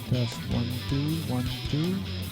Test 1 2 1 2.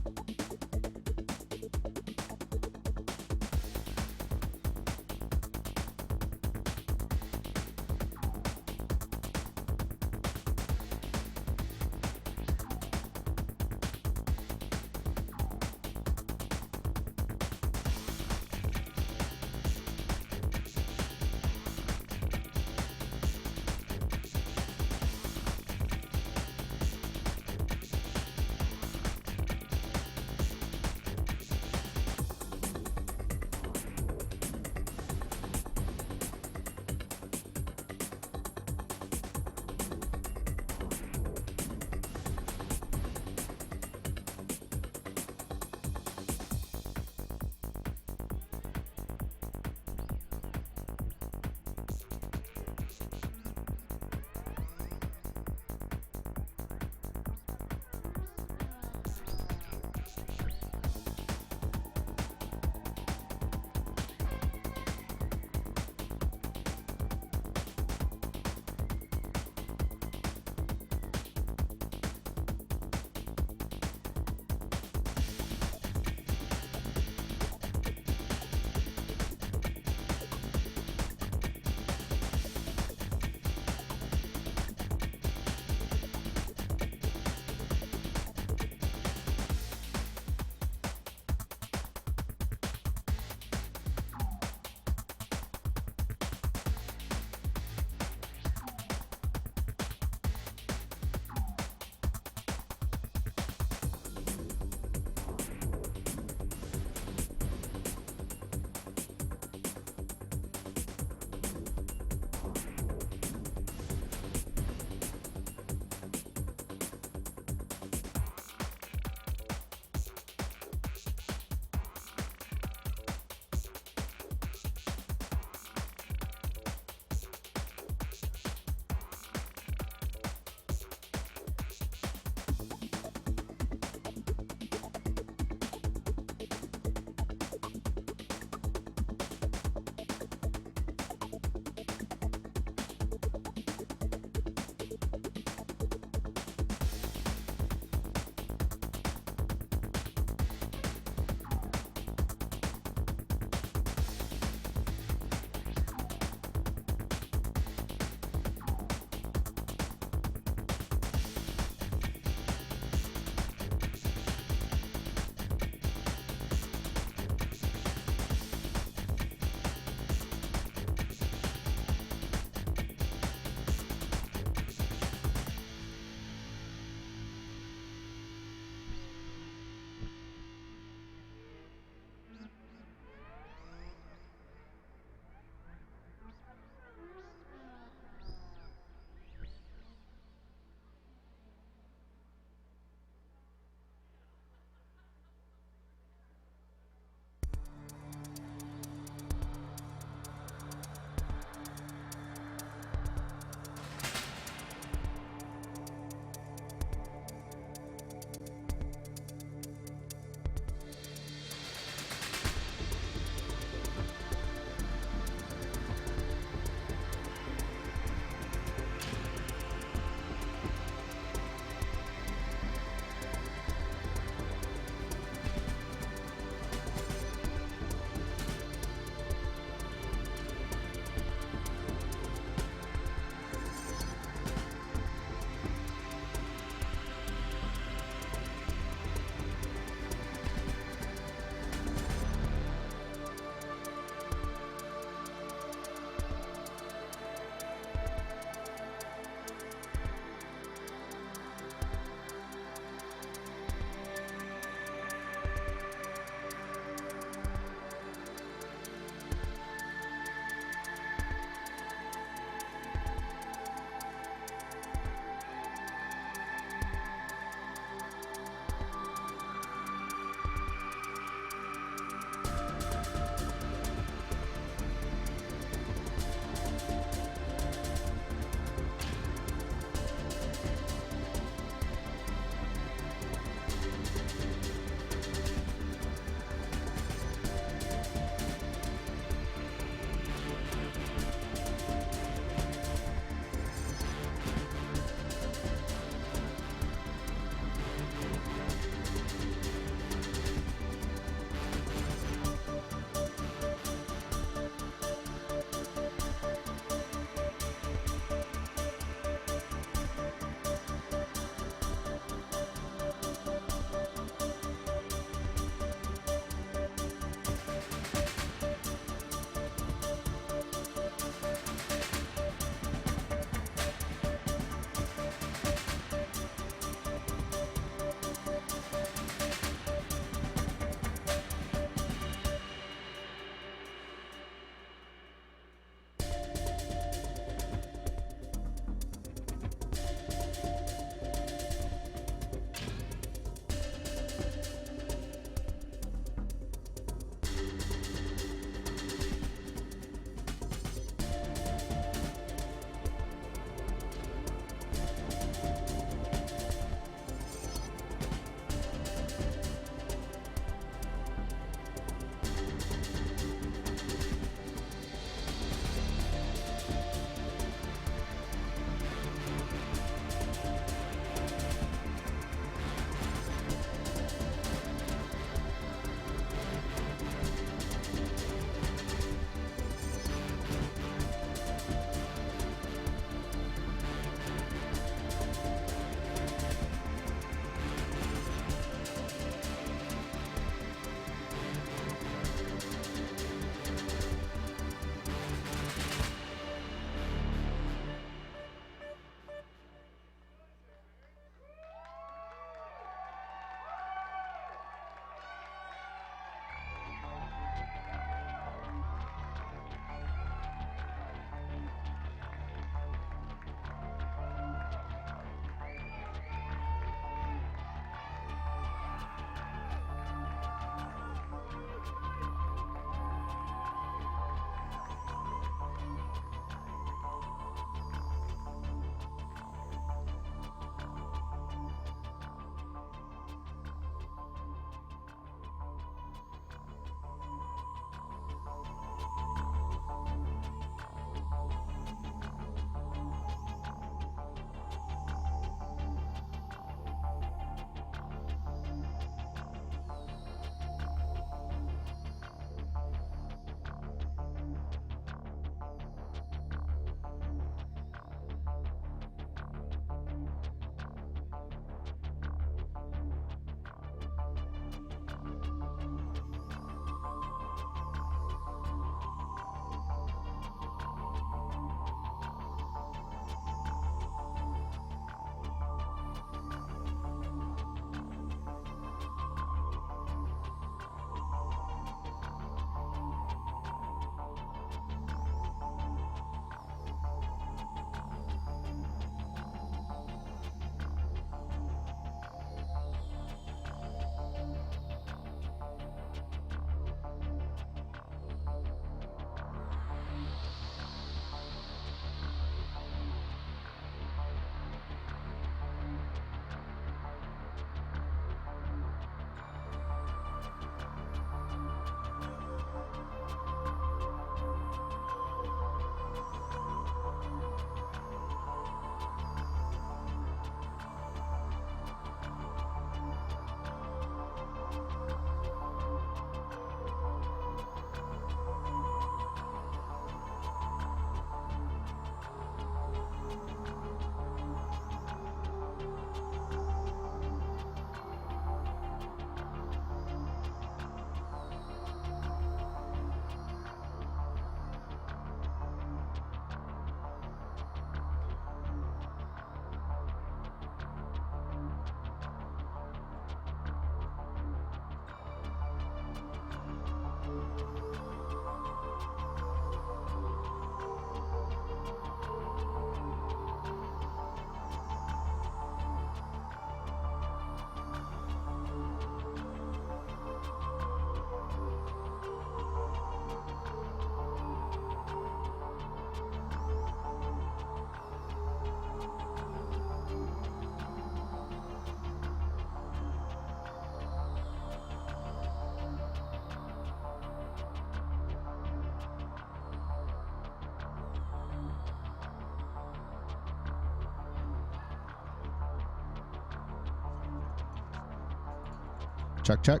Check, check.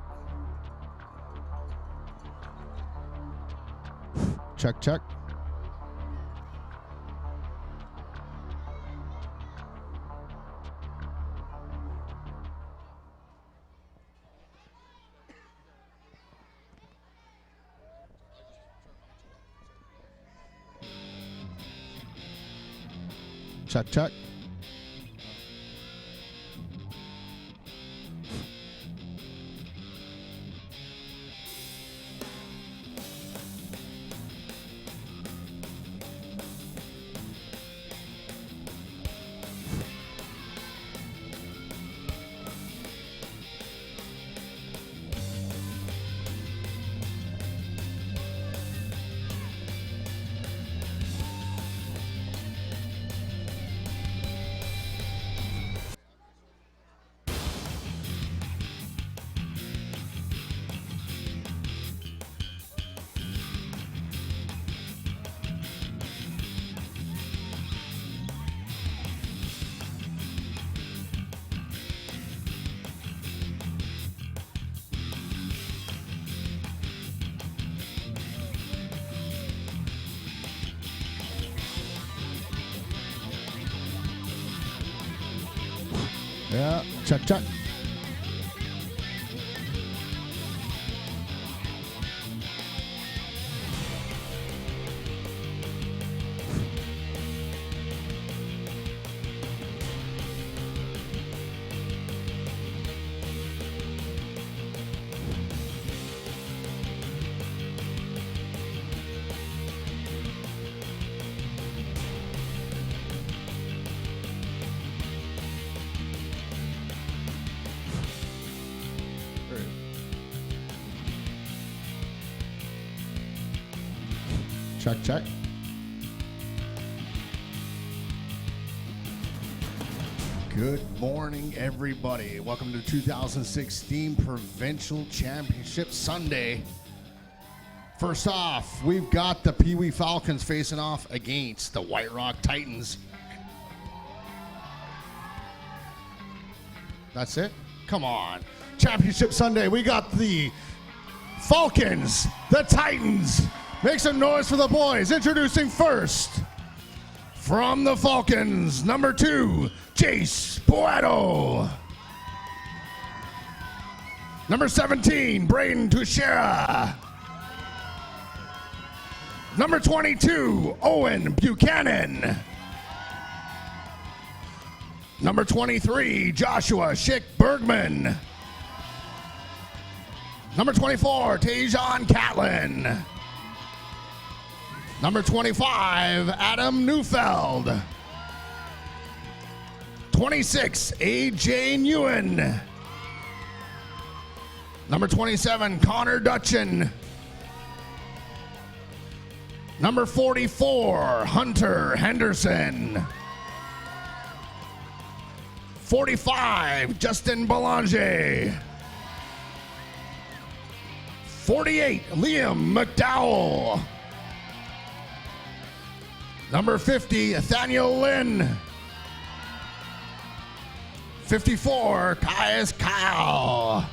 Check, check. Check, check. Yeah, check, check. Check, check. Good morning, everybody. Welcome to 2016 Provincial Championship Sunday. First off, we've got the Pee Wee Falcons facing off against the White Rock Titans. That's it? Come on. Championship Sunday, we got the Falcons, the Titans. Make some noise for the boys. Introducing first, from the Falcons, number 2, Jace Poeto. Number 17, Braden Tuchera. Number 22, Owen Buchanan. Number 23, Joshua Schick Bergman. Number 24, Tajon Catlin. Number 25, Adam Neufeld. 26, AJ Nguyen. Number 27, Connor Dutchin. Number 44, Hunter Henderson. 45, Justin Belanger. 48, Liam McDowell. Number 50, Nathaniel Lynn. 54, Caius Kyle.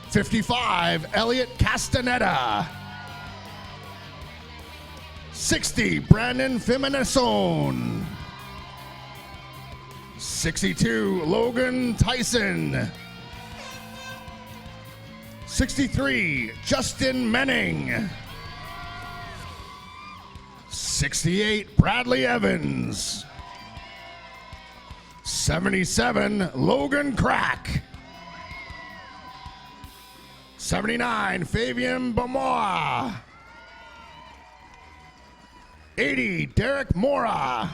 55, Elliot Castaneda. 60, Brandon Fimenasone. 62, Logan Tyson. 63, Justin Menning. 68, Bradley Evans. 77, Logan Crack. 79, Fabian Bamoa. 80, Derek Mora.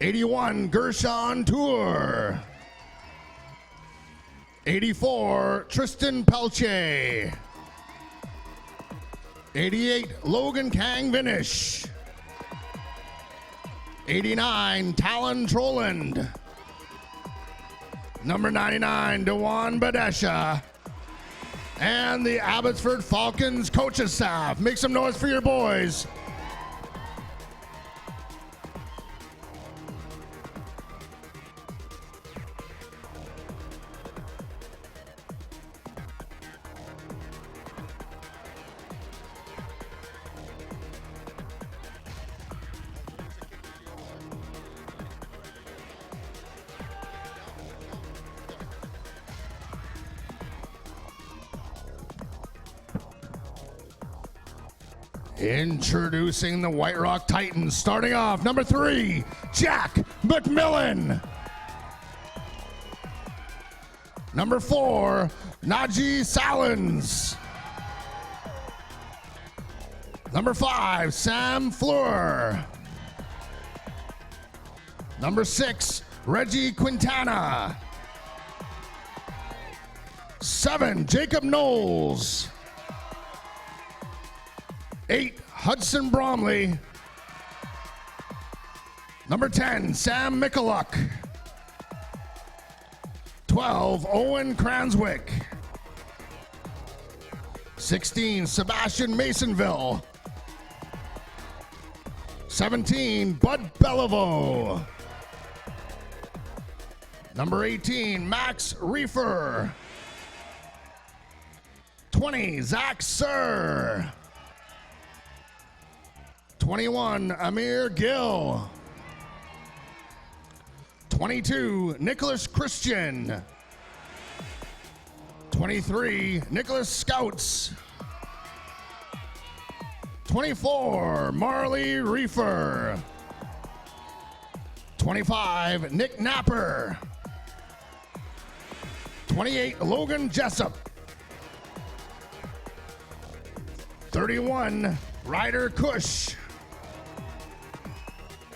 81, Gershon Tour. 84, Tristan Pelche. 88, Logan Kang Vinish. 89, Talon Troland. Number 99, Dewan Badesha. And the Abbotsford Falcons coaching staff. Make some noise for your boys. Introducing the White Rock Titans, starting off, number 3, Jack McMillan. Number 4, Najee Salins. Number 5, Sam Fleur. Number 6, Reggie Quintana. 7, Jacob Knowles. 8, Hudson Bromley. Number 10, Sam Michaluk. 12, Owen Cranswick. 16, Sebastian Masonville. 17, Bud Beliveau. Number 18, Max Reefer. 20, Zach Sir. 21, Amir Gill. 22, Nicholas Christian. 23, Nicholas Scouts. 24, Marley Reefer. 25, Nick Napper. 28, Logan Jessup. 31, Ryder Cush.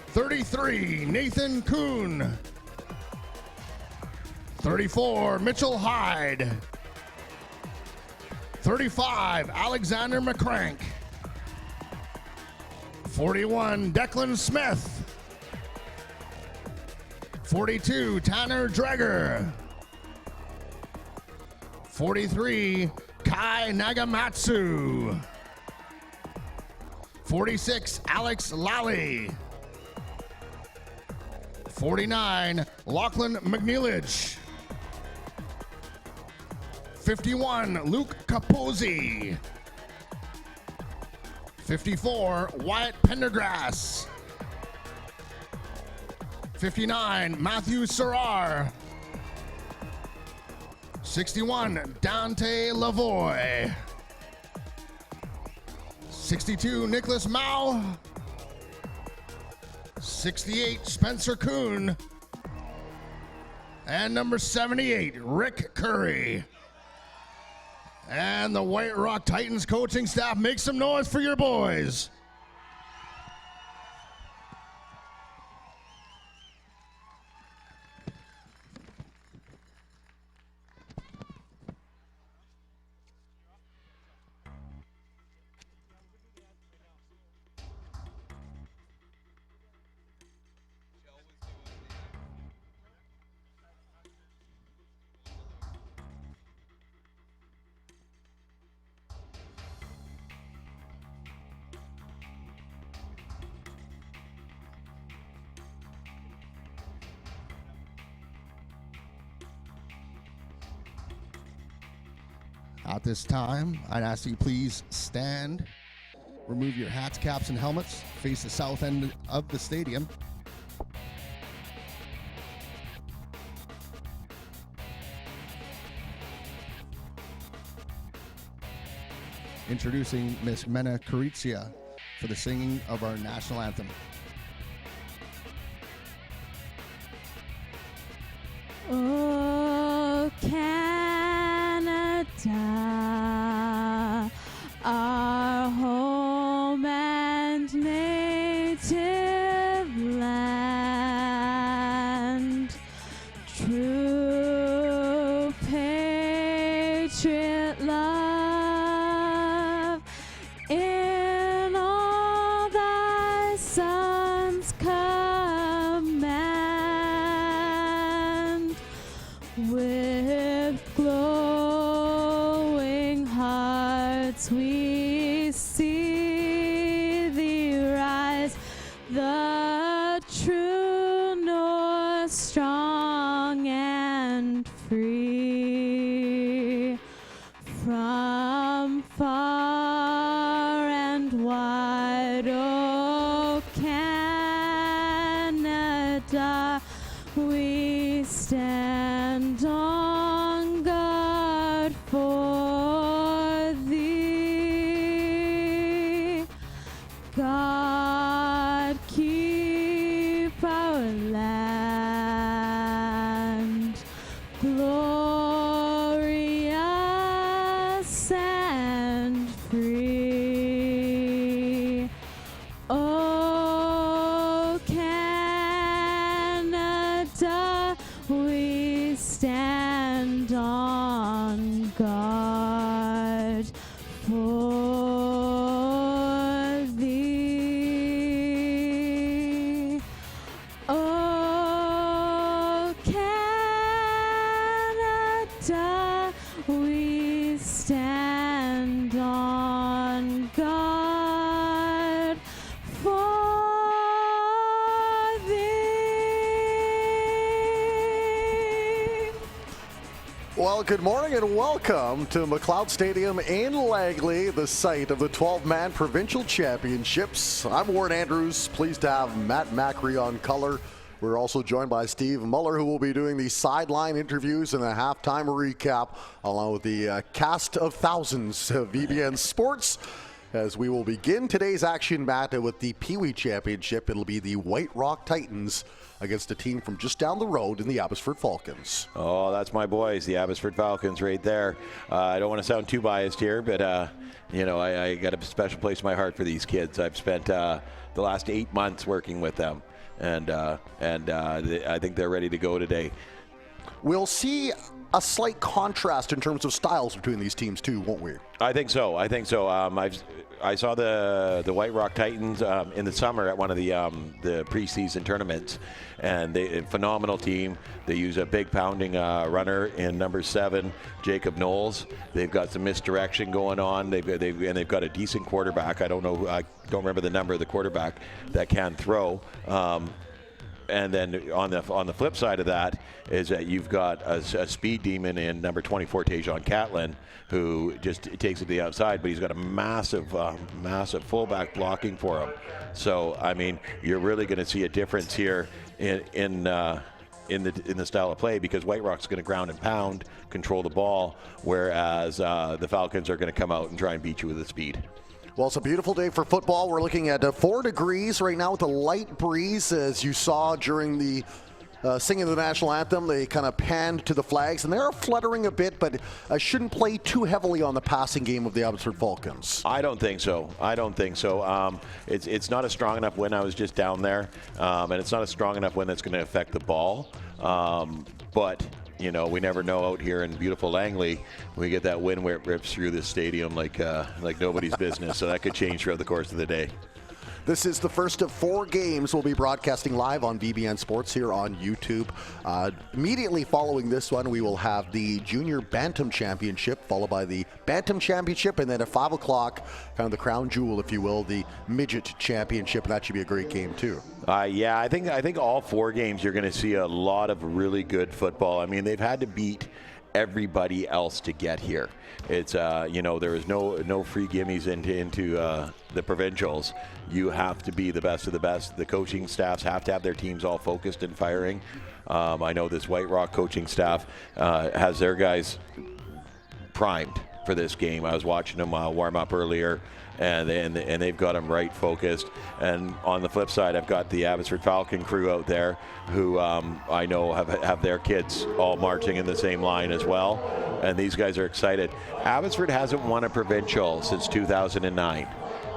33, Nathan Kuhn. 34, Mitchell Hyde. 35, Alexander McCrank. 41, Declan Smith. 42, Tanner Dreger. 43, Kai Nagamatsu. 46, Alex Lally. 49, Lachlan McNeilage. 51, Luke Capozzi. 54, Wyatt Pendergrass. 59, Matthew Serrar. 61, Dante Lavoie. 62, Nicholas Mao. 68, Spencer Kuhn. And number 78, Rick Curry. And the White Rock Titans coaching staff, make some noise for your boys. At this time, I'd ask you please stand, remove your hats, caps, and helmets, face the south end of the stadium. Introducing Miss Mena Karitsia for the singing of our national anthem. Oh, Canada, our home and native land, true patriot love, in all thy sons command, with glowing hearts we see thee rise, the true North, strong and free, from far and wide. O Canada, we stand on guard for thee. our land, glorious and free. Oh, Canada, we stand on guard for thee. Oh, Canada, we stand on guard for thee. Well, good morning and welcome to McLeod Stadium in Langley, the site of the 12-man Provincial Championships. I'm Warren Andrews, pleased to have Matt Macri on color. We're also joined by Steve Muller, who will be doing the sideline interviews and the halftime recap, along with the cast of thousands of VBN Sports. As we will begin today's action, Matt, with the Pee Wee Championship. It'll be the White Rock Titans against a team from just down the road in the Abbotsford Falcons. Oh, that's my boys, the Abbotsford Falcons right there. I don't want to sound too biased here, but, I got a special place in my heart for these kids. I've spent the last 8 months working with them, and I think they're ready to go today. We'll see a slight contrast in terms of styles between these teams too, won't we? I think so. I saw the White Rock Titans in the summer at one of the preseason tournaments, and a phenomenal team. They use a big pounding runner in number 7, Jacob Knowles. They've got some misdirection going on. They've got a decent quarterback. I don't remember the number of the quarterback that can throw. And then on the flip side of that is that you've got a speed demon in number 24, Tajon Catlin, who just takes it to the outside, but he's got a massive fullback blocking for him. So, I mean, you're really going to see a difference here in the style of play, because White Rock's going to ground and pound, control the ball, whereas the Falcons are going to come out and try and beat you with the speed. Well, it's a beautiful day for football. We're looking at 4 degrees right now with a light breeze. As you saw during the singing of the national anthem, they kind of panned to the flags, and they're fluttering a bit, but shouldn't play too heavily on the passing game of the Abbotsford Falcons. I don't think so. It's not a strong enough wind. I was just down there, and it's not a strong enough wind that's going to affect the ball. But we never know out here in beautiful Langley. We get that wind where it rips through the stadium like nobody's business. So that could change throughout the course of the day. This is the first of 4 games we'll be broadcasting live on VBN Sports here on YouTube. Immediately following this one, we will have the Junior Bantam Championship, followed by the Bantam Championship, and then at 5 o'clock, kind of the crown jewel, if you will, the Midget Championship. And that should be a great game, too. Yeah, I think all 4 games you're going to see a lot of really good football. I mean, they've had to beat everybody else to get here. It's there is no free gimmies into the Provincials. You have to be the best of the best. The coaching staffs have to have their teams all focused and firing. I know this White Rock coaching staff has their guys primed for this game. I was watching them warm up earlier, and they've got them right focused. And on the flip side, I've got the Abbotsford Falcon crew out there who I know have their kids all marching in the same line as well. And these guys are excited. Abbotsford hasn't won a provincial since 2009.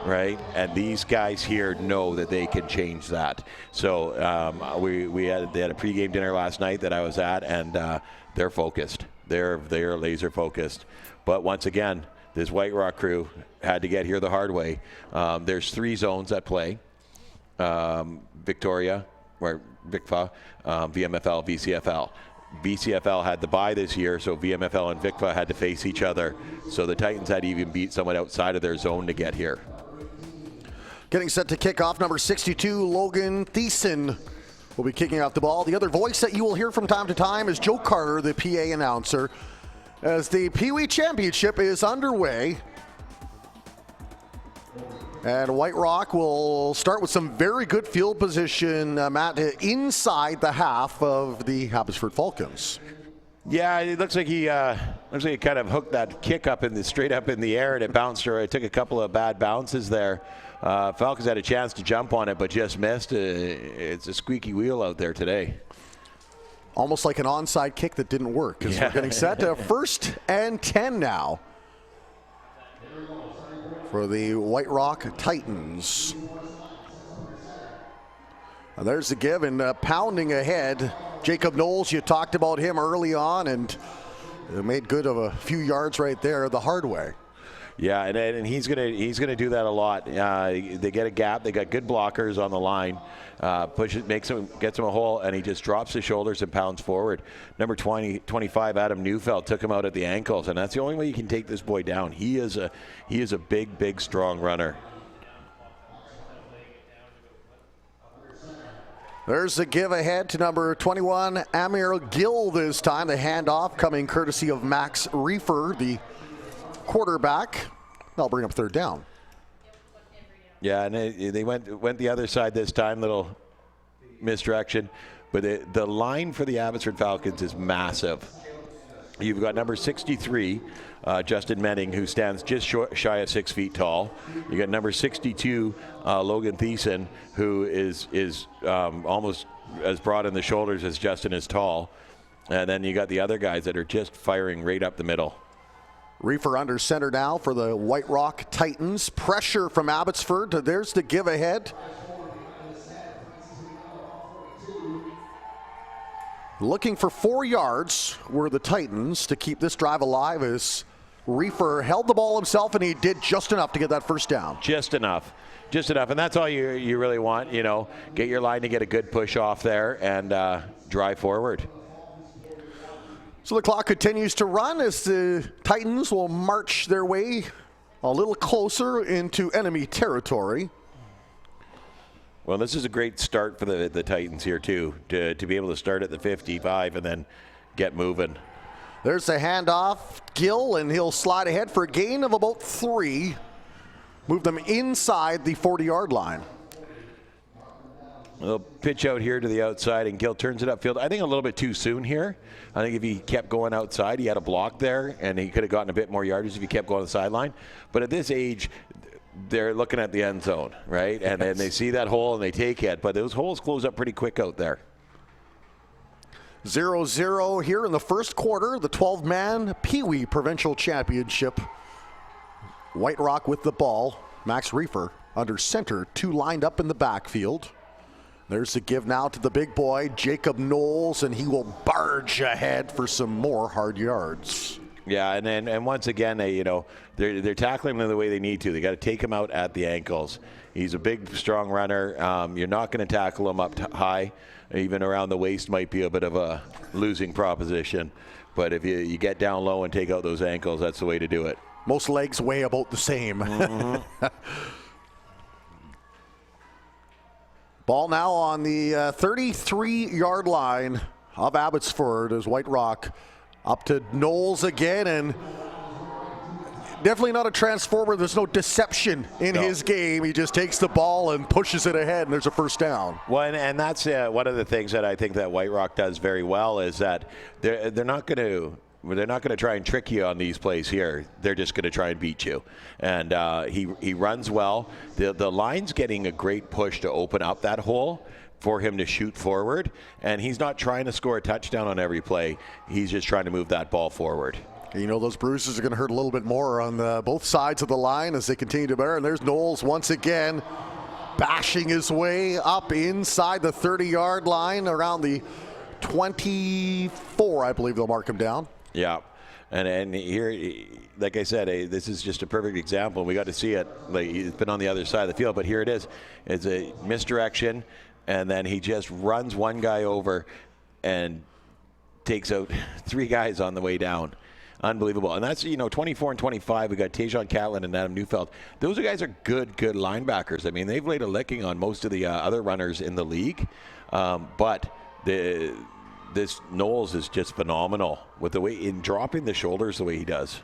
Right, and these guys here know that they can change that. So they had a pregame dinner last night that I was at, and they're focused. They're laser focused. But once again, this White Rock crew had to get here the hard way. There's 3 zones at play: Victoria, or VICFA, VMFL, BCFL. BCFL had the bye this year, so VMFL and VICFA had to face each other. So the Titans had to even beat someone outside of their zone to get here. Getting set to kick off, number 62, Logan Thiessen will be kicking off the ball. The other voice that you will hear from time to time is Joe Carter, the PA announcer, as the Pee Wee Championship is underway. And White Rock will start with some very good field position, Matt, inside the half of the Abbotsford Falcons. Yeah, it looks like he kind of hooked that kick straight up in the air, and it bounced, or it took a couple of bad bounces there. Falcons had a chance to jump on it, but just missed. It's a squeaky wheel out there today. Almost like an onside kick that didn't work, because we're getting set to 1st and 10 now for the White Rock Titans. And there's the give, and pounding ahead. Jacob Knowles, you talked about him early on, and made good of a few yards right there the hard way. Yeah, and he's gonna do that a lot. They get a gap. They got good blockers on the line. Pushes, gets him a hole, and he just drops his shoulders and pounds forward. Number 25, Adam Neufeld, took him out at the ankles, and that's the only way you can take this boy down. He is a big, strong runner. There's the give ahead to number 21, Amir Gill this time. The handoff coming courtesy of Max Reefer, the quarterback. That'll bring up 3rd down. Yeah, and they went the other side this time, little misdirection. But the line for the Abbotsford Falcons is massive. You've got number 63, Justin Menning, who stands just shy of 6 feet tall. You got number 62, Logan Thiessen, who is almost as broad in the shoulders as Justin is tall. And then you got the other guys that are just firing right up the middle. Reefer under center now for the White Rock Titans. Pressure from Abbotsford. There's the give ahead. Looking for 4 yards were the Titans to keep this drive alive as Reefer held the ball himself, and he did just enough to get that 1st down. Just enough. And that's all you really want, Get your line to get a good push off there and drive forward. So the clock continues to run as the Titans will march their way a little closer into enemy territory. Well, this is a great start for the Titans here, too, to be able to start at the 55 and then get moving. There's the handoff. Gill, and he'll slide ahead for a gain of about 3. Move them inside the 40-yard line. A little pitch out here to the outside, and Gill turns it upfield. I think a little bit too soon here. I think if he kept going outside, he had a block there, and he could have gotten a bit more yardage if he kept going to the sideline. But at this age, they're looking at the end zone, right? And then they see that hole, and they take it. But those holes close up pretty quick out there. 0-0 here in the first quarter, the 12-man Pee Wee Provincial Championship. White Rock with the ball. Max Reefer under center, 2 lined up in the backfield. There's the give now to the big boy, Jacob Knowles, and he will barge ahead for some more hard yards. Yeah, and once again, they're tackling him the way they need to. They got to take him out at the ankles. He's a big, strong runner. You're not going to tackle him up high. Even around the waist might be a bit of a losing proposition. But if you get down low and take out those ankles, that's the way to do it. Most legs weigh about the same. Mm-hmm. Ball now on the 33-yard line of Abbotsford as White Rock up to Knowles again, and definitely not a transformer. There's no deception in his game. He just takes the ball and pushes it ahead, and there's a 1st down. Well, and that's one of the things that I think that White Rock does very well is that they're not going to try and trick you on these plays here. They're just going to try and beat you. And he runs well. The line's getting a great push to open up that hole for him to shoot forward. And he's not trying to score a touchdown on every play. He's just trying to move that ball forward. Those bruises are going to hurt a little bit more on both sides of the line as they continue to bear. And there's Knowles once again bashing his way up inside the 30-yard line around the 24, I believe they'll mark him down. Yeah, and here, like I said, this is just a perfect example. We got to see it. It's been on the other side of the field, but here it is. It's a misdirection, and then he just runs one guy over and takes out 3 guys on the way down. Unbelievable. And that's, 24 and 25. We got Tajon Catlin and Adam Neufeld. Those guys are good linebackers. I mean, they've laid a licking on most of the other runners in the league, but this Knowles is just phenomenal with the way in dropping the shoulders the way he does.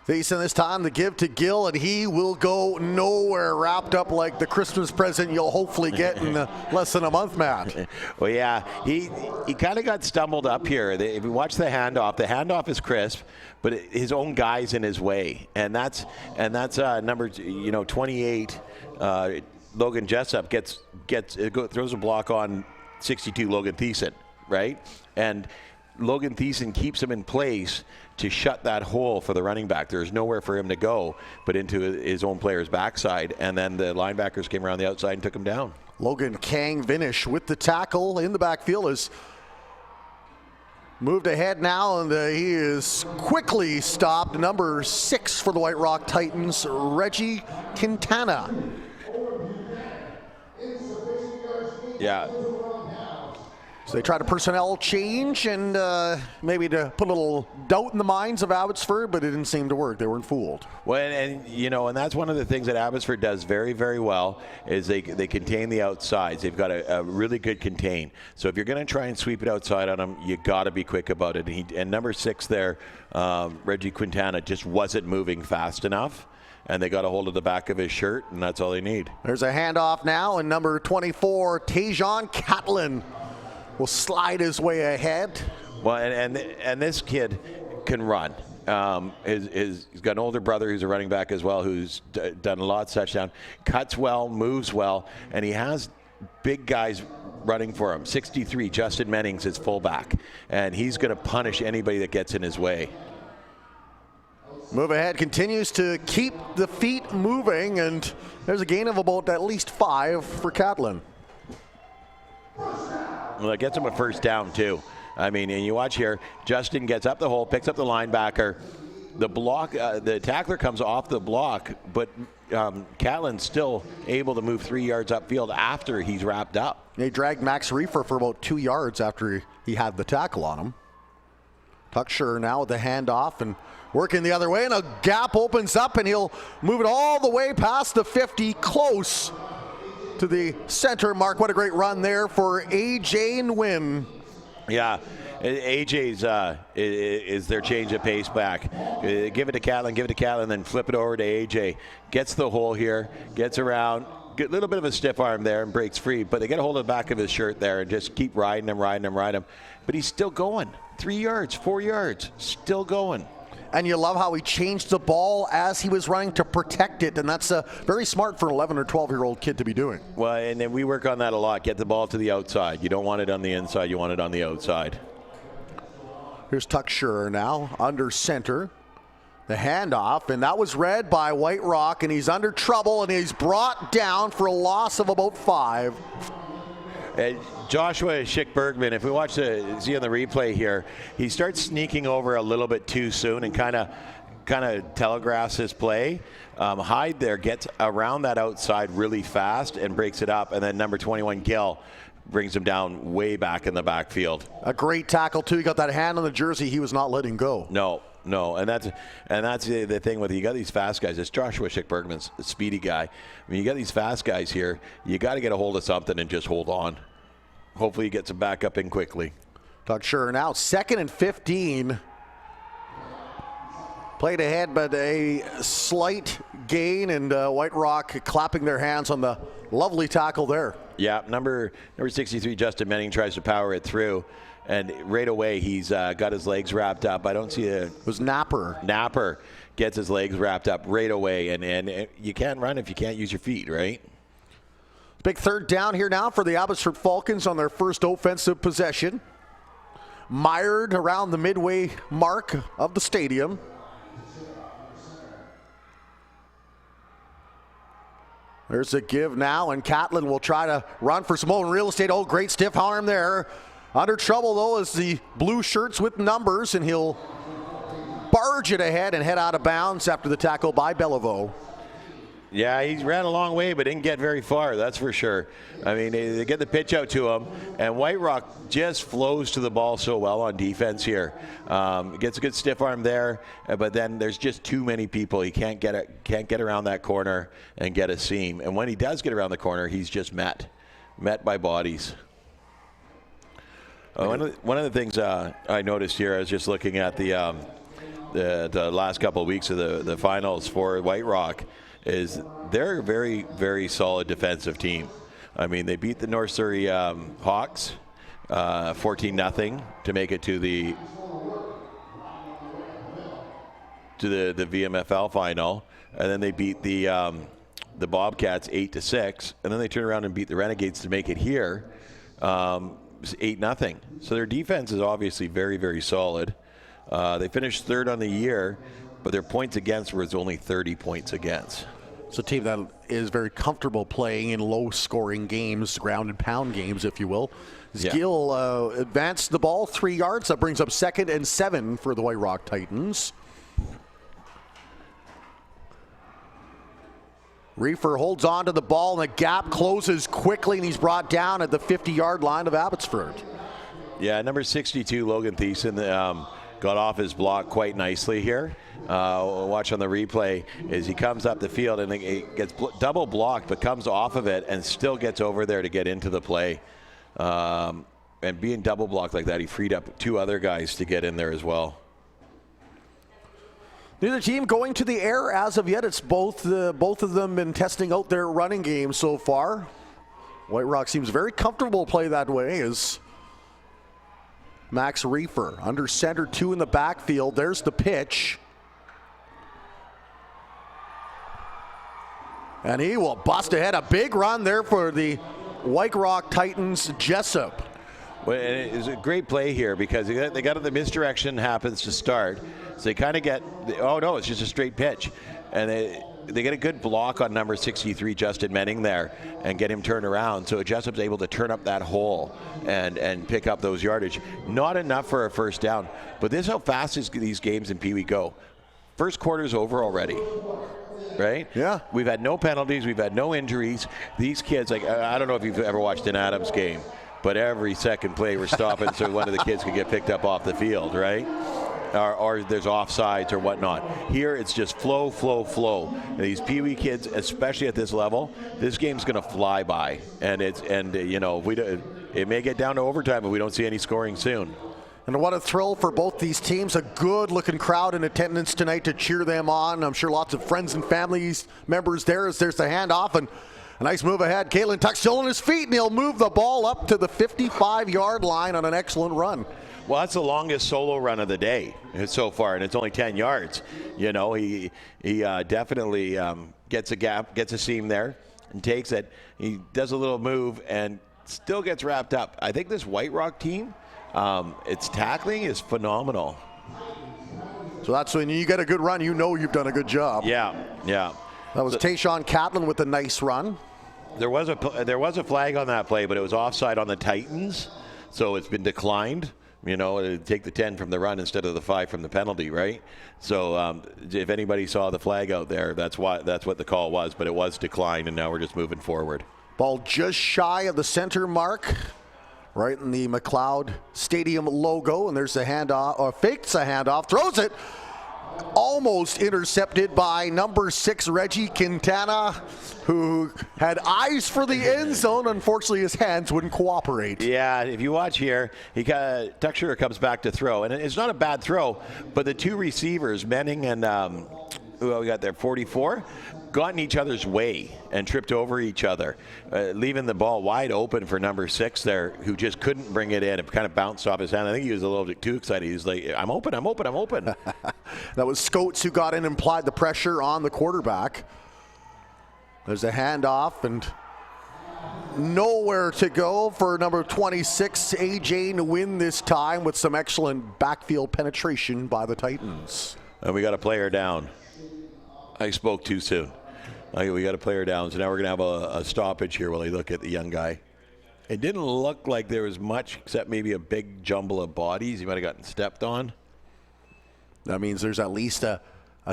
Facing this time the give to Gill, and he will go nowhere, wrapped up like the Christmas present you'll hopefully get in less than a month, Matt. Well, yeah, he kind of got stumbled up here. If you watch the handoff is crisp, but his own guy's in his way, and that's number 28. Logan Jessup throws a block on 62 Logan Thiessen, right? And Logan Thiessen keeps him in place to shut that hole for the running back. There's nowhere for him to go but into his own player's backside, and then the linebackers came around the outside and took him down. Logan Kang-Vinish with the tackle in the backfield is moved ahead now, and he is quickly stopped. Number 6 for the White Rock Titans, Reggie Quintana. Yeah. So they tried a personnel change and maybe to put a little doubt in the minds of Abbotsford, but it didn't seem to work. They weren't fooled. Well, and that's one of the things that Abbotsford does very, very well is they contain the outsides. They've got a really good contain. So if you're going to try and sweep it outside on them, you got to be quick about it. And number 6 there, Reggie Quintana, just wasn't moving fast enough. And they got a hold of the back of his shirt, and that's all they need. There's a handoff now, and number 24, Tajon Catlin, will slide his way ahead. Well, and this kid can run. He's got an older brother who's a running back as well, who's done a lot of touchdowns, cuts well, moves well, and he has big guys running for him. 63, Justin Mennings is fullback, and he's going to punish anybody that gets in his way. Move ahead continues to keep the feet moving, and there's a gain of about at least 5 for Catlin. Well, it gets him a first down, too. I mean, and you watch here, Justin gets up the hole, picks up the linebacker. The block, the tackler comes off the block, but Catlin's still able to move 3 yards upfield after he's wrapped up. They dragged Max Reefer for about 2 yards after he had the tackle on him. Tucksher now with the handoff and working the other way, and a gap opens up, and he'll move it all the way past the 50, close to the center mark. What a great run there for AJ Nguyen. Yeah, AJ's is their change of pace back. Give it to Catlin, then flip it over to AJ. Gets the hole here, gets around, get a little bit of a stiff arm there and breaks free, but they get a hold of the back of his shirt there and just keep riding him. But he's still going. 3 yards, 4 yards, still going. And you love how he changed the ball as he was running to protect it, and that's very smart for an 11 or 12-year-old kid to be doing. Well, and then we work on that a lot. Get the ball to the outside. You don't want it on the inside. You want it on the outside. Here's Tucksher now under center. The handoff, and that was read by White Rock, and he's under trouble, and he's brought down for a loss of about 5. Joshua Schick-Bergman, if we see on the replay here, he starts sneaking over a little bit too soon and kind of telegraphs his play. Hyde there gets around that outside really fast and breaks it up, and then number 21, Gill, brings him down way back in the backfield. A great tackle, too. He got that hand on the jersey he was not letting go. No, and that's the thing with you got these fast guys. It's Joshua Schick-Bergman's a speedy guy. I mean, you got these fast guys here. You got to get a hold of something and just hold on. Hopefully he gets him back up in quickly. Tucksher now 2nd and 15. Played ahead, but a slight gain, and White Rock clapping their hands on the lovely tackle there. Yeah, number 63, Justin Menning, tries to power it through. And right away, he's got his legs wrapped up. I don't see It was Napper. Napper gets his legs wrapped up right away. And you can't run if you can't use your feet, right? Big third down here now for the Abbotsford Falcons on their first offensive possession. Mired around the midway mark of the stadium. There's a give now, and Catlin will try to run for some own real estate. Oh, great stiff arm there. Under trouble, though, is the blue shirts with numbers, and he'll barge it ahead and head out of bounds after the tackle by Beliveau. Yeah, he ran a long way, but didn't get very far, that's for sure. I mean, they get the pitch out to him, and White Rock just flows to the ball so well on defense here. Gets a good stiff arm there, but then there's just too many people. He can't get around that corner and get a seam. And when he does get around the corner, he's just met by bodies. One of the things I noticed here, I was just looking at the the last couple of weeks of the finals for White Rock is they're a very, very solid defensive team. I mean, they beat the North Surrey Hawks 14-0 to make it to the VMFL final, and then they beat the Bobcats 8-6, and then they turn around and beat the Renegades to make it here 8-0. So their defense is obviously very, very solid. They finished third on the year, but their points against was only 30 points against. It's a team that is very comfortable playing in low-scoring games, ground and pound games, if you will. Gill advanced the ball 3 yards. That brings up 2nd and 7 for the White Rock Titans. Reefer holds on to the ball, and the gap closes quickly, and he's brought down at the 50-yard line of Abbotsford. Yeah, number 62, Logan Thiessen, got off his block quite nicely here. Watch on the replay as he comes up the field and he gets double blocked, but comes off of it and still gets over there to get into the play. And being double blocked like that, he freed up 2 other guys to get in there as well. Neither team going to the air as of yet. It's both of them been testing out their running game so far. White Rock seems very comfortable to play that way as Max Reefer under center, 2 in the backfield. There's the pitch. And he will bust ahead. A big run there for the White Rock Titans, Jessup. Well, it was a great play here because they got the misdirection happens to start. So they kind of get, oh no, it's just a straight pitch. And they get a good block on number 63, Justin Menning there, and get him turned around. So Jessup's able to turn up that hole and pick up those yardage. Not enough for a first down, but this is how fast these games in Pee Wee go. First quarter's over already. Right? Yeah. We've had no penalties. We've had no injuries. These kids, like, I don't know if you've ever watched an Adams game, but every second play we're stopping so one of the kids can get picked up off the field, right? Or there's offsides or whatnot. Here it's just flow, flow, flow. And these Pee Wee kids, especially at this level, this game's going to fly by. And you know, it may get down to overtime if we don't see any scoring soon. And what a thrill for both these teams. A good-looking crowd in attendance tonight to cheer them on. I'm sure lots of friends and family members there as there's the handoff. And a nice move ahead. Kalen Tuck still on his feet, and he'll move the ball up to the 55-yard line on an excellent run. Well, that's the longest solo run of the day so far, and it's only 10 yards. You know, he definitely gets a gap, gets a seam there, and takes it. He does a little move and still gets wrapped up. I think this White Rock team, its tackling is phenomenal. So that's when you get a good run, you know you've done a good job. Yeah, yeah. That was Tayshawn Catlin with a nice run. There was a flag on that play, but it was offside on the Titans, so it's been declined. You know, take the 10 from the run instead of the 5 from the penalty, right? So if anybody saw the flag out there, that's what the call was, but it was declined, and now we're just moving forward. Ball just shy of the center mark, right in the McLeod Stadium logo, and there's a handoff, or fakes a handoff, throws it, almost intercepted by number 6 Reggie Quintana, who had eyes for the end zone. Unfortunately, his hands wouldn't cooperate. Yeah, if you watch here, Tuxer comes back to throw, and it's not a bad throw, but the 2 receivers, Menning and who we got there, 44, got in each other's way and tripped over each other, leaving the ball wide open for number 6 there, who just couldn't bring it in. It kind of bounced off his hand. I think he was a little bit too excited. He was like, I'm open, I'm open, I'm open. That was Scoats who got in and applied the pressure on the quarterback. There's a handoff and nowhere to go for number 26, AJ Nguyen this time, with some excellent backfield penetration by the Titans. And we got a player down. I spoke too soon. We got a player down, so now we're going to have a stoppage here while they look at the young guy. It didn't look like there was much except maybe a big jumble of bodies. He might have gotten stepped on. That means there's at least a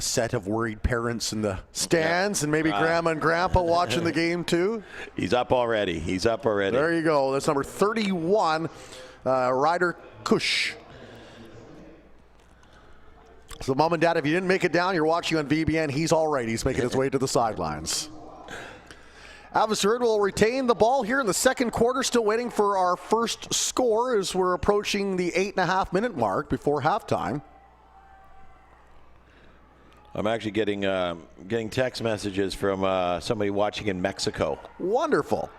set of worried parents in the stands, and maybe grandma and grandpa watching the game too. He's up already. He's up already. There you go. That's number 31, Ryder Cush. So, Mom and Dad, if you didn't make it down, you're watching on VBN. He's all right. He's making his way to the sidelines. Abbotsford will retain the ball here in the second quarter. Still waiting for our first score as we're approaching the 8.5-minute mark before halftime. I'm actually getting text messages from somebody watching in Mexico. Wonderful.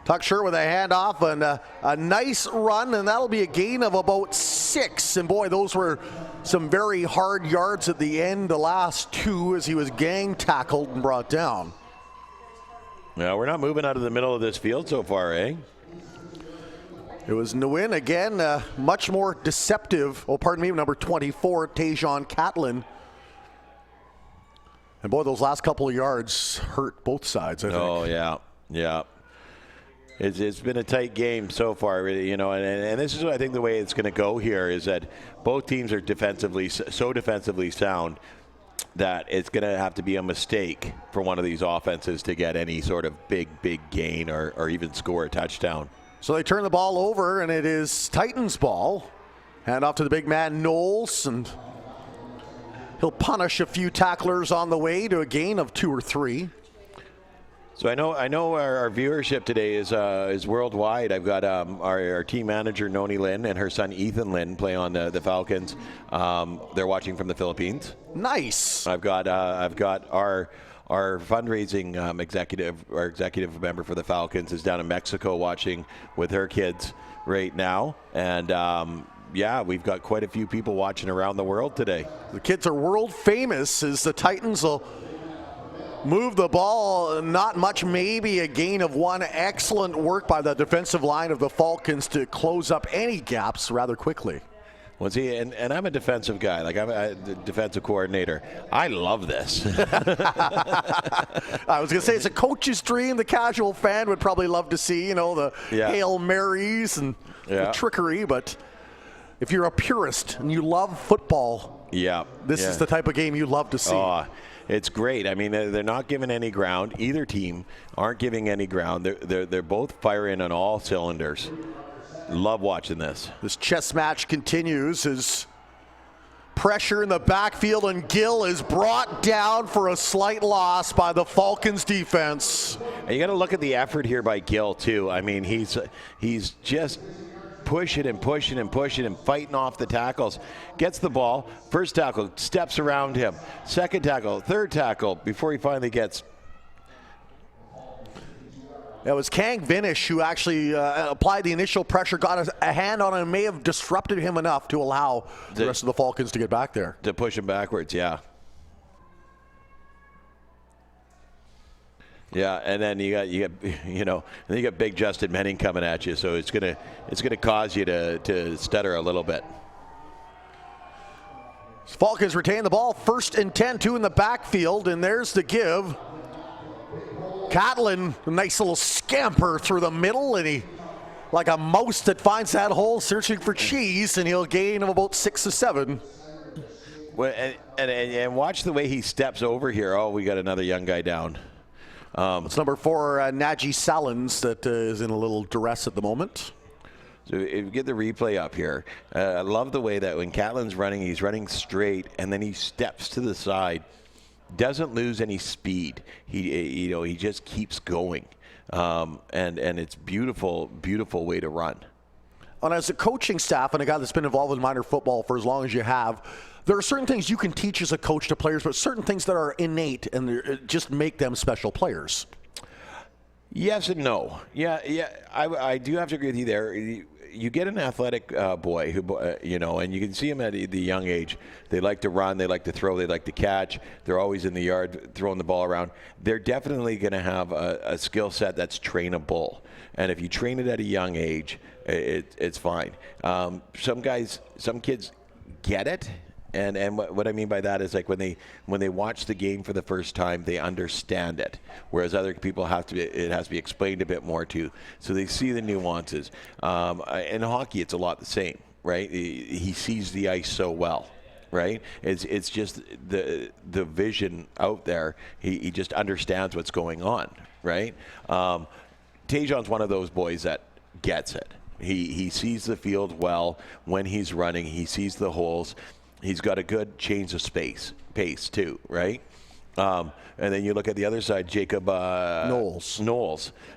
Tuck Shirt with a handoff and a nice run, and that'll be a gain of about 6. And boy, those were some very hard yards at the end, the last 2, as he was gang tackled and brought down. Well, we're not moving out of the middle of this field so far, eh? It was Nguyen again, much more deceptive. Oh, pardon me, number 24, Tajon Catlin. And boy, those last couple of yards hurt both sides, I think. Oh, yeah. It's been a tight game so far, you know, and this is what I think the way it's going to go here is that both teams are defensively sound that it's going to have to be a mistake for one of these offenses to get any sort of big gain or even score a touchdown. So they turn the ball over, and it is Titans ball. Hand off to the big man, Knowles, and he'll punish a few tacklers on the way to a gain of 2 or 3. So I know our viewership today is worldwide. I've got our team manager Noni Lin and her son Ethan Lin play on the Falcons. They're watching from the Philippines. Nice. I've got our fundraising executive member for the Falcons is down in Mexico watching with her kids right now, and we've got quite a few people watching around the world today. The kids are world famous as the Titans will move the ball, not much, maybe a gain of 1. Excellent work by the defensive line of the Falcons to close up any gaps rather quickly. Well, see, and I'm a defensive guy. Like, I'm a defensive coordinator. I love this. I was going to say, it's a coach's dream. The casual fan would probably love to see, the Hail Marys and the trickery. But if you're a purist and you love football, this is the type of game you love to see. Oh, it's great. I mean, they're not giving any ground. Either team aren't giving any ground. They're both firing on all cylinders. Love watching this. This chess match continues as pressure in the backfield, and Gill is brought down for a slight loss by the Falcons defense. And you got to look at the effort here by Gill too. I mean, he's just pushing and fighting off the tackles. Gets the ball, first tackle, steps around him, second tackle, third tackle before he finally gets. It was Kang Vinish who actually applied the initial pressure, got a hand on him, may have disrupted him enough to allow the rest of the Falcons to get back there. To push him backwards, yeah. Yeah, and then you got big Justin Menning coming at you, so it's gonna cause you to stutter a little bit. Falcons retain the ball, 1st and 10, 2 in the backfield, and there's the give. Catlin, a nice little scamper through the middle, and he, like a mouse that finds that hole searching for cheese, and he'll gain of about 6 or 7. Well, and watch the way he steps over here. Oh, we got another young guy down. It's number 4, Najee Salins, that is in a little duress at the moment. So if you get the replay up here, I love the way that when Catlin's running, he's running straight, and then he steps to the side. Doesn't lose any speed. He just keeps going, and it's beautiful way to run. And as a coaching staff and a guy that's been involved in minor football for as long as you have, there are certain things you can teach as a coach to players, but certain things that are innate and just make them special players. Yes and no. Yeah. I do have to agree with you there. You get an athletic boy who, and you can see him at the young age. They like to run, they like to throw, they like to catch. They're always in the yard throwing the ball around. They're definitely going to have a skill set that's trainable. And if you train it at a young age, it's fine. Some kids get it. And what I mean by that is like when they watch the game for the first time, they understand it. Whereas other people it has to be explained a bit more too, so they see the nuances. In hockey, it's a lot the same, right? He sees the ice so well, right? It's just the vision out there. He just understands what's going on, right? Tajon's one of those boys that gets it. He sees the field well when he's running. He sees the holes. He's got a good change of pace too, right? And then you look at the other side, Jacob Knowles,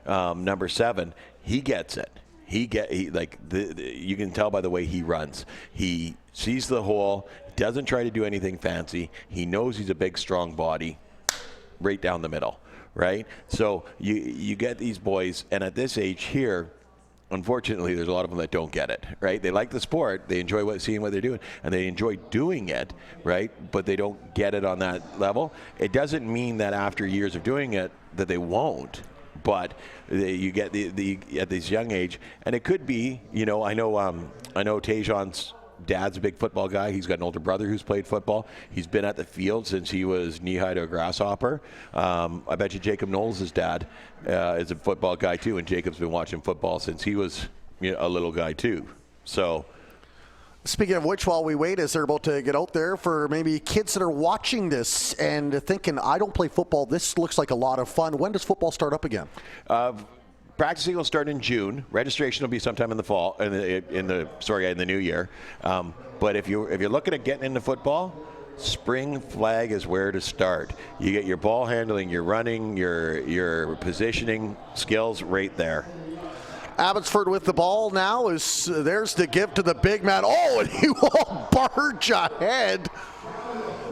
number 7. He gets it. you can tell by the way he runs. He sees the hole, doesn't try to do anything fancy. He knows he's a big, strong body, right down the middle, right? So you get these boys, and at this age here, unfortunately, there's a lot of them that don't get it, right? They like the sport, they enjoy seeing what they're doing, and they enjoy doing it, right? But they don't get it on that level. It doesn't mean that after years of doing it that they won't. But you get at this young age, and it could be, I know Tajon's dad's a big football guy. He's got an older brother who's played football. He's been at the field since he was knee-high to a grasshopper. I bet you Jacob Knowles' dad is a football guy too, and Jacob's been watching football since he was a little guy too. So. Speaking of which, while we wait, as they're about to get out there, for maybe kids that are watching this and thinking, I don't play football, this looks like a lot of fun. When does football start up again? Practicing will start in June. Registration will be sometime in the fall, in the new year. But if you're looking at getting into football, spring flag is where to start. You get your ball handling, your running, your positioning skills right there. Abbotsford with the ball now. There's the give to the big man. Oh, and he will barge ahead.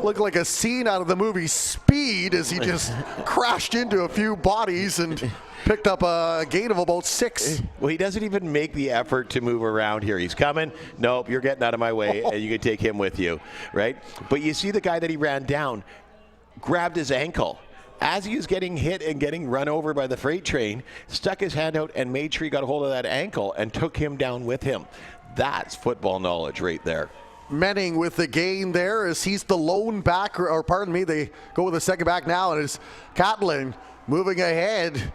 Looked like a scene out of the movie Speed as he just crashed into a few bodies and picked up a gain of about 6. Well, he doesn't even make the effort to move around here. He's coming. Nope, you're getting out of my way, and you can take him with you, right? But you see the guy that he ran down grabbed his ankle. As he was getting hit and getting run over by the freight train, stuck his hand out and made sure he got a hold of that ankle and took him down with him. That's football knowledge right there. Menning with the gain there as he's the lone back, or pardon me, they go with the second back now, and it's Catlin moving ahead.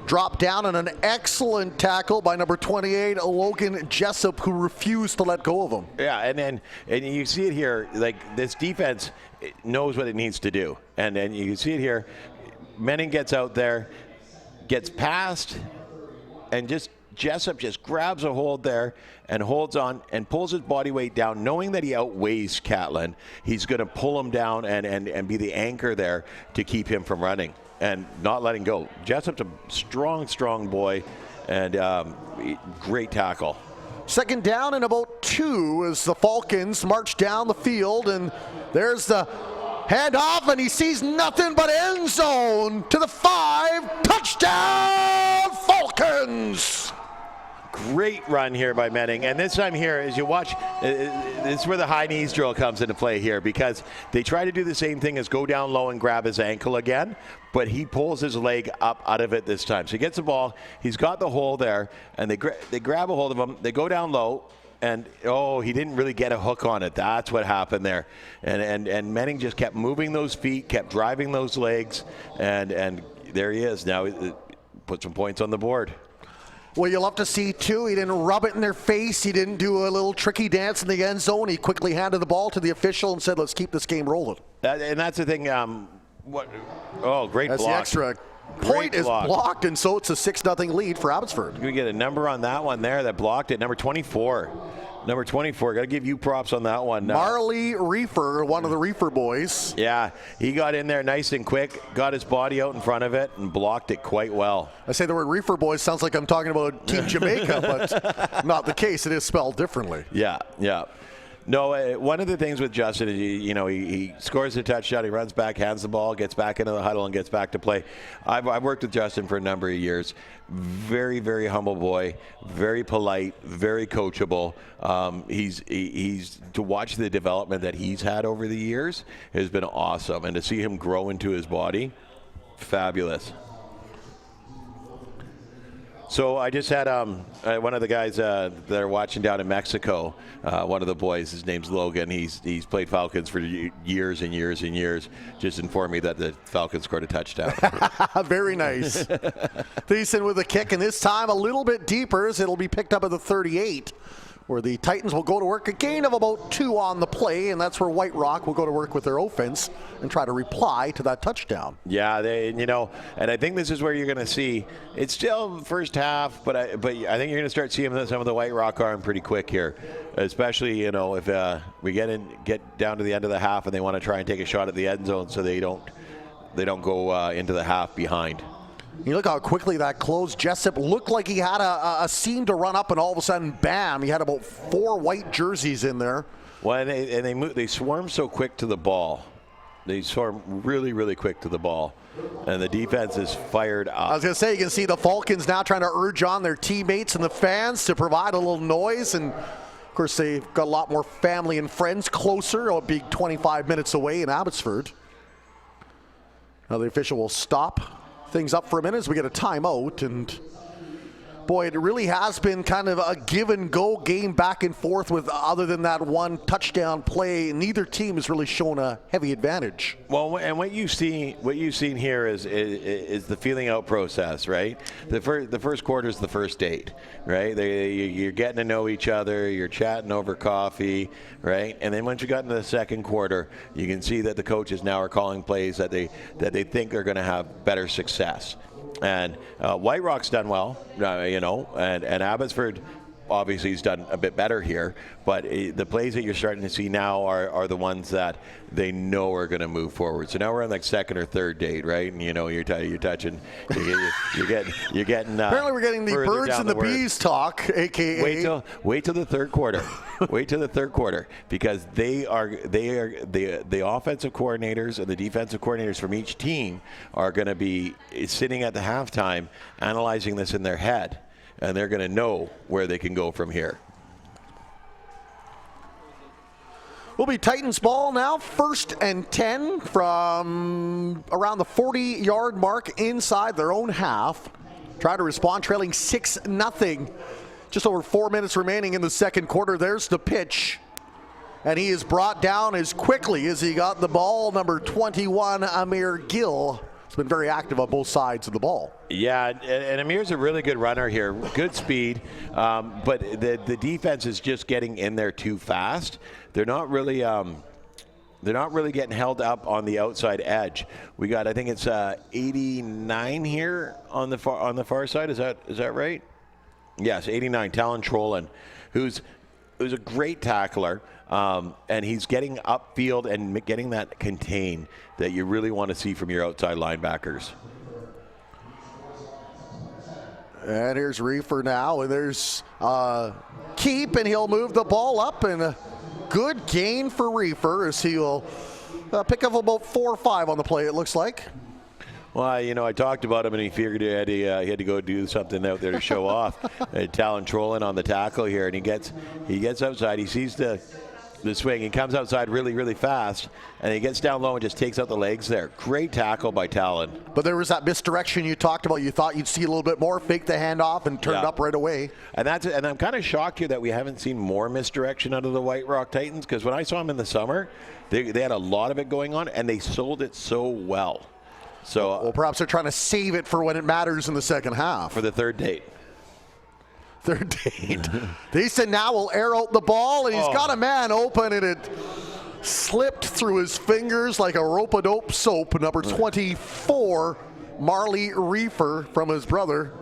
Dropped down on an excellent tackle by number 28, Logan Jessup, who refused to let go of him. Yeah, and you see it here, like this defense knows what it needs to do. And then you can see it here. Menning gets out there, gets past, and Jessup just grabs a hold there and holds on and pulls his body weight down, knowing that he outweighs Catlin. He's going to pull him down and be the anchor there to keep him from running and not letting go. Jessup's a strong boy, and great tackle. Second down and about 2 as the Falcons march down the field, and there's the handoff, and he sees nothing but end zone to the 5. Touchdown, Falcons! Great run here by Menning, and this time here, as you watch, this is where the high knees drill comes into play here, because they try to do the same thing as go down low and grab his ankle again, but he pulls his leg up out of it this time. So he gets the ball, he's got the hole there, and they grab a hold of him, they go down low, and he didn't really get a hook on it. That's what happened there. And Menning just kept moving those feet, kept driving those legs, and there he is. Now it put some points on the board. Well, you'll have to see, too, he didn't rub it in their face. He didn't do a little tricky dance in the end zone. He quickly handed the ball to the official and said, let's keep this game rolling. And that's the thing. Great that's block. The extra point is blocked, and so it's a 6-0 lead for Abbotsford. We get a number on that one there that blocked it, number 24. Number 24, got to give you props on that one. Marley Reefer, one of the Reefer boys. Yeah, he got in there nice and quick, got his body out in front of it, and blocked it quite well. I say the word Reefer boys sounds like I'm talking about Team Jamaica, but not the case. It is spelled differently. Yeah. No, one of the things with Justin is, he scores a touchdown, he runs back, hands the ball, gets back into the huddle, and gets back to play. I've worked with Justin for a number of years. Very, very humble boy, very polite, very coachable. He's to watch the development that he's had over the years has been awesome, and to see him grow into his body, fabulous. So I just had one of the guys that are watching down in Mexico, one of the boys, his name's Logan. He's played Falcons for years and years and years. Just informed me that the Falcons scored a touchdown. Very nice. Thiessen with a kick, and this time a little bit deeper as it'll be picked up at the 38. Where the Titans will go to work, a gain of about 2 on the play, and that's where White Rock will go to work with their offense and try to reply to that touchdown. Yeah, and I think this is where you're going to see, it's still first half, but I think you're going to start seeing some of the White Rock arm pretty quick here, especially, if we get down to the end of the half and they want to try and take a shot at the end zone so they don't go into the half behind. You look how quickly that closed. Jessup looked like he had a seam to run up, and all of a sudden, bam, he had about 4 white jerseys in there. Well, they swarm so quick to the ball. They swarm really, really quick to the ball. And the defense is fired up. I was going to say, you can see the Falcons now trying to urge on their teammates and the fans to provide a little noise. And, of course, they've got a lot more family and friends closer. It'll be 25 minutes away in Abbotsford. Now the official will stop things up for a minute as we get a timeout. And, boy, it really has been kind of a give-and-go game back and forth with, other than that one touchdown play, neither team has really shown a heavy advantage. Well, and what you've seen here is the feeling out process, right? The first quarter is the first date, right? You're getting to know each other, you're chatting over coffee, right? And then once you got into the second quarter, you can see that the coaches now are calling plays that they think are going to have better success. And White Rock's done well, and Abbotsford obviously has done a bit better here. But the plays that you're starting to see now are the ones that they know are going to move forward. So now we're on like second or third date, right? And you're touching, you're getting. Apparently, we're getting the birds and the bees talk, aka. Wait till the third quarter. Wait till the third quarter, because the offensive coordinators and the defensive coordinators from each team are going to be sitting at the halftime analyzing this in their head, and they're going to know where they can go from here. Will be Titans ball now, 1st and 10 from around the 40-yard mark inside their own half. Trying to respond, trailing 6-0. Just over 4 minutes remaining in the second quarter. There's the pitch. And he is brought down as quickly as he got the ball. Number 21, Amir Gill, has been very active on both sides of the ball. Yeah, and Amir's a really good runner here. Good speed, but the defense is just getting in there too fast. They're not really getting held up on the outside edge. We got, I think it's 89 here on the far side. Is that right? Yes, 89. Talon Trolin, who's a great tackler, and he's getting upfield and getting that contain that you really want to see from your outside linebackers. And here's Reefer now, and there's Keep, and he'll move the ball up, and a good gain for Reefer as he'll pick up about 4 or 5 on the play, it looks like. Well, I talked about him, and he figured he had to go do something out there to show off. Talon Trolin on the tackle here, and he gets outside. He sees the swing. He comes outside really, really fast, and he gets down low and just takes out the legs there. Great tackle by Talon. But there was that misdirection you talked about. You thought you'd see a little bit more, fake the handoff, and turn it up right away. And I'm kind of shocked here that we haven't seen more misdirection out of the White Rock Titans, because when I saw them in the summer, they had a lot of it going on, and they sold it so well. So, well, perhaps they're trying to save it for when it matters in the second half. For the third date. Thiessen now will air out the ball, and he's got a man open, and it slipped through his fingers like a rope-a-dope soap. Number 24, Marley Reefer from his brother.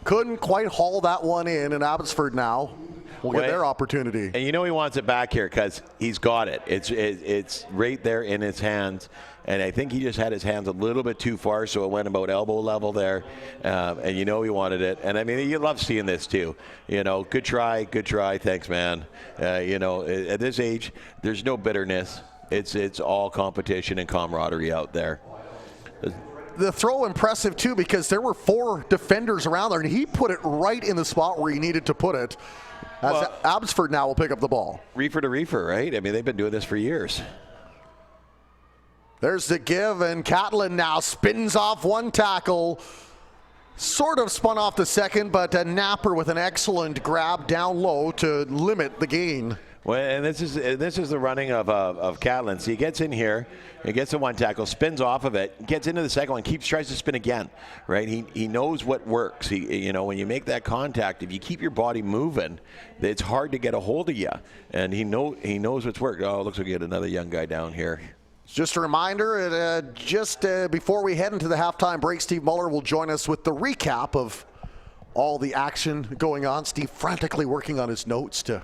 Couldn't quite haul that one in, and Abbotsford now will get their opportunity. And he wants it back here because he's got it. It's right there in his hands. And I think he just had his hands a little bit too far, so it went about elbow level there. And he wanted it. And, I mean, you love seeing this, too. Good try. Thanks, man. At this age, there's no bitterness. It's all competition and camaraderie out there. The throw impressive, too, because there were 4 defenders around there, and he put it right in the spot where he needed to put it. As Abbotsford now will pick up the ball. Reefer to Reefer, right? I mean, they've been doing this for years. There's the give, and Catlin now spins off one tackle. Sort of spun off the second, but Napper with an excellent grab down low to limit the gain. Well, and this is the running of Catlin. So he gets in here, he gets the one tackle, spins off of it, gets into the second one, tries to spin again, right? He knows what works. When you make that contact, if you keep your body moving, it's hard to get a hold of you. And he knows what's worked. Oh, it looks like we had another young guy down here. Just a reminder, before we head into the halftime break, Steve Muller will join us with the recap of all the action going on. Steve frantically working on his notes to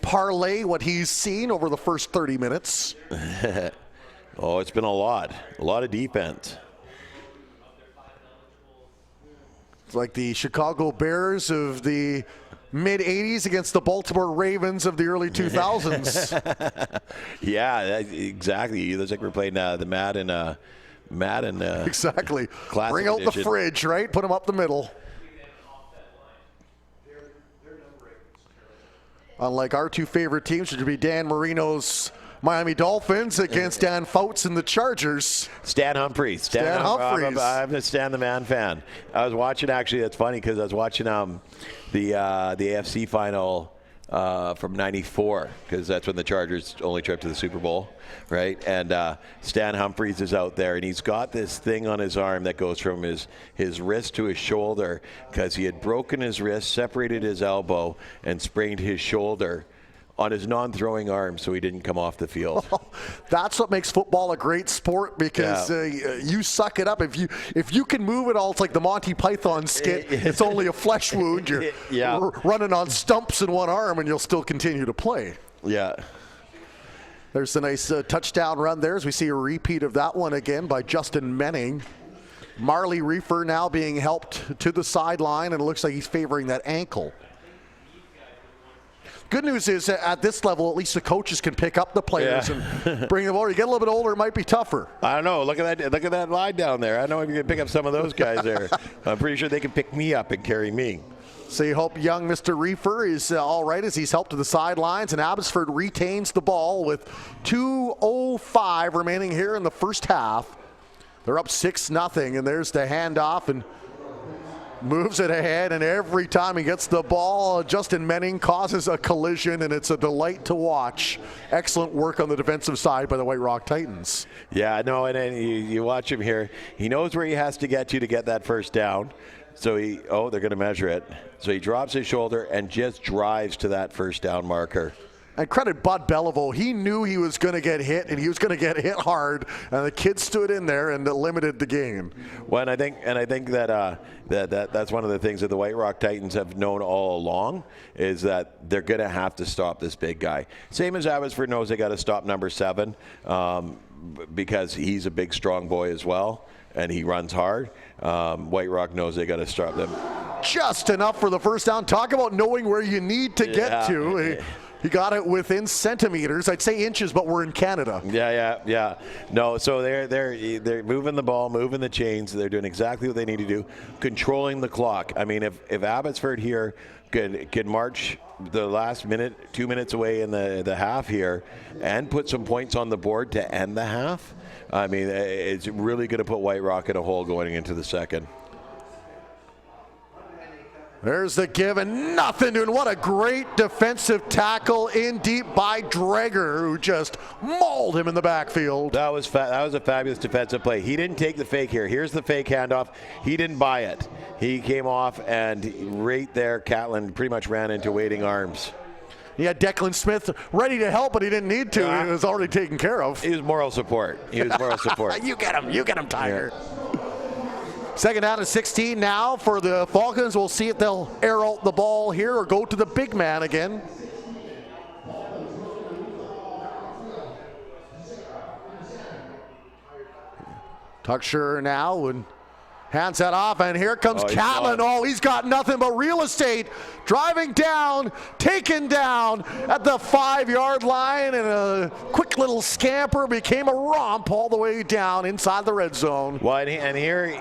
parlay what he's seen over the first 30 minutes. It's been a lot of defense. It's like the Chicago Bears of the mid-'80s against the Baltimore Ravens of the early 2000s. Yeah, exactly. It looks like we're playing the Madden. Exactly. Bring out edition. the fridge, right? Put them up the middle. Unlike our two favorite teams, which would be Dan Marino's Miami Dolphins against Dan Fouts and the Chargers. Stan Humphries. Stan Humphries. I'm a Stan the Man fan. I was watching, actually, that's funny because I was watching the AFC final from '94 because that's when the Chargers only trip to the Super Bowl, right? And Stan Humphries is out there, and he's got this thing on his arm that goes from his wrist to his shoulder because he had broken his wrist, separated his elbow, and sprained his shoulder on his non-throwing arm, so he didn't come off the field. That's what makes football a great sport because you suck it up. If you can move it all, it's like the Monty Python skit. It's only a flesh wound. You're running on stumps in one arm, and you'll still continue to play. Yeah. There's a nice touchdown run there as we see a repeat of that one again by Justin Menning. Marley Reefer now being helped to the sideline, and it looks like he's favoring that ankle. Good news is at this level, at least the coaches can pick up the players and bring them over. You get a little bit older, it might be tougher. I don't know. Look at that line down there. I don't know if you can pick up some of those guys there. I'm pretty sure they can pick me up and carry me. So you hope young Mr. Reefer is all right as he's helped to the sidelines, and Abbotsford retains the ball with 2:05 remaining here in the first half. They're up 6-0, and there's the handoff, and moves it ahead, and every time he gets the ball, Justin Menning causes a collision, and it's a delight to watch. Excellent work on the defensive side by the White Rock Titans. Yeah, no, and then you watch him here. He knows where he has to get that first down. So they're going to measure it. So he drops his shoulder and just drives to that first down marker. And credit Bud Beliveau. He knew he was going to get hit, and he was going to get hit hard. And the kid stood in there and limited the game. Well, and I think that that's one of the things that the White Rock Titans have known all along is that they're going to have to stop this big guy. Same as Abbotsford knows they got to stop number 7 because he's a big, strong boy as well, and he runs hard. White Rock knows they got to stop them. Just enough for the first down. Talk about knowing where you need to get to. He got it within centimeters. I'd say inches, but we're in Canada. Yeah. No, so they're moving the ball, moving the chains. They're doing exactly what they need to do, controlling the clock. I mean, if Abbotsford here could march the last 2 minutes away in the half here and put some points on the board to end the half, I mean, it's really going to put White Rock in a hole going into the second. There's the give and nothing doing. What a great defensive tackle in deep by Dreger, who just mauled him in the backfield. That was a fabulous defensive play. He didn't take the fake here. Here's the fake handoff. He didn't buy it. He came off, and right there, Catlin pretty much ran into waiting arms. He had Declan Smith ready to help, but he didn't need to. He was already taken care of. He was moral support. You get him, Tiger. Yeah. Second down to 16 now for the Falcons. We'll see if they'll air out the ball here or go to the big man again. Tucksher now and hands that off, and here comes Catlin. He's got nothing but real estate. Driving down, taken down at the 5-yard line, and a quick little scamper became a romp all the way down inside the red zone. Well, and here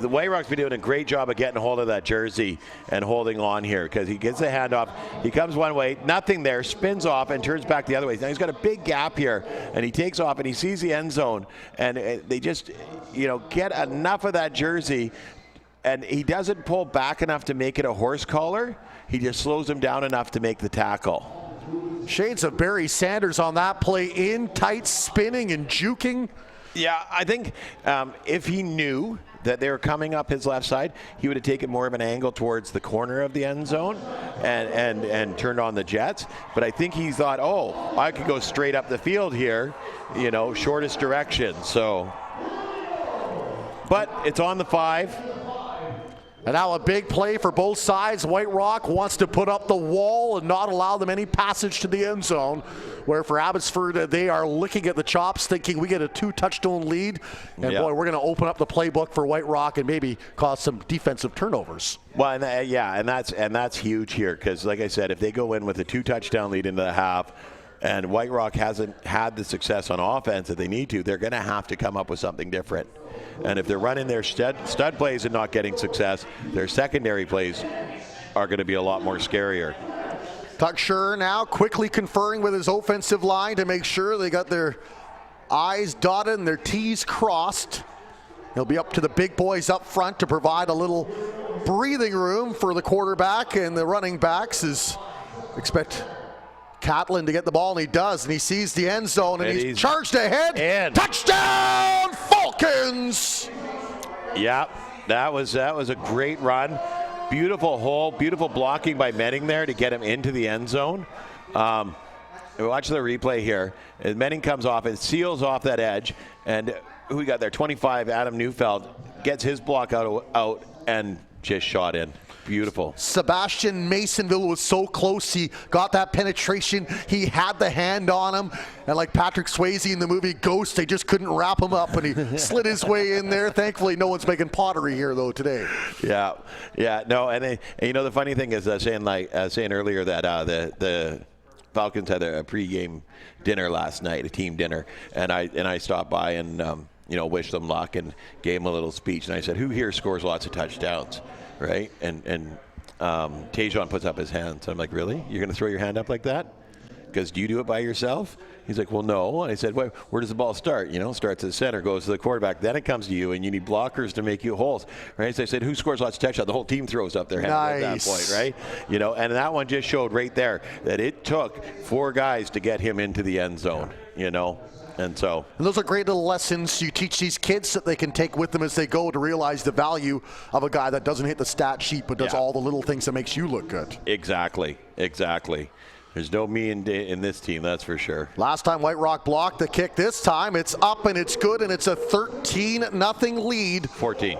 the White Rock's been doing a great job of getting a hold of that jersey and holding on here because he gets the handoff. He comes one way, nothing there, spins off and turns back the other way. Now he's got a big gap here, and he takes off and he sees the end zone, and they just get enough of that jersey. And he doesn't pull back enough to make it a horse collar. He just slows him down enough to make the tackle. Shades of Barry Sanders on that play, in tight, spinning and juking. Yeah, I think if he knew that they were coming up his left side, he would have taken more of an angle towards the corner of the end zone and turned on the jets. But I think he thought, I could go straight up the field here, shortest direction. So, but it's on the 5. And now a big play for both sides. White Rock wants to put up the wall and not allow them any passage to the end zone. Where for Abbotsford, they are licking at the chops, thinking we get a 2-touchdown lead. And boy, we're going to open up the playbook for White Rock and maybe cause some defensive turnovers. Well, and that's huge here because, like I said, if they go in with a 2-touchdown lead into the half, and White Rock hasn't had the success on offense that they need to, they're going to have to come up with something different. And if they're running their stud plays and not getting success, their secondary plays are going to be a lot more scarier. Tuck Schur now quickly conferring with his offensive line to make sure they got their I's dotted and their T's crossed. He'll be up to the big boys up front to provide a little breathing room for the quarterback and the running backs. Expect Catlin to get the ball, and he does, and he sees the end zone, and he's charged ahead. And touchdown, Falcons! Yeah, that was a great run. Beautiful hole, beautiful blocking by Menning there to get him into the end zone. Watch the replay here. As Menning comes off and seals off that edge, and who we got there? 25, Adam Neufeld gets his block out and just shot in. Beautiful. Sebastian Masonville was so close. He got that penetration. He had the hand on him. And like Patrick Swayze in the movie Ghost, they just couldn't wrap him up, and he slid his way in there. Thankfully, no one's making pottery here, though, today. Yeah. No, and you know, the funny thing is saying earlier that the Falcons had a pregame dinner last night, a team dinner, and I stopped by and wished them luck and gave them a little speech. And I said, who here scores lots of touchdowns? Right? And Tajon puts up his hand. So I'm like, really? You're going to throw your hand up like that? Because do you do it by yourself? He's like, well, no. And I said, well, where does the ball start? Starts at the center, goes to the quarterback. Then it comes to you, and you need blockers to make you holes. Right? So I said, who scores lots of touchdowns? The whole team throws up their hand at that point, right? And that one just showed right there that it took 4 guys to get him into the end zone, And those are great little lessons you teach these kids that they can take with them as they go to realize the value of a guy that doesn't hit the stat sheet but does all the little things that makes you look good. Exactly. There's no me in this team, that's for sure. Last time White Rock blocked the kick. This time it's up and it's good, and it's a 13-0 lead. 14.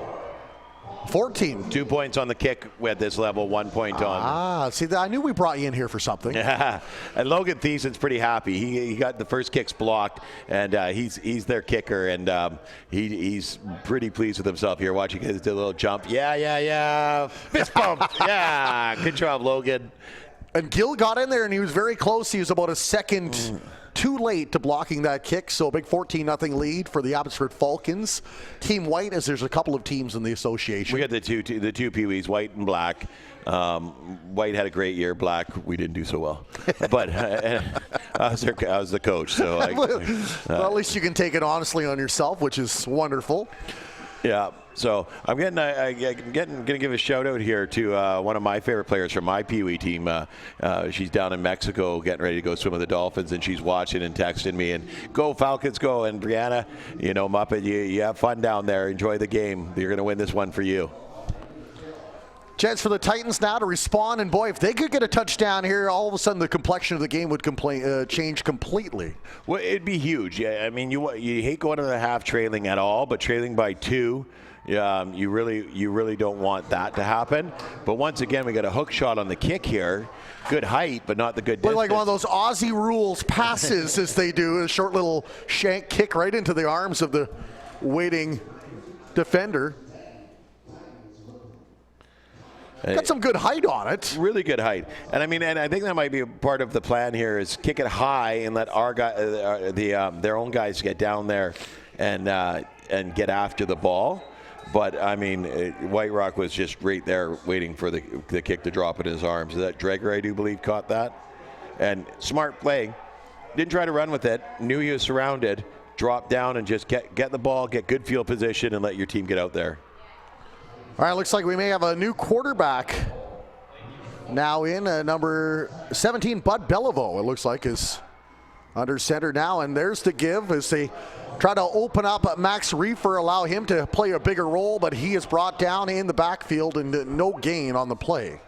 2 points on the kick at this level, 1 point on. See, I knew we brought you in here for something. Yeah, and Logan Thiessen's pretty happy. He got the first kicks blocked, and he's their kicker, and he's pretty pleased with himself here. Watching his little jump. Yeah. Fist bump. Yeah, good job, Logan. And Gill got in there, and he was very close. He was about a second too late to blocking that kick, so a big 14-0 lead for the Abbotsford Falcons. Team White, as there's a couple of teams in the association. We got the two Pee-wees, White and Black. White had a great year. Black, we didn't do so well. But I was the coach, so well, at least you can take it honestly on yourself, which is wonderful. Yeah. So I'm going to give a shout out here to one of my favorite players from my Pee-wee team. She's down in Mexico getting ready to go swim with the Dolphins, and she's watching and texting me, and go Falcons go. And Brianna, Muppet, you have fun down there. Enjoy the game. You're going to win this one for you. Chance for the Titans now to respond, and boy, if they could get a touchdown here, all of a sudden the complexion of the game would change completely. Well, it'd be huge. Yeah, I mean, you hate going to the half trailing at all, but trailing by 2, you really don't want that to happen. But once again, we got a hook shot on the kick here. Good height, but not the good distance. Like one of those Aussie rules passes as they do, a short little shank kick right into the arms of the waiting defender. Got some good height on it. Really good height. And I think that might be a part of the plan here is kick it high and let our their own guys get down there and get after the ball. But White Rock was just right there waiting for the kick to drop in his arms. That Dreger, I do believe, caught that. And smart play. Didn't try to run with it. Knew he was surrounded. Drop down and just get the ball, get good field position, and let your team get out there. All right, looks like we may have a new quarterback now in. Number 17, Bud Beliveau, it looks like, is under center now. And there's the give as they try to open up Max Reefer, allow him to play a bigger role, but he is brought down in the backfield and no gain on the play.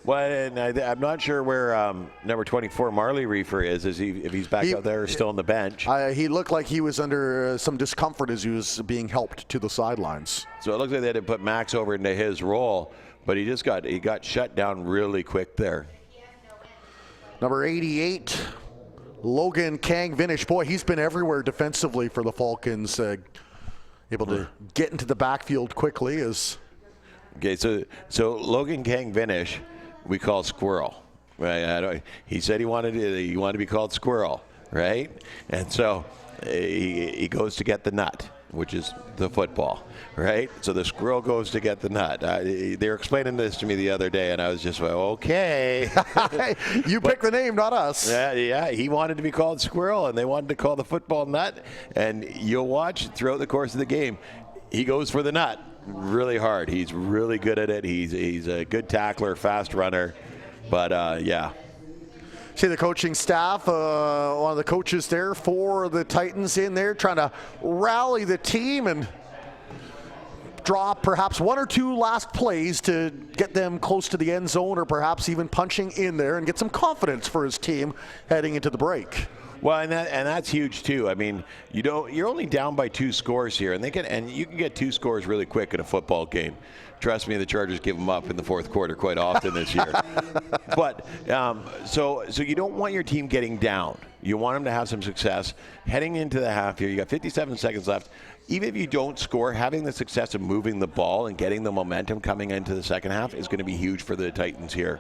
Well, and I'm not sure where number 24, Marley Reefer is if he's back out there or still on the bench. He looked like he was under some discomfort as he was being helped to the sidelines. So it looks like they had to put Max over into his role. but he got shut down really quick there. Number 88, Logan Kang-Vinish. Boy, he's been everywhere defensively for the Falcons. Able to get into the backfield quickly. Okay, so Logan Kang-Vinish, we call Squirrel. Right? He said he wanted to be called Squirrel, right? And so he goes to get the nut, which is the football, right? So the squirrel goes to get the nut. They were explaining this to me the other day, and I was just like, okay. You picked the name, not us. Yeah, he wanted to be called Squirrel, and they wanted to call the football nut. And you'll watch throughout the course of the game, he goes for the nut really hard. He's really good at it. He's a good tackler, fast runner. But, yeah. See the coaching staff, one of the coaches there for the Titans in there trying to rally the team and draw perhaps one or two last plays to get them close to the end zone, or perhaps even punching in there and get some confidence for his team heading into the break. Well, and that's huge too. I mean, you're only down by 2 scores here, and you can get 2 scores really quick in a football game. Trust me, the Chargers give them up in the fourth quarter quite often this year. But so you don't want your team getting down. You want them to have some success heading into the half here. You got 57 seconds left. Even if you don't score, having the success of moving the ball and getting the momentum coming into the second half is going to be huge for the Titans here.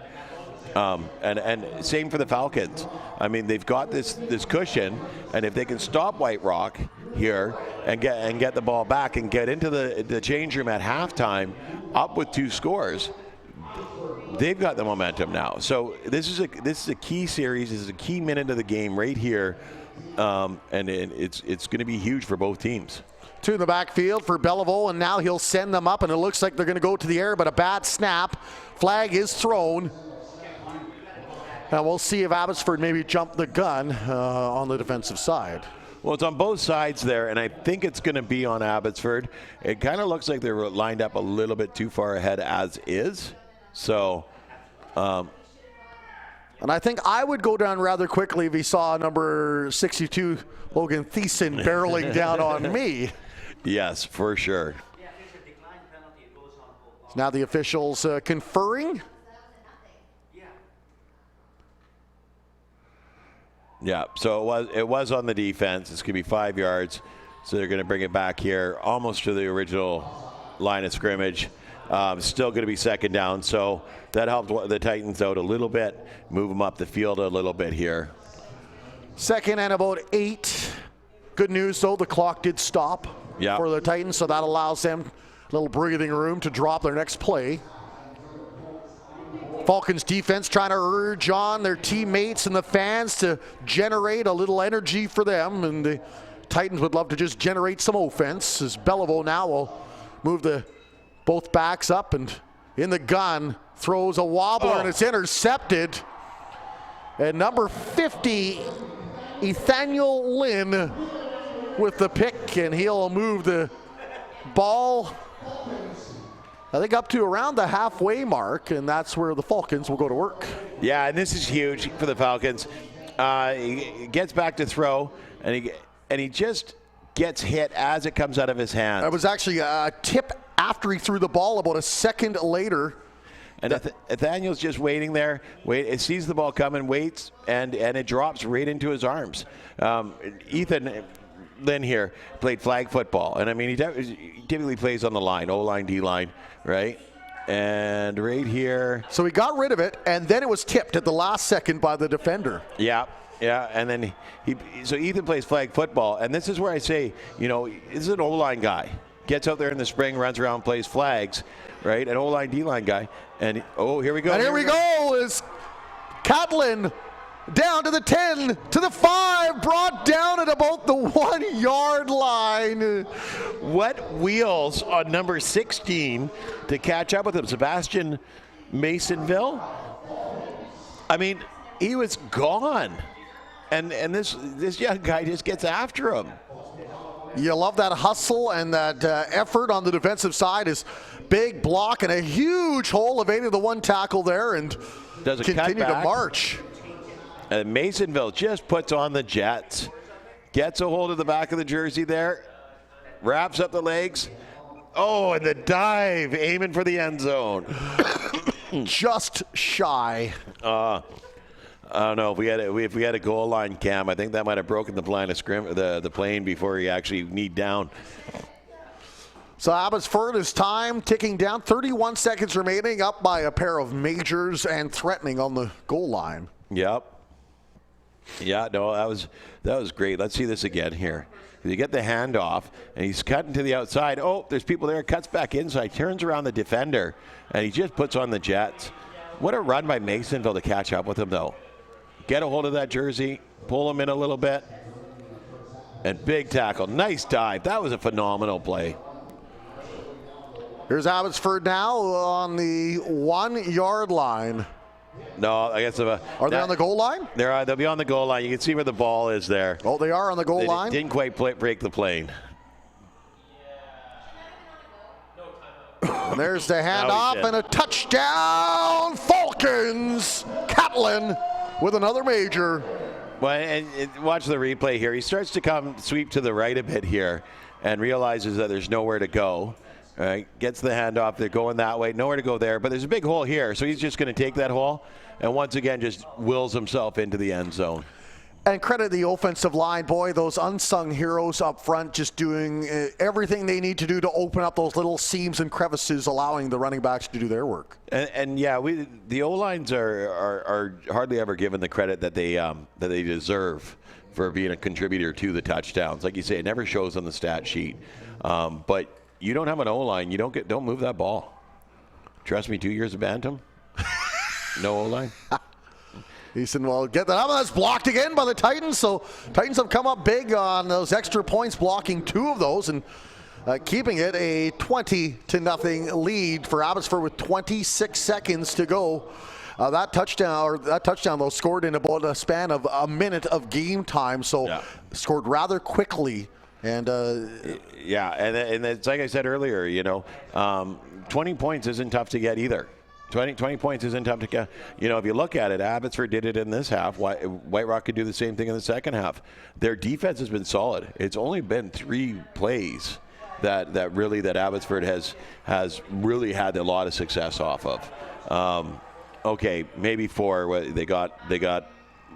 And same for the Falcons. I mean, they've got this cushion, and if they can stop White Rock here and get the ball back and get into the change room at halftime up with 2 scores, they've got the momentum now. So this is a key series. This is a key minute of the game right here, and it's going to be huge for both teams. 2 in the backfield for Beliveau, and now he'll send them up, and it looks like they're going to go to the air, but a bad snap. Flag is thrown. And we'll see if Abbotsford maybe jumped the gun on the defensive side. Well, it's on both sides there, and I think it's going to be on Abbotsford. It kind of looks like they were lined up a little bit too far ahead as is. So, and I think I would go down rather quickly if he saw number 62, Logan Thiessen, barreling down on me. Yes, for sure. Now the officials conferring. Yeah, so it was on the defense. It's going to be 5 yards. So they're going to bring it back here almost to the original line of scrimmage. Still going to be second down. So that helped the Titans out a little bit, move them up the field a little bit here. Second and about 8. Good news, though, the clock did stop for the Titans, so that allows them a little breathing room to drop their next play. Falcons defense trying to urge on their teammates and the fans to generate a little energy for them, and the Titans would love to just generate some offense, as Beliveau now will move both backs up and in the gun, throws a wobbler and it's intercepted. And number 50, Ethaniel Lynn with the pick, and he'll move the ball, I think, up to around the halfway mark, and that's where the Falcons will go to work. Yeah, and this is huge for the Falcons. He gets back to throw, and he just gets hit as it comes out of his hands. It was actually a tip after he threw the ball, about a second later. And Nathaniel's just waiting there. It sees the ball coming, waits, and it drops right into his arms. Ethan Lynn here played flag football, and I mean he typically plays on the line, O-line, D-line, right? And right here. So he got rid of it, and then it was tipped at the last second by the defender. Yeah, and then so Ethan plays flag football, and this is where I say, this is an O-line guy. Gets out there in the spring, runs around, plays flags, right? An O-line, D-line guy. And, here we go. And here we go is Catlin down to the 10, to the 5, brought down at about the 1 yard line. What wheels on number 16 to catch up with him? Sebastian Masonville? I mean, he was gone. And this young guy just gets after him. You love that hustle and that effort on the defensive side. Is big block and a huge hole, evading the one tackle there, and does continue to march. And Masonville just puts on the Jets, gets a hold of the back of the jersey there, wraps up the legs. Oh, and the dive, aiming for the end zone. just shy. I don't know if we had a goal line cam. I think that might have broken the line of the plane before he actually kneed down. So Abbotsford is time ticking down. 31 seconds remaining, up by a pair of majors and threatening on the goal line. Yep. Yeah, no, that was great. Let's see this again here. You get the handoff, and he's cutting to the outside. Oh, there's people there. Cuts back inside, turns around the defender, and he just puts on the Jets. What a run by Masonville to catch up with him, though. Get a hold of that jersey, pull him in a little bit, and big tackle. Nice dive. That was a phenomenal play. Here's Abbotsford now on the 1 yard line. No, I guess are they on the goal line? They'll be on the goal line. You can see where the ball is there. Oh, they are on the goal line. Didn't quite break the plane. And there's the handoff and a touchdown. Falcons. Catlin with another major. Well, and watch the replay here. He starts to come sweep to the right a bit here and realizes that there's nowhere to go. Right, gets the handoff. They're going that way. Nowhere to go there. But there's a big hole here, so he's just going to take that hole and once again just wills himself into the end zone. And credit the offensive line, boy, those unsung heroes up front just doing everything they need to do to open up those little seams and crevices, allowing the running backs to do their work. And yeah, the O-lines are hardly ever given the credit that they deserve for being a contributor to the touchdowns. Like you say, it never shows on the stat sheet. But you don't have an O-line, you don't move that ball. Trust me, 2 years of Bantam, no O-line. Easton will get that up. That's blocked again by the Titans. So Titans have come up big on those extra points, blocking 2 of those and keeping it a 20-0 lead for Abbotsford with 26 seconds to go. That touchdown though scored in about a span of a minute of game time. So scored rather quickly. And and it's like I said earlier, 20 points isn't tough to get either. 20 points isn't tough to get. If you look at it, Abbotsford did it in this half. White Rock could do the same thing in the second half. Their defense has been solid. It's only been 3 plays that Abbotsford has really had a lot of success off of. Okay, maybe 4. They got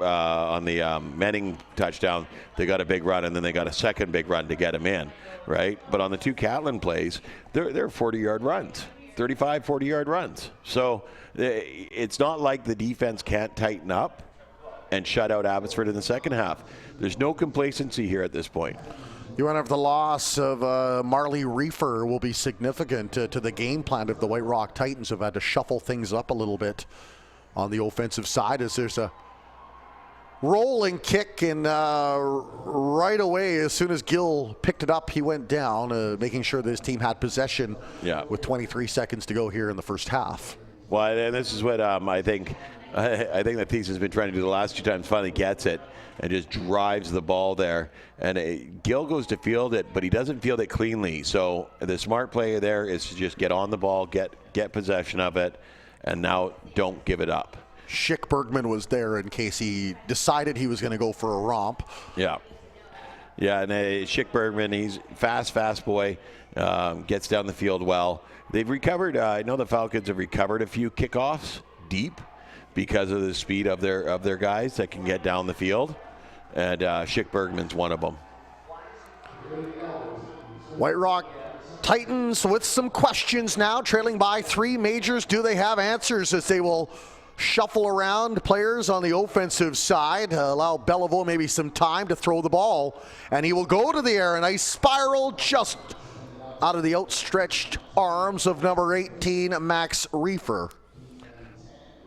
on the Menning touchdown, they got a big run, and then they got a second big run to get him in, right? But on the 2 Catlin plays, they're 40-yard runs, 35, 40-yard runs. So it's not like the defense can't tighten up and shut out Abbotsford in the second half. There's no complacency here at this point. You wonder if the loss of Marley Reefer will be significant to the game plan if the White Rock Titans have had to shuffle things up a little bit on the offensive side, as there's a rolling kick, and right away, as soon as Gill picked it up, he went down, making sure that his team had possession with 23 seconds to go here in the first half. Well, and this is what I think that Thies has been trying to do the last 2 times, finally gets it and just drives the ball there. And Gill goes to field it, but he doesn't field it cleanly. So the smart play there is to just get on the ball, get possession of it, and now don't give it up. Schick Bergman was there in case he decided he was going to go for a romp. Yeah, and Schick Bergman, he's fast boy, gets down the field well. They've recovered, I know the Falcons have recovered a few kickoffs deep because of the speed of their guys that can get down the field, and Schick Bergman's one of them. White Rock Titans with some questions now, trailing by 3 majors. Do they have answers as they will shuffle around players on the offensive side, allow Belleville maybe some time to throw the ball, and he will go to the air. A nice spiral just out of the outstretched arms of number 18, Max Reefer.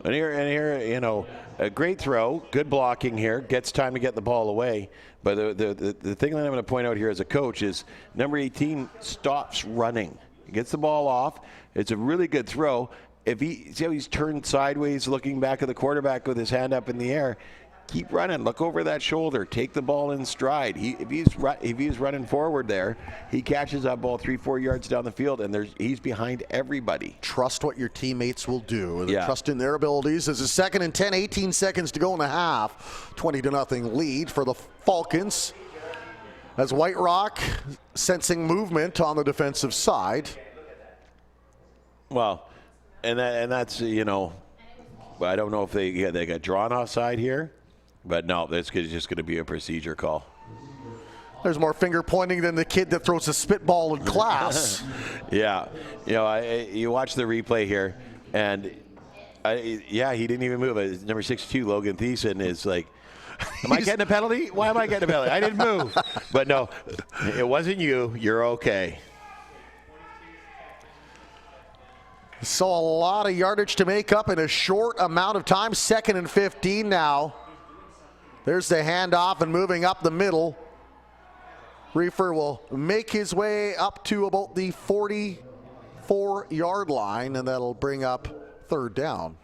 And here, a great throw, good blocking here, gets time to get the ball away. But the thing that I'm going to point out here as a coach is number 18 stops running. He gets the ball off. It's a really good throw. See how he's turned sideways, looking back at the quarterback with his hand up in the air. Keep running. Look over that shoulder. Take the ball in stride. If he's running forward there, he catches that ball 3-4 yards down the field, and he's behind everybody. Trust what your teammates will do. Yeah. Trust in their abilities. There's a 2nd and 10, 18 seconds to go in the half. 20-0 lead for the Falcons. As White Rock sensing movement on the defensive side. Well, And that's, you know, I don't know if they got drawn offside here, but no, that's just going to be a procedure call. There's more finger pointing than the kid that throws a spitball in class. Yeah, you know, you watch the replay here, and he didn't even move. Number 62, Logan Thiessen, is like, am I getting a penalty? Why am I getting a penalty? I didn't move. But no, it wasn't you. You're okay. So a lot of yardage to make up in a short amount of time. 2nd and 15 now. There's the handoff and moving up the middle. Reefer will make his way up to about the 44-yard line, and that'll bring up 3rd down.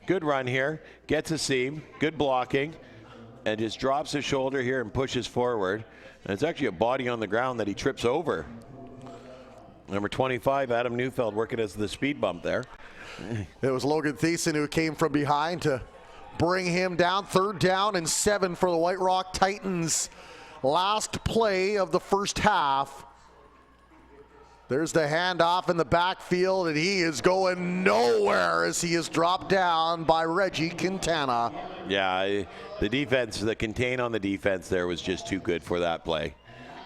Good run here. Gets a seam. Good blocking. And just drops his shoulder here and pushes forward. And it's actually a body on the ground that he trips over. Number 25, Adam Neufeld, working as the speed bump there. It was Logan Thiessen who came from behind to bring him down. 3rd down and 7 for the White Rock Titans. Last play of the first half. There's the handoff in the backfield, and he is going nowhere as he is dropped down by Reggie Quintana. Yeah, the defense, the contain on the defense there was just too good for that play.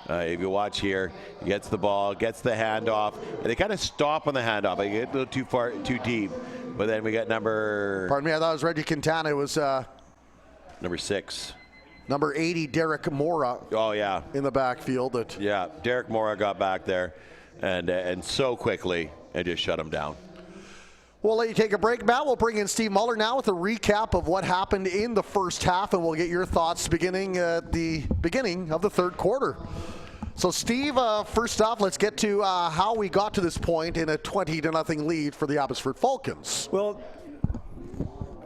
If you watch here, he gets the ball, gets the handoff, and they kind of stop on the handoff. They get a little too far, too deep. But then we got number... Pardon me, I thought it was Reggie Quintana. It was... number 6. Number 80, Derek Mora. Oh, yeah. In the backfield. Yeah, Derek Mora got back there and so quickly and just shut him down. We'll let you take a break, Matt. We'll bring in Steve Muller now with a recap of what happened in the first half, and we'll get your thoughts beginning at the beginning of the 3rd quarter. So, Steve, first off, let's get to how we got to this point in a 20-0 lead for the Abbotsford Falcons. Well,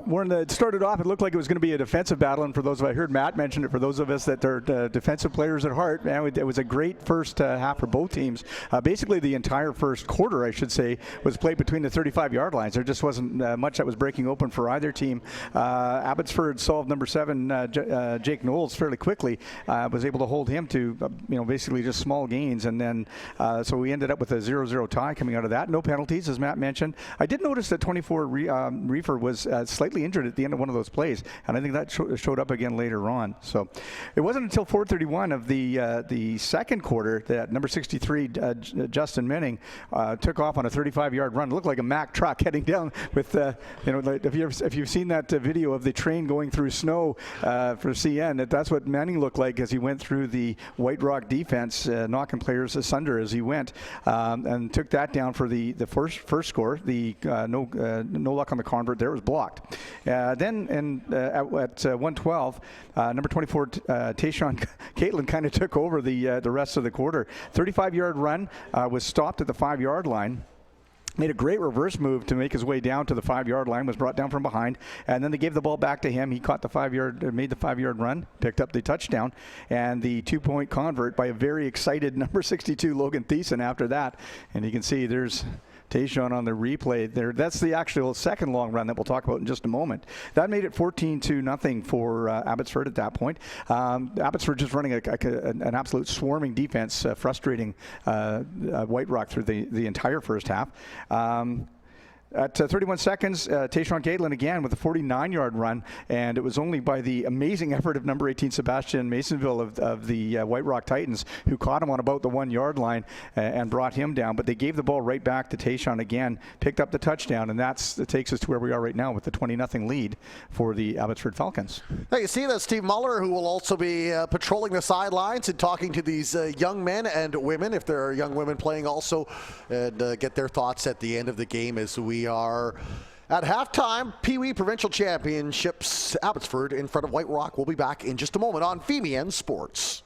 when it started off, it looked like it was going to be a defensive battle, and for those of I heard Matt mention it, for those of us that are defensive players at heart, man, it was a great first half for both teams. Basically, the entire first quarter, I should say, was played between the 35-yard lines. There just wasn't much that was breaking open for either team. Abbotsford solved number 7, Jake Knowles, fairly quickly. Was able to hold him to, basically just small gains, and then so we ended up with a 0-0 tie coming out of that. No penalties, as Matt mentioned. I did notice that 24 Reefer was slightly injured at the end of one of those plays, and I think that showed up again later on. So it wasn't until 4:31 of the second quarter that number 63 Justin Menning took off on a 35-yard run. It looked like a Mack truck heading down with if you've seen that video of the train going through snow for CN, that's what Menning looked like as he went through the White Rock defense, knocking players asunder as he went, and took that down for the first score. The no luck on the convert there, was blocked. Then at 1:12, number 24 Tayshawn Caitlin kind of took over the rest of the quarter. 35-yard run was stopped at the 5-yard line. Made a great reverse move to make his way down to the 5-yard line, was brought down from behind, and then they gave the ball back to him. He caught the made the 5-yard run, picked up the touchdown, and the 2-point convert by a very excited number 62 Logan Thiessen after that. And you can see there's Tayshawn on the replay there. That's the actual second long run that we'll talk about in just a moment. That made it 14-0 for Abbotsford at that point. Abbotsford just running an absolute swarming defense, frustrating White Rock through the entire first half. At 31 seconds, Tayshawn Caitlin again with a 49-yard run, and it was only by the amazing effort of number 18 Sebastian Masonville of the White Rock Titans who caught him on about the 1-yard line and brought him down. But they gave the ball right back to Tayshawn again, picked up the touchdown, and that takes us to where we are right now with the 20-0 lead for the Abbotsford Falcons. Now you see that Steve Muller, who will also be patrolling the sidelines and talking to these young men and women, if there are young women playing also, and get their thoughts at the end of the game as we are at halftime. Pee Wee Provincial Championships, Abbotsford in front of White Rock. We'll be back in just a moment on FEMEN Sports.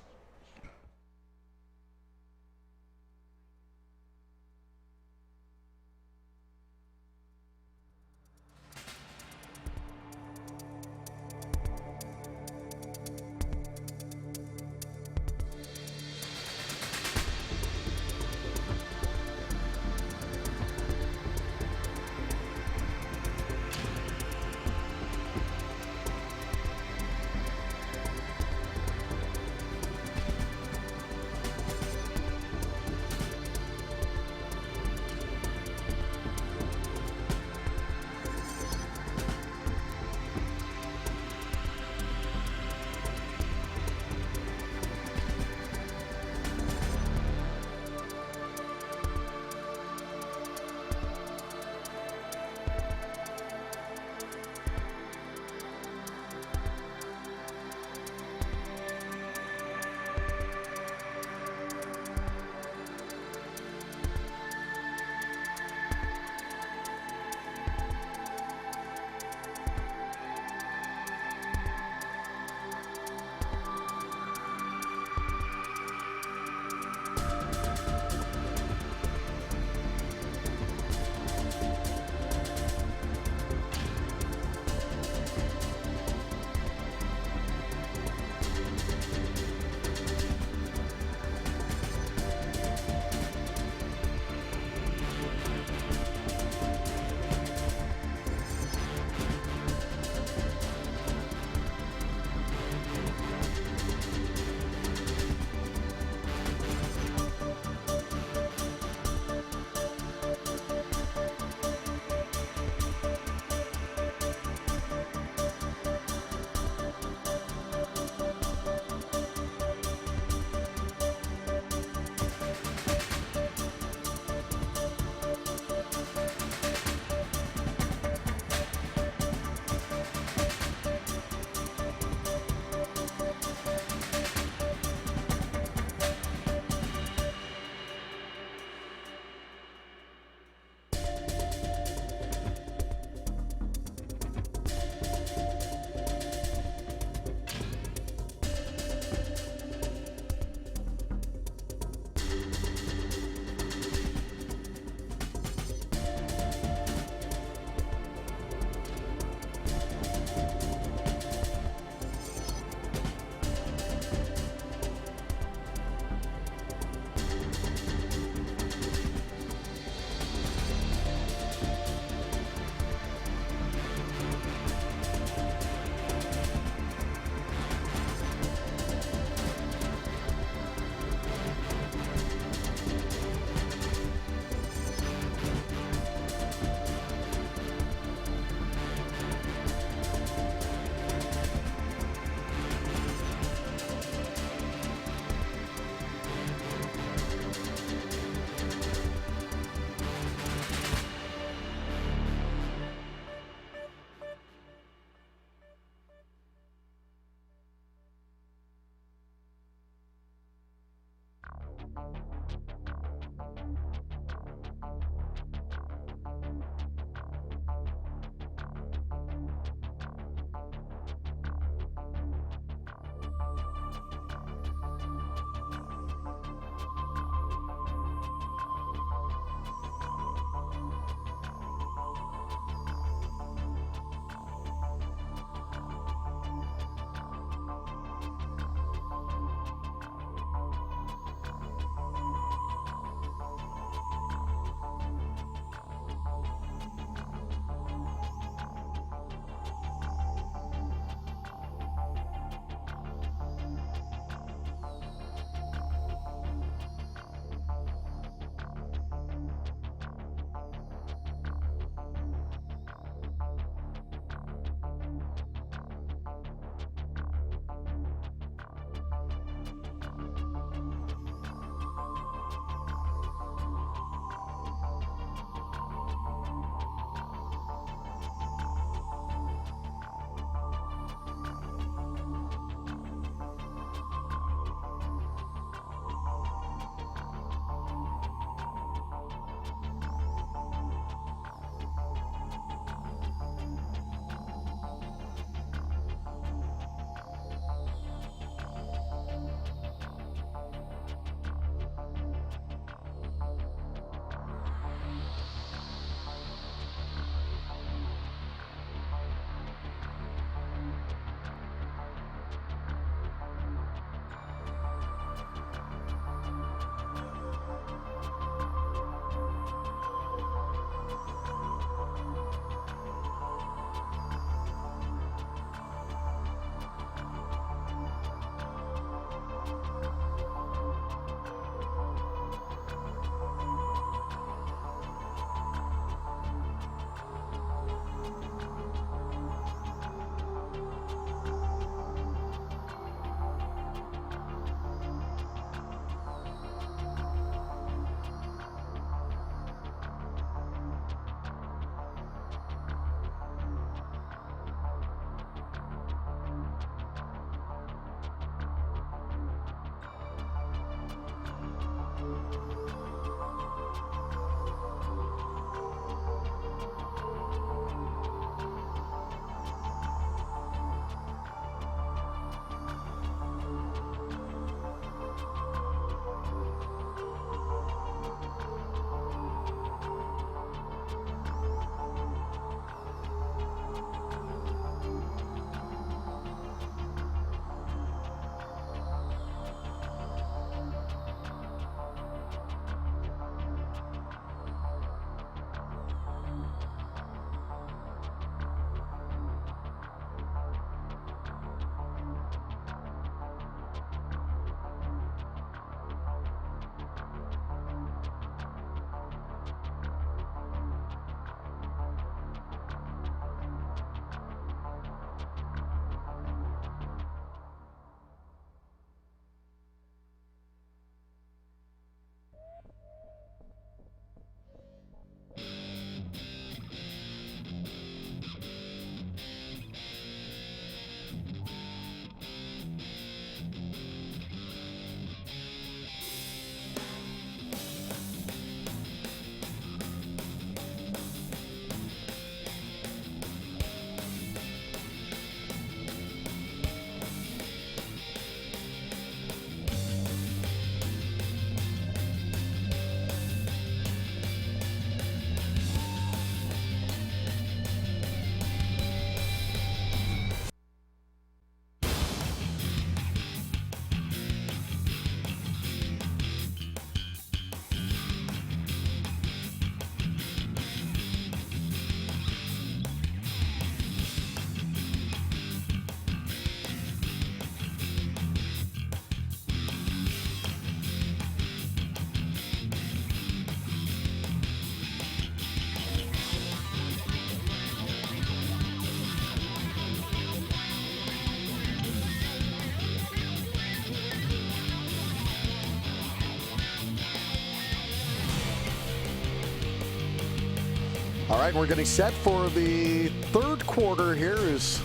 All right, we're getting set for the third quarter here as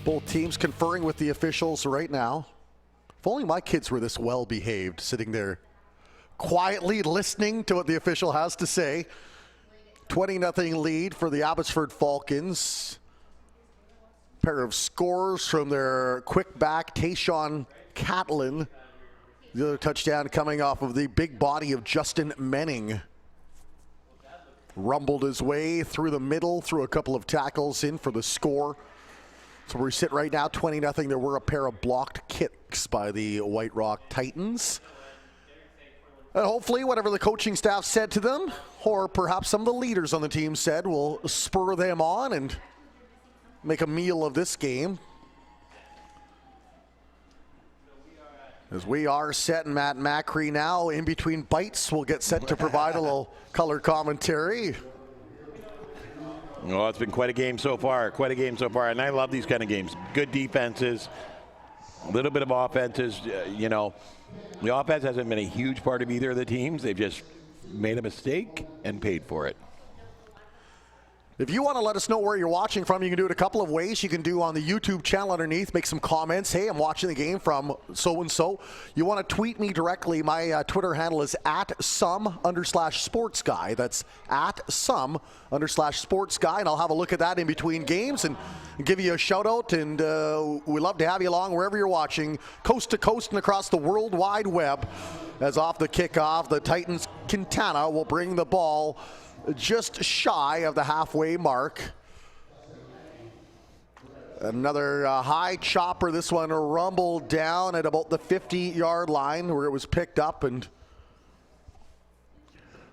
both teams conferring with the officials right now. If only my kids were this well behaved, sitting there quietly listening to what the official has to say. 20-0 lead for the Abbotsford Falcons. Pair of scores from their quick back, Tayshaun Catlin. The other touchdown coming off of the big body of Justin Menning. Rumbled his way through the middle, through a couple of tackles in for the score. So we sit right now, 20-0. There were a pair of blocked kicks by the White Rock Titans. And hopefully whatever the coaching staff said to them, or perhaps some of the leaders on the team said, will spur them on and make a meal of this game. As we are set, and Matt Macri now in between bites will get set to provide a little color commentary. Well, it's been quite a game so far, and I love these kind of games. Good defenses, a little bit of offenses. The offense hasn't been a huge part of either of the teams. They've just made a mistake and paid for it. If you want to let us know where you're watching from, you can do it a couple of ways. You can do on the YouTube channel underneath, make some comments. Hey, I'm watching the game from so-and-so. You want to tweet me directly. My Twitter handle is @some_sportsguy. That's @some_sportsguy. And I'll have a look at that in between games and give you a shout out. And we'd love to have you along wherever you're watching, coast to coast and across the World Wide Web. As off the kickoff, the Titans Quintana will bring the ball just shy of the halfway mark. Another high chopper. This one rumbled down at about the 50-yard line where it was picked up. And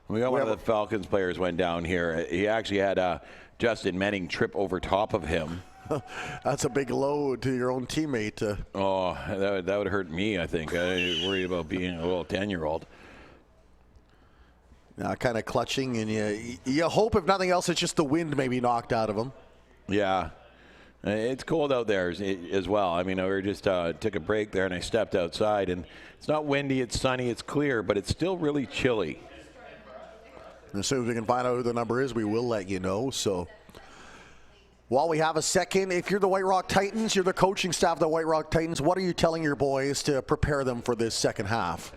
we got one of the Falcons players went down here. He actually had Justin Menning trip over top of him. That's a big load to your own teammate. Oh, that would hurt me, I think. I worry about being a little 10-year-old. Kind of clutching, and you hope, if nothing else, it's just the wind maybe knocked out of him. Yeah. It's cold out there as well. I mean, we just took a break there, and I stepped outside, and it's not windy, it's sunny, it's clear, but it's still really chilly. And as soon as we can find out who the number is, we will let you know. So while we have a second, if you're the White Rock Titans, you're the coaching staff of the White Rock Titans, what are you telling your boys to prepare them for this second half?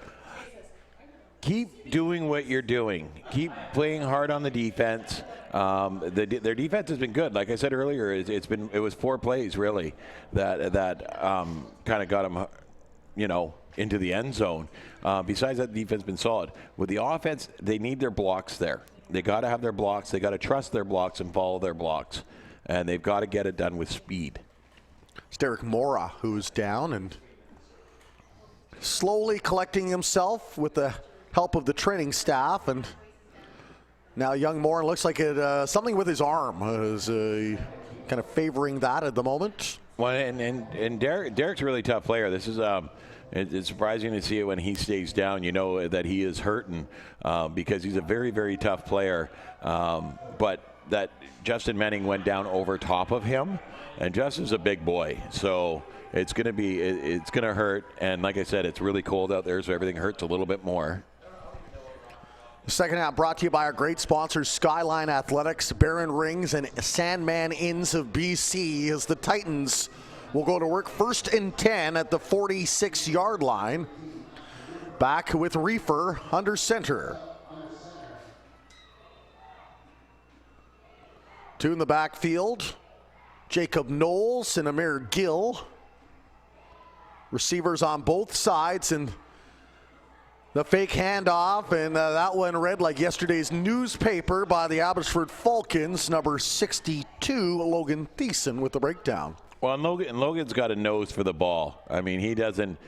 Keep doing what you're doing. Keep playing hard on the defense. Their defense has been good. Like I said earlier, it was 4 plays really that kind of got them, into the end zone. Besides that, the defense has been solid. With the offense, they need their blocks there. They got to have their blocks. They got to trust their blocks and follow their blocks, and they've got to get it done with speed. It's Derek Mora who's down and slowly collecting himself with the help of the training staff, and now young Moore looks like something with his arm is kind of favoring that at the moment. Well, and Derek's a really tough player. This is it's surprising to see it when he stays down. You know that he is hurting because he's a very, very tough player. But that Justin Menning went down over top of him, and Justin's a big boy, so it's gonna hurt. And like I said, it's really cold out there, so everything hurts a little bit more. The second half brought to you by our great sponsors, Skyline Athletics, Barron Rings, and Sandman Inns of BC, as the Titans will go to work 1st and 10 at the 46-yard line. Back with Reefer under center. 2 in the backfield, Jacob Knowles and Amir Gill. Receivers on both sides, and the fake handoff, and that one read like yesterday's newspaper by the Abbotsford Falcons, number 62, Logan Thiessen with the breakdown. Well, and Logan's got a nose for the ball. I mean, he doesn't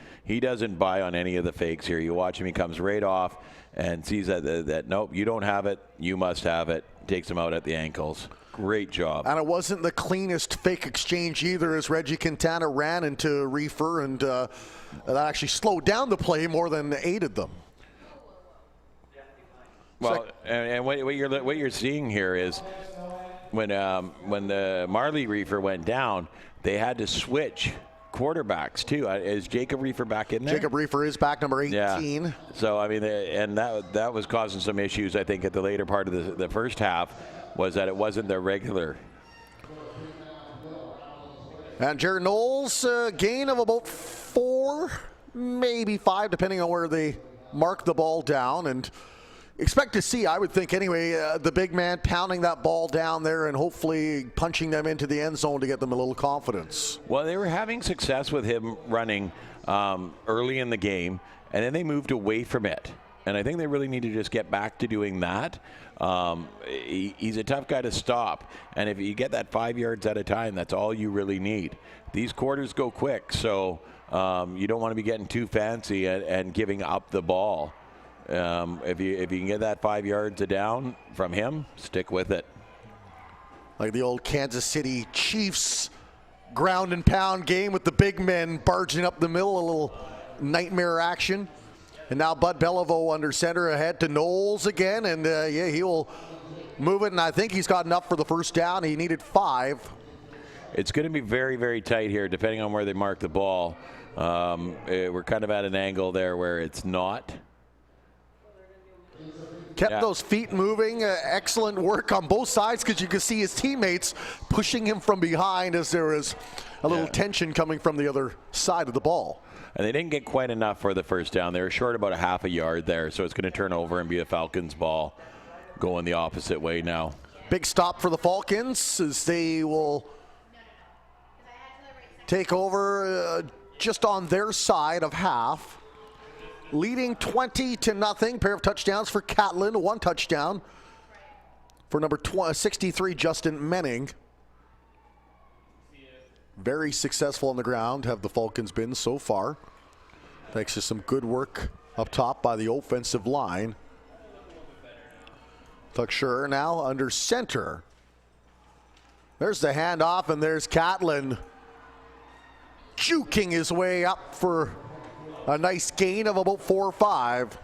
buy on any of the fakes here. You watch him; he comes right off and sees that nope, you don't have it, you must have it. Takes him out at the ankles. Great job. And it wasn't the cleanest fake exchange either, as Reggie Quintana ran into Reefer, and that actually slowed down the play more than aided them. Well, and what you're seeing here is when the Marley Reefer went down, they had to switch quarterbacks too. Is Jacob Reefer back in there? Jacob Reefer is back, number 18. Yeah. So I mean, and that was causing some issues. I think at the later part of the first half was that it wasn't their regular. And Jared Knowles, gain of about 4, maybe 5, depending on where they mark the ball down. And expect to see, I would think anyway, the big man pounding that ball down there and hopefully punching them into the end zone to get them a little confidence. Well, they were having success with him running early in the game, and then they moved away from it. And I think they really need to just get back to doing that. He's a tough guy to stop. And if you get that 5 yards at a time, that's all you really need. These quarters go quick, so you don't want to be getting too fancy and giving up the ball. If you can get that 5 yards a down from him, stick with it. Like the old Kansas City Chiefs ground and pound game with the big men barging up the middle, a little nightmare action. And now Bud Beliveau under center ahead to Knowles again, and he will move it, and I think he's got enough for the first down. He needed 5. It's going to be very, very tight here, depending on where they mark the ball. We're kind of at an angle there where it's not. Kept those feet moving. Excellent work on both sides, because you could see his teammates pushing him from behind as there was a little tension coming from the other side of the ball. And they didn't get quite enough for the first down. They were short about a half a yard there, so it's going to turn over and be a Falcons ball going the opposite way now. Big stop for the Falcons as they will take over just on their side of half. Leading 20-0. Pair of touchdowns for Catlin. 1 touchdown for number 63, Justin Menning. Very successful on the ground have the Falcons been so far. Thanks to some good work up top by the offensive line. Tucksher now under center. There's the handoff, and there's Catlin juking his way up for a nice gain of about 4 or 5.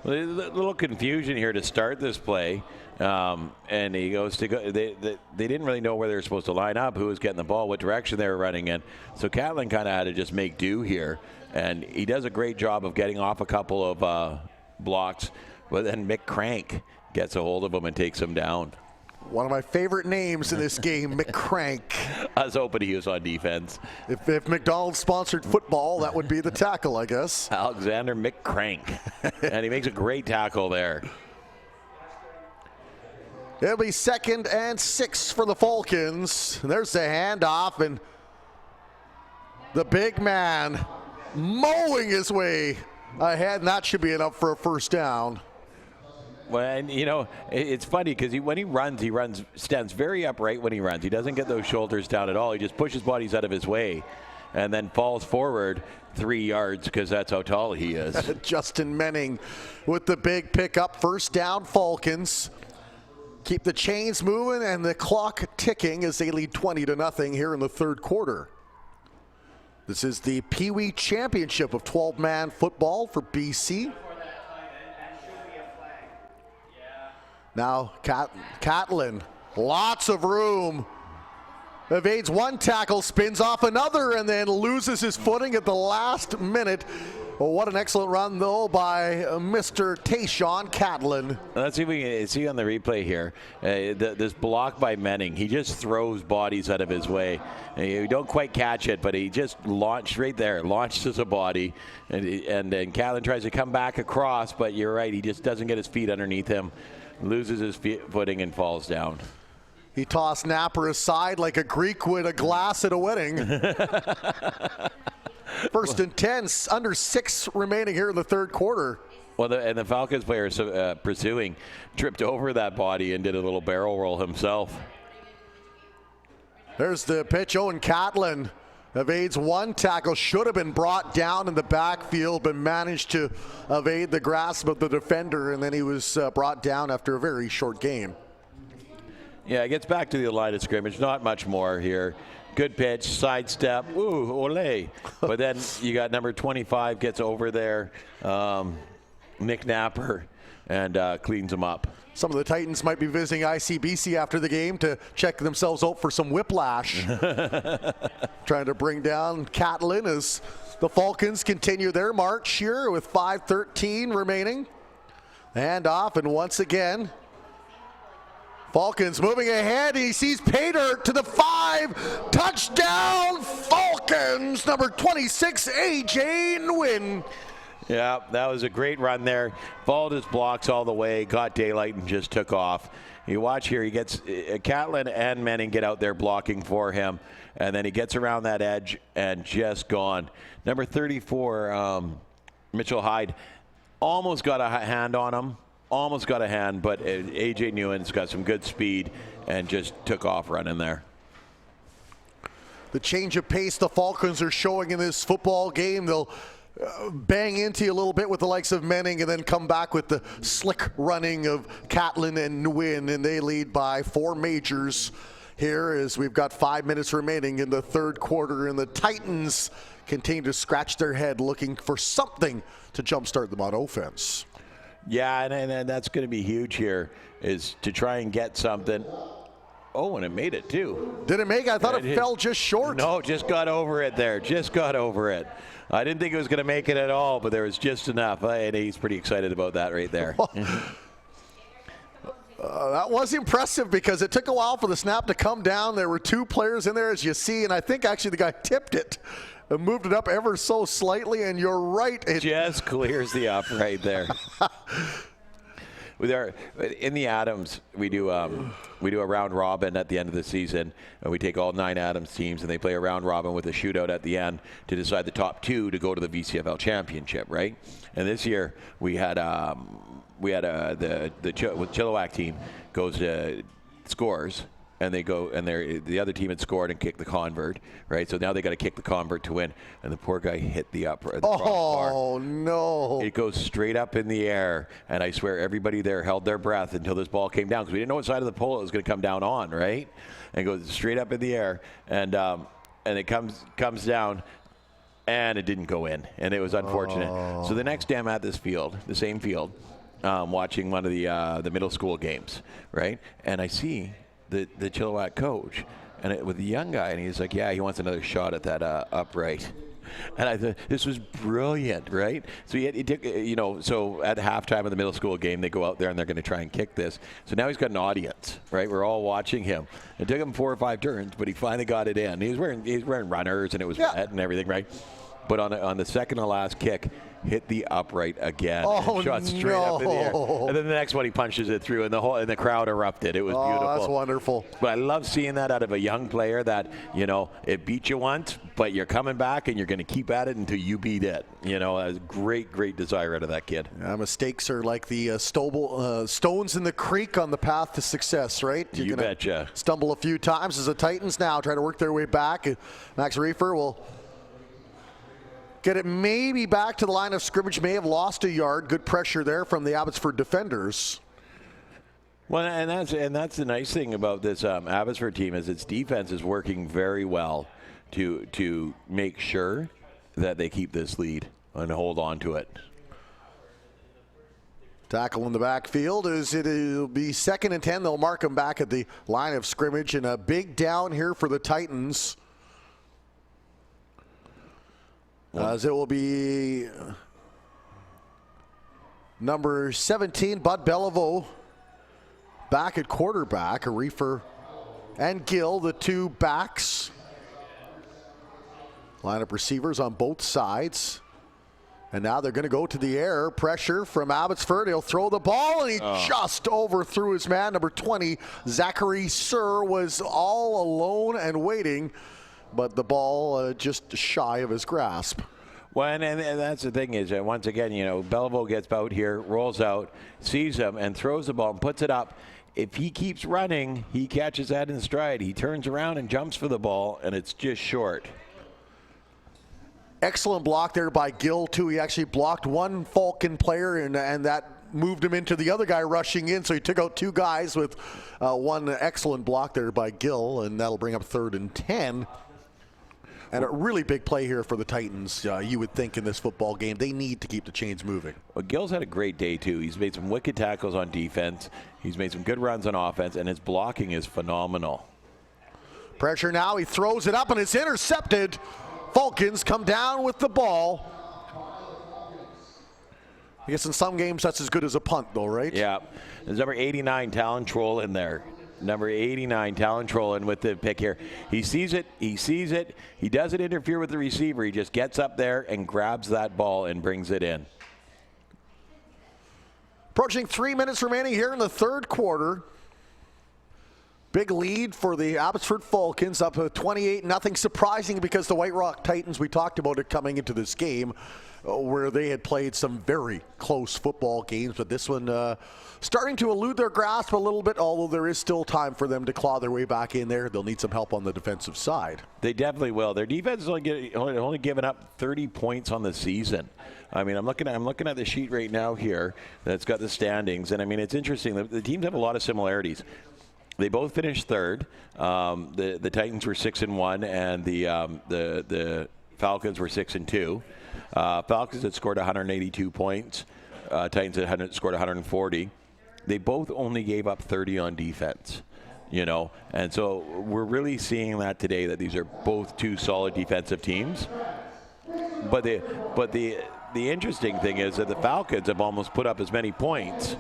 Well, a little confusion here to start this play. And he goes to go. They didn't really know where they were supposed to line up, who was getting the ball, what direction they were running in. So Catlin kind of had to just make do here. And he does a great job of getting off a couple of blocks. But then Mick Crank gets a hold of him and takes him down. One of my favorite names in this game, McCrank. I was hoping he was on defense. If McDonald's sponsored football, that would be the tackle, I guess. Alexander McCrank. And he makes a great tackle there. It'll be 2nd and 6 for the Falcons. There's the handoff, and the big man mowing his way ahead, and that should be enough for a first down. Well, and you know, it's funny because when he runs, stands very upright when he runs. He doesn't get those shoulders down at all. He just pushes bodies out of his way and then falls forward 3 yards because that's how tall he is. Justin Menning with the big pickup. First down, Falcons. Keep the chains moving and the clock ticking as they lead 20-0 here in the third quarter. This is the Pee Wee Championship of 12-man football for BC. Now Catlin, lots of room. Evades one tackle, spins off another, and then loses his footing at the last minute. Well, what an excellent run, though, by Mr. Tayshawn Catlin. Let's see if we can see on the replay here. This block by Menning, he just throws bodies out of his way. And you don't quite catch it, but he just launched right there, launched as a body. And then Catlin tries to come back across, but you're right, he just doesn't get his feet underneath him, loses his footing, and falls down. He tossed Napper aside like a Greek would a glass at a wedding. First and 10, under 6 remaining here in the third quarter. Well, the Falcons player pursuing tripped over that body and did a little barrel roll himself. There's the pitch. Owen Catlin evades one tackle. Should have been brought down in the backfield, but managed to evade the grasp of the defender, and then he was brought down after a very short game. Yeah, it gets back to the line of scrimmage. Not much more here. Good pitch, sidestep, ooh, ole. But then you got number 25 gets over there, Nick Napper, and cleans them up. Some of the Titans might be visiting ICBC after the game to check themselves out for some whiplash. Trying to bring down Catlin as the Falcons continue their march here with 5:13 remaining. And off, and once again, Falcons moving ahead. He sees Paydirt to the 5. Touchdown, Falcons, number 26, A.J. Nguyen. Yeah, that was a great run there. Followed his blocks all the way, got daylight, and just took off. You watch here, he gets Catlin and Manning get out there blocking for him, and then he gets around that edge and just gone. Number 34, Mitchell Hyde, almost got a hand on him. Almost got a hand, but A.J. Nguyen's got some good speed and just took off running there. The change of pace the Falcons are showing in this football game. They'll bang into you a little bit with the likes of Manning and then come back with the slick running of Catlin and Nguyen, and they lead by 4 majors here as we've got 5 minutes remaining in the third quarter, and the Titans continue to scratch their head looking for something to jumpstart them on offense. Yeah, and that's going to be huge here, is to try and get something. Oh, and it made it too. Did it make it? I thought it fell just short. No, just got over it there. Just got over it. I didn't think it was going to make it at all, but there was just enough. And he's pretty excited about that right there. That was impressive because it took a while for the snap to come down. There were 2 players in there, as you see, and I think actually the guy tipped it and moved it up ever so slightly, and you're right. It just clears the upright there. In the Adams, we do a round robin at the end of the season, and we take all 9 Adams teams, and they play a round robin with a shootout at the end to decide the top 2 to go to the BCFL championship, right? And this year we had the Chilliwack team goes to scores, and they go, and the other team had scored and kicked the convert, right? So now they got to kick the convert to win, and the poor guy hit the crossbar. Oh no! It goes straight up in the air, and I swear everybody there held their breath until this ball came down because we didn't know what side of the pole it was going to come down on, right? And it goes straight up in the air, and it comes down, and it didn't go in, and it was unfortunate. Oh. So the next day I'm at this field, the same field, watching one of the middle school games, right? And I see the Chilliwack coach, and with the young guy, and he's like, yeah, he wants another shot at that upright. And I thought this was brilliant, right? So he took, so at halftime of the middle school game, they go out there and they're going to try and kick this. So now he's got an audience, right? We're all watching him. It took him 4 or 5 turns, but he finally got it in. He was wearing runners, and it was wet and everything, right? But on the second to last kick, hit the upright again. Oh, shot straight up in the air. And then the next one he punches it through, and the crowd erupted. It was beautiful. That's wonderful. But I love seeing that out of a young player that, it beat you once, but you're coming back and you're going to keep at it until you beat it. A great desire out of that kid. Yeah, mistakes are like the stones in the creek on the path to success, right? You betcha. Stumble a few times as the Titans now try to work their way back. Max Reefer will get it maybe back to the line of scrimmage, may have lost a yard. Good pressure there from the Abbotsford defenders. Well, and that's the nice thing about this Abbotsford team is its defense is working very well to make sure that they keep this lead and hold on to it. Tackle in the backfield it'll be 2nd and 10. They'll mark them back at the line of scrimmage, and a big down here for the Titans. As it will be number 17, Bud Beliveau, back at quarterback. Reefer and Gill, the 2 backs. Lineup receivers on both sides. And now they're going to go to the air. Pressure from Abbotsford. He'll throw the ball, and he just overthrew his man. Number 20, Zachary Sir, was all alone and waiting, but the ball just shy of his grasp. Well, and that's the thing is, once again, Beliveau gets out here, rolls out, sees him, and throws the ball and puts it up. If he keeps running, he catches that in stride. He turns around and jumps for the ball, and it's just short. Excellent block there by Gill, too. He actually blocked one Falcon player, and that moved him into the other guy rushing in. So he took out 2 guys with one excellent block there by Gill, and that'll bring up 3rd and 10. And a really big play here for the Titans, you would think, in this football game. They need to keep the chains moving. Well, Gill's had a great day, too. He's made some wicked tackles on defense. He's made some good runs on offense, and his blocking is phenomenal. Pressure now. He throws it up, and it's intercepted. Falcons come down with the ball. I guess in some games that's as good as a punt, though, right? Yeah. There's number 89, Talon Troll, in there. Number 89, Talon Trollin with the pick here. He sees it. He doesn't interfere with the receiver. He just gets up there and grabs that ball and brings it in. Approaching 3 minutes remaining here in the third quarter. Big lead for the Abbotsford Falcons, up 28-0. Surprising because the White Rock Titans, we talked about it coming into this game, where they had played some very close football games, but this one starting to elude their grasp a little bit, although there is still time for them to claw their way back in there. They'll need some help on the defensive side. They definitely will. Their defense is only given up 30 points on the season. I mean, I'm looking at the sheet right now here that's got the standings, and I mean, it's interesting. The teams have a lot of similarities. They both finished third. The Titans were 6-1, and the Falcons were 6-2. Falcons had scored 182 points. Titans had scored 140. They both only gave up 30 on defense, and so we're really seeing that today, that these are both two solid defensive teams. But the interesting thing is that the Falcons have almost put up as many points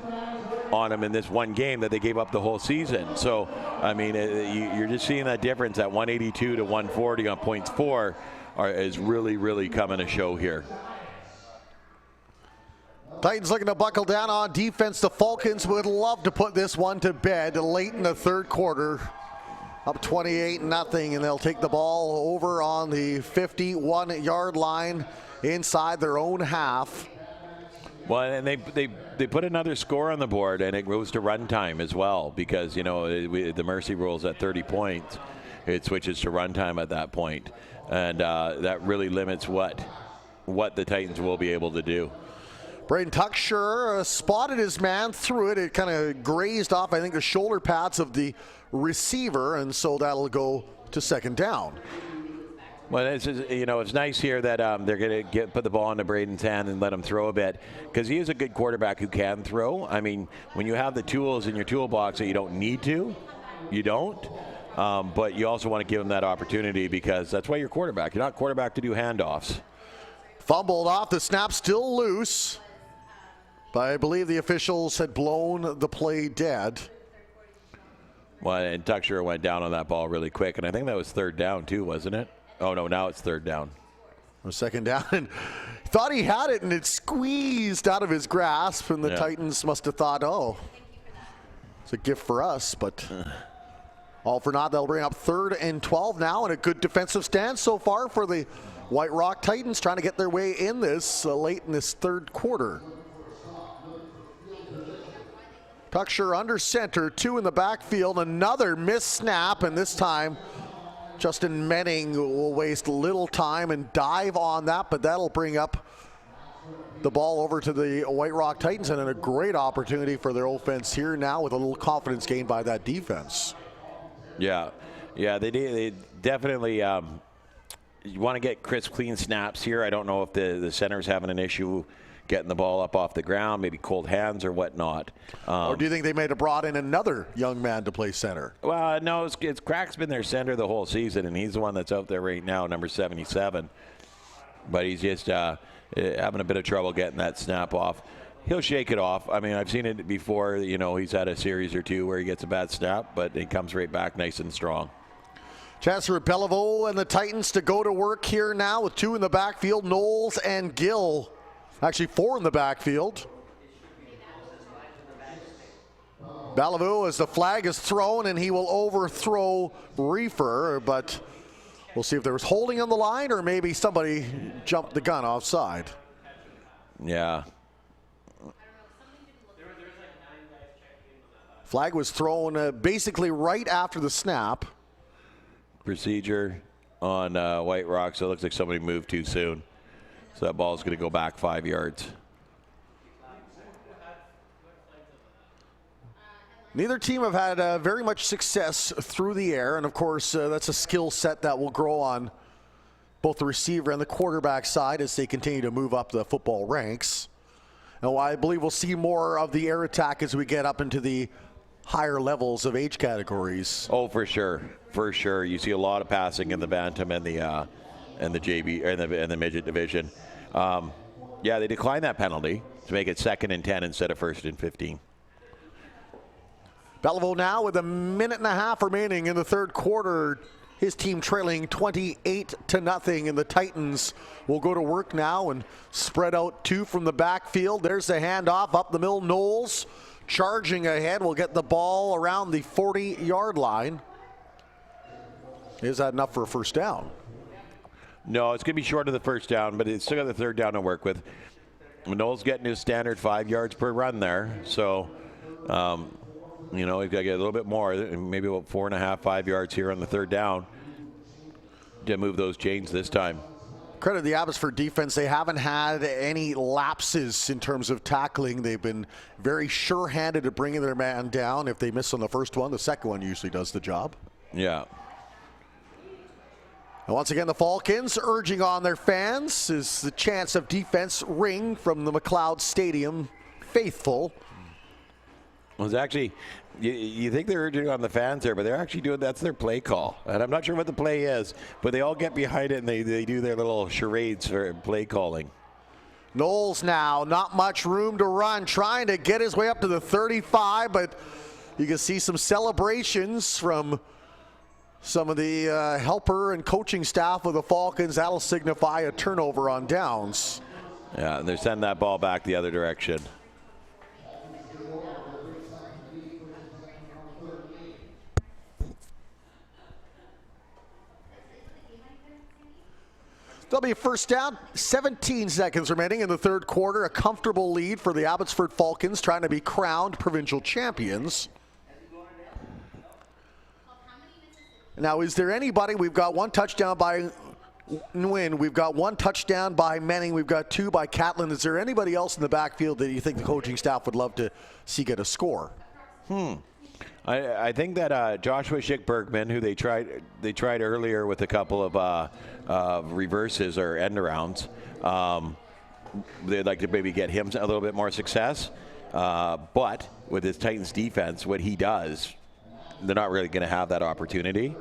on them in this one game that they gave up the whole season. So, I mean, you're just seeing that difference, at 182 to 140 on points for is really, really coming to show here. Titans looking to buckle down on defense. The Falcons would love to put this one to bed late in the third quarter. Up 28-0, and they'll take the ball over on the 51-yard line inside their own half. Well, and they put another score on the board, and it goes to run time as well, because the mercy rule's at 30 points. It switches to run time at that point, and that really limits what the Titans will be able to do. Braden Tucksher spotted his man through it. It kind of grazed off, I think, the shoulder pads of the receiver, and so that'll go to second down. Well, it's nice here that they're going to put the ball into Braden's hand and let him throw a bit, because he is a good quarterback who can throw. I mean, when you have the tools in your toolbox that you don't need to, you don't. But you also want to give him that opportunity, because that's why you're quarterback. You're not quarterback to do handoffs. Fumbled off. The snap still loose. But I believe the officials had blown the play dead. Well, and Tucksher went down on that ball really quick, and I think that was third down too, wasn't it? Oh, no, now it's third down. Or second down, and thought he had it, and it squeezed out of his grasp, and the Titans must have thought, oh, it's a gift for us, but all for naught. They'll bring up 3rd and 12 now, and a good defensive stance so far for the White Rock Titans, trying to get their way in this late in this third quarter. Tucksher under center, 2 in the backfield, another missed snap, and this time Justin Menning will waste little time and dive on that, but that'll bring up the ball over to the White Rock Titans, and a great opportunity for their offense here now with a little confidence gained by that defense. Yeah, they definitely you want to get crisp, clean snaps here. I don't know if the center's having an issue getting the ball up off the ground, maybe cold hands or whatnot. Or do you think they may have brought in another young man to play center? Well, no, it's Crack's been their center the whole season, and he's the one that's out there right now, number 77. But he's just having a bit of trouble getting that snap off. He'll shake it off. I mean, I've seen it before. He's had a series or two where he gets a bad snap, but he comes right back nice and strong. Chance for Beliveau and the Titans to go to work here now with 2 in the backfield, Knowles and Gill. Actually, 4 in the backfield. Beliveau, as the flag is thrown, and he will overthrow Reefer, but we'll see if there was holding on the line or maybe somebody jumped the gun offside. Yeah. Flag was thrown basically right after the snap. Procedure on White Rock, so it looks like somebody moved too soon. So that ball is going to go back 5 yards. Neither team have had very much success through the air, and of course that's a skill set that will grow on both the receiver and the quarterback side as they continue to move up the football ranks. Now, I believe we'll see more of the air attack as we get up into the higher levels of age categories. Oh, for sure. For sure. You see a lot of passing in the Bantam and the JV and the Midget division. Yeah, they declined that penalty to make it 2nd and 10 instead of 1st and 15. Belleville now with a minute and a half remaining in the third quarter. His team trailing 28-0, and the Titans will go to work now and spread out 2 from the backfield. There's the handoff up the middle. Knowles charging ahead will get the ball around the 40-yard line. Is that enough for a first down? No, it's going to be short of the first down, but it's still got the third down to work with. Knowles getting his standard 5 yards per run there, so you know, he's got to get a little bit more, maybe about 4.5, 5 yards here on the third down to move those chains this time. Credit to the Abbotsford defense. They haven't had any lapses in terms of tackling. They've been very sure-handed at bringing their man down. If they miss on the first one, the second one usually does the job. Yeah. And once again, the Falcons urging on their fans as the chants of defense ring from the McLeod Stadium faithful. Well, it's actually, you think they're urging on the fans there, but they're actually doing, that's their play call. And I'm not sure what the play is, but they all get behind it and they do their little charades for play calling. Knowles now, not much room to run, trying to get his way up to the 35, but you can see some celebrations from some of the helper and coaching staff of the Falcons. That'll signify a turnover on downs. Yeah, and they're sending that ball back the other direction. There'll be a first down, 17 seconds remaining in the third quarter. A comfortable lead for the Abbotsford Falcons, trying to be crowned provincial champions. Now, is there anybody? We've got 1 touchdown by Nguyen. We've got 1 touchdown by Manning. We've got 2 by Catlin. Is there anybody else in the backfield that you think the coaching staff would love to see get a score? I think that Joshua Schick-Bergman, who they tried earlier with a couple of reverses or end arounds, they'd like to maybe get him a little bit more success. But with his Titans defense, what he does, they're not really going to have that opportunity.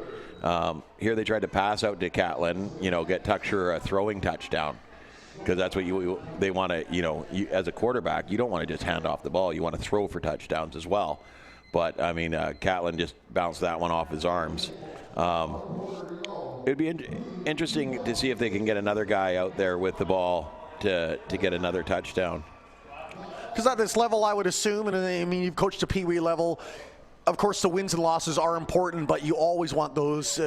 Here they tried to pass out to Catlin, get Tucksher a throwing touchdown. Because that's what they want to, as a quarterback, you don't want to just hand off the ball. You want to throw for touchdowns as well. But, I mean, Catlin just bounced that one off his arms. It'd be interesting to see if they can get another guy out there with the ball to get another touchdown. Because at this level, I would assume, and I mean, you've coached a Pee-wee level, of course the wins and losses are important, but you always want those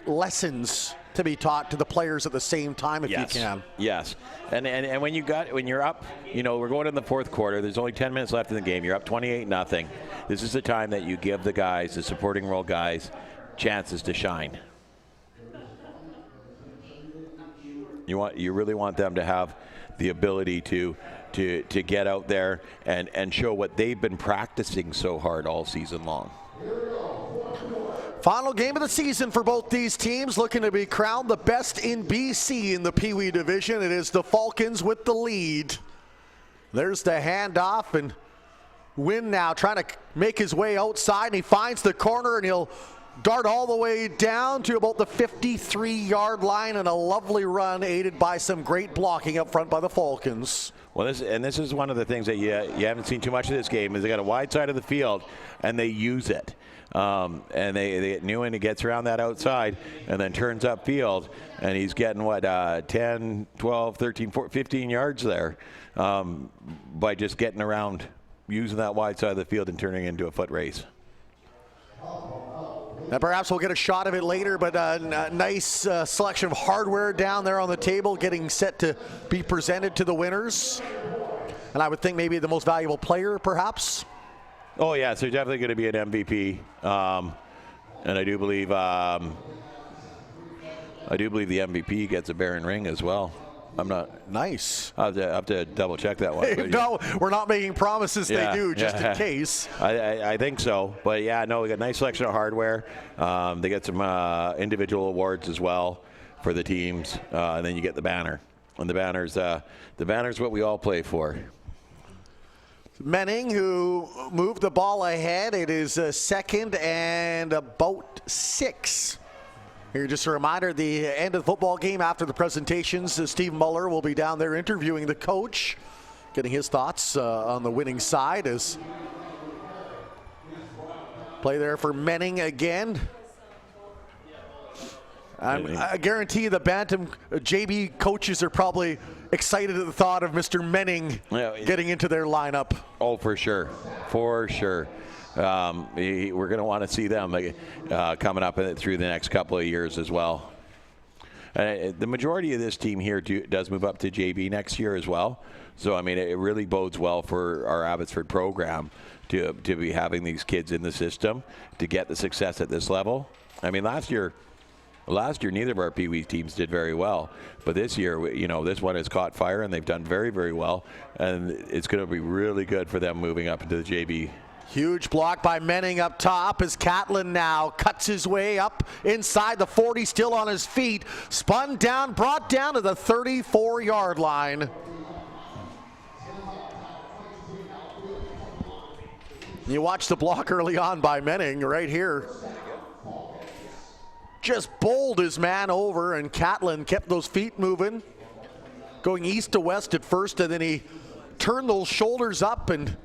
lessons to be taught to the players at the same time if you can. Yes. And when you're up, we're going in the fourth quarter. There's only 10 minutes left in the game. You're up 28-0. This is the time that you give the guys, the supporting role guys, chances to shine. You really want them to have the ability to get out there and show what they've been practicing so hard all season long. Final game of the season for both these teams, looking to be crowned the best in BC in the Pee-wee division. It is the Falcons with the lead. There's the handoff, and Wynn now trying to make his way outside, and he finds the corner, and he'll dart all the way down to about the 53-yard line, and a lovely run aided by some great blocking up front by the Falcons. Well, this is one of the things that you haven't seen too much of this game, is they got a wide side of the field, and they use it. And they Nguyen, he gets around that outside and then turns upfield, and he's getting 10, 12, 13, 14, 15 yards there by just getting around, using that wide side of the field and turning it into a foot race. And perhaps we'll get a shot of it later, but a nice selection of hardware down there on the table, getting set to be presented to the winners. And I would think maybe the most valuable player, perhaps. Oh, yeah, so definitely going to be an MVP. And I do believe the MVP gets a Baron ring as well. I'm not. Nice. I'll have to double check that one. No, we're not making promises they do, just in case. I think so. But yeah, no, we got a nice selection of hardware. They got some individual awards as well for the teams, and then you get the banner. And the banner's what we all play for. Menning, who moved the ball ahead. It is second and about 6. Here, just a reminder, the end of the football game after the presentations, Steve Muller will be down there interviewing the coach, getting his thoughts on the winning side. As play there for Menning again. I guarantee the Bantam JB coaches are probably excited at the thought of Mr. Menning getting into their lineup. Oh, for sure. For sure. We're going to want to see them coming up through the next couple of years as well. The majority of this team here does move up to JB next year as well. So, I mean, it really bodes well for our Abbotsford program to be having these kids in the system to get the success at this level. I mean, last year, neither of our Pee Wee teams did very well. But this year, you know, this one has caught fire, and they've done very, very well. And it's going to be really good for them moving up into the JB. Huge block by Menning up top as Catlin now cuts his way up inside the 40, still on his feet. Spun down, brought down to the 34-yard line. You watch the block early on by Menning right here. Just bowled his man over, and Catlin kept those feet moving, going east to west at first, and then he turned those shoulders up and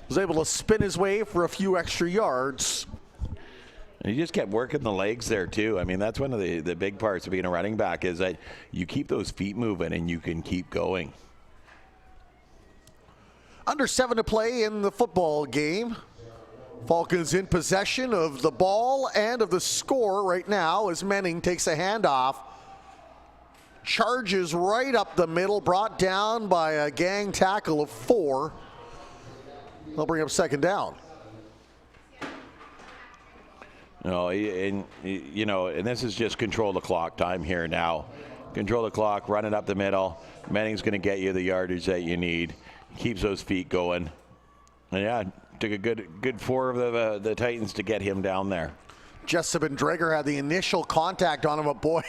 was able to spin his way for a few extra yards. And he just kept working the legs there too. I mean, that's one of the big parts of being a running back is that you keep those feet moving and you can keep going. Under 7 to play in the football game. Falcons in possession of the ball and of the score right now as Menning takes a handoff. Charges right up the middle, brought down by a gang tackle of 4. They'll bring up second down. No, and this is just control the clock time here now. Control the clock, run it up the middle. Menning's going to get you the yardage that you need. Keeps those feet going. And yeah, took a good 4 of the Titans to get him down there. Jessup and Dreger had the initial contact on him, but boy,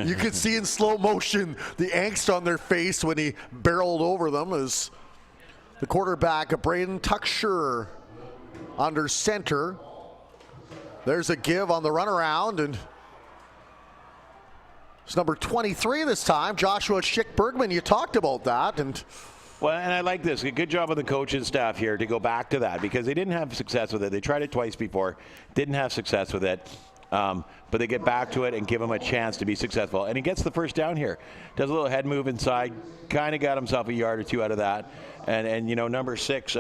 you could see in slow motion the angst on their face when he barreled over them as the quarterback, Braden Tucksher, under center. There's a give on the runaround, and it's number 23 this time, Joshua Schick-Bergman. You talked about that, and well, and I like this. A good job of the coaching staff here to go back to that because they didn't have success with it. They tried it twice before, didn't have success with it. But they get back to it and give him a chance to be successful. And he gets the first down here. Does a little head move inside. Kind of got himself a yard or two out of that. And you know, number 6,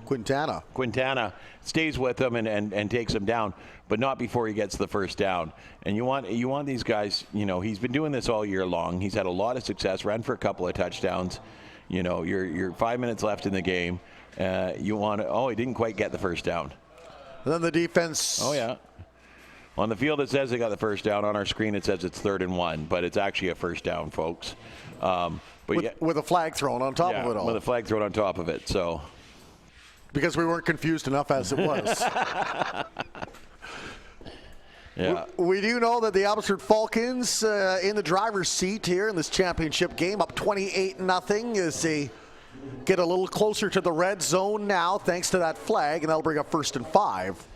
Quintana stays with him and takes him down, but not before he gets the first down. And you want these guys, you know, he's been doing this all year long. He's had a lot of success, ran for a couple of touchdowns. You know, you're 5 minutes left in the game. You want to, he didn't quite get the first down. And then the defense. Oh, yeah. On the field, it says they got the first down. On our screen, it says it's 3rd and 1, but it's actually a first down, folks. With a flag thrown on top of it all. With a flag thrown on top of it, so. Because we weren't confused enough as it was. Yeah. We do know that the Abbotsford Falcons in the driver's seat here in this championship game, up 28-0 as they get a little closer to the red zone now thanks to that flag, and that'll bring up 1st and 5.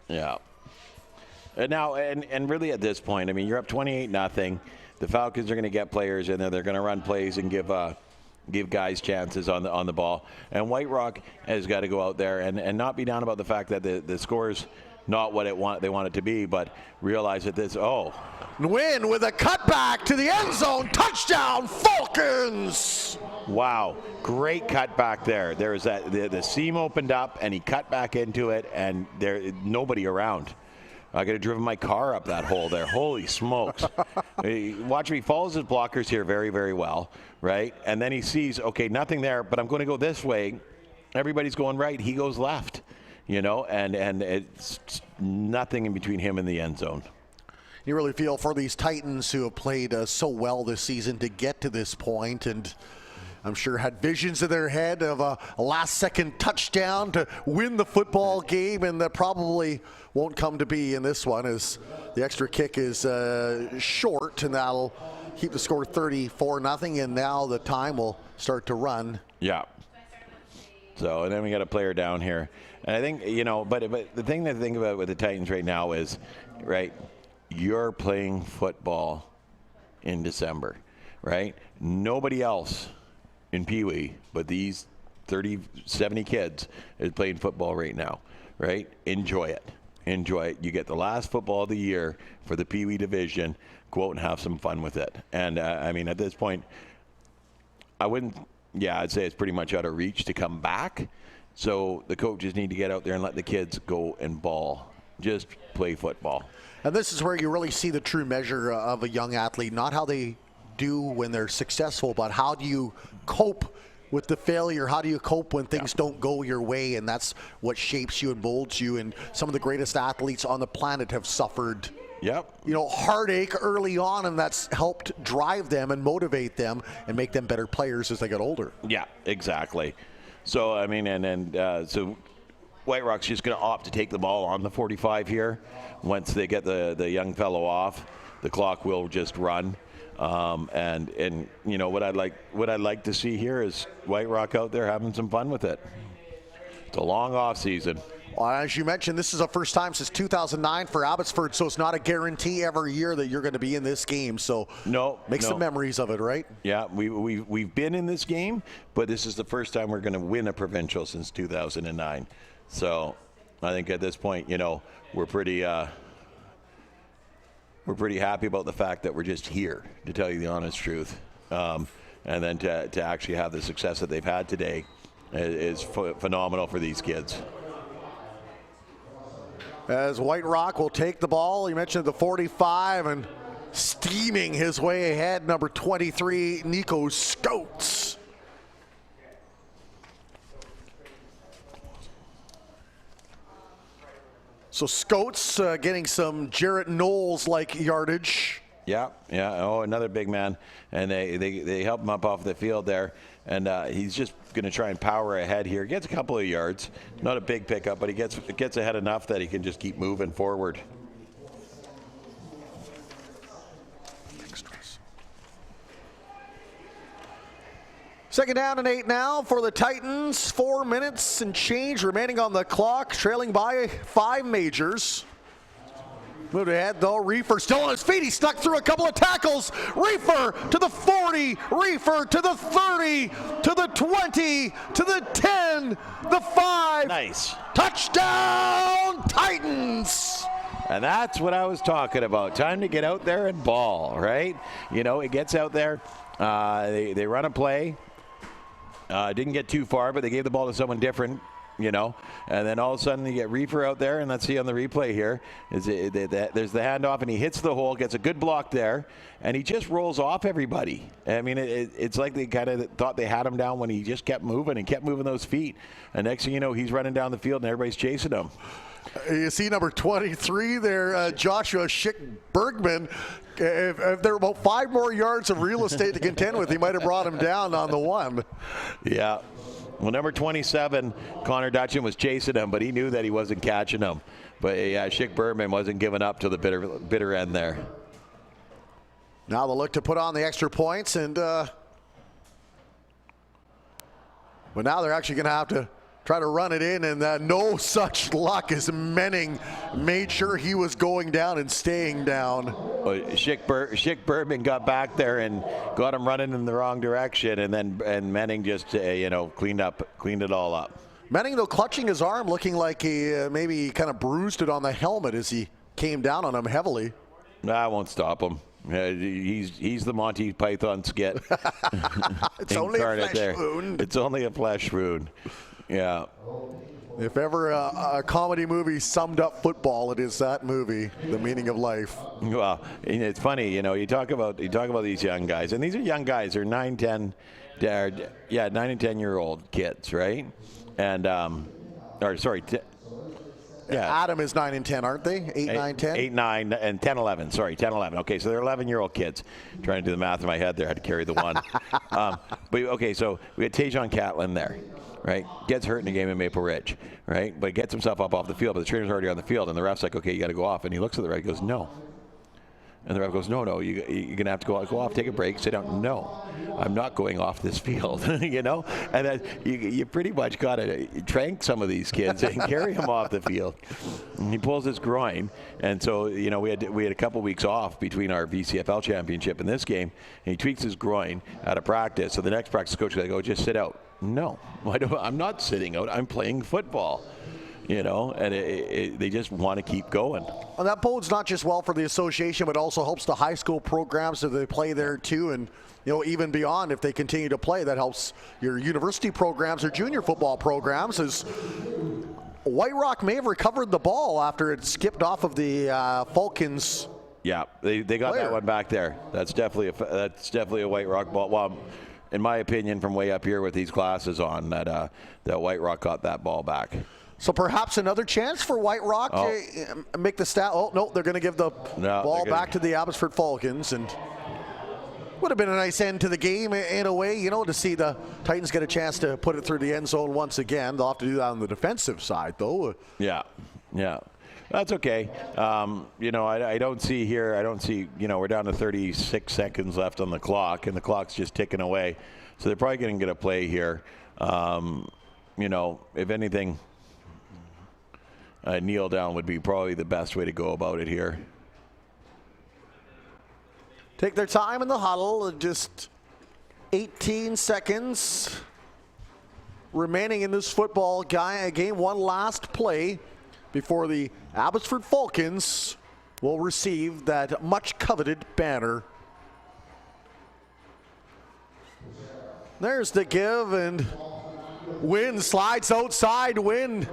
Yeah. Now, and really at this point, I mean, you're up 28-0. The Falcons are going to get players in there. They're going to run plays and give guys chances on the ball. And White Rock has got to go out there and not be down about the fact that the score's not what they want it to be, but realize that Nguyen with a cutback to the end zone. Touchdown, Falcons! Wow, great cutback there. There was the seam opened up, and he cut back into it, and there nobody around. I could have driven my car up that hole there. Holy smokes. Watch me. He follows his blockers here very, very well, right? And then he sees, okay, nothing there, but I'm going to go this way. Everybody's going right. He goes left, you know, and it's nothing in between him and the end zone. You really feel for these Titans who have played so well this season to get to this point, and I'm sure had visions in their head of a last-second touchdown to win the football game, and that probably won't come to be in this one, as the extra kick is short, and that'll keep the score 34-0, and now the time will start to run. Yeah. So, and then we got a player down here. And I think, but the thing to think about with the Titans right now is, right, you're playing football in December, right? Nobody else in Pee Wee but these 70 kids is playing football right now, right? Enjoy it. Enjoy it. You get the last football of the year for the Pee Wee division. Go out and have some fun with it. And, at this point, I'd say it's pretty much out of reach to come back. So the coaches need to get out there and let the kids go and ball. Just play football. And this is where you really see the true measure of a young athlete, not how they do when they're successful, but how do you cope with the failure? How do you cope when things don't go your way? And that's what shapes you and molds you. And some of the greatest athletes on the planet have suffered heartache early on, and that's helped drive them and motivate them and make them better players as they get older. Yeah, exactly. So, so White Rock's just going to opt to take the ball on the 45 here. Once they get the young fellow off, the clock will just run. And what I'd like to see here is White Rock out there having some fun with it. It's a long off season. Well, as you mentioned, this is the first time since 2009 for Abbotsford, so it's not a guarantee every year that you're going to be in this game. So make some memories of it, right? Yeah, we've been in this game, but this is the first time we're going to win a provincial since 2009. So I think at this point, we're pretty happy about the fact that we're just here, to tell you the honest truth. And then to actually have the success that they've had today is phenomenal for these kids. As White Rock will take the ball, you mentioned the 45, and steaming his way ahead, number 23, Nico Scoats. So Scoats getting some Jarrett Knowles-like yardage. Yeah. Oh, another big man. And they help him up off the field there. And he's just going to try and power ahead here. Gets a couple of yards. Not a big pickup, but he gets ahead enough that he can just keep moving forward. Second down and 8 now for the Titans. 4 minutes and change remaining on the clock, trailing by 5 majors. Moved ahead though, Reefer still on his feet. He stuck through a couple of tackles. Reefer to the 40, Reefer to the 30, to the 20, to the 10, the 5. Nice. Touchdown, Titans! And that's what I was talking about. Time to get out there and ball, right? It gets out there. They run a play. Didn't get too far, but they gave the ball to someone different. And then all of a sudden you get Reefer out there, and let's see on the replay here, there's the handoff, and he hits the hole, gets a good block there, and he just rolls off everybody. I mean, it's like they kind of thought they had him down when he just kept moving and kept moving those feet. And next thing you know, he's running down the field, and everybody's chasing him. You see number 23 there, Joshua Schick-Bergman. If there were about 5 more yards of real estate to contend with, he might have brought him down on the 1. Yeah. Well, number 27, Connor Dutchin, was chasing him, but he knew that he wasn't catching him. But yeah, Schick-Bergman wasn't giving up to the bitter end there. Now they'll look to put on the extra points, and but now they're actually going to have to try to run it in, and no such luck as Menning made sure he was going down and staying down. Schick-Bergman got back there and got him running in the wrong direction, and Menning just cleaned it all up. Menning though clutching his arm, looking like he maybe kind of bruised it on the helmet as he came down on him heavily. I won't stop him. He's the Monty Python skit. It's only a flesh wound. It's only a flesh wound. Yeah. If ever a comedy movie summed up football, it is that movie, The Meaning of Life. Well, it's funny, you talk about these young guys, and these are young guys. They're 9 and 10 year old kids, right? And Yeah. Adam is 9 and 10, aren't they? 8, 9, 10? 8, 9, and 10, 11. Sorry, 10, 11. Okay, so they're 11-year-old kids. Trying to do the math in my head there. I had to carry the one. Okay, so we had Tajon Catlin there, right? Gets hurt in a game in Maple Ridge, right? But gets himself up off the field, but the trainer's already on the field, and the ref's like, okay, you got to go off. And he looks at the ref and goes, no. And the ref goes, no, you're going to have to go off, take a break, sit down. No, I'm not going off this field, you know? And then you pretty much got to trank some of these kids and carry them off the field. And he pulls his groin. And so, you know, we had a couple weeks off between our BCFL championship and this game. And he tweaks his groin out of practice. So the next practice coach is going to go, just sit out. No, I'm not sitting out. I'm playing football. You know, and they just want to keep going. And that bodes not just well for the association, but also helps the high school programs if they play there too. And, you know, even beyond, if they continue to play, that helps your university programs or junior football programs. As White Rock may have recovered the ball after it skipped off of the Falcons. Yeah, they got player. that one back there. That's definitely a White Rock ball. Well, in my opinion, from way up here with these glasses on, that White Rock got that ball back. So perhaps another chance for White Rock to make the stat. Oh, no, they're going to give the ball back to the Abbotsford Falcons. And would have been a nice end to the game in a way, you know, to see the Titans get a chance to put it through the end zone once again. They'll have to do that on the defensive side, though. Yeah. That's okay. You know, I don't see, you know, we're down to 36 seconds left on the clock, and the clock's just ticking away. So they're probably going to get a play here. You know, if anything, kneel down would be probably the best way to go about it here. Take their time in the huddle. Just 18 seconds remaining in this football game. One last play before the Abbotsford Falcons will receive that much coveted banner. There's the give, and Wynn slides outside. Wynn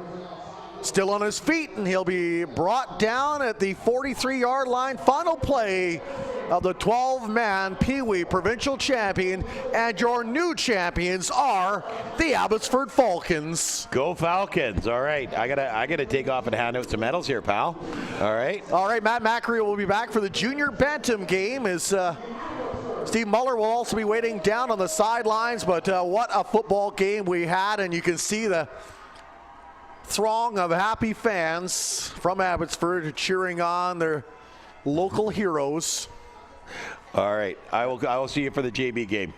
still on his feet, and he'll be brought down at the 43-yard line. Final play of the 12-man Pee Wee Provincial Champion, and your new champions are the Abbotsford Falcons. Go Falcons! All right, I gotta take off and hand out some medals here, pal. All right, Matt Macri will be back for the junior Bantam game. As Steve Muller will also be waiting down on the sidelines. But what a football game we had, and you can see the throng of happy fans from Abbotsford cheering on their local heroes. All right, I will see you for the JB game.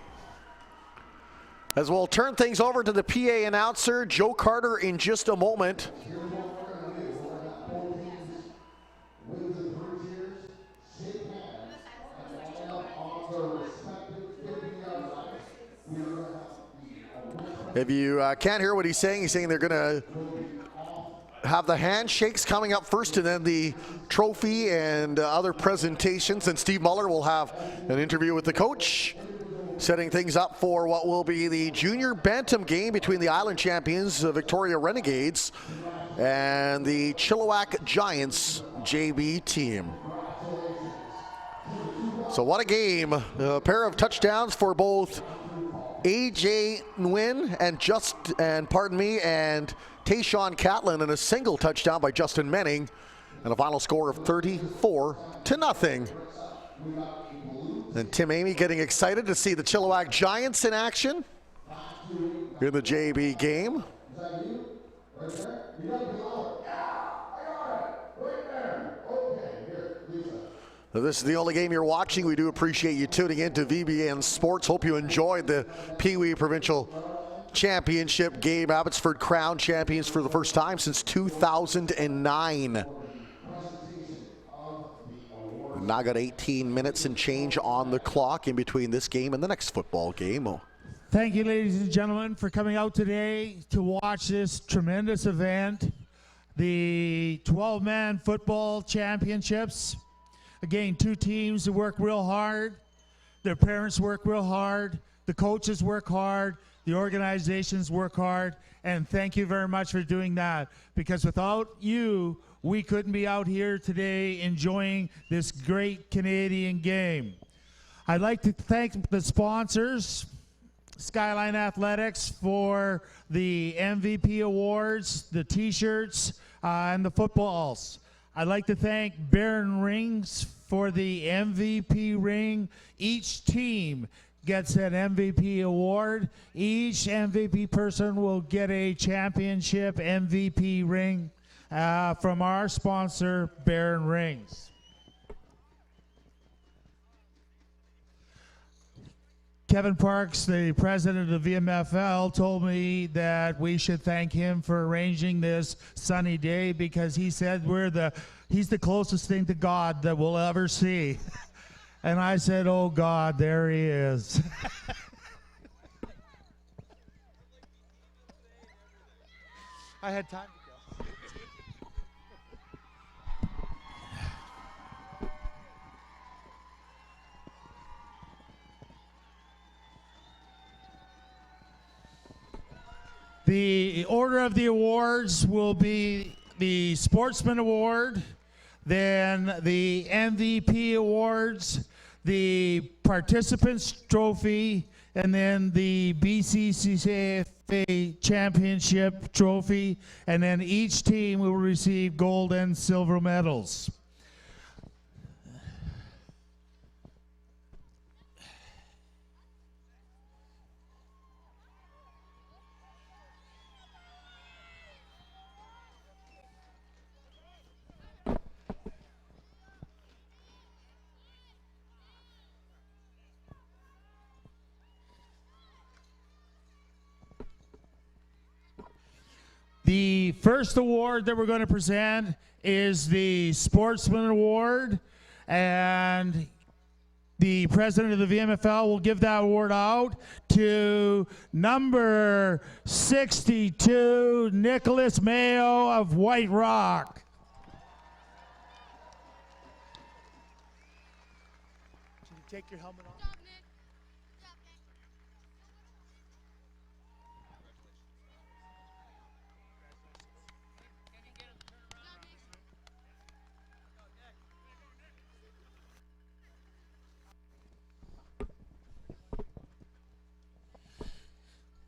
As we'll turn things over to the PA announcer, Joe Carter, in just a moment. If you can't hear what he's saying they're going to have the handshakes coming up first, and then the trophy and other presentations. And Steve Muller will have an interview with the coach, setting things up for what will be the junior Bantam game between the Island champions, Victoria Renegades, and the Chilliwack Giants JB team. So what a game. A pair of touchdowns for both AJ Nguyen and Tajon Catlin, and a single touchdown by Justin Menning, and a final score of 34-0. And Tim Amy getting excited to see the Chilliwack Giants in action in the JB game. Now, this is the only game you're watching. We do appreciate you tuning in to VBN Sports. Hope you enjoyed the Pee Wee Provincial Championship game. Abbotsford crowned champions for the first time since 2009. We've now got 18 minutes and change on the clock in between this game and the next football game. Thank you, ladies and gentlemen, for coming out today to watch this tremendous event, the 12-man football championships. Again, two teams that work real hard. Their parents work real hard. The coaches work hard. The organizations work hard. And thank you very much for doing that, because without you, we couldn't be out here today enjoying this great Canadian game. I'd like to thank the sponsors, Skyline Athletics, for the MVP awards, the t-shirts, and the footballs. I'd like to thank Baron Rings for the MVP ring. Each team gets an MVP award. Each MVP person will get a championship MVP ring from our sponsor, Baron Rings. Kevin Parks, the president of VMFL, told me that we should thank him for arranging this sunny day because he said he's the closest thing to God that we'll ever see. And I said, oh God, there he is. I had time to go. The order of the awards will be the Sportsman Award, then the MVP Awards, the Participants Trophy, and then the BCCFA Championship Trophy, and then each team will receive gold and silver medals. The first award that we're going to present is the Sportsman Award, and the president of the VMFL will give that award out to number 62, Nicholas Mayo of White Rock. Can you take your helmet off?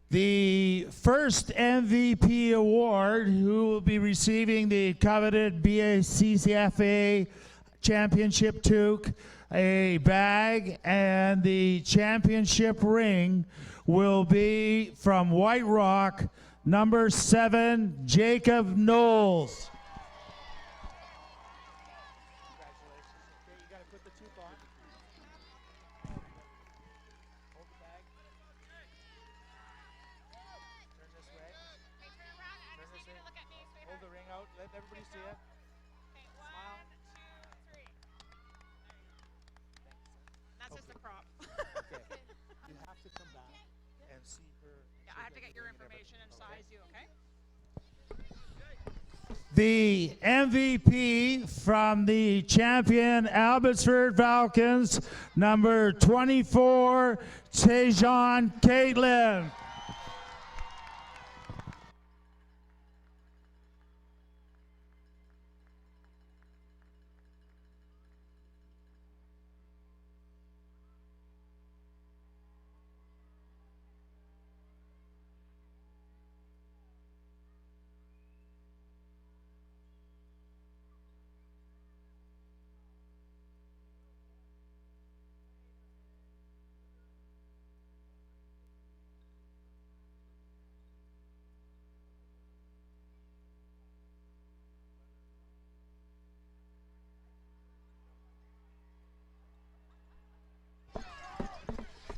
The first MVP award, who will be receiving the coveted BCCFA Championship toque, a bag, and the championship ring, will be from White Rock, number 7, Jacob Knowles. The MVP from the champion Abbotsford Falcons, number 24, Tejan Caitlin.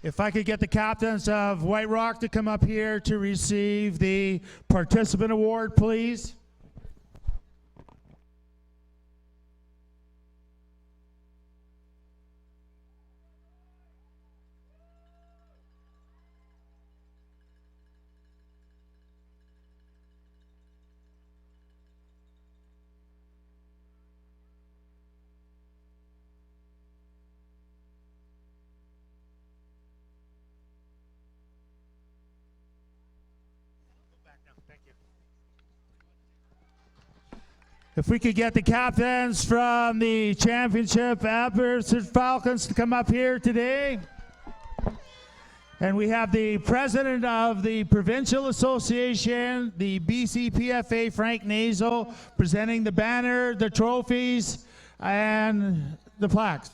If I could get the captains of White Rock to come up here to receive the participant award, please. If we could get the captains from the championship Abbotsford Falcons to come up here today. And we have the president of the Provincial Association, the BCCFA, Frank Nazo, presenting the banner, the trophies, and the plaques.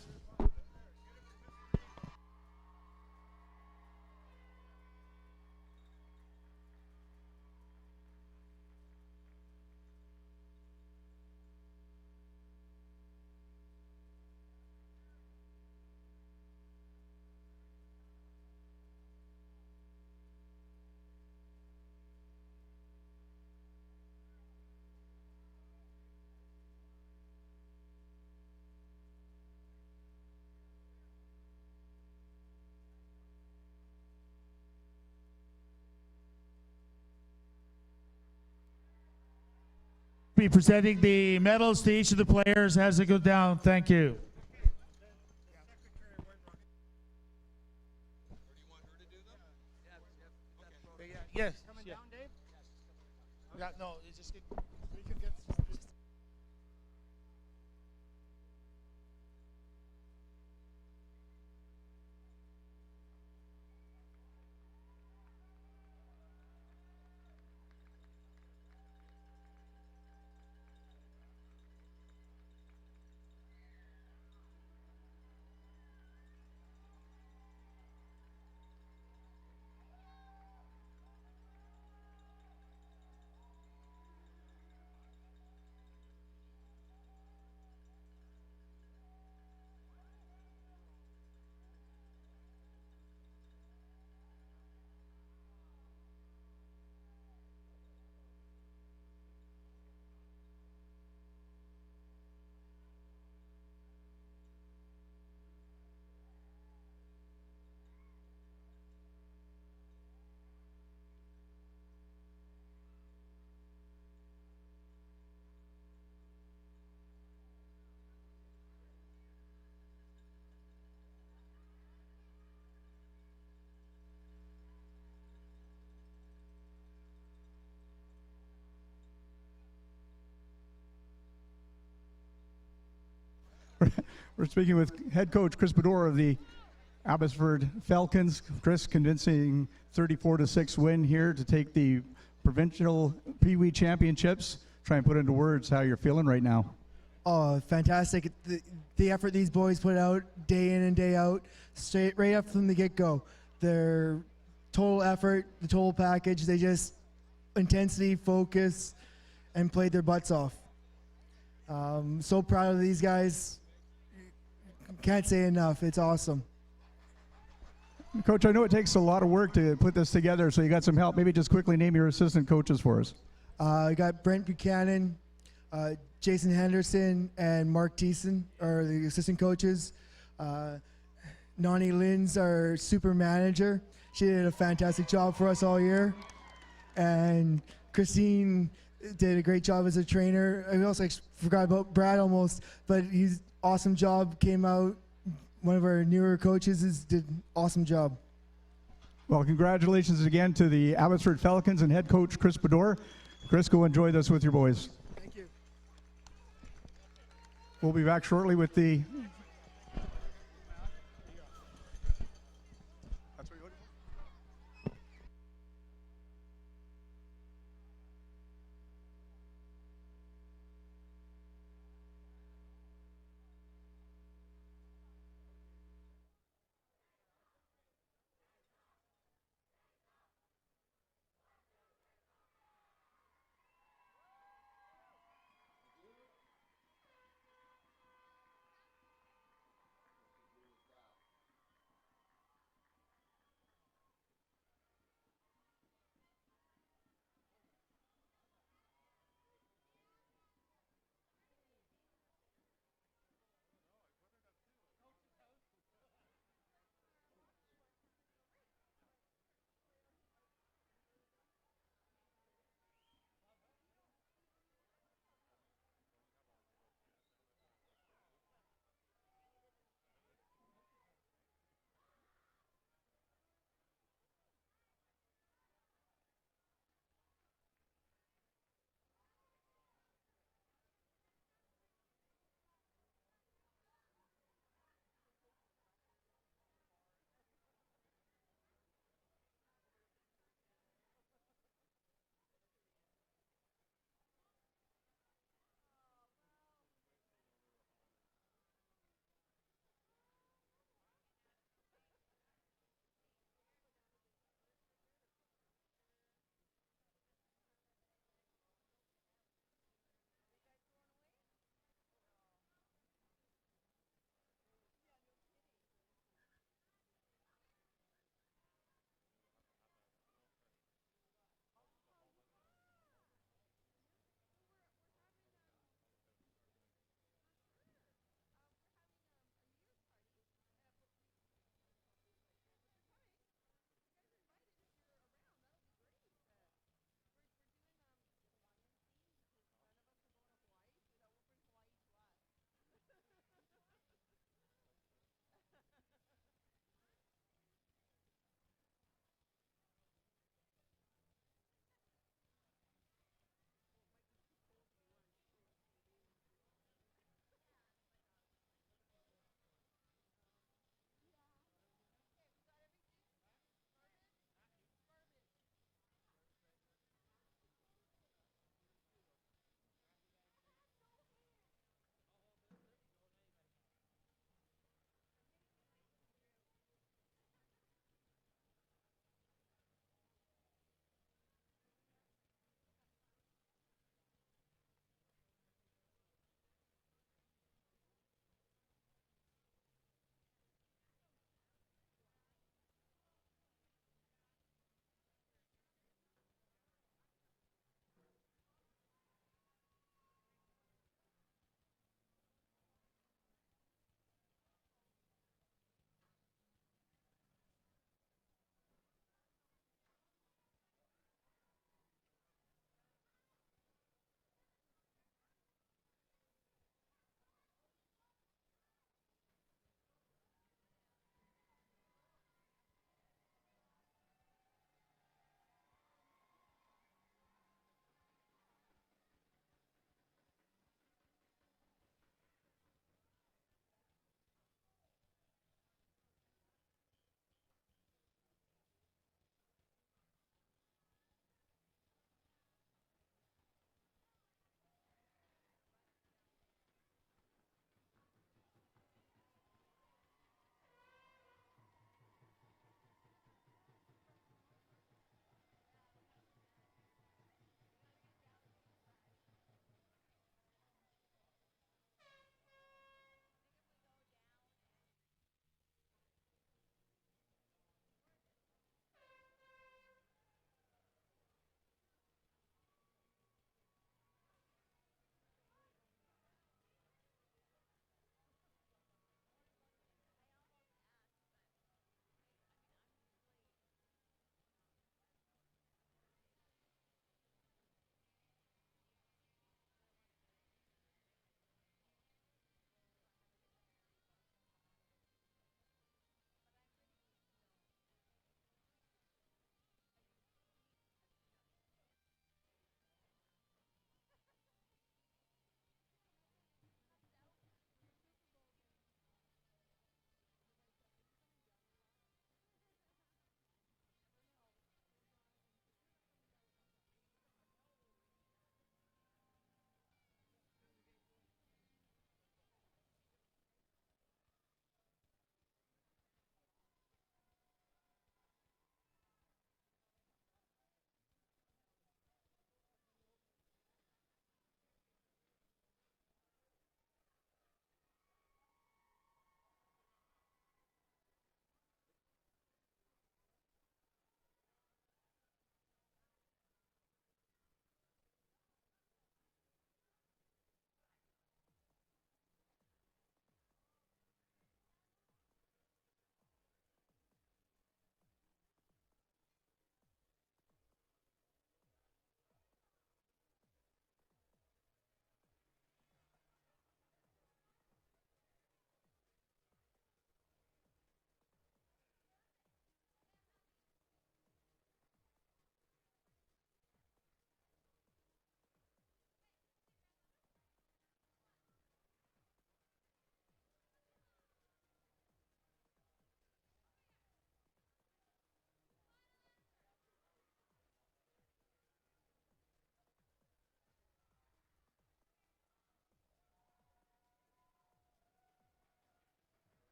Be presenting the medals to each of the players as they go down. Thank you. Yes. Coming down, Dave? Yeah, no, it's just we can get. We're speaking with head coach Chris Bedore of the Abbotsford Falcons. Chris, convincing 34-6 win here to take the provincial Pee Wee championships. Try and put into words how you're feeling right now. Oh, fantastic. The effort these boys put out day in and day out, straight right up from the get-go. Their total effort, the total package, they just intensity, focus, and played their butts off. So proud of these guys. Can't say enough. It's awesome. Coach, I know it takes a lot of work to put this together, so you got some help. Maybe just quickly name your assistant coaches for us. I got Brent Buchanan, Jason Henderson, and Mark Thiessen are the assistant coaches. Nani Lin's our super manager. She did a fantastic job for us all year. And Christine did a great job as a trainer. I also forgot about Brad almost, but he's awesome job, came out. One of our newer coaches did an awesome job. Well, congratulations again to the Abbotsford Falcons and head coach Chris Bedore. Chris, go enjoy this with your boys. Thank you. We'll be back shortly with the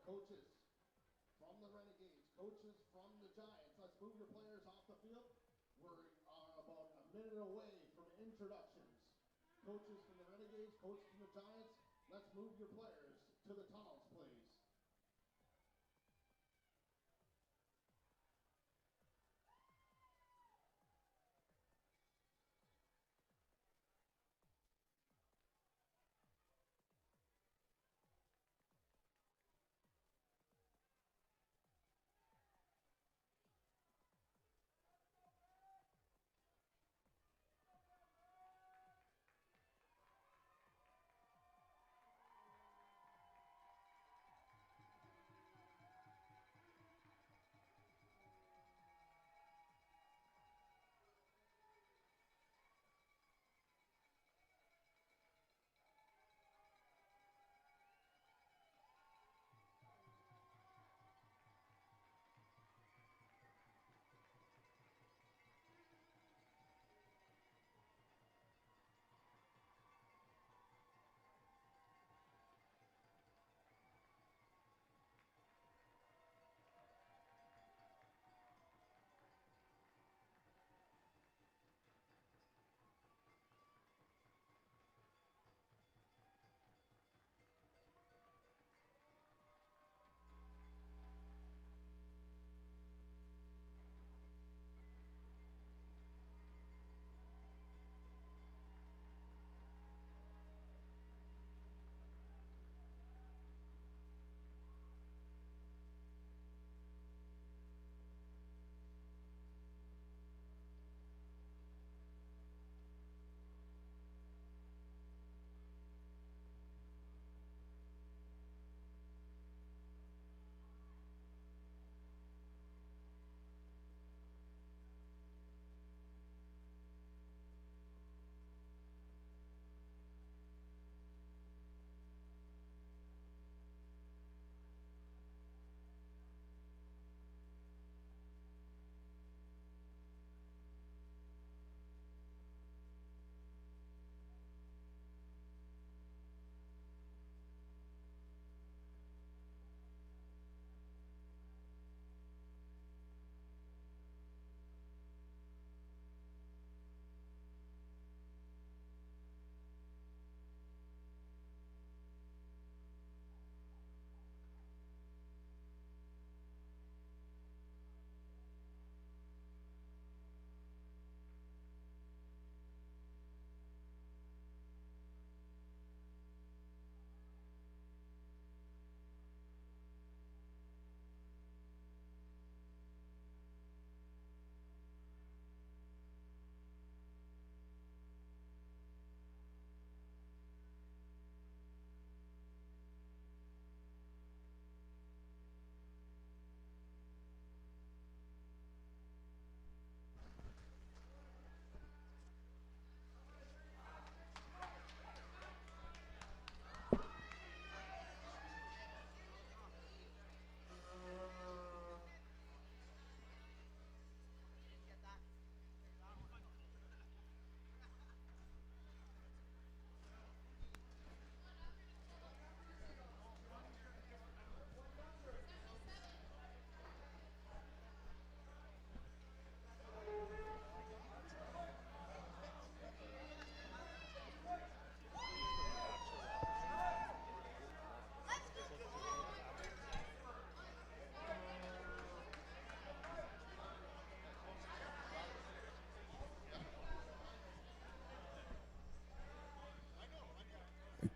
coaches from the Renegades, coaches from the Giants, let's move your players off the field. We're about a minute away from introductions. Coaches from the Renegades, coaches from the Giants, let's move your players to the tunnels, please.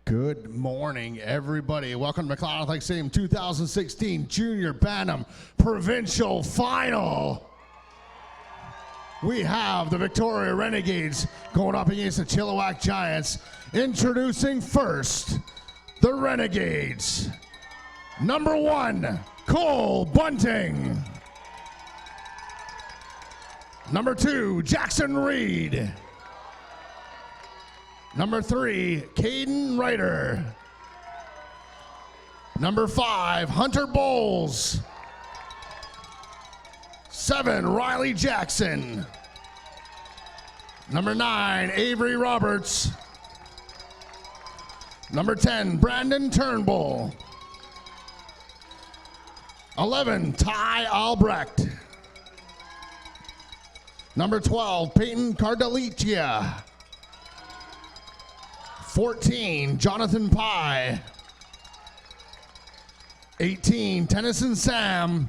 Good morning, everybody. Welcome to McLeod Athletic Stadium 2016 Junior Bantam Provincial Final. We have the Victoria Renegades going up against the Chilliwack Giants. Introducing first, the Renegades. Number 1, Cole Bunting. Number 2, Jackson Reed. Number 3, Caden Ryder. Number 5, Hunter Bowles. 7, Riley Jackson. Number 9, Avery Roberts. Number 10, Brandon Turnbull. 11, Ty Albrecht. Number 12, Peyton Cardalicia. 14, Jonathan Pye. 18, Tennyson Sam.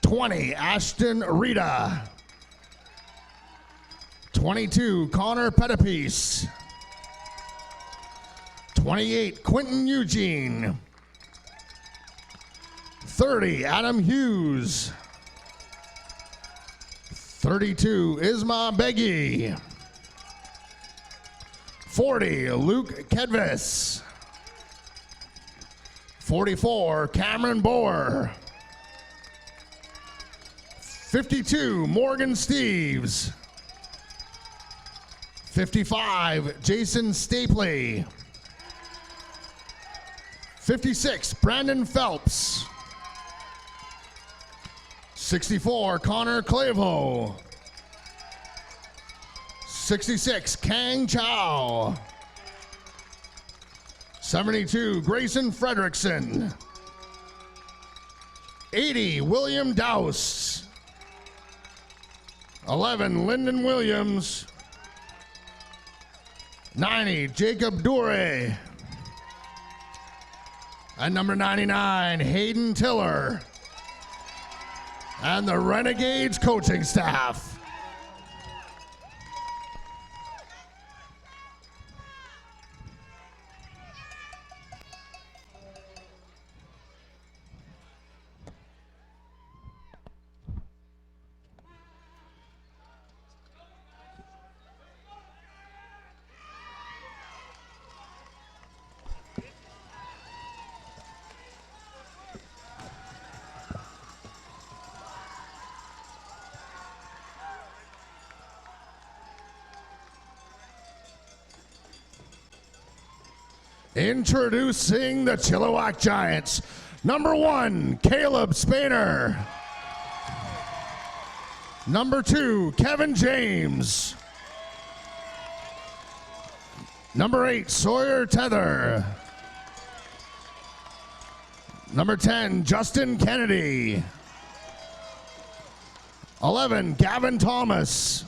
20, Ashton Rita. 22, Connor Pettipiece. 28, Quentin Eugene. 30, Adam Hughes. 32, Isma Beggy. 40, Luke Kedvis. 44, Cameron Boer. 52, Morgan Steves. 55, Jason Stapley. 56, Brandon Phelps. 64, Connor Clavo. 66, Kang Chow. 72, Grayson Fredrickson. 80, William Douse. 11, Lyndon Williams. 90, Jacob Dure. And number 99, Hayden Tiller. And the Renegades coaching staff. Introducing the Chilliwack Giants. Number 1, Caleb Spainer. Number 2, Kevin James. Number 8, Sawyer Tether. Number 10, Justin Kennedy. 11, Gavin Thomas.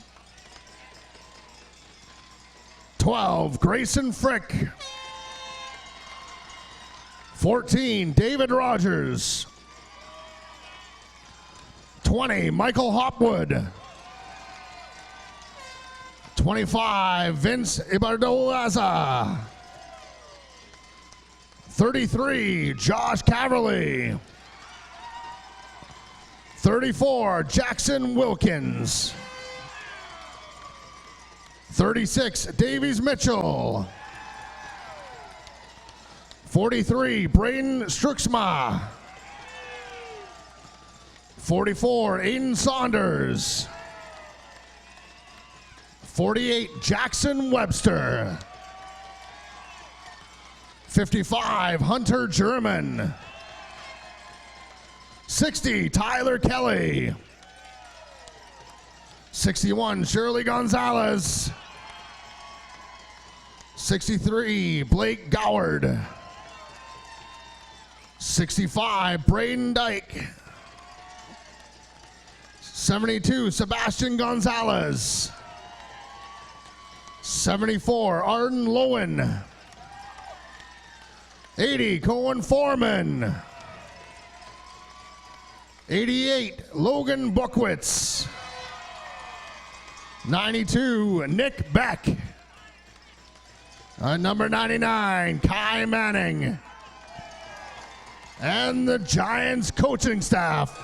12, Grayson Frick. 14, David Rogers. 20, Michael Hopwood. 25, Vince Ibardolaza. 33, Josh Caverly. 34, Jackson Wilkins. 36, Davies Mitchell. 43, Braden Struxma. 44, Aiden Saunders. 48, Jackson Webster. 55, Hunter German. 60, Tyler Kelly. 61, Shirley Gonzalez. 63, Blake Goward. 65, Braden Dyke. 72, Sebastian Gonzalez. 74, Arden Lowen. 80, Cohen Foreman. 88, Logan Bookwitz. 92, Nick Beck. Number 99, Kai Manning. And the Giants coaching staff.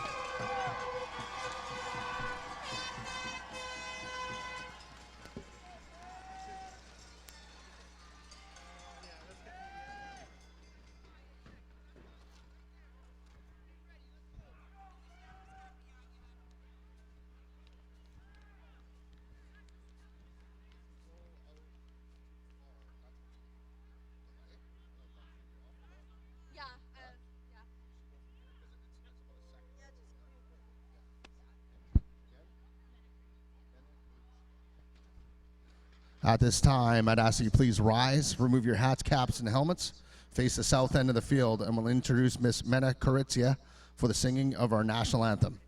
At this time, I'd ask that you please rise, remove your hats, caps, and helmets face the south end of the field and will introduce Miss Mena Koritzia for the singing of our national anthem.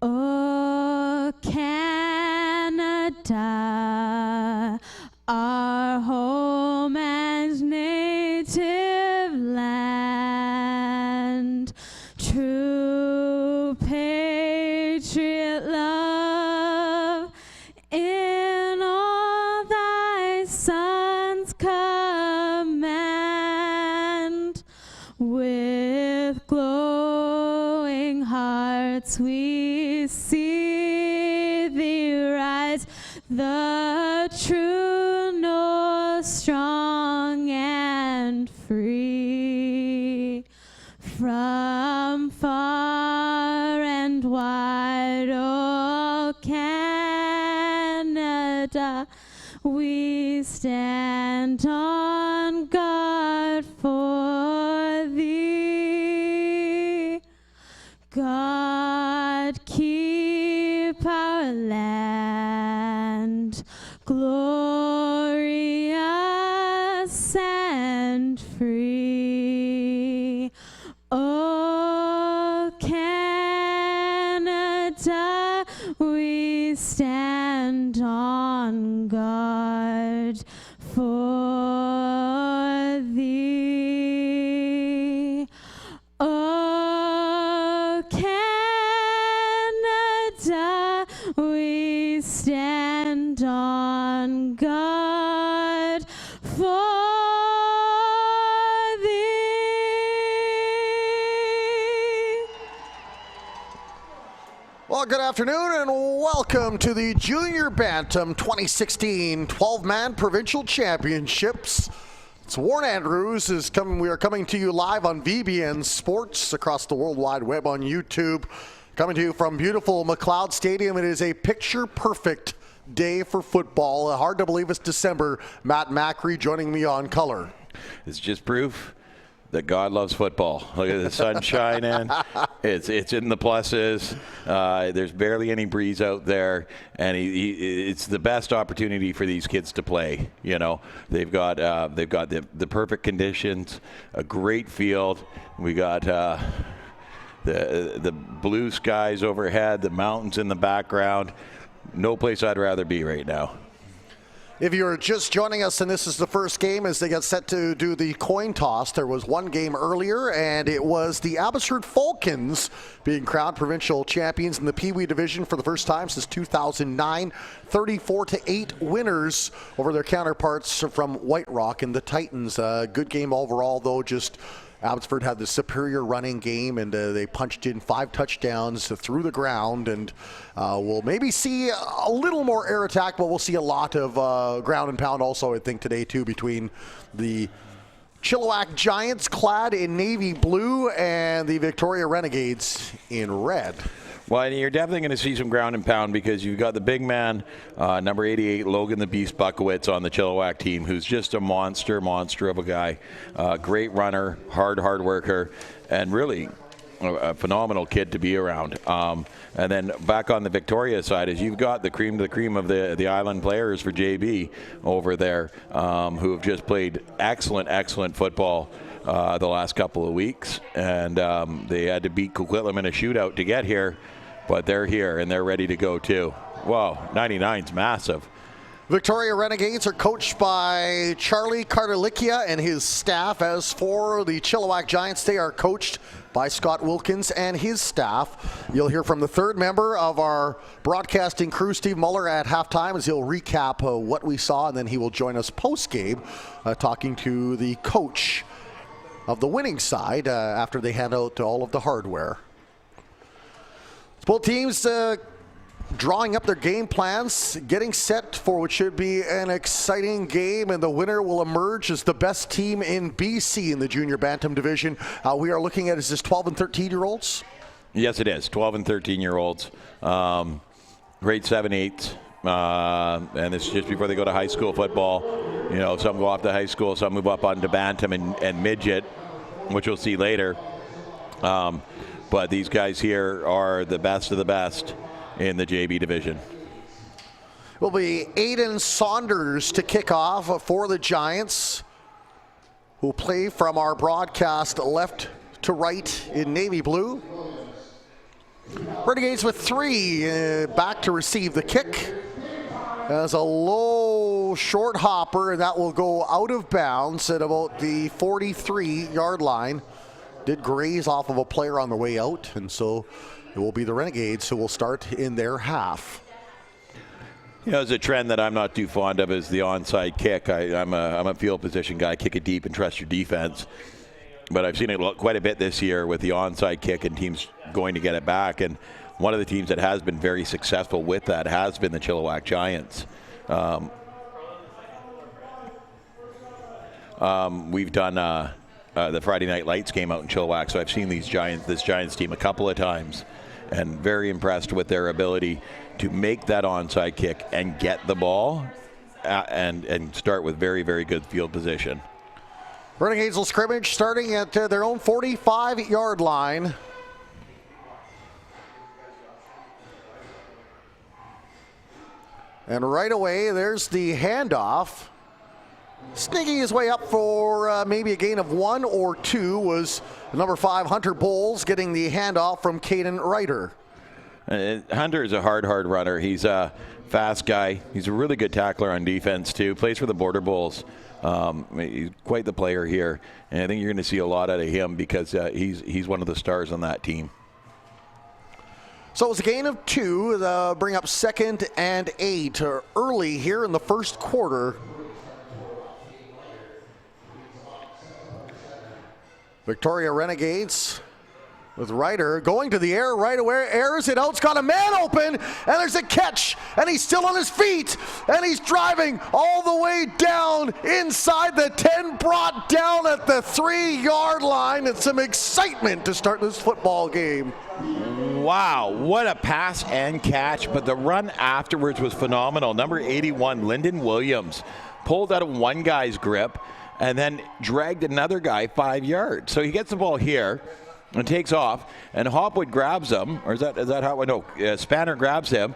Oh, Canada, our home and native land, true patriot love in all thy sons command. With glowing hearts we see thee rise, the true north, strong and free. From far and wide, oh Canada, we stand on guard for thee. God keep our land glorious and free. Oh Canada, we stand on guard for thee. Oh Canada, we stand on guard for thee. Well, good afternoon and welcome to the Junior Bantam 2016 12-man Provincial Championships. It's Warren Andrews is coming. We are coming to you live on VBN Sports across the World Wide Web on YouTube. Coming to you from beautiful McLeod Stadium. It is a picture-perfect day for football. Hard to believe it's December. Matt Macri joining me on color. It's just proof that God loves football. Look at the sun shining. It's in the pluses. There's barely any breeze out there, and it's the best opportunity for these kids to play. You know, they've got the perfect conditions, a great field. We got the blue skies overhead, the mountains in the background. No place I'd rather be right now. If you're just joining us and this is the first game as they get set to do the coin toss, there was one game earlier and it was the Abbotsford Falcons being crowned provincial champions in the Pee Wee division for the first time since 2009. 34-8 winners over their counterparts from White Rock and the Titans. Good game overall, though. Just Abbotsford had the superior running game, and they punched in 5 touchdowns through the ground, and we'll maybe see a little more air attack, but we'll see a lot of ground and pound also, I think, today, too, between the Chilliwack Giants clad in navy blue and the Victoria Renegades in red. Well, you're definitely going to see some ground and pound because you've got the big man, number 88, Logan the Beast Buckowitz on the Chilliwack team, who's just a monster of a guy. Great runner, hard worker, and really a phenomenal kid to be around. And then back on the Victoria side is you've got the cream of the island players for JB over there who have just played excellent football the last couple of weeks. And they had to beat Coquitlam in a shootout to get here, but they're here and they're ready to go too. Wow, 99's massive. Victoria Renegades are coached by Charlie Cartalicia and his staff. As for the Chilliwack Giants, they are coached by Scott Wilkins and his staff. You'll hear from the third member of our broadcasting crew, Steve Muller, at halftime as he'll recap what we saw, and then he will join us post-game talking to the coach of the winning side after they hand out all of the hardware. Both teams drawing up their game plans, getting set for what should be an exciting game, and the winner will emerge as the best team in BC in the Junior Bantam division. We are looking at, is this 12 and 13-year-olds? Yes, it is. 12 and 13-year-olds. Grade 7, 8. And this is just before they go to high school football. You know, some go off to high school, some move up onto Bantam and Midget, which we'll see later. But these guys here are the best of the best in the JB division. will be Aiden Saunders to kick off for the Giants, who play from our broadcast left to right in navy blue. Renegades with 3 back to receive the kick. As a low short hopper, and that will go out of bounds at about the 43-yard line. Did graze off of a player on the way out, and so it will be the Renegades who will start in their half. You know, it's a trend that I'm not too fond of is the onside kick. I'm a field position guy, kick it deep and trust your defense. But I've seen it quite a bit this year with the onside kick and teams going to get it back. And one of the teams that has been very successful with that has been the Chilliwack Giants. We've done the Friday Night Lights game out in Chilliwack, so I've seen this Giants team a couple of times and very impressed with their ability to make that onside kick and get the ball and start with very, very good field position. Renegades will scrimmage starting at their own 45-yard line. And right away, there's the handoff. Sneaking his way up for maybe a gain of 1 or 2 was number 5, Hunter Bowles, getting the handoff from Caden Ryder. Hunter is a hard runner. He's a fast guy. He's a really good tackler on defense, too. Plays for the Border Bulls. He's quite the player here. And I think you're going to see a lot out of him because he's one of the stars on that team. So it's a gain of 2, bring up 2nd and 8 early here in the first quarter. Victoria Renegades with Ryder going to the air right away, airs it out, it's got a man open, and there's a catch, and he's still on his feet, and he's driving all the way down inside the 10, brought down at the 3-yard line, and some excitement to start this football game. Wow, what a pass and catch, but the run afterwards was phenomenal. Number 81, Lyndon Williams, pulled out of one guy's grip and then dragged another guy 5 yards. So he gets the ball here and takes off, and Hopwood grabs him, or is that how? No, Spanner grabs him,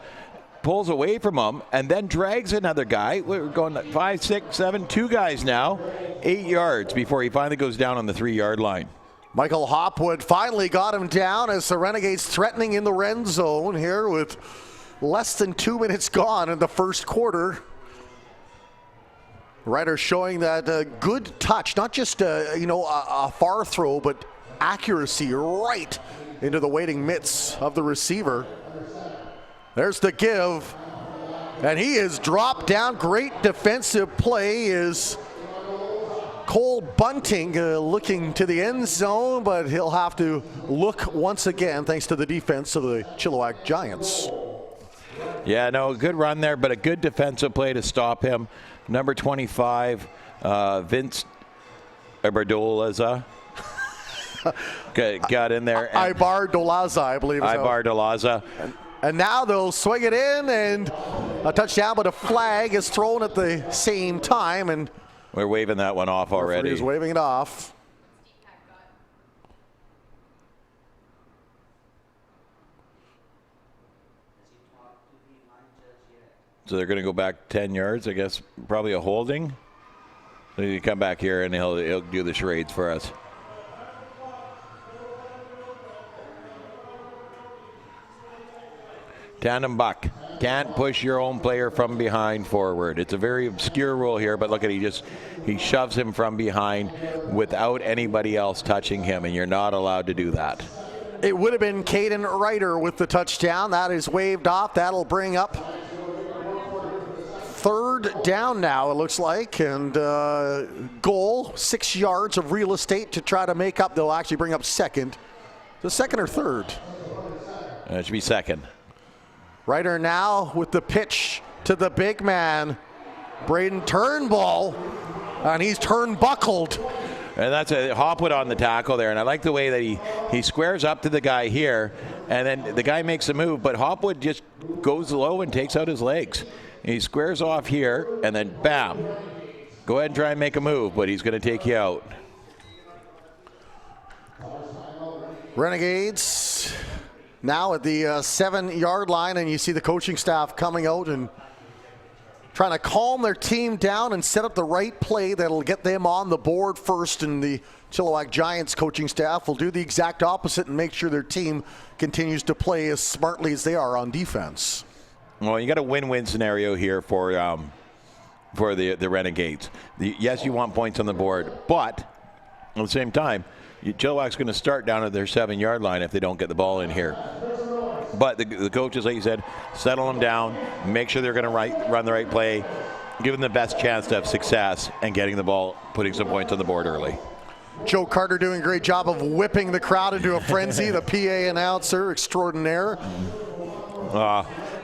pulls away from him, and then drags another guy. We're going 5, 6, 7, 2 guys now, 8 yards before he finally goes down on the 3-yard line. Michael Hopwood finally got him down as the Renegades threatening in the red zone here with less than 2 minutes gone in the first quarter. Ryder showing that good touch, not just a far throw, but accuracy right into the waiting mitts of the receiver. There's the give, and he is dropped down. Great defensive play is Cole Bunting looking to the end zone, but he'll have to look once again thanks to the defense of the Chilliwack Giants. Yeah, no, good run there, but a good defensive play to stop him. Number 25, Vince Ibardolaza. Got in there. Ibar Dolaza, I believe. Ibar Dolaza. And now they'll swing it in, and a touchdown, but a flag is thrown at the same time. And we're waving that one off already. He's waving it off. So they're going to go back 10 yards, I guess, probably a holding. So you come back here, and he'll do the charades for us. Tandem buck. Can't push your own player from behind forward. It's a very obscure rule here, but look at he shoves him from behind without anybody else touching him, and you're not allowed to do that. It would have been Caden Ryder with the touchdown. That is waved off. That'll bring up 3rd down now, it looks like, and goal, 6 yards of real estate to try to make up. They'll actually bring up 2nd. The 2nd or 3rd? It should be 2nd. Ryder now with the pitch to the big man, Braden Turnbull, and he's turnbuckled. And that's a Hopwood on the tackle there, and I like the way that he squares up to the guy here, and then the guy makes a move, but Hopwood just goes low and takes out his legs. He squares off here, and then bam. Go ahead and try and make a move, but he's going to take you out. Renegades now at the 7-yard line, and you see the coaching staff coming out and trying to calm their team down and set up the right play that'll get them on the board first, and the Chilliwack Giants coaching staff will do the exact opposite and make sure their team continues to play as smartly as they are on defense. Well, you got a win-win scenario here for the Renegades. Yes, you want points on the board, but at the same time, Chilliwack's going to start down at their 7-yard line if they don't get the ball in here. But the coaches, like you said, settle them down, make sure they're going to run the right play, give them the best chance to have success and getting the ball, putting some points on the board early. Joe Carter doing a great job of whipping the crowd into a frenzy, the PA announcer extraordinaire.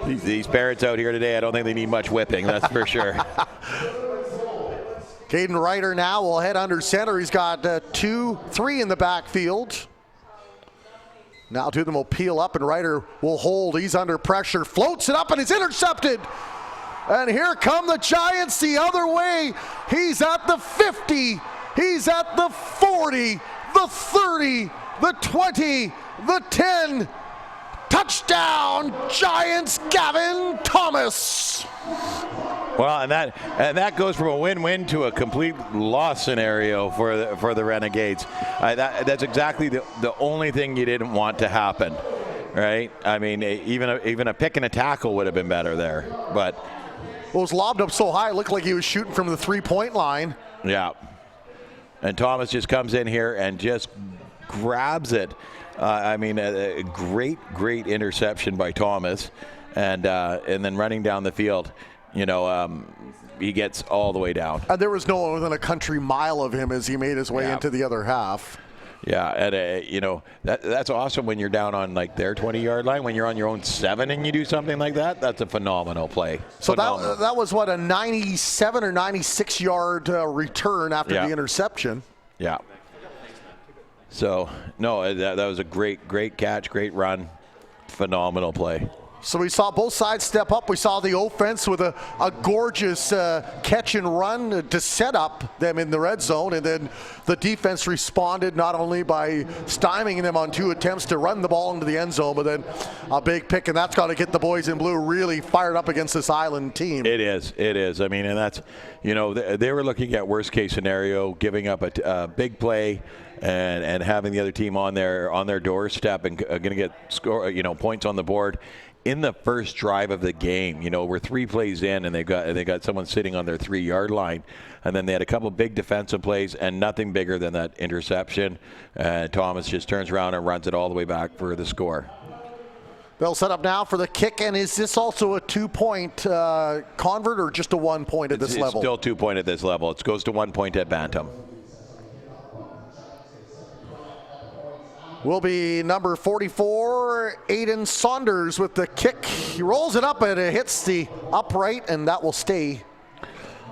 These parents out here today, I don't think they need much whipping, that's for sure. Caden Ryder now will head under center. He's got 2-3 in the backfield. Now two of them will peel up and Ryder will hold. He's under pressure, floats it up and it's intercepted. And here come the Giants the other way. He's at the 50, he's at the 40, the 30, the 20, the 10. Touchdown, Giants, Gavin Thomas. Well, and that goes from a win-win to a complete loss scenario for the Renegades. That's exactly the only thing you didn't want to happen, right? I mean, even a pick and a tackle would have been better there, but well, it was lobbed up so high, it looked like he was shooting from the 3-point line. Yeah, and Thomas just comes in here and just grabs it. I mean, a great interception by Thomas, and then running down the field. You know, he gets all the way down. And there was no one within a country mile of him as he made his way into the other half. Yeah, and you know, that's awesome when you're down on like their 20-yard line. When you're on your own 7 and you do something like that, that's a phenomenal play. So that was what, a 97 or 96-yard return after the interception. Yeah. So no, that was a great catch, great run, phenomenal play. So we saw both sides step up. We saw the offense with a gorgeous catch and run to set up them in the red zone. And then the defense responded not only by stymieing them on 2 attempts to run the ball into the end zone, but then a big pick. And that's got to get the boys in blue really fired up against this Island team. It is. I mean, and that's, you know, they were looking at worst case scenario, giving up a big play and having the other team on their doorstep and going to get points on the board in the first drive of the game. You know, we're 3 plays in and they got someone sitting on their 3-yard line, and then they had a couple big defensive plays and nothing bigger than that interception. Thomas just turns around and runs it all the way back for the score. They'll set up now for the kick, and is this also a 2-point convert or just a 1 point at this level? It's still 2 point at this level. It goes to 1 point at Bantam. Will be number 44, Aiden Saunders with the kick. He rolls it up and it hits the upright, and that will stay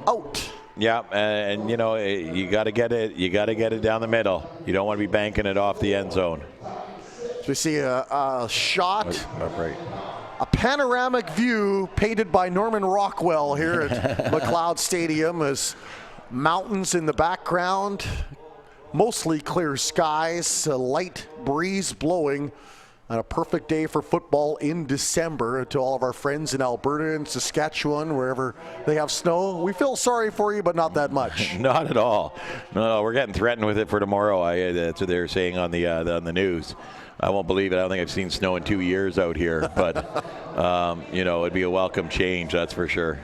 out. Yeah, and you know, you got to get it. You got to get it down the middle. You don't want to be banking it off the end zone. So we see a shot, upright. A panoramic view painted by Norman Rockwell here at McLeod Stadium, as mountains in the background. Mostly clear skies, a light breeze blowing, and a perfect day for football in December. To all of our friends in Alberta and Saskatchewan, wherever they have snow, we feel sorry for you, but not that much. Not at all. No, we're getting threatened with it for tomorrow. That's what they're saying on the news. I won't believe it. I don't think I've seen snow in 2 years out here, but you know, it'd be a welcome change, that's for sure.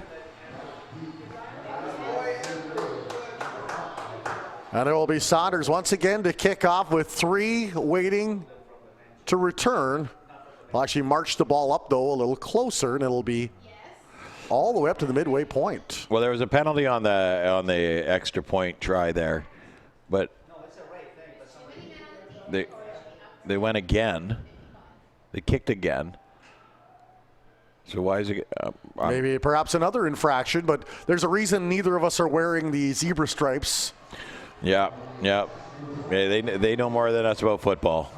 And it will be Saunders once again to kick off with 3 waiting to return. We'll actually march the ball up, though, a little closer, and it'll be all the way up to the midway point. Well, there was a penalty on the extra point try there, but they went again. They kicked again. So why is it? Maybe perhaps another infraction, but there's a reason neither of us are wearing the zebra stripes. Yeah. They know more than us about football.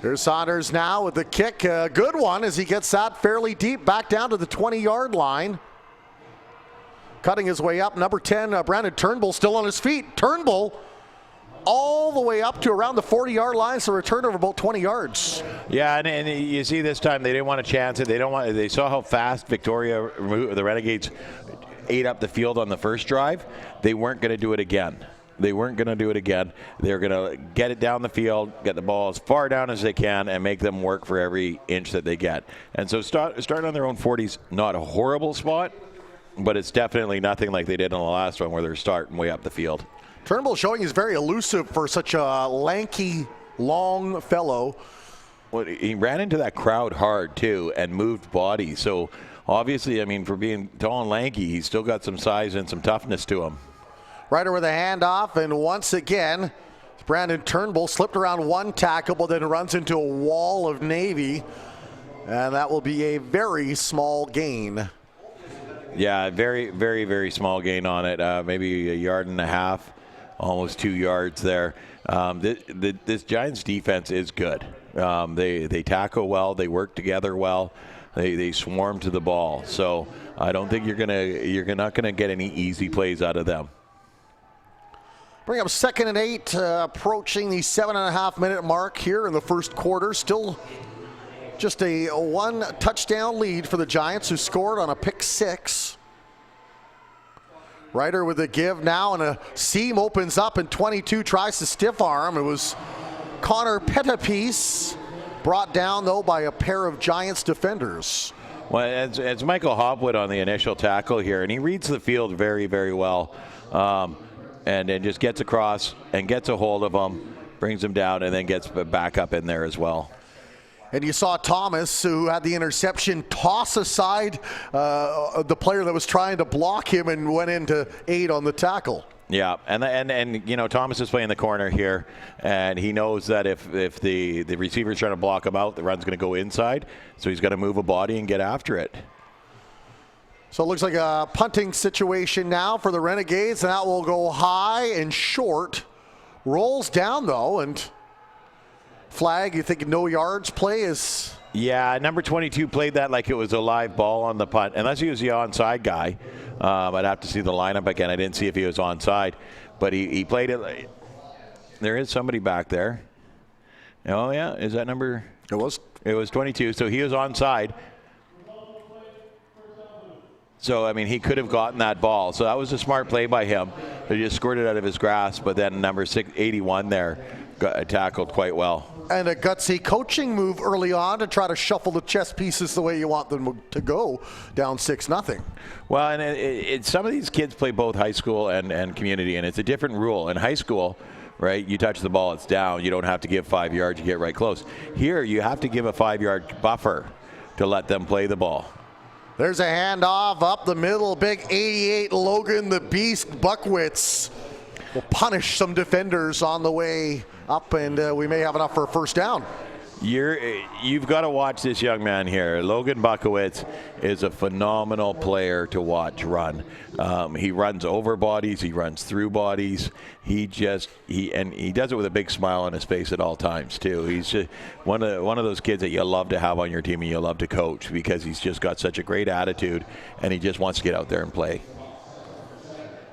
Here's Saunders now with the kick. A good one as he gets that fairly deep back down to the 20-yard line. Cutting his way up, number 10, Brandon Turnbull still on his feet. Turnbull all the way up to around the 40-yard line, so a return of about 20 yards. Yeah, and you see this time they didn't want to chance it. They saw how fast the Renegades ate up the field on the first drive. They weren't going to do it again. They were going to get it down the field, get the ball as far down as they can, and make them work for every inch that they get. And so starting on their own 40s, not a horrible spot, but it's definitely nothing like they did on the last one where they're starting way up the field. Turnbull showing he's very elusive for such a lanky, long fellow. Well, he ran into that crowd hard, too, and moved body. So, obviously, I mean, for being tall and lanky, he's still got some size and some toughness to him. Ryder with a handoff, and once again, Brandon Turnbull slipped around one tackle, but then runs into a wall of Navy, and that will be a very small gain. Yeah, very, very, very small gain on it. Maybe 1.5 yards, almost 2 yards there. This Giants defense is good. They tackle well, they work together well, they swarm to the ball. So I don't think you're not gonna get any easy plays out of them. Bring up 2nd and 8, approaching the 7.5-minute mark here in the first quarter. Still just a 1 touchdown lead for the Giants, who scored on a pick 6. Ryder with a give now, and a seam opens up, and 22 tries to stiff arm. It was Connor Pettipiece, brought down though by a pair of Giants defenders. Well, it's Michael Hopwood on the initial tackle here, and he reads the field very, very well. And then just gets across and gets a hold of him, brings him down, and then gets back up in there as well. And you saw Thomas, who had the interception, toss aside the player that was trying to block him and went in to aid on the tackle. Yeah, and you know, Thomas is playing the corner here, and he knows that if the receiver's trying to block him out, the run's going to go inside, so he's got to move a body and get after it. So it looks like a punting situation now for the Renegades, and that will go high and short. Rolls down, though, and flag, you think no yards play is... Yeah, number 22 played that like it was a live ball on the punt, unless he was the onside guy. I'd have to see the lineup again. I didn't see if he was onside, but he played it. There is somebody back there. Oh, yeah, is that number? It was 22, so he was onside. So, I mean, he could have gotten that ball. So that was a smart play by him. He just squirted out of his grasp, but then number 81 there got tackled quite well. And a gutsy coaching move early on to try to shuffle the chess pieces the way you want them to go, down 6-0. Well, and some of these kids play both high school and community, and it's a different rule. In high school, right, you touch the ball, it's down. You don't have to give 5 yards, you get right close. Here, you have to give a 5-yard buffer to let them play the ball. There's a handoff up the middle. Big 88 Logan the Beast Buckwitz will punish some defenders on the way up, and we may have enough for a first down. You've got to watch this young man here. Logan Buckowitz is a phenomenal player to watch run. He runs over bodies. He runs through bodies. He does it with a big smile on his face at all times too. He's just one of those kids that you love to have on your team and you love to coach, because he's just got such a great attitude and he just wants to get out there and play.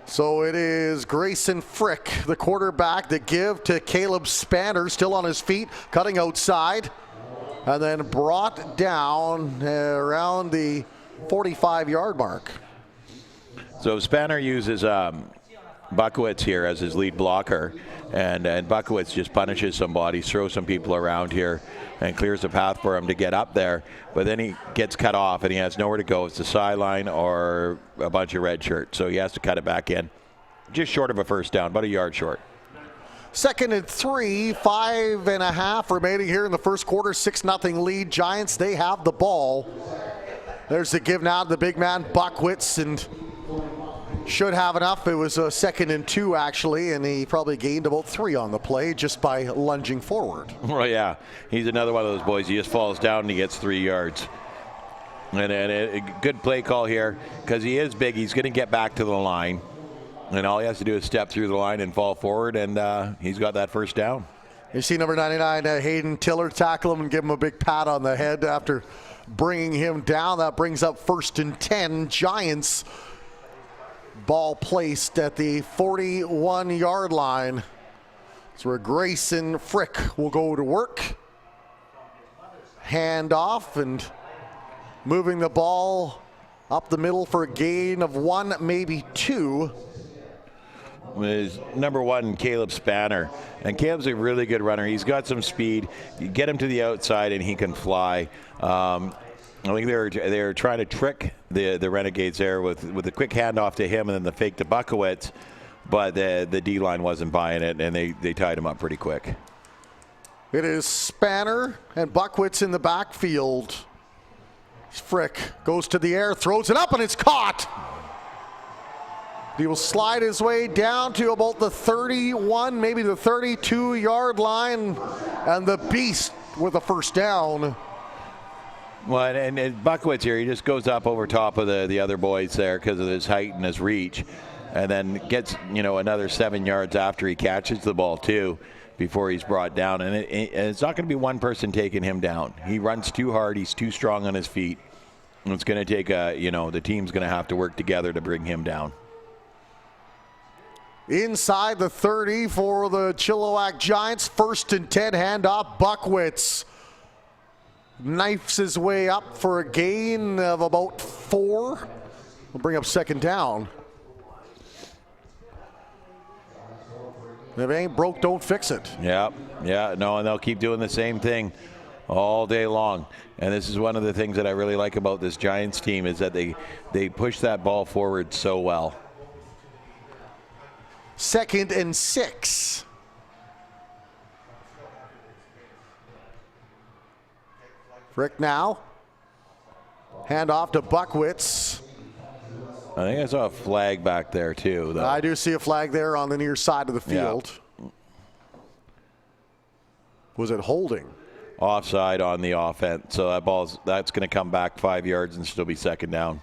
So it is Grayson Frick, the quarterback, that give to Caleb Spanner, still on his feet, cutting outside, and then brought down around the 45-yard mark. So Spanner uses Buckowitz here as his lead blocker, and Buckowitz just punishes some bodies, throws some people around here, and clears the path for him to get up there. But then he gets cut off, and he has nowhere to go. It's the sideline or a bunch of red shirts, so he has to cut it back in. Just short of a first down, about a yard short. 2nd and 3, 5.5 remaining here in the first quarter. 6-0 lead. Giants, they have the ball. There's the give now to the big man, Buckwitz, and should have enough. It was a 2nd and 2, actually, and he probably gained about 3 on the play just by lunging forward. Well, yeah, he's another one of those boys. He just falls down and he gets 3 yards. And a good play call here, because he is big. He's going to get back to the line, and all he has to do is step through the line and fall forward, and he's got that first down. You see number 99, Hayden Tiller, tackle him and give him a big pat on the head after bringing him down. That brings up 1st and 10. Giants. Ball placed at the 41-yard line. It's where Grayson Frick will go to work. Hand off and moving the ball up the middle for a gain of 1, maybe 2. Is number 1, Caleb Spanner. And Caleb's a really good runner. He's got some speed. You get him to the outside and he can fly. I think they're trying to trick the Renegades there with a quick handoff to him and then the fake to Buckowitz. But the D-line wasn't buying it, and they tied him up pretty quick. It is Spanner and Buckwitz in the backfield. Frick goes to the air, throws it up, and it's caught. He will slide his way down to about the 31, maybe the 32-yard line, and the Beast with a first down. Well, and Buckwitz here, he just goes up over top of the other boys there because of his height and his reach, and then gets another 7 yards after he catches the ball too, before he's brought down. And it's not going to be one person taking him down. He runs too hard. He's too strong on his feet. And it's going to take the team's going to have to work together to bring him down. Inside the 30 for the Chilliwack Giants. 1st and 10, handoff. Buckwitz knifes his way up for a gain of about 4. We'll bring up 2nd down. If it ain't broke, don't fix it. Yeah, no, and they'll keep doing the same thing all day long. And this is one of the things that I really like about this Giants team is that they push that ball forward so well. 2nd and 6. Frick now. Hand off to Buckwitz. I think I saw a flag back there too, though. I do see a flag there on the near side of the field. Yeah. Was it holding? Offside on the offense. So that's going to come back 5 yards and still be 2nd down.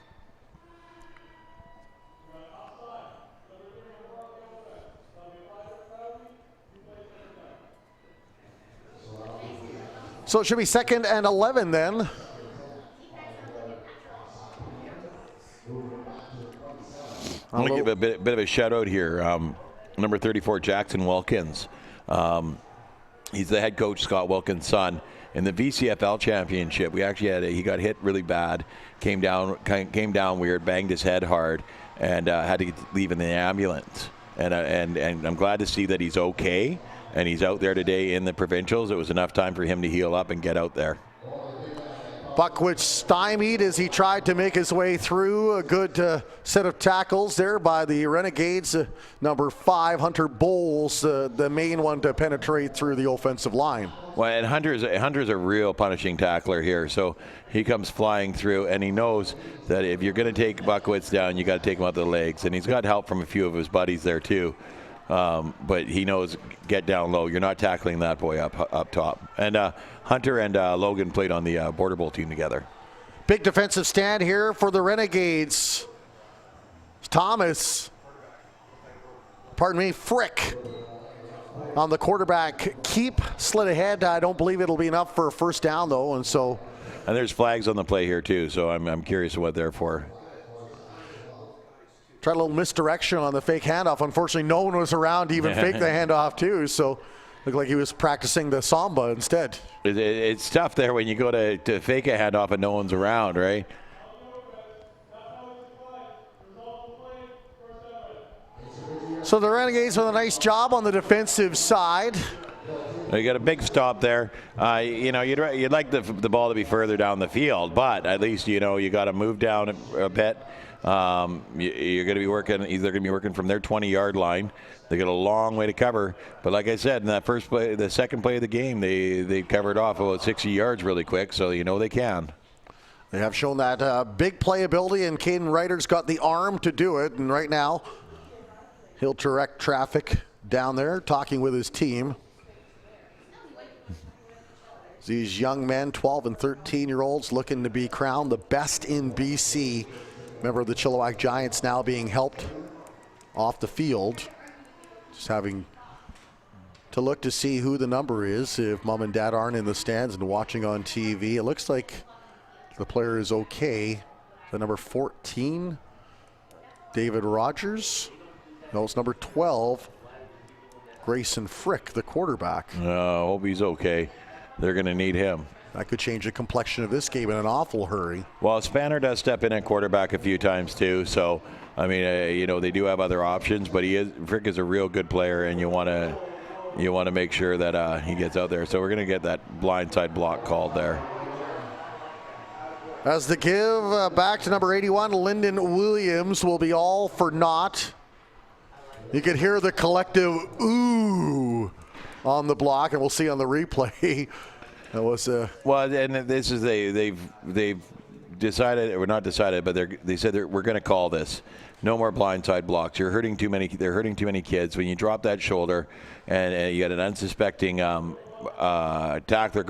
So it should be 2nd and 11 then. I'm going to give a bit of a shout out here. Number 34, Jackson Wilkins. He's the head coach, Scott Wilkins' son. In the BCFL championship, we actually he got hit really bad, came down weird, banged his head hard, and had to leave in the ambulance. And I'm glad to see that he's okay, and he's out there today in the Provincials. It was enough time for him to heal up and get out there. Buckwitz stymied as he tried to make his way through. A good set of tackles there by the Renegades. Number 5, Hunter Bowles, the main one to penetrate through the offensive line. Well, and Hunter's a real punishing tackler here. So he comes flying through, and he knows that if you're going to take Buckwitz down, you got to take him out the legs. And he's got help from a few of his buddies there too. But he knows, get down low. You're not tackling that boy up top. And Hunter and Logan played on the Border Bowl team together. Big defensive stand here for the Renegades. Frick on the quarterback keep, slid ahead. I don't believe it'll be enough for a first down though, and there's flags on the play here too, so I'm curious what they're for. Tried a little misdirection on the fake handoff. Unfortunately, no one was around to even fake the handoff too, so looked like he was practicing the samba instead. It's tough there when you go to fake a handoff and no one's around, right? So the Renegades with a nice job on the defensive side. You got a big stop there. You'd like the ball to be further down the field, but at least you got to move down a bit. You're going to be working. They're going to be working from their 20-yard line. They got a long way to cover, but like I said, in that first play, the second play of the game, they covered off about 60 yards really quick, so they can. They have shown that big playability, and Caden Ryder's got the arm to do it. And right now, he'll direct traffic down there, talking with his team. These young men, 12 and 13-year-olds, looking to be crowned the best in BC. Member of the Chilliwack Giants now being helped off the field. Just having to look to see who the number is if mom and dad aren't in the stands and watching on TV. It looks like the player is okay. The number 14, David Rogers. No, it's number 12, Grayson Frick, the quarterback. Hope he's okay. They're going to need him. That could change the complexion of this game in an awful hurry. Well, Spanner does step in at quarterback a few times too. So, I mean, they do have other options, but Frick is a real good player, and you want to make sure that he gets out there. So we're going to get that blindside block called there. As the give back to number 81, Lyndon Williams will be all for naught. You can hear the collective ooh on the block, and we'll see on the replay. That was well, and this is they've decided, or not decided, but they said we're going to call this. No more blindside blocks. They're hurting too many kids. When you drop that shoulder, and you got an unsuspecting tackler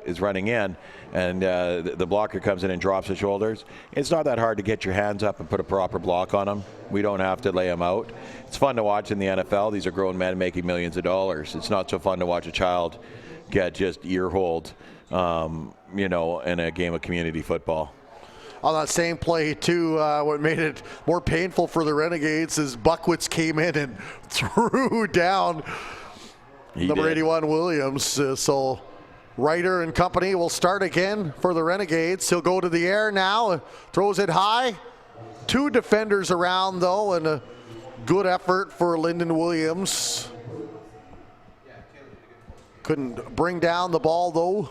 is running in, and the blocker comes in and drops the shoulders. It's not that hard to get your hands up and put a proper block on them. We don't have to lay them out. It's fun to watch in the NFL. These are grown men making millions of dollars. It's not so fun to watch a child get just ear-holed, in a game of community football. On that same play, too, what made it more painful for the Renegades is Buckwitz came in and threw down number 81 Williams. So Ryder and company will start again for the Renegades. He'll go to the air now, throws it high. 2 defenders around, though, and a good effort for Lyndon Williams. Couldn't bring down the ball, though,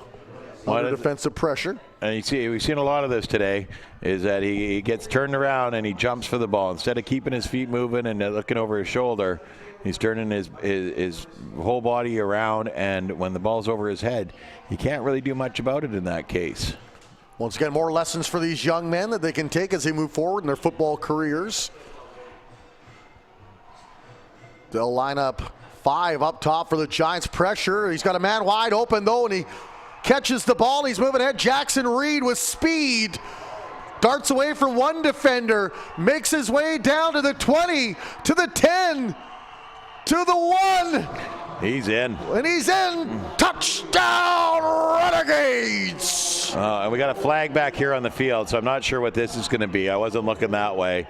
under defensive pressure. And we've seen a lot of this today, is that he gets turned around and he jumps for the ball. Instead of keeping his feet moving and looking over his shoulder, he's turning his whole body around, and when the ball's over his head, he can't really do much about it in that case. Once again, more lessons for these young men that they can take as they move forward in their football careers. They'll line up 5 up top for the Giants. Pressure. He's got a man wide open, though, and he catches the ball. He's moving ahead. Jackson Reed with speed. Darts away from one defender. Makes his way down to the 20, to the 10, to the 1. He's in. And he's in. Touchdown, Renegades! And we got a flag back here on the field, so I'm not sure what this is going to be. I wasn't looking that way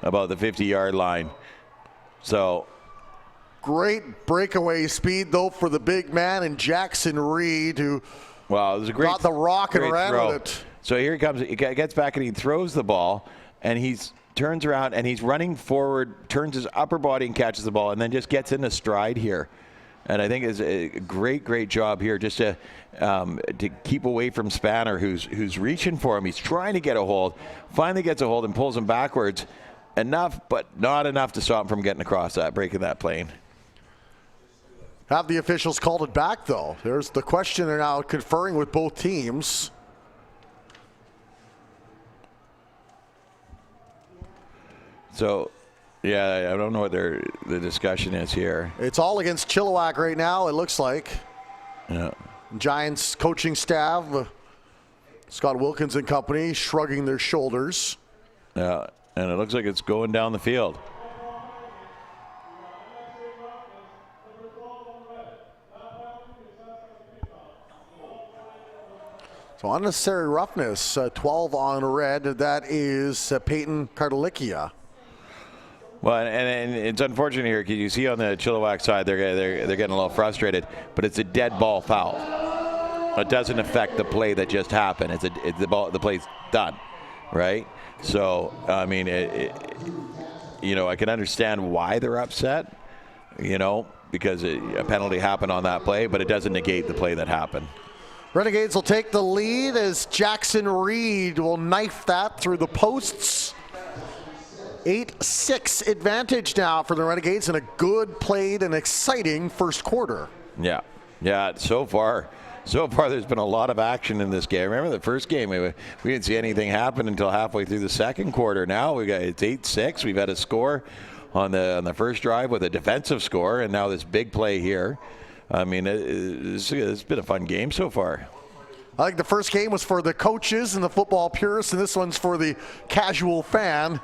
about the 50-yard line. So great breakaway speed, though, for the big man and Jackson Reed, who it was a great, got the rock and ran throw. with it. So here he comes. He gets back and he throws the ball, and he turns around and he's running forward, turns his upper body and catches the ball, and then just gets into stride here. And I think it's a great job here just to keep away from Spanner, who's reaching for him. He's trying to get a hold, finally gets a hold and pulls him backwards. Enough, but not enough to stop him from getting across that, breaking that plane. Have the officials called it back, though? There's the question they're now conferring with both teams. So, yeah, I don't know what the discussion is here. It's all against Chilliwack right now, it looks like. Yeah. Giants coaching staff, Scott Wilkins and company, shrugging their shoulders. Yeah, and it looks like it's going down the field. So unnecessary roughness, 12 on red. That is Peyton Kartalikia. Well, and it's unfortunate here because you see on the Chilliwack side they're getting a little frustrated, but it's a dead ball foul. It doesn't affect the play that just happened. It's the play's done, right? So I mean, I can understand why they're upset, because a penalty happened on that play, but it doesn't negate the play that happened. Renegades will take the lead as Jackson Reed will knife that through the posts. 8-6 advantage now for the Renegades, and a good played and exciting first quarter. Yeah. So far there's been a lot of action in this game. Remember the first game, we didn't see anything happen until halfway through the second quarter. Now it's 8-6. We've had a score on the first drive with a defensive score, and now this big play here. I mean, it's been a fun game so far. I think the first game was for the coaches and the football purists, and this one's for the casual fan.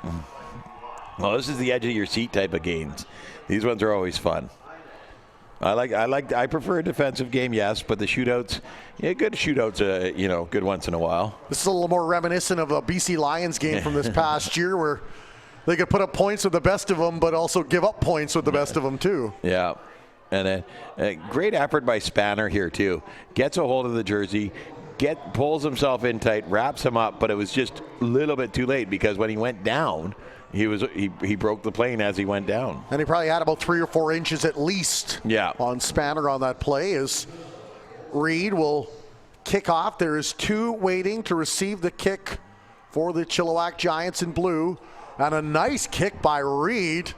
Well, this is the edge of your seat type of games. These ones are always fun. I prefer a defensive game, yes, but the shootouts, good shootouts, good once in a while. This is a little more reminiscent of a BC Lions game from this past year, where they could put up points with the best of them, but also give up points with the best of them too. Yeah. And a great effort by Spanner here, too. Gets a hold of the jersey, pulls himself in tight, wraps him up, but it was just a little bit too late because when he went down, he broke the plane as he went down. And he probably had about 3 or 4 inches at least on Spanner on that play as Reed will kick off. There is 2 waiting to receive the kick for the Chilliwack Giants in blue. And a nice kick by Reed.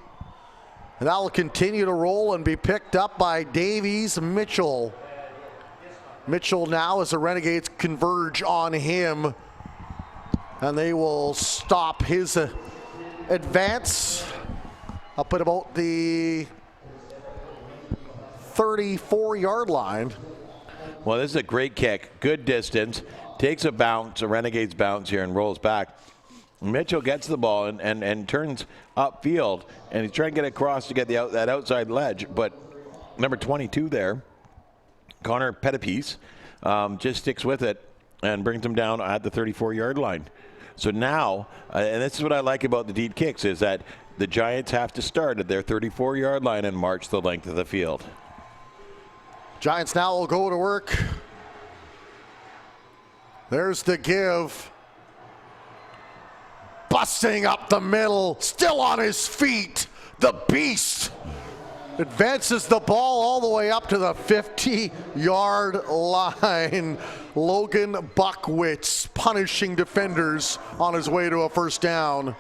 And that will continue to roll and be picked up by Davies Mitchell. Mitchell now as the Renegades converge on him. And they will stop his advance up at about the 34-yard line. Well, this is a great kick. Good distance. Takes a bounce, a Renegades bounce here, and rolls back. Mitchell gets the ball and turns upfield, and he's trying to get across to get that outside ledge. But number 22 there, Connor Pettipies, just sticks with it and brings him down at the 34-yard line. So now, and this is what I like about the deep kicks, is that the Giants have to start at their 34-yard line and march the length of the field. Giants now will go to work. There's the give. Busting up the middle, still on his feet. The beast advances the ball all the way up to the 50-yard line. Logan Buckwitz punishing defenders on his way to a first down.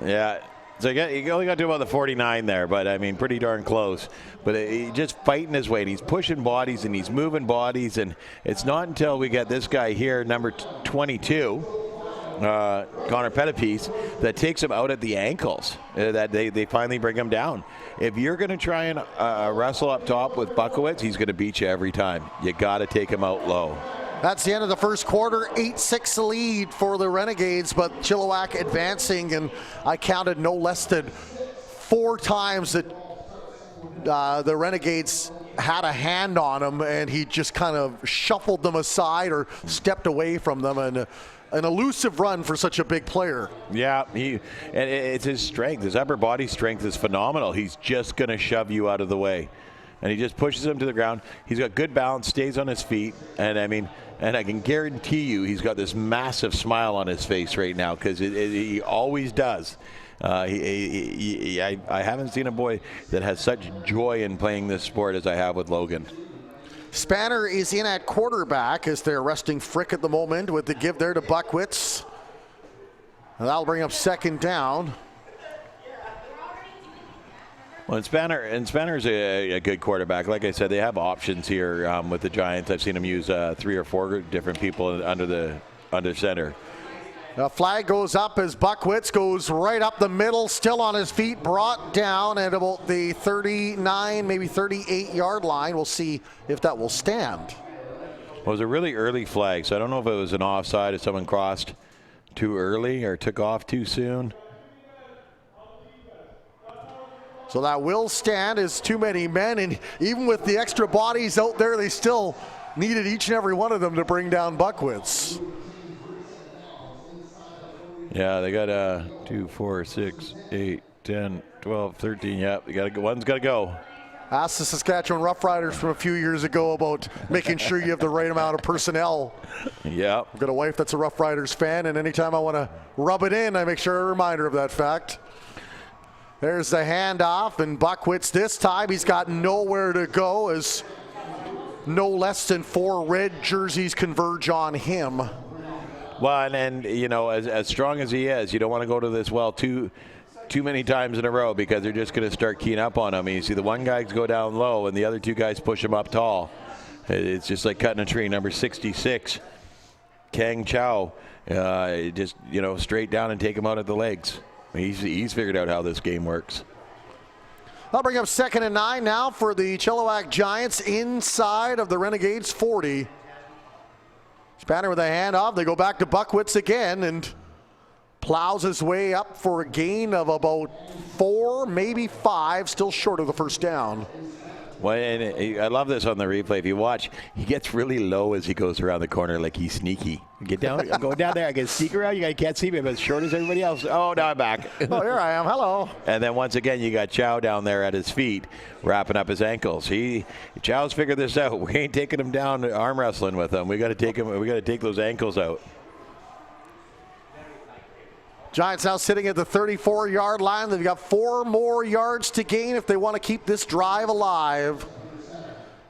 Yeah. So you only got to about the 49 there, but I mean, pretty darn close. But he's just fighting his way. And he's pushing bodies and he's moving bodies. And it's not until we get this guy here, number 22, Connor Pettipies, that takes him out at the ankles that they finally bring him down. If you're going to try and wrestle up top with Buckwitz, he's going to beat you every time. You got to take him out low. That's the end of the first quarter. 8-6 lead for the Renegades, but Chilliwack advancing, and I counted no less than 4 times that the Renegades had a hand on him, and he just kind of shuffled them aside or stepped away from them. And an elusive run for such a big player. Yeah, and it's his strength. His upper body strength is phenomenal. He's just going to shove you out of the way. And he just pushes him to the ground. He's got good balance, stays on his feet. And I mean, and I can guarantee you he's got this massive smile on his face right now because he always does. I haven't seen a boy that has such joy in playing this sport as I have with Logan. Spanner is in at quarterback as they're resting Frick at the moment with the give there to Buckwitz. And that'll bring up second down. Well, Spanner's a good quarterback. Like I said, they have options here with the Giants. I've seen them use 3 or 4 different people under center. The flag goes up as Buckwitz goes right up the middle, still on his feet, brought down at about the 39, maybe 38-yard line. We'll see if that will stand. Well, it was a really early flag, so I don't know if it was an offside, if someone crossed too early or took off too soon. So that will stand as too many men, and even with the extra bodies out there, they still needed each and every one of them to bring down Buckwitz. Yeah, they got 2, 4, 6, 8, 10, 12, 13. Yeah, one's got to go. Ask the Saskatchewan Roughriders from a few years ago about making sure you have the right amount of personnel. Yeah. I've got a wife that's a Roughriders fan, and anytime I want to rub it in, I make sure a reminder of that fact. There's the handoff, and Buckwitz this time, he's got nowhere to go as no less than 4 red jerseys converge on him. Well, and you know, as strong as he is, you don't want to go to this well too many times in a row because they're just going to start keying up on him. You see the one guy go down low and the other 2 guys push him up tall. It's just like cutting a tree. Number 66, Kang Chow, just, you know, straight down and take him out at the legs. He's figured out how this game works. I'll bring up 2nd and 9 now for the Chilliwack Giants inside of the Renegades 40. Spanner with a handoff. They go back to Buckwitz again and plows his way up for a gain of about 4, maybe 5, still short of the first down. Well, and I love this on the replay. If you watch, he gets really low as he goes around the corner, like he's sneaky. Get down, go down there. I can sneak around. You can't see me. I'm as short as everybody else. Oh, now I'm back. Oh, here I am. Hello. And then once again, you got Chow down there at his feet, wrapping up his ankles. Chow's figured this out. We ain't taking him down arm wrestling with him. We got to take him. We got to take those ankles out. Giants now sitting at the 34-yard line. They've got 4 more yards to gain if they want to keep this drive alive.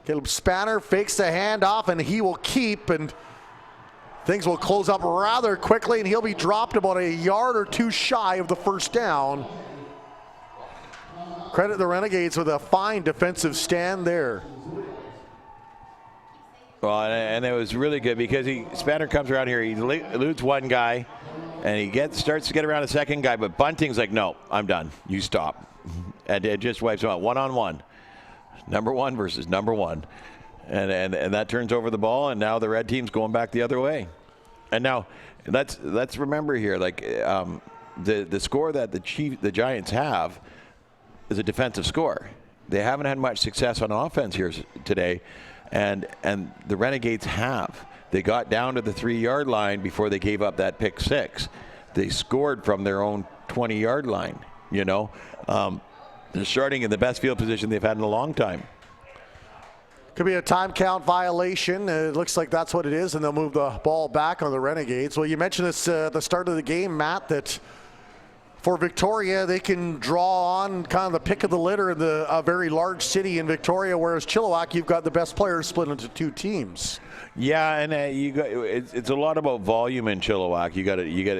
Caleb Spanner fakes the handoff, and he will keep, and things will close up rather quickly, and he'll be dropped about a yard or 2 shy of the first down. Credit the Renegades with a fine defensive stand there. Well, and it was really good because Spanner comes around here. He eludes one guy. And he starts to get around a second guy, but Bunting's like, no, I'm done. You stop. And it just wipes him out. One-on-one. Number 1 versus number 1. And that turns over the ball, and now the red team's going back the other way. And now let's remember here, like the score that the Giants have is a defensive score. They haven't had much success on offense here today, and the Renegades have. They got down to the 3-yard line before they gave up that pick 6. They scored from their own 20-yard line, you know. They're starting in the best field position they've had in a long time. Could be a time count violation. It looks like that's what it is, and they'll move the ball back on the Renegades. Well, you mentioned this at the start of the game, Matt, that for Victoria, they can draw on kind of the pick of the litter in a very large city in Victoria, whereas Chilliwack, you've got the best players split into 2 teams. Yeah, and it's a lot about volume in Chilliwack.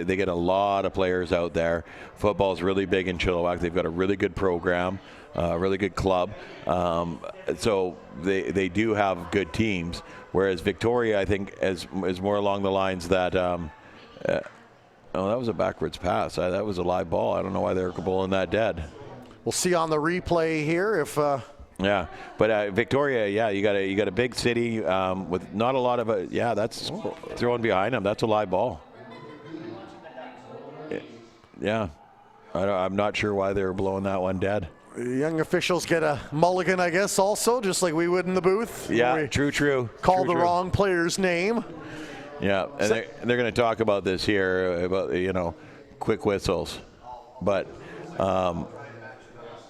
They get a lot of players out there. Football's really big in Chilliwack. They've got a really good program, really good club. So they do have good teams. Whereas Victoria, I think, is more along the lines that. Oh, that was a backwards pass. That was a live ball. I don't know why they were bowling that dead. We'll see on the replay here if. Yeah, but Victoria, yeah, you got a big city with not a lot of that's throwing behind them. That's a live ball. Yeah, I'm not sure why they were blowing that one dead. Young officials get a mulligan, I guess, also, just like we would in the booth. Yeah, true. Call the wrong player's name. Yeah, and they're going to talk about this here about quick whistles, but.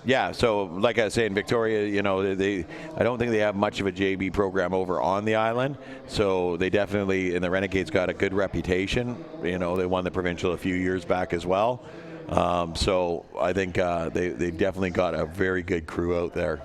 Yeah, so like I was saying, Victoria, I don't think they have much of a JV program over on the island. So they definitely, and the Renegades got a good reputation. They won the provincial a few years back as well. So I think they definitely got a very good crew out there.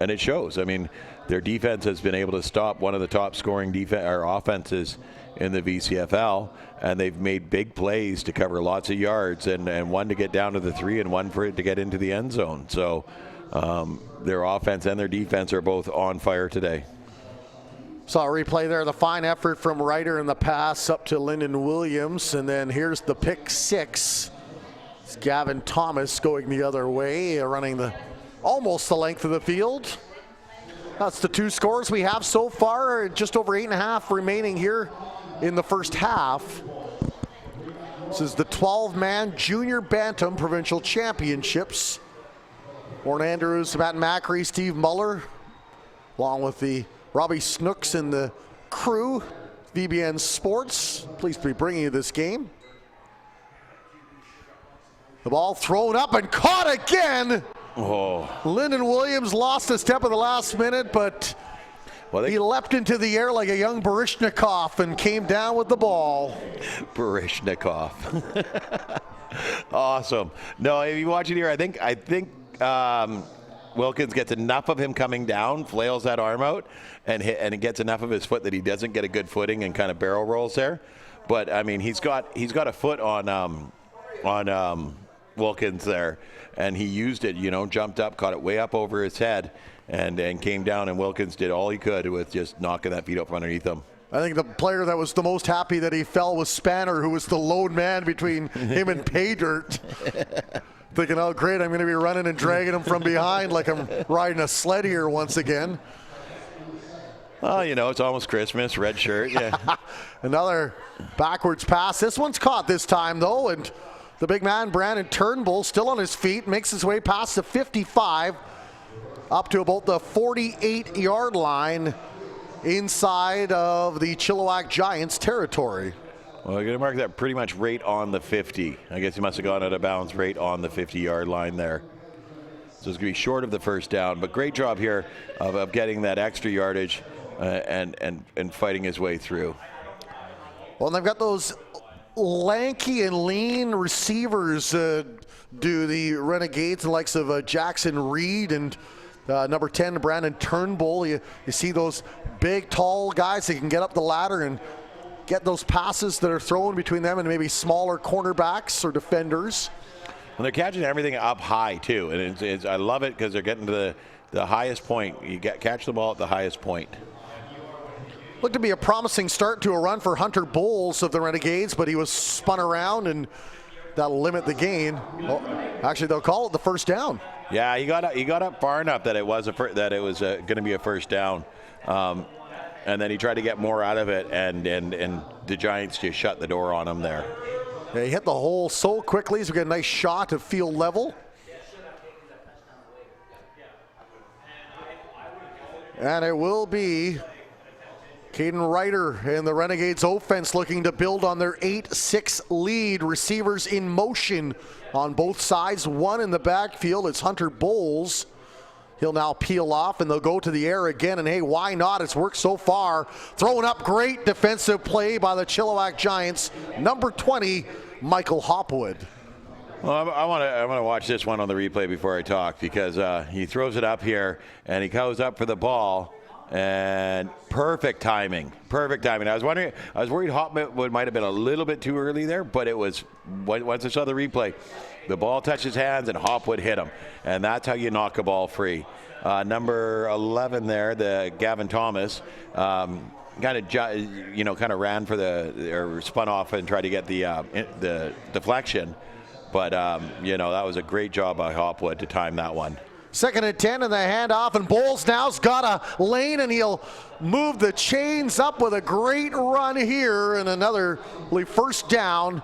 And it shows. I mean, their defense has been able to stop one of the top scoring offenses in the BCFL, and they've made big plays to cover lots of yards, and one to get down to the 3 and one for it to get into the end zone. So their offense and their defense are both on fire today. Saw a replay there, the fine effort from Ryder in the pass up to Lyndon Williams, and then here's the pick 6. It's Gavin Thomas going the other way, running almost the length of the field. That's the 2 scores we have so far, just over 8.5 remaining here in the first half. This is the 12-man Junior Bantam Provincial Championships. Warren Andrews, Matt Macri, Steve Muller, along with the Robbie Snooks and the crew, VBN Sports. Pleased to be bringing you this game. The ball thrown up and caught again. Oh. Lyndon Williams lost a step at the last minute, but he leapt into the air like a young Barishnikov and came down with the ball. Barishnikov. Awesome. No, if you watch it here, I think Wilkins gets enough of him coming down, flails that arm out, and it gets enough of his foot that he doesn't get a good footing and kind of barrel rolls there. But I mean, he's got a foot on Wilkins there, and he used it, jumped up, caught it way up over his head, and came down, and Wilkins did all he could with just knocking that feet up underneath him. I think the player that was the most happy that he fell was Spanner, who was the lone man between him and pay dirt. Thinking, oh great, I'm going to be running and dragging him from behind like I'm riding a sled here once again. Oh, it's almost Christmas, red shirt, yeah. Another backwards pass. This one's caught this time, though, and the big man, Brandon Turnbull, still on his feet, makes his way past the 55. up to about the 48-yard line inside of the Chilliwack Giants territory. Well, you're going to mark that pretty much right on the 50. I guess he must have gone out of bounds right on the 50-yard line there. So it's going to be short of the first down, but great job here of getting that extra yardage and fighting his way through. Well, and they've got those lanky and lean receivers, do the Renegades, the likes of Jackson Reed and number 10, Brandon Turnbull. You see those big, tall guys that can get up the ladder and get those passes that are thrown between them and maybe smaller cornerbacks or defenders. And they're catching everything up high, too. And I love it because they're getting to the highest point. You catch the ball at the highest point. Looked to be a promising start to a run for Hunter Bowles of the Renegades, but he was spun around, and that'll limit the gain. Well, actually, they'll call it the first down. Yeah, he got up far enough that it was going to be a first down. And then he tried to get more out of it, and the Giants just shut the door on him there. Yeah, he hit the hole so quickly, so we get a nice shot at field level. And it will be Caden Ryder and the Renegades offense looking to build on their 8-6 lead. Receivers in motion on both sides. One in the backfield. It's Hunter Bowles. He'll now peel off, and they'll go to the air again. And hey, why not? It's worked so far. Throwing up great defensive play by the Chilliwack Giants. Number 20, Michael Hopwood. Well, I want to watch this one on the replay before I talk, because he throws it up here, and he goes up for the ball. And perfect timing. I was worried Hopwood might have been a little bit too early there, but it was, once I saw the replay, the ball touched his hands and Hopwood hit him. And that's how you knock a ball free. Number 11 there, the Gavin Thomas, kind of ran for or spun off and tried to get the deflection. But, that was a great job by Hopwood to time that one. 2nd and 10 in the handoff, and Bowles now's got a lane, and he'll move the chains up with a great run here, and another first down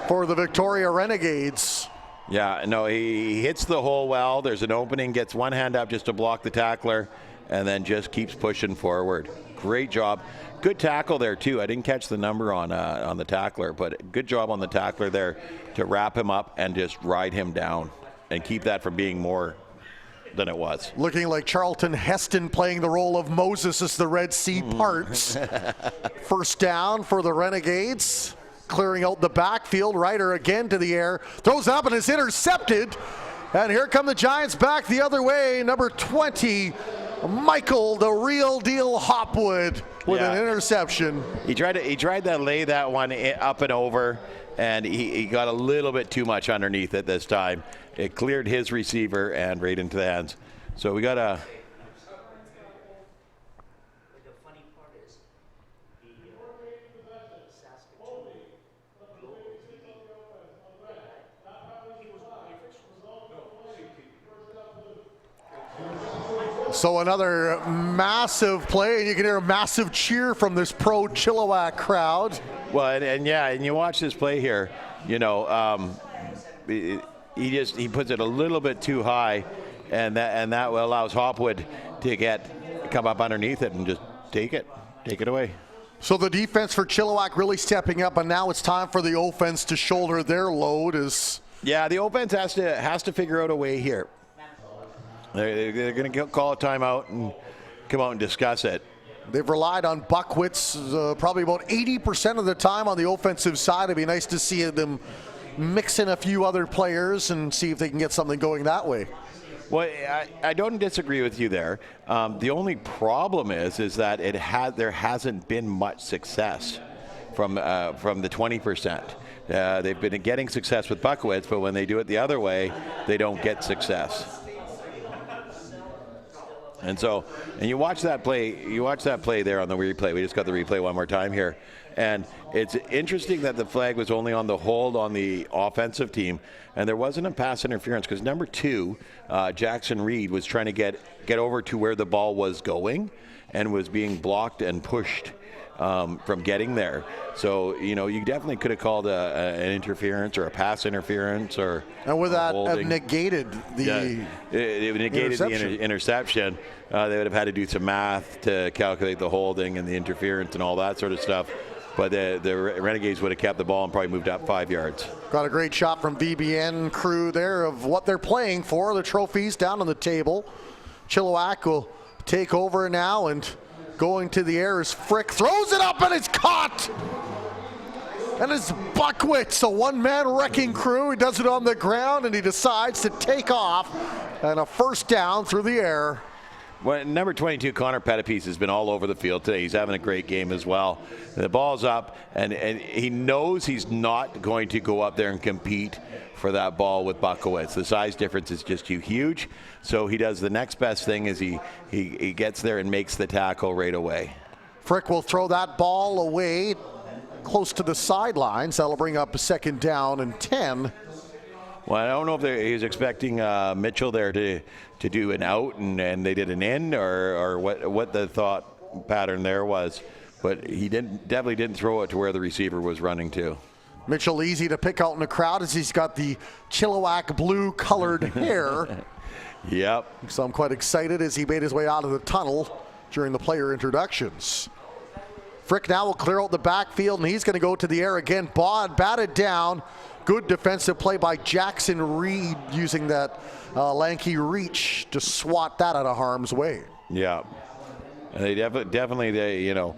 for the Victoria Renegades. Yeah, no, he hits the hole well. There's an opening, gets one hand up just to block the tackler, and then just keeps pushing forward. Great job. Good tackle there, too. I didn't catch the number on the tackler, but good job on the tackler there to wrap him up and just ride him down and keep that from being more than it was. Looking like Charlton Heston playing the role of Moses as the Red Sea parts. First down for the Renegades. Clearing out the backfield. Ryder again to the air. Throws up and is intercepted. And here come the Giants back the other way. Number 20, Michael, the real deal Hopwood, with an interception. He tried to lay that one up and over, and he got a little bit too much underneath it this time. It cleared his receiver and right into the hands. So we got a... So another massive play, and you can hear a massive cheer from this pro Chilliwack crowd. Well, and you watch this play here, he puts it a little bit too high, and that allows Hopwood to come up underneath it and just take it away. So the defense for Chilliwack really stepping up, and now it's time for the offense to shoulder their load. Yeah, the offense has to figure out a way here. They're going to call a timeout and come out and discuss it. They've relied on Buckwitz probably about 80% of the time on the offensive side. It'd be nice to see them mix in a few other players and see if they can get something going that way. Well, I don't disagree with you there. The only problem is that there hasn't been much success from the 20%. They've been getting success with Buckwitz, but when they do it the other way, they don't get success. And you watch that play there on the replay. We just got the replay one more time here. And it's interesting that the flag was only on the hold on the offensive team, and there wasn't a pass interference because number 2, Jackson Reed, was trying to get over to where the ball was going and was being blocked and pushed from getting there. So, you know, you definitely could have called an interference or a pass interference or and with that holding. Negated the it negated the interception. They would have had to do some math to calculate the holding and the interference and all that sort of stuff. But the Renegades would have kept the ball and probably moved up 5 yards. Got a great shot from VBN crew there of what they're playing for. The trophies down on the table. Chilliwack will take over now, and going to the air is Frick. Throws it up and it's caught. And it's Buckwitz, a one-man wrecking crew. He does it on the ground and he decides to take off. And a first down through the air. Well, number 22, Connor Pettipies, has been all over the field today. He's having a great game as well. The ball's up, and he knows he's not going to go up there and compete for that ball with Buckowitz. The size difference is just too huge. So he does the next best thing is he gets there and makes the tackle right away. Frick will throw that ball away close to the sidelines. That'll bring up a second down and 10. Well, I don't know if he was expecting Mitchell there to do an out and they did an in or what the thought pattern there was. But he definitely didn't throw it to where the receiver was running to. Mitchell easy to pick out in the crowd as he's got the Chilliwack blue colored hair. Yep. So I'm quite excited as he made his way out of the tunnel during the player introductions. Frick now will clear out the backfield and he's going to go to the air again. Batted down. Good defensive play by Jackson Reed using that lanky reach to swat that out of harm's way. Yeah. And they definitely a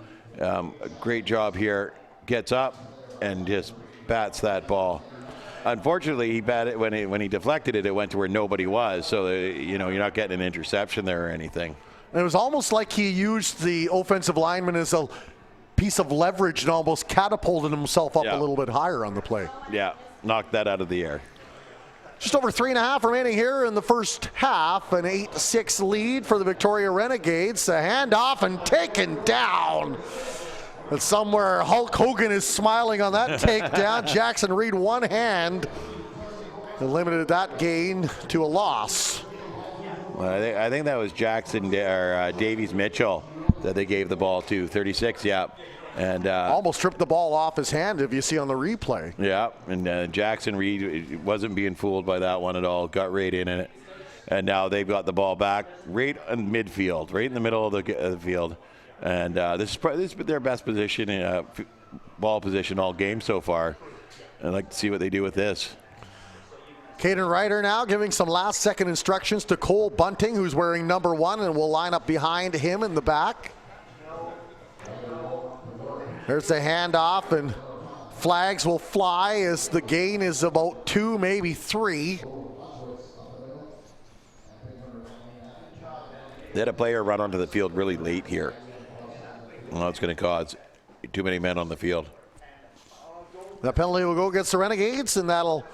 great job here. Gets up and just bats that ball. Unfortunately, he batted when he deflected it. It went to where nobody was. So you're not getting an interception there or anything. And it was almost like he used the offensive lineman as a piece of leverage and almost catapulted himself up a little bit higher on the play. Yeah, knocked that out of the air. Just over 3.5 remaining here in the first half. An 8-6 lead for the Victoria Renegades. A handoff and taken down. And somewhere Hulk Hogan is smiling on that takedown. Jackson Reed one hand and limited that gain to a loss. Well, I think that was Jackson or Davies Mitchell that they gave the ball to. 36, yeah. And almost tripped the ball off his hand if you see on the replay. Yeah, and Jackson Reed wasn't being fooled by that one at all. Got right in it. And now they've got the ball back right in midfield, right in the middle of the field. And this has been their best position, ball position all game so far. I'd like to see what they do with this. Caden Ryder now giving some last-second instructions to Cole Bunting, who's wearing number 1 and will line up behind him in the back. There's the handoff, and flags will fly as the gain is about 2, maybe 3. They had a player run onto the field really late here. Well, it's going to cause too many men on the field. The penalty will go against the Renegades, and that'll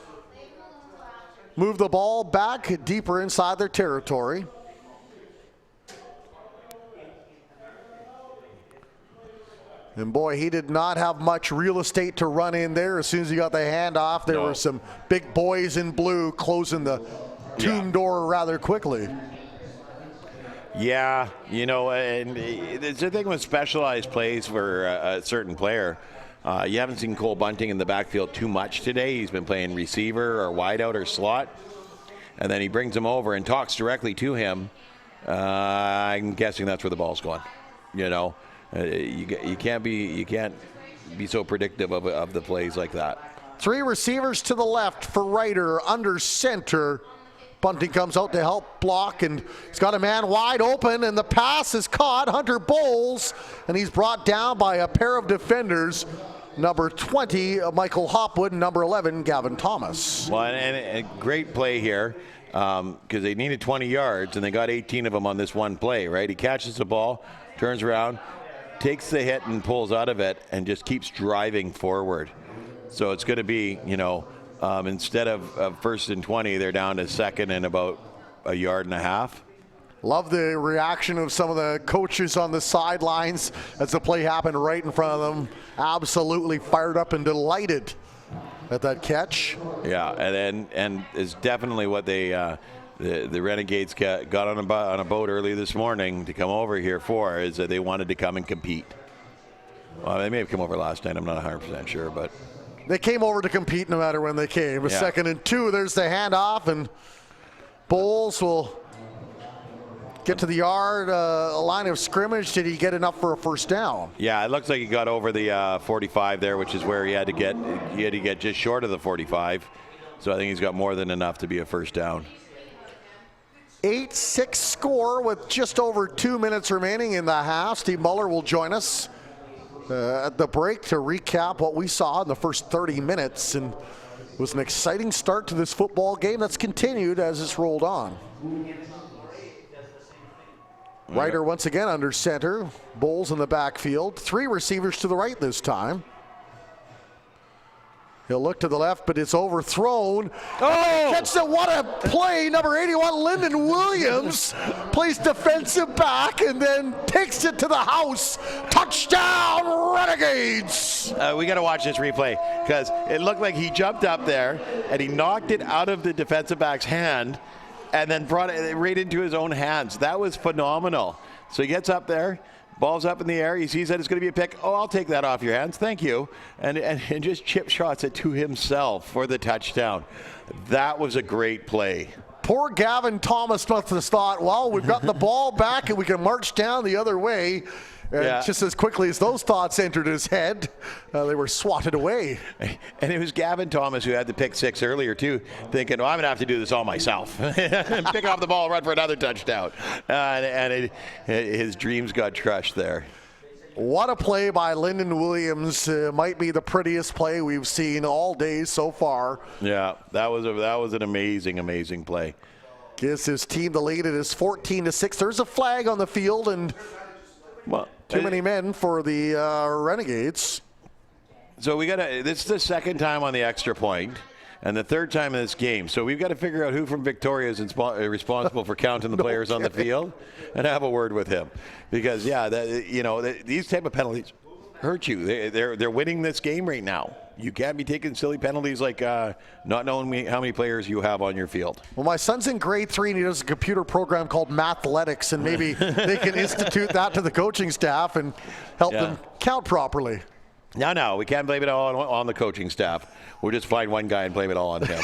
move the ball back deeper inside their territory. And boy, he did not have much real estate to run in there. As soon as he got the handoff, there were some big boys in blue closing the tomb door rather quickly. Yeah, and it's the thing with specialized plays for a certain player. You haven't seen Cole Bunting in the backfield too much today. He's been playing receiver or wideout or slot. And then he brings him over and talks directly to him. I'm guessing that's where the ball's going. You can't be so predictive of the plays like that. 3 receivers to the left for Ryder under center. Bunting comes out to help block, and he's got a man wide open, and the pass is caught. Hunter Bowles, and he's brought down by a pair of defenders. Number 20, Michael Hopwood, and number 11, Gavin Thomas. Well, and a great play here because they needed 20 yards, and they got 18 of them on this one play, right? He catches the ball, turns around, takes the hit and pulls out of it and just keeps driving forward. So it's going to be, instead of 1st and 20, they're down to 2nd and about a yard and a half. Love the reaction of some of the coaches on the sidelines as the play happened right in front of them. Absolutely fired up and delighted at that catch. Yeah, and it's definitely what they the Renegades got on a boat early this morning to come over here for, is that they wanted to come and compete. Well, they may have come over last night. I'm not 100% sure, but They came over to compete no matter when they came. A Yeah. 2nd and 2. There's the handoff, and Bowles will get to the yard, line of scrimmage. Did he get enough for a first down? yeah, it looks like he got over the 45 there, which is where he had to get. He had to get just short of the 45. So I think he's got more than enough to be a first down. 8-6 score with just over 2 minutes remaining in the half. Steve Muller will join us at the break to recap what we saw in the first 30 minutes. And it was an exciting start to this football game that's continued as it's rolled on. Ryder once again under center. Bowles in the backfield. 3 receivers to the right this time. He'll look to the left, but it's overthrown. Oh! Catch it. What a play. Number 81, Lyndon Williams, plays defensive back and then takes it to the house. Touchdown, Renegades! We got to watch this replay because it looked like he jumped up there and he knocked it out of the defensive back's hand and then brought it right into his own hands. That was phenomenal. So he gets up there. Ball's up in the air. He sees that it's going to be a pick. Oh, I'll take that off your hands. Thank you. And just chip shots it to himself for the touchdown. That was a great play. Poor Gavin Thomas must have thought, well, we've got the ball back and we can march down the other way. And just as quickly as those thoughts entered his head, they were swatted away. And it was Gavin Thomas who had the pick 6 earlier, too, thinking, well, I'm going to have to do this all myself. Pick off the ball, run for another touchdown. His dreams got crushed there. What a play by Lyndon Williams. Might be the prettiest play we've seen all day so far. Yeah, that was an amazing, amazing play. Gives his team the lead. It is 14-6. There's a flag on the field, and too many men for the Renegades. So this is the second time on the extra point and the third time in this game. So we've got to figure out who from Victoria is responsible for counting the players on the field and have a word with him. Because, these type of penalties hurt you. They're winning this game right now. You can't be taking silly penalties like not knowing how many players you have on your field. Well, my son's in grade 3 and he does a computer program called Mathletics, and maybe they can institute that to the coaching staff and help them count properly. No, we can't blame it all on the coaching staff. We'll just find one guy and blame it all on him.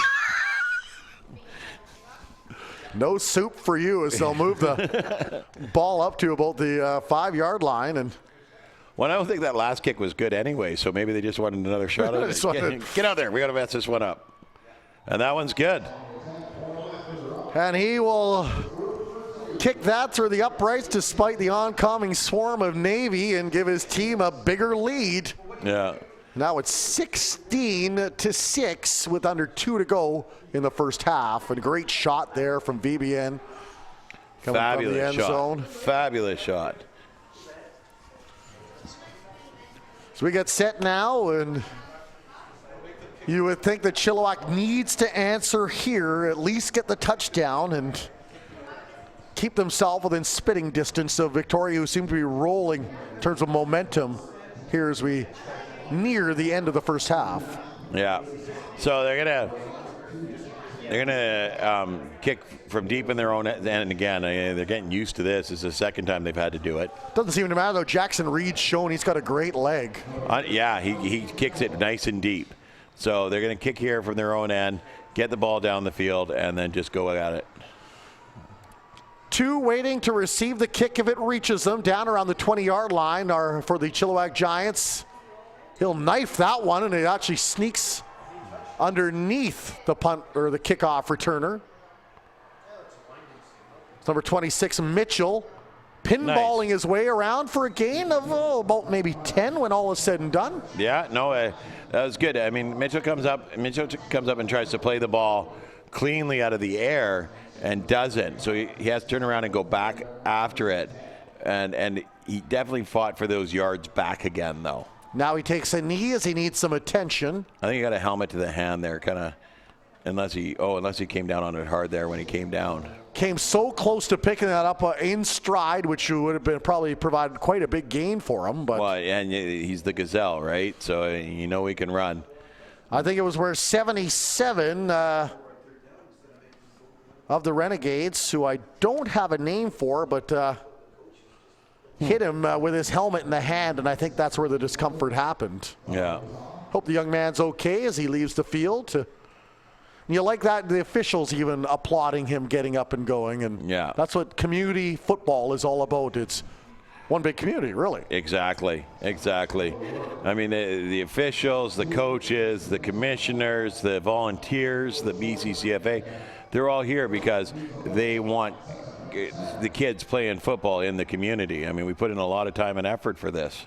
No soup for you as they'll move the ball up to about the 5-yard line. And well, I don't think that last kick was good anyway, so maybe they just wanted another shot at it. Get out there. We got to mess this one up. And that one's good. And he will kick that through the uprights despite the oncoming swarm of Navy and give his team a bigger lead. Yeah. Now it's 16-6 with under 2 to go in the first half. And a great shot there from VBN. Coming Fabulous from the end shot. zone. Fabulous shot. So we get set now, and you would think that Chilliwack needs to answer here, at least get the touchdown and keep themselves within spitting distance of Victoria, who seem to be rolling in terms of momentum here as we near the end of the first half. Yeah. So they're gonna kick from deep in their own end again. They're getting used to this. It's the second time they've had to do it. Doesn't seem to matter though. Jackson Reed's shown he's got a great leg. He kicks it nice and deep. So they're gonna kick here from their own end, get the ball down the field, and then just go at it. 2 waiting to receive the kick if it reaches them down around the 20-yard line are for the Chilliwack Giants. He'll knife that one, and it actually sneaks underneath the punt or the kickoff returner. It's number 26, Mitchell, pinballing his way around for a gain of about maybe 10 when all is said and done. Yeah, no, that was good. I mean, Mitchell comes up and tries to play the ball cleanly out of the air and doesn't. So he has to turn around and go back after it. And he definitely fought for those yards back again, though. Now he takes a knee as he needs some attention. I think he got a helmet to the hand there, kind of, unless he came down on it hard there when he came down. Came so close to picking that up in stride, which would have been probably provided quite a big gain for him. But well, and he's the gazelle, right? So he can run. I think it was where 77 of the Renegades, who I don't have a name for, but hit him with his helmet in the hand, and I think that's where the discomfort happened. Yeah. Hope the young man's okay as he leaves the field. You like that, the officials even applauding him getting up and going, and that's what community football is all about. It's one big community, really. Exactly. I mean, the officials, the coaches, the commissioners, the volunteers, the BCCFA, they're all here because they want the kids playing football in the community. I mean, we put in a lot of time and effort for this.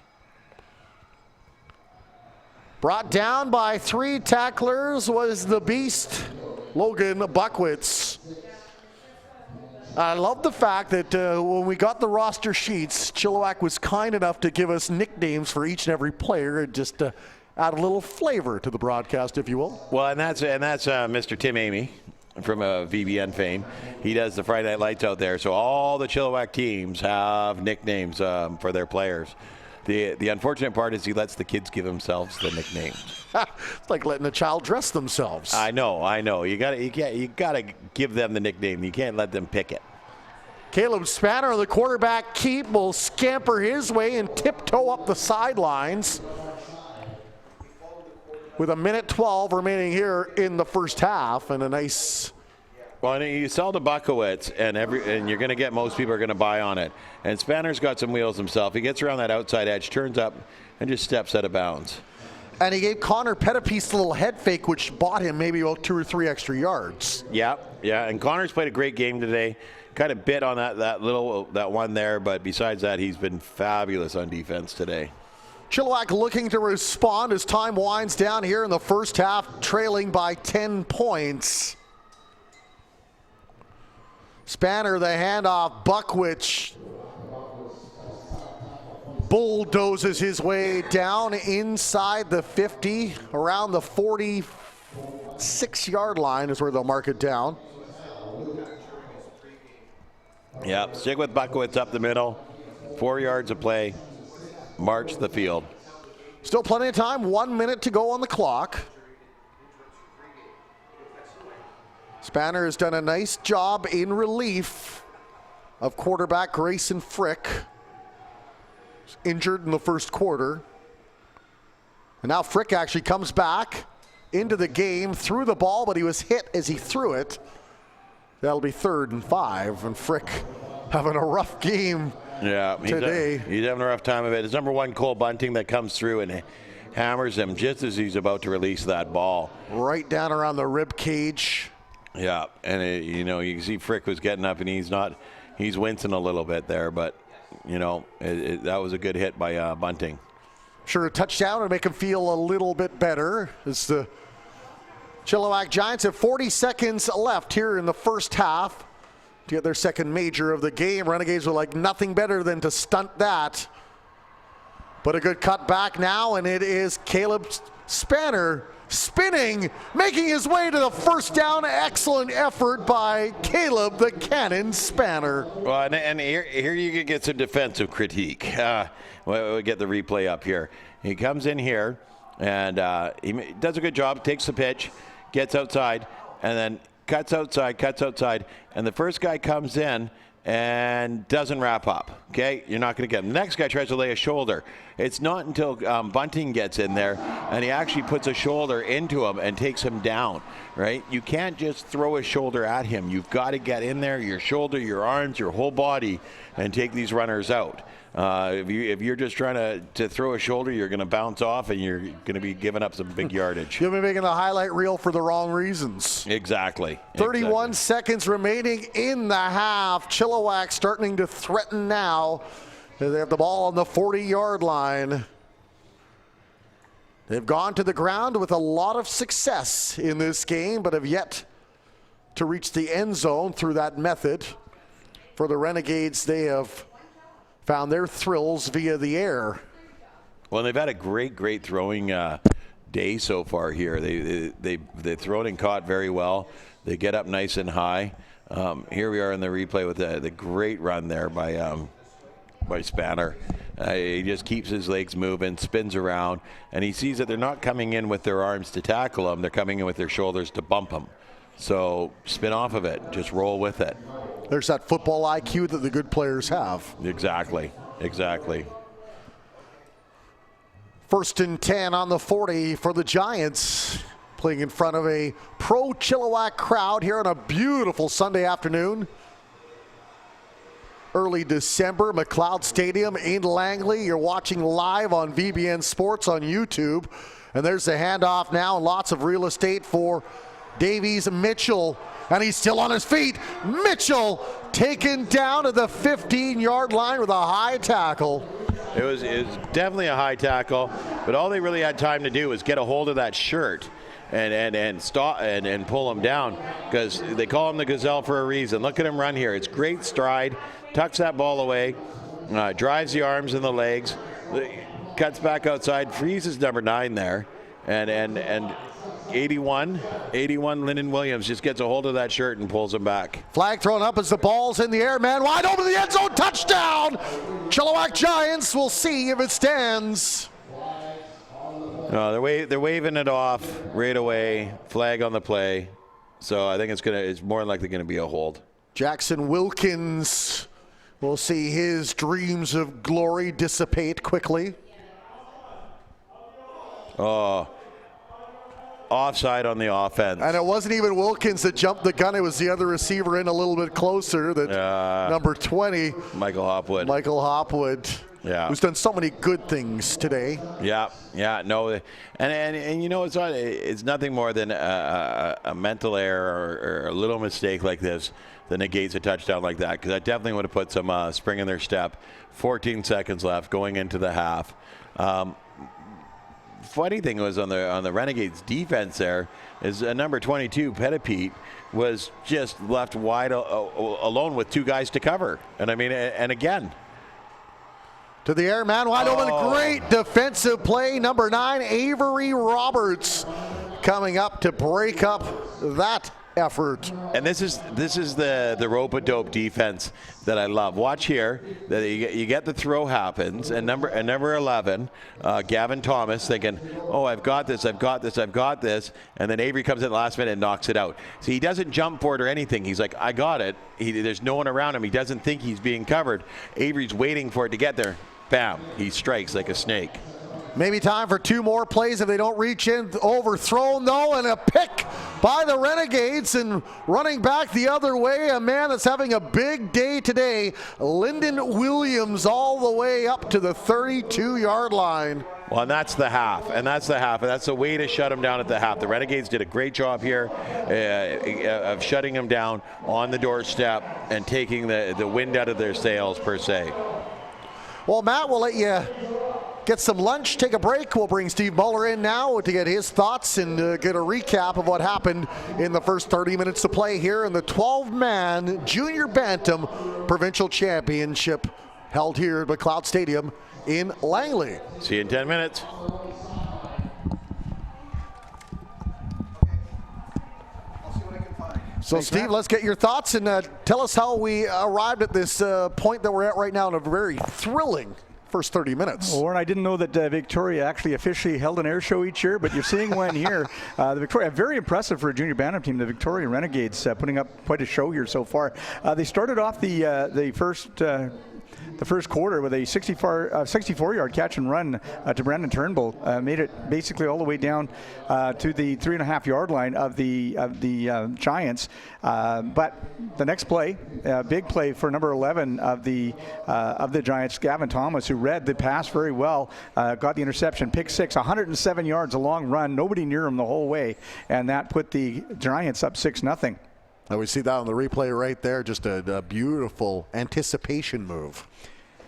Brought down by 3 tacklers was the beast, Logan Buckwitz. I love the fact that when we got the roster sheets, Chilliwack was kind enough to give us nicknames for each and every player, and just add a little flavor to the broadcast, if you will. Well, and that's Mr. Tim Amy from VBN fame. He does the Friday Night Lights out there, so all the Chilliwack teams have nicknames for their players. The unfortunate part is he lets the kids give themselves the nicknames. It's like letting a child dress themselves. I know. You gotta give them the nickname. You can't let them pick it. Caleb Spanner, the quarterback keep, will scamper his way and tiptoe up the sidelines. With 1:12 remaining here in the first half, and a nice. Well, and you sell to Buckowitz, and you're going to get most people are going to buy on it. And Spanner's got some wheels himself. He gets around that outside edge, turns up, and just steps out of bounds. And he gave Connor Pettipiece a little head fake, which bought him maybe about 2 or 3 extra yards. Yeah. And Connor's played a great game today. Kind of bit on that one there, but besides that, he's been fabulous on defense today. Chilliwack looking to respond as time winds down here in the first half, trailing by 10 points. Spanner, the handoff. Buckwitch bulldozes his way down inside the 50, around the 46-yard line is where they'll mark it down. Yeah, stick with Buckwitz up the middle. 4 yards of play. March the field. Still plenty of time. 1 minute to go on the clock. Spanner has done a nice job in relief of quarterback Grayson Frick. He's injured in the first quarter. And now Frick actually comes back into the game, threw the ball, but he was hit as he threw it. That'll be 3rd and 5, and Frick having a rough game today. He's having a rough time of it. It's number 1, Cole Bunting, that comes through and hammers him just as he's about to release that ball. Right down around the rib cage. Yeah, and you can see Frick was getting up, and he's wincing a little bit there, but that was a good hit by Bunting. Sure, a touchdown would make him feel a little bit better. As the Chilliwack Giants have 40 seconds left here in the first half to get their second major of the game. Renegades were like nothing better than to stunt that. But a good cut back now, and it is Caleb Spanner spinning, making his way to the first down. Excellent effort by Caleb the Cannon Spanner. Well, and here you can get some defensive critique. We'll get the replay up here. He comes in here, and he does a good job, takes the pitch, gets outside, and then cuts outside, and the first guy comes in and doesn't wrap up. Okay, you're not going to get him. The next guy tries to lay a shoulder. It's not until Bunting gets in there and he actually puts a shoulder into him and takes him down, right? You can't just throw a shoulder at him. You've got to get in there, your shoulder, your arms, your whole body, and take these runners out. If you're just trying to throw a shoulder, you're going to bounce off and you're going to be giving up some big yardage. You'll be making the highlight reel for the wrong reasons. Exactly. 31 seconds remaining in the half. Chilliwack starting to threaten now. They have the ball on the 40-yard line. They've gone to the ground with a lot of success in this game, but have yet to reach the end zone through that method. For the Renegades, they have found their thrills via the air. Well, they've had a great throwing day so far here. They've thrown and caught very well. They get up nice and high. Here we are in the replay with the great run there by Spanner. He just keeps his legs moving, spins around, and he sees that they're not coming in with their arms to tackle him. They're coming in with their shoulders to bump him. So spin off of it. Just roll with it. There's that football IQ that the good players have. Exactly. Exactly. 1st and 10 on the 40 for the Giants, playing in front of a pro-Chilliwack crowd here on a beautiful Sunday afternoon. Early December, McLeod Stadium in Langley. You're watching live on VBN Sports on YouTube. And there's the handoff now, and lots of real estate for Davies Mitchell. And he's still on his feet. Mitchell taken down to the 15-yard line with a high tackle. It was definitely a high tackle, but all they really had time to do was get a hold of that shirt and stop and pull him down, because they call him the Gazelle for a reason. Look at him run here. It's great stride, tucks that ball away, drives the arms and the legs, cuts back outside, freezes number 9 there, and 81 Lyndon Williams just gets a hold of that shirt and pulls him back. Flag thrown up as the ball's in the air. Man wide open to the end zone. Touchdown! Chilliwack Giants. We'll see if it stands. No, they're waving it off right away. Flag on the play. So I think it's more than likely going to be a hold. Jackson Wilkins. We'll see his dreams of glory dissipate quickly. Oh. Offside on the offense. And it wasn't even Wilkins that jumped the gun. It was the other receiver in a little bit closer, number 20. Michael Hopwood. Yeah. Who's done so many good things today. Yeah, no. And you know, it's nothing more than a mental error or a little mistake like this that negates a touchdown like that, because I definitely would have put some spring in their step. 14 seconds left going into the half. Funny thing was on the Renegades defense there is number 22 Petitpete was just left wide alone with 2 guys to cover, and I mean, and again to the air, man wide open. Great defensive play. Number 9 Avery Roberts coming up to break up that effort. And this is the rope-a-dope defense that I love. Watch here. You get the throw happens, and number 11, Gavin Thomas, thinking, oh, I've got this, and then Avery comes in the last minute and knocks it out. So he doesn't jump for it or anything. He's like, I got it. There's no one around him. He doesn't think he's being covered. Avery's waiting for it to get there. Bam, he strikes like a snake. Maybe time for 2 more plays if they don't reach in. Overthrown though, and a pick by the Renegades, and running back the other way, a man that's having a big day today, Lyndon Williams, all the way up to the 32-yard line. Well, and that's the half, and that's the way to shut him down at the half. The Renegades did a great job here of shutting him down on the doorstep and taking the wind out of their sails, per se. Well, Matt, we'll let you get some lunch, take a break. We'll bring Steve Muller in now to get his thoughts and get a recap of what happened in the first 30 minutes to play here in the 12-man Junior Bantam Provincial Championship held here at McLeod Stadium in Langley. See you in 10 minutes. So, thanks, Steve, let's get your thoughts and tell us how we arrived at this point that we're at right now in a very thrilling first 30 minutes. Warren, I didn't know that Victoria actually officially held an air show each year, but you're seeing one here. The Victoria, very impressive for a junior bantam team. The Victoria Renegades putting up quite a show here so far. They started off the first quarter with a 64-yard catch and run to Brandon Turnbull. Made it basically all the way down to the 3.5-yard line of the Giants. But the next play, big play for number 11 of the Giants, Gavin Thomas, who read the pass very well, got the interception, pick 6, 107 yards, a long run, nobody near him the whole way, and that put the Giants up 6-0. And we see that on the replay right there, just a beautiful anticipation move.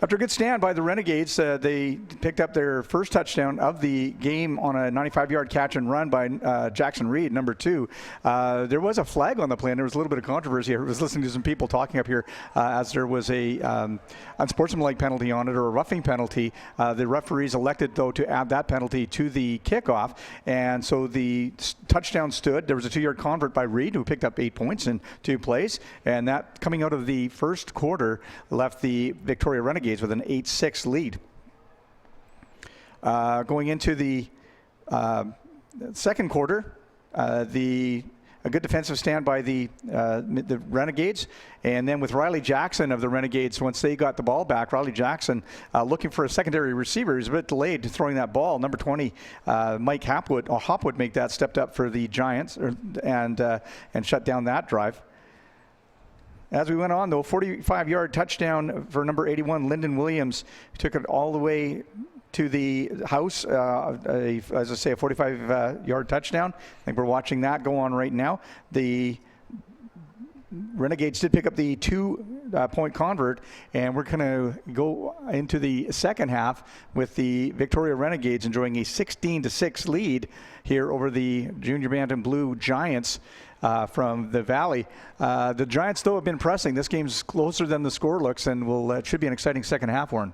After a good stand by the Renegades, they picked up their first touchdown of the game on a 95-yard catch and run by Jackson Reed, number 2. There was a flag on the play, and there was a little bit of controversy. I was listening to some people talking up here as there was a unsportsmanlike penalty on it, or a roughing penalty. The referees elected, though, to add that penalty to the kickoff, and so the touchdown stood. There was a 2-yard convert by Reed, who picked up 8 points in 2 plays, and that, coming out of the first quarter, left the Victoria Renegades with an 8-6 lead. Going into the second quarter, the a good defensive stand by the Renegades. And then with Riley Jackson of the Renegades, once they got the ball back, Riley Jackson looking for a secondary receiver. He was a bit delayed throwing that ball. Number 20, Mike Hopwood make that, stepped up for the Giants and shut down that drive. As we went on, though, 45-yard touchdown for number 81, Lyndon Williams. Took it all the way to the house, as I say, a 45-yard touchdown. I think we're watching that go on right now. The Renegades did pick up the 2-point convert, and we're going to go into the second half with the Victoria Renegades enjoying a 16-6 lead here over the Junior Bantam Blue Giants from the Valley. The Giants, though, have been pressing. This game's closer than the score looks, and it should be an exciting second half, Warren.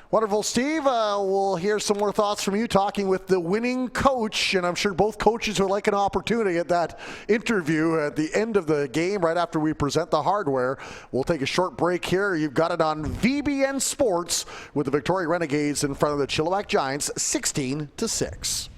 Wonderful, Steve. We'll hear some more thoughts from you talking with the winning coach, and I'm sure both coaches would like an opportunity at that interview at the end of the game right after we present the hardware. We'll take a short break here. You've got it on VBN Sports with the Victoria Renegades in front of the Chilliwack Giants, 16-6.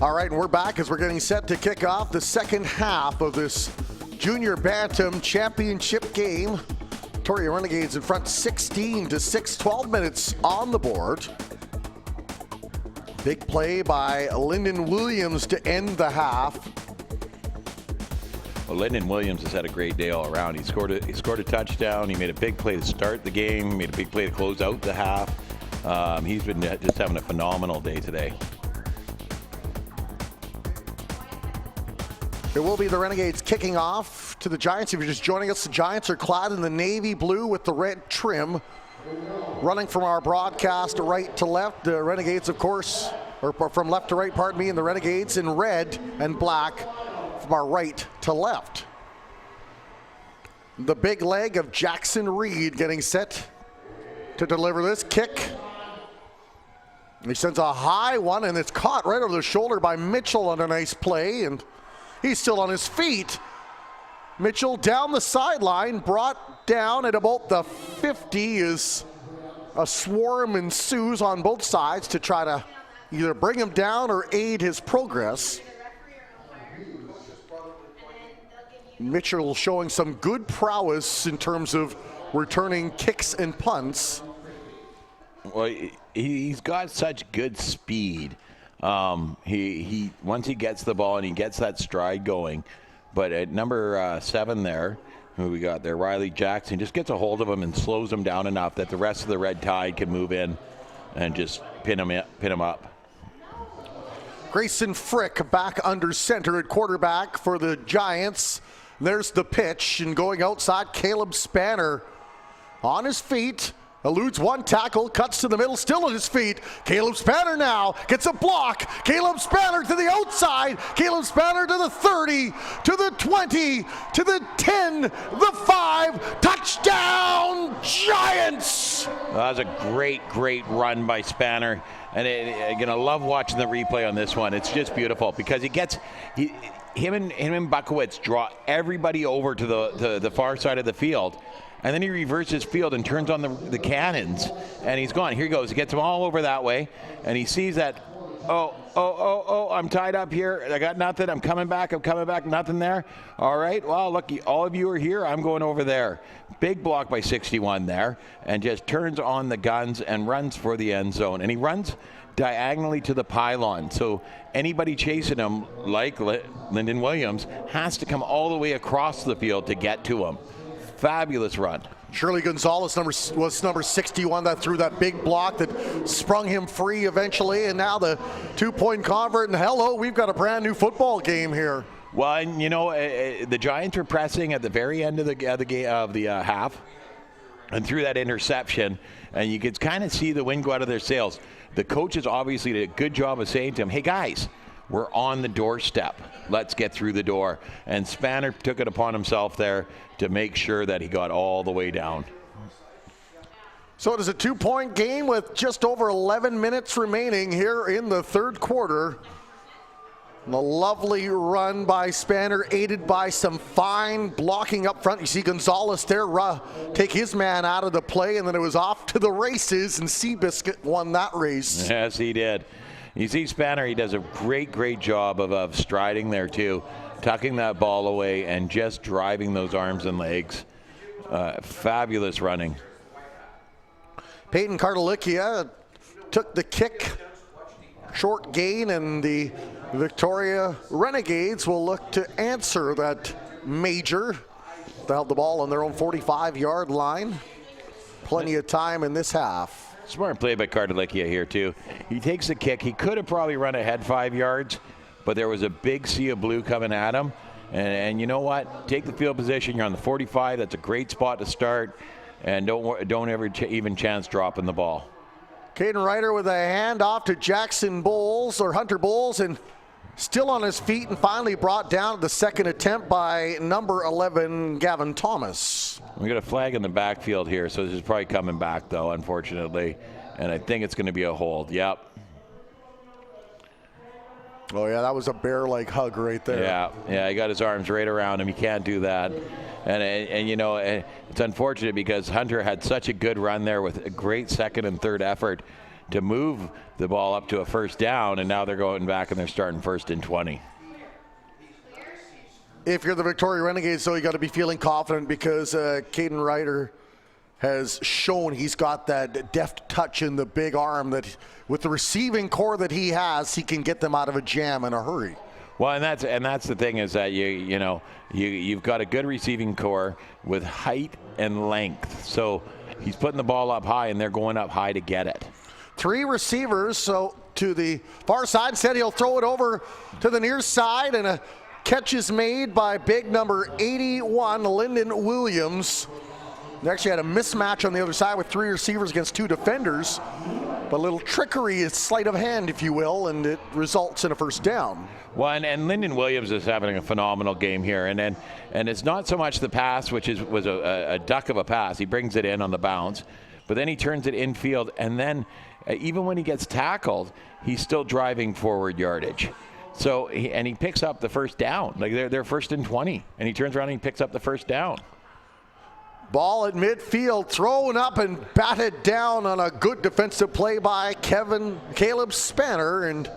All right, and we're back as we're getting set to kick off the second half of this Junior Bantam Championship game. Victoria Renegades in front 16-6, 12 minutes on the board. Big play by Lyndon Williams to end the half. Well, Lyndon Williams has had a great day all around. He scored a touchdown. He made a big play to start the game. He made a big play to close out the half. He's been just having a phenomenal day today. It will be the Renegades kicking off to the Giants. If you're just joining us, the Giants are clad in the navy blue with the red trim. Running from our broadcast right to left, the Renegades, of course, or from left to right, pardon me, and the Renegades in red and black from our right to left. The big leg of Jackson Reed getting set to deliver this kick. He sends a high one, and it's caught right over the shoulder by Mitchell on a nice play, and he's still on his feet. Mitchell down the sideline, brought down at about the 50 as a swarm ensues on both sides to try to either bring him down or aid his progress. Mitchell showing some good prowess in terms of returning kicks and punts. Well, he's got such good speed. He once he gets the ball and he gets that stride going, but at number 7 there, who we got there, Riley Jackson, just gets a hold of him and slows him down enough that the rest of the Red Tide can move in and just pin him up. Grayson Frick back under center at quarterback for the Giants. There's the pitch, and going outside, Caleb Spanner on his feet. Eludes one tackle, cuts to the middle, still on his feet. Caleb Spanner now gets a block. Caleb Spanner to the outside. Caleb Spanner to the 30, to the 20, to the 10, the 5. Touchdown, Giants! That was a great run by Spanner. And I'm going to love watching the replay on this one. It's just beautiful because him and Buckowitz draw everybody over to the far side of the field. And then he reverses field and turns on the cannons, and he's gone. Here he goes. He gets them all over that way, and he sees that, oh, I'm tied up here. I got nothing. I'm coming back. Nothing there. All right. Well, look, all of you are here. I'm going over there. Big block by 61 there, and just turns on the guns and runs for the end zone. And he runs diagonally to the pylon. So anybody chasing him, like Lyndon Williams, has to come all the way across the field to get to him. Fabulous run. Shirley Gonzalez was number 61 that threw that big block that sprung him free eventually, and now the 2-point convert, and hello, we've got a brand new football game here. Well, and you know, the Giants were pressing at the very end of the half, and threw that interception, and you could kind of see the wind go out of their sails. The coaches obviously did a good job of saying to him, hey guys, we're on the doorstep. Let's get through the door. And Spanner took it upon himself there to make sure that he got all the way down. So it is a 2-point game with just over 11 minutes remaining here in the third quarter. And a lovely run by Spanner, aided by some fine blocking up front. You see Gonzalez there take his man out of the play, and then it was off to the races, and Seabiscuit won that race. Yes, he did. You see Spanner, he does a great job of striding there too, tucking that ball away and just driving those arms and legs. Fabulous running. Peyton Kartalikia took the kick, short gain, and the Victoria Renegades will look to answer that major. They held the ball on their own 45-yard line. Plenty of time in this half. Smart play by Kartalikia here too. He takes the kick. He could have probably run ahead 5 yards, but there was a big sea of blue coming at him. And you know what? Take the field position. You're on the 45. That's a great spot to start. And don't ever even chance dropping the ball. Caden Ryder with a handoff to Jackson Bowles, or Hunter Bowles, and still on his feet and finally brought down at the second attempt by number 11, Gavin Thomas. We got a flag in the backfield here, so this is probably coming back, though, unfortunately. And I think it's going to be a hold. Yep. Oh, yeah, that was a bear-like hug right there. Yeah, he got his arms right around him. He can't do that. And you know, it's unfortunate because Hunter had such a good run there with a great second and third effort to move the ball up to a first down, and now they're going back and they're starting 1st and 20. If you're the Victoria Renegades, though, you got to be feeling confident because Caden Ryder has shown he's got that deft touch in the big arm that with the receiving core that he has, he can get them out of a jam in a hurry. Well, and that's the thing is that you've got a good receiving core with height and length. So he's putting the ball up high, and they're going up high to get it. 3 receivers, so to the far side, said he'll throw it over to the near side, and a catch is made by big number 81, Lyndon Williams. They actually had a mismatch on the other side with 3 receivers against 2 defenders. But a little trickery is sleight of hand, if you will, and it results in a first down. Well, and Lyndon Williams is having a phenomenal game here. And it's not so much the pass, which was a duck of a pass. He brings it in on the bounce. But then he turns it infield. And then even when he gets tackled, he's still driving forward yardage. So he picks up the first down. Like they're 1st and 20. And he turns around and he picks up the first down. Ball at midfield, thrown up and batted down on a good defensive play by Caleb Spanner, and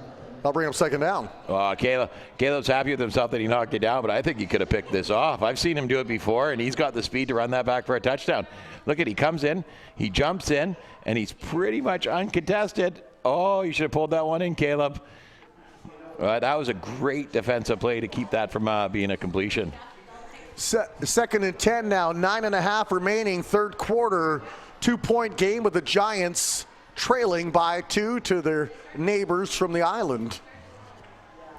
I'll bring him second down. Caleb's happy with himself that he knocked it down, but I think he could have picked this off. I've seen him do it before, and he's got the speed to run that back for a touchdown. Look at, he comes in, he jumps in, and he's pretty much uncontested. Oh, you should have pulled that one in, Caleb. That was a great defensive play to keep that from being a completion. 2nd and 10 now, 9.5 remaining, third quarter, 2-point game with the Giants trailing by 2 to their neighbors from the island.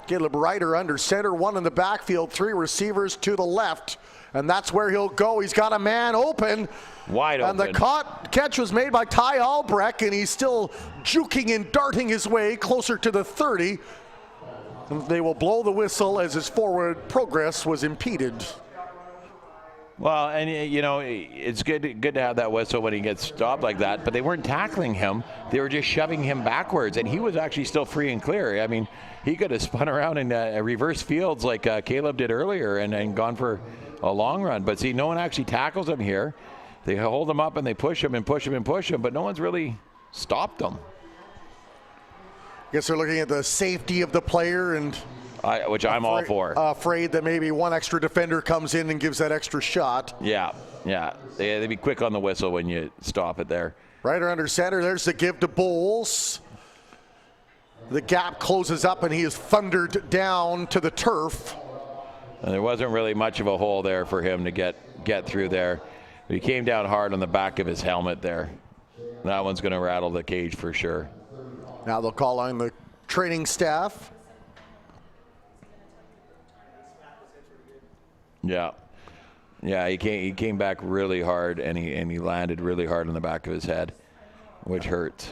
Caleb Ryder under center, 1 in the backfield, 3 receivers to the left, and that's where he'll go. He's got a man open. Wide open. And the catch was made by Ty Albrecht, and he's still juking and darting his way closer to the 30. They will blow the whistle as his forward progress was impeded. Well, and you know, it's good to have that whistle when he gets stopped like that, but they weren't tackling him. They were just shoving him backwards, and he was actually still free and clear. I mean, he could have spun around in reverse fields like Caleb did earlier and gone for a long run. But see, no one actually tackles him here. They hold him up and they push him and push him and push him, but no one's really stopped him. I guess they're looking at the safety of the player, and which I'm all for. Afraid that maybe one extra defender comes in and gives that extra shot. Yeah. They'd be quick on the whistle when you stop it there. Ryder under center. There's the give to Bowles. The gap closes up, and he is thundered down to the turf. And there wasn't really much of a hole there for him to get through there. But he came down hard on the back of his helmet there. That one's going to rattle the cage for sure. Now they'll call on the training staff. Yeah, he came back really hard, and he landed really hard on the back of his head, which hurts.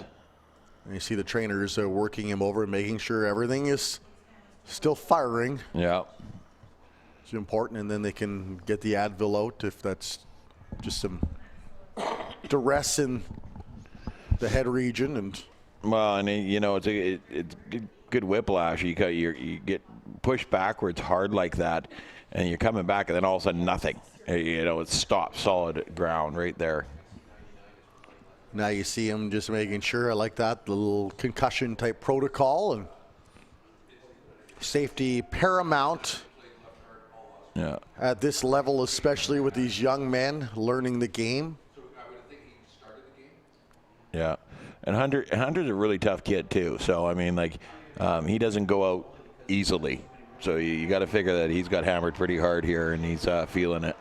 And you see the trainers working him over and making sure everything is still firing. Yeah. It's important, and then they can get the Advil out if that's just some duress in the head region. And well, and you know, it's good whiplash. You get pushed backwards hard like that, and you're coming back, and then all of a sudden nothing. You know, it's stopped, solid ground right there. Now you see him just making sure. I like that, the little concussion type protocol, and safety paramount. Yeah. At this level, especially with these young men learning the game. Yeah. And Hunter's a really tough kid too. So I mean, like, he doesn't go out easily. So you got to figure that he's got hammered pretty hard here, and he's feeling it.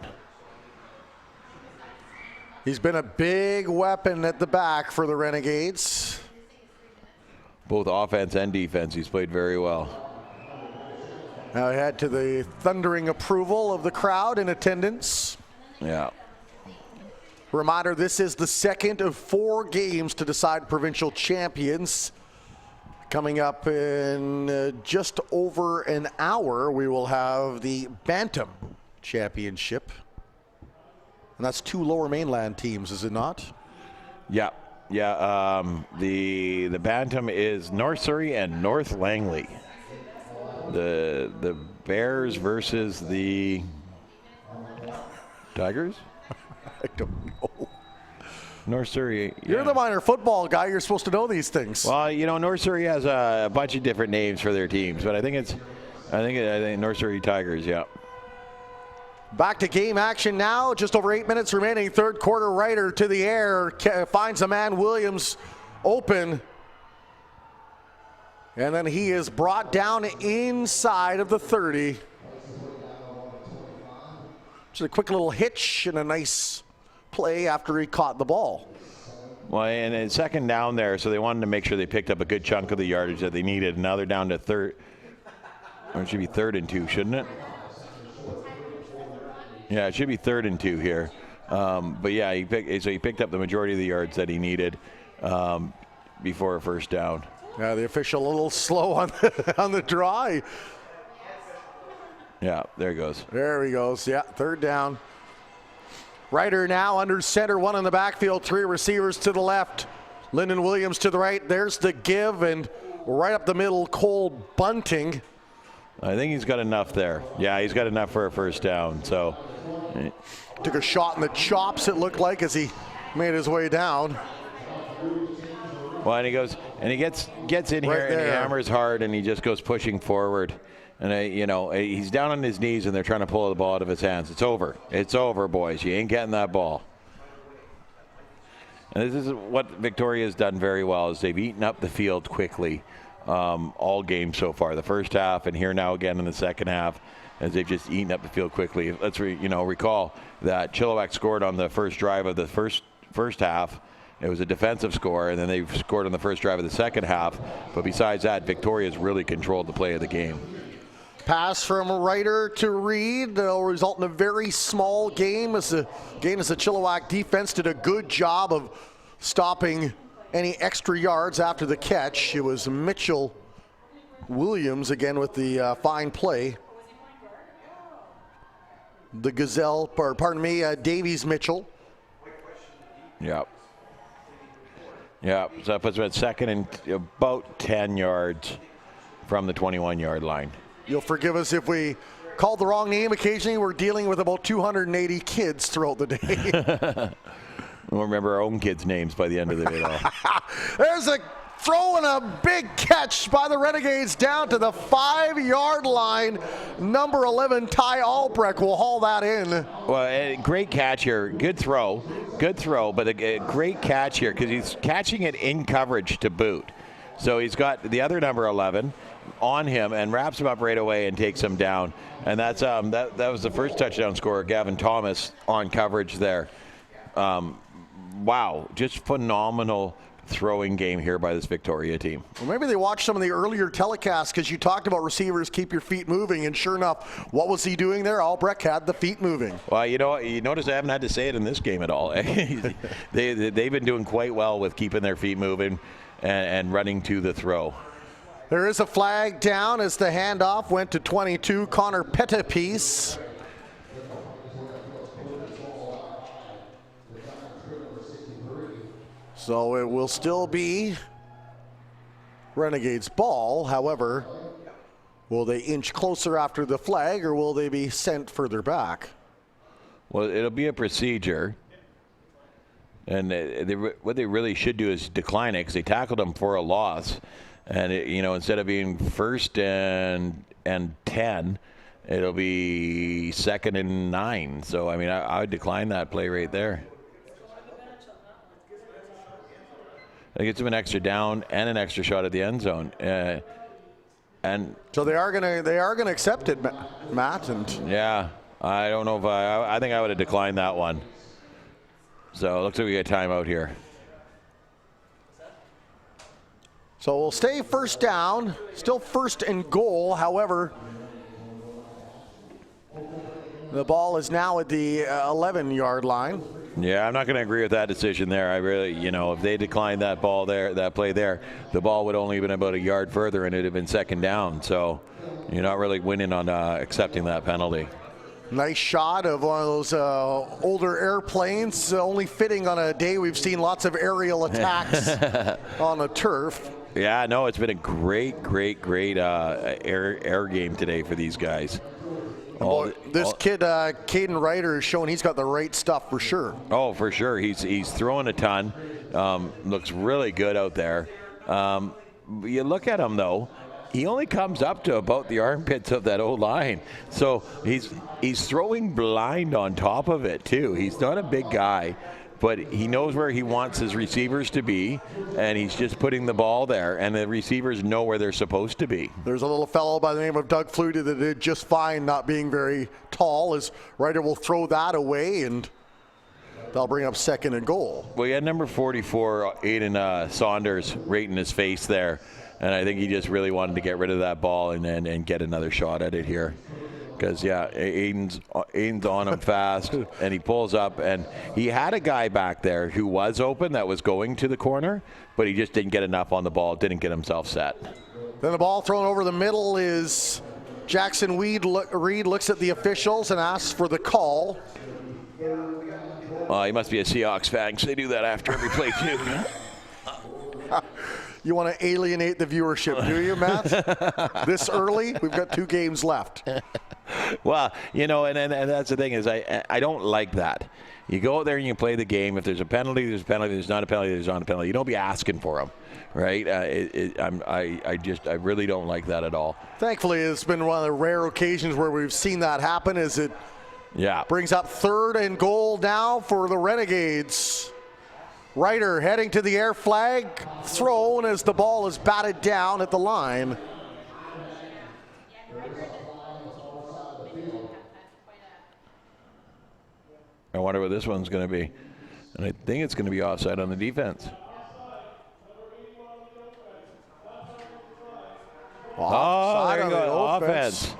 He's been a big weapon at the back for the Renegades. Both offense and defense, he's played very well. Now head to the thundering approval of the crowd in attendance. Yeah. Reminder, this is the second of 4 games to decide provincial champions. Coming up in just over an hour, we will have the Bantam Championship. And that's 2 Lower Mainland teams, is it not? Yeah. The Bantam is North Surrey and North Langley. The Bears versus the Tigers? I don't know. North Surrey. You're the minor football guy. You're supposed to know these things. Well, North Surrey has a bunch of different names for their teams, but I think North Surrey Tigers, yeah. Back to game action now. Just over 8 minutes remaining. Third quarter. Ryder to the air. Finds a man, Williams, open. And then he is brought down inside of the 30. Just a quick little hitch and a nice play after he caught the ball. Well, and it's second down there, so they wanted to make sure they picked up a good chunk of the yardage that they needed. Now they're down to third. Or it should be 3rd and 2, shouldn't it? Yeah, it should be 3rd and 2 here. But yeah, he picked up the majority of the yards that he needed before a first down. Yeah, the official a little slow on the draw. Yeah, there he goes. There he goes. Yeah, 3rd down. Ryder now under center, 1 in the backfield, 3 receivers to the left. Lyndon Williams to the right. There's the give, and right up the middle, Cole Bunting. I think he's got enough there. Yeah, he's got enough for a first down. So took a shot in the chops, it looked like, as he made his way down. Well, and he goes and he gets in here and he hammers hard and he just goes pushing forward. And he's down on his knees and they're trying to pull the ball out of his hands. It's over. It's over, boys. You ain't getting that ball. And this is what Victoria has done very well, is they've eaten up the field quickly all game so far. The first half and here now again in the second half, as they've just eaten up the field quickly. Let's recall that Chilliwack scored on the first drive of the first half. It was a defensive score, and then they scored on the first drive of the second half. But besides that, Victoria's really controlled the play of the game. Pass from Ryder to Reed. That'll result in a very small game as the Chilliwack defense did a good job of stopping any extra yards after the catch. It was Mitchell Williams again with the fine play. The Gazelle, Davies Mitchell. Yep. Yeah, so that puts him at second and about 10 yards from the 21-yard line. You'll forgive us if we called the wrong name. Occasionally, we're dealing with about 280 kids throughout the day. We'll remember our own kids' names by the end of the day. There's a throw and a big catch by the Renegades down to the 5-yard line. Number 11, Ty Albrecht will haul that in. Well, great catch here. Good throw, but a great catch here because he's catching it in coverage to boot. So he's got the other number 11 on him and wraps him up right away and takes him down. And that's that was the first touchdown scorer, Gavin Thomas, on coverage there. Wow, just phenomenal throwing game here by this Victoria team. Well, maybe they watched some of the earlier telecasts because you talked about receivers keep your feet moving, and sure enough, what was he doing there? Albrecht had the feet moving. Well, you notice I haven't had to say it in this game at all. They've been doing quite well with keeping their feet moving and running to the throw. There is a flag down as the handoff went to 22, Connor Pettipiece. So it will still be Renegades ball. However, will they inch closer after the flag or will they be sent further back? Well, it'll be a procedure. And what they really should do is decline it because they tackled them for a loss. And, instead of being 1st and 10, it'll be 2nd and 9. So, I would decline that play right there. It gets them an extra down and an extra shot at the end zone. And so they are gonna accept it, Matt. And yeah, I don't know if I think I would have declined that one. So it looks like we get a timeout here. So we'll stay first down, still 1st and goal. However, the ball is now at the 11-yard line. Yeah, I'm not going to agree with that decision there. I really, if they declined that ball there, that play there, the ball would only have been about a yard further and it'd have been second down. So you're not really winning on accepting that penalty. Nice shot of one of those older airplanes, only fitting on a day we've seen lots of aerial attacks on the turf. Yeah, no, it's been a great air game today for these guys. This kid, Caden Ryder, has shown he's got the right stuff for sure. Oh, for sure. He's throwing a ton. Looks really good out there. You look at him, though. He only comes up to about the armpits of that old line. So he's throwing blind on top of it, too. He's not a big guy, but he knows where he wants his receivers to be, and he's just putting the ball there, and the receivers know where they're supposed to be. There's a little fellow by the name of Doug Flutie that did just fine not being very tall, as Ryder will throw that away, and they'll bring up second and goal. Well, he had number 44, Aiden Saunders, right in his face there, and I think he just really wanted to get rid of that ball and get another shot at it here. Because, yeah, Aiden's on him fast, and he pulls up. And he had a guy back there who was open that was going to the corner, but he just didn't get enough on the ball, didn't get himself set. Then the ball thrown over the middle is Jackson Reed looks at the officials and asks for the call. He must be a Seahawks fan because they do that after every play, too. You want to alienate the viewership, do you, Matt? This early? We've got 2 games left. Well, and that's the thing is I don't like that. You go out there and you play the game. If there's a penalty, there's a penalty. There's not a penalty, there's not a penalty. You don't be asking for them, right? I really don't like that at all. Thankfully, it's been one of the rare occasions where we've seen that happen as it brings up third and goal now for the Renegades. Ryder heading to the air, flag thrown as the ball is batted down at the line. I wonder what this one's going to be. And I think it's going to be offside on the defense. Offside on the offense.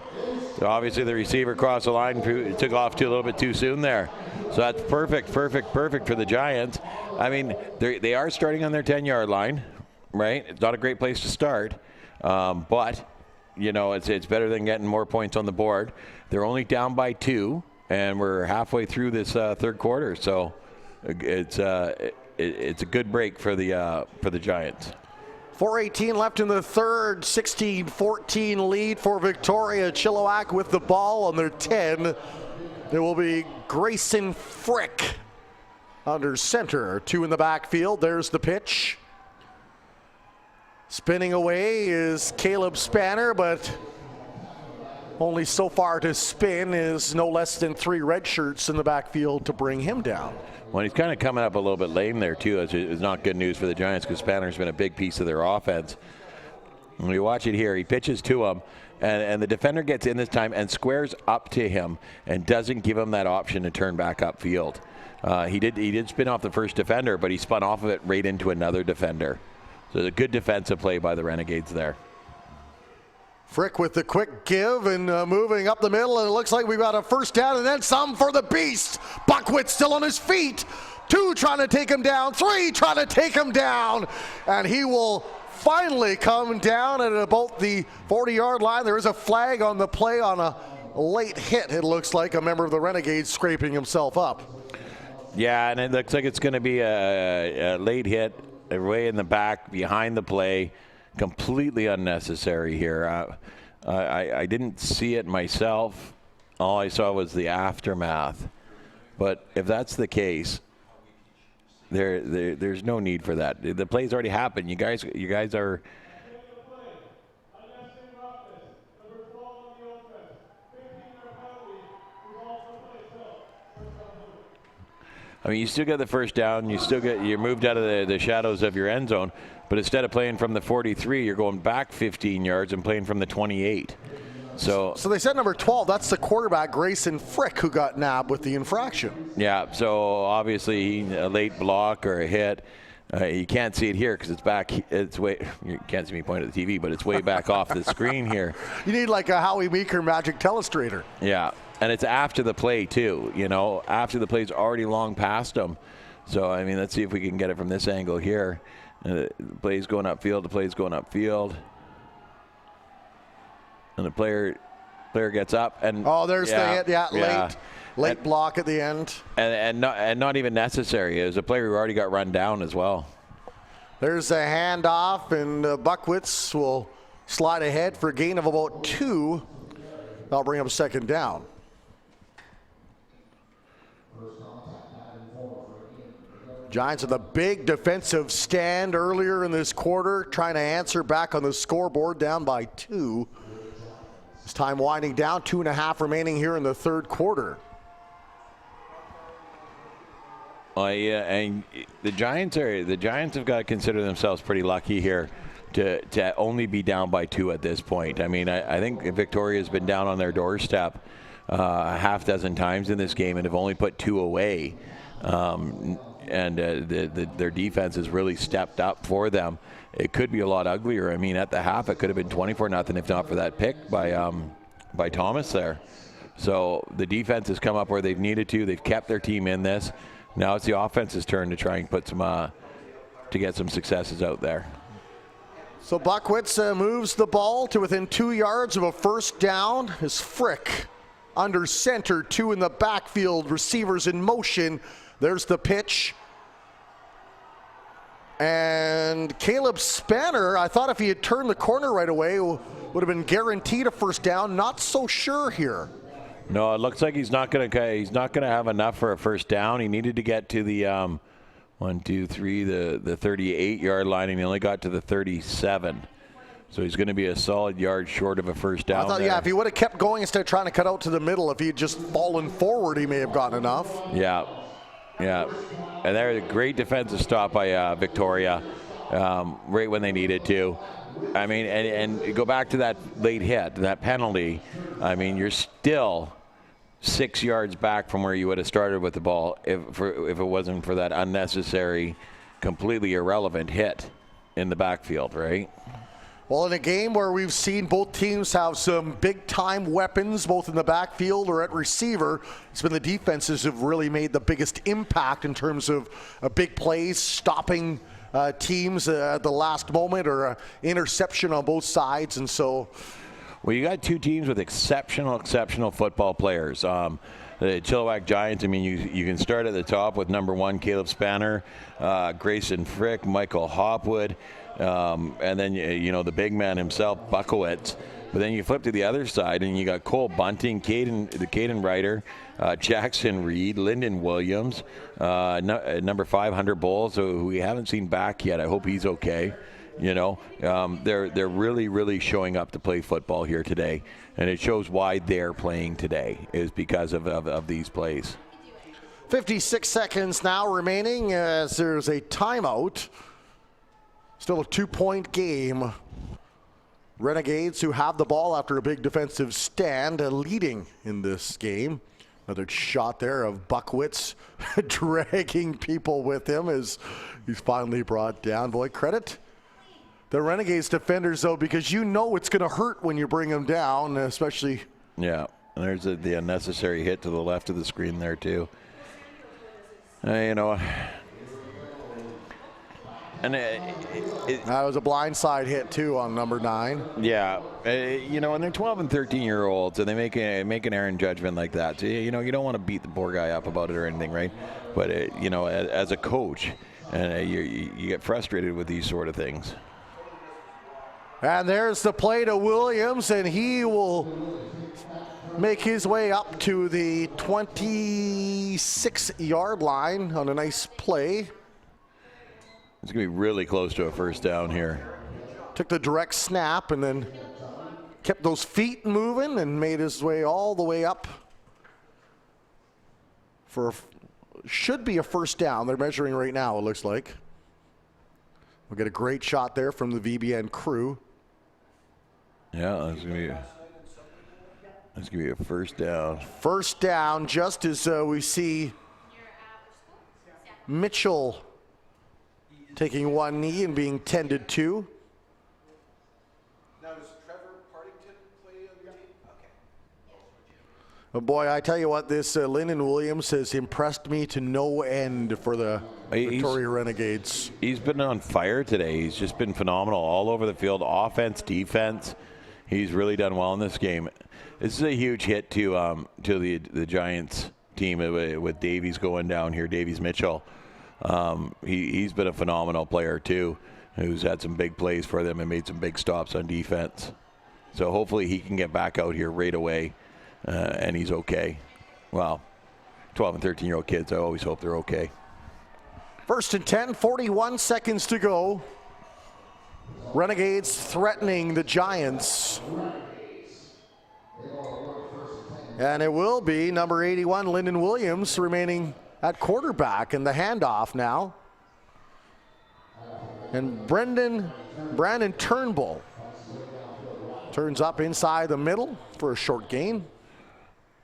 So obviously the receiver crossed the line, took off a little bit too soon there. So that's perfect for the Giants. I mean, they are starting on their 10-yard line, right? It's not a great place to start, but it's better than getting more points on the board. They're only down by 2, and we're halfway through this third quarter. So it's a good break for the Giants. 4:18 left in the third, 16-14 lead for Victoria. Chilliwack with the ball on their 10. There will be Grayson Frick under center. 2 in the backfield. There's the pitch. Spinning away is Caleb Spanner, but only so far to spin is no less than 3 red shirts in the backfield to bring him down. Well, he's kind of coming up a little bit lame there, too. It's not good news for the Giants because Spanner's been a big piece of their offense. When you watch it here, he pitches to him, and the defender gets in this time and squares up to him and doesn't give him that option to turn back upfield. He did spin off the first defender, but he spun off of it right into another defender. So it's a good defensive play by the Renegades there. Frick with the quick give and moving up the middle, and it looks like we've got a first down and then some for the Beast. Buckwheat still on his feet. 2 trying to take him down, 3 trying to take him down, and he will finally come down at about the 40-yard line. There is a flag on the play on a late hit. It looks like a member of the Renegades scraping himself up. Yeah, and it looks like it's going to be a late hit way in the back behind the play. Completely unnecessary here. I didn't see it myself. All I saw was the aftermath. But if that's the case, there's no need for that. The play's already happened. You guys are. I mean, you still get the first down. You're moved out of the shadows of your end zone. But instead of playing from the 43, you're going back 15 yards and playing from the 28. So they said number 12, that's the quarterback, Grayson Frick, who got nabbed with the infraction. Yeah, so obviously a late block or a hit. You can't see it here because it's back. You can't see me point at the TV, but it's way back off the screen here. You need like a Howie Meeker Magic Telestrator. Yeah, And it's after the play, too, you know, after the play's already long past them. So, I mean, let's see if we can get it from this angle here. The play's going upfield, the play's going upfield. And the player gets up. And oh, there's the hit, late block at the end. And not even necessary. It was a player who already got run down as well. There's a handoff, and Buckwitz will slide ahead for a gain of about 2. That'll bring up second down. Giants with a big defensive stand earlier in this quarter, trying to answer back on the scoreboard, down by 2. It's time winding down, 2.5 remaining here in the third quarter. And the Giants have got to consider themselves pretty lucky here to only be down by 2 at this point. I mean, I think Victoria's been down on their doorstep a half dozen times in this game and have only put 2 away. Their defense has really stepped up for them. It could be a lot uglier. I mean, at the half, it could have been 24-0 if not for that pick by Thomas there. So the defense has come up where they've needed to. They've kept their team in this. Now it's the offense's turn to try and put some to get some successes out there. So Buckwitz moves the ball to within 2 yards of a first down. As Frick under center, 2 in the backfield, receivers in motion. There's the pitch. And Caleb Spanner, I thought if he had turned the corner right away, would have been guaranteed a first down. Not so sure here. No, it looks like he's not going to have enough for a first down. He needed to get to the the 38-yard line, and he only got to the 37. So he's going to be a solid yard short of a first down. I thought, if he would have kept going instead of trying to cut out to the middle, if he had just fallen forward, he may have gotten enough. Yeah. And there's a great defensive stop by Victoria right when they needed to. I mean, and go back to that late hit, that penalty. I mean, you're still 6 yards back from where you would have started with the ball if it wasn't for that unnecessary, completely irrelevant hit in the backfield, right? Well, in a game where we've seen both teams have some big-time weapons, both in the backfield or at receiver, it's been the defenses who've really made the biggest impact in terms of big plays, stopping teams at the last moment, or interception on both sides. And so, well, you got 2 teams with exceptional football players. The Chilliwack Giants, I mean, you can start at the top with number 1, Caleb Spanner, Grayson Frick, Michael Hopwood, and then, the big man himself, Buckwitz. But then you flip to the other side, and you got Cole Bunting, Caden Ryder, Jackson Reed, Lyndon Williams, number 5, Hunter Bowles, who we haven't seen back yet. I hope he's okay. They're really showing up to play football here today, and it shows why they're playing today is because of these plays. 56 seconds now remaining as there's a timeout. Still a 2-point game. Renegades, who have the ball after a big defensive stand, leading in this game. Another shot there of Buckwitz dragging people with him as he's finally brought down. Boy, credit the Renegades defenders, though, because it's going to hurt when you bring them down, especially. Yeah, and there's the unnecessary hit to the left of the screen there, too. And that was a blindside hit, too, on number 9. Yeah. And they're 12 and 13-year-olds, and they make an errant judgment like that. So, you don't want to beat the poor guy up about it or anything, right? But, as a coach, you get frustrated with these sort of things. And there's the play to Williams, and he will make his way up to the 26-yard line on a nice play. It's going to be really close to a first down here. Took the direct snap and then kept those feet moving and made his way all the way up for should be a first down. They're measuring right now, it looks like. We'll get a great shot there from the VBN crew. Yeah, that's going to be a first down. First down, just as we see Mitchell taking one knee and being tended to. Now, does Trevor Partington play on your team? Okay. But boy, I tell you what, this Lyndon Williams has impressed me to no end for the Victoria Renegades. He's been on fire today. He's just been phenomenal all over the field, offense, defense. He's really done well in this game. This is a huge hit to the Giants team with Davies going down here, Davies Mitchell. He's been a phenomenal player too, who's had some big plays for them and made some big stops on defense. So hopefully he can get back out here right away, and he's okay. Well, 12 and 13-year-old kids, I always hope they're okay. 1st and 10, 41 seconds to go. Renegades threatening the Giants. And it will be number 81, Lyndon Williams, remaining at quarterback, and the handoff now. And Brandon Turnbull turns up inside the middle for a short gain.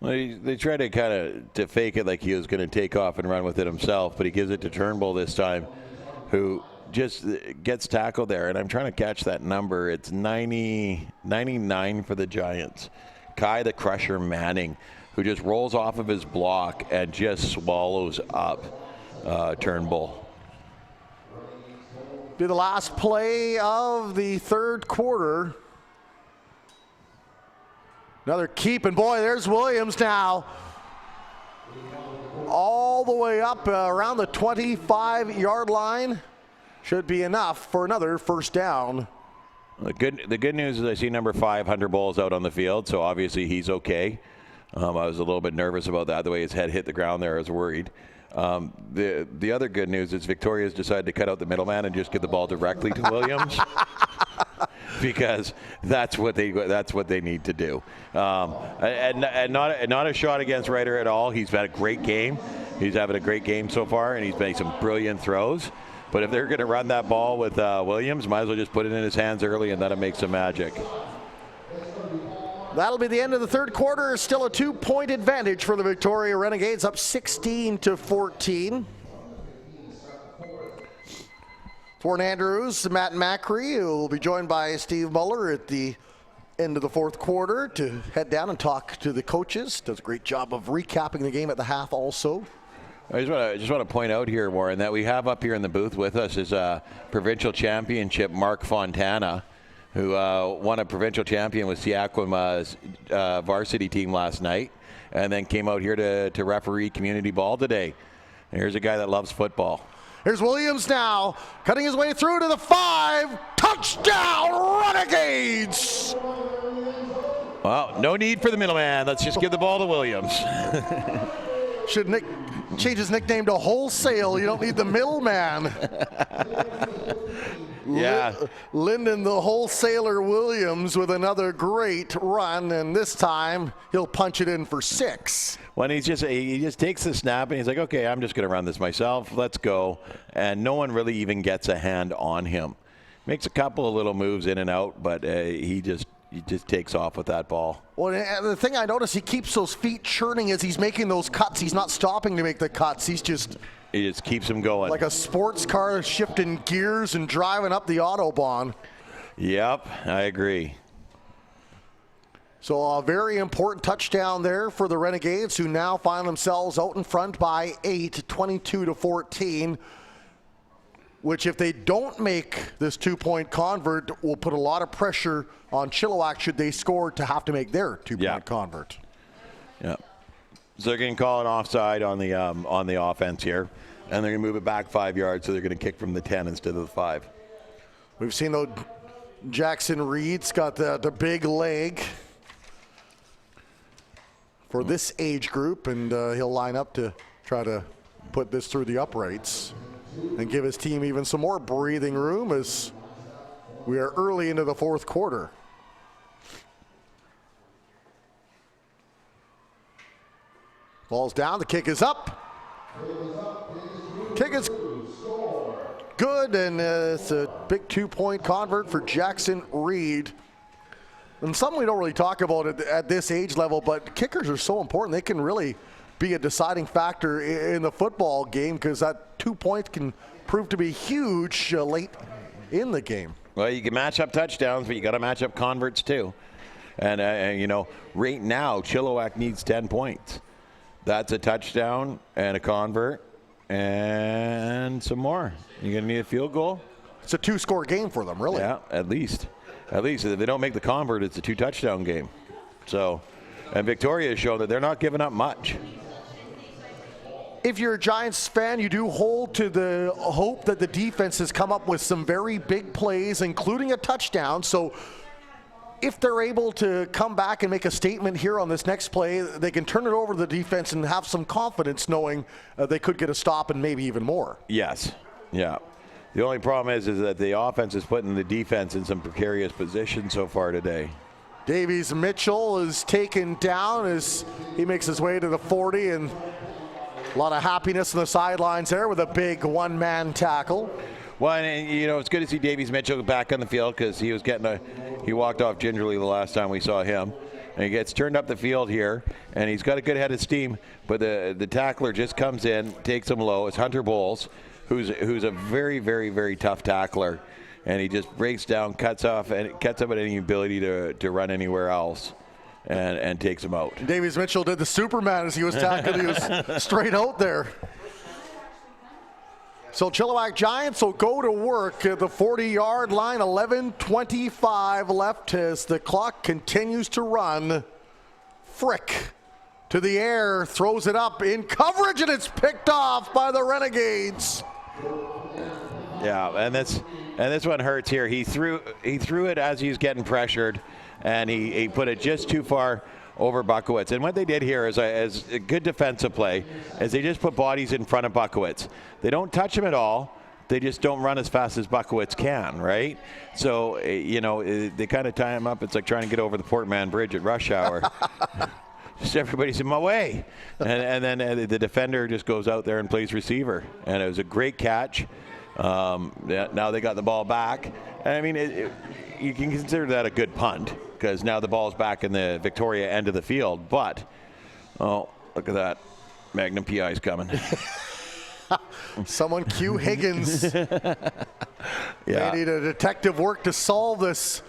Well, they tried to kind of fake it like he was going to take off and run with it himself, but he gives it to Turnbull this time, who just gets tackled there. And I'm trying to catch that number. It's 99 for the Giants. Kai the Crusher Manning, who just rolls off of his block and just swallows up Turnbull. Be the last play of the third quarter. Another keep, and boy, there's Williams now. All the way up around the 25-yard line. Should be enough for another first down. The good news is I see number 5, Hunter Bowles, out on the field, so obviously he's okay. I was a little bit nervous about that. The way his head hit the ground there, I was worried. The other good news is Victoria's decided to cut out the middleman and just give the ball directly to Williams. Because that's what they need to do, and not a shot against Ryder at all. He's had a great game. He's having a great game so far, and he's made some brilliant throws. But if they're going to run that ball with Williams, might as well just put it in his hands early, and that'll make some magic. That'll be the end of the third quarter. Still a 2-point advantage for the Victoria Renegades, up 16-14. For Andrews, Matt Macri, who will be joined by Steve Muller at the end of the fourth quarter to head down and talk to the coaches. Does a great job of recapping the game at the half also. I just want to point out here, Warren, that we have up here in the booth with us is provincial championship Mark Fontana, who won a provincial champion with Seaquama's varsity team last night, and then came out here to referee community ball today. And here's a guy that loves football. Here's Williams now, cutting his way through to the 5. Touchdown, Renegades! Well, no need for the middleman. Let's just give the ball to Williams. Should Nick change his nickname to Wholesale? You don't need the middleman. Yeah. Lyndon the Wholesaler Williams with another great run, and this time he'll punch it in for 6. When he just takes the snap and he's like, okay, I'm just going to run this myself. Let's go. And no one really even gets a hand on him. Makes a couple of little moves in and out, but he just takes off with that ball. Well, the thing I notice, he keeps those feet churning as he's making those cuts. He's not stopping to make the cuts. He just keeps him going. Like a sports car shifting gears and driving up the Autobahn. Yep, I agree. So a very important touchdown there for the Renegades, who now find themselves out in front by 8, 22-14. Which, if they don't make this 2-point convert, will put a lot of pressure on Chilliwack should they score to have to make their 2-point convert. Yeah. So they're going to call an offside on the offense here, and they're going to move it back 5 yards, so they're going to kick from the 10 instead of the 5. We've seen though Jackson Reed's got the big leg for this age group, and he'll line up to try to put this through the uprights and give his team even some more breathing room as we are early into the fourth quarter. Ball's down, the kick is up. Kick is good, and it's a big 2-point convert for Jackson Reed. And something we don't really talk about at this age level, but kickers are so important. They can really be a deciding factor in the football game, because that 2 points can prove to be huge late in the game. Well, you can match up touchdowns, but you got to match up converts too. And you know, right now, Chilliwack needs 10 points. That's a touchdown and a convert and some more. You're going to need a field goal. It's a 2-score game for them, really. Yeah, at least. At least if they don't make the convert, it's a 2-touchdown game. So, and Victoria has shown that they're not giving up much. If you're a Giants fan, you do hold to the hope that the defense has come up with some very big plays, including a touchdown. So if they're able to come back and make a statement here on this next play, they can turn it over to the defense and have some confidence knowing they could get a stop and maybe even more. Yes. Yeah. The only problem is that the offense is putting the defense in some precarious position so far today. Davies Mitchell is taken down as he makes his way to the 40, and a lot of happiness on the sidelines there with a big one-man tackle. Well, and you know, it's good to see Davies Mitchell back on the field because he was he walked off gingerly the last time we saw him. And he gets turned up the field here, and he's got a good head of steam, but the tackler just comes in, takes him low. It's Hunter Bowles, who's a very, very, very tough tackler, and he just breaks down, cuts up at any ability to run anywhere else, and takes him out. Davies Mitchell did the Superman as he was tackled. He was straight out there. So Chilliwack Giants will go to work at the 40-yard line. 11:25 left as the clock continues to run. Frick to the air, throws it up in coverage, and it's picked off by the Renegades. Yeah, and this one hurts here. He threw it as he was getting pressured, and he put it just too far over Buckowitz. And what they did here is a good defensive play is they just put bodies in front of Buckowitz. They don't touch him at all. They just don't run as fast as Buckowitz can, right? So, you know, they kind of tie him up. It's like trying to get over the Portman Bridge at rush hour. Just everybody's in my way. And then the defender just goes out there and plays receiver. And it was a great catch. Now they got the ball back. And I mean, you can consider that a good punt because now the ball's back in the Victoria end of the field. But, oh, look at that. Magnum PI's coming. Someone cue Higgins. Yeah. They need a detective work to solve this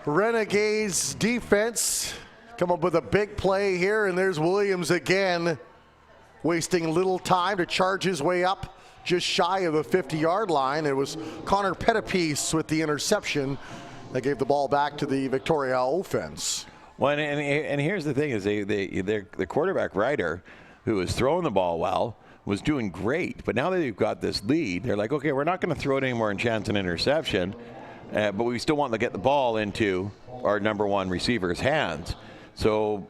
Renegades defense. Come up with a big play here, and there's Williams again, wasting little time to charge his way up just shy of the 50-yard line. It was Connor Pettipiece with the interception that gave the ball back to the Victoria offense. Well, and here's the thing is the quarterback Ryder, who was throwing the ball well, was doing great. But now that they've got this lead, they're like, okay, we're not going to throw it anymore and chance an interception, but we still want to get the ball into our number one receiver's hands. So,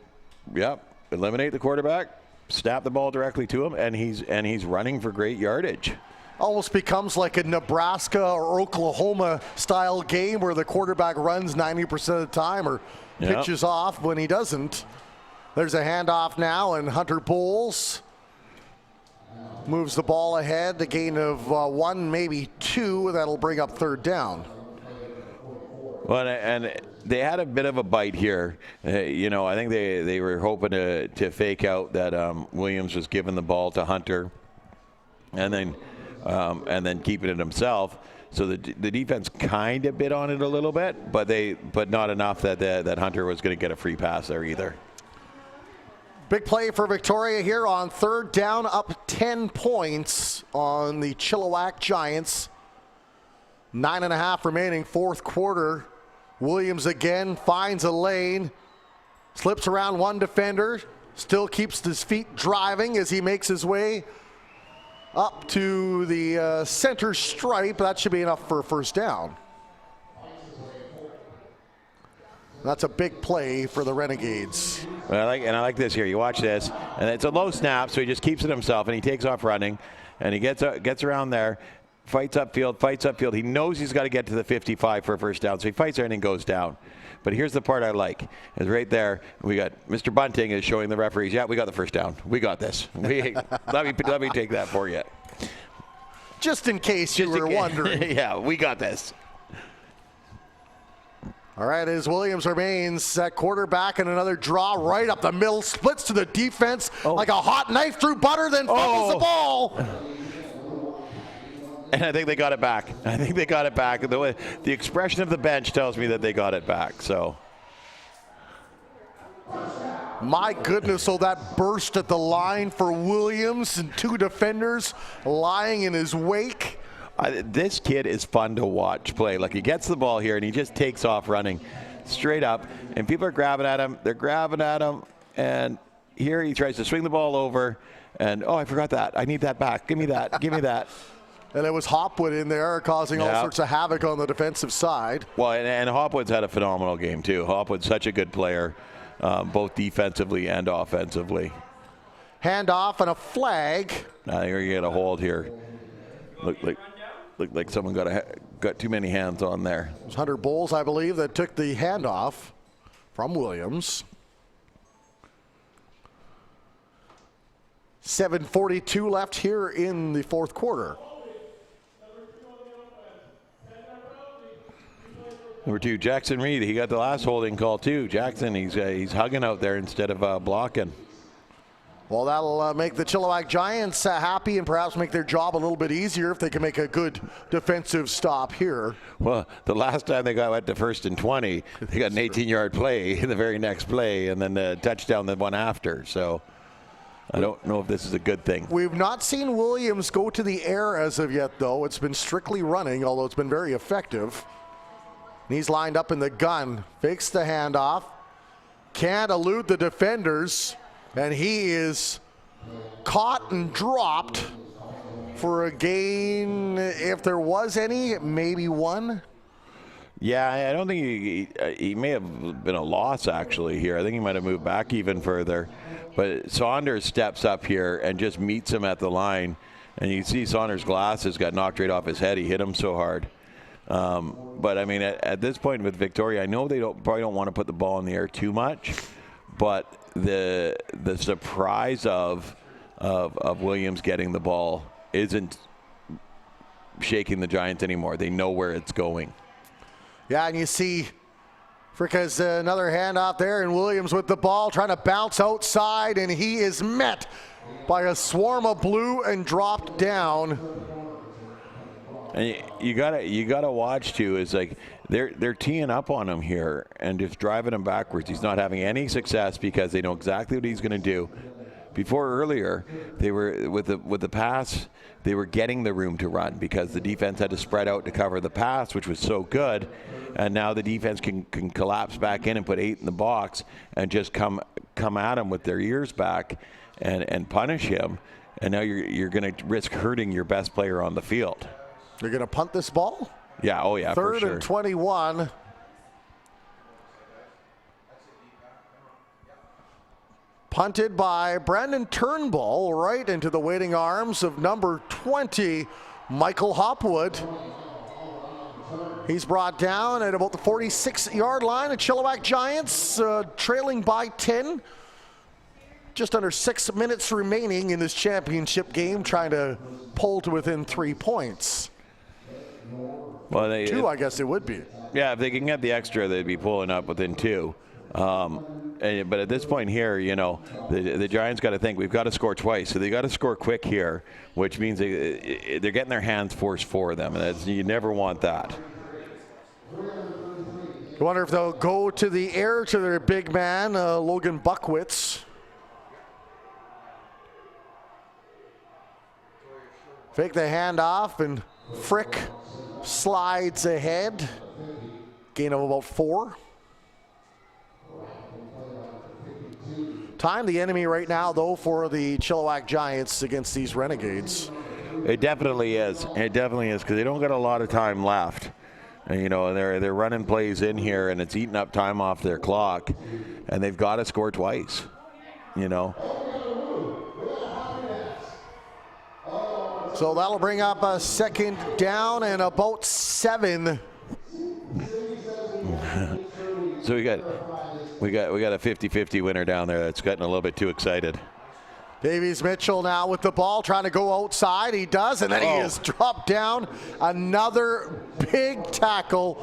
yep, eliminate the quarterback, snap the ball directly to him, and he's running for great yardage. Almost becomes like a Nebraska or Oklahoma style game where the quarterback runs 90% of the time or pitches off when he doesn't. There's a handoff now, and Hunter Bowles moves the ball ahead, a gain of 1, maybe 2. That'll bring up third down. Well, and they had a bit of a bite here. You know, I think they were hoping to fake out that Williams was giving the ball to Hunter, and then keeping it himself. So the defense kind of bit on it a little bit, but not enough that Hunter was going to get a free pass there either. Big play for Victoria here on third down, up 10 points on the Chilliwack Giants. 9.5 remaining, fourth quarter. Williams again finds a lane, slips around one defender, still keeps his feet driving as he makes his way up to the center stripe. That should be enough for a first down. That's a big play for the Renegades. Well, I like this here. You watch this, and it's a low snap, so he just keeps it himself, and he takes off running, and he gets around there, fights upfield. He knows he's got to get to the 55 for a first down, so he fights there and then goes down. But here's the part I like, is right there, we got Mr. Bunting is showing the referees, yeah, we got the first down. We got this. Let me take that for you. Just in case you were wondering. Yeah, we got this. All right, as Williams remains at quarterback, and another draw right up the middle, splits to the defense like a hot knife through butter, then fumbles the ball. And I think they got it back. The expression of the bench tells me that they got it back. So My goodness, so that burst at the line for Williams and 2 defenders lying in his wake. This kid is fun to watch play. Like, he gets the ball here and he just takes off running straight up, and people are grabbing at him. They're grabbing at him, and here he tries to swing the ball over, and I forgot that. I need that back. Give me that. Give me that. And it was Hopwood in there causing all sorts of havoc on the defensive side. Well, and Hopwood's had a phenomenal game too. Hopwood's such a good player, both defensively and offensively. Handoff and a flag. I think we're gonna get a hold here. Looked like someone got too many hands on there. It was Hunter Bowles, I believe, that took the handoff from Williams. 7:42 left here in the fourth quarter. Number 2, Jackson Reed. He got the last holding call too. Jackson, he's hugging out there instead of blocking. Well, that'll make the Chilliwack Giants happy and perhaps make their job a little bit easier if they can make a good defensive stop here. Well, the last time they went to 1st and 20, they got an 18-yard play in the very next play, and then the touchdown the one after. So I don't know if this is a good thing. We've not seen Williams go to the air as of yet, though. It's been strictly running, although it's been very effective. And he's lined up in the gun, fakes the handoff, can't elude the defenders, and he is caught and dropped for a gain, if there was any, maybe 1. Yeah, I don't think he may have been a loss actually here. I think he might have moved back even further. But Saunders steps up here and just meets him at the line. And you see Saunders' glasses got knocked right off his head. He hit him so hard. But I mean, at this point with Victoria, I know they probably don't want to put the ball in the air too much. But the surprise of Williams getting the ball isn't shaking the Giants anymore. They know where it's going. Yeah, and you see Fricka's another handoff there, and Williams with the ball trying to bounce outside, and he is met by a swarm of blue and dropped down. And you gotta watch too. Is like they're teeing up on him here and just driving him backwards. He's not having any success because they know exactly what he's going to do. Before earlier, they were with the pass. They were getting the room to run because the defense had to spread out to cover the pass, which was so good. And now the defense can collapse back in and put 8 in the box and just come at him with their ears back and punish him. And now you're going to risk hurting your best player on the field. They're going to punt this ball? Yeah, oh yeah, for sure. 3rd and 21. Punted by Brandon Turnbull right into the waiting arms of number 20, Michael Hopwood. He's brought down at about the 46-yard line. The Chilliwack Giants trailing by 10. Just under 6 minutes remaining in this championship game, trying to pull to within 3 points. Well, 2, I guess it would be. Yeah, if they can get the extra, they'd be pulling up within 2. But at this point here, you know, the Giants got to think we've got to score twice, so they got to score quick here, which means they're getting their hands forced for them, and you never want that. I wonder if they'll go to the air to their big man, Logan Buckwitz. Fake the handoff, and Frick slides ahead. Gain of about 4. Time the enemy right now, though, for the Chilliwack Giants against these Renegades. It definitely is. It definitely is, because they don't got a lot of time left. And, you know, they're running plays in here, and it's eating up time off their clock, and they've got to score twice. You know. So that'll bring up a 2nd down and about 7. So we got a 50-50 winner down there that's getting a little bit too excited. Davies Mitchell now with the ball, trying to go outside. He does, and then he is dropped down. Another big tackle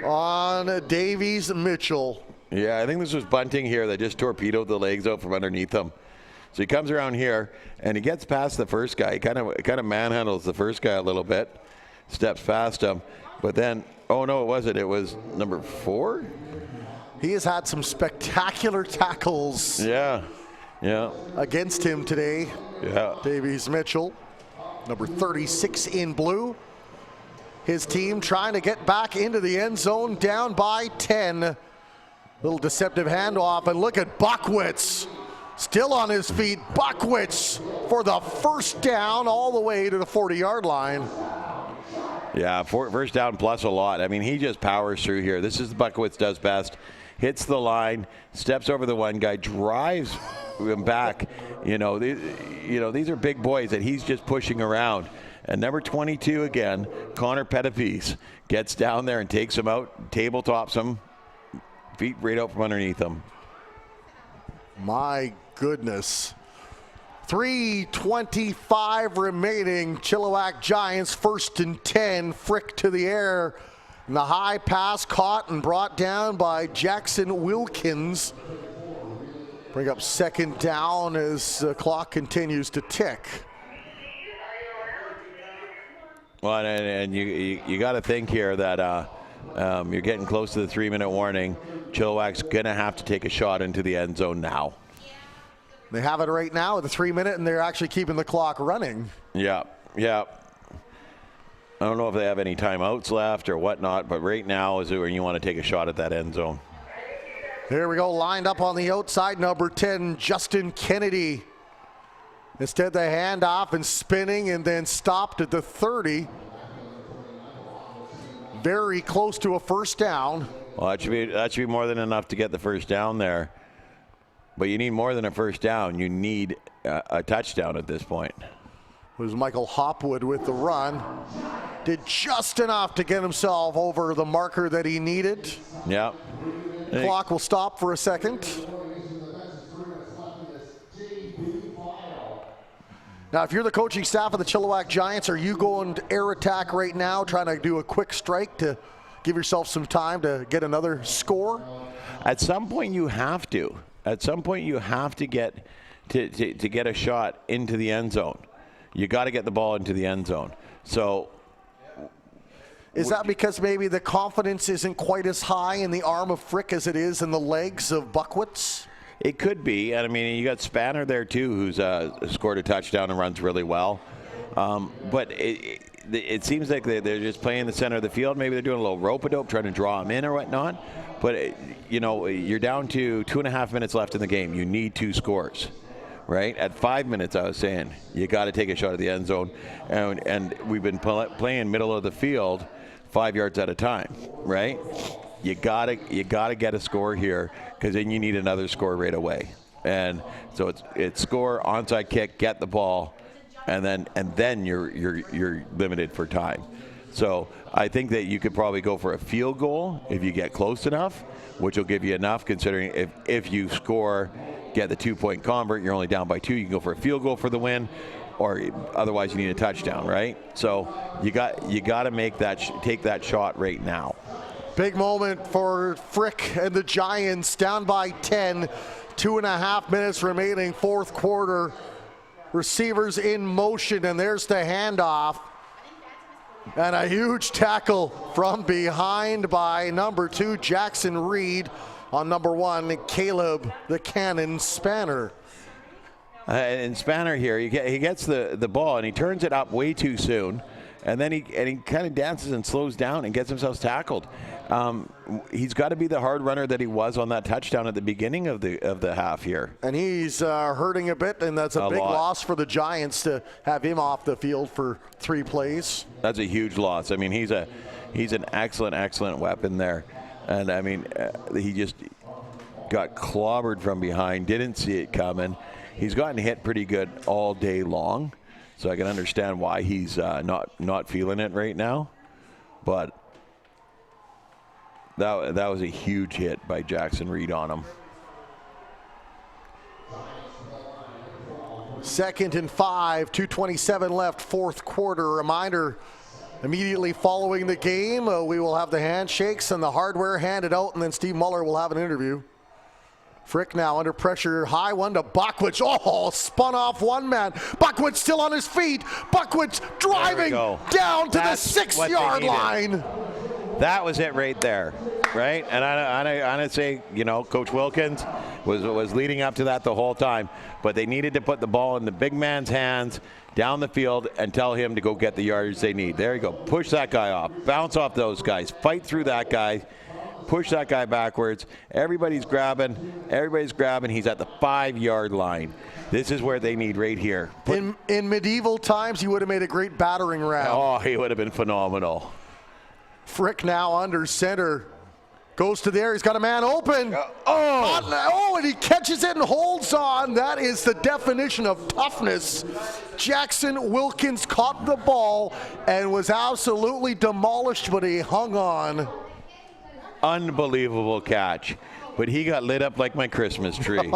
on Davies Mitchell. Yeah, I think this was Bunting here that just torpedoed the legs out from underneath him. So he comes around here, and he gets past the first guy. He kind of manhandles the first guy a little bit, steps past him. But then, oh no, it wasn't. It was number 4? He has had some spectacular tackles Yeah. against him today. Yeah. Davies Mitchell, number 36 in blue. His team trying to get back into the end zone, down by 10. Little deceptive handoff, and look at Buckwitz. Still on his feet. Buckwitz for the first down all the way to the 40-yard line. Yeah, first down plus a lot. I mean, he just powers through here. This is what Buckwitz does best. Hits the line, steps over the one guy, drives him back. These are big boys that he's just pushing around. And number 22 again, Connor Pettipies, gets down there and takes him out, tabletops him, feet right out from underneath him. My goodness. 3:25 remaining. Chilliwack Giants 1st and 10. Frick to the air. And the high pass caught and brought down by Jackson Wilkins. Bring up 2nd down as the clock continues to tick. Well, and you got to think here that you're getting close to the 3-minute warning. Chilliwack's going to have to take a shot into the end zone now. They have it right now at the 3-minute, and they're actually keeping the clock running. Yeah. I don't know if they have any timeouts left or whatnot, but right now is when you want to take a shot at that end zone. Here we go, lined up on the outside, number 10, Justin Kennedy. Instead, the handoff and spinning and then stopped at the 30. Very close to a first down. Well, that should be more than enough to get the first down there. But you need more than a first down. You need a touchdown at this point. It was Michael Hopwood with the run. Did just enough to get himself over the marker that he needed. Yeah. Clock will stop for a second. Now, if you're the coaching staff of the Chilliwack Giants, are you going to air attack right now, trying to do a quick strike to give yourself some time to get another score? At some point, you have to. At some point, you have to get to get a shot into the end zone. You got to get the ball into the end zone. So, is that because maybe the confidence isn't quite as high in the arm of Frick as it is in the legs of Buckwitz? It could be. And I mean, you got Spanner there too, who's scored a touchdown and runs really well. But it seems like they're just playing the center of the field. Maybe they're doing a little rope-a-dope, trying to draw him in or whatnot. But, you're down to 2.5 minutes left in the game. You need 2 scores, right? At 5 minutes, I was saying, you got to take a shot at the end zone. And we've been playing middle of the field 5 yards at a time, right? You gotta get a score here, because then you need another score right away. And so it's score, onside kick, get the ball, and then you're limited for time. So I think that you could probably go for a field goal if you get close enough, which will give you enough, considering if you score, get the 2-point convert, you're only down by 2, you can go for a field goal for the win, or otherwise you need a touchdown, right? So you got to make that take that shot right now. Big moment for Frick and the Giants, down by 10, 2.5 minutes remaining, 4th quarter. Receivers in motion, and there's the handoff. And a huge tackle from behind by number 2, Jackson Reed, on number 1, Caleb the Cannon Spanner. And Spanner here, he gets the ball, and he turns it up way too soon. And then he kind of dances and slows down and gets himself tackled. He's got to be the hard runner that he was on that touchdown at the beginning of the half here. And he's hurting a bit, and that's a big loss for the Giants to have him off the field for 3 plays. That's a huge loss. I mean, he's an excellent weapon there. And I mean, he just got clobbered from behind, didn't see it coming. He's gotten hit pretty good all day long. So I can understand why he's not feeling it right now. But that was a huge hit by Jackson Reed on him. 2nd and 5, 2:27 left, 4th quarter. Reminder, immediately following the game, we will have the handshakes and the hardware handed out, and then Steve Muller will have an interview. Frick now under pressure, high one to Buckwitz. Oh, spun off one man. Buckwitz still on his feet. Buckwitz driving down to the 6-yard line. That was it right there, right? And I'd say, you know, Coach Wilkins was leading up to that the whole time, but they needed to put the ball in the big man's hands down the field and tell him to go get the yardage they need. There you go. Push that guy off. Bounce off those guys. Fight through that guy. Push that guy backwards. Everybody's grabbing. He's at the 5-yard line. This is where they need right here. In medieval times, he would have made a great battering ram. Oh, he would have been phenomenal. Frick now under center. Goes to there. He's got a man open. And he catches it and holds on. That is the definition of toughness. Jackson Wilkins caught the ball and was absolutely demolished, but he hung on. Unbelievable catch. But he got lit up like my Christmas tree.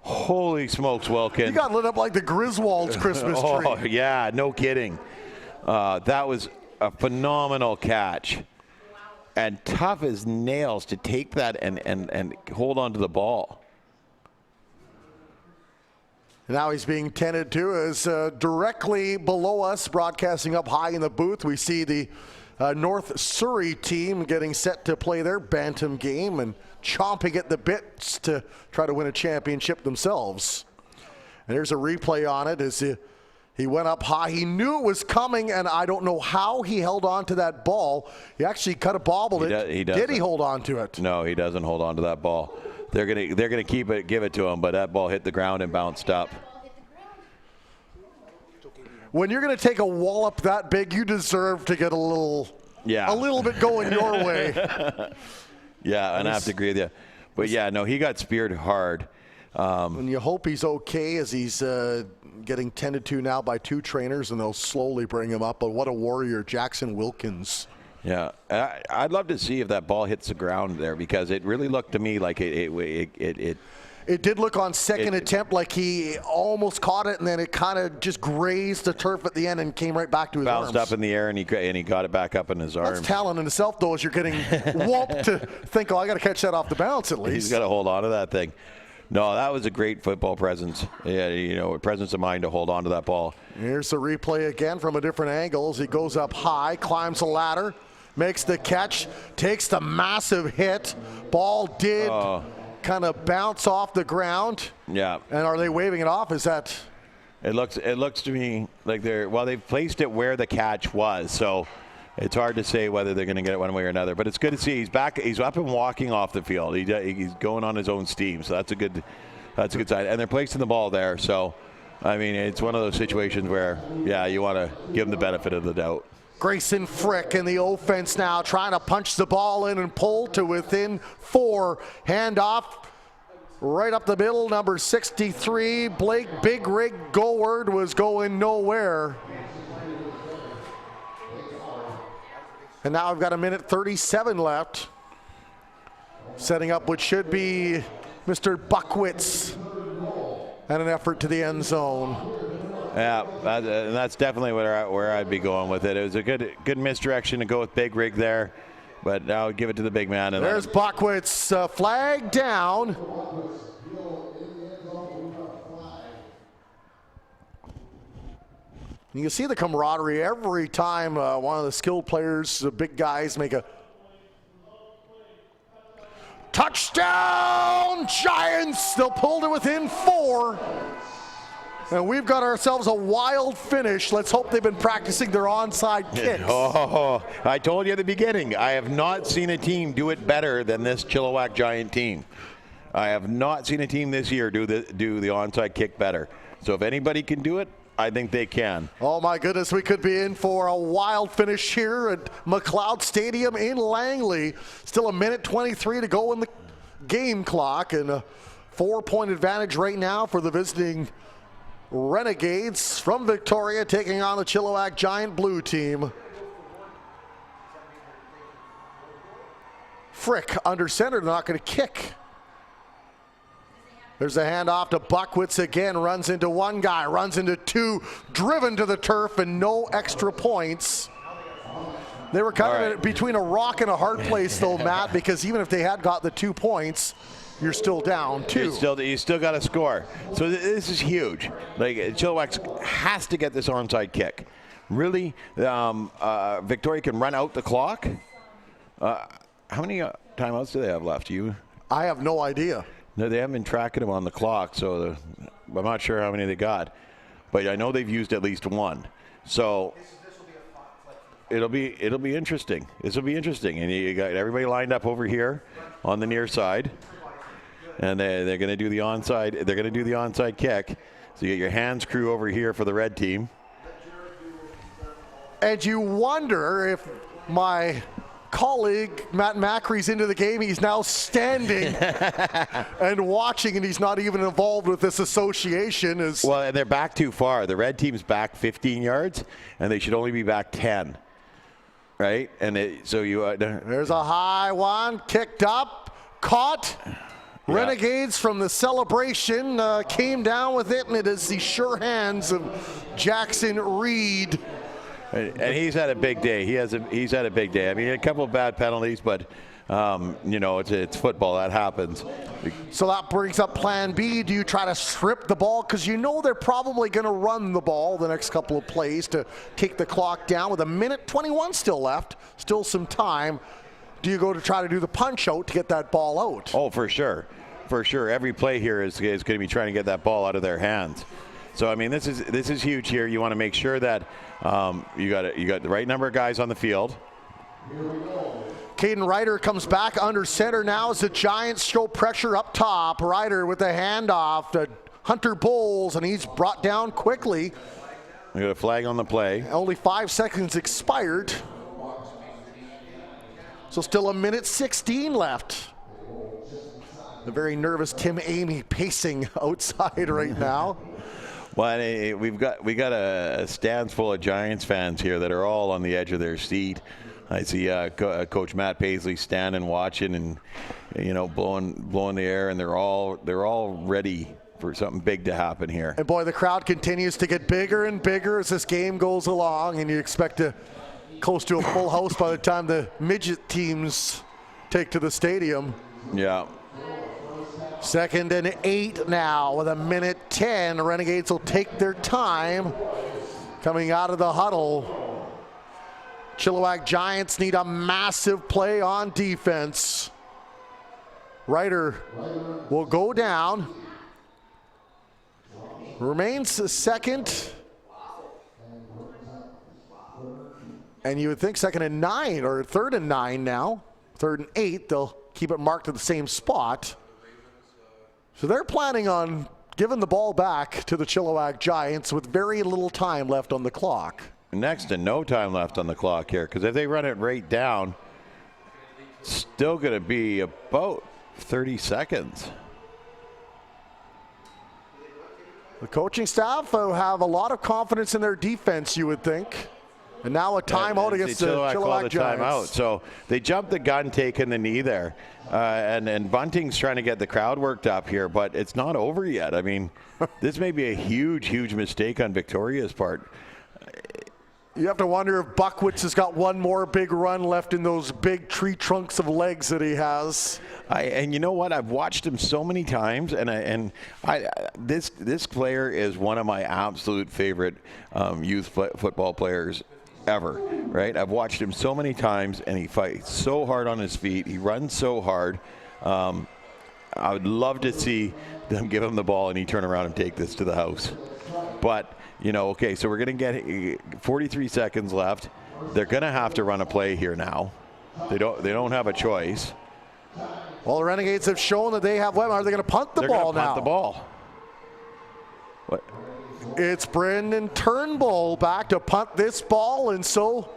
Holy smokes, Wilkins. He got lit up like the Griswold's Christmas tree. Oh, yeah, no kidding. That was a phenomenal catch. And tough as nails to take that and hold on to the ball. Now he's being tended to as directly below us, broadcasting up high in the booth. We see the North Surrey team getting set to play their Bantam game and chomping at the bits to try to win a championship themselves. And there's a replay on it as he went up high. He knew it was coming, and I don't know how he held on to that ball. He actually kind of bobbled it. Did he hold on to it? No, he doesn't hold on to that ball. They're gonna keep it, give it to him, but that ball hit the ground and bounced up. When you're going to take a wallop that big, you deserve to get a little bit going your way. Yeah, and I have to agree with you. But yeah, no, he got speared hard. And you hope he's okay as he's getting tended to now by 2 trainers, and they'll slowly bring him up. But what a warrior, Jackson Wilkins. Yeah, I'd love to see if that ball hits the ground there, because it really looked to me like it did look on second attempt like he almost caught it, and then it kind of just grazed the turf at the end and came right back to his arms. Bounced up in the air, and he got it back up in his arms. That's talent in itself, though, as you're getting whooped to think, I got to catch that off the bounce at least. He's got to hold on to that thing. No, that was a great football presence. Yeah, a presence of mind to hold on to that ball. Here's the replay again from a different angle as he goes up high, climbs the ladder, makes the catch, takes the massive hit. Ball did kind of bounce off the ground. Yeah. And are they waving it off? Is that? It looks to me like they've placed it where the catch was, so it's hard to say whether they're going to get it one way or another. But it's good to see he's back. He's up and walking off the field. He's going on his own steam, so that's a good sign. And they're placing the ball there, so I mean it's one of those situations where you want to give him the benefit of the doubt. Grayson Frick in the offense now, trying to punch the ball in and pull to within 4. Handoff right up the middle, number 63, Blake Big Rig Goward was going nowhere. And now I've got 1:37 left. Setting up what should be Mr. Buckwitz and an effort to the end zone. Yeah, that's definitely where I'd be going with it. It was a good misdirection to go with Big Rig there, but now give it to the big man. And there's Buckwitz, flag down. You can see the camaraderie every time one of the skilled players, the big guys, make a touchdown. Giants, they'll pull to within 4. And we've got ourselves a wild finish. Let's hope they've been practicing their onside kicks. Oh, I told you at the beginning, I have not seen a team do it better than this Chilliwack Giant team. I have not seen a team this year do the onside kick better. So if anybody can do it, I think they can. Oh my goodness, we could be in for a wild finish here at McLeod Stadium in Langley. Still 1:23 to go in the game clock, and a 4-point advantage right now for the visiting Renegades from Victoria, taking on the Chilliwack Giant Blue team. Frick under center, not going to kick. There's a handoff to Buckwitz again, runs into one guy, runs into 2, driven to the turf, and no extra points. They were kind of between a rock and a hard place though, Matt, because even if they had got the 2 points, you're still down 2. You still got to score. So this is huge. Like Chilliwack has to get this onside kick. Really, Victoria can run out the clock. How many timeouts do they have left? I have no idea. No, they haven't been tracking them on the clock, so I'm not sure how many they got. But I know they've used at least one. So it'll be interesting. This will be interesting. And you got everybody lined up over here on the near side. And they're going to do the onside. They're going to do the onside kick. So you get your hands crew over here for the red team. And you wonder if my colleague Matt Macree's into the game. He's now standing and watching, and he's not even involved with this association. Well, and they're back too far. The red team's back 15 yards, and they should only be back 10. Right? And there's a high one, kicked up, caught. Yeah. Renegades from the celebration came down with it, and it is the sure hands of Jackson Reed. And he's had a big day. He's had a big day. I mean, a couple of bad penalties, but it's football. That happens. So that brings up plan B. Do you try to strip the ball? Because you know they're probably going to run the ball the next couple of plays to take the clock down with 1:21 still left, still some time. Do you go to try to do the punch out to get that ball out? Oh, for sure. For sure. Every play here is going to be trying to get that ball out of their hands. So, I mean, this is huge here. You want to make sure that you got the right number of guys on the field. Caden Ryder comes back under center now as the Giants show pressure up top. Ryder with the handoff to Hunter Bowles, and he's brought down quickly. We got a flag on the play. Only 5 seconds expired. So still 1:16 left. The very nervous Tim Amy pacing outside right now. Well, we got a stands full of Giants fans here that are all on the edge of their seat. I see Coach Matt Paisley standing, watching, and blowing the air, and they're all ready for something big to happen here. And boy, the crowd continues to get bigger and bigger as this game goes along, and you expect to close to a full house by the time the midget teams take to the stadium. Yeah. 2nd and 8 now with 1:10. The Renegades will take their time coming out of the huddle. Chilliwack Giants need a massive play on defense. Ryder will go down. Remains second. And you would think 2nd and 9 or 3rd and 9 now. 3rd and 8, they'll keep it marked at the same spot. So they're planning on giving the ball back to the Chilliwack Giants with very little time left on the clock. Next to no time left on the clock here, because if they run it right down, it's still going to be about 30 seconds. The coaching staff have a lot of confidence in their defense, you would think. And now a timeout against the Chilliwack Giants. Timeout. So they jumped the gun, taking the knee there. And Bunting's trying to get the crowd worked up here, but it's not over yet. I mean, this may be a huge, huge mistake on Victoria's part. You have to wonder if Buckwitz has got one more big run left in those big tree trunks of legs that he has. And you know what? I've watched him so many times, and this player is one of my absolute favorite youth football players ever, right? I've watched him so many times, and he fights so hard on his feet. He runs so hard. I would love to see them give him the ball and he turn around and take this to the house. But, okay, so we're going to get 43 seconds left. They're going to have to run a play here now. They don't have a choice. Well, the Renegades have shown that they have weapons. Are they going to punt the ball now? They're going to punt the ball. What? It's Brendan Turnbull back to punt this ball, and so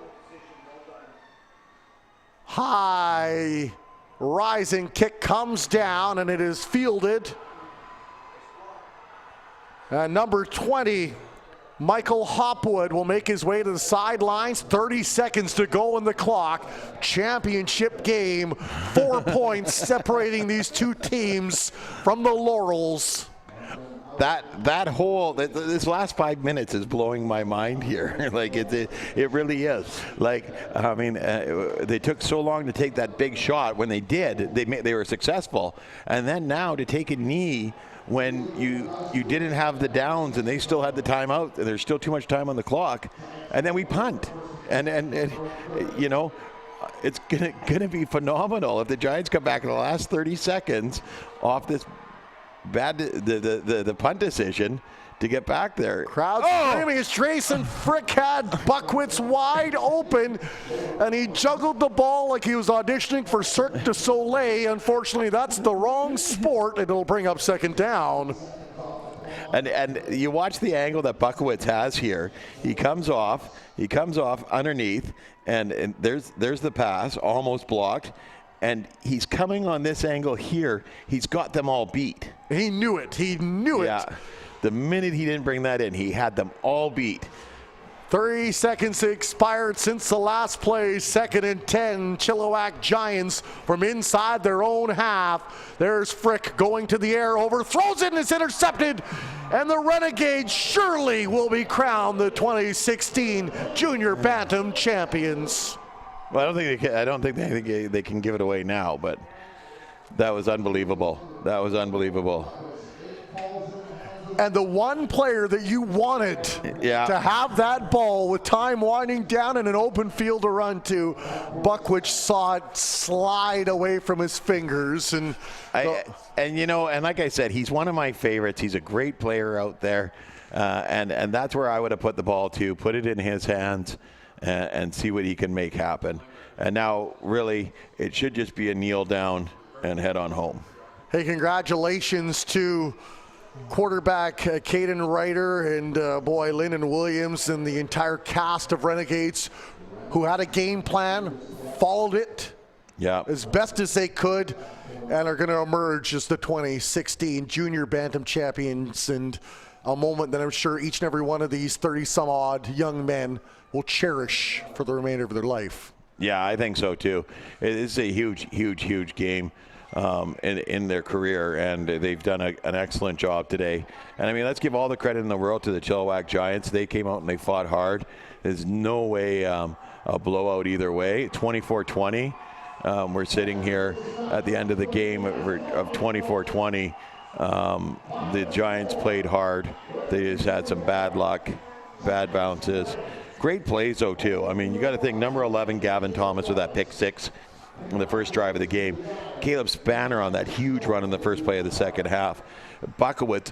high rising kick comes down, and it is fielded. And number 20, Michael Hopwood, will make his way to the sidelines. 30 seconds to go in the clock. Championship game. 4 points separating these two teams from the laurels. This last 5 minutes is blowing my mind here. Like it really is. Like, I mean, they took so long to take that big shot. When they did, they were successful. And then now to take a knee when you didn't have the downs and they still had the timeout and there's still too much time on the clock, and then we punt. And it's gonna be phenomenal if the Giants come back in the last 30 seconds off this bad the punt decision to get back there. Crowd screaming as Drayson Frick had Buckwitz wide open, and he juggled the ball like he was auditioning for Cirque du Soleil. Unfortunately, that's the wrong sport, and it'll bring up second down. And you watch the angle that Buckwitz has here. He comes off underneath, and there's the pass, almost blocked. And he's coming on this angle here. He's got them all beat. He knew it. He knew it. Yeah. The minute he didn't bring that in, he had them all beat. 30 seconds expired since the last play. 2nd and 10. Chilliwack Giants from inside their own half. There's Frick going to the air, overthrows it, and it's intercepted. And the Renegades surely will be crowned the 2016 Junior Bantam champions. Well, I don't think they can give it away now, but that was unbelievable. That was unbelievable. And the one player that you wanted to have that ball with time winding down and an open field to run to, Buckwitz saw it slide away from his fingers. And like I said, he's one of my favorites. He's a great player out there, and that's where I would have put the ball to, put it in his hands, and see what he can make happen. And now, really, it should just be a kneel down and head on home. Hey, congratulations to quarterback Caden Ryder and Lyndon Williams and the entire cast of Renegades who had a game plan, followed it as best as they could, and are going to emerge as the 2016 Junior Bantam champions, and a moment that I'm sure each and every one of these 30-some-odd young men will cherish for the remainder of their life. Yeah, I think so too. It is a huge game in their career, and they've done an excellent job today. And I mean, let's give all the credit in the world to the Chilliwack Giants. They came out and they fought hard. There's no way a blowout either way. 24-20. We're sitting here at the end of the game of 24-20. The Giants played hard. They just had some bad luck, bad bounces. Great plays, though, too. I mean, you got to think number 11, Gavin Thomas, with that pick six in the first drive of the game. Caleb Spanner on that huge run in the first play of the second half. Buckwitz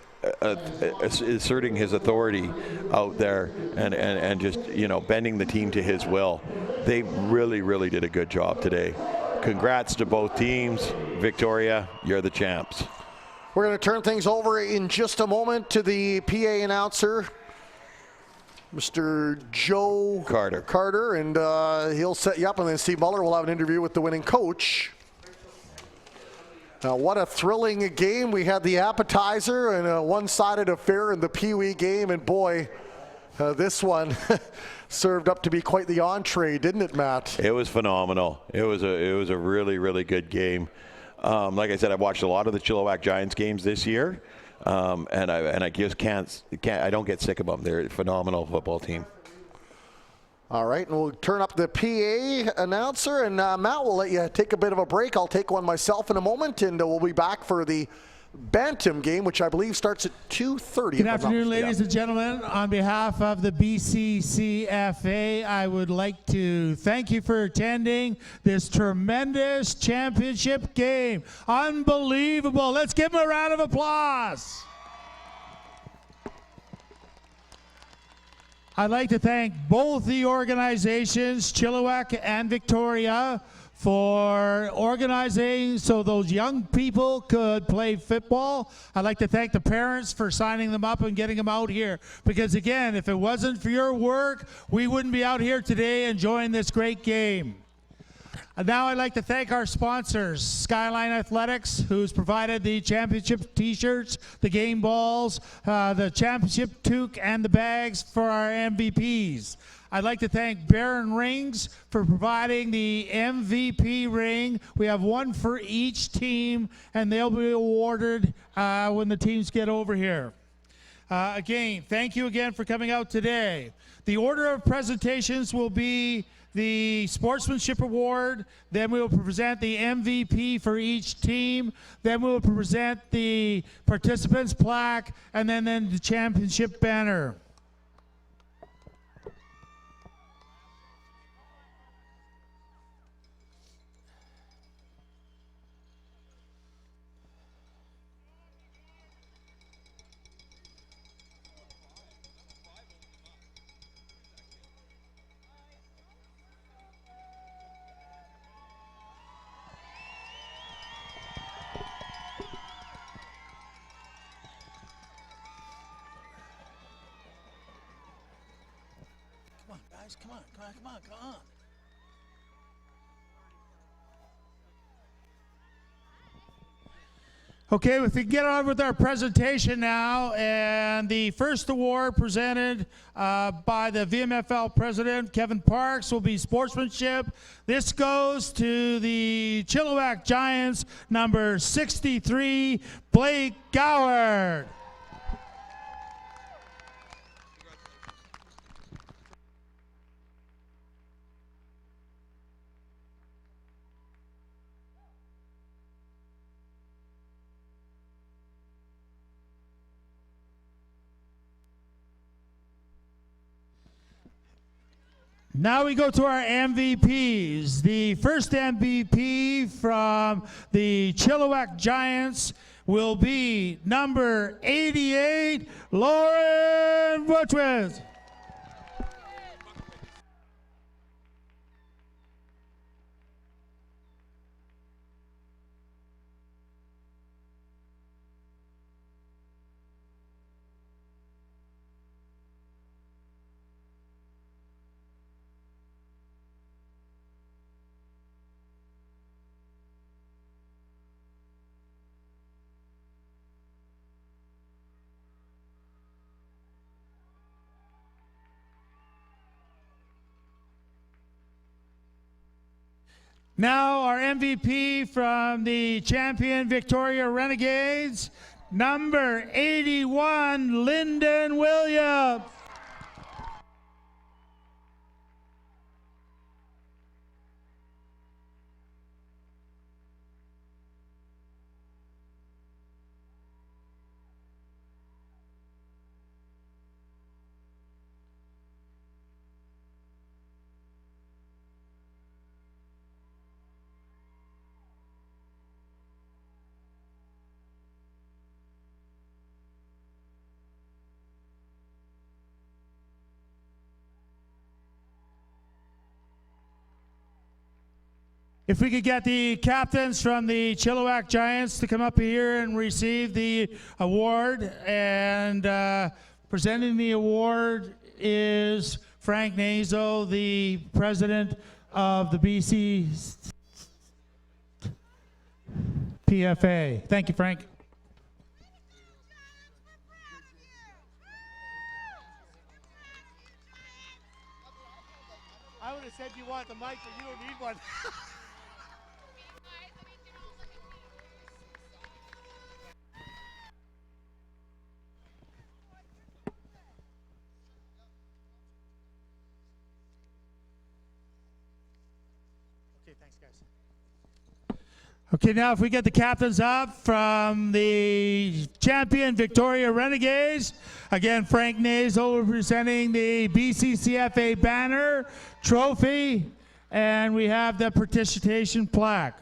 asserting his authority out there and just, bending the team to his will. They really did a good job today. Congrats to both teams. Victoria, you're the champs. We're going to turn things over in just a moment to the PA announcer, Mr. Joe Carter, and he'll set you up, and then Steve Muller will have an interview with the winning coach. Now, what a thrilling game. We had the appetizer and a one-sided affair in the Pee Wee game, and boy, this one served up to be quite the entree, didn't it, Matt? It was phenomenal. It was a really good game. Like I said, I've watched a lot of the Chilliwack Giants games this year. And I just can't. I don't get sick of them. They're a phenomenal football team. All right, and we'll turn up the PA announcer, and Matt, we'll let you take a bit of a break. I'll take one myself in a moment, and we'll be back for the Bantam game, which I believe starts at 2:30. Good afternoon, ladies and gentlemen. On behalf of the BCCFA, I would like to thank you for attending this tremendous championship game. Unbelievable. Let's give them a round of applause. I'd like to thank both the organizations, Chilliwack and Victoria, for organizing so those young people could play football. I'd like to thank the parents for signing them up and getting them out here. Because again, if it wasn't for your work, we wouldn't be out here today enjoying this great game. And now I'd like to thank our sponsors, Skyline Athletics, who's provided the championship t-shirts, the game balls, the championship toque, and the bags for our MVPs. I'd like to thank Barron Rings for providing the MVP ring. We have one for each team, and they'll be awarded when the teams get over here. Again, thank you again for coming out today. The order of presentations will be the Sportsmanship Award, then we will present the MVP for each team, then we will present the participants plaque, and then the championship banner. guys. Come on, come on, come on, come on. Okay, if we get on with our presentation now, and the first award presented by the VMFL president, Kevin Parks, will be sportsmanship. This goes to the Chilliwack Giants, number 63, Blake Goward. Now we go to our MVPs. The first MVP from the Chilliwack Giants will be number 88, Lauren Butchwitz. Now our MVP from the champion Victoria Renegades, number 81, Lyndon Williams. If we could get the captains from the Chilliwack Giants to come up here and receive the award. And presenting the award is Frank Nazo, the president of the BCCFA. Thank you, Frank. I would have said you want the mic, but you don't need one. Thanks, guys. Okay, now if we get the captains up from the champion Victoria Renegades, again, Frank Nazo representing the BCCFA banner, trophy, and we have the participation plaque.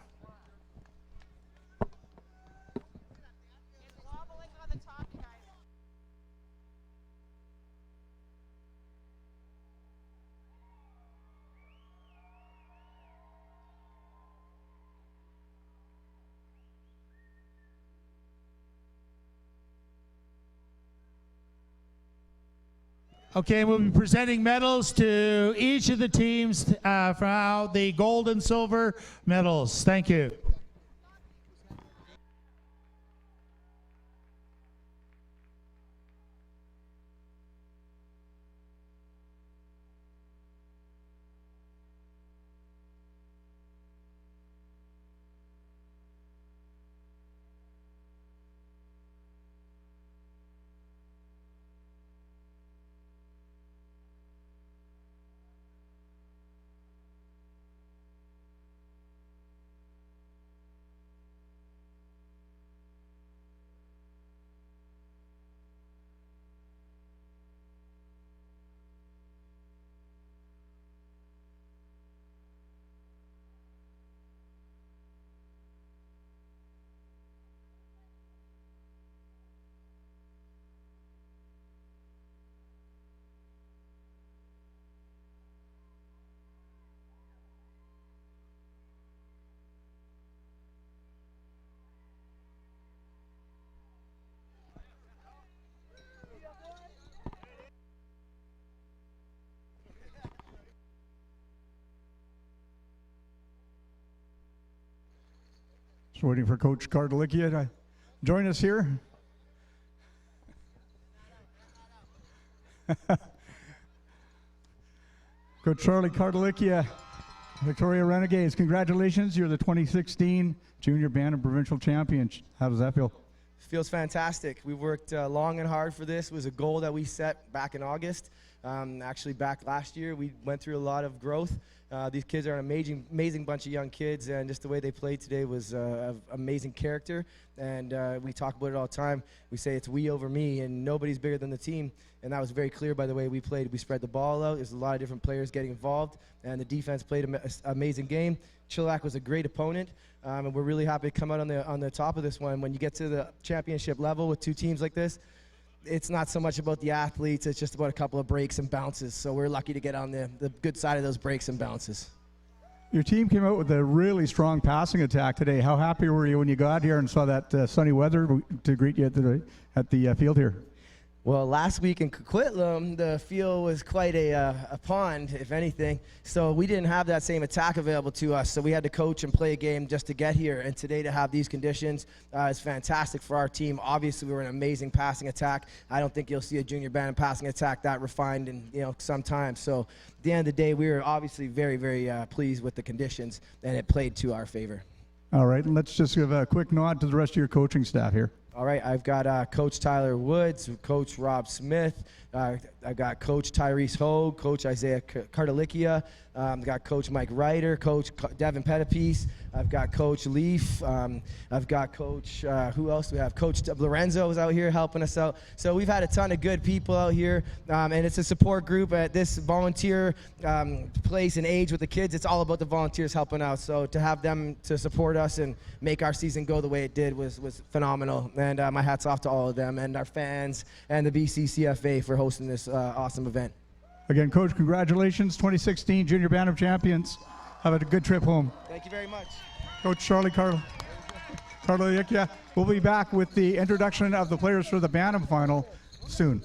Okay, we'll be presenting medals to each of the teams from the gold and silver medals. Thank you. Just waiting for Coach Kardalickia to join us here. Coach Charlie Kardalickia, Victoria Renegades, congratulations. You're the 2016 Junior Bantam Provincial Champion. How does that feel? Feels fantastic. We worked long and hard for this. It was a goal that we set back in August. Actually, back last year, we went through a lot of growth. These kids are an amazing bunch of young kids, and just the way they played today was amazing character. And we talk about it all the time. We say it's we over me, and nobody's bigger than the team. And that was very clear by the way we played. We spread the ball out. There's a lot of different players getting involved, and the defense played an amazing game. Chilliwack was a great opponent, and we're really happy to come out on the top of this one. When you get to the championship level with two teams like this, it's not so much about the athletes, it's just about a couple of breaks and bounces. So we're lucky to get on the good side of those breaks and bounces. Your team came out with a really strong passing attack today. How happy were you when you got here and saw that sunny weather to greet you at the field here? Well, last week in Coquitlam, the field was quite a pond, if anything. So we didn't have that same attack available to us. So we had to coach and play a game just to get here. And today to have these conditions is fantastic for our team. Obviously, we were an amazing passing attack. I don't think you'll see a junior Bantam passing attack that refined in some time. So at the end of the day, we were obviously very, very pleased with the conditions, and it played to our favor. All right, and let's just give a quick nod to the rest of your coaching staff here. All right, I've got Coach Tyler Woods, Coach Rob Smith, I've got Coach Tyrese Hogue, Coach Isaiah Kardalickia, I've got Coach Mike Ryder, Coach Devin Pettipiece, I've got Coach Leaf, I've got Coach, who else do we have? Coach Lorenzo is out here helping us out. So we've had a ton of good people out here, and it's a support group at this volunteer place and age with the kids. It's all about the volunteers helping out. So to have them to support us and make our season go the way it did was phenomenal. And my hat's off to all of them and our fans and the BCCFA for hosting this awesome event. Again, Coach, congratulations, 2016 Junior Bantam Champions. Have a good trip home. Thank you very much. Coach Charlie Kardalickia. We'll be back with the introduction of the players for the Bantam final soon.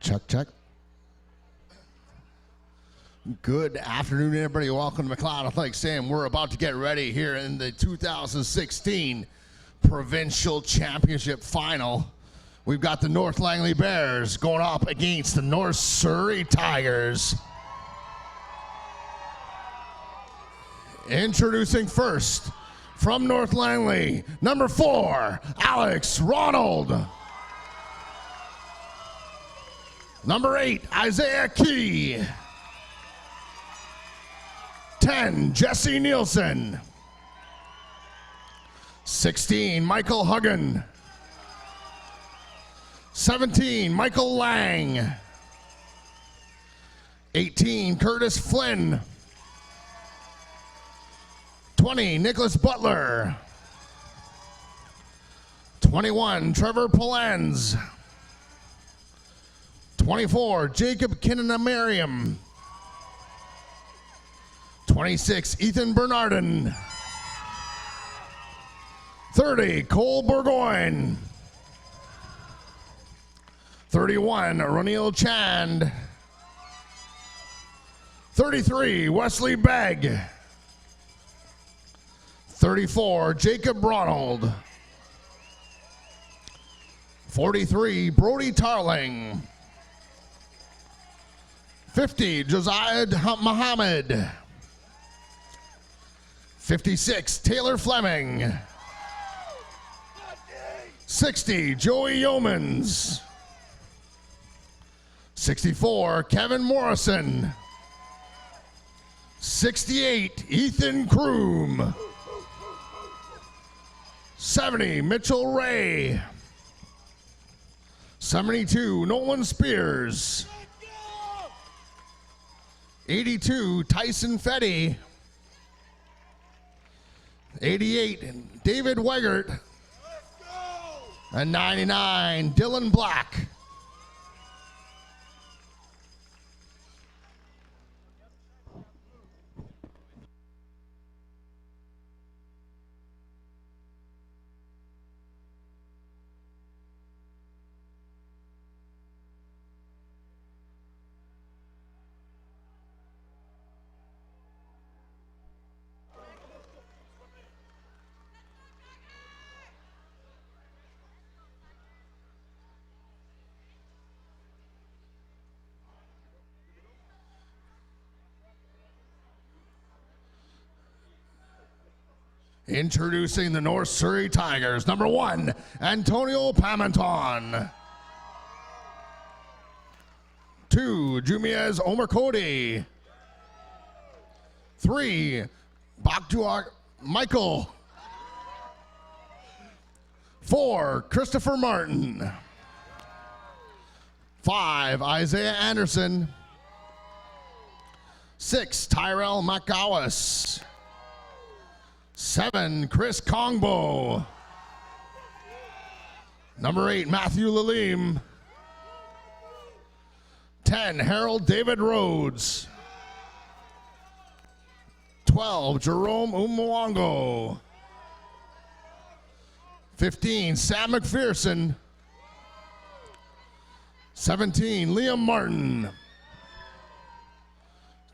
Check, check. Good afternoon, everybody. Welcome to McLeod Athletic Stadium. We're about to get ready here in the 2016 Provincial Championship Final. We've got the North Langley Bears going up against the North Surrey Tigers. Introducing first, from North Langley, number 4, Alex Ronald. Number 8, Isaiah Key. 10, Jesse Nielsen. 16, Michael Huggan. 17, Michael Lang. 18, Curtis Flynn. 20, Nicholas Butler. 21, Trevor Polenz. 24, Jacob Kinnan-Merriam. 26, Ethan Bernardin. 30, Cole Burgoyne. 31, Ronil Chand. 33, Wesley Begg. 34, Jacob Ronald. 43, Brody Tarling. 50, Josiah Muhammad. 56, Taylor Fleming. 60, Joey Yeomans. 64, Kevin Morrison. 68, Ethan Kroom. 70, Mitchell Ray. 72, Nolan Spears. 82, Tyson Fetty. 88, David Weigert. And 99, Dylan Black. Introducing the North Surrey Tigers, number 1, Antonio Pamanton. 2, Jumiez Omerkodi. 3, Bakhtuar Michael. 4, Christopher Martin. 5, Isaiah Anderson. 6, Tyrell McGowas. 7, Chris Kongbo. Number 8, Matthew Lalim. 10, Harold David Rhodes. 12, Jerome Umwango. 15, Sam McPherson. 17, Liam Martin.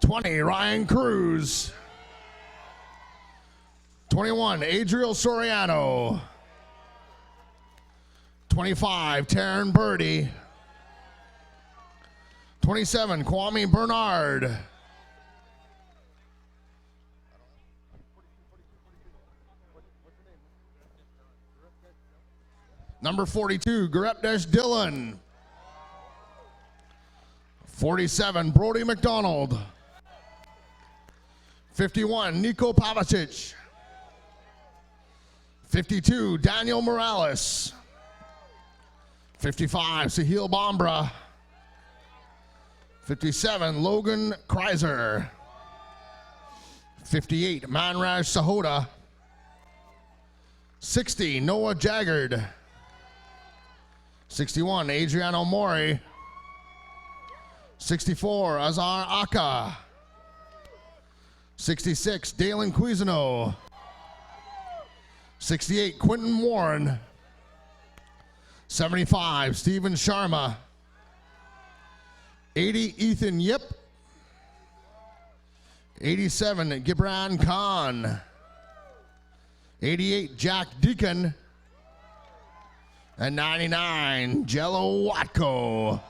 20, Ryan Cruz. 21, Adriel Soriano. 25, Taryn Birdie. 27, Kwame Bernard. Number 42, Garepdesh Dillon. 47, Brody McDonald. 51, Nico Pavicic. 52, Daniel Morales. 55, Sahil Bambra. 57, Logan Kreiser. 58, Manraj Sahota. 60, Noah Jaggard. 61, Adriano Mori. 64, Azar Aka. 66, Dalen Cuisino. 68, Quentin Warren. 75, Stephen Sharma. 80, Ethan Yip. 87, Gibran Khan. 88, Jack Deacon. And 99, Jello Watko.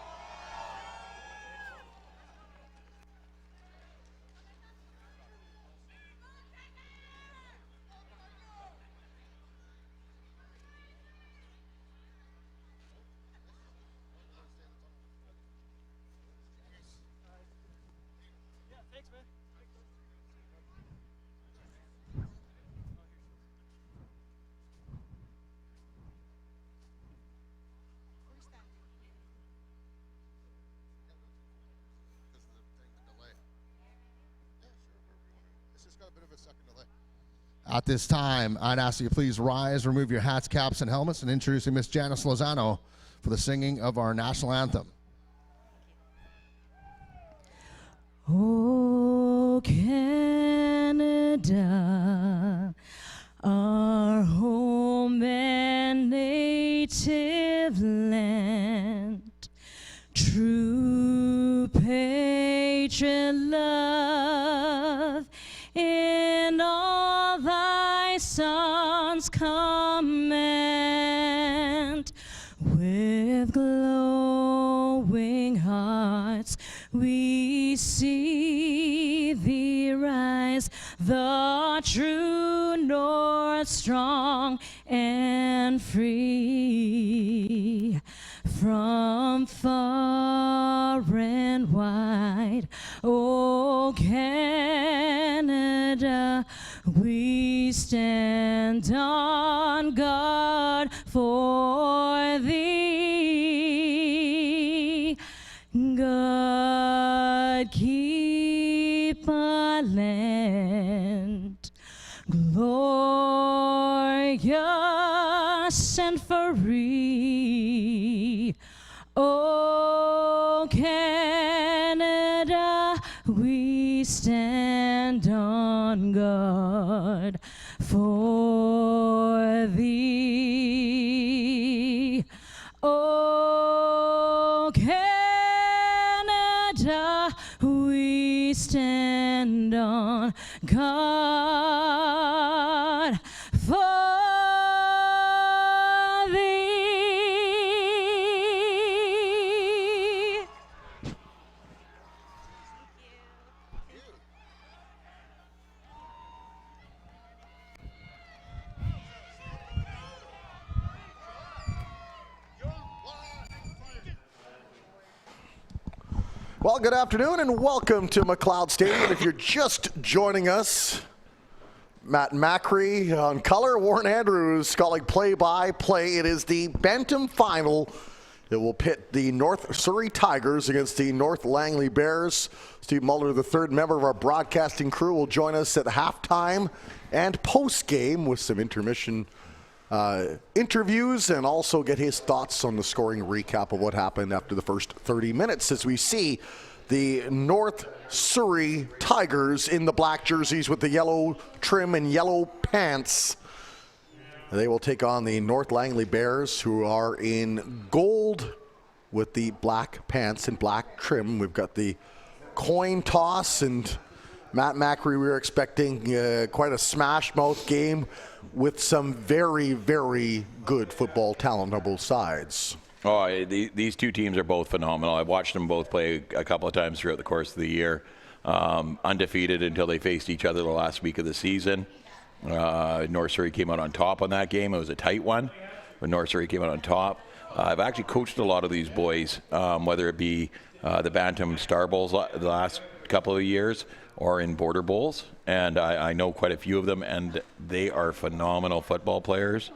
At this time, I'd ask you to please rise, remove your hats, caps, and helmets, and introducing Miss Janice Lozano for the singing of our national anthem. Oh, Canada, our home and native land, true patriot love in all thy sons command. With glowing hearts we see thee rise, the true north, strong and free. From far and wide, O Canada, we stand on guard for thee. God keep our land glorious and free. O Canada, we stand on guard for thee. O Canada, we stand on guard for thee. Well, good afternoon and welcome to McLeod Stadium. If you're just joining us, Matt Macri on color, Warren Andrews calling play-by-play. It is the Bantam final. It will pit the North Surrey Tigers against the North Langley Bears. Steve Muller, the third member of our broadcasting crew, will join us at halftime and post-game with some intermission interviews and also get his thoughts on the scoring recap of what happened after the first 30 minutes as we see the North Surrey Tigers in the black jerseys with the yellow trim and yellow pants. They will take on the North Langley Bears, who are in gold with the black pants and black trim. We've got the coin toss, and Matt Macri, we were expecting quite a smash-mouth game with some very, very good football talent on both sides. Oh, these two teams are both phenomenal. I've watched them both play a couple of times throughout the course of the year. Undefeated until they faced each other the last week of the season. North Surrey came out on top on that game. It was a tight one, but North Surrey came out on top. I've actually coached a lot of these boys, whether it be the Bantam Star Bowls the last couple of years or in Border Bowls, and I know quite a few of them, and they are phenomenal football players.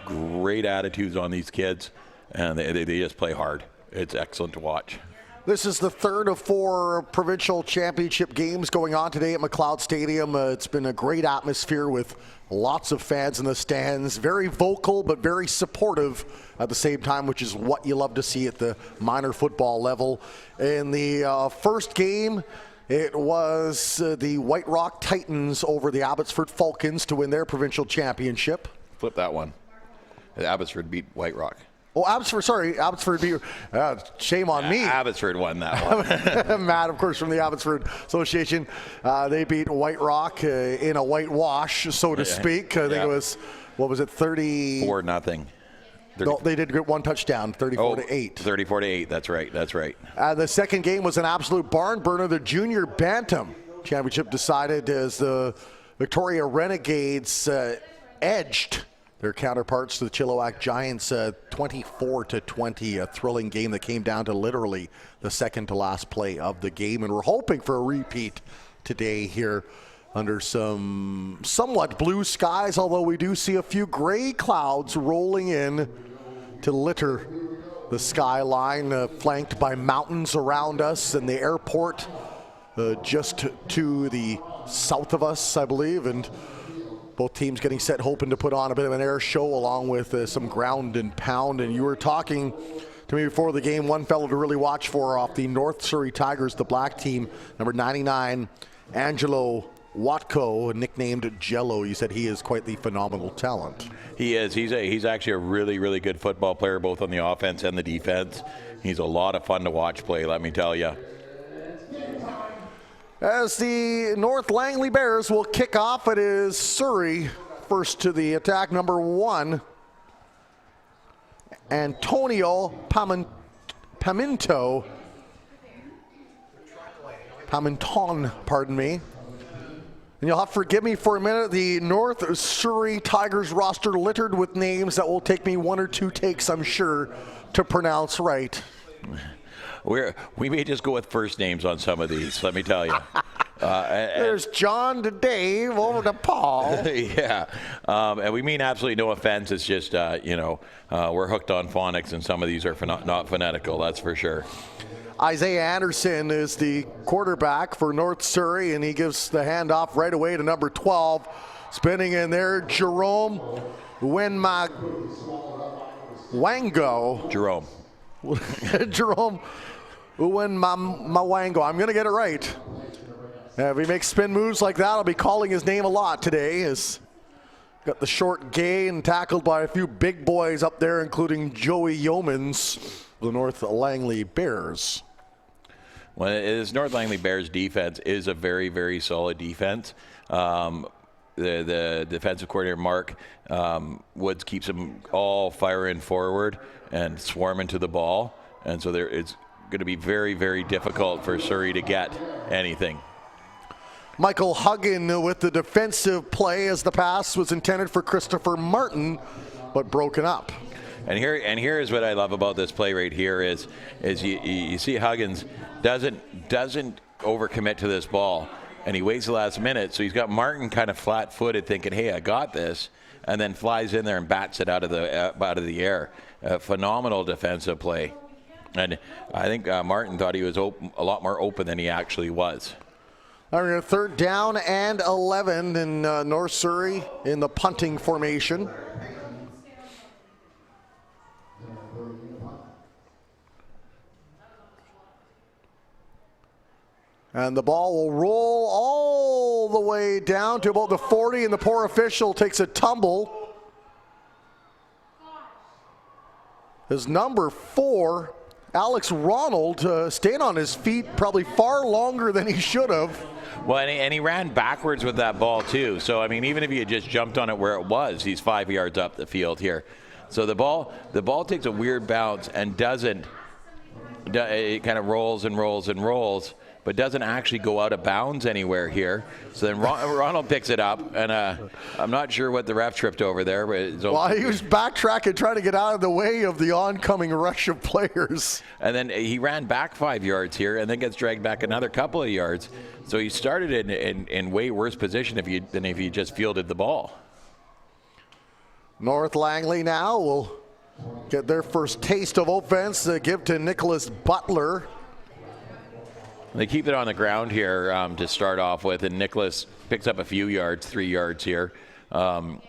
Great attitudes on these kids, and they just play hard. It's excellent to watch. This is the third of 4 provincial championship games going on today at McLeod Stadium. It's been a great atmosphere with lots of fans in the stands. Very vocal, but very supportive at the same time, which is what you love to see at the minor football level. In the first game, it was the White Rock Titans over the Abbotsford Falcons to win their provincial championship. Flip that one. Abbotsford beat White Rock. Oh, Abbotsford, sorry, Abbotsford. Shame on me. Abbotsford won that one. Matt, of course, from the Abbotsford Association. They beat White Rock in a whitewash, so to speak. I think it was, what was it, 30? 4-0. No, they did get one touchdown, 34-8. 34-8, that's right. The second game was an absolute barn burner. The junior Bantam championship decided as the Victoria Renegades edged their counterparts to the Chilliwack Giants 24-20, a thrilling game that came down to literally the second to last play of the game. And we're hoping for a repeat today here under some somewhat blue skies, although we do see a few gray clouds rolling in to litter the skyline, flanked by mountains around us and the airport just to the south of us, I believe. And both teams getting set, hoping to put on a bit of an air show along with some ground and pound. And you were talking to me before the game, one fellow to really watch for off the North Surrey Tigers, the black team, number 99, Angelo Watko, nicknamed Jello. You said he is quite the phenomenal talent. He is. He's actually a really, really good football player, both on the offense and the defense. He's a lot of fun to watch play, let me tell you. As the North Langley Bears will kick off, it is Surrey first to the attack, number 1, Antonio Paminton, pardon me. And you'll have to forgive me for a minute. The North Surrey Tigers roster littered with names that will take me 1 or 2 takes, I'm sure, to pronounce right. We may just go with first names on some of these, let me tell you. There's John to Dave over to Paul. Yeah, and we mean absolutely no offense. It's just, we're hooked on phonics, and some of these are not phonetical, that's for sure. Isaiah Anderson is the quarterback for North Surrey, and he gives the handoff right away to number 12. Spinning in there, Jerome Uwenmawango. Jerome Uwenmawango. I'm going to get it right. If he makes spin moves like that, I'll be calling his name a lot today. He's got the short gain, tackled by a few big boys up there, including Joey Yeomans, the North Langley Bears. Well, this North Langley Bears defense is a very, very solid defense. The defensive coordinator, Mark Woods, keeps them all firing forward and swarming to the ball. And so it's going to be very, very difficult for Surrey to get anything. Michael Huggin with the defensive play as the pass was intended for Christopher Martin, but broken up. And here is what I love about this play right here is you see Huggins doesn't overcommit to this ball, and he waits the last minute, so he's got Martin kind of flat-footed, thinking, "Hey, I got this," and then flies in there and bats it out of the air. Phenomenal defensive play, and I think Martin thought he was a lot more open than he actually was. All right, 3rd down and 11 in North Surrey in the punting formation. And the ball will roll all the way down to about the 40, and the poor official takes a tumble. His number 4, Alex Ronald, staying on his feet probably far longer than he should have. Well, and he ran backwards with that ball too. So, I mean, even if he had just jumped on it where it was, he's 5 yards up the field here. So the ball takes a weird bounce and it kind of rolls and rolls and rolls, but doesn't actually go out of bounds anywhere here. So then Ronald picks it up, and I'm not sure what the ref tripped over there. But he was backtracking, trying to get out of the way of the oncoming rush of players. And then he ran back 5 yards here, and then gets dragged back another couple of yards. So he started in way worse position than if he just fielded the ball. North Langley now will get their first taste of offense to give to Nicholas Butler. They keep it on the ground here to start off with, and Nicholas picks up a few yards, 3 yards here, and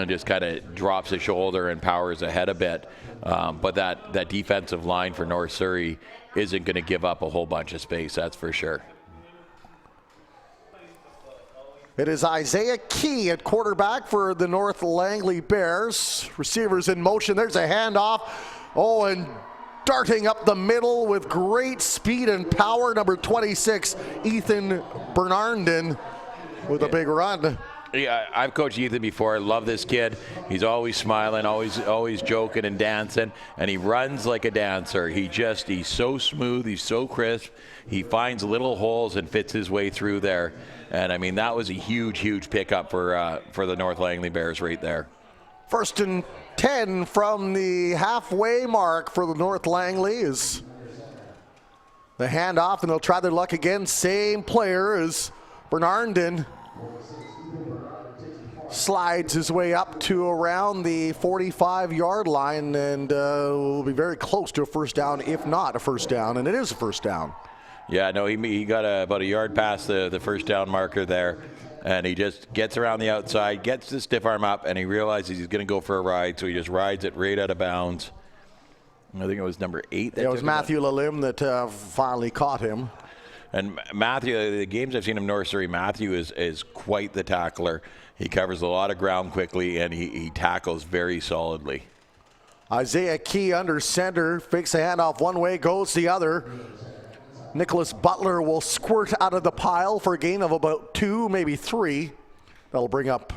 just kind of drops his shoulder and powers ahead a bit. But that defensive line for North Surrey isn't going to give up a whole bunch of space, that's for sure. It is Isaiah Key at quarterback for the North Langley Bears. Receivers in motion. There's a handoff Oh, and darting up the middle with great speed and power, number 26, Ethan Bernardin, with a big run. Yeah, I've coached Ethan before. I love this kid. He's always smiling, always joking and dancing, and he runs like a dancer. He's so smooth. He's so crisp. He finds little holes and fits his way through there. And I mean, that was a huge pickup for the North Langley Bears right there. 1st and 10 from the halfway mark for the North Langley is the handoff, and they'll try their luck again. Same player as Bernardin. Slides his way up to around the 45-yard line, and will be very close to a first down, if not a first down, and it is a first down. Yeah, no, he got about a yard past the first down marker there, and he just gets around the outside, gets the stiff arm up, and he realizes he's going to go for a ride, so he just rides it right out of bounds. I think it was number 8. It was Matthew Lalim that finally caught him. And Matthew, the games I've seen him North Surrey, Matthew is quite the tackler. He covers a lot of ground quickly, and he tackles very solidly. Isaiah Key under center, fakes a handoff one way, goes the other. Nicholas Butler will squirt out of the pile for a gain of about 2, maybe 3. That'll bring up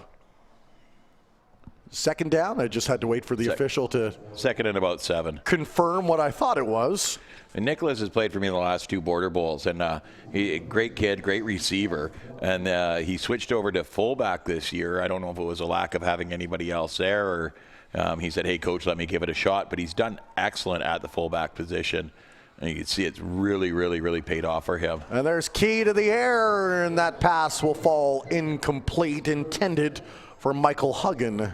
second down. I just had to wait for the official to... Second and about 7. Confirm what I thought it was. And Nicholas has played for me in the last 2 Border Bowls, and great kid, great receiver. And he switched over to fullback this year. I don't know if it was a lack of having anybody else there, or he said, hey, coach, let me give it a shot. But he's done excellent at the fullback position. And you can see it's really paid off for him. And there's Key to the air, and that pass will fall incomplete, intended for Michael Huggan.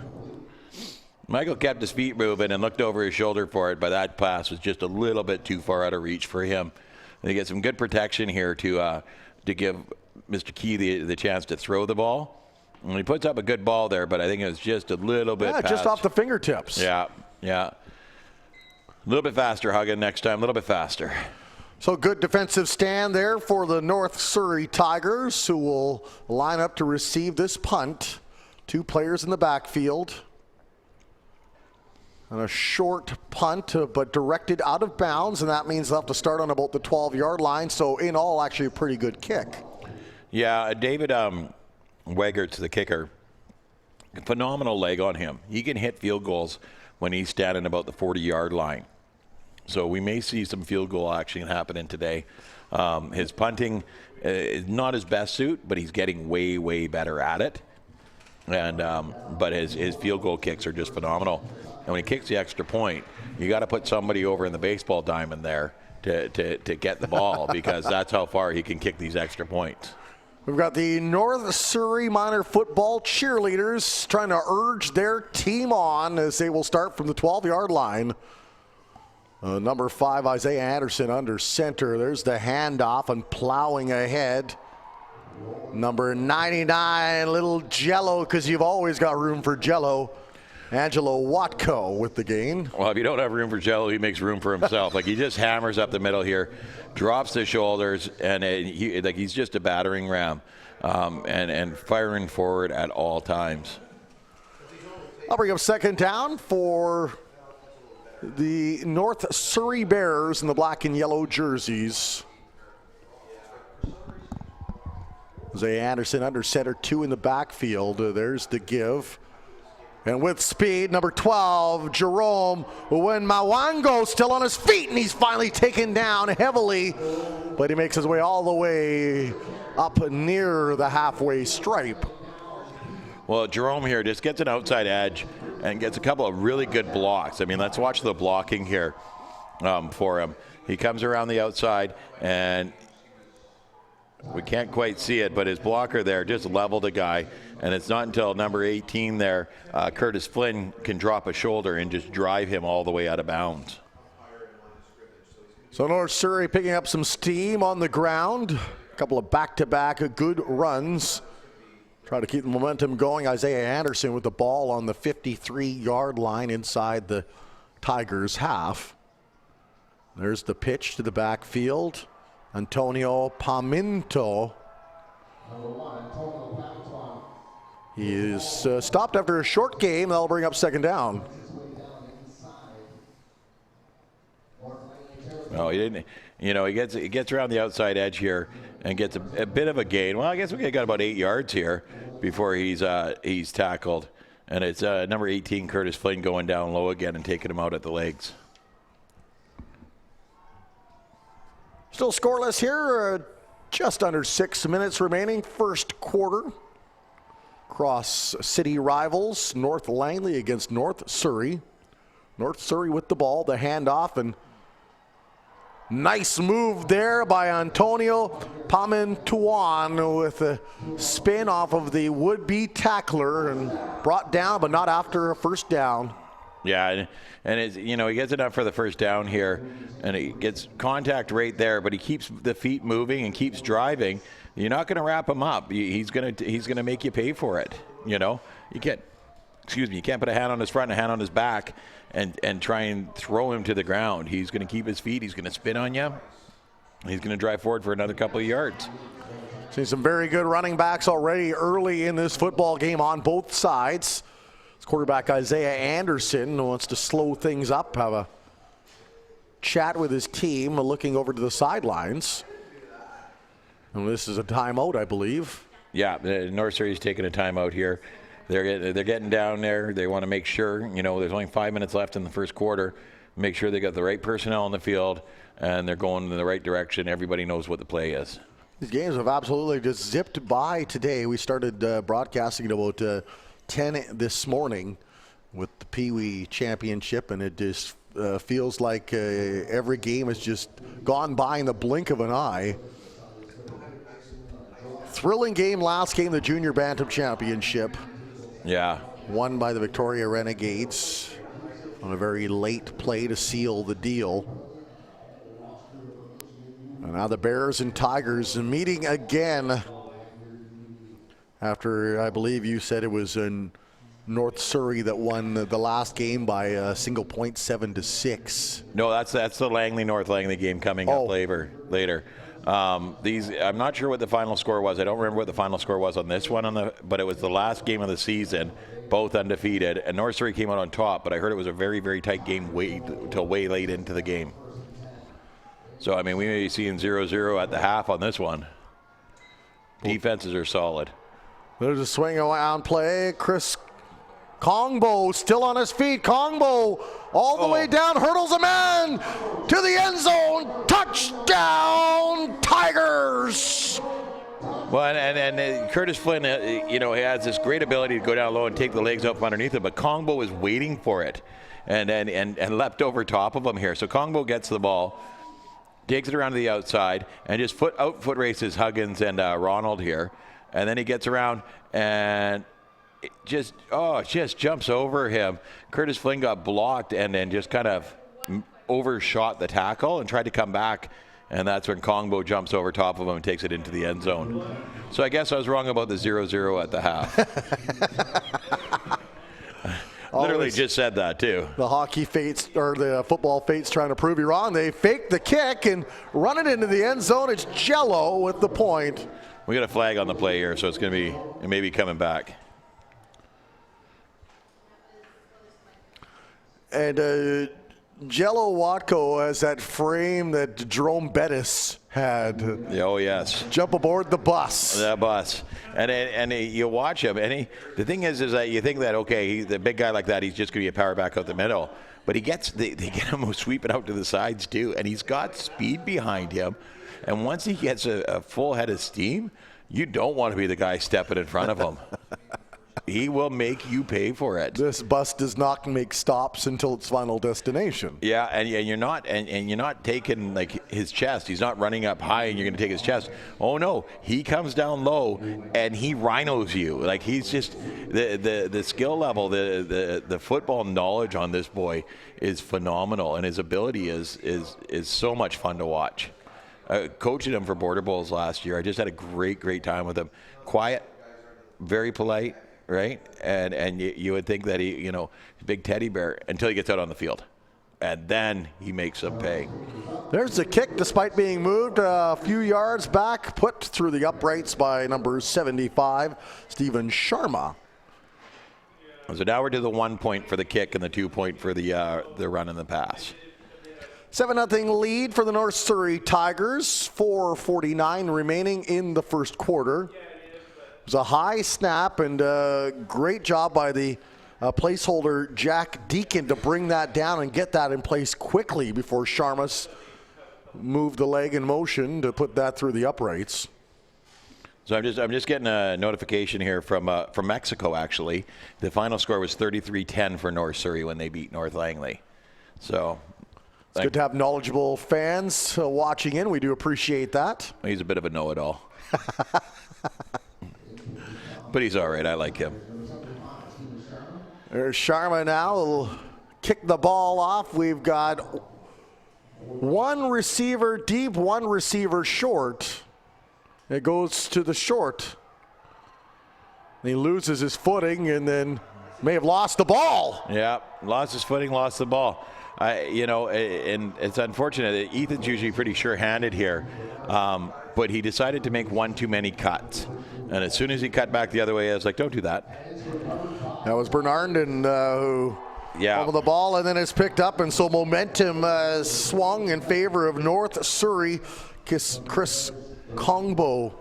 Michael kept his feet moving and looked over his shoulder for it, but that pass was just a little bit too far out of reach for him. And he gets some good protection here to give Mr. Key the chance to throw the ball. And he puts up a good ball there, but I think it was just a little bit past. Just off the fingertips. Yeah. A little bit faster, Huggan, next time, a little bit faster. So good defensive stand there for the North Surrey Tigers, who will line up to receive this punt. 2 players in the backfield. And a short punt, but directed out of bounds, and that means they'll have to start on about the 12-yard line. So in all, actually a pretty good kick. Yeah, David Wegert's the kicker. Phenomenal leg on him. He can hit field goals when he's standing about the 40-yard line. So we may see some field goal action happening today. His punting is not his best suit, but he's getting way better at it. And but his field goal kicks are just phenomenal. And when he kicks the extra point, you got to put somebody over in the baseball diamond there to get the ball, because that's how far he can kick these extra points. We've got the North Surrey minor football cheerleaders trying to urge their team on as they will start from the 12-yard line. Number 5, Isaiah Anderson under center. There's the handoff and plowing ahead. Number 99, little Jello, because you've always got room for Jello. Angelo Watko with the gain. Well, if you don't have room for Jello, he makes room for himself. Like, he just hammers up the middle here, drops the shoulders, and he's just a battering ram, and firing forward at all times. I'll bring up second down for the North Surrey Bears in the black and yellow jerseys. Isaiah Anderson under center, 2 in the backfield. There's the give. And with speed, number 12, Jerome, when Mawango still on his feet, and he's finally taken down heavily, but he makes his way all the way up near the halfway stripe. Well, Jerome here just gets an outside edge and gets a couple of really good blocks. I mean, let's watch the blocking here for him. He comes around the outside, and we can't quite see it, but his blocker there just leveled a guy. And it's not until number 18 there, Curtis Flynn, can drop a shoulder and just drive him all the way out of bounds. So North Surrey picking up some steam on the ground. A couple of back-to-back good runs. Try to keep the momentum going. Isaiah Anderson with the ball on the 53-yard line inside the Tigers' half. There's the pitch to the backfield. Antonio Paminto. He is stopped after a short game. That'll bring up second down. No, he didn't. You know, he gets around the outside edge here and gets a bit of a gain. Well, I guess we got about 8 yards here before he's tackled. And it's number 18, Curtis Flynn, going down low again and taking him out at the legs. Still scoreless here. Just under 6 minutes remaining. First quarter. Cross city rivals. North Langley against North Surrey. North Surrey with the ball. The handoff, and nice move there by Antonio Pamintuan with a spin off of the would-be tackler and brought down, but not after a first down. Yeah, and it's, you know, he gets enough for the first down here, and he gets contact right there, but he keeps the feet moving and keeps driving. You're not going to wrap him up. He's gonna make you pay for it. You know, you can't put a hand on his front and a hand on his back and try and throw him to the ground. He's going to keep his feet. He's going to spin on you. He's going to drive forward for another couple of yards. Seen some very good running backs already early in this football game on both sides. This quarterback Isaiah Anderson wants to slow things up, have a chat with his team, looking over to the sidelines. And this is a timeout, I believe. Yeah, North Surrey's taking a timeout here. They're getting down there. They want to make sure, you know, there's only 5 minutes left in the first quarter. Make sure they got the right personnel on the field and they're going in the right direction. Everybody knows what the play is. These games have absolutely just zipped by today. We started broadcasting at about 10 this morning with the Pee Wee Championship, and it just feels like every game has just gone by in the blink of an eye. Thrilling game last game, the Junior Bantam Championship. Yeah. Won by the Victoria Renegades on a very late play to seal the deal. And now the Bears and Tigers meeting again after, I believe you said it was in North Surrey that won the last game by a single point, 7-6. No, that's the North Langley game coming up later. I'm not sure what the final score was. I don't remember what the final score was on this one, but it was the last game of the season, both undefeated, and North Surrey came out on top, but I heard it was a very, very tight game till way late into the game. So, I mean, we may be seeing 0-0 at the half on this one. Defenses are solid. There's a swing around play. Chris Kongbo still on his feet. Kongbo all the way down, hurdles a man to the end zone. Touchdown, Tigers! Well, and Curtis Flynn, he has this great ability to go down low and take the legs up underneath him, but Kongbo is waiting for it and leapt over top of him here. So Kongbo gets the ball, takes it around to the outside, and just foot races Huggins and Ronald here. And then he gets around and it just jumps over him. Curtis Flynn got blocked and then just kind of overshot the tackle and tried to come back. And that's when Kongbo jumps over top of him and takes it into the end zone. So I guess I was wrong about the 0-0 at the half. Literally just said that too. The hockey fates, or the football fates, trying to prove you wrong. They fake the kick and run it into the end zone. It's Jello with the point. We got a flag on the play here, so it may be coming back. And Jello Watko has that frame that Jerome Bettis had. Oh, yes. Jump aboard the bus. That bus. And you watch him, and the thing is that you think that, okay, the big guy like that, he's just going to be a power back out the middle. But they get him sweeping out to the sides, too. And he's got speed behind him. And once he gets a full head of steam, you don't want to be the guy stepping in front of him. He will make you pay for it. This bus does not make stops until its final destination. Yeah, and you're not taking like his chest. He's not running up high and you're going to take his chest. Oh no, he comes down low and he rhinos you. Like he's just the skill level, the football knowledge on this boy is phenomenal, and his ability is so much fun to watch. Coaching him for Border Bowls last year, I just had a great time with him. Quiet, very polite, right? And you would think that he, big teddy bear until he gets out on the field. And then he makes them pay. There's the kick, despite being moved a few yards back, put through the uprights by number 75, Stephen Sharma. So now we're to the 1 point for the kick and the 2 point for the run and the pass. 7-0 lead for the North Surrey Tigers. 4:49 remaining in the first quarter. It was a high snap and a great job by the placeholder Jack Deacon to bring that down and get that in place quickly before Sharmas moved the leg in motion to put that through the uprights. So I'm just getting a notification here from Mexico. Actually, the final score was 33-10 for North Surrey when they beat North Langley. So it's good to have knowledgeable fans watching in. We do appreciate that. He's a bit of a know-it-all, but he's all right. I like him. There's Sharma now. He'll kick the ball off. We've got one receiver deep, one receiver short. It goes to the short. He loses his footing and then may have lost the ball. Yeah, lost his footing, lost the ball. And it's unfortunate. Ethan's usually pretty sure-handed here, but he decided to make one too many cuts. And as soon as he cut back the other way, I was like, don't do that. That was Bernardin who over the ball, and then it's picked up, and so momentum swung in favor of North Surrey. Chris Kongbo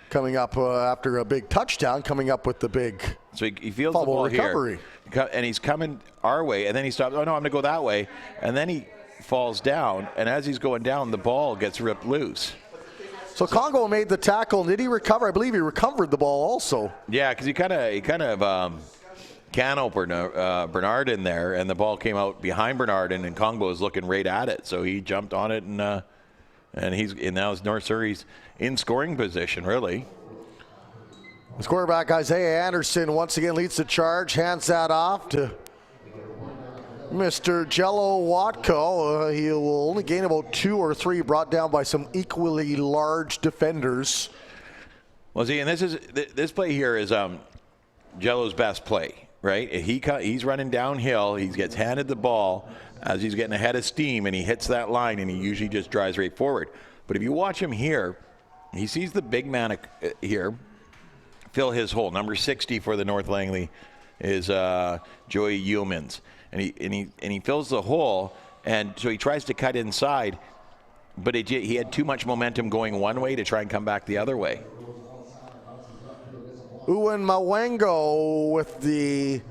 coming up after a big touchdown, coming up with the big so he feels the ball recovery. Here, and he's coming our way, and then he stops. Oh, no, I'm going to go that way. And then he falls down, and as he's going down, the ball gets ripped loose. So Congo made the tackle. Did he recover? I believe he recovered the ball also. Yeah, because he kind of can-opened Bernard in there, and the ball came out behind Bernard, and Congo was looking right at it. So he jumped on it, and now North Surrey's in scoring position, really. The quarterback Isaiah Anderson once again leads the charge, hands that off to Mr. Jello Watko. He will only gain about 2 or 3, brought down by some equally large defenders. Well, see, and this play here is Jello's best play, right? He's running downhill. He gets handed the ball as he's getting ahead of steam, and he hits that line, and he usually just drives right forward. But if you watch him here, he sees the big man here fill his hole. Number 60 for the North Langley is Joey Yeomans. And he fills the hole, and so he tries to cut inside, but he had too much momentum going one way to try and come back the other way. Uwan Mawengo with the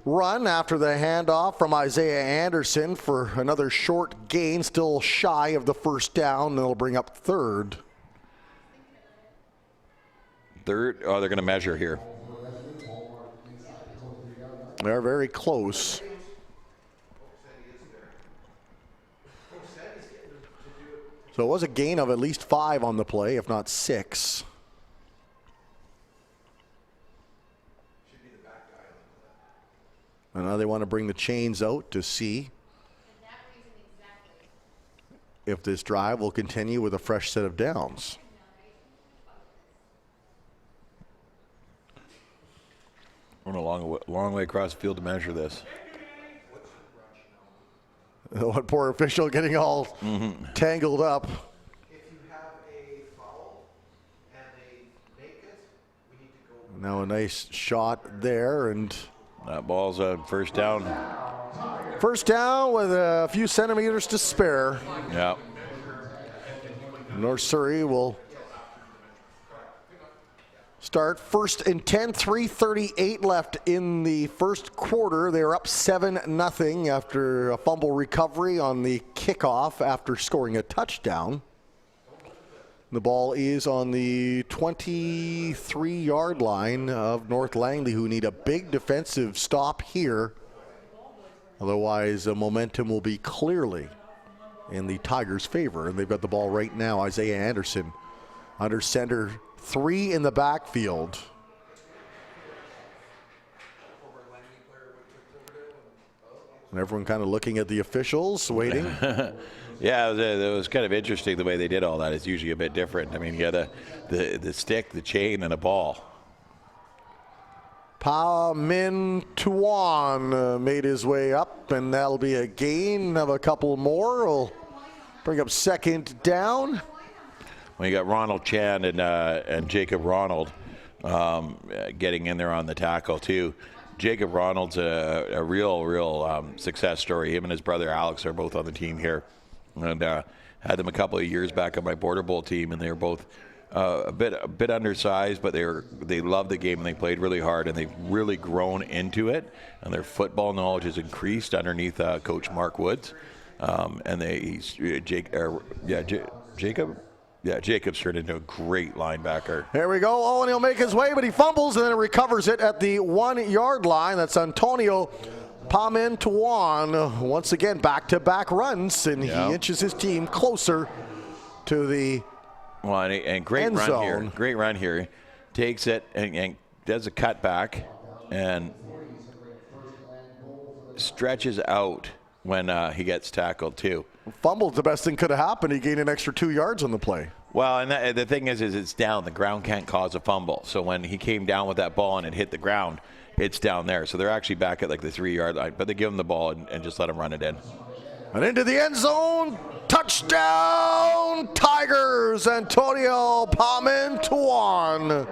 run after the handoff from Isaiah Anderson for another short gain, still shy of the first down. They'll bring up third. They're going to measure here. They're very close. So it was a gain of at least 5 on the play, if not 6. And now they want to bring the chains out to see if this drive will continue with a fresh set of downs. We're a long way across the field to measure this. What poor official getting all tangled up. If you have a foul and they make it, we need to go. Now a nice shot there, and that ball's a first down. First down with a few centimeters to spare. Yeah. North Surrey will start 1st and 10, 3:38 left in the first quarter. They're up 7-0 after a fumble recovery on the kickoff after scoring a touchdown. The ball is on the 23-yard line of North Langley, who need a big defensive stop here. Otherwise, momentum will be clearly in the Tigers' favor. And they've got the ball right now. Isaiah Anderson under center, 3 in the backfield. And everyone kind of looking at the officials, waiting. Yeah, it was kind of interesting the way they did all that. It's usually a bit different. I mean, you had the stick, the chain, and a ball. Pa Min Tuan made his way up, and that'll be a gain of a couple more. Will bring up second down. Well, you got Ronald Chan and Jacob Ronald getting in there on the tackle too. Jacob Ronald's a real success story. Him and his brother Alex are both on the team here, and had them a couple of years back on my Border Bowl team, and they were both a bit undersized, but they loved the game and they played really hard, and they've really grown into it, and their football knowledge has increased underneath Coach Mark Woods, and Jacob's turned into a great linebacker. Here we go. Owen, he'll make his way, but he fumbles and then recovers it at the 1 yard line. That's Antonio Pamintuan. Once again, back-to-back runs, and he inches his team closer to the and great end run zone. here. Great run here. Takes it and does a cutback and stretches out when he gets tackled too. Fumbled, the best thing could have happened. He gained an extra 2 yards on the play. Well, and the thing is it's down. The ground can't cause a fumble. So when he came down with that ball and it hit the ground, it's down there. So they're actually back at like the 3 yard line, but they give him the ball and just let him run it in. And into the end zone. Touchdown, Tigers. Antonio Pamintuan.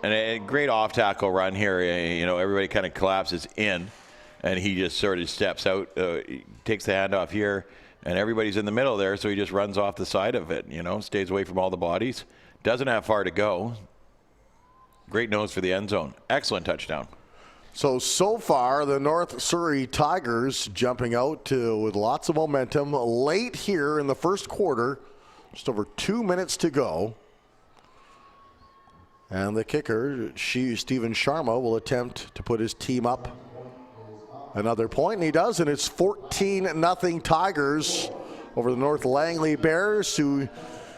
And a great off tackle run here. You know, everybody kind of collapses in, and he just sort of steps out, takes the handoff here, and everybody's in the middle there, so he just runs off the side of it, you know, stays away from all the bodies. Doesn't have far to go. Great nose for the end zone. Excellent touchdown. So far, the North Surrey Tigers jumping out with lots of momentum late here in the first quarter. Just over 2 minutes to go. And the kicker, Stephen Sharma, will attempt to put his team up another point, and he does, and it's 14-0 Tigers over the North Langley Bears, who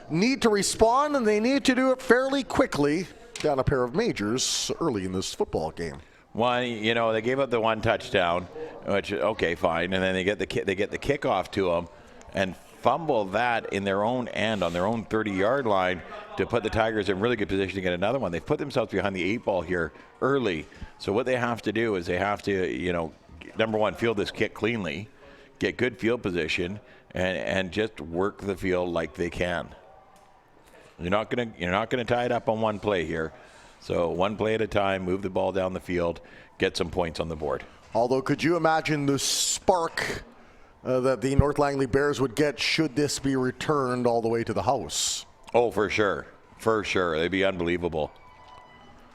need to respond, and they need to do it fairly quickly. Down a pair of majors early in this football game. One, you know, they gave up the one touchdown, which okay, fine, and then they get the kickoff to them, and fumble that in their own end on their own 30-yard line to put the Tigers in really good position to get another one. They've put themselves behind the 8 ball here early. So what they have to do is they have to, you know, number one, field this kick cleanly, get good field position, and just work the field like they can. You're not gonna tie it up on one play here. So one play at a time, move the ball down the field, get some points on the board. Although, could you imagine the spark that the North Langley Bears would get should this be returned all the way to the house? Oh, for sure. For sure. They'd be unbelievable.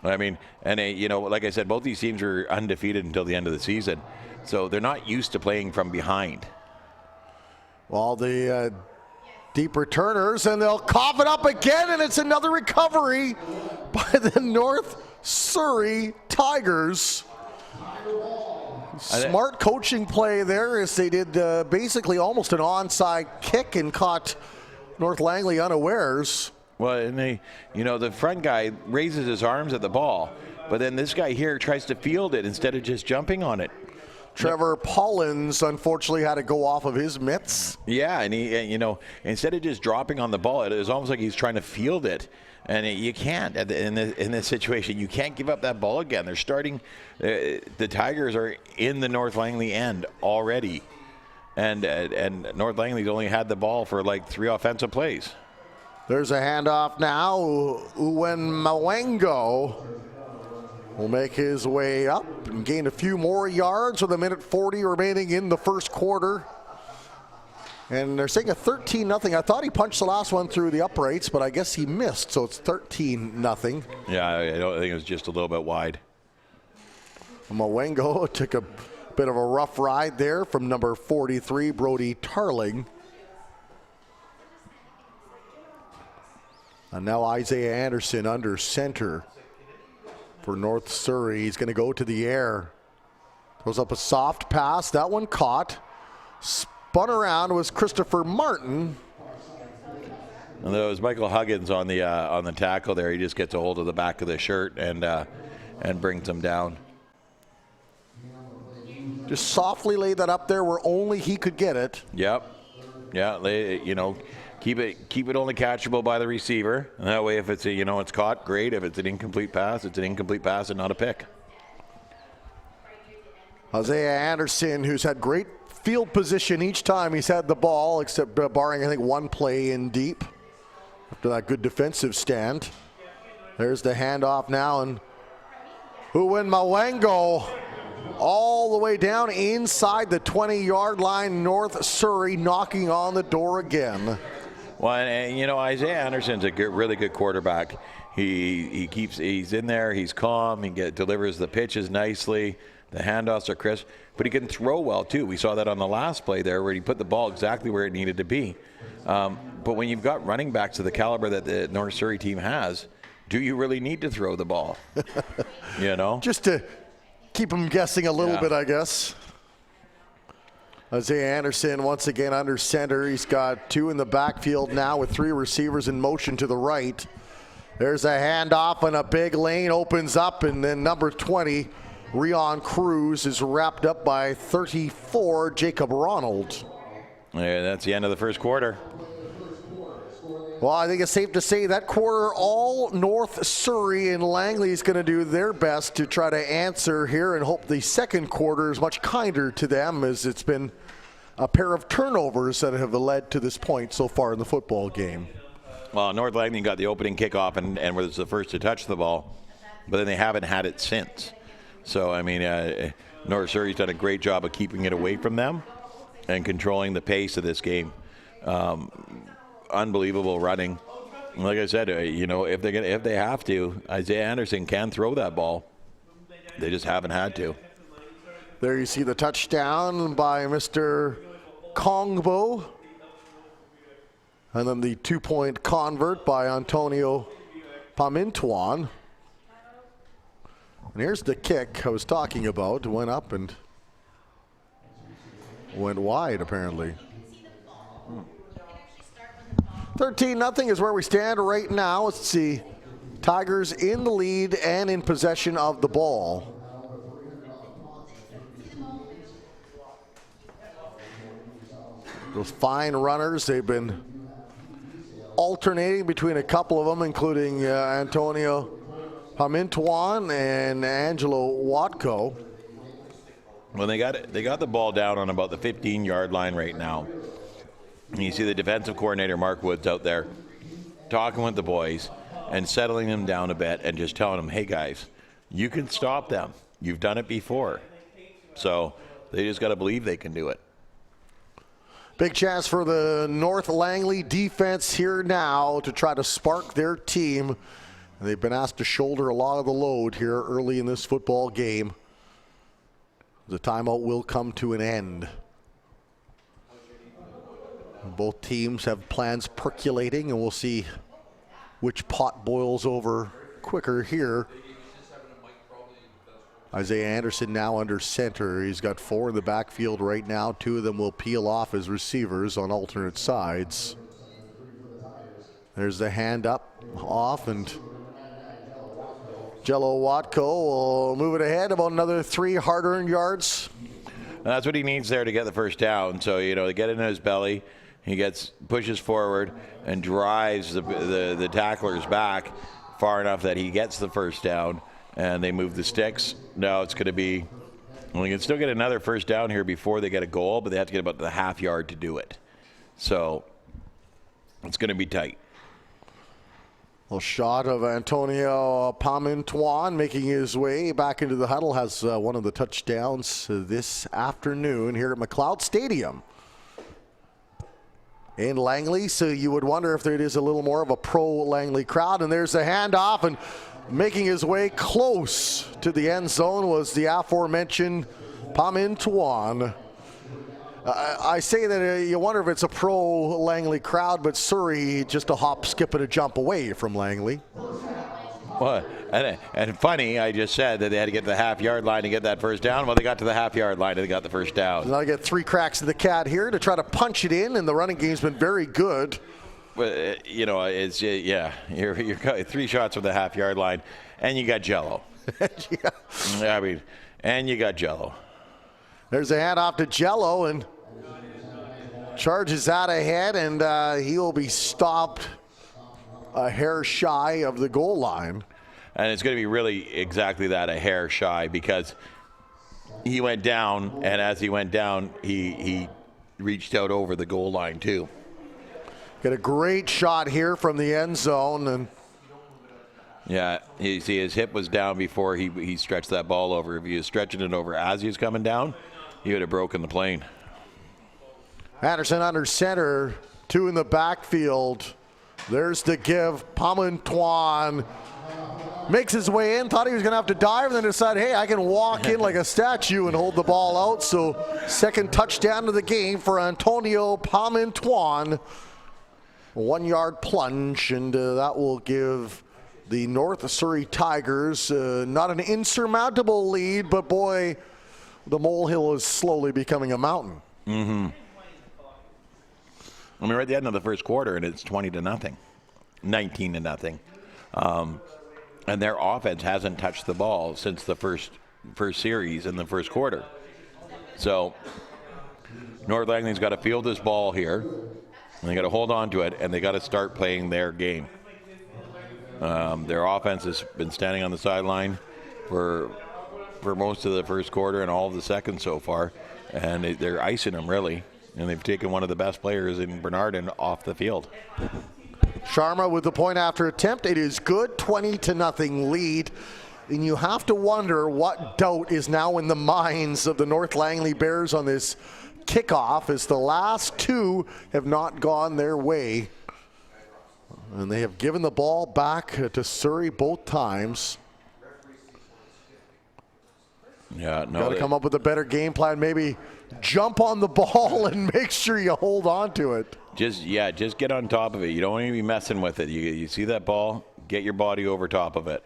I mean, and you know, like I said, both these teams are undefeated until the end of the season. So they're not used to playing from behind. Well, the deep returners, and they'll cough it up again, and it's another recovery by the North Surrey Tigers. Smart coaching play there as they did basically almost an onside kick and caught North Langley unawares. Well, and they, you know, the front guy raises his arms at the ball, but then this guy here tries to field it instead of just jumping on it. Trevor Pollins unfortunately had to go off of his mitts. Yeah, and he, you know, instead of just dropping on the ball, it was almost like he's trying to field it. And you can't, in this situation, you can't give up that ball again. They're starting, the Tigers are in the North Langley end already. And North Langley's only had the ball for like 3 offensive plays. There's a handoff now. Uwen Mawengo will make his way up and gain a few more yards with 1:40 remaining in the first quarter. And they're saying a 13-0. I thought he punched the last one through the uprights, but I guess he missed, so it's 13-0. Yeah, I think it was just a little bit wide. Mawengo took a bit of a rough ride there from number 43, Brody Tarling. And now Isaiah Anderson under center for North Surrey. He's going to go to the air. Goes up a soft pass. That one caught. Spun around was Christopher Martin. And there was Michael Huggins on the tackle there. He just gets a hold of the back of the shirt and brings him down. Just softly laid that up there where only he could get it. Yep. Yeah, you know, keep it only catchable by the receiver. And that way, if it's it's caught, great. If it's an incomplete pass, it's an incomplete pass and not a pick. Isaiah Anderson, who's had great field position each time he's had the ball, except barring, I think, one play in deep after that good defensive stand. There's the handoff now, and Mawengo all the way down inside the 20-yard line. North Surrey knocking on the door again. Well, and you know, Isaiah Anderson's a really good quarterback. He's in there, he's calm, delivers the pitches nicely, the handoffs are crisp, but he can throw well too. We saw that on the last play there where he put the ball exactly where it needed to be. But when you've got running backs of the caliber that the North Surrey team has, do you really need to throw the ball? You know? Just to keep them guessing a little bit, I guess. Isaiah Anderson once again under center. He's got 2 in the backfield now with 3 receivers in motion to the right. There's a handoff and a big lane opens up, and then number 20, Rion Cruz, is wrapped up by 34, Jacob Ronald. Yeah, that's the end of the first quarter. Well, I think it's safe to say that quarter, all North Surrey and Langley is going to do their best to try to answer here and hope the second quarter is much kinder to them, as it's been a pair of turnovers that have led to this point so far in the football game. Well, North Langley got the opening kickoff and was the first to touch the ball, but then they haven't had it since. So, I mean, North Surrey's done a great job of keeping it away from them and controlling the pace of this game. Unbelievable running. Like I said, you know, if they have to, Isaiah Anderson can throw that ball. They just haven't had to. There you see the touchdown by Mr. Kongbo. And then the 2-point convert by Antonio Pamintuan. And here's the kick I was talking about. Went up and went wide, apparently. 13-0 is where we stand right now. Let's see. Tigers in the lead and in possession of the ball. Those fine runners, they've been alternating between a couple of them, including Antonio Pamintuan and Angelo Watko. Well, they got the ball down on about the 15-yard line right now. And you see the defensive coordinator, Mark Woods, out there talking with the boys and settling them down a bit and just telling them, hey, guys, you can stop them. You've done it before. So they just got to believe they can do it. Big chance for the North Langley defense here now to try to spark their team. They've been asked to shoulder a lot of the load here early in this football game. The timeout will come to an end. Both teams have plans percolating, and we'll see which pot boils over quicker here. Isaiah Anderson now under center. He's got 4 in the backfield right now. 2 of them will peel off as receivers on alternate sides. There's the hand up, off, and Jello Watko will move it ahead about another 3 hard-earned yards. And that's what he needs there to get the first down. So, you know, to get it in his belly, he pushes forward and drives the tacklers back far enough that he gets the first down, and they move the sticks. Now it's going to be, well, you can still get another first down here before they get a goal, but they have to get about the half yard to do it. So it's going to be tight. A shot of Antonio Pamintuan making his way back into the huddle. Has one of the touchdowns this afternoon here at McLeod Stadium in Langley. So you would wonder if there is a little more of a pro-Langley crowd. And there's the handoff, and making his way close to the end zone was the aforementioned Pamintuan. I say that you wonder if it's a pro-Langley crowd, but Surrey just a hop, skip, and a jump away from Langley. Well, and funny, I just said that they had to get to the half-yard line to get that first down. Well, they got to the half-yard line and they got the first down. And I get 3 cracks in the cat here to try to punch it in, and the running game's been very good. Well, you know, it's you're 3 shots from the half-yard line, and you got Jello. Yeah. I mean, and you got Jello. There's a handoff to Jello, and charges out ahead, and he will be stopped a hair shy of the goal line. And it's going to be really exactly that, a hair shy, because he went down, and as he went down, he reached out over the goal line too. Get a great shot here from the end zone, and Yeah, you see his hip was down before he stretched that ball over. If he was stretching it over as he was coming down, he would have broken the plane. Anderson under center, 2 in the backfield. There's the give. Pamantuan makes his way in, thought he was going to have to dive, and then decided, hey, I can walk in like a statue and hold the ball out. So second touchdown of the game for Antonio Pamantuan. 1-yard plunge, and that will give the North Surrey Tigers not an insurmountable lead, but boy, the molehill is slowly becoming a mountain. Mm-hmm. I mean, we're at the end of the first quarter, and it's 20-0, 19-0. And their offense hasn't touched the ball since the first series in the first quarter. So North Langley's got to field this ball here, and they got to hold on to it, and they got to start playing their game. Their offense has been standing on the sideline for most of the first quarter and all of the second so far, and they're icing them really. And they've taken one of the best players in Bernardin off the field. Sharma with the point after attempt. It is good, 20-0 lead. And you have to wonder what doubt is now in the minds of the North Langley Bears on this kickoff, as the last 2 have not gone their way. And they have given the ball back to Surrey both times. Yeah, no. Got to come up with a better game plan. Maybe jump on the ball and make sure you hold on to it. Just get on top of it. You don't want to be messing with it. You see that ball, get your body over top of it.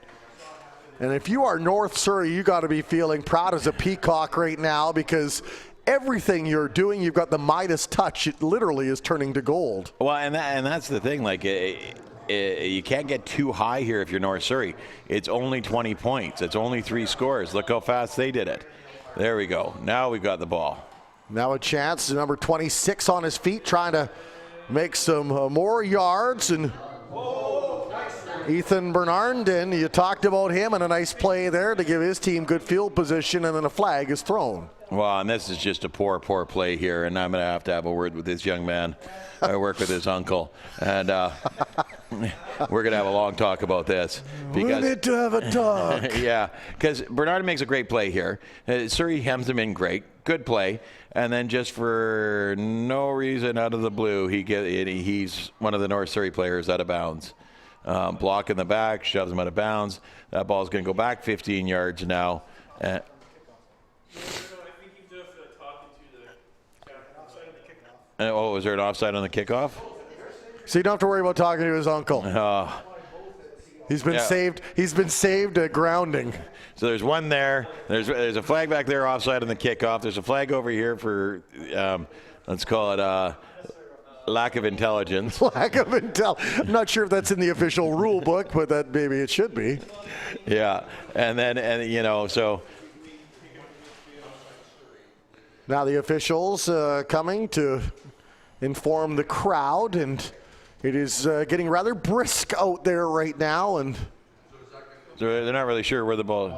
And if you are North Surrey, you got to be feeling proud as a peacock right now, because everything you're doing, you've got the Midas touch. It literally is turning to gold. Well, and that's the thing. Like, you can't get too high here if you're North Surrey. It's only 20 points. It's only 3 scores. Look how fast they did it. There we go. Now we got the ball. Now a chance. Number 26 on his feet, trying to make some more yards. And Ethan Bernardin, you talked about him, and a nice play there to give his team good field position, and then a flag is thrown. Well, and this is just a poor play here, and I'm going to have a word with this young man. I work with his uncle, and we're going to have a long talk about this. We need to have a talk. Yeah, because Bernard makes a great play here. Surrey hems him in great. Good play. And then just for no reason out of the blue, he's one of the North Surrey players out of bounds. Block in the back, shoves him out of bounds. That ball's going to go back 15 yards now. Oh, was there an offside on the kickoff? So you don't have to worry about talking to his uncle. He's been saved. He's been saved a grounding. So there's one there. There's a flag back there offside on the kickoff. There's a flag over here for let's call it lack of intelligence. Lack of I'm not sure if that's in the official rule book, but that maybe it should be. Yeah, and so. Now the officials coming to inform the crowd, and it is getting rather brisk out there right now, and so they're not really sure where the ball is.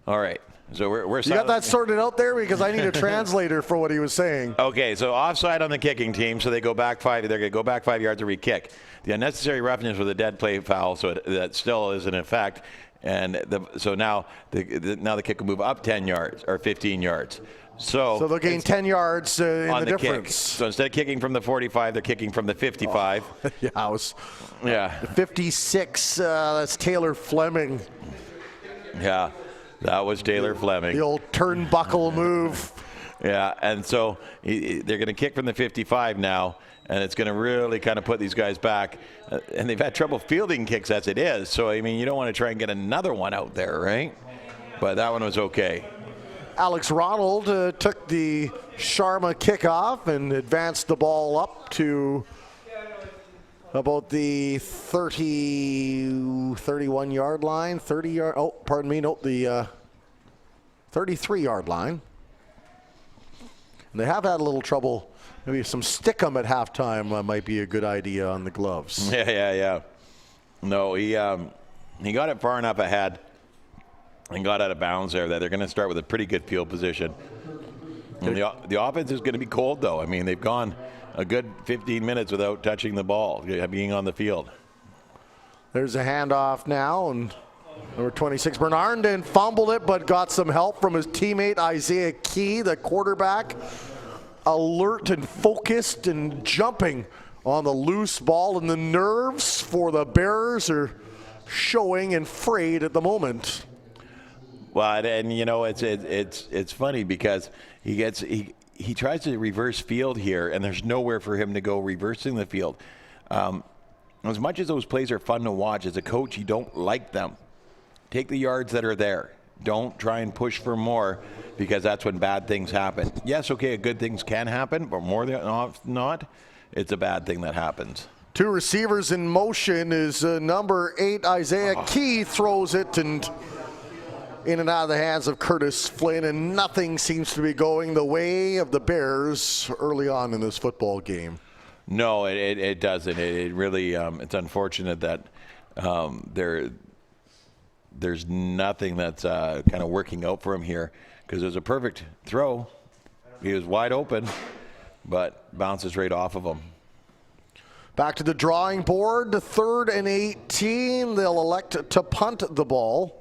All right. So we're you got that sorted out there, because I need a translator for what he was saying. Okay, so offside on the kicking team, so they go back 5. They're going to go back 5 yards to re-kick. The unnecessary roughness with a dead play foul, so that still is in effect. And so now the kick will move up 10 yards or 15 yards. So they'll gain 10 yards in on the difference. Kick. So instead of kicking from the 45, they're kicking from the 55. Yeah, 56. That's Taylor Fleming. Yeah. That was Taylor Fleming. The old turnbuckle move. Yeah, and so they're going to kick from the 55 now, and it's going to really kind of put these guys back. And they've had trouble fielding kicks as it is, so, I mean, you don't want to try and get another one out there, right? But that one was okay. Alex Ronald took the Sharma kickoff and advanced the ball up to about the 31 yard line, 30 yard, oh, pardon me, nope, the 33 yard line. And they have had a little trouble. Maybe some stick 'em at halftime might be a good idea on the gloves. Yeah. No, he got it far enough ahead and got out of bounds there. That they're going to start with a pretty good field position. And the offense is going to be cold, though. I mean, they've gone a good 15 minutes without touching the ball, being on the field. There's a handoff now, and number 26, Bernardin fumbled it, but got some help from his teammate Isaiah Key, the quarterback. Alert and focused and jumping on the loose ball, and the nerves for the Bears are showing and frayed at the moment. Well, and you know, it's funny because he tries to reverse field here, and there's nowhere for him to go reversing the field. As much as those plays are fun to watch, as a coach, you don't like them. Take the yards that are there. Don't try and push for more, because that's when bad things happen. Yes, okay, good things can happen, but more than not, it's a bad thing that happens. Two receivers in motion is number 8, Isaiah Key, throws it and in and out of the hands of Curtis Flynn, and nothing seems to be going the way of the Bears early on in this football game. No, it doesn't. It really, it's unfortunate that there's nothing that's kind of working out for him here, because it was a perfect throw. He was wide open, but bounces right off of him. Back to the drawing board, 3rd and 18. They'll elect to punt the ball.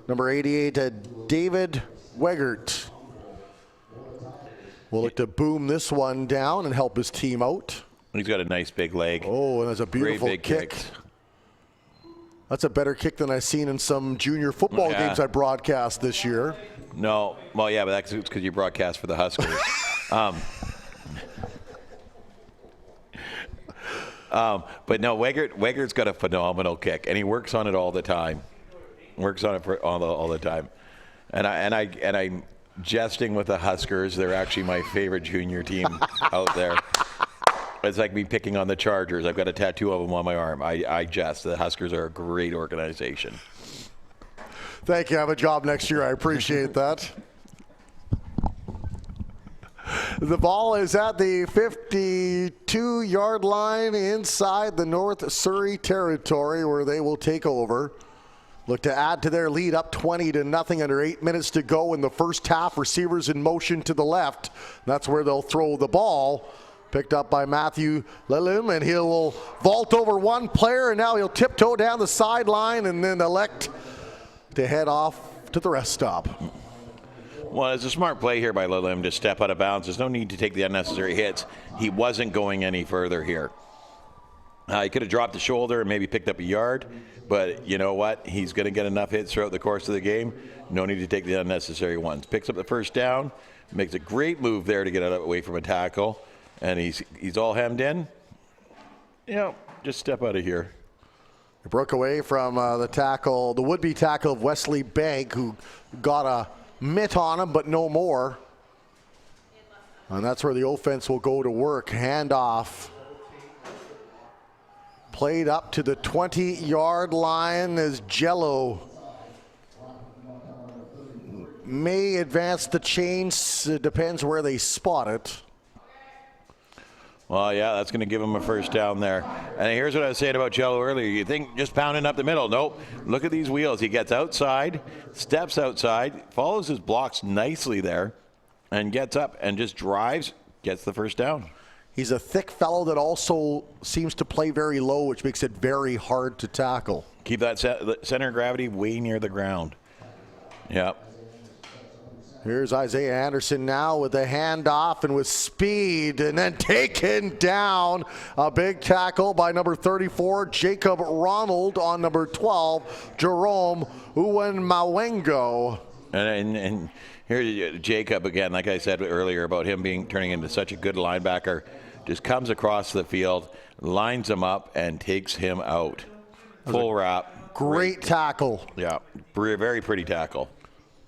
Number 88, David Wegert will look to boom this one down and help his team out. He's got a nice big leg. Oh, and that's a beautiful big kick. That's a better kick than I've seen in some junior football games I broadcast this year. No, well, yeah, but that's because you broadcast for the Huskers. But no, Wegert's got a phenomenal kick, and he works on it all the time. Works on it all the time. And I'm jesting with the Huskers. They're actually my favorite junior team out there. It's like me picking on the Chargers. I've got a tattoo of them on my arm. I jest. The Huskers are a great organization. Thank you. I have a job next year. I appreciate that. The ball is at the 52-yard line inside the North Surrey territory, where they will take over. Look to add to their lead, up 20-0 under 8 minutes to go in the first half. Receivers in motion to the left. That's where they'll throw the ball. Picked up by Matthew Lelum, and he'll vault over one player, and now he'll tiptoe down the sideline and then elect to head off to the rest stop. Well, it's a smart play here by Lelum to step out of bounds. There's no need to take the unnecessary hits. He wasn't going any further here. He could have dropped the shoulder and maybe picked up a yard, but you know what? He's going to get enough hits throughout the course of the game. No need to take the unnecessary ones. Picks up the first down, makes a great move there to get out away from a tackle, and he's all hemmed in. Just step out of here. He broke away from the would-be tackle of Wesley Bank, who got a mitt on him, but no more. And that's where the offense will go to work. Handoff. Played up to the 20-yard line as Jello may advance the chains. It depends where they spot it. Well, yeah, that's going to give him a first down there. And here's what I was saying about Jello earlier. You think just pounding up the middle. Nope. Look at these wheels. He gets outside, steps outside, follows his blocks nicely there, and gets up and just drives, gets the first down. He's a thick fellow that also seems to play very low, which makes it very hard to tackle. Keep that center of gravity way near the ground. Yep. Here's Isaiah Anderson now with a handoff and with speed, and then taken down. A big tackle by number 34, Jacob Ronald, on number 12, Jerome Uwenmawengo. And here Jacob again, like I said earlier about him turning into such a good linebacker, just comes across the field, lines him up, and takes him out. Full wrap. Great tackle. Yeah, very pretty tackle.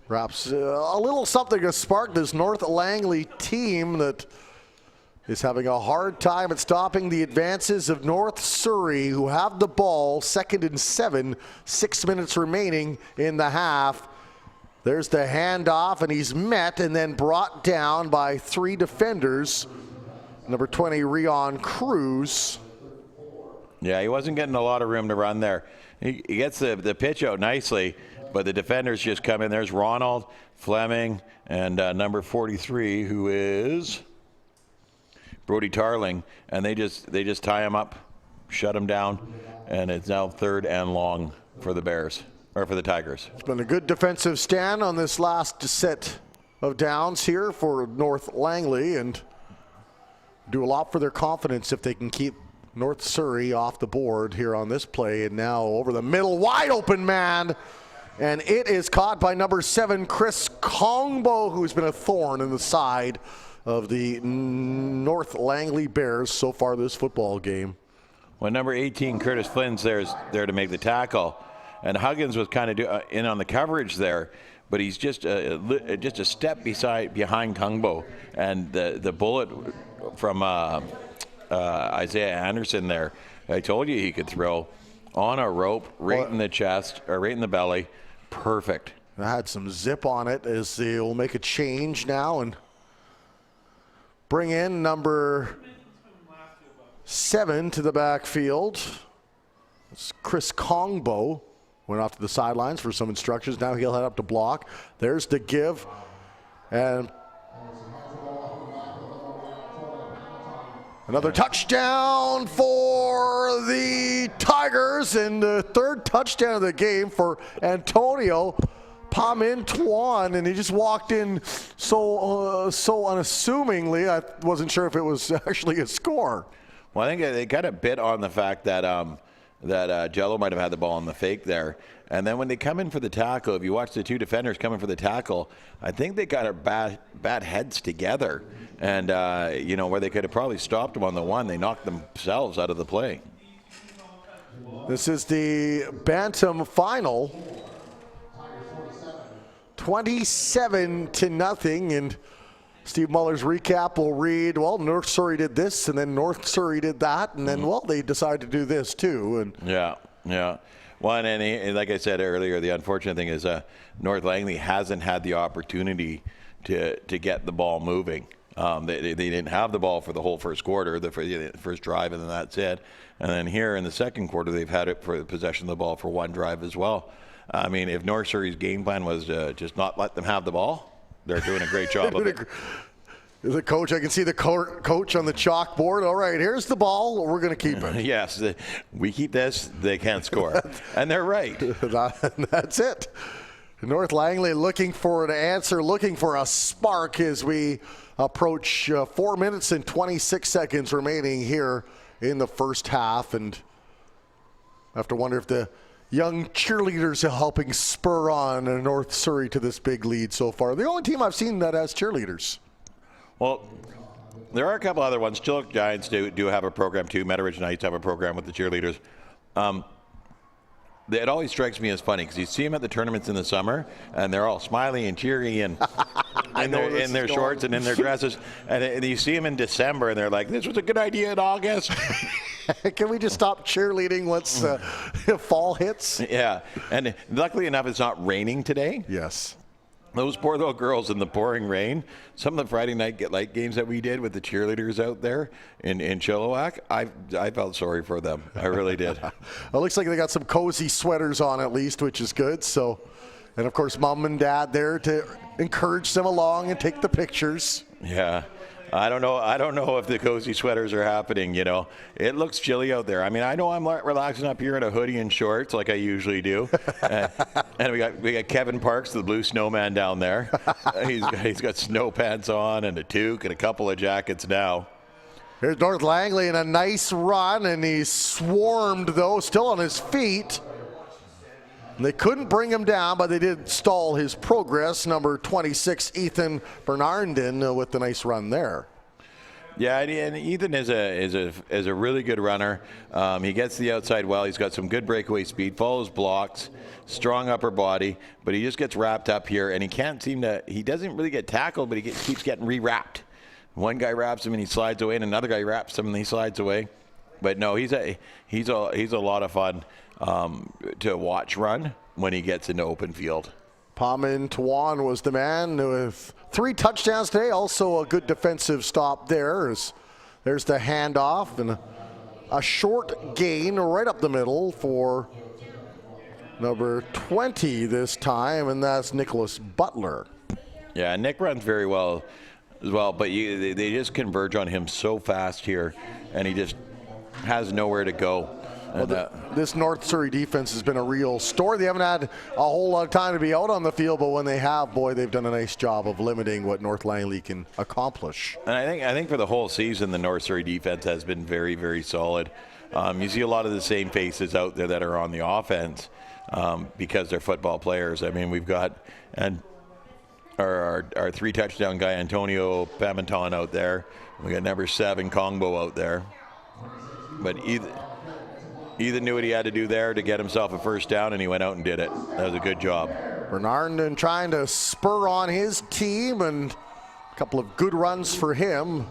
Perhaps a little something to spark this North Langley team that is having a hard time at stopping the advances of North Surrey, who have the ball, 2nd and 7, 6 minutes remaining in the half. There's the handoff, and he's met and then brought down by 3 defenders. Number 20, Rion Cruz. Yeah, he wasn't getting a lot of room to run there. He gets the pitch out nicely, But the defenders just come in. There's Ronald, Fleming, and number 43, who is Brody Tarling, and they just tie him up, shut him down, and it's now 3rd and long for the Bears, or for the Tigers. It's been a good defensive stand on this last set of downs here for North Langley, and do a lot for their confidence if they can keep North Surrey off the board here on this play. And now over the middle, wide open man, and it is caught by number 7, Chris Kongbo, who's been a thorn in the side of the North Langley Bears so far this football game. Well, number 18, Curtis Flynn's there to make the tackle, and Huggins was kind of in on the coverage there, but he's just a step behind Kongbo, and the bullet from Isaiah Anderson there, I told you he could throw on a rope right in the chest or right in the belly. Perfect. I had some zip on it as they'll make a change now and bring in number 7 to the backfield. It's Chris Kongbo. Went off to the sidelines for some instructions. Now he'll head up to block. There's the give. And another touchdown for the Tigers, and the 3rd touchdown of the game for Antonio Pamintuan, and he just walked in so unassumingly. I wasn't sure if it was actually a score. Well, I think they kind of bit on the fact that Jello might have had the ball on the fake there. And then when they come in for the tackle, if you watch the 2 defenders coming for the tackle, I think they got their bad heads together. And, where they could have probably stopped them on the one, they knocked themselves out of the play. This is the Bantam final. 27-0, and Steve Muller's recap will read, well, North Surrey did this, and then North Surrey did that, and then, well, they decided to do this too. And yeah. Well, and like I said earlier, the unfortunate thing is North Langley hasn't had the opportunity to get the ball moving. They didn't have the ball for the whole first quarter, the first drive, and then that's it. And then here in the second quarter, they've had it for the possession of the ball for one drive as well. I mean, if North Surrey's game plan was just not let them have the ball, they're doing a great job of it. The coach, I can see the coach on the chalkboard. All right, here's the ball. We're going to keep it. Yes, we keep this. They can't score. And they're right. That's it. North Langley looking for an answer, looking for a spark as we approach 4 minutes and 26 seconds remaining here in the first half. And I have to wonder if the young cheerleaders are helping spur on North Surrey to this big lead so far. The only team I've seen that has cheerleaders. Well, there are a couple other ones. Chilliwack Giants do have a program too. Meadowridge Knights have a program with the cheerleaders. It always strikes me as funny because you see them at the tournaments in the summer, and they're all smiley and cheery and in their shorts and in their dresses. And you see them in December, and they're like, "This was a good idea in August." Can we just stop cheerleading once fall hits? Yeah, and luckily enough, it's not raining today. Yes. Those poor little girls in the pouring rain. Some of the Friday night light games that we did with the cheerleaders out there in Chilliwack, I felt sorry for them. I really did. Well, it looks like they got some cozy sweaters on at least, which is good. So, and of course, mom and dad there to encourage them along and take the pictures. Yeah. I don't know if the cozy sweaters are happening, you know. It looks chilly out there. I mean, I know I'm relaxing up here in a hoodie and shorts like I usually do. And we got Kevin Parks, the blue snowman down there. He's got snow pants on and a toque and a couple of jackets now. Here's North Langley in a nice run, and he's swarmed, though, still on his feet. They couldn't bring him down, but they did stall his progress. Number 26, Ethan Bernardin, with the nice run there. Yeah, and Ethan is a really good runner. He gets the outside well. He's got some good breakaway speed, follows blocks, strong upper body, but he just gets wrapped up here, and he doesn't really get tackled, but he keeps getting re-wrapped. One guy wraps him and he slides away, and another guy wraps him and he slides away. But no, he's a lot of fun to watch run when he gets into open field. Pamintuan was the man with 3 touchdowns today. Also a good defensive stop there. There's the handoff and a short gain right up the middle for Number 20 this time, and that's Nicholas Butler. Yeah, Nick runs very well as well, but they just converge on him so fast here, and he just has nowhere to go. Well, this North Surrey defense has been a real story. They haven't had a whole lot of time to be out on the field, but when they have, boy, they've done a nice job of limiting what North Langley can accomplish. And I think for the whole season, the North Surrey defense has been very, very solid. You see a lot of the same faces out there that are on the offense because they're football players. I mean, we've got our 3-touchdown guy, Antonio Pamanton, out there. We got number 7, Kongbo, out there. But either knew what he had to do there to get himself a first down, and he went out and did it. That was a good job. Bernardin trying to spur on his team, and a couple of good runs for him.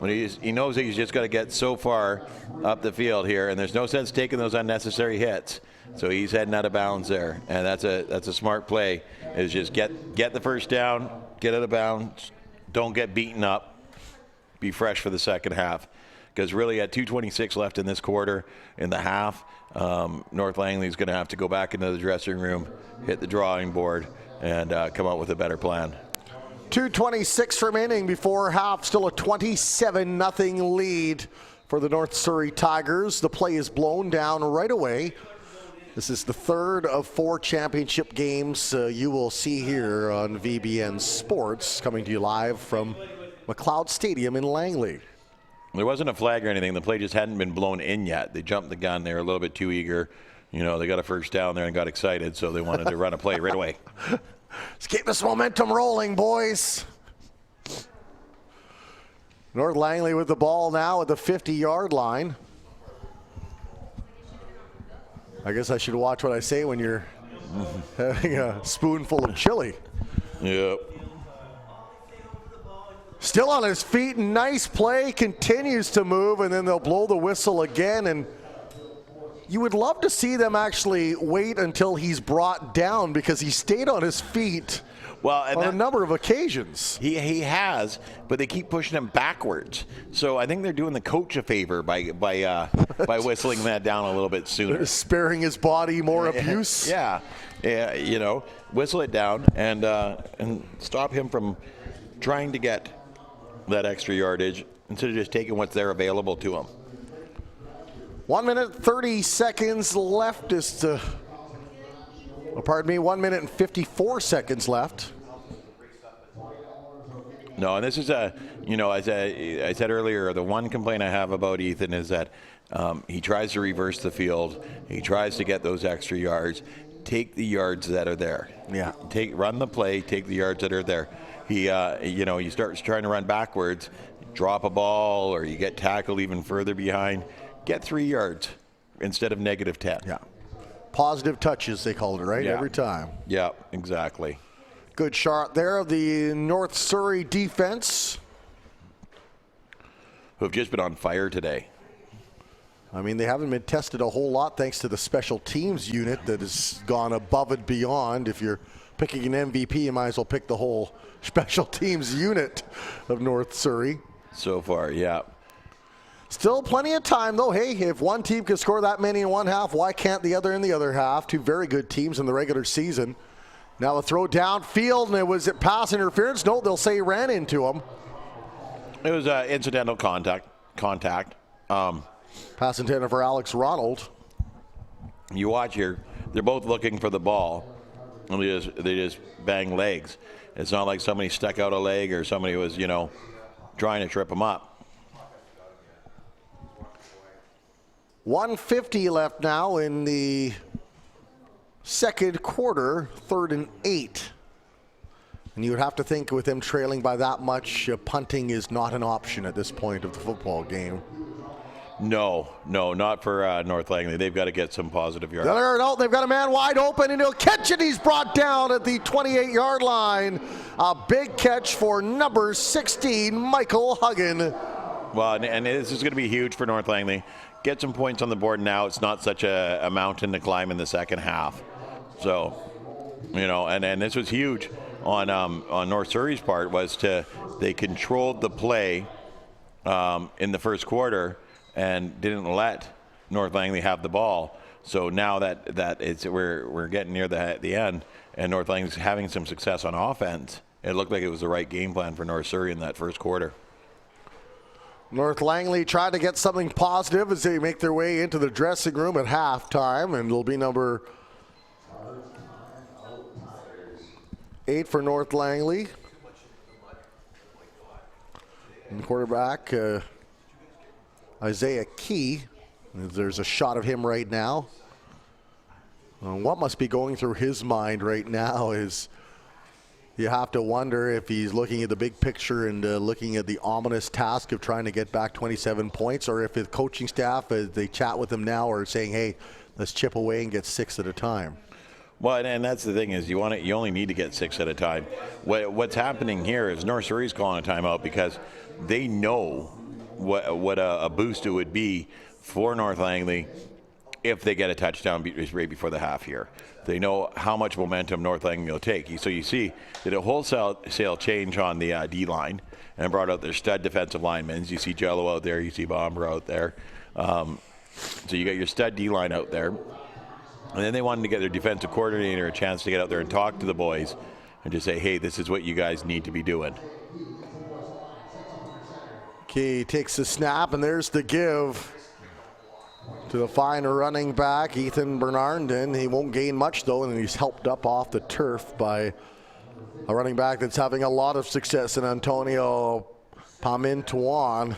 But he knows that he's just got to get so far up the field here, and there's no sense taking those unnecessary hits. So he's heading out of bounds there, and that's a smart play. Is just get the first down, get out of bounds, don't get beaten up, be fresh for the second half. Because really at 2:26 left in this quarter, in the half, North Langley is going to have to go back into the dressing room, hit the drawing board, and come out with a better plan. 2:26 remaining before half, still a 27-0 lead for the North Surrey Tigers. The play is blown down right away. This is the third of 4 championship games you will see here on VBN Sports, coming to you live from McLeod Stadium in Langley. There wasn't a flag or anything. The play just hadn't been blown in yet. They jumped the gun. They were a little bit too eager. You know, they got a first down there and got excited, so they wanted to run a play right away. Let's keep this momentum rolling, boys. North Langley with the ball now at the 50-yard line. I guess I should watch what I say when you're having a spoonful of chili. Yep. Still on his feet, nice play, continues to move, and then they'll blow the whistle again. And you would love to see them actually wait until he's brought down, because he stayed on his feet on a number of occasions. He has, but they keep pushing him backwards. So I think they're doing the coach a favor by whistling that down a little bit sooner. They're sparing his body more abuse. Yeah, you know, whistle it down and stop him from trying to get that extra yardage instead of just taking what's there available to him. 1 minute, 30 seconds left. 1 minute and 54 seconds left. No, and this is as I said earlier, the one complaint I have about Ethan is that he tries to reverse the field. He tries to get those extra yards. Take the yards that are there. Yeah. Run the play, take the yards that are there. He start trying to run backwards, drop a ball, or you get tackled even further behind. Get 3 yards instead of -10. Yeah. Positive touches, they called it, right? Yeah. Every time. Yeah, exactly. Good shot there of the North Surrey defense, who have just been on fire today. I mean, they haven't been tested a whole lot thanks to the special teams unit that has gone above and beyond. If you're picking an MVP, you might as well pick the whole special teams unit of North Surrey. So far, yeah. Still plenty of time, though. Hey, if one team can score that many in one half, why can't the other in the other half? Two very good teams in the regular season. Now the throw downfield, and was it pass interference? No, they'll say he ran into him. It was incidental contact. Pass intended for Alex Ronald. You watch here, they're both looking for the ball, and they just bang legs. It's not like somebody stuck out a leg or somebody was, trying to trip them up. 1:50 left now in the second quarter, 3rd and 8. And you would have to think with them trailing by that much, punting is not an option at this point of the football game. No, not for North Langley. They've got to get some positive yards. They've got a man wide open, and he'll catch it. He's brought down at the 28-yard line. A big catch for number 16, Michael Huggan. Well, and this is going to be huge for North Langley. Get some points on the board now. It's not such a mountain to climb in the second half. So, and this was huge on North Surrey's part, they controlled the play in the first quarter and didn't let North Langley have the ball. So now that we're getting near the end, and North Langley's having some success on offense, it looked like it was the right game plan for North Surrey in that first quarter. North Langley tried to get something positive as they make their way into the dressing room at halftime, and it'll be number 8 for North Langley. And quarterback Isaiah Key. There's a shot of him right now. What must be going through his mind right now is you have to wonder if he's looking at the big picture and looking at the ominous task of trying to get back 27 points, or if his coaching staff, as they chat with him now, are saying, hey, let's chip away and get 6 at a time. Well, and that's the thing is you only need to get 6 at a time. What's happening here is North Surrey's calling a timeout because they know what a boost it would be for North Langley if they get a touchdown right before the half here. They know how much momentum North Langley will take. So you see that a wholesale change on the D-line and brought out their stud defensive linemen. You see Jello out there. You see Bomber out there. So you got your stud D-line out there. And then they wanted to get their defensive coordinator a chance to get out there and talk to the boys and just say, hey, this is what you guys need to be doing. Key takes the snap, and there's the give to the fine running back, Ethan Bernardin. He won't gain much, though, and he's helped up off the turf by a running back that's having a lot of success in Antonio Pamintuan.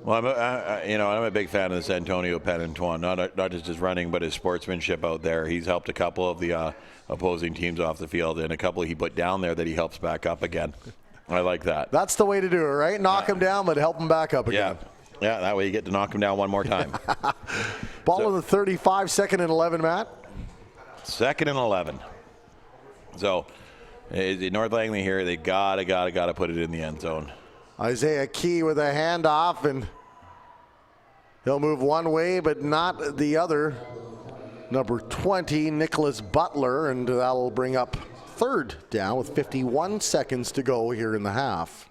Well, I'm a big fan of this Antonio Pamintuan, not just his running, but his sportsmanship out there. He's helped a couple of the opposing teams off the field, and a couple he put down there that he helps back up again. I like that. That's the way to do it, right? Knock him down, but help him back up again. Yeah, that way you get to knock him down one more time. Ball on the 35, 2nd and 11, Matt. 2nd and 11. So, North Langley here, they gotta put it in the end zone. Isaiah Key with a handoff, and he'll move one way, but not the other. Number 20, Nicholas Butler, and that'll bring up 3rd down with 51 seconds to go here in the half.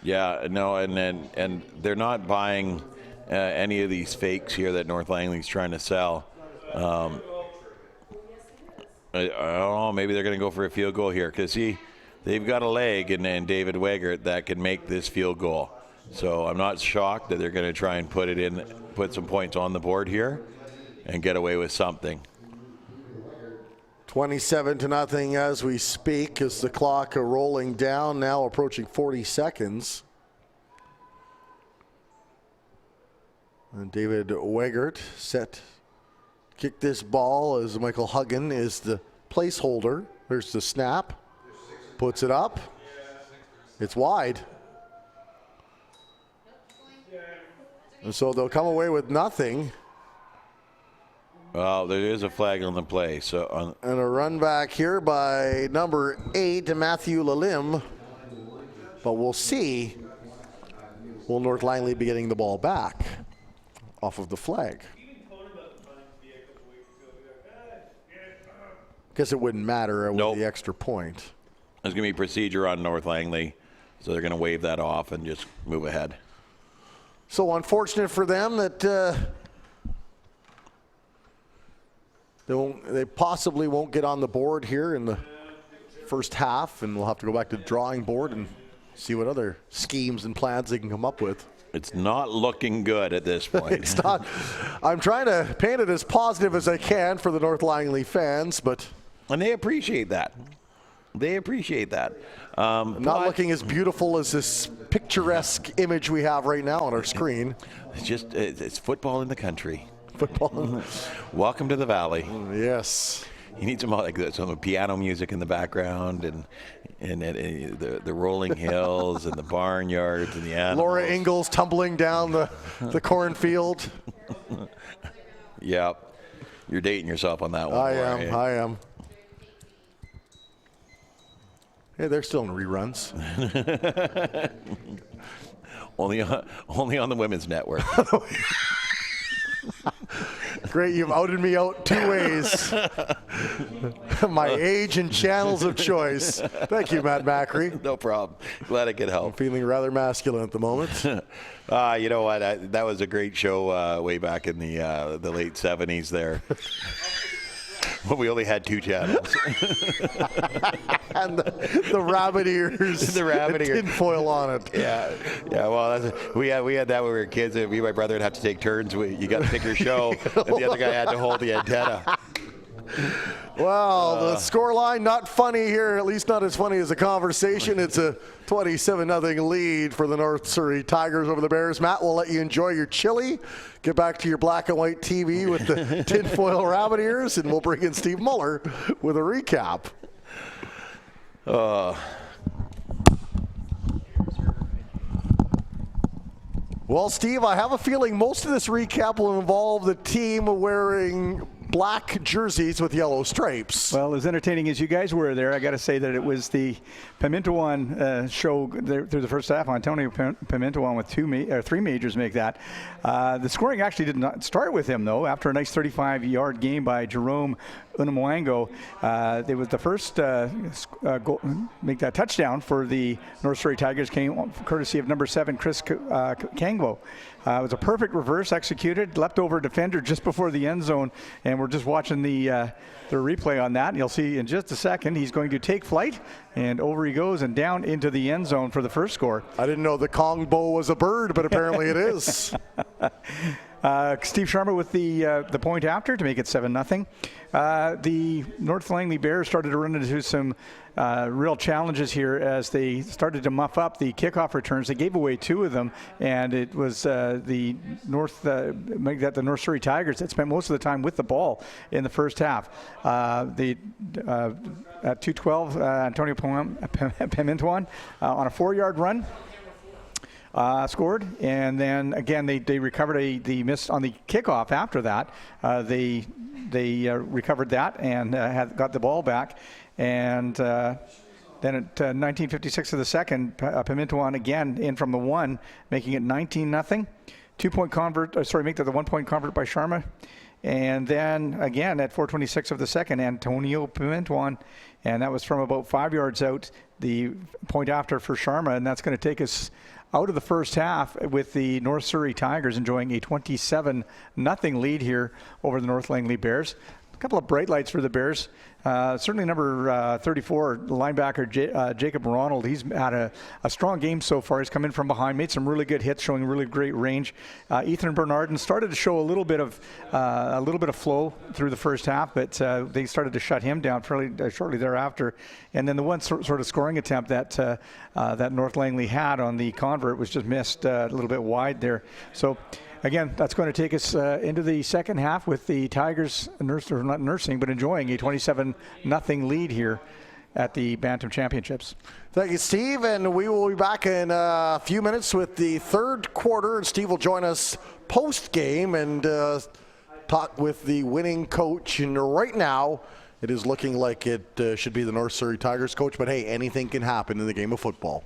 Yeah, no, and they're not buying any of these fakes here that North Langley's trying to sell. I don't know, maybe they're going to go for a field goal here because they've got a leg and David Wegert that can make this field goal. So I'm not shocked that they're going to try and put some points on the board here and get away with something. 27-0 as we speak, as the clock rolling down, now approaching 40 seconds. And David Wegert set kick this ball as Michael Huggan is the placeholder. There's the snap. Puts it up. It's wide. And so they'll come away with nothing. Well, there is a flag on the play. And a run back here by number 8, Matthew Lalim. But we'll see. Will North Langley be getting the ball back off of the flag? Guess it wouldn't matter with the extra point. There's going to be procedure on North Langley, so they're going to wave that off and just move ahead. So unfortunate for them that they possibly won't get on the board here in the first half, and we'll have to go back to the drawing board and see what other schemes and plans they can come up with. It's not looking good at this point. It's not. I'm trying to paint it as positive as I can for the North Langley fans, but... And they appreciate that. They appreciate that. Not looking as beautiful as this picturesque image we have right now on our screen. It's football in the country. Football. Welcome to the Valley. Yes. You need some piano music in the background and the rolling hills and the barnyards and the animals. Laura Ingalls tumbling down the cornfield. Yeah. You're dating yourself on that one. I am. Hey, they're still in reruns. only on the Women's Network. Great, you've outed me out 2 ways. My age and channels of choice. Thank you, Matt Macri. No problem. Glad I could help. I'm feeling rather masculine at the moment. You know what? That was a great show way back in the late 70s there. Well, we only had 2 channels. And the rabbit ears. The rabbit ears. Tinfoil on it. Yeah. Well, we had that when we were kids. Me and my brother would have to take turns. You got to pick your show, and the other guy had to hold the antenna. Well, the scoreline, not funny here, at least not as funny as the conversation. It's a 27-0 lead for the North Surrey Tigers over the Bears. Matt, we'll let you enjoy your chili. Get back to your black and white TV with the tinfoil rabbit ears, and we'll bring in Steve Muller with a recap. Well, Steve, I have a feeling most of this recap will involve the team wearing black jerseys with yellow stripes. Well, as entertaining as you guys were there, I got to say that it was the Pimentawan show through the first half. Antonio Pimentawan with 3 majors make that. The scoring actually did not start with him, though. After a nice 35-yard game by Jerome Unamwango, it was the first goal, make that touchdown for the North Surrey Tigers, came courtesy of number 7, Chris Kangbo. It was a perfect reverse executed, leapt over a defender just before the end zone, and we're just watching the replay on that. And you'll see in just a second he's going to take flight, and over he goes and down into the end zone for the first score. I didn't know the Kongbo was a bird, but apparently it is. Steve Sharma with the point after to make it 7-0. The North Langley Bears started to run into some real challenges here as they started to muff up the kickoff returns. They gave away 2 of them, and it was the North Surrey Tigers that spent most of the time with the ball in the first half. At 2:12, Antonio Pimentawan on a 4-yard run. Scored, and then again they recovered the miss on the kickoff. After that, they recovered that and got the ball back, and then at 19:56 of the second, Pimentawan again in from the 1, making it 19-0. 2-point convert. Make that the 1-point convert by Sharma, and then again at 4:26 of the second, Antonio Pimentawan, and that was from about 5 yards out. The point after for Sharma, and that's going to take us out of the first half with the North Surrey Tigers enjoying a 27-0 lead here over the North Langley Bears. A couple of bright lights for the Bears. Certainly number 34, linebacker Jacob Ronald. He's had a strong game so far. He's come in from behind, made some really good hits, showing really great range. Ethan Bernardin started to show a little bit of flow through the first half, but they started to shut him down fairly shortly thereafter. And then the one sort of scoring attempt that North Langley had on the convert was just missed a little bit wide there. So again, that's going to take us into the second half with the Tigers not nursing, but enjoying a 27-0 lead here at the Bantam Championships. Thank you, Steve, and we will be back in a few minutes with the third quarter, and Steve will join us post-game and talk with the winning coach. And right now, it is looking like it should be the North Surrey Tigers coach, but hey, anything can happen in the game of football.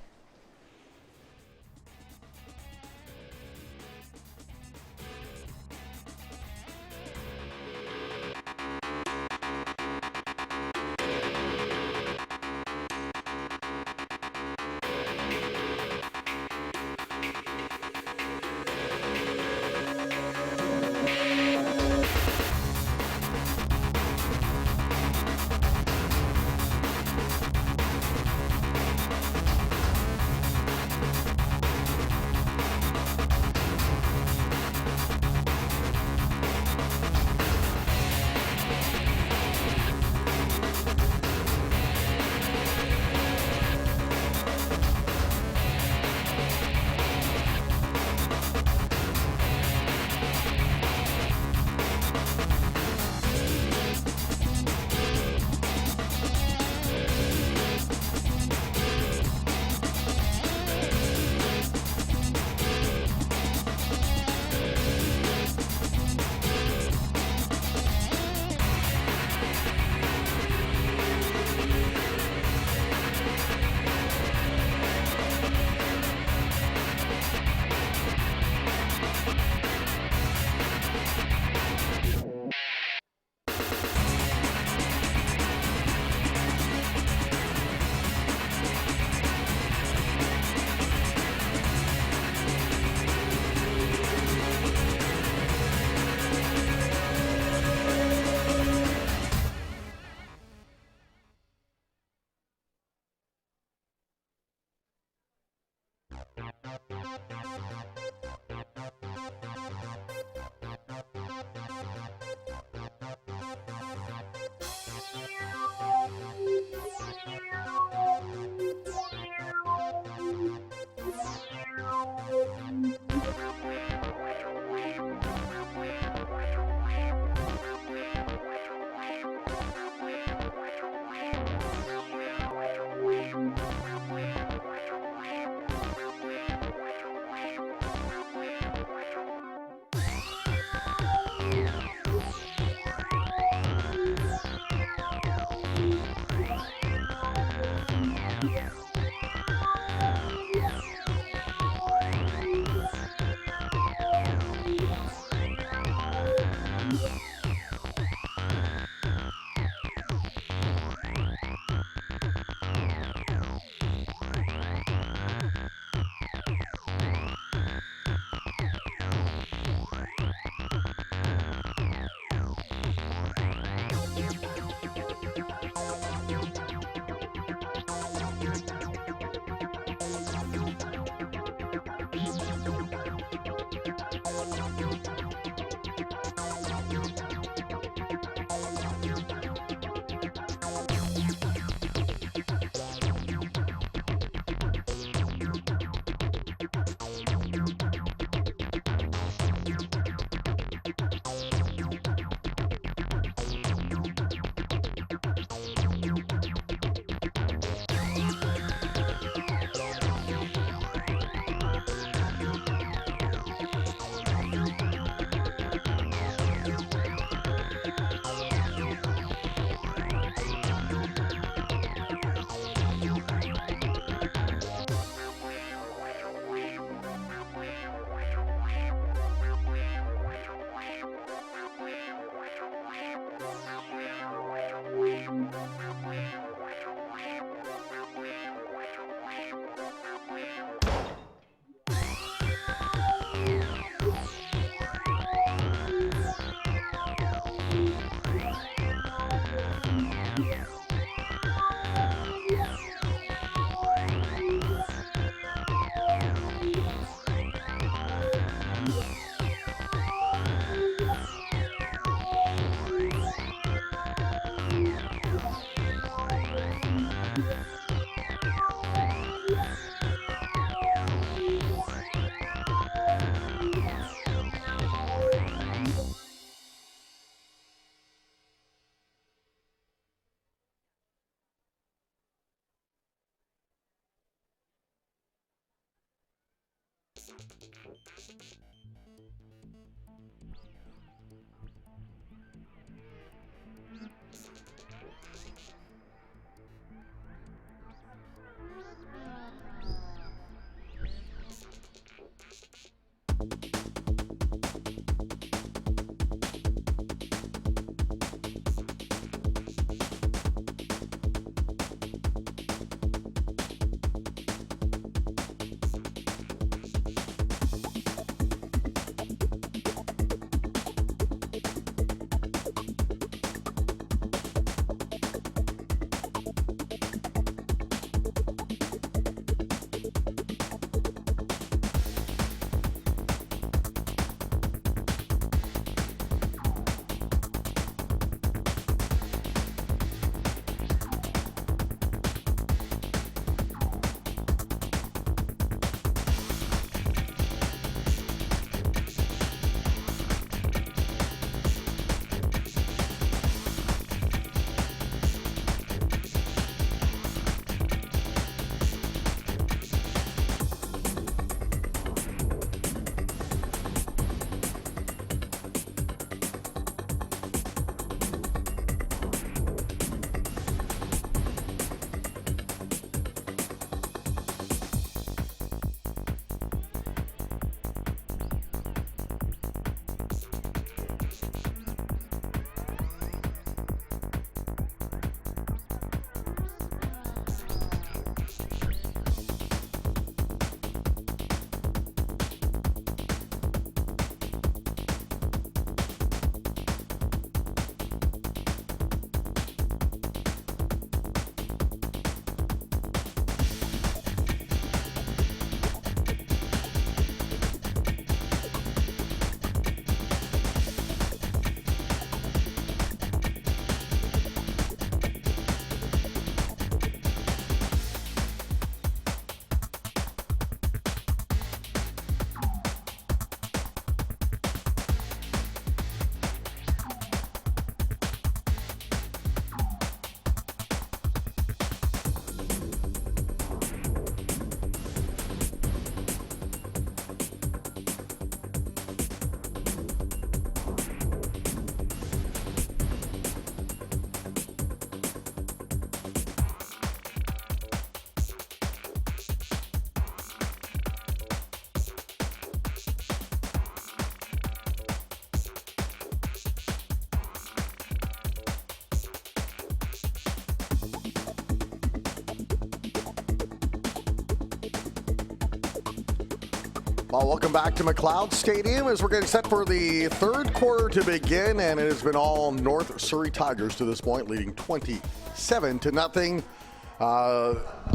Well, welcome back to McLeod Stadium as we're getting set for the third quarter to begin, and it has been all North Surrey Tigers to this point, leading 27-0.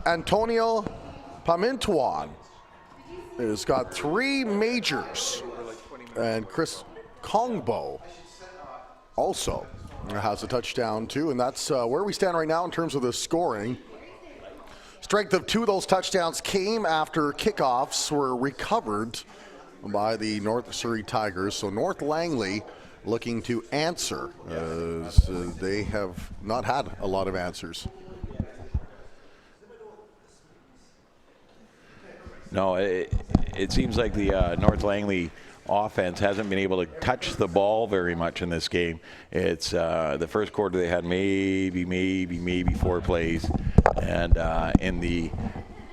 Antonio Pamintuan has got 3 majors, and Chris Kongbo also has a touchdown too, and that's where we stand right now in terms of the scoring. Strength of 2 of those touchdowns came after kickoffs were recovered by the North Surrey Tigers. So North Langley looking to answer, as they have not had a lot of answers. No, it seems like the North Langley offense hasn't been able to touch the ball very much in this game. It's the first quarter they had maybe 4 plays, and in the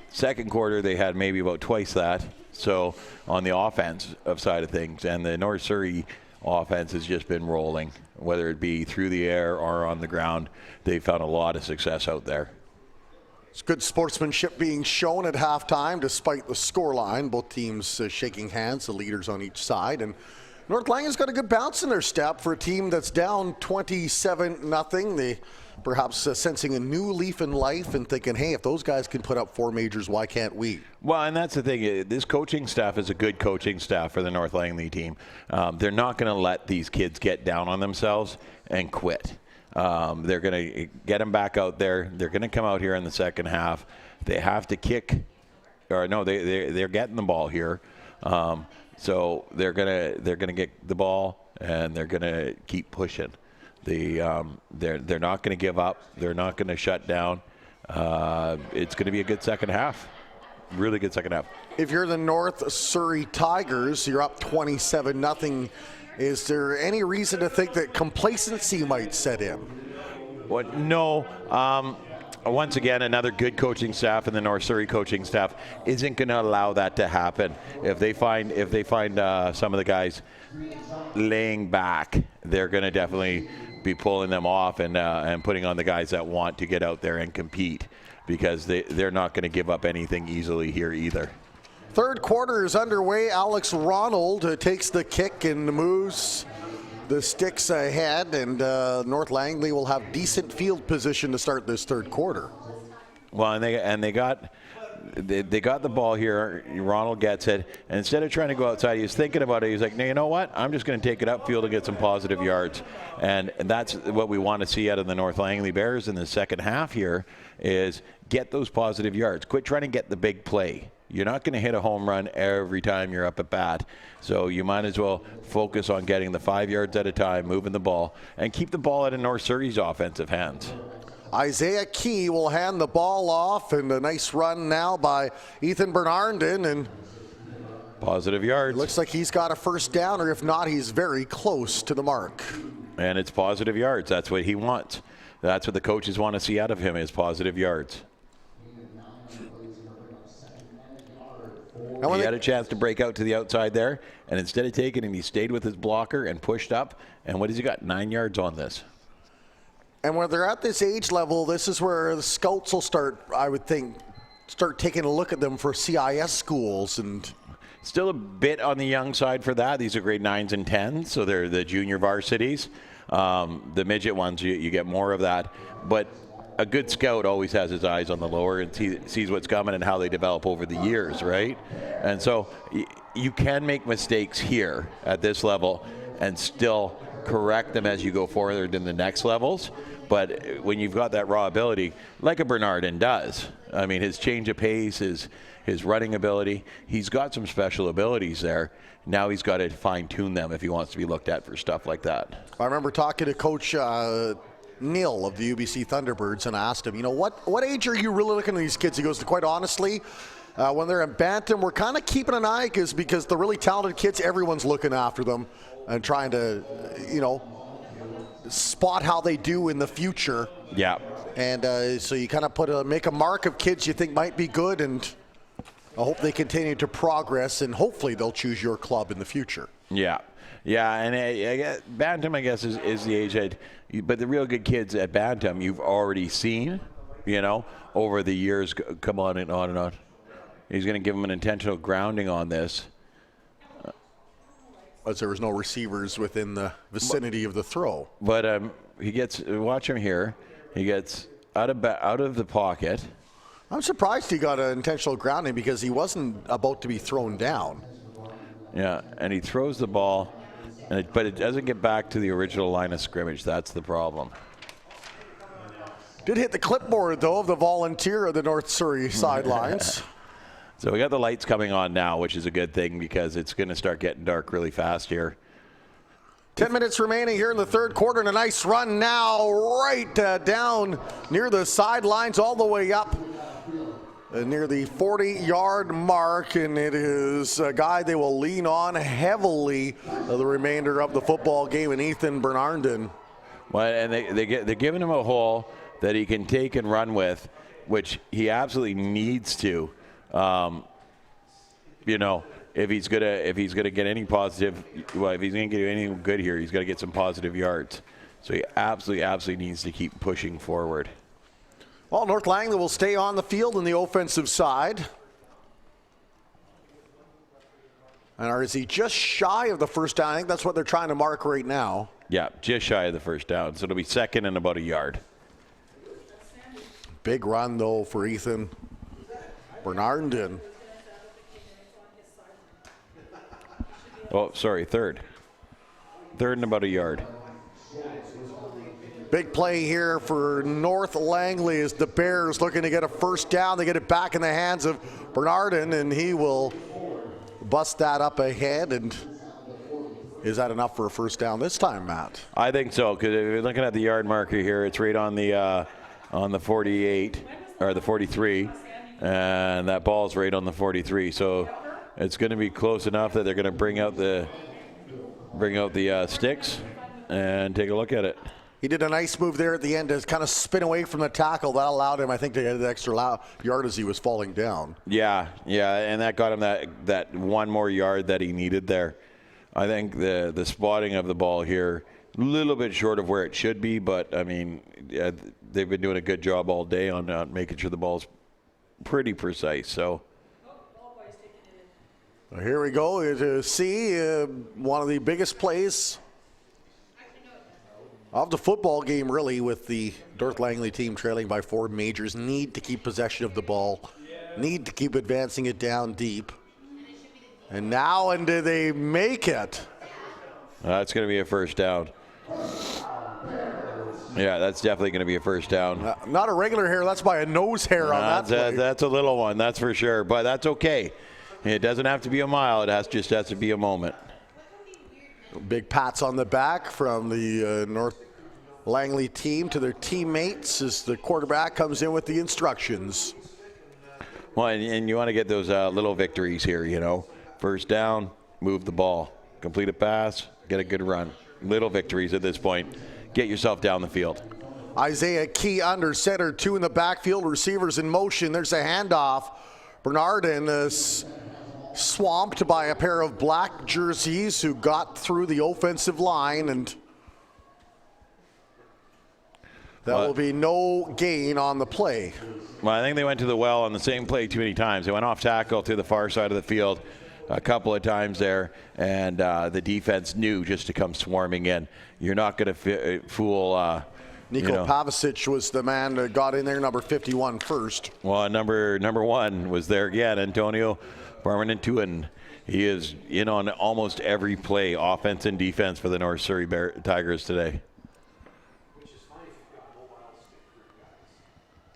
second quarter they had maybe about twice that. So on the offensive side of things, and the North Surrey offense has just been rolling, whether it be through the air or on the ground. They've found a lot of success out there. It's good sportsmanship being shown at halftime despite the scoreline. Both teams shaking hands, the leaders on each side. And North Langley's got a good bounce in their step for a team that's down 27-0. They perhaps sensing a new leaf in life and thinking, hey, if those guys can put up 4 majors, why can't we? Well, and that's the thing. This coaching staff is a good coaching staff for the North Langley team. They're not going to let these kids get down on themselves and quit. They're going to get them back out there. They're going to come out here in the second half. They have to kick, or no, they're getting the ball here. So they're gonna get the ball and they're gonna keep pushing. They're not going to give up. They're not going to shut down. It's going to be a good second half. Really good second half. If you're the North Surrey Tigers, you're up 27-0. Is there any reason to think that complacency might set in? What? No. Once again, another good coaching staff, and the North Surrey coaching staff isn't going to allow that to happen. If they find some of the guys laying back, they're going to definitely be pulling them off and putting on the guys that want to get out there and compete, because they're not going to give up anything easily here either. Third quarter is underway. Alex Ronald takes the kick and moves the sticks ahead, and North Langley will have decent field position to start this third quarter. Well, and they got the ball here. Ronald gets it, and instead of trying to go outside, he was thinking about it. He's like, no, you know what? I'm just going to take it upfield and get some positive yards, and that's what we want to see out of the North Langley Bears in the second half here, is get those positive yards. Quit trying to get the big play. You're not going to hit a home run every time you're up at bat. So you might as well focus on getting the 5 yards at a time, moving the ball, and keep the ball out of North Surrey's offensive hands. Isaiah Key will hand the ball off, and a nice run now by Ethan Bernardin, and positive yards. Looks like he's got a first down, or if not, he's very close to the mark. And it's positive yards. That's what he wants. That's what the coaches want to see out of him, is positive yards. He had a chance to break out to the outside there, and instead of taking him, he stayed with his blocker and pushed up. And what has he got? 9 yards on this. And when they're at this age level, this is where the scouts will start, I would think, taking a look at them for CIS schools. And still a bit on the young side for that. These are grade 9s and 10s, so they're the junior varsities. The midget ones, you get more of that. But a good scout always has his eyes on the lower and sees what's coming and how they develop over the years, right? And so you can make mistakes here at this level and still correct them as you go forward in the next levels. But when you've got that raw ability, like a Bernardin does, I mean, his change of pace, his running ability, he's got some special abilities there. Now he's got to fine-tune them if he wants to be looked at for stuff like that. I remember talking to Coach Neil of the UBC Thunderbirds, and I asked him, what age are you really looking at these kids? He goes, quite honestly, when they're in Bantam, we're kind of keeping an eye because the really talented kids, everyone's looking after them and trying to, spot how they do in the future. Yeah. And so you kind of make a mark of kids you think might be good, and I hope they continue to progress, and hopefully they'll choose your club in the future. Yeah. Yeah, and Bantam, I guess, is the age but the real good kids at Bantam you've already seen, over the years come on and on and on. He's going to give them an intentional grounding on this. as there was no receivers within the vicinity of the throw. But he gets, watch him here. He gets out of the pocket. I'm surprised he got an intentional grounding because he wasn't about to be thrown down. Yeah, and he throws the ball, but it doesn't get back to the original line of scrimmage. That's the problem. Did hit the clipboard, though, of the volunteer of the North Surrey sidelines. So we got the lights coming on now, which is a good thing because it's going to start getting dark really fast here. 10 minutes remaining here in the third quarter, and a nice run now right down near the sidelines all the way up near the 40-yard mark, and it is a guy they will lean on heavily the remainder of the football game, and Ethan Bernardin. Well, and they're giving him a hole that he can take and run with, which he absolutely needs to. If he's gonna get any positive, well, if he's gonna get anything good here, he's got to get some positive yards. So he absolutely needs to keep pushing forward. Well, North Langley will stay on the field on the offensive side. And is he just shy of the first down? I think that's what they're trying to mark right now. Yeah, just shy of the first down. So it'll be second and about a yard. Big run, though, for Ethan Bernardin. Oh, sorry, third. Third and about a yard. Big play here for North Langley as the Bears looking to get a first down. They get it back in the hands of Bernardin, and he will bust that up ahead. And is that enough for a first down this time, Matt? I think so, because if you're looking at the yard marker here, it's right on the 48 or the 43, and that ball's right on the 43. So it's going to be close enough that they're going to bring out the sticks and take a look at it. He did a nice move there at the end to kind of spin away from the tackle. That allowed him, I think, to get an extra yard as he was falling down. Yeah, and that got him that one more yard that he needed there. I think the spotting of the ball here, a little bit short of where it should be, but, I mean, they've been doing a good job all day on making sure the ball's pretty precise. So here we go to see one of the biggest plays of the football game, really, with the North Langley team trailing by 4 majors. Need to keep possession of the ball, need to keep advancing it down deep. And now, and do they make it? That's going to be a first down. Yeah, that's definitely going to be a first down. Not a regular hair, that's by a nose hair on that play. That's a little one, that's for sure, but that's okay. It doesn't have to be a mile, it just has to be a moment. Big pats on the back from the North Langley team to their teammates as the quarterback comes in with the instructions. Well, and you want to get those little victories here, you know. First down, move the ball. Complete a pass, get a good run. Little victories at this point. Get yourself down the field. Isaiah Key under center, 2 in the backfield, receivers in motion. There's a handoff. Bernardin is swamped by a pair of black jerseys who got through the offensive line, and that will be no gain on the play. Well, I think they went to the well on the same play too many times. They went off tackle to the far side of the field a couple of times there, and the defense knew just to come swarming in. You're not going to fool Niko Pavicic was the man that got in there, number 51 first. Well, number 1 was there again, Antonio Barmantuan. He is in on almost every play, offense and defense, for the North Surrey Tigers today.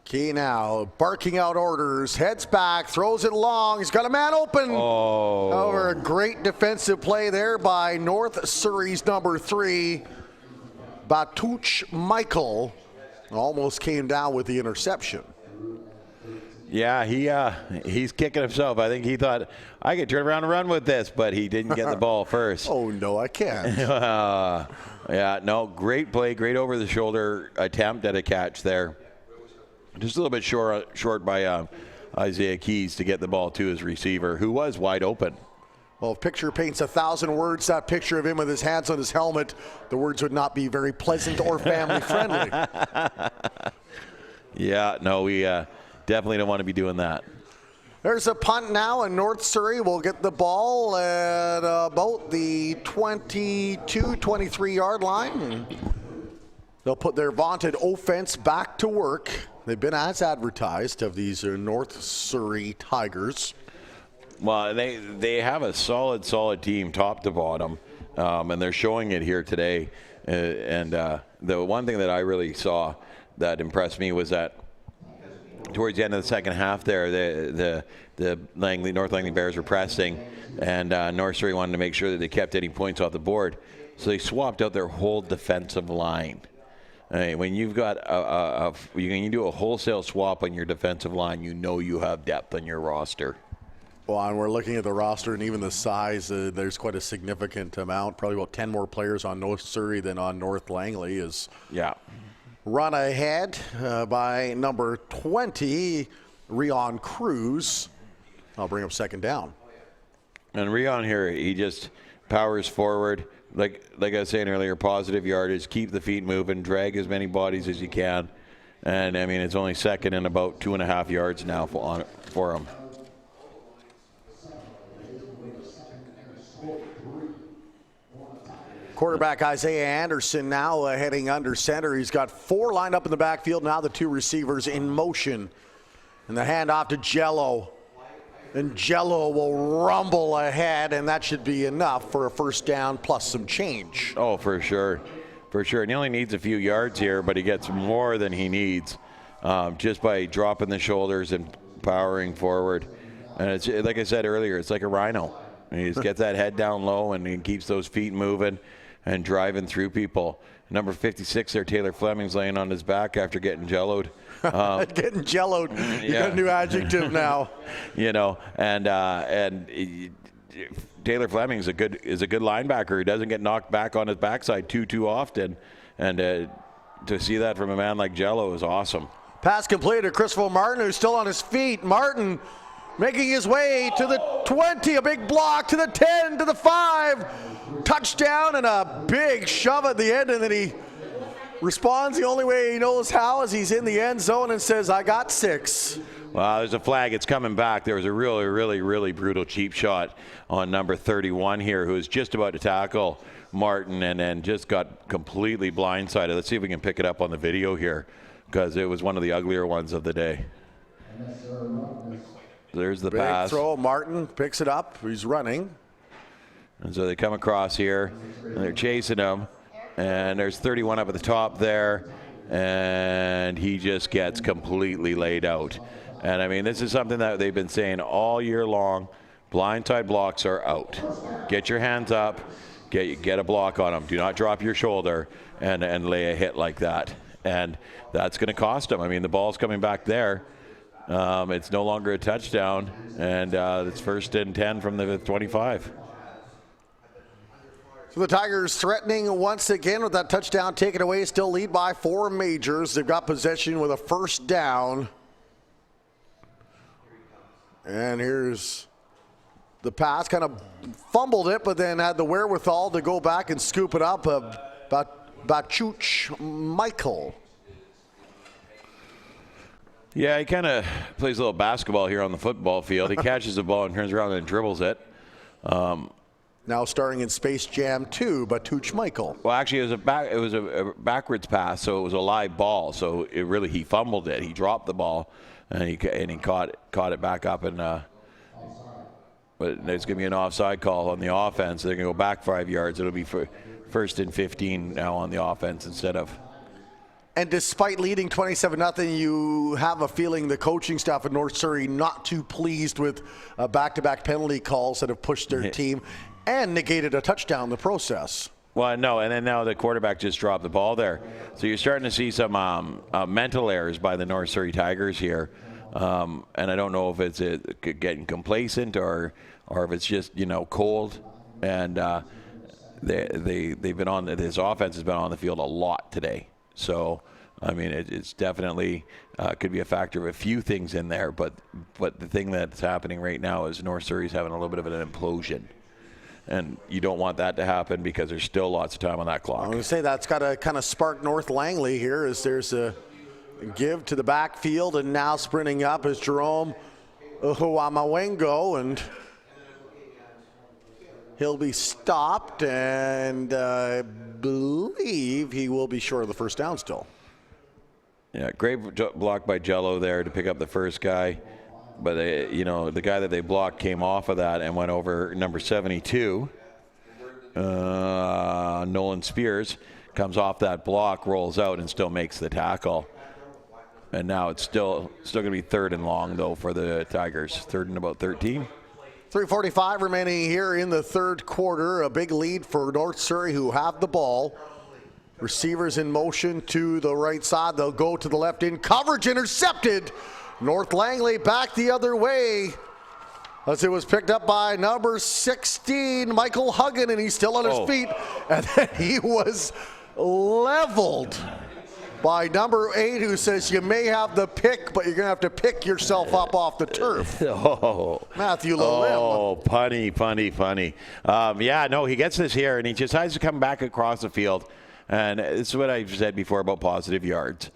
Key now barking out orders, heads back, throws it long. He's got a man open. Over a great defensive play there by North Surrey's number 3, Batuch Michael. Almost came down with the interception. Yeah, he's kicking himself. I think he thought, I could turn around and run with this, but he didn't get the ball first. Oh, no, I can't. Yeah, no, great play, great over-the-shoulder attempt at a catch there. Just a little bit short by Isaiah Keys to get the ball to his receiver, who was wide open. Well, if picture paints 1,000 words, that picture of him with his hands on his helmet, the words would not be very pleasant or family-friendly. Yeah, no, we definitely don't want to be doing that. There's a punt now, and North Surrey will get the ball at about the 22, 23-yard line. They'll put their vaunted offense back to work. They've been as advertised of these North Surrey Tigers. Well, they have a solid team top to bottom, and they're showing it here today. The one thing that I really saw that impressed me was that towards the end of the second half there, the North Langley Bears were pressing, and North Surrey wanted to make sure that they kept any points off the board. So they swapped out their whole defensive line. When you've got you do a wholesale swap on your defensive line, you know you have depth on your roster. Well, and we're looking at the roster and even the size. There's quite a significant amount, probably about 10 more players on North Surrey than on North Langley. Run ahead by number 20, Rion Cruz. I'll bring up second down. And Rion here, he just powers forward. Like I was saying earlier, positive yardage, keep the feet moving, drag as many bodies as you can. And, I mean, it's only second and about 2.5 yards now for him. Quarterback Isaiah Anderson now heading under center. He's got 4 lined up in the backfield. Now the 2 receivers in motion. And the handoff to Jello. And Jello will rumble ahead, and that should be enough for a first down plus some change. Oh, for sure. For sure. And he only needs a few yards here, but he gets more than he needs just by dropping the shoulders and powering forward. And it's like I said earlier, it's like a rhino. He just gets that head down low, and he keeps those feet moving and driving through people. Number 56 there, Taylor Fleming's laying on his back after getting jelloed. Getting jelloed. You got a new adjective now. Taylor Fleming is a good linebacker. He doesn't get knocked back on his backside too often. And to see that from a man like Jello is awesome. Pass completed to Christopher Martin, who's still on his feet. Martin making his way to the 20, a big block, to the 10, to the 5. Touchdown and a big shove at the end, and then he responds the only way he knows how as he's in the end zone and says, I got 6. Well, there's a flag. It's coming back. There was a really brutal cheap shot on number 31 here, who was just about to tackle Martin and then just got completely blindsided. Let's see if we can pick it up on the video here, because it was one of the uglier ones of the day. There's the pass. Big throw. Martin picks it up. He's running. And so they come across here, and they're chasing him. And there's 31 up at the top there, and he just gets completely laid out. And, I mean, this is something that they've been saying all year long. Blindside blocks are out. Get your hands up, get a block on them. Do not drop your shoulder and lay a hit like that. And that's going to cost them. I mean, the ball's coming back there. It's no longer a touchdown, and it's 1st and 10 from the 25. So the Tigers threatening once again with that touchdown taken away, still lead by 4 majors. They've got possession with a first down. And here's the pass, kind of fumbled it, but then had the wherewithal to go back and scoop it up. Bachuch Michael. Yeah, he kind of plays a little basketball here on the football field. He catches the ball and turns around and dribbles it. Now starring in Space Jam 2, Bachuch Michael. Well, actually, it was a backwards pass, so it was a live ball. So he fumbled it. He dropped the ball, and he caught it back up, and but there's going to be an offside call on the offense. They're going to go back 5 yards. It'll be for 1st and 15 now on the offense instead of. And despite leading 27-0, you have a feeling the coaching staff at North Surrey not too pleased with back-to-back penalty calls that have pushed their team and negated a touchdown in the process. Well, no, and then now the quarterback just dropped the ball there. So you're starting to see some mental errors by the North Surrey Tigers here. And I don't know if it's getting complacent or if it's just, cold. And they've been on, this offense has been on the field a lot today. So, I mean, it's definitely could be a factor of a few things in there. But the thing that's happening right now is North Surrey's having a little bit of an implosion. And you don't want that to happen because there's still lots of time on that clock. I'm going to say that's got to kind of spark North Langley here as there's a give to the backfield, and now sprinting up is Jerome Uhuamawengo, and he'll be stopped, and I believe he will be short of the first down still. Yeah, great block by Jello there to pick up the first guy. But, the guy that they blocked came off of that and went over number 72. Nolan Spears comes off that block, rolls out, and still makes the tackle. And now it's still going to be 3rd and long, though, for the Tigers. 3rd and about 13. 3:45 remaining here in the third quarter. A big lead for North Surrey, who have the ball. Receivers in motion to the right side. They'll go to the left in coverage, intercepted. North Langley back the other way as it was picked up by number 16, Michael Huggan, and he's still on his feet. And then he was leveled by number 8, who says you may have the pick, but you're going to have to pick yourself up off the turf. Matthew Lalem. Oh, funny. He gets this here, and he just has to come back across the field. And this is what I've said before about positive yards.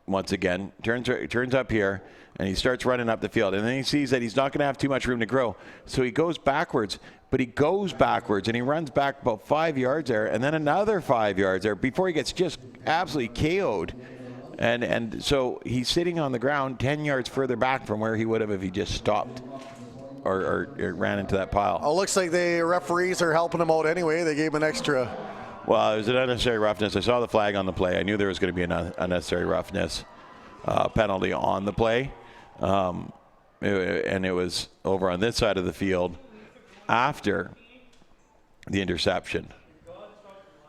Once again, turns up here, and he starts running up the field. And then he sees that he's not going to have too much room to grow. So he goes backwards, but he goes backwards, and he runs back about 5 yards there, and then another 5 yards there before he gets just absolutely KO'd. And so he's sitting on the ground 10 yards further back from where he would have if he just stopped or ran into that pile. Oh, looks like the referees are helping him out anyway. They gave him an extra. Well, it was an unnecessary roughness. I saw the flag on the play. I knew there was going to be an unnecessary roughness penalty on the play. And it was over on this side of the field after the interception.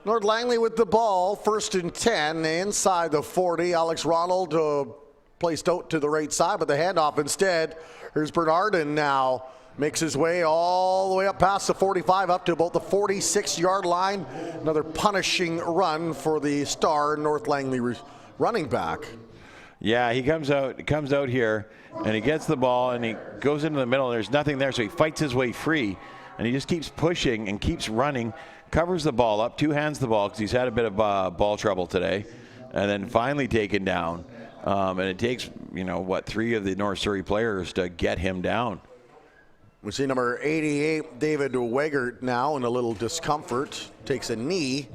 North Langley with the ball, 1st and 10, inside the 40. Alex Ronald placed out to the right side, but the handoff instead. Here's Bernardin now. Makes his way all the way up past the 45, up to about the 46-yard line. Another punishing run for the star North Langley running back. Yeah, he comes out here, and he gets the ball, and he goes into the middle, and there's nothing there, so he fights his way free, and he just keeps pushing and keeps running, covers the ball up, two-hands the ball because he's had a bit of ball trouble today, and then finally taken down. And it takes, 3 of the North Surrey players to get him down. We see number 88, David Wegert, now in a little discomfort. Takes a knee.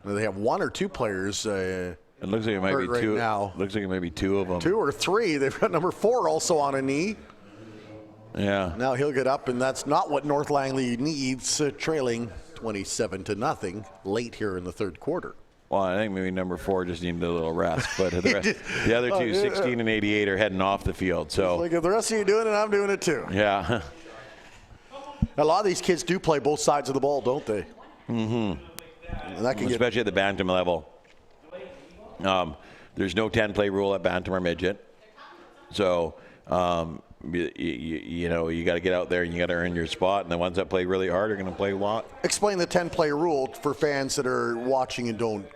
They have 1 or 2 players. It looks like it might be right 2. Now. Looks like it might be 2 of them. 2 or 3. They've got number 4 also on a knee. Yeah. Now he'll get up, and that's not what North Langley needs, trailing 27-0 late here in the third quarter. Well, I think maybe number 4 just needed a little rest, but the other 2, 16 and 88, are heading off the field. So, like, if the rest of you doing it, I'm doing it too. Yeah. A lot of these kids do play both sides of the ball, don't they? Mm-hmm. And that can especially at the Bantam level. There's no 10-play rule at Bantam or Midget. So, you got to get out there and you got to earn your spot. And the ones that play really hard are going to play a lot. Explain the 10-play rule for fans that are watching and don't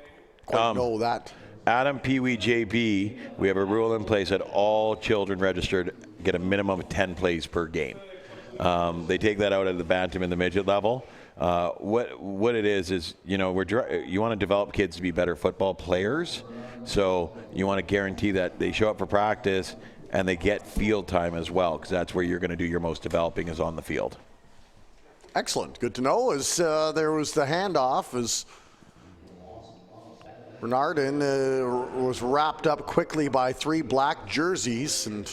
quite know that. Adam Pee Wee JB, we have a rule in place that all children registered get a minimum of 10 plays per game. They take that out at the Bantam and the Midget level. What it is you want to develop kids to be better football players. So you want to guarantee that they show up for practice and they get field time as well, because that's where you're going to do your most developing, is on the field. Excellent. Good to know. As there was the handoff as Bernardin was wrapped up quickly by 3 black jerseys, and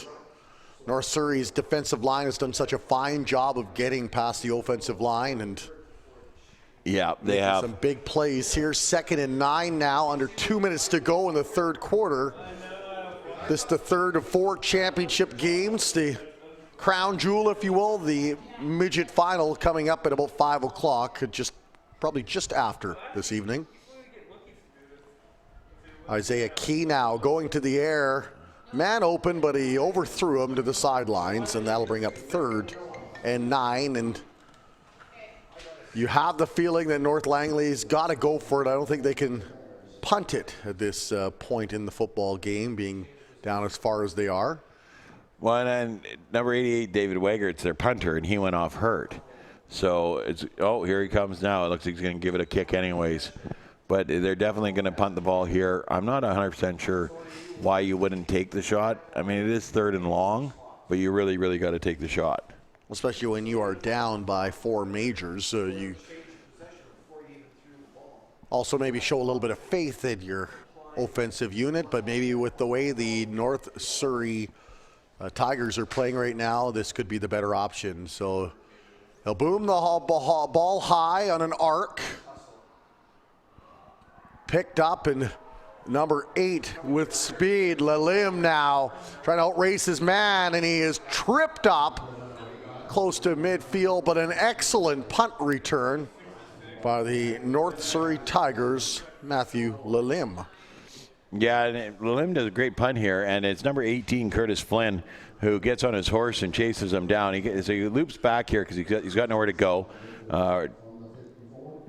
North Surrey's defensive line has done such a fine job of getting past the offensive line, and yeah, they have some big plays here. 2nd and 9 now, under 2 minutes to go in the third quarter. This is the third of 4 championship games, the crown jewel, if you will, the midget final coming up at about 5 o'clock, probably just after this evening. Isaiah Key now going to the air. Man open, but he overthrew him to the sidelines, and that'll bring up 3rd and 9. And you have the feeling that North Langley's got to go for it. I don't think they can punt it at this point in the football game, being down as far as they are. Well, and number 88, David Wegert's their punter, and he went off hurt. So here he comes now. It looks like he's going to give it a kick anyways. but they're definitely going to punt the ball here. I'm not 100% sure why you wouldn't take the shot. I mean, it is 3rd and long, but you really, really got to take the shot. Especially when you are down by 4 majors. You also maybe show a little bit of faith in your offensive unit, but maybe with the way the North Surrey Tigers are playing right now, this could be the better option. So he'll boom the ball high on an arc. Picked up, and number 8 with speed, Lalim now trying to outrace his man, and he is tripped up close to midfield, but an excellent punt return by the North Surrey Tigers, Matthew Lalim. Yeah, and Lalim does a great punt here, and it's number 18, Curtis Flynn, who gets on his horse and chases him down. So he loops back here because he's got nowhere to go.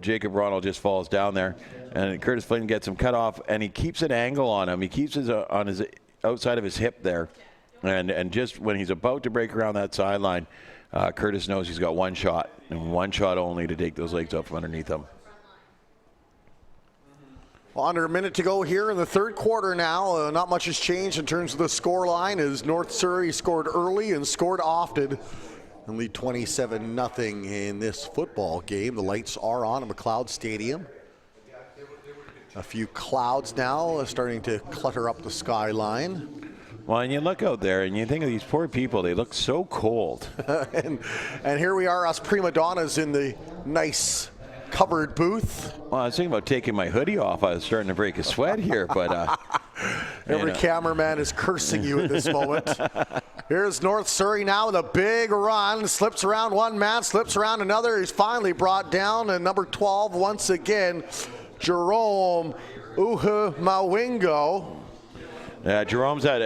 Jacob Ronald just falls down there, and Curtis Flynn gets him cut off, and he keeps an angle on him. He keeps his on his outside of his hip there, and just when he's about to break around that sideline, Curtis knows he's got one shot, and one shot only to take those legs up from underneath him. Well, under a minute to go here in the 3rd quarter now. Not much has changed in terms of the score line, as North Surrey scored early and scored often and lead 27-0 in this football game. The lights are on at McLeod Stadium. A few clouds now starting to clutter up the skyline. Well, and you look out there and you think of these poor people, they look so cold. and here we are, us prima donnas in the nice covered booth. Well, I was thinking about taking my hoodie off. I was starting to break a sweat here, but every cameraman is cursing you at this moment. Here's North Surrey now with a big run. Slips around one man, slips around another. He's finally brought down, and number 12 once again, Jerome Mawingo. Yeah, Jerome's had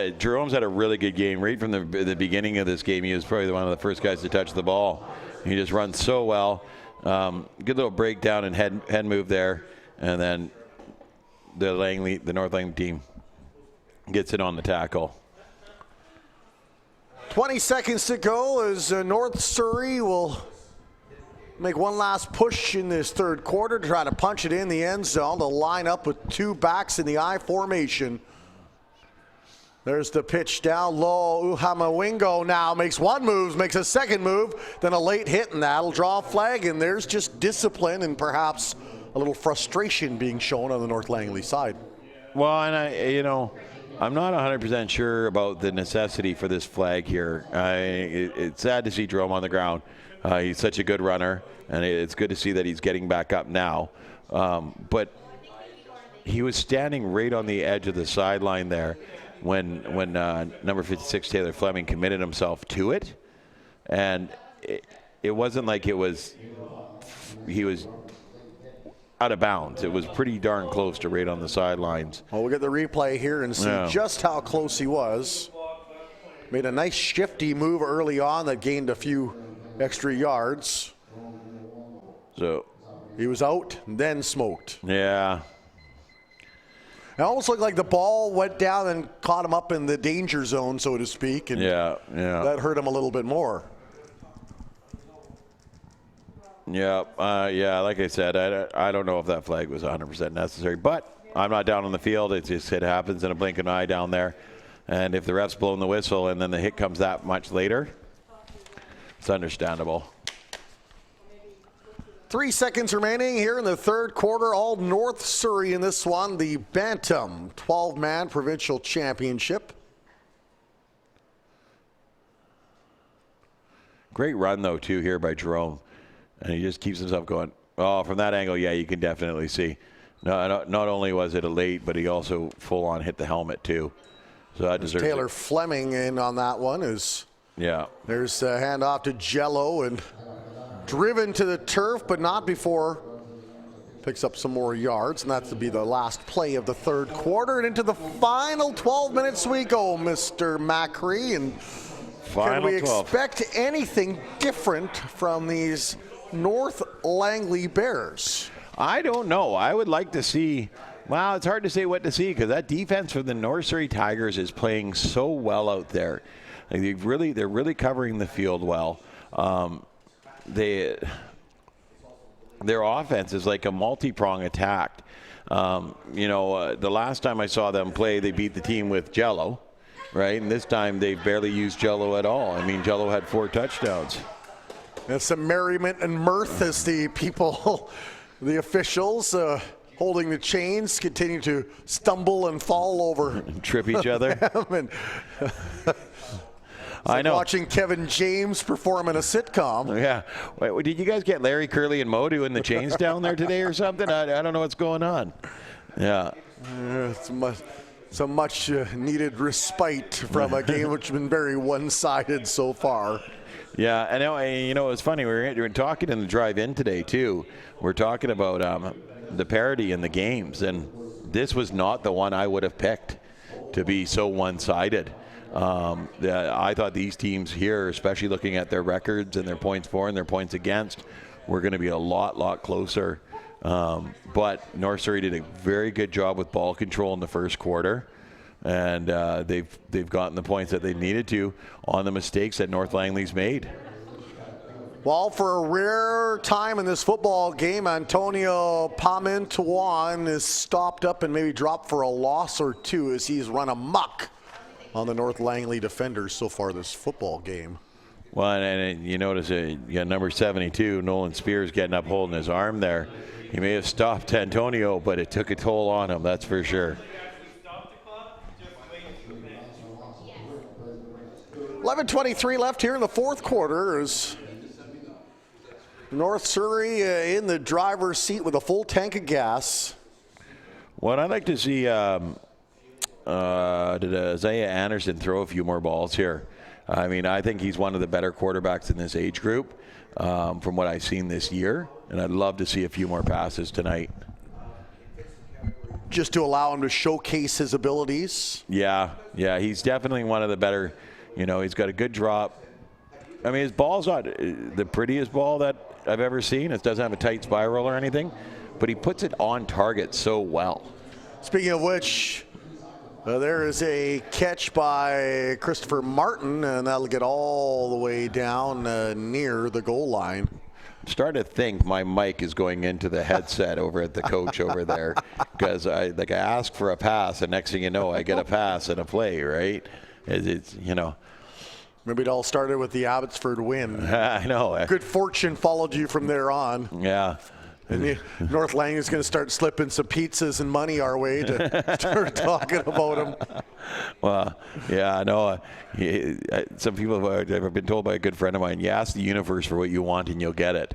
a really good game right from the beginning of this game. He was probably one of the first guys to touch the ball. He just runs so well. Good little breakdown and head move there, and then the North Langley team gets it on the tackle. 20 seconds to go as North Surrey will make one last push in this 3rd quarter to try to punch it in the end zone. They'll line up with 2 backs in the I formation. There's the pitch down low. Uhamawingo now makes one move, makes a second move, then a late hit, and that'll draw a flag. And there's just discipline and perhaps a little frustration being shown on the North Langley side. Well, and I'm not 100% sure about the necessity for this flag here. It's sad to see Jerome on the ground. He's such a good runner, and it's good to see that he's getting back up now. But he was standing right on the edge of the sideline there when number 56 Taylor Fleming committed himself to it, and it wasn't like he was out of bounds. It was pretty darn close to right on the sidelines. Well, we'll get the replay here and see just how close he was. Made a nice shifty move early on that gained a few extra yards. So he was out and then smoked. Yeah. It almost looked like the ball went down and caught him up in the danger zone, so to speak. And that hurt him a little bit more. Yeah, like I said, I don't know if that flag was 100% necessary, but I'm not down on the field. It happens in a blink of an eye down there. And if the ref's blowing the whistle and then the hit comes that much later, it's understandable. 3 seconds remaining here in the 3rd quarter. All North Surrey in this one, the Bantam 12-man provincial championship. Great run, though, too, here by Jerome. And he just keeps himself going. Oh, from that angle, yeah, you can definitely see. Not only was it a late, but he also full-on hit the helmet, too. So that deserves Taylor Fleming in on that one. There's a handoff to Jello and driven to the turf, but not before picks up some more yards, and that's to be the last play of the 3rd quarter. And into the final 12 minutes we go, Mr. Macri. And can we expect anything different from these North Langley Bears? I don't know. I would like to see. Well, it's hard to say what to see because that defense for the North Surrey Tigers is playing so well out there. Like they're really covering the field well. They their offense is like a multi-prong attack. The last time I saw them play, they beat the team with Jello, right? And this time they barely used Jello at all. I mean, Jello had 4 touchdowns. And some merriment and mirth as the people, the officials holding the chains, continue to stumble and fall over. And trip each other. I know. Watching Kevin James perform in a sitcom. Yeah. Wait, did you guys get Larry, Curly, and Mo doing the chains down there today or something? I don't know what's going on. Yeah. Some much needed respite from a game which has been very one-sided so far. Yeah, I know. It's funny. We were talking in the drive-in today too. We're talking about the parity in the games, and this was not the one I would have picked to be so one-sided. I thought these teams here, especially looking at their records and their points for and their points against, were going to be a lot closer. But North Surrey did a very good job with ball control in the first quarter. And they've gotten the points that they needed to on the mistakes that North Langley's made. Well, for a rare time in this football game, Antonio Pamintuan is stopped up and maybe dropped for a loss or two as he's run amok on the North Langley defenders so far this football game. Well, and you notice number 72, Nolan Spears, getting up holding his arm there. He may have stopped Antonio, but it took a toll on him, that's for sure. 11:23 left here in the fourth quarter as North Surrey in the driver's seat with a full tank of gas. What I'd like to see, did Isaiah Anderson throw a few more balls here? I mean, I think he's one of the better quarterbacks in this age group from what I've seen this year, and I'd love to see a few more passes tonight. Just to allow him to showcase his abilities? Yeah, he's definitely one of the better. He's got a good drop. I mean, his ball's not the prettiest ball that I've ever seen. It doesn't have a tight spiral or anything, but he puts it on target so well. Speaking of which, there is a catch by Christopher Martin, and that'll get all the way down near the goal line. I'm starting to think my mic is going into the headset over at the coach over there, because I ask for a pass, and next thing you know, I get a pass and a play, right? It's Maybe it all started with the Abbotsford win. I know. Good fortune followed you from there on. Yeah. And North Langley is going to start slipping some pizzas and money our way to start talking about them. Well, yeah, I know. Some people have been told by a good friend of mine, you ask the universe for what you want and you'll get it.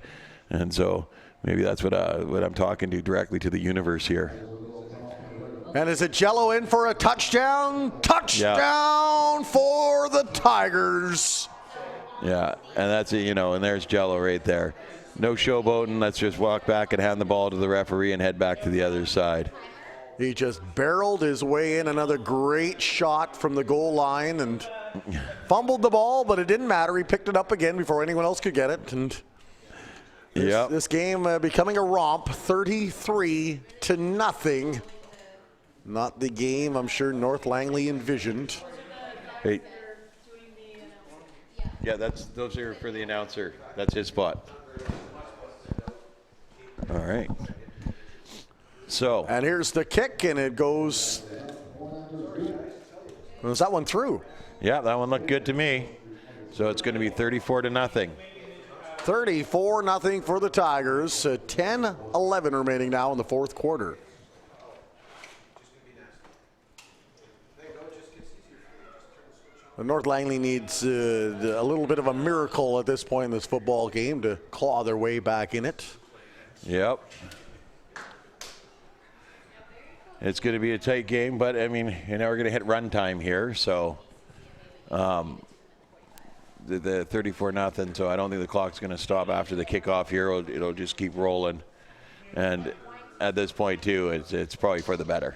And so maybe that's what I'm talking to directly to the universe here. And is it Jello in for a touchdown? Touchdown for the Tigers. Yeah, and that's it, and there's Jello right there. No showboating. Let's just walk back and hand the ball to the referee and head back to the other side. He just barreled his way in. Another great shot from the goal line and fumbled the ball, but it didn't matter. He picked it up again before anyone else could get it. And this game becoming a romp, 33-0. Not the game I'm sure North Langley envisioned. Hey. Yeah, those are for the announcer. That's his spot. All right. So. And here's the kick, and it goes. Was that one through? Yeah, that one looked good to me. So it's going to be 34-0. 34-0 for the Tigers. 10-11 remaining now in the fourth quarter. North Langley needs a little bit of a miracle at this point in this football game to claw their way back in it. Yep. It's going to be a tight game, but I mean, we're going to hit run time here, so the 34-0. So I don't think the clock's going to stop after the kickoff here. It'll just keep rolling, and at this point too, it's probably for the better.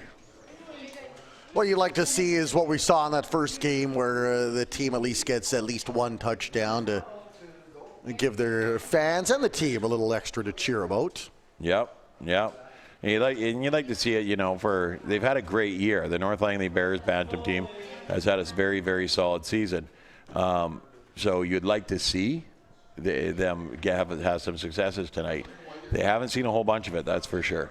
What you'd like to see is what we saw in that first game where the team at least gets at least one touchdown to give their fans and the team a little extra to cheer about. Yep. And you'd like to see it, they've had a great year. The North Langley Bears Bantam team has had a very, very solid season. So you'd like to see them have some successes tonight. they haven't seen a whole bunch of it, that's for sure.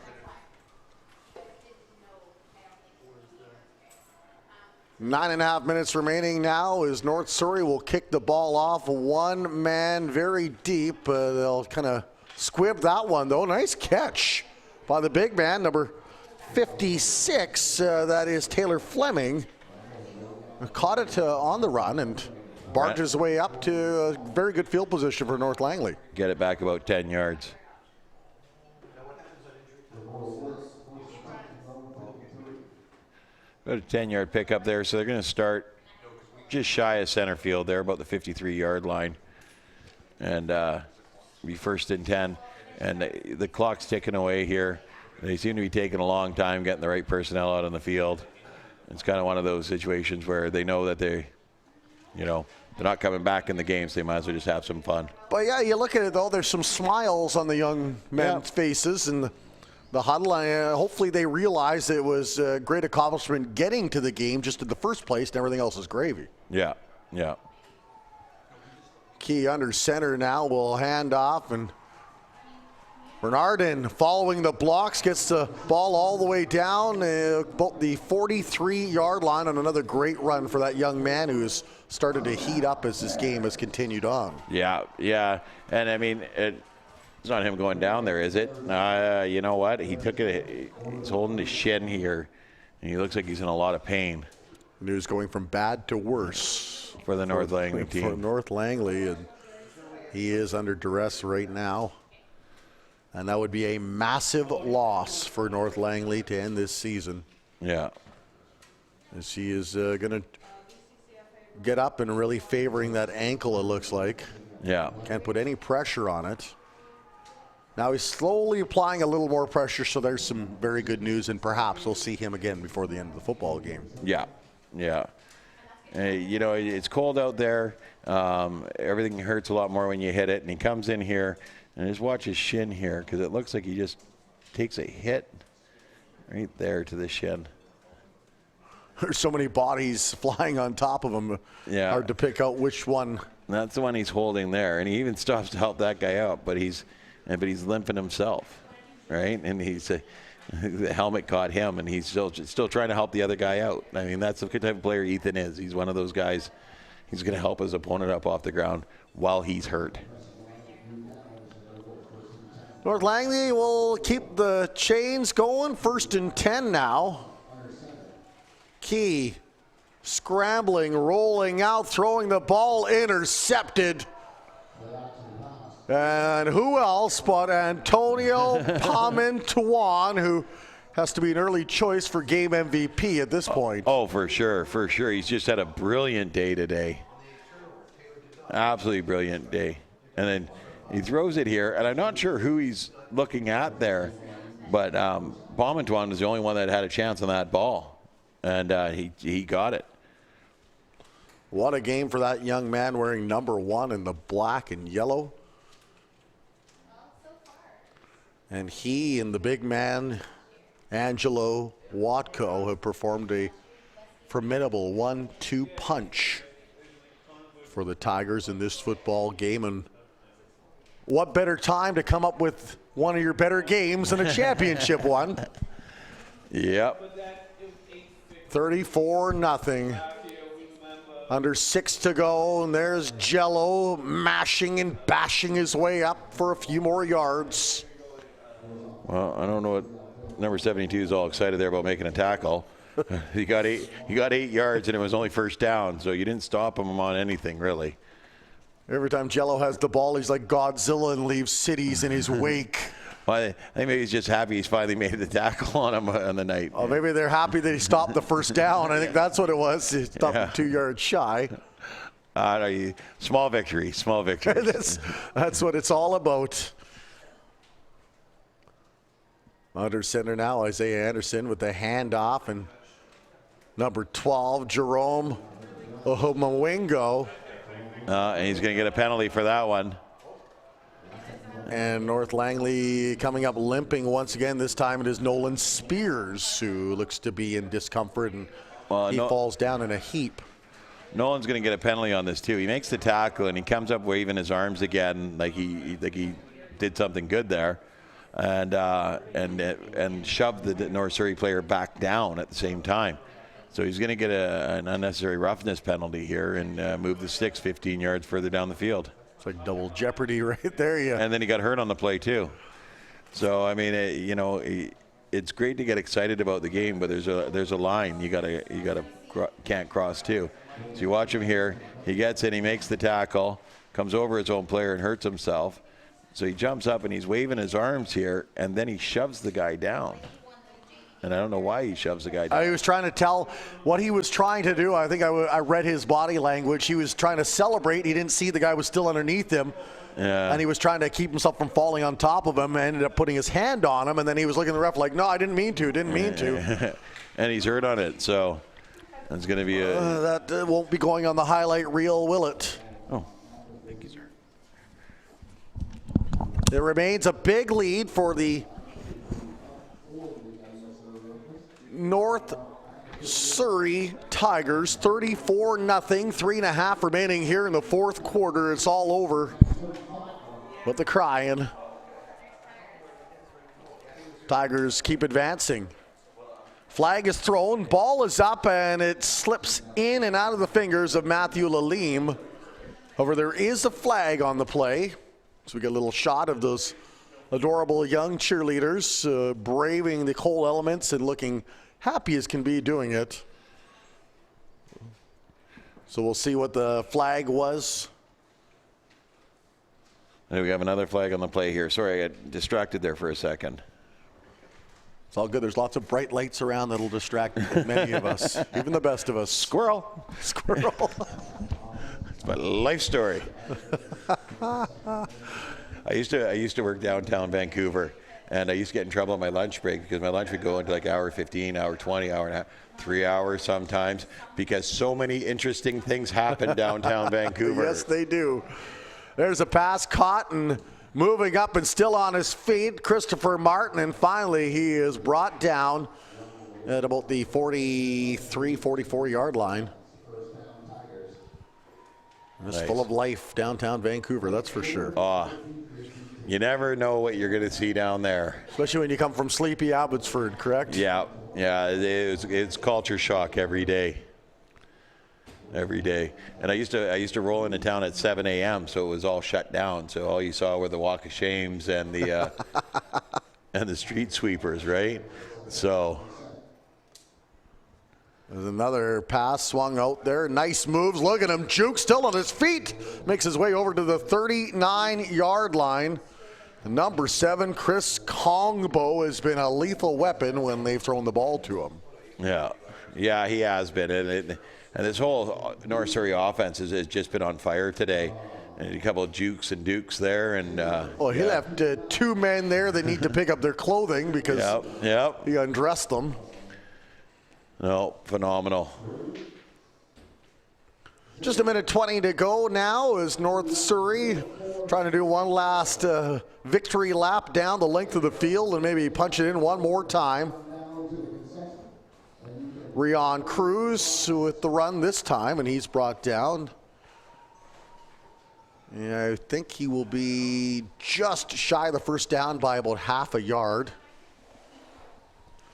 9.5 minutes remaining now as North Surrey will kick the ball off. One man very deep. They'll kind of squib that one, though. Nice catch by the big man, number 56. That is Taylor Fleming. Caught it on the run and barked his way up to a very good field position for North Langley. Get it back about 10 yards. About a 10-yard pickup there, so they're going to start just shy of center field there, about the 53-yard line. And be first and 10. And the clock's ticking away here. They seem to be taking a long time getting the right personnel out on the field. It's kind of one of those situations where they know that they're not coming back in the game, so they might as well just have some fun. But yeah, you look at it though, there's some smiles on the young men's faces and the huddle. Hopefully they realize it was a great accomplishment getting to the game just in the first place, and everything else is gravy. Yeah, yeah. Key under center now will hand off, and Bernardin following the blocks gets the ball all the way down about the 43-yard line on another great run for that young man who's started to heat up as this game has continued on. Yeah, yeah. And I mean, it's not him going down there, is it? You know what? He took it. He's holding his shin here, and he looks like he's in a lot of pain. News going from bad to worse for the North Langley team. For North Langley, and he is under duress right now. And that would be a massive loss for North Langley to end this season. Yeah. As he is going to get up and really favoring that ankle, it looks like. Yeah. Can't put any pressure on it. Now he's slowly applying a little more pressure, so there's some very good news, and perhaps we'll see him again before the end of the football game. Yeah, yeah. It's cold out there. Everything hurts a lot more when you hit it, and he comes in here. And just watch his shin here, because it looks like he just takes a hit right there to the shin. There's so many bodies flying on top of him. Yeah. Hard to pick out which one. That's the one he's holding there, and he even stops to help that guy out, but he's limping himself, right? And the helmet caught him, and he's still trying to help the other guy out. I mean, that's the type of player Ethan is. He's one of those guys. He's going to help his opponent up off the ground while he's hurt. North Langley will keep the chains going. 1st and 10 now. Key scrambling, rolling out, throwing the ball, intercepted. And who else but Antonio Pamintuan, who has to be an early choice for game MVP at this point. Oh, for sure, for sure. He's just had a brilliant day today. Absolutely brilliant day. And then he throws it here, and I'm not sure who he's looking at there, but Pamintuan was the only one that had a chance on that ball, and he got it. What a game for that young man wearing number 1 in the black and yellow. And he and the big man, Angelo Watko, have performed a formidable 1-2 punch for the Tigers in this football game. And what better time to come up with one of your better games than a championship one? Yep. 34-0. Under 6 to go, and there's Jello mashing and bashing his way up for a few more yards. Well, I don't know what number 72 is all excited there about making a tackle. He got 8 yards, and it was only first down, so you didn't stop him on anything, really. Every time Jello has the ball, he's like Godzilla and leaves cities in his wake. Well, I think maybe he's just happy he's finally made the tackle on him on the night. Oh, maybe they're happy that he stopped the first down. I think that's what it was. He stopped him 2 yards shy. Small victory, small victory. That's what it's all about. Under center now, Isaiah Anderson with the handoff, and number 12, Jerome Ohumawingo. And he's going to get a penalty for that one. And North Langley coming up limping once again. This time it is Nolan Spears who looks to be in discomfort, and he falls down in a heap. Nolan's going to get a penalty on this too. He makes the tackle and he comes up waving his arms again like he did something good there. and shoved the North Surrey player back down at the same time. So he's going to get an unnecessary roughness penalty here and move the sticks 15 yards further down the field. It's like double jeopardy right there. Yeah. And then he got hurt on the play too. So I mean, it's great to get excited about the game, but there's a line you can't cross too. So you watch him here. He gets in, he makes the tackle, comes over his own player and hurts himself. So he jumps up and he's waving his arms here, and then he shoves the guy down. And I don't know why he shoves the guy down. He was trying to tell what he was trying to do. I think I read his body language. He was trying to celebrate. He didn't see the guy was still underneath him. Yeah. And he was trying to keep himself from falling on top of him and ended up putting his hand on him. And then he was looking at the ref like, no, I didn't mean to. And he's hurt on it. So that's going to be that won't be going on the highlight reel, will it? Oh, thank you, sir. There remains a big lead for the North Surrey Tigers, 34-0, 3.5 remaining here in the fourth quarter. It's all over with the crying. Tigers keep advancing. Flag is thrown, ball is up, and it slips in and out of the fingers of Matthew Lalim. However, there is a flag on the play. So we get a little shot of those adorable young cheerleaders braving the cold elements and looking happy as can be doing it. So we'll see what the flag was. And we have another flag on the play here. Sorry, I got distracted there for a second. It's all good. There's lots of bright lights around that'll distract many of us, even the best of us. Squirrel. Squirrel. It's my life story. I used to work downtown Vancouver, and I used to get in trouble on my lunch break because my lunch would go into like hour 15, hour 20, hour and a half, 3 hours sometimes, because so many interesting things happen downtown Vancouver. Yes, they do. There's a pass caught and moving up and still on his feet, Christopher Martin, and finally he is brought down at about the 43, 44-yard line. It's Nice. full of life downtown Vancouver, that's for sure. You never know what you're going to see down there. Especially when you come from sleepy Abbotsford, correct? Yeah. It's culture shock every day. Every day. And I used to roll into town at 7 a.m., so it was all shut down. So all you saw were the walk of shames and the and the street sweepers, right? So there's another pass swung out there. Nice moves. Look at him. Juke still on his feet. Makes his way over to the 39-yard line. Number 7, Chris Kongbo, has been a lethal weapon when they've thrown the ball to him. Yeah, he has been. And this whole North Surrey offense has just been on fire today. And a couple of jukes and dukes there. He left 2 men there that need to pick up their clothing because he undressed them. No, phenomenal. Just a minute 20 to go now as North Surrey trying to do one last victory lap down the length of the field and maybe punch it in one more time. Rion Cruz with the run this time, and he's brought down. Yeah, I think he will be just shy of the first down by about half a yard.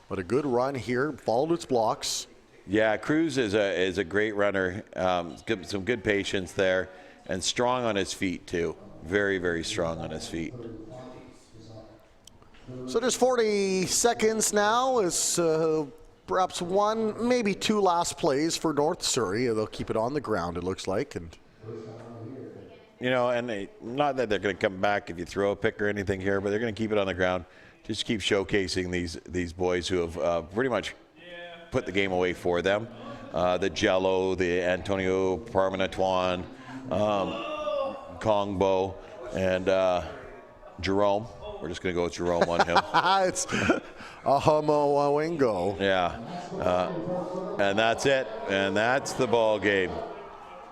But a good run here, followed its blocks. Yeah, Cruz is a great runner. Some good patience there, and strong on his feet too. Very, very strong on his feet. So there's 40 seconds now. Is perhaps 1, maybe 2 last plays for North Surrey. They'll keep it on the ground, it looks like. And not that they're going to come back if you throw a pick or anything here, but they're going to keep it on the ground. Just keep showcasing these boys who have pretty much put the game away for them. The Jello, the Antonio Parmanatuan, Kongbo, and Jerome. We're just going to go with Jerome on him. It's Ahamoawingo. Yeah. And that's it. And that's the ball game.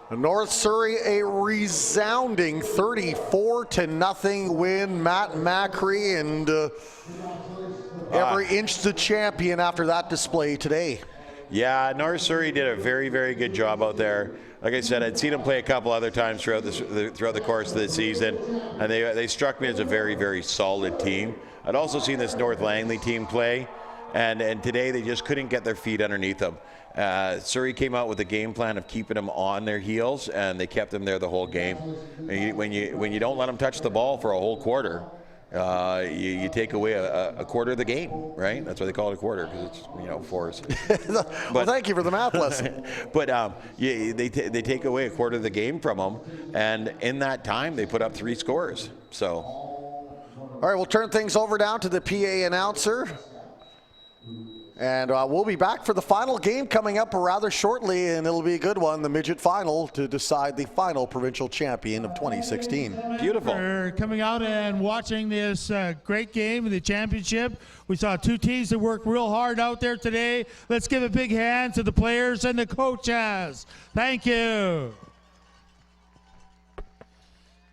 North Surrey, a resounding 34-0 win. Matt Macri and every inch the champion after that display today. Yeah, North Surrey did a very, very good job out there. like I said, I'd seen them play a couple other times throughout the course of the season, and they struck me as a very, very solid team. I'd also seen this North Langley team play, and today they just couldn't get their feet underneath them. Surrey came out with a game plan of keeping them on their heels, and they kept them there the whole game. When you don't let them touch the ball for a whole quarter, you take away a quarter of the game, right? That's why they call it a quarter, because it's fours. Well, thank you for the math lesson. But they take away a quarter of the game from them, and in that time they put up 3 scores. So, all right, we'll turn things over down to the PA announcer. And we'll be back for the final game coming up rather shortly, and it'll be a good one, the Midget Final, to decide the final provincial champion of 2016. Beautiful. For coming out and watching this great game in the championship. We saw 2 teams that worked real hard out there today. Let's give a big hand to the players and the coaches. Thank you.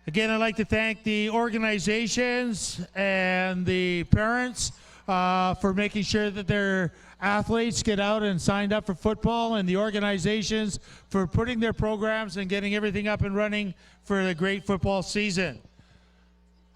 Again, I'd like to thank the organizations and the parents for making sure that their athletes get out and signed up for football, and the organizations for putting their programs and getting everything up and running for the great football season.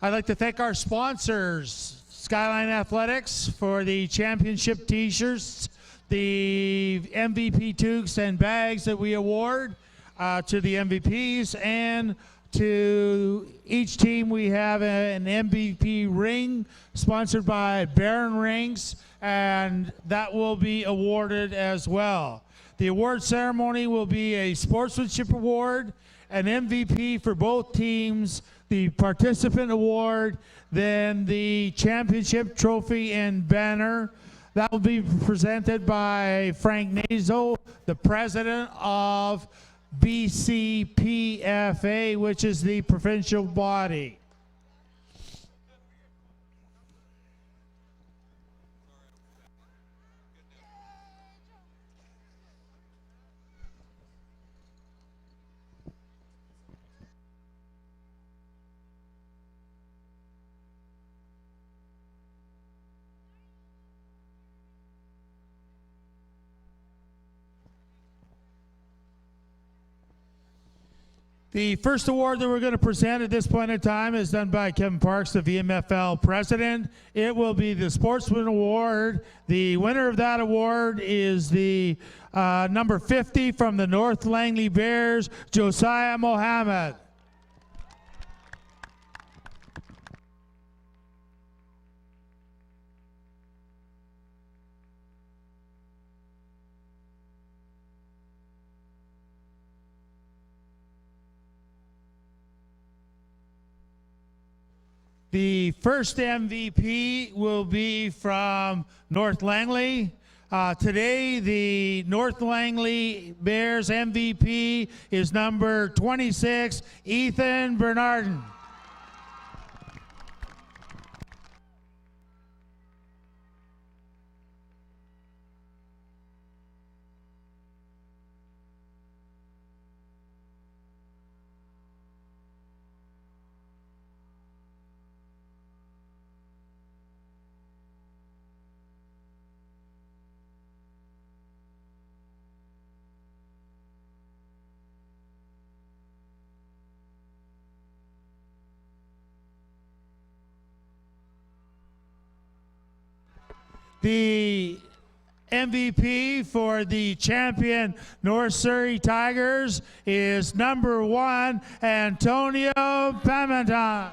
I'd like to thank our sponsors, Skyline Athletics, for the championship t-shirts, the MVP toques and bags that we award to the MVPs, and to each team we have an MVP ring sponsored by Baron Rings, and that will be awarded as well. The award ceremony will be a sportsmanship award, an MVP for both teams, the participant award, then the championship trophy and banner. That will be presented by Frank Nazo, the president of BCCFA, which is the provincial body. The first award that we're going to present at this point in time is done by Kevin Parks, the VMFL president. It will be the Sportsman Award. The winner of that award is the number 50 from the North Langley Bears, Josiah Mohammed. The first MVP will be from North Langley. Today, the North Langley Bears MVP is number 26, Ethan Bernardin. The MVP for the champion North Surrey Tigers is number 1, Antonio Bantam.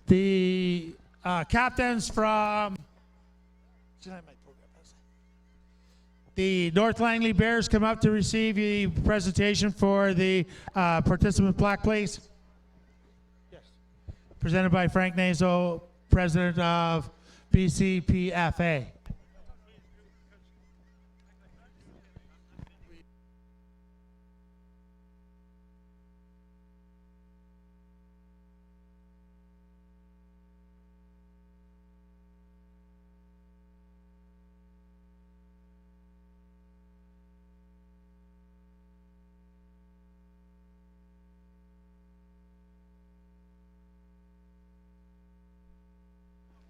The captains from the North Langley Bears come up to receive a presentation for the participant plaque, please. Yes. Presented by Frank Nazo, president of BCCFA.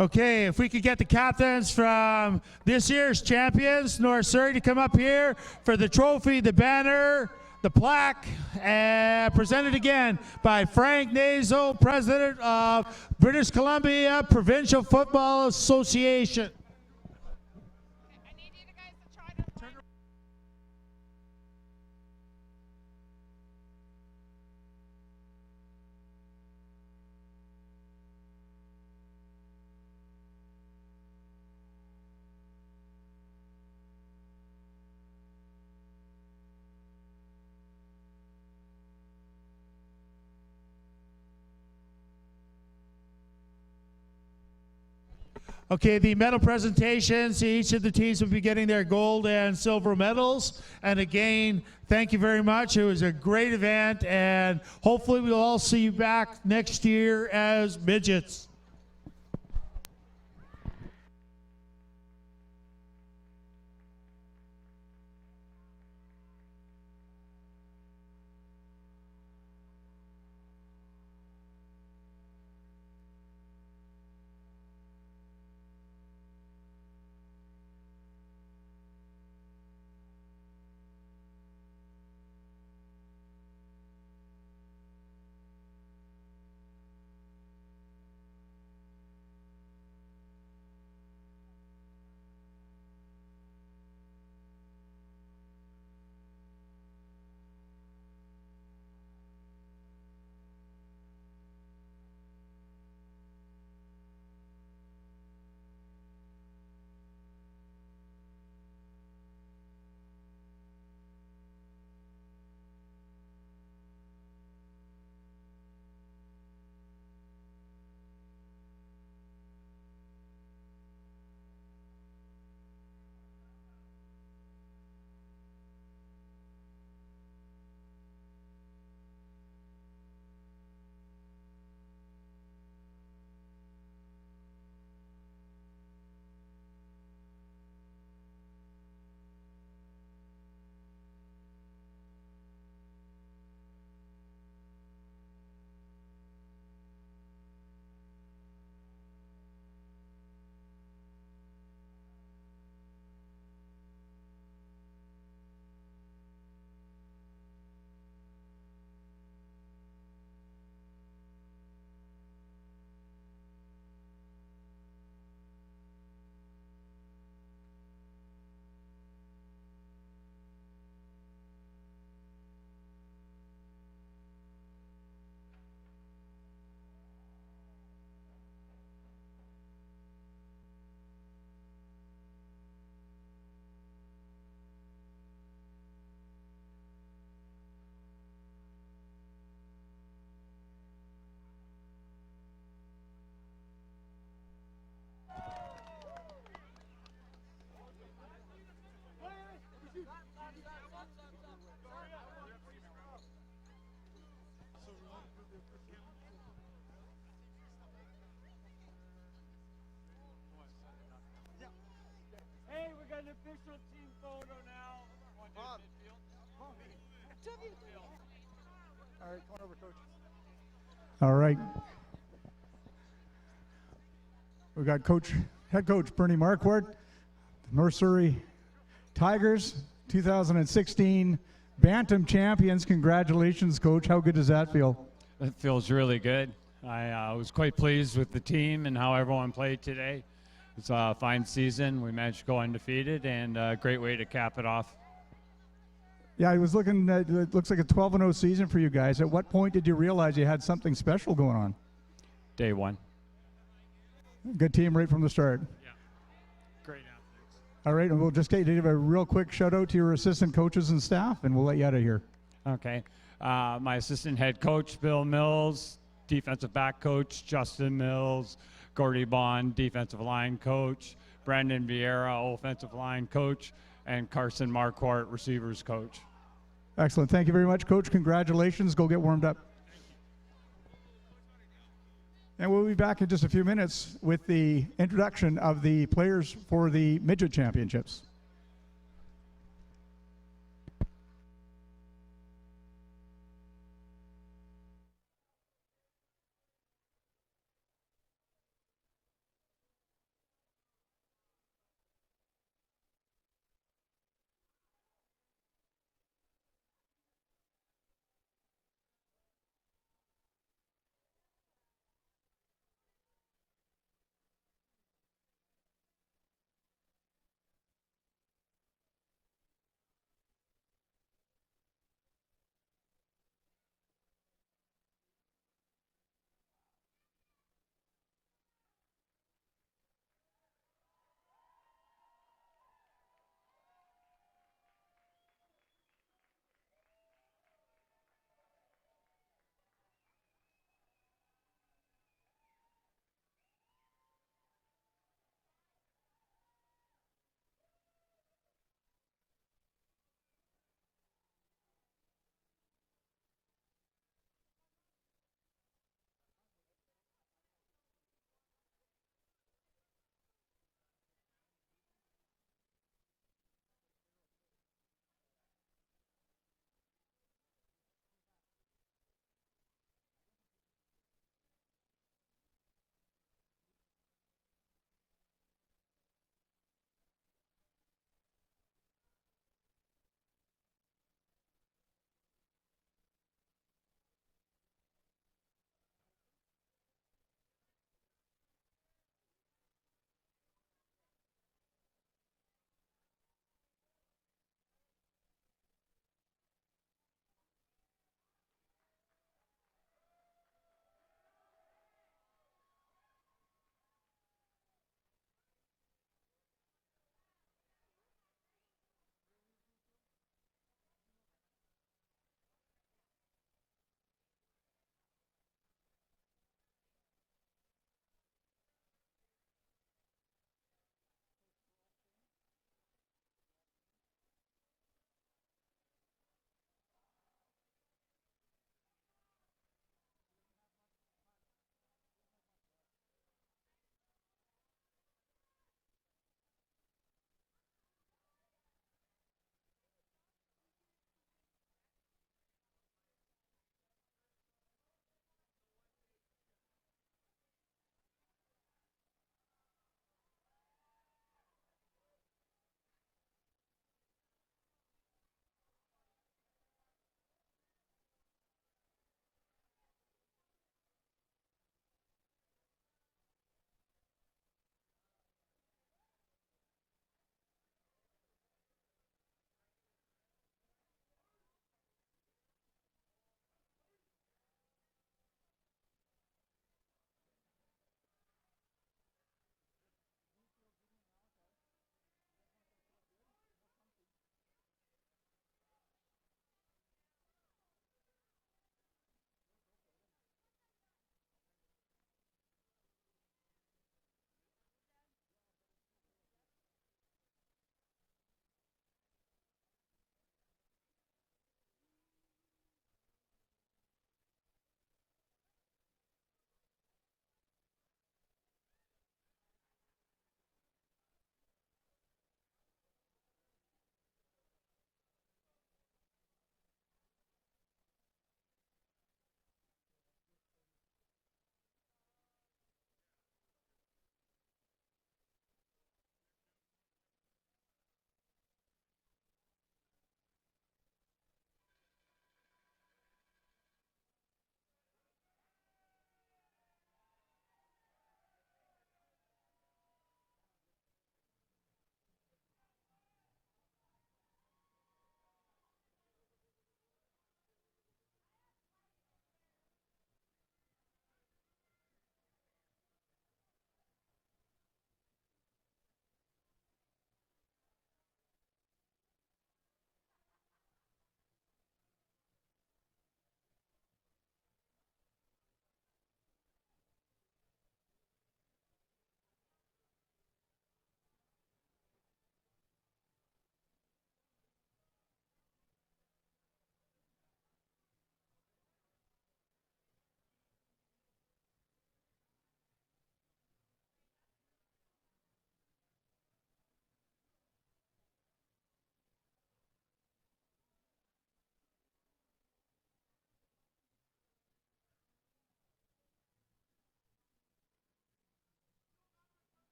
Okay, if we could get the captains from this year's champions, North Surrey, to come up here for the trophy, the banner, the plaque, and presented again by Frank Nazo, President of British Columbia Provincial Football Association. Okay, the medal presentations, each of the teams will be getting their gold and silver medals. And again, thank you very much. It was a great event, and hopefully we'll all see you back next year as midgets. Hey, we got an official team photo now. Bob. All right, come on over, Coach. All right. We got head coach Bernie Marquardt, North Surrey Tigers, 2016 Bantam champions. Congratulations, Coach. How good does that feel? It feels really good. I was quite pleased with the team and how everyone played today. It's a fine season. We managed to go undefeated, and a great way to cap it off. Yeah, I was looking at, it looks like a 12-0 season for you guys. At what point did you realize you had something special going on? Day one. Good team right from the start. Yeah. Great athletes. All right, and we'll just give a real quick shout out to your assistant coaches and staff, and we'll let you out of here. Okay. My assistant head coach, Bill Mills, defensive back coach, Justin Mills, Gordy Bond, defensive line coach, Brandon Vieira, offensive line coach, and Carson Marquardt, receivers coach. Excellent. Thank you very much, Coach. Congratulations. Go get warmed up. And we'll be back in just a few minutes with the introduction of the players for the Midget Championships.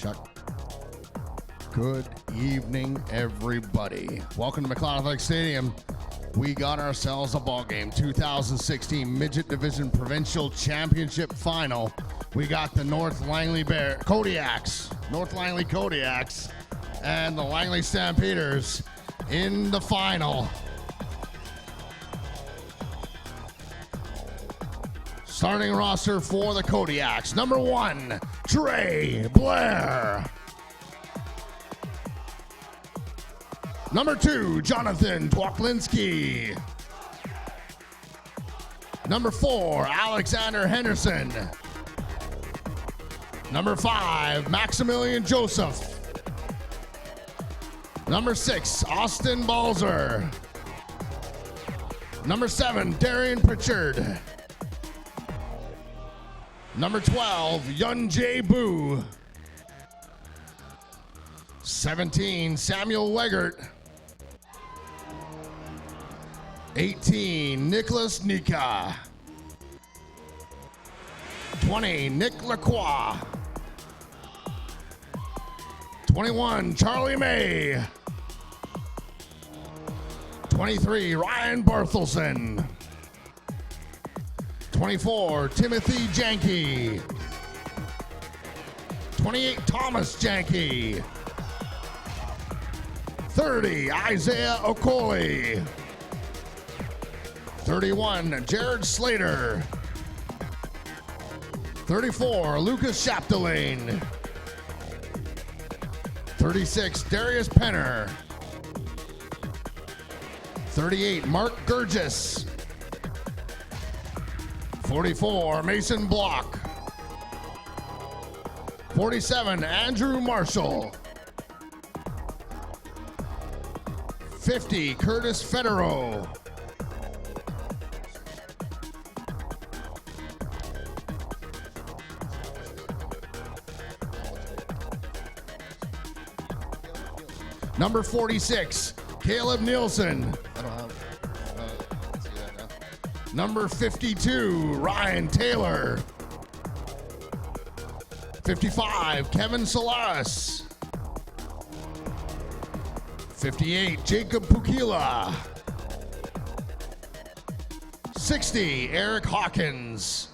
Chuck. Good evening, everybody. Welcome to McLeod Athletic Stadium. We got ourselves a ball game. 2016 Midget Division Provincial Championship Final. We got the North Langley Kodiaks, North Langley Kodiaks, and the Langley Stampeders in the final. Starting roster for the Kodiaks. Number 1, Trey Blair. Number 2, Jonathan Dwoklinski. Number 4, Alexander Henderson. Number 5, Maximilian Joseph. Number 6, Austin Balzer. Number 7, Darian Pritchard. Number 12, Yun Jae Boo. 17, Samuel Weggert. 18, Nicholas Nika. 20, Nick Lacroix. 21, Charlie May. 23, Ryan Barthelson. 24, Timothy Janke. 28, Thomas Janke. 30, Isaiah Okoli. 31, Jared Slater. 34, Lucas Chapdelaine. 36, Darius Penner. 38, Mark Gurgis. 44, Mason Block. 47, Andrew Marshall. 50, Curtis Federow. Number 46, Caleb Nielsen. I don't have, let's see that now. Number 52, Ryan Taylor. 55, Kevin Solaris. 58, Jacob Pukila. 60, Eric Hawkins.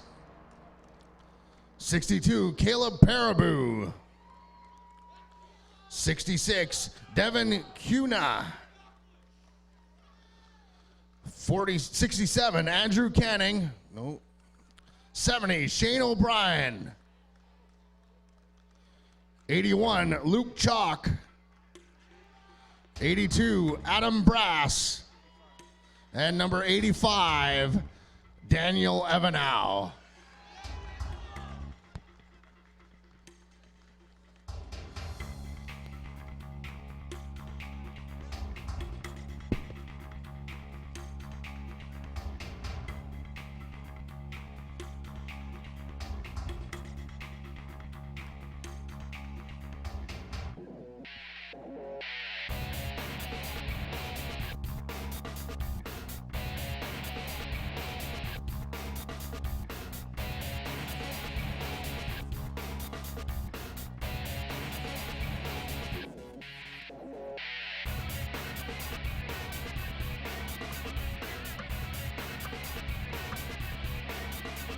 62, Caleb Paraboo. 66, Devin Cuna. 67, Andrew Canning. No. 70, Shane O'Brien. 81, Luke Chalk. 82, Adam Brass. And number 85, Daniel Evanow.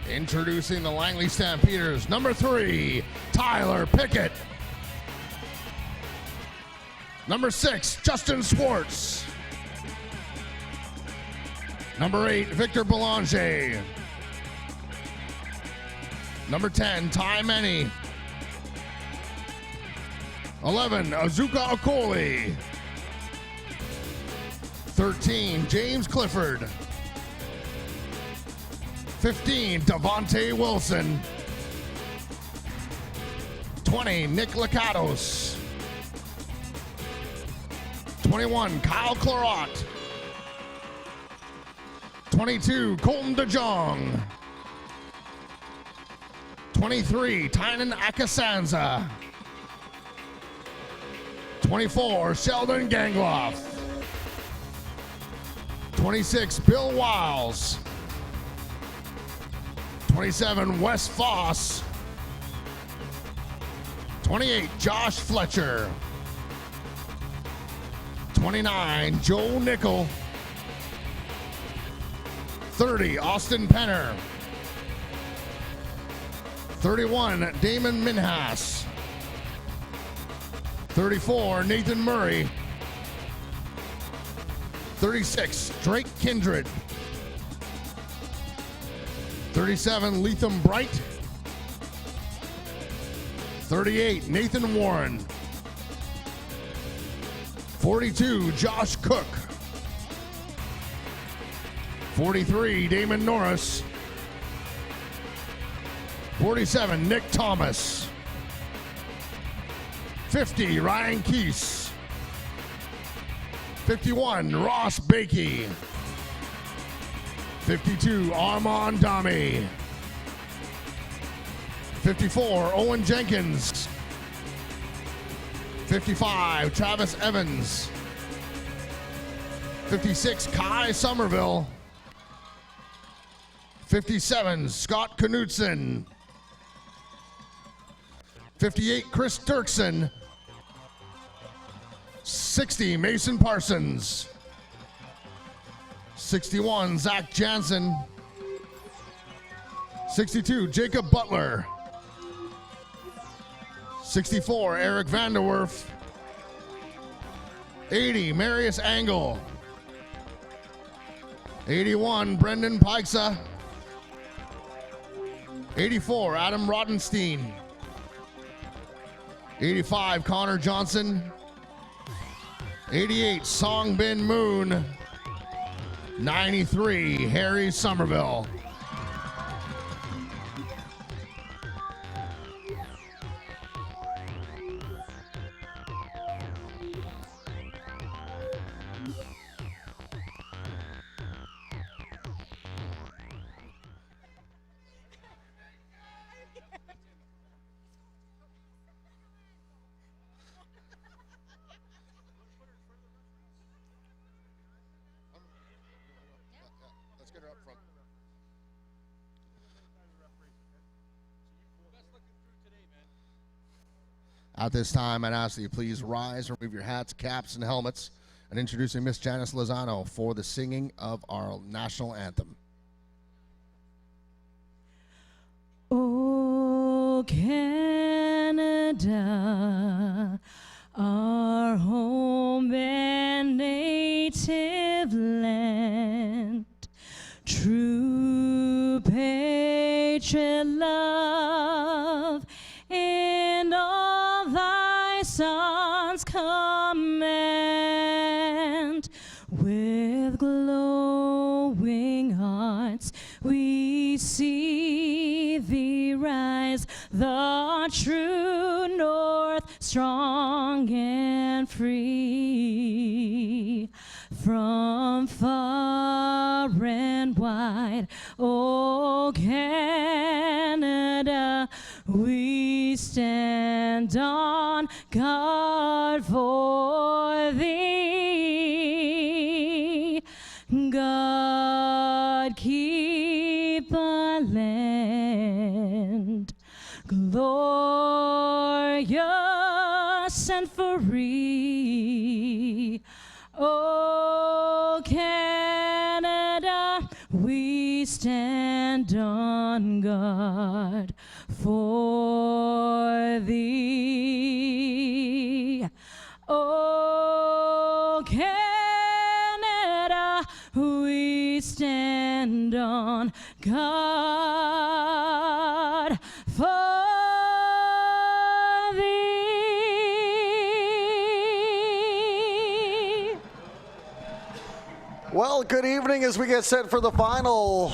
Introducing the Langley Stampeders, number 3, Tyler Pickett. Number 6, Justin Swartz. Number 8, Victor Belanger. Number 10, Ty Many. 11, Azuka Okoli. 13, James Clifford. 15, Devontae Wilson. 20, Nick Lakatos. 21, Kyle Clarat. 22, Colton DeJong. 23, Tynan Akasanza. 24, Sheldon Gangloff. 26, Bill Wiles. 27, Wes Foss. 28, Josh Fletcher. 29, Joe Nickel. 30, Austin Penner. 31, Damon Minhas. 34, Nathan Murray. 36, Drake Kindred. 37, Lethem Bright. 38, Nathan Warren. 42, Josh Cook. 43, Damon Norris. 47, Nick Thomas. 50, Ryan Keese. 51, Ross Bakey. 52, Armand Dami. 54, Owen Jenkins. 55, Travis Evans. 56, Kai Somerville. 57, Scott Knutson. 58, Chris Dirksen. 60, Mason Parsons. 61, Zach Jansen. 62, Jacob Butler. 64, Eric Vanderwerf. 80, Marius Angle. 81, Brendan Pikesa. 84, Adam Rottenstein. 85, Connor Johnson. 88, Song Bin Moon. 93, Harry Somerville. Let's get her up front. At this time, I'd ask that you please rise, remove your hats, caps, and helmets, and introducing Miss Janice Lozano for the singing of our national anthem. Oh, Canada, our home and native land, true patriot love, and all thy sons command. With glowing hearts we see thee rise, the true north, strong and free. From far and wide, O Canada, we stand on guard for thee. God keep our land glorious and free. Oh, Canada, we stand on guard for thee. Oh, Canada, we stand on guard for thee. Well, good evening as we get set for the final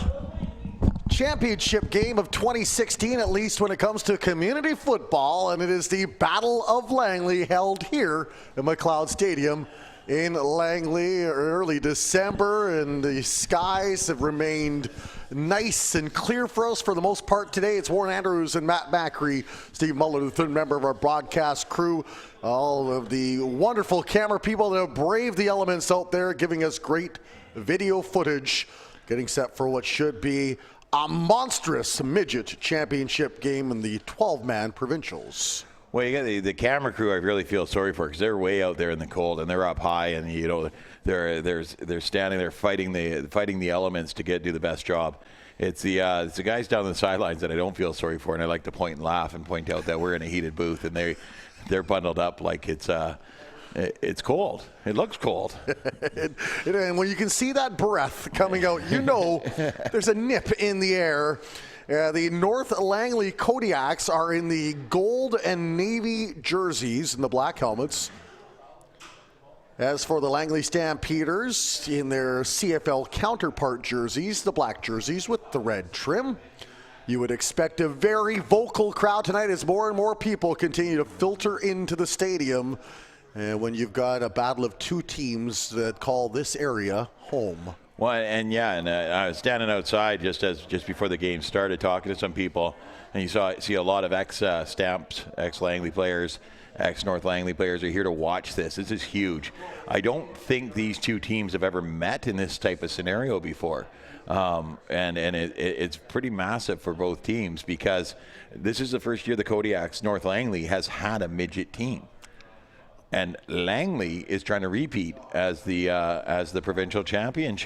championship game of 2016, at least when it comes to community football, and it is the Battle of Langley held here at McLeod Stadium in Langley early December, and the skies have remained nice and clear for us for the most part today. It's Warren Andrews and Matt Macri, Steve Muller, the third member of our broadcast crew, all of the wonderful camera people that have braved the elements out there, giving us great video footage, getting set for what should be a monstrous midget championship game in the 12-man provincials. Well, you got the camera crew. I really feel sorry for because they're way out there in the cold and they're up high, and they're standing there fighting the elements to do the best job. It's the guys down the sidelines that I don't feel sorry for, and I like to point and laugh and point out that we're in a heated booth and they're bundled up like it's cold. It looks cold. And when you can see that breath coming out, there's a nip in the air. The North Langley Kodiaks are in the gold and navy jerseys and the black helmets. As for the Langley Stampeders, in their CFL counterpart jerseys, the black jerseys with the red trim. You would expect a very vocal crowd tonight as more and more people continue to filter into the stadium. And when you've got a battle of two teams that call this area home. Well, and I was standing outside just before the game started, talking to some people, and you see a lot of ex-Stamps, ex-Langley players, ex-North Langley players are here to watch this. This is huge. I don't think these two teams have ever met in this type of scenario before, and it's pretty massive for both teams because this is the first year the Kodiaks North Langley has had a midget team. And Langley is trying to repeat as the provincial champion,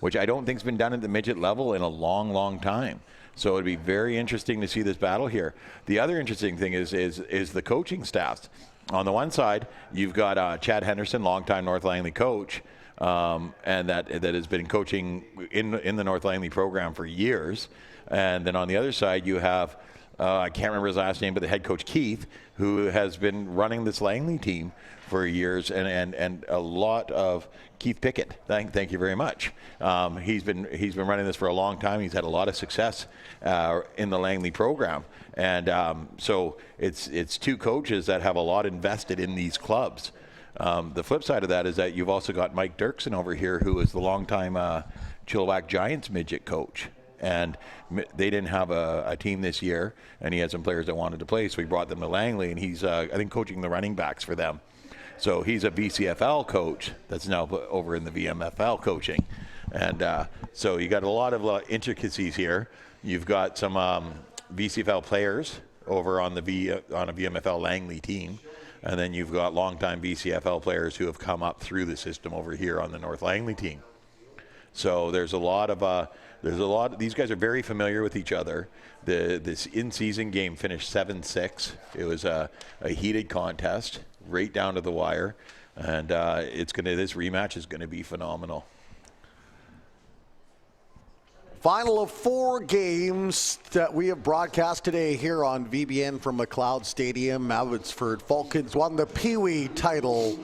which I don't think has been done at the midget level in a long, long time. So it'd be very interesting to see this battle here. The other interesting thing is the coaching staffs. On the one side, you've got Chad Henderson, longtime North Langley coach, and that has been coaching in the North Langley program for years. And then on the other side, you have I can't remember his last name, but the head coach Keith, who has been running this Langley team for years, and a lot of Keith Pickett. Thank you very much. He's been running this for a long time. He's had a lot of success in the Langley program, and so it's two coaches that have a lot invested in these clubs. The flip side of that is that you've also got Mike Dirksen over here, who is the longtime Chilliwack Giants midget coach. And they didn't have a team this year, and he had some players that wanted to play, so he brought them to Langley, and he's, I think, coaching the running backs for them. So he's a BCFL coach that's now over in the VMFL coaching. And so you got a lot of intricacies here. You've got some BCFL players over on a VMFL Langley team, and then you've got longtime BCFL players who have come up through the system over here on the North Langley team. So there's a lot of these guys are very familiar with each other. This in-season game finished 7-6. It was a heated contest, right down to the wire, and this rematch is gonna be phenomenal. Final of 4 games that we have broadcast today here on VBN from McLeod Stadium. Abbotsford Falcons won the Pee Wee title.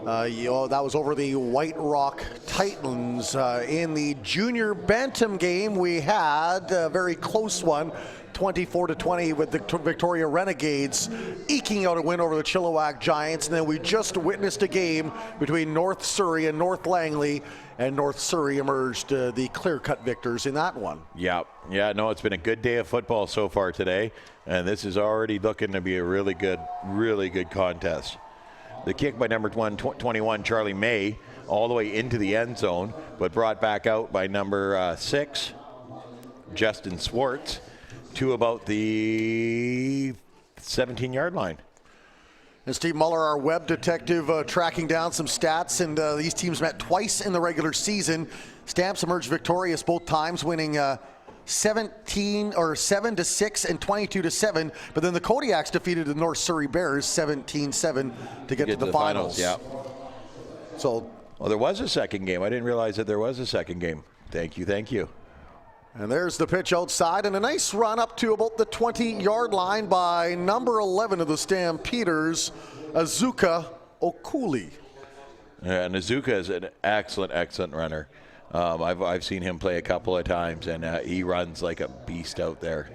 That was over the White Rock Titans. In the junior Bantam game, we had a very close one, 24-20, with the Victoria Renegades eking out a win over the Chilliwack Giants. And then we just witnessed a game between North Surrey and North Langley, and North Surrey emerged the clear-cut victors in that one. Yeah, it's been a good day of football so far today, and this is already looking to be a really good contest. The kick by number 21, Charlie May, all the way into the end zone, but brought back out by number 6, Justin Swartz, to about the 17-yard line. And Steve Muller, our web detective, tracking down some stats, and these teams met twice in the regular season. Stamps emerged victorious both times, winning 7-6 and 22-7. But then the Kodiaks defeated the North Surrey Bears 17-7 to get to the finals. Yeah. So, there was a second game. I didn't realize that there was a second game. Thank you. And there's the pitch outside, and a nice run up to about the 20-yard line by number 11 of the Stampeders, Azuka Okuli. Yeah, and Azuka is an excellent runner. I've seen him play a couple of times, and he runs like a beast out there.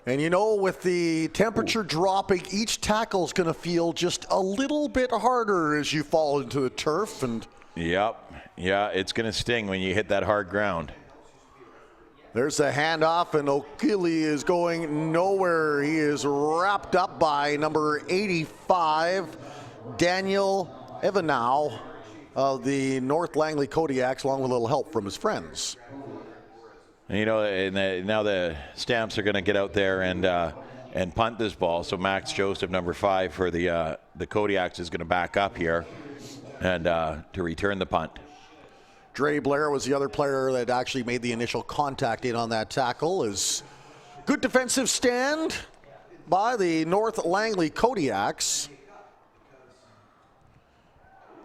And with the temperature dropping, each tackle is going to feel just a little bit harder as you fall into the turf. And yep. Yeah, it's going to sting when you hit that hard ground. There's the handoff, and Okili is going nowhere. He is wrapped up by number 85, Daniel Evanow of the North Langley Kodiaks, along with a little help from his friends. And, now the Stamps are going to get out there and punt this ball. So Max Joseph, number 5 for the Kodiaks, is going to back up here and to return the punt. Dre Blair was the other player that actually made the initial contact in on that tackle. Is good defensive stand by the North Langley Kodiaks.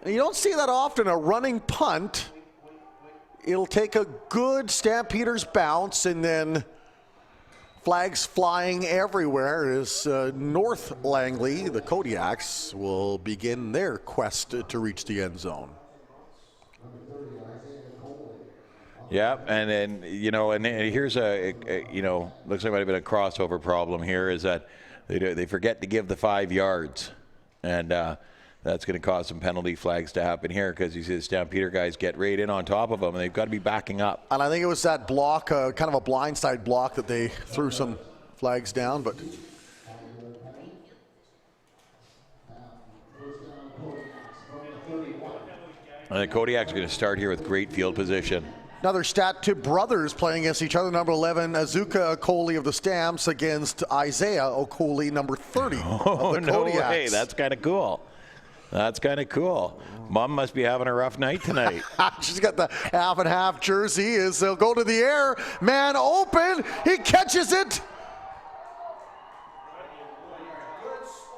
And you don't see that often, a running punt. It'll take a good Stampeders bounce and then flags flying everywhere as North Langley, the Kodiaks, will begin their quest to reach the end zone. Yeah, and then, and here's looks like might have been a crossover problem here, is that they forget to give the 5 yards. And that's going to cause some penalty flags to happen here because you see the Stampeder guys get right in on top of them, and they've got to be backing up. And I think it was that block, kind of a blindside block, that they threw some flags down. But and the Kodiaks are going to start here with great field position. Another stat, 2 brothers playing against each other. Number 11, Azuka Okoli of the Stamps against Isaiah Okoli, number 30 of the No Kodiaks. way. That's kind of cool. That's kind of cool. Mom must be having a rough night tonight. She's got the half and half jersey as they'll go to the air. Man open. He catches it.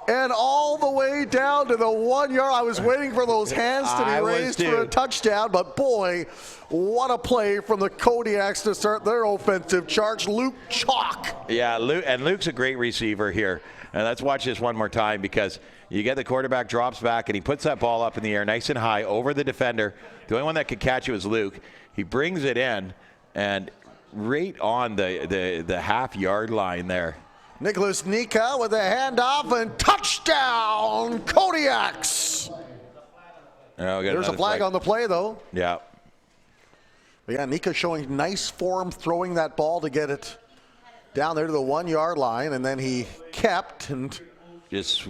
And all the way down to the 1 yard. I was waiting for those hands to be raised for a touchdown, but boy, what a play from the Kodiaks to start their offensive charge. Luke Chalk. Yeah, Luke's a great receiver here. And let's watch this one more time because you get the quarterback drops back and he puts that ball up in the air nice and high over the defender. The only one that could catch it was Luke. He brings it in and right on the half-yard line there. Nicholas Nika with a handoff and touchdown, Kodiaks. There's a flag on the play, though. Yeah. But yeah, Nika showing nice form throwing that ball to get it down there to the 1 yard line, and then he kept and just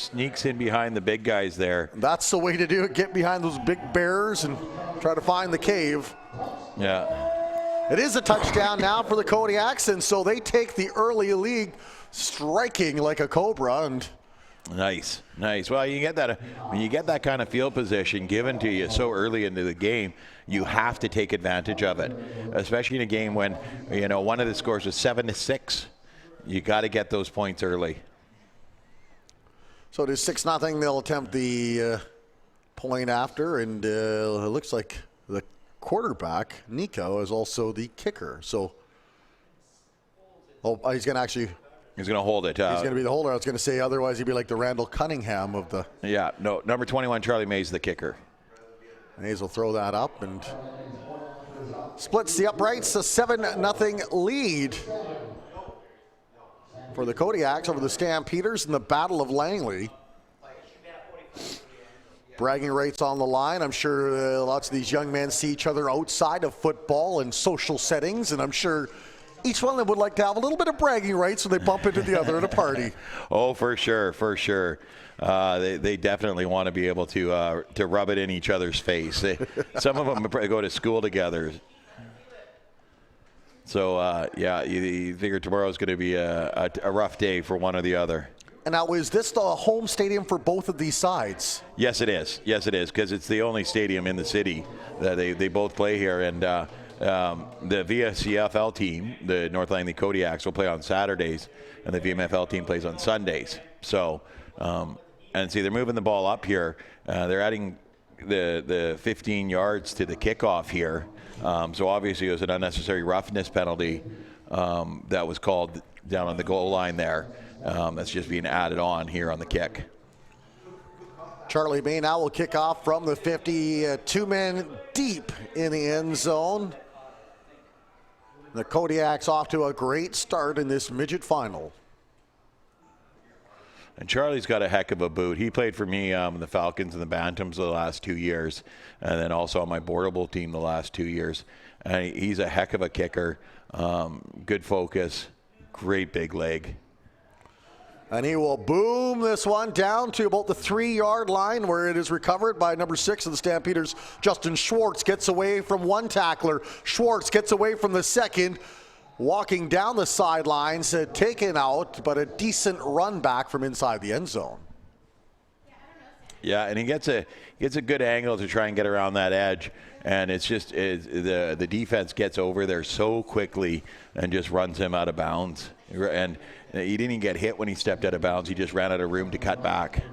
sneaks in behind the big guys there. That's the way to do it. Get behind those big bears and try to find the cave. Yeah. It is a touchdown now for the Kodiaks, and so they take the early lead, striking like a cobra. And nice. Well, you get that when you get that kind of field position given to you so early into the game, you have to take advantage of it, especially in a game when one of the scores was 7-6. You got to get those points early. So it is 6-0. They'll attempt the point after, and it looks like the quarterback, Nico, is also the kicker. So, he's going to hold it. He's going to be the holder. I was going to say otherwise he'd be like the Randall Cunningham of the. Yeah, no, number 21, Charlie Mays, the kicker. Mays will throw that up and splits the uprights. A 7-0 lead for the Kodiaks over the Stampeders in the Battle of Langley. Bragging rights on the line. I'm sure lots of these young men see each other outside of football and social settings, and I'm sure each one of them would like to have a little bit of bragging rights when they bump into the other at a party. Oh, for sure. They definitely want to be able to rub it in each other's face. Some of them go to school together. So, you figure tomorrow's going to be a rough day for one or the other. And now, is this the home stadium for both of these sides? Yes, it is, because it's the only stadium in the city that they both play here. And the VCCFL team, the North Langley Kodiaks, will play on Saturdays, and the VMFL team plays on Sundays. So, and see, they're moving the ball up here. They're adding the 15 yards to the kickoff here. So obviously it was an unnecessary roughness penalty that was called down on the goal line there. That's just being added on here on the kick. Charlie May now will kick off from the 50, 2 men deep in the end zone. The Kodiaks off to a great start in this midget final. And Charlie's got a heck of a boot. He played for me in the Falcons and the Bantams the last 2 years, and then also on my boardable team the last 2 years. And he's a heck of a kicker. Good focus, great big leg. And he will boom this one down to about the 3-yard line, where it is recovered by number 6 of the Stampeders. Justin Schwartz gets away from one tackler. Schwartz gets away from the second. Walking down the sidelines, taken out, but a decent run back from inside the end zone. Yeah, and he gets a good angle to try and get around that edge, and it's just the defense gets over there so quickly and just runs him out of bounds. And he didn't even get hit when he stepped out of bounds. He just ran out of room to cut back.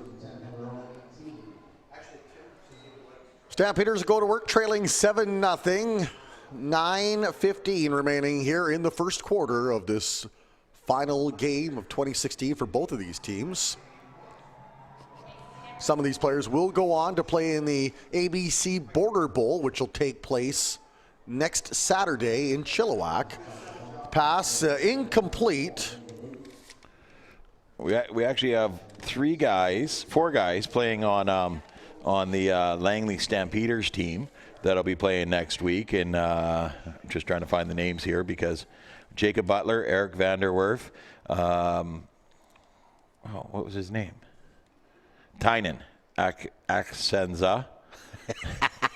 Stampeders go to work trailing 7-0. 9:15 remaining here in the first quarter of this final game of 2016 for both of these teams. Some of these players will go on to play in the ABC Border Bowl, which will take place next Saturday in Chilliwack. Pass incomplete. We actually have four guys playing on the Langley Stampeders team that'll be playing next week, and I'm just trying to find the names here because Jacob Butler, Eric Vanderwerf, what was his name? Tynan Aksenza.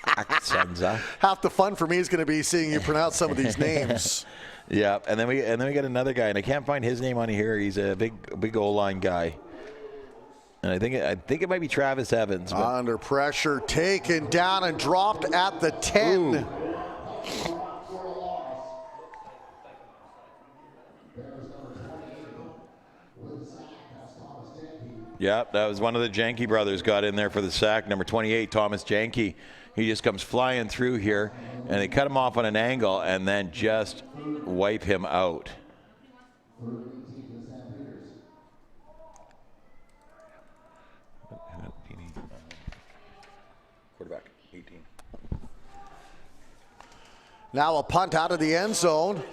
Aksenza. Half the fun for me is going to be seeing you pronounce some of these names. Yeah, and then we got another guy, and I can't find his name on here. He's a big goal line guy. And I think it might be Travis Evans. Under pressure, taken down and dropped at the 10. Ooh. Yep, that was one of the Janke brothers got in there for the sack. Number 28, Thomas Janke. He just comes flying through here, and they cut him off on an angle and then just wipe him out. Quarterback, 18. Now a punt out of the end zone.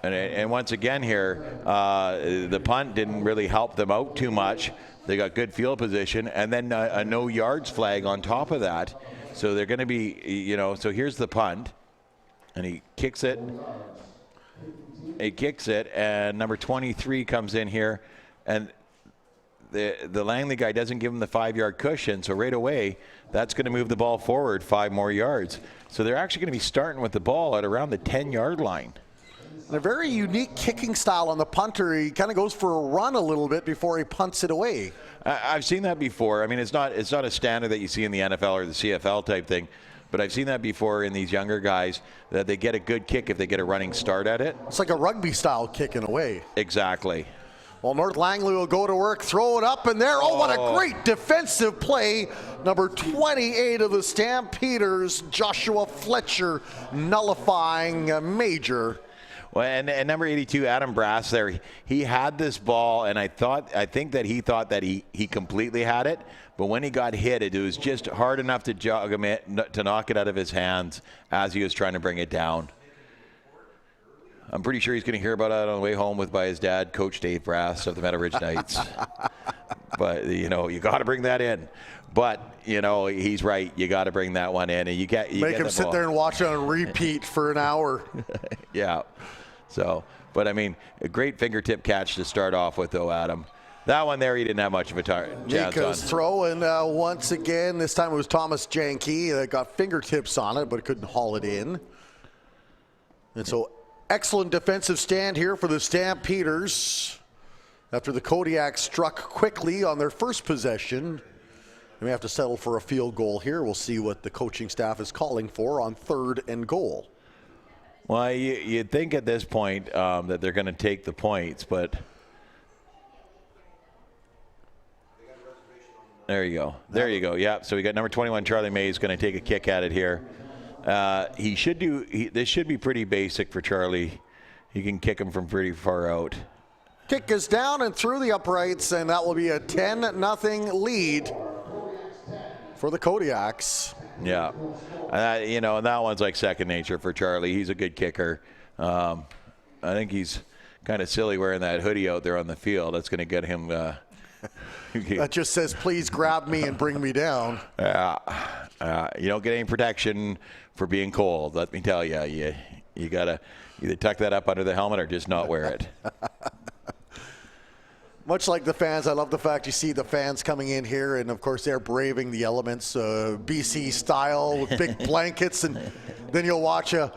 And once again here, the punt didn't really help them out too much. They got good field position, and then a no yards flag on top of that. So they're going to be, so here's the punt, and he kicks it. He kicks it, and number 23 comes in here, and the Langley guy doesn't give him the 5-yard cushion. So right away, that's going to move the ball forward 5 more yards. So they're actually going to be starting with the ball at around the 10-yard line. And a very unique kicking style on the punter. He kind of goes for a run a little bit before he punts it away. I've seen that before. I mean, it's not a standard that you see in the NFL or the CFL type thing, but I've seen that before in these younger guys, that they get a good kick if they get a running start at it. It's like a rugby style kick in a way. Exactly. Well, North Langley will go to work, throw it up in there. Oh, what a great defensive play. Number 28 of the Stampeders, Joshua Fletcher, nullifying a major. Well, and number 82, Adam Brass there, he had this ball, and I think that he thought that he completely had it, but when he got hit, it was just hard enough to jog him to knock it out of his hands as he was trying to bring it down. I'm pretty sure he's going to hear about it on the way home by his dad, Coach Dave Brass of the Meadow Ridge Knights. But, you got to bring that in. But, he's right. You got to bring that one in. And you make him sit there and watch it on repeat for an hour. Yeah. So, but I mean, a great fingertip catch to start off with, though, Adam. That one there, he didn't have much of a chance Nico's on. throw, and once again, this time it was Thomas Janke that got fingertips on it, but couldn't haul it in. And so, excellent defensive stand here for the Stampeders. After the Kodiaks struck quickly on their first possession, they may have to settle for a field goal here. We'll see what the coaching staff is calling for on 3rd and goal. Well, you'd think at this point that they're going to take the points, but there you go. There you go. Yeah, so we got number 21, Charlie May, is going to take a kick at it here. This should be pretty basic for Charlie. He can kick him from pretty far out. Kick is down and through the uprights, and that will be a 10-0 lead for the Kodiaks. Yeah, and that one's like second nature for Charlie. He's a good kicker. I think he's kind of silly wearing that hoodie out there on the field. That's going to get him. That just says, please grab me and bring me down. You don't get any protection for being cold. Let me tell you. You got to either tuck that up under the helmet or just not wear it. Much like the fans, I love the fact you see the fans coming in here, and of course they're braving the elements, BC style with big blankets, and then you'll watch a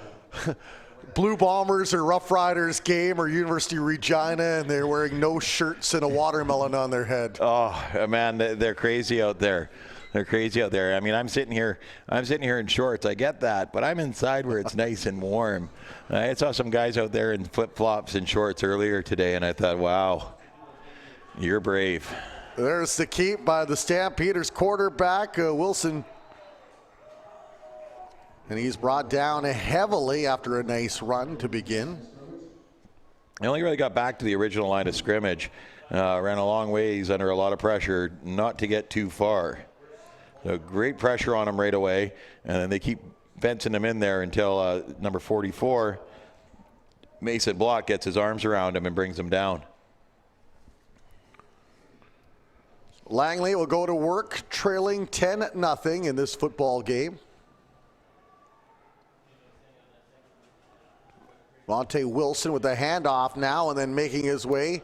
Blue Bombers or Rough Riders game or University of Regina, and they're wearing no shirts and a watermelon on their head. Oh man, they're crazy out there. They're crazy out there. I mean, I'm sitting here in shorts. I get that, but I'm inside where it's nice and warm. I saw some guys out there in flip-flops and shorts earlier today, and I thought, wow. You're brave. There's the keep by the Stampeders quarterback, Wilson. And he's brought down heavily after a nice run to begin. He only really got back to the original line of scrimmage. Ran a long ways under a lot of pressure not to get too far. So great pressure on him right away. And then they keep fencing him in there until number 44, Mason Block, gets his arms around him and brings him down. Langley will go to work, trailing 10-0 in this football game. Monte Wilson with the handoff now, and then making his way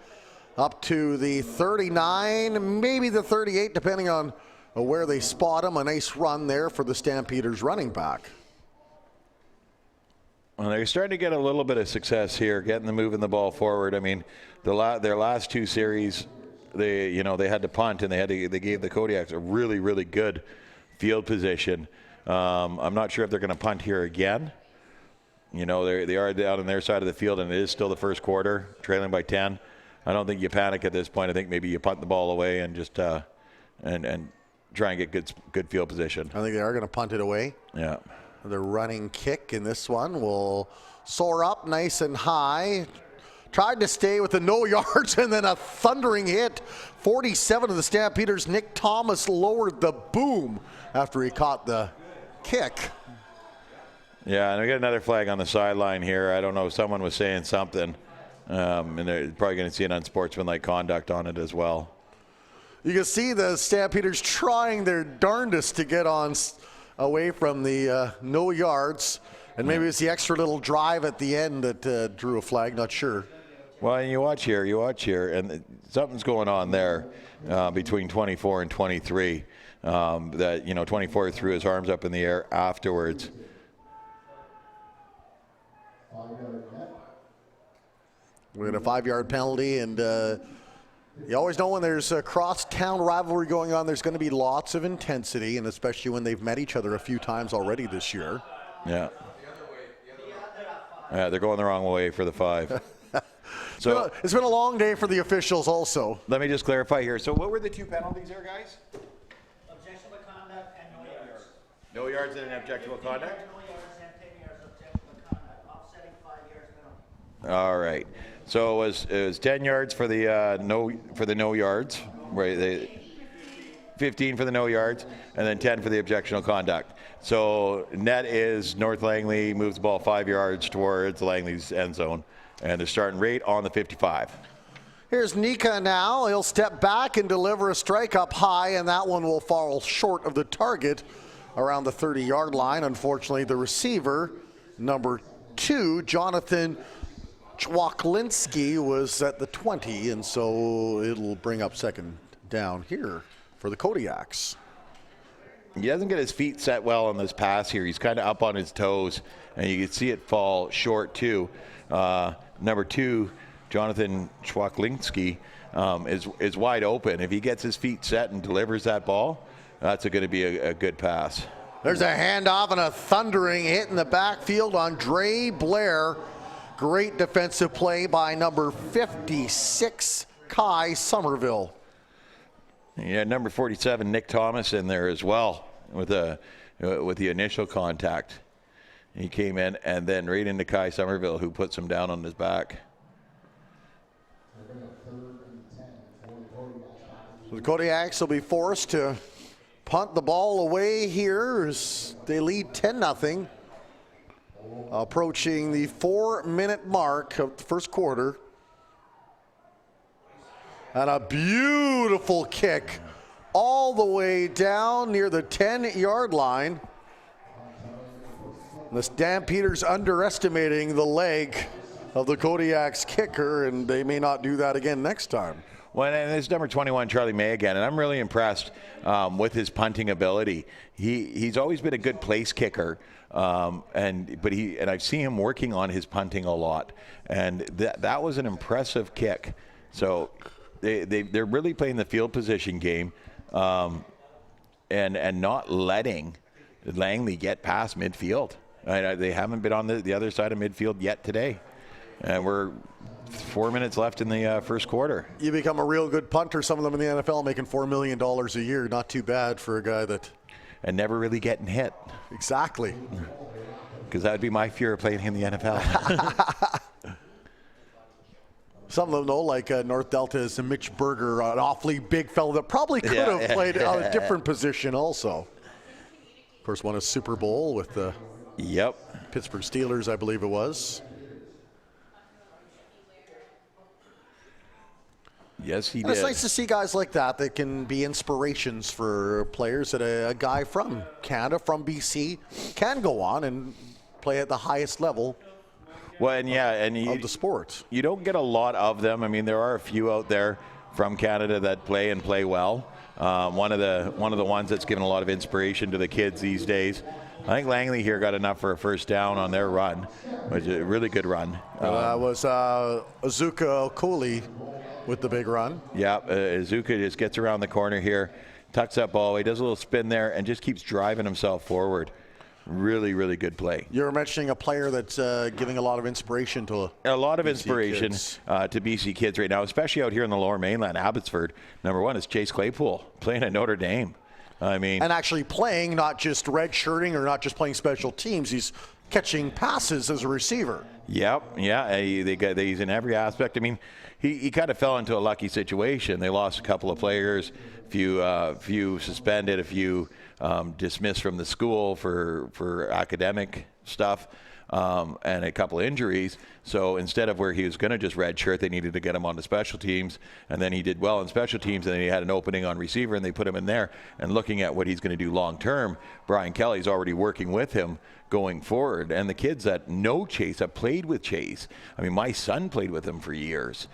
up to the 39, maybe the 38, depending on where they spot him. A nice run there for the Stampeders running back. Well, they're starting to get a little bit of success here, getting moving the ball forward. I mean, their last two series, they had to punt, and they gave the Kodiaks a really, really good field position. I'm not sure if they're going to punt here again. They are down on their side of the field, and it is still the first quarter, trailing by 10. I don't think you panic at this point. I think maybe you punt the ball away and just and try and get good field position. I think they are going to punt it away. Yeah. The running kick in this one will soar up nice and high. Tried to stay with the no yards, and then a thundering hit. 47 of the Stampeders. Nick Thomas lowered the boom after he caught the kick. Yeah, and we got another flag on the sideline here. I don't know, someone was saying something, and they're probably going to see an unsportsmanlike conduct on it as well. You can see the Stampeders trying their darndest to get on away from the no yards, and maybe it's the extra little drive at the end that drew a flag, not sure. Well, and you watch here, and something's going on there between 24 and 23. 24 threw his arms up in the air afterwards. We had a 5-yard penalty, and you always know when there's a cross-town rivalry going on, there's going to be lots of intensity, and especially when they've met each other a few times already this year. Yeah. Yeah, they're going the wrong way for the 5. So it's been a long day for the officials also. Let me just clarify here. So what were the 2 penalties there, guys? Objectionable conduct and no yards. No yards and an objectionable conduct? No yards and 10 yards objectionable conduct, offsetting 5 yards minimum. All right. So it was 10 yards for the no yards, right? 15 for the no yards, and then 10 for the objectionable conduct. So net is North Langley moves the ball 5 yards towards Langley's end zone, and they're starting right on the 55. Here's Nika now. He'll step back and deliver a strike up high, and that one will fall short of the target around the 30-yard line. Unfortunately, the receiver, number 2, Jonathan Chwaklinski, was at the 20, and so it'll bring up second down here for the Kodiaks. He doesn't get his feet set well on this pass here. He's kind of up on his toes, and you can see it fall short too. Number 2, Jonathan Chwaklinski, is wide open. If he gets his feet set and delivers that ball, that's going to be a good pass. There's a handoff and a thundering hit in the backfield on Dre Blair. Great defensive play by number 56, Kai Somerville. Yeah, number 47, Nick Thomas, in there as well with the initial contact. He came in and then right into Kai Somerville, who puts him down on his back. So the Kodiaks will be forced to punt the ball away here as they lead 10-0. Approaching the 4-minute mark of the first quarter. And a beautiful kick all the way down near the 10-yard line. The Stampeders underestimating the leg of the Kodiaks kicker, and they may not do that again next time. Well, and it's number 21, Charlie May again, and I'm really impressed with his punting ability. He's always been a good place kicker, but I've seen him working on his punting a lot, and that was an impressive kick. So they're really playing the field position game, and not letting Langley get past midfield. They haven't been on the other side of midfield yet today, and we're 4 minutes left in the first quarter. You become a real good punter. Some of them in the NFL making $4 million a year. Not too bad for a guy that... And never really getting hit. Exactly. Because that would be my fear of playing in the NFL. Some of them, though, like North Delta's Mitch Berger, an awfully big fellow that probably could have played a different position also. Of course, won a Super Bowl with the Pittsburgh Steelers, I believe it was. Yes, he and did. It's nice to see guys like that can be inspirations for players that a guy from Canada, from BC, can go on and play at the highest level. Well, and of the sport. You don't get a lot of them. I mean, there are a few out there from Canada that play and play well. One of the ones that's given a lot of inspiration to the kids these days. I think Langley here got enough for a first down on their run, which is a really good run. That was Azuka Okoli with the big run. Yeah, Azuka just gets around the corner here, tucks up all the way, does a little spin there, and just keeps driving himself forward. Really, really good play. You were mentioning a player that's giving a lot of inspiration to a lot of BC inspiration to BC kids right now, especially out here in the Lower Mainland, Abbotsford. Number one is Chase Claypool playing at Notre Dame. I mean, and actually playing, not just redshirting or not just playing special teams. He's catching passes as a receiver. Yep, yeah, he's in every aspect. I mean, he kind of fell into a lucky situation. They lost a couple of players, few suspended, a few dismissed from the school for academic stuff, and a couple of injuries. So instead of where he was going to just redshirt, they needed to get him on the special teams, and then he did well in special teams, and then he had an opening on receiver, and they put him in there. And looking at what he's going to do long term, Brian Kelly's already working with him going forward. And the kids that know Chase, have played with Chase. I mean, my son played with him for years.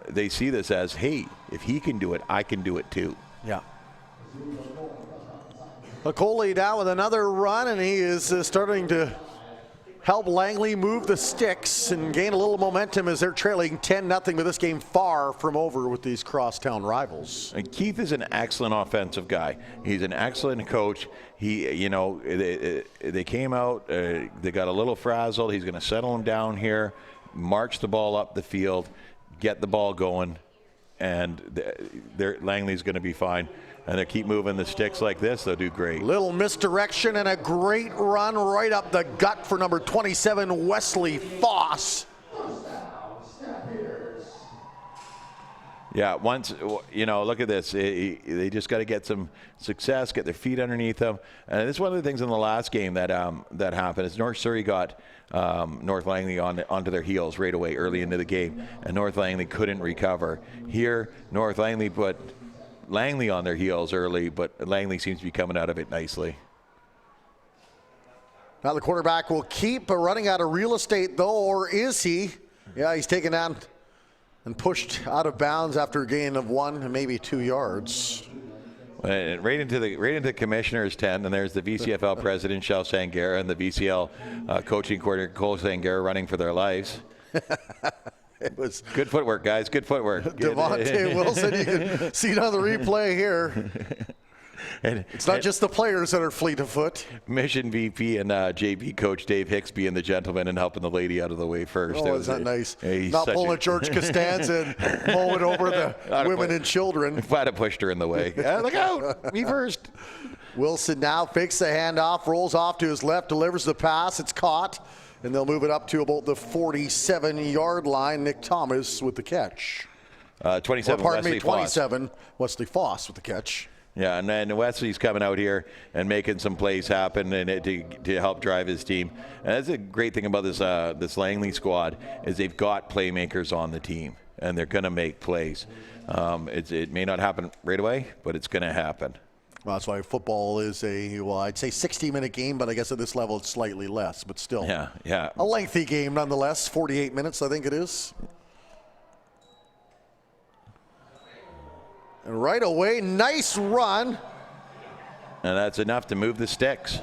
They see this as, hey, if he can do it, I can do it too. Yeah. Okoli down with another run, and he is starting to help Langley move the sticks and gain a little momentum as they're trailing 10-0, but this game far from over with these crosstown rivals. And Keith is an excellent offensive guy. He's an excellent coach. They came out, they got a little frazzled. He's going to settle them down here, march the ball up the field, get the ball going, and Langley's going to be fine. And they keep moving the sticks like this, they'll do great. Little misdirection and a great run right up the gut for number 27, Wesley Foss. Yeah, look at this. They just got to get some success, get their feet underneath them. And this is one of the things in the last game that happened is North Surrey got North Langley onto their heels right away early into the game, and North Langley couldn't recover. Here, North Langley put Langley on their heels early, but Langley seems to be coming out of it nicely. Now the quarterback will keep running out of real estate, though, or is he? Yeah, he's taken down and pushed out of bounds after a gain of 1 and maybe 2 yards. Right into the commissioner's tent, and there's the VCFL president, Shel Sangera, and the VCL coaching coordinator, Cole Sangera, running for their lives. It was good footwork, guys. Good footwork. Devontae Wilson, you can see it on the replay here. It's not just the players that are fleet of foot. Mission VP and JV coach Dave Hicks being the gentleman and helping the lady out of the way first. Oh, isn't that nice? Not pulling George Costanza and mowing over the women and children. If I'd have pushed her in the way. Look out, me first. Wilson now fakes the handoff, rolls off to his left, delivers the pass. It's caught, and they'll move it up to about the 47-yard line. Nick Thomas with the catch. 27, Wesley Foss with the catch. Yeah, and then Wesley's coming out here and making some plays happen and to help drive his team. And that's a great thing about this Langley squad is they've got playmakers on the team, and they're going to make plays. It may not happen right away, but it's going to happen. Well, that's why football is I'd say 60-minute game, but I guess at this level it's slightly less, but still. Yeah. A lengthy game nonetheless, 48 minutes I think it is. And right away, nice run. And that's enough to move the sticks.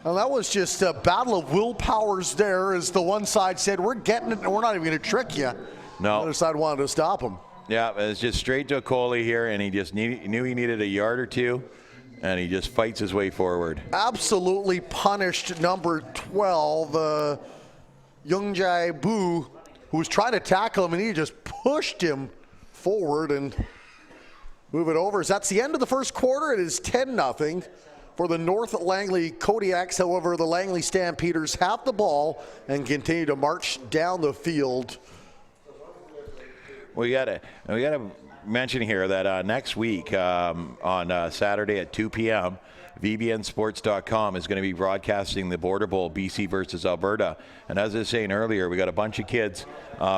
Well, that was just a battle of willpowers there, as the one side said, we're getting it and we're not even going to trick you. No. The other side wanted to stop him. Yeah, it's just straight to Coley here, and he just knew he needed a yard or two, and he just fights his way forward. Absolutely punished number 12, Youngjai Bu, who was trying to tackle him, and he just pushed him forward and move it over. That's the end of the first quarter. It is 10-0 for the North Langley Kodiaks. However, the Langley Stampeders have the ball and continue to march down the field. We gotta mention here that next week on Saturday at 2 p.m., VBNsports.com is going to be broadcasting the Border Bowl, BC versus Alberta. And as I was saying earlier, we got a bunch of kids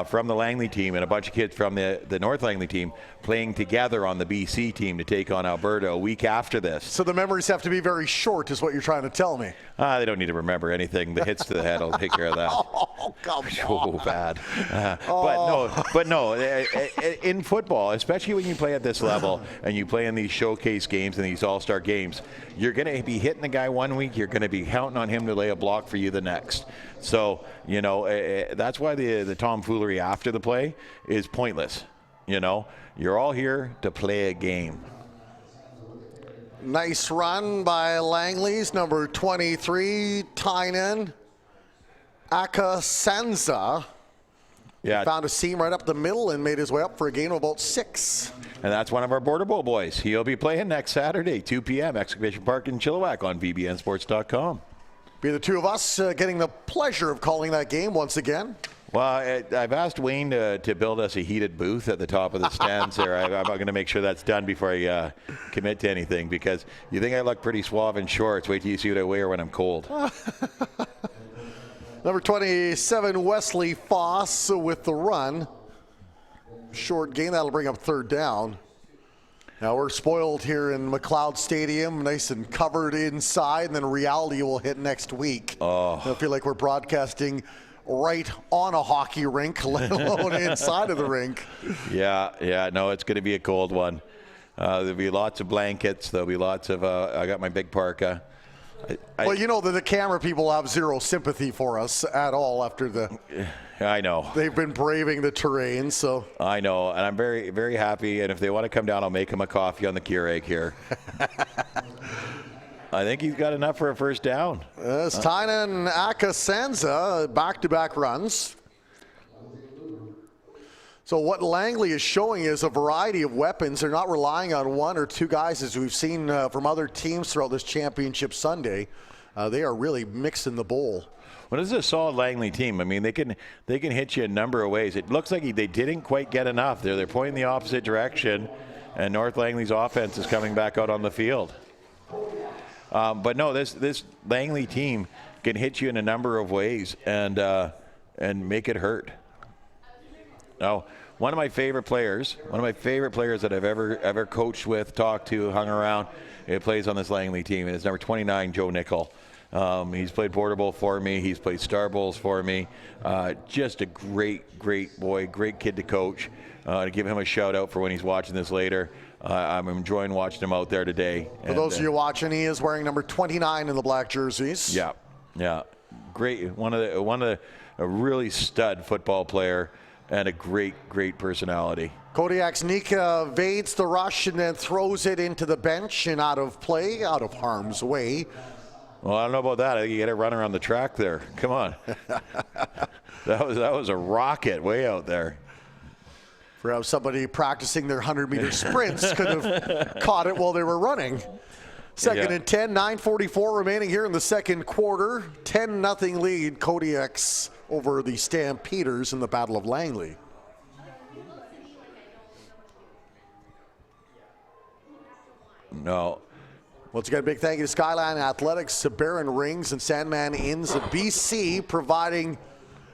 from the Langley team and a bunch of kids from the North Langley team playing together on the BC team to take on Alberta a week after this. So the memories have to be very short, is what you're trying to tell me. They don't need to remember anything. The hits to the head will take care of that. Oh, come on. So bad. But no, in football, especially when you play at this level and you play in these showcase games and these all-star games, you're going to be hitting the guy one week, you're going to be counting on him to lay a block for you the next. So, that's why the tomfoolery after the play is pointless. You're all here to play a game. Nice run by Langley's number 23, Tynan Akasanza. Yeah. Found a seam right up the middle and made his way up for a gain of about 6. And that's one of our Border Bowl boys. He'll be playing next Saturday, 2 p.m., Excavation Park in Chilliwack on VBNsports.com. Be the two of us getting the pleasure of calling that game once again. Well, I've asked Wayne to build us a heated booth at the top of the stands there. I'm going to make sure that's done before I commit to anything, because you think I look pretty suave in shorts. Wait till you see what I wear when I'm cold. Number 27, Wesley Foss with the run. Short gain, that'll bring up 3rd down. Now we're spoiled here in McLeod Stadium, nice and covered inside, and then reality will hit next week. I feel like we're broadcasting right on a hockey rink, let alone inside of the rink. Yeah, no, it's going to be a cold one. There'll be lots of blankets. There'll be lots of, I got my big parka. Well, the camera people have zero sympathy for us at all after I know. They've been braving the terrain, so. I know, and I'm very, very happy. And if they want to come down, I'll make them a coffee on the Keurig here. I think he's got enough for a first down. It's Tynan Akasanza, back-to-back runs. So what Langley is showing is a variety of weapons. They're not relying on one or two guys, as we've seen from other teams throughout this championship Sunday. They are really mixing the bowl. Well, this is a solid Langley team. I mean, they can hit you a number of ways. It looks like they didn't quite get enough. They're pointing the opposite direction, and North Langley's offense is coming back out on the field. But no, this Langley team can hit you in a number of ways and make it hurt. Now, one of my favorite players that I've ever coached with, talked to, hung around, it plays on this Langley team, and it's number 29, Joe Nickel. He's played Border Bowl for me. He's played Star Bowls for me. Just a great boy, great kid to coach. To give him a shout out for when he's watching this later. I'm enjoying watching him out there today. For those of you watching, he is wearing number 29 in the black jerseys. Yeah. Great. One of the a really stud football player and a great personality. Kodiak's Nika evades the rush and then throws it into the bench and out of play, out of harm's way. Well, I don't know about that. I think you got to run around the track there. Come on. That was a rocket way out there. Perhaps somebody practicing their 100-meter sprints could have caught it while they were running. Second and 10, 9:44 remaining here in the second quarter. 10-0 lead, Kodiaks over the Stampeders in the Battle of Langley. No. Once again, big thank you to Skyline Athletics, Baron Rings, and Sandman Inns of BC, providing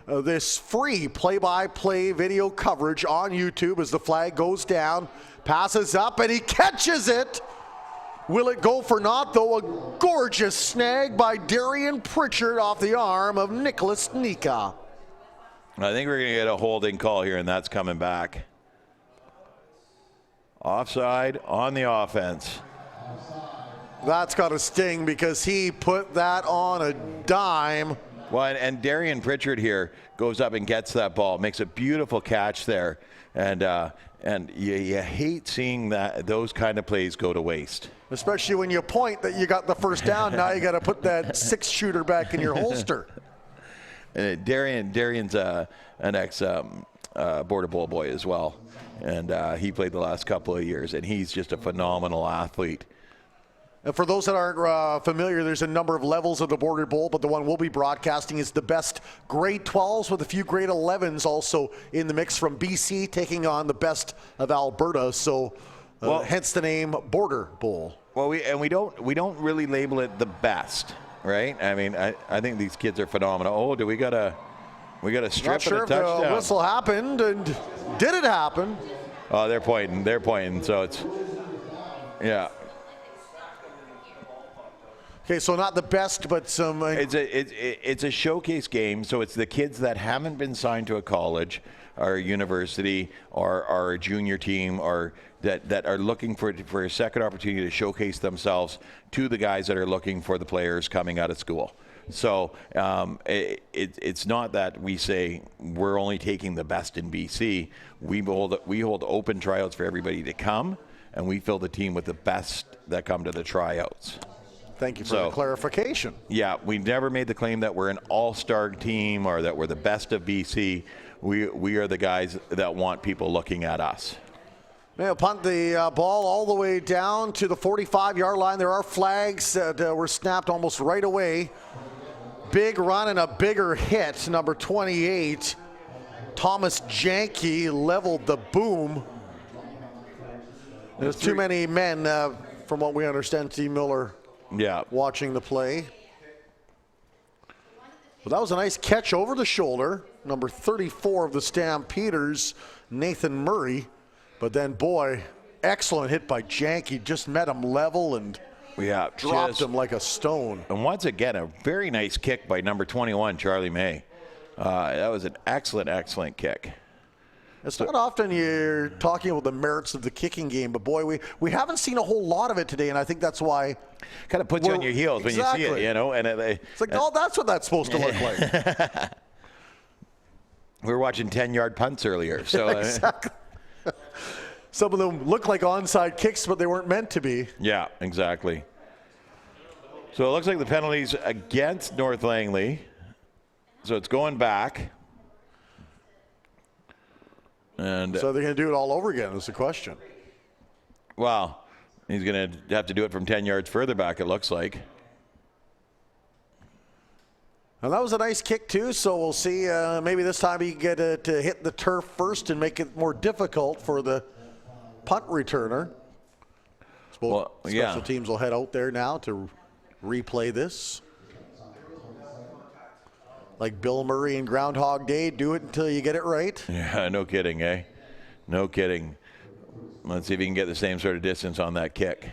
this free play-by-play video coverage on YouTube as the flag goes down, passes up, and he catches it Will it go for naught, though? A gorgeous snag by Darian Pritchard off the arm of Nicholas Nika. I think we're going to get a holding call here, and that's coming back. Offside on the offense. That's got to sting because he put that on a dime. Well, and Darian Pritchard here goes up and gets that ball, makes a beautiful catch there, and you hate seeing those kind of plays go to waste. Especially when you point that you got the first down. Now you got to put that 6-shooter back in your holster. Darian's an ex Border Bowl boy as well, and he played the last couple of years, and he's just a phenomenal athlete. And for those that aren't familiar, there's a number of levels of the Border Bowl, but the one we'll be broadcasting is the best grade 12s with a few grade 11s also in the mix from BC taking on the best of Alberta. So hence the name Border Bowl. Well, we don't really label it the best, right? I mean, I think these kids are phenomenal. Oh, we got a strip Not sure and a touchdown. if the whistle happened, and did it happen? Oh, they're pointing. So it's, yeah. Okay, so not the best, but some. It's a showcase game, so it's the kids that haven't been signed to a college or a university or a junior team or that are looking for a second opportunity to showcase themselves to the guys that are looking for the players coming out of school. So it's not that we say we're only taking the best in BC. We hold open tryouts for everybody to come, and we fill the team with the best that come to the tryouts. Thank you for the clarification. Yeah, we never made the claim that we're an all-star team or that we're the best of BC. We are the guys that want people looking at us. They'll punt the ball all the way down to the 45-yard line. There are flags that were snapped almost right away. Big run and a bigger hit. Number 28, Thomas Janke leveled the boom. There's too many men, from what we understand, Steve Miller watching the play. Well, that was a nice catch over the shoulder. Number 34 of the Stampeders, Nathan Murray. But then, boy, excellent hit by Janke. Just met him level and dropped him like a stone. And once again, a very nice kick by number 21, Charlie May. That was an excellent kick. It's not often you're talking about the merits of the kicking game, but boy, we haven't seen a whole lot of it today, and I think that's why. Kind of puts you on your heels when you see it, you know. And it's like, oh, that's what that's supposed to look like. We were watching 10-yard punts earlier, so exactly. Some of them look like onside kicks, but they weren't meant to be. Yeah, exactly. So it looks like the penalty's against North Langley, so it's going back. And so they're going to do it all over again is the question. Well, he's going to have to do it from 10 yards further back, it looks like. And that was a nice kick, too, so we'll see. Maybe this time he can get it to hit the turf first and make it more difficult for the punt returner. Special teams will head out there now to replay this. Like Bill Murray in Groundhog Day, do it until you get it right. Yeah, no kidding, eh? No kidding. Let's see if he can get the same sort of distance on that kick.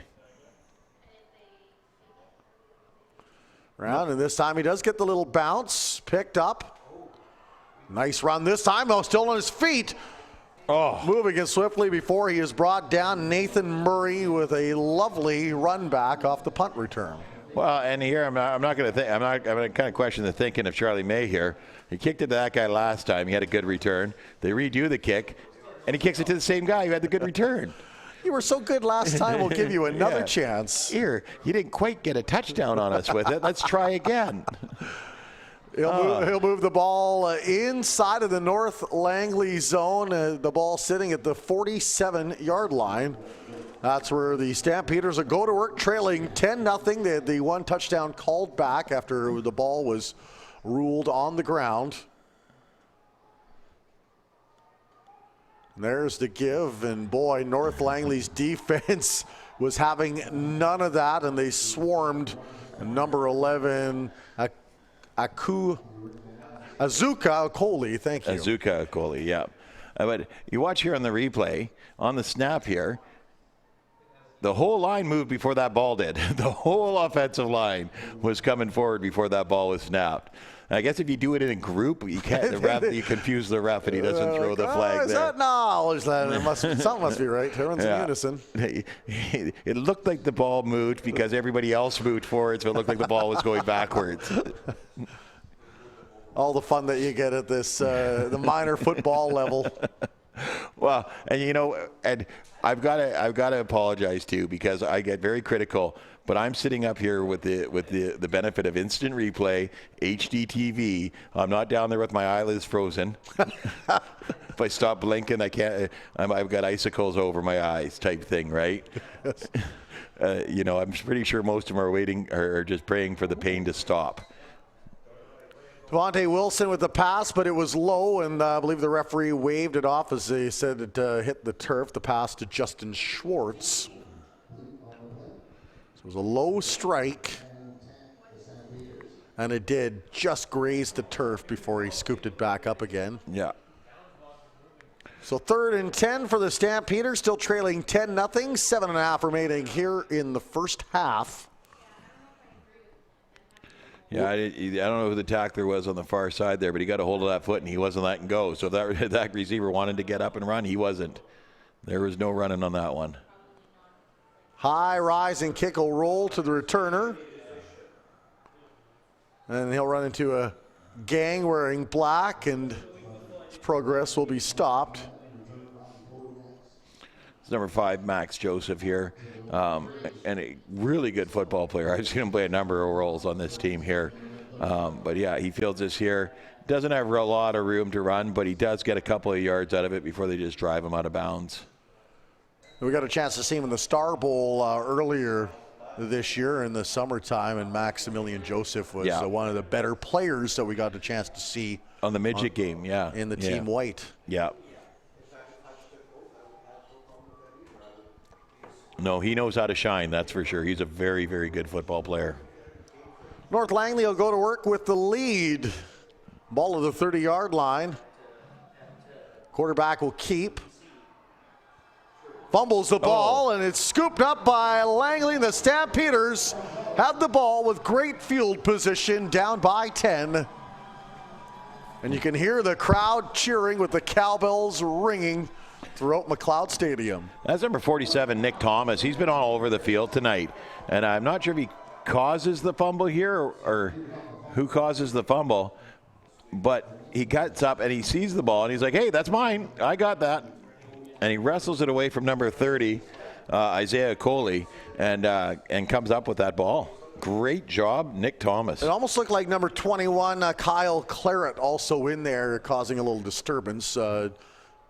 Round, and this time he does get the little bounce, picked up. Nice run this time, though, still on his feet. Oh, moving it swiftly before he is brought down. Nathan Murray with a lovely run back off the punt return. Well, and here I'm not going to think. I'm going to kind of question the thinking of Charlie May here. He kicked it to that guy last time. He had a good return. They redo the kick, and he kicks it to the same guy who had the good return. You were so good last time. We'll give you another chance. Here, you didn't quite get a touchdown on us with it. Let's try again. He'll move the ball inside of the North Langley zone. The ball sitting at the 47-yard line. That's where the Stampeders will go to work, trailing 10-0. They had the one touchdown called back after the ball was ruled on the ground. And there's the give, and boy, North Langley's defense was having none of that, and they swarmed number 11, Azuka Okoli. Thank you. Azuka Okoli, yeah. But you watch here on the replay, on the snap here, the whole line moved before that ball did. The whole offensive line was coming forward before that ball was snapped. I guess if you do it in a group, you can't. The ref, you confuse the ref, and he doesn't throw the flag is there. That knowledge? Something must be right. Everyone's in unison. It looked like the ball moved because everybody else moved forward, so it looked like the ball was going backwards. All the fun that you get at this the minor football level. Well, and and I've got to apologize too, because I get very critical. But I'm sitting up here with the benefit of instant replay, HD TV. I'm not down there with my eyelids frozen. If I stop blinking, I can't. I've got icicles over my eyes, type thing, right? I'm pretty sure most of them are waiting or just praying for the pain to stop. Devontae Wilson with the pass, but it was low, and I believe the referee waved it off as they said it hit the turf. The pass to Justin Schwartz. So it was a low strike, and it did just graze the turf before he scooped it back up again. Yeah. So 3rd and 10 for the Stampeders, still trailing 10-0. 7.5 remaining here in the first half. Yeah, I don't know who the tackler was on the far side there, but he got a hold of that foot and he wasn't letting go. So if that receiver wanted to get up and run, he wasn't. There was no running on that one. High rise and kick will roll to the returner. And he'll run into a gang wearing black, and his progress will be stopped. It's number 5, Max Joseph here. And a really good football player. I've seen him play a number of roles on this team here. But yeah, he fields this here. Doesn't have a lot of room to run, but he does get a couple of yards out of it before they just drive him out of bounds. We got a chance to see him in the Star Bowl earlier this year in the summertime, and Maximilian Joseph was one of the better players that we got the chance to see on the midget game, in the team white. Yeah. No, he knows how to shine, that's for sure. He's a very, very good football player. North Langley will go to work with the lead. Ball at the 30-yard line. Quarterback will keep. Fumbles the ball, and it's scooped up by Langley. The Stampeders have the ball with great field position, down by 10. And you can hear the crowd cheering with the cowbells ringing throughout McLeod Stadium. That's number 47, Nick Thomas. He's been all over the field tonight. And I'm not sure if he causes the fumble here or who causes the fumble. But he gets up and he sees the ball and he's like, hey, that's mine. I got that. And he wrestles it away from number 30, Isaiah Coley, and comes up with that ball. Great job, Nick Thomas. It almost looked like number 21, Kyle Claret, also in there, causing a little disturbance.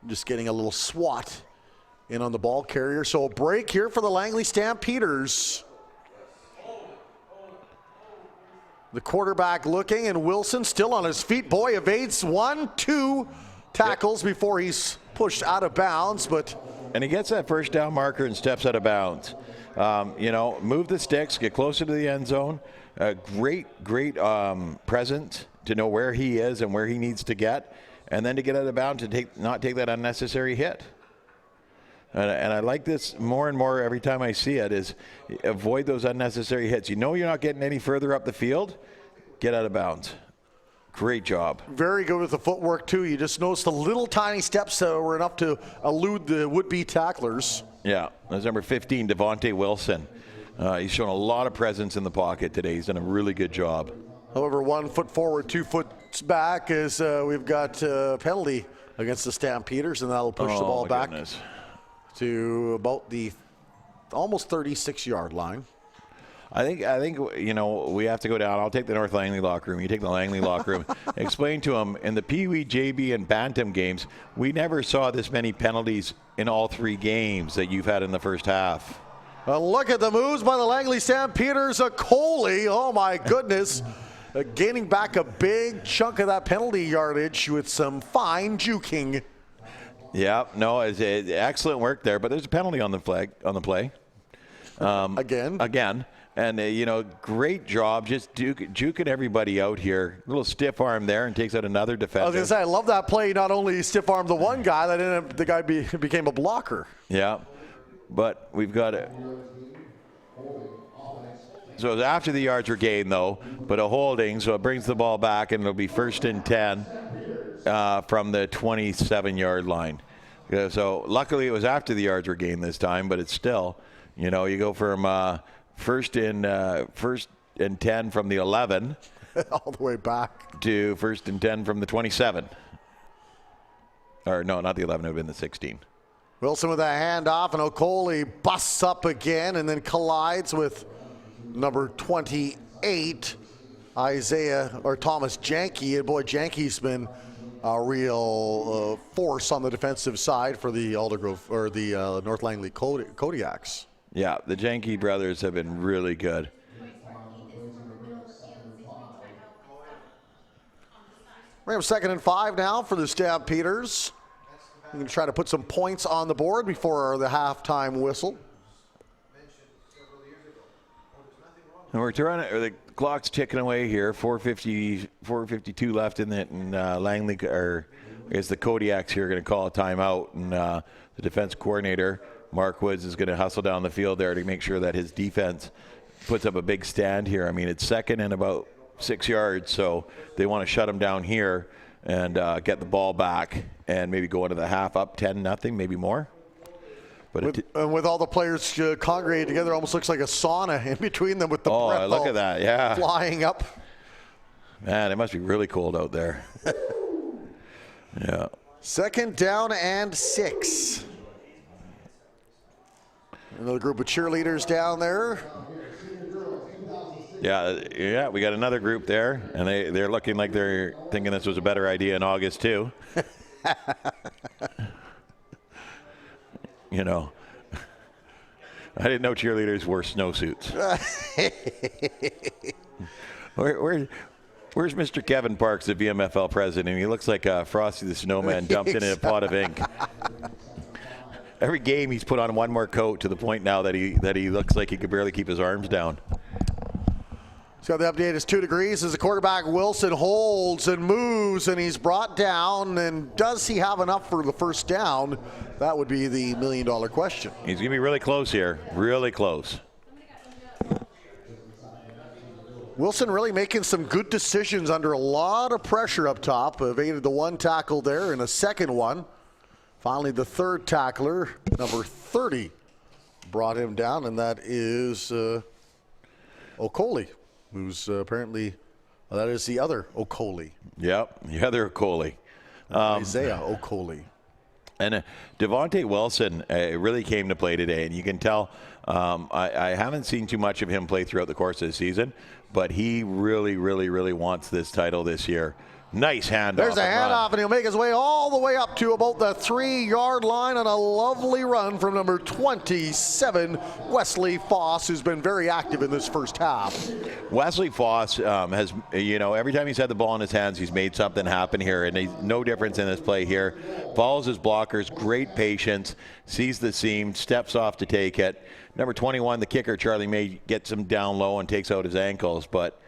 Just getting a little swat in on the ball carrier. So a break here for the Langley Stampeders. The quarterback looking, and Wilson still on his feet. Boy evades 1-2 tackles before he's pushed out of bounds, and he gets that first down marker and steps out of bounds. Move the sticks, get closer to the end zone. Great presence to know where he is and where he needs to get, and then to get out of bounds to not take that unnecessary hit. And I like this more and more every time I see it, is avoid those unnecessary hits. You know you're not getting any further up the field, get out of bounds. Great job. Very good with the footwork, too. You just noticed the little tiny steps that were enough to elude the would-be tacklers. Yeah, that's number 15, Devontae Wilson. He's shown a lot of presence in the pocket today. He's done a really good job. However, 1 foot forward, 2 foot back, as we've got a penalty against the Stampeders, and that'll push the ball back to about the almost 36-yard line. I think we have to go down. I'll take the North Langley locker room. You take the Langley locker room. Explain to them, in the Pee Wee, JB, and Bantam games, we never saw this many penalties in all 3 games that you've had in the first half. Look at the moves by the Langley Stampeders. A Coley, oh my goodness. Gaining back a big chunk of that penalty yardage with some fine juking. Yeah, no, it's excellent work there, but there's a penalty on the play. Again. And, great job just juking everybody out here. A little stiff arm there and takes out another defender. I was going to say, I love that play. Not only stiff armed the one guy, the guy became a blocker. Yeah. But we've got it. So it's after the yards were gained, though, but a holding, so it brings the ball back, and it'll be 1st and 10 from the 27-yard line. So luckily it was after the yards were gained this time, but it's still, you go from first and 10 from the 11 all the way back to 1st and 10 from the 27. Or no, not the 11, it would have been the 16. Wilson with a handoff, and O'Coley busts up again and then collides with number 28, Thomas Janke. And boy, Janke's been a real force on the defensive side for the North Langley Kodiaks. Yeah, the Janke brothers have been really good. We have 2nd and 5 now for the Stampeders. We're going to try to put some points on the board before the halftime whistle. And we're trying the clock's ticking away here. 4:52 left in it, and Langley, or I guess the Kodiaks here, are going to call a timeout, and the defense coordinator Mark Woods is going to hustle down the field there to make sure that his defense puts up a big stand here. I mean, it's 2nd and about 6 yards, so they want to shut him down here and get the ball back and maybe go into the half up 10-0, maybe more. But with all the players congregated together, almost looks like a sauna in between them with the breath look at that, yeah, flying up. Man, it must be really cold out there. Yeah. 2nd down and 6. Another group of cheerleaders down there. Yeah, we got another group there, and they're looking like they're thinking this was a better idea in August too. I didn't know cheerleaders wore snowsuits. Where's Mr. Kevin Parks, the VMFL president? He looks like Frosty the Snowman dumped in a pot of ink. Every game he's put on one more coat to the point now that he looks like he could barely keep his arms down. So the update is 2 degrees as the quarterback Wilson holds and moves, and he's brought down. And does he have enough for the first down? That would be the million-dollar question. He's going to be really close here, really close. Wilson really making some good decisions under a lot of pressure up top. Evaded the 1 tackle there and a 2nd one. Finally, the 3rd tackler, number 30, brought him down, and that is O'Coley, who's apparently, that is the other O'Coley. Yep, the other O'Coley. Isaiah O'Coley. And Devontae Wilson really came to play today, and you can tell I haven't seen too much of him play throughout the course of the season, but he really, really, really wants this title this year. Nice handoff. There's a handoff, and he'll make his way all the way up to about the 3-yard line on a lovely run from number 27, Wesley Foss, who's been very active in this first half. Wesley Foss has, every time he's had the ball in his hands, he's made something happen here, and he's no difference in this play here. Follows his blockers, great patience, sees the seam, steps off to take it. Number 21, the kicker, Charlie May, gets him down low and takes out his ankles, but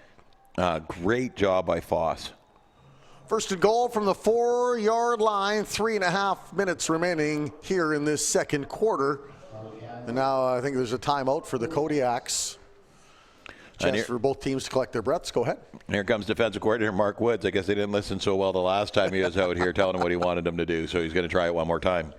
great job by Foss. 1st and goal from the 4-yard line, 3.5 minutes remaining here in this 2nd quarter. And now I think there's a timeout for the Kodiaks. Chance for both teams to collect their breaths. Go ahead. And here comes defensive coordinator Mark Woods. I guess they didn't listen so well the last time he was out here telling him what he wanted them to do, so he's going to try it one more time.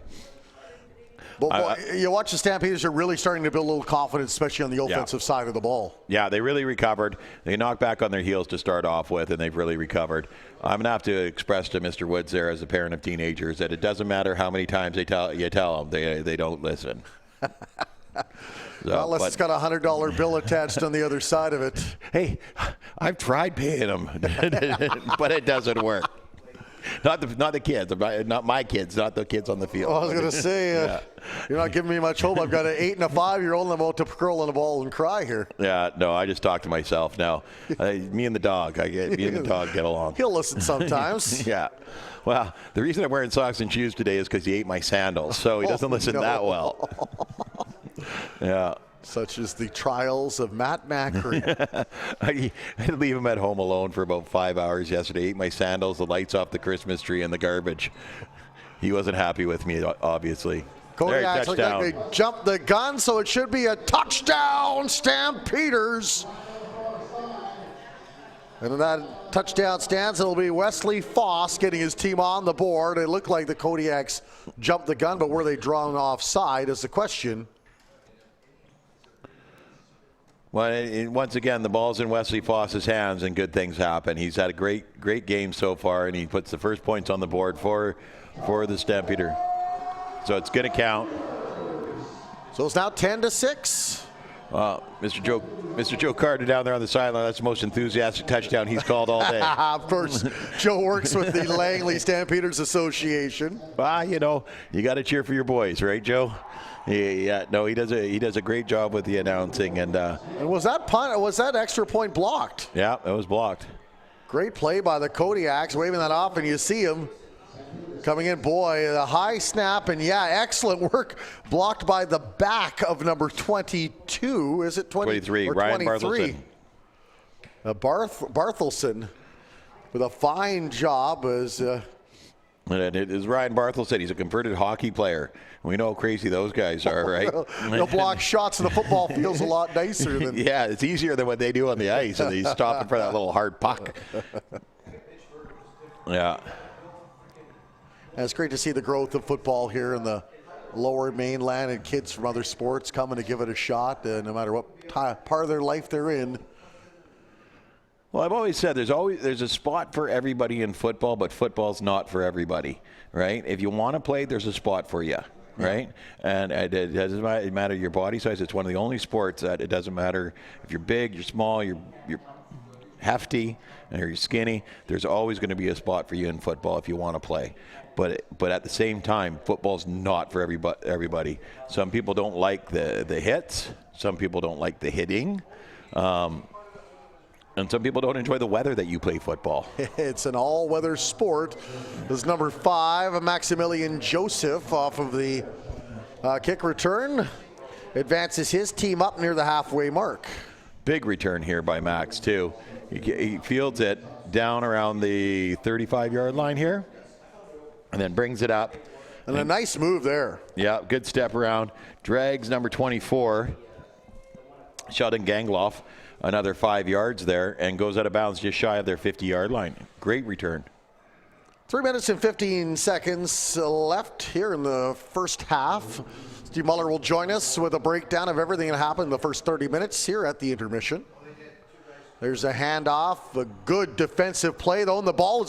Well, you watch the Stampeders are really starting to build a little confidence, especially on the offensive side of the ball. Yeah, they really recovered. They knocked back on their heels to start off with, and they've really recovered. I'm going to have to express to Mr. Woods there as a parent of teenagers that it doesn't matter how many times you tell them, they don't listen. Unless it's got a $100 bill attached on the other side of it. Hey, I've tried paying them, but it doesn't work. Not the kids, not my kids, not the kids on the field. Well, I was going to say, you're not giving me much hope. I've got an 8 and a 5-year-old, and I'm about to curl on the ball and cry here. Yeah, no, I just talk to myself now. Me and the dog, me and the dog get along. He'll listen sometimes. Yeah. Well, the reason I'm wearing socks and shoes today is because he ate my sandals, so he doesn't listen that well. Yeah. Such as the trials of Matt Macri. I had to leave him at home alone for about 5 hours yesterday. Ate my sandals, the lights off the Christmas tree, and the garbage. He wasn't happy with me, obviously. Kodiaks look like touchdown. they jumped the gun, so it should be a touchdown, Stampeders. And in that touchdown stance, it'll be Wesley Foss getting his team on the board. It looked like the Kodiaks jumped the gun, but were they drawn offside is the question. Well, once again, the ball's in Wesley Foss's hands, and good things happen. He's had a great game so far, and he puts the first points on the board for the Stampeder. So it's going to count. So it's now 10-6. Mr. Joe Carter down there on the sideline, that's the most enthusiastic touchdown he's called all day. Of course, Joe works with the Langley Stampeders Association. You know, you got to cheer for your boys, right, Joe? He does a great job with the announcing. And was that extra point blocked? Yeah, it was blocked. Great play by the Kodiaks, waving that off, and you see him coming in. Boy, a high snap, and excellent work. Blocked by the back of number 22. Is it 23? Ryan 23. Barthelson with a fine job as. And it is Ryan Barthelson. He's a converted hockey player. We know how crazy those guys are, right? They'll block shots, and the football feels a lot nicer than. Yeah, it's easier than what they do on the ice, and they stop in front of that little hard puck. Yeah. And it's great to see the growth of football here in the lower mainland, and kids from other sports coming to give it a shot, no matter what part of their life they're in. Well, I've always said there's a spot for everybody in football, but football's not for everybody, right? If you want to play, there's a spot for you, right? And it doesn't matter your body size. It's one of the only sports that it doesn't matter if you're big, you're small, you're hefty, or you're skinny. There's always going to be a spot for you in football if you want to play. But at the same time, football's not for everybody. Some people don't like the hits. Some people don't like the hitting. And some people don't enjoy the weather that you play football. It's an all-weather sport. This is number 5, Maximilian Joseph, off of the kick return. Advances his team up near the halfway mark. Big return here by Max, too. He fields it down around the 35-yard line here, and then brings it up. And a nice move there. Yeah, good step around. Drags number 24, Sheldon Gangloff, another 5 yards there, and goes out of bounds just shy of their 50-yard line. Great return. 3 minutes and 15 seconds left here in the first half. Steve Muller will join us with a breakdown of everything that happened in the first 30 minutes here at the intermission. There's a handoff, a good defensive play, though, and the ball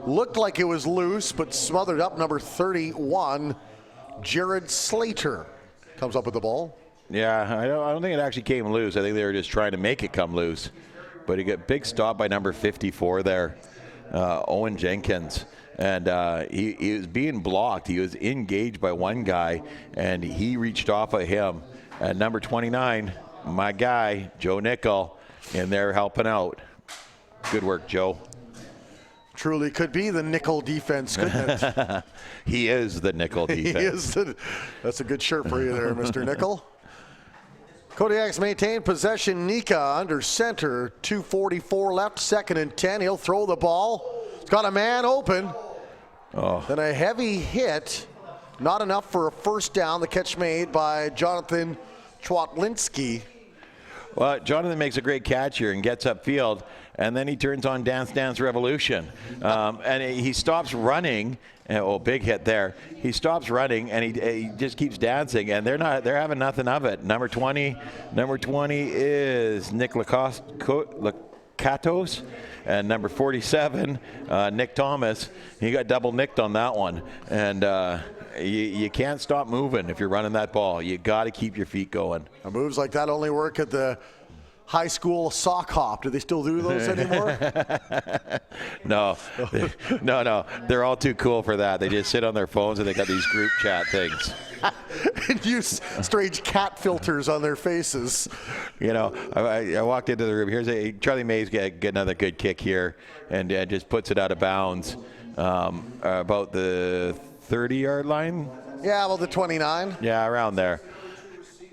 looked like it was loose, but smothered up. Number 31, Jared Slater, comes up with the ball. Yeah, I don't think it actually came loose. I think they were just trying to make it come loose. But he got a big stop by number 54 there, Owen Jenkins. And he was being blocked. He was engaged by one guy, and he reached off of him. And number 29, my guy, Joe Nickel, in there helping out. Good work, Joe. Truly could be the nickel defense, couldn't it? He is the nickel defense. That's a good shirt for you there, Mr. Nickel. Kodiaks maintain possession. Nika under center. 2:44 left, 2nd and 10. He'll throw the ball. He's got a man open. Oh. Then a heavy hit. Not enough for a first down. The catch made by Jonathan Chwatlinski. Well, Jonathan makes a great catch here and gets upfield, and then he turns on Dance Dance Revolution. And he stops running. Big hit there. He stops running and he just keeps dancing, and they're having nothing of it. Number 20 is Nick Lakatos, and number 47, Nick Thomas. He got double nicked on that one, and you can't stop moving if you're running that ball. You got to keep your feet going. Moves like that only work at the high school sock hop. Do they still do those anymore? No. They're all too cool for that. They just sit on their phones and they got these group chat things. And use strange cat filters on their faces. You know, I walked into the room. Here's Charlie Mays get another good kick here, and just puts it out of bounds about the 30-yard line. Yeah, well, the 29. Yeah, around there.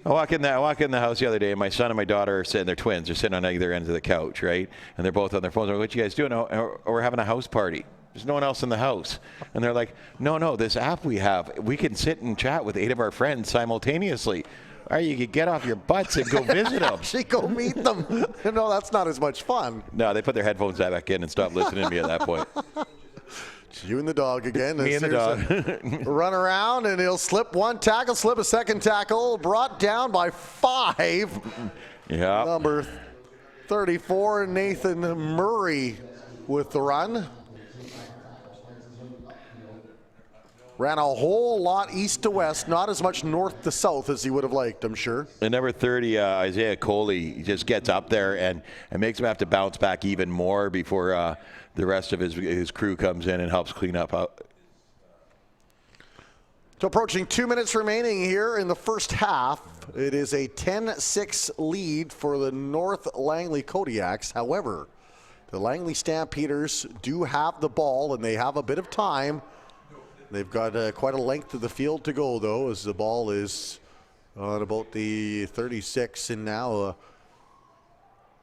I walk in the house the other day, and my son and my daughter are sitting. They're twins. They're sitting on either end of the couch, right? And they're both on their phones. What you guys doing? Oh, we're having a house party. There's no one else in the house. And they're like, no, this app we have, we can sit and chat with 8 of our friends simultaneously. Or you could get off your butts and go visit them. Actually go meet them. No, that's not as much fun. No, they put their headphones back in and stopped listening to me at that point. It's you and the dog again. Me and the dog. Run around, and he'll slip one tackle, slip a second tackle, brought down by 5. Yeah. Number 34, Nathan Murray with the run. Ran a whole lot east to west, not as much north to south as he would have liked, I'm sure. And number 30, Isaiah Coley, just gets up there and makes him have to bounce back even more before the rest of his crew comes in and helps clean up. So approaching 2 minutes remaining here in the first half. It is a 10-6 lead for the North Langley Kodiaks. However, the Langley Stampeders do have the ball, and they have a bit of time. They've got quite a length of the field to go, though, as the ball is on about the 36, and now a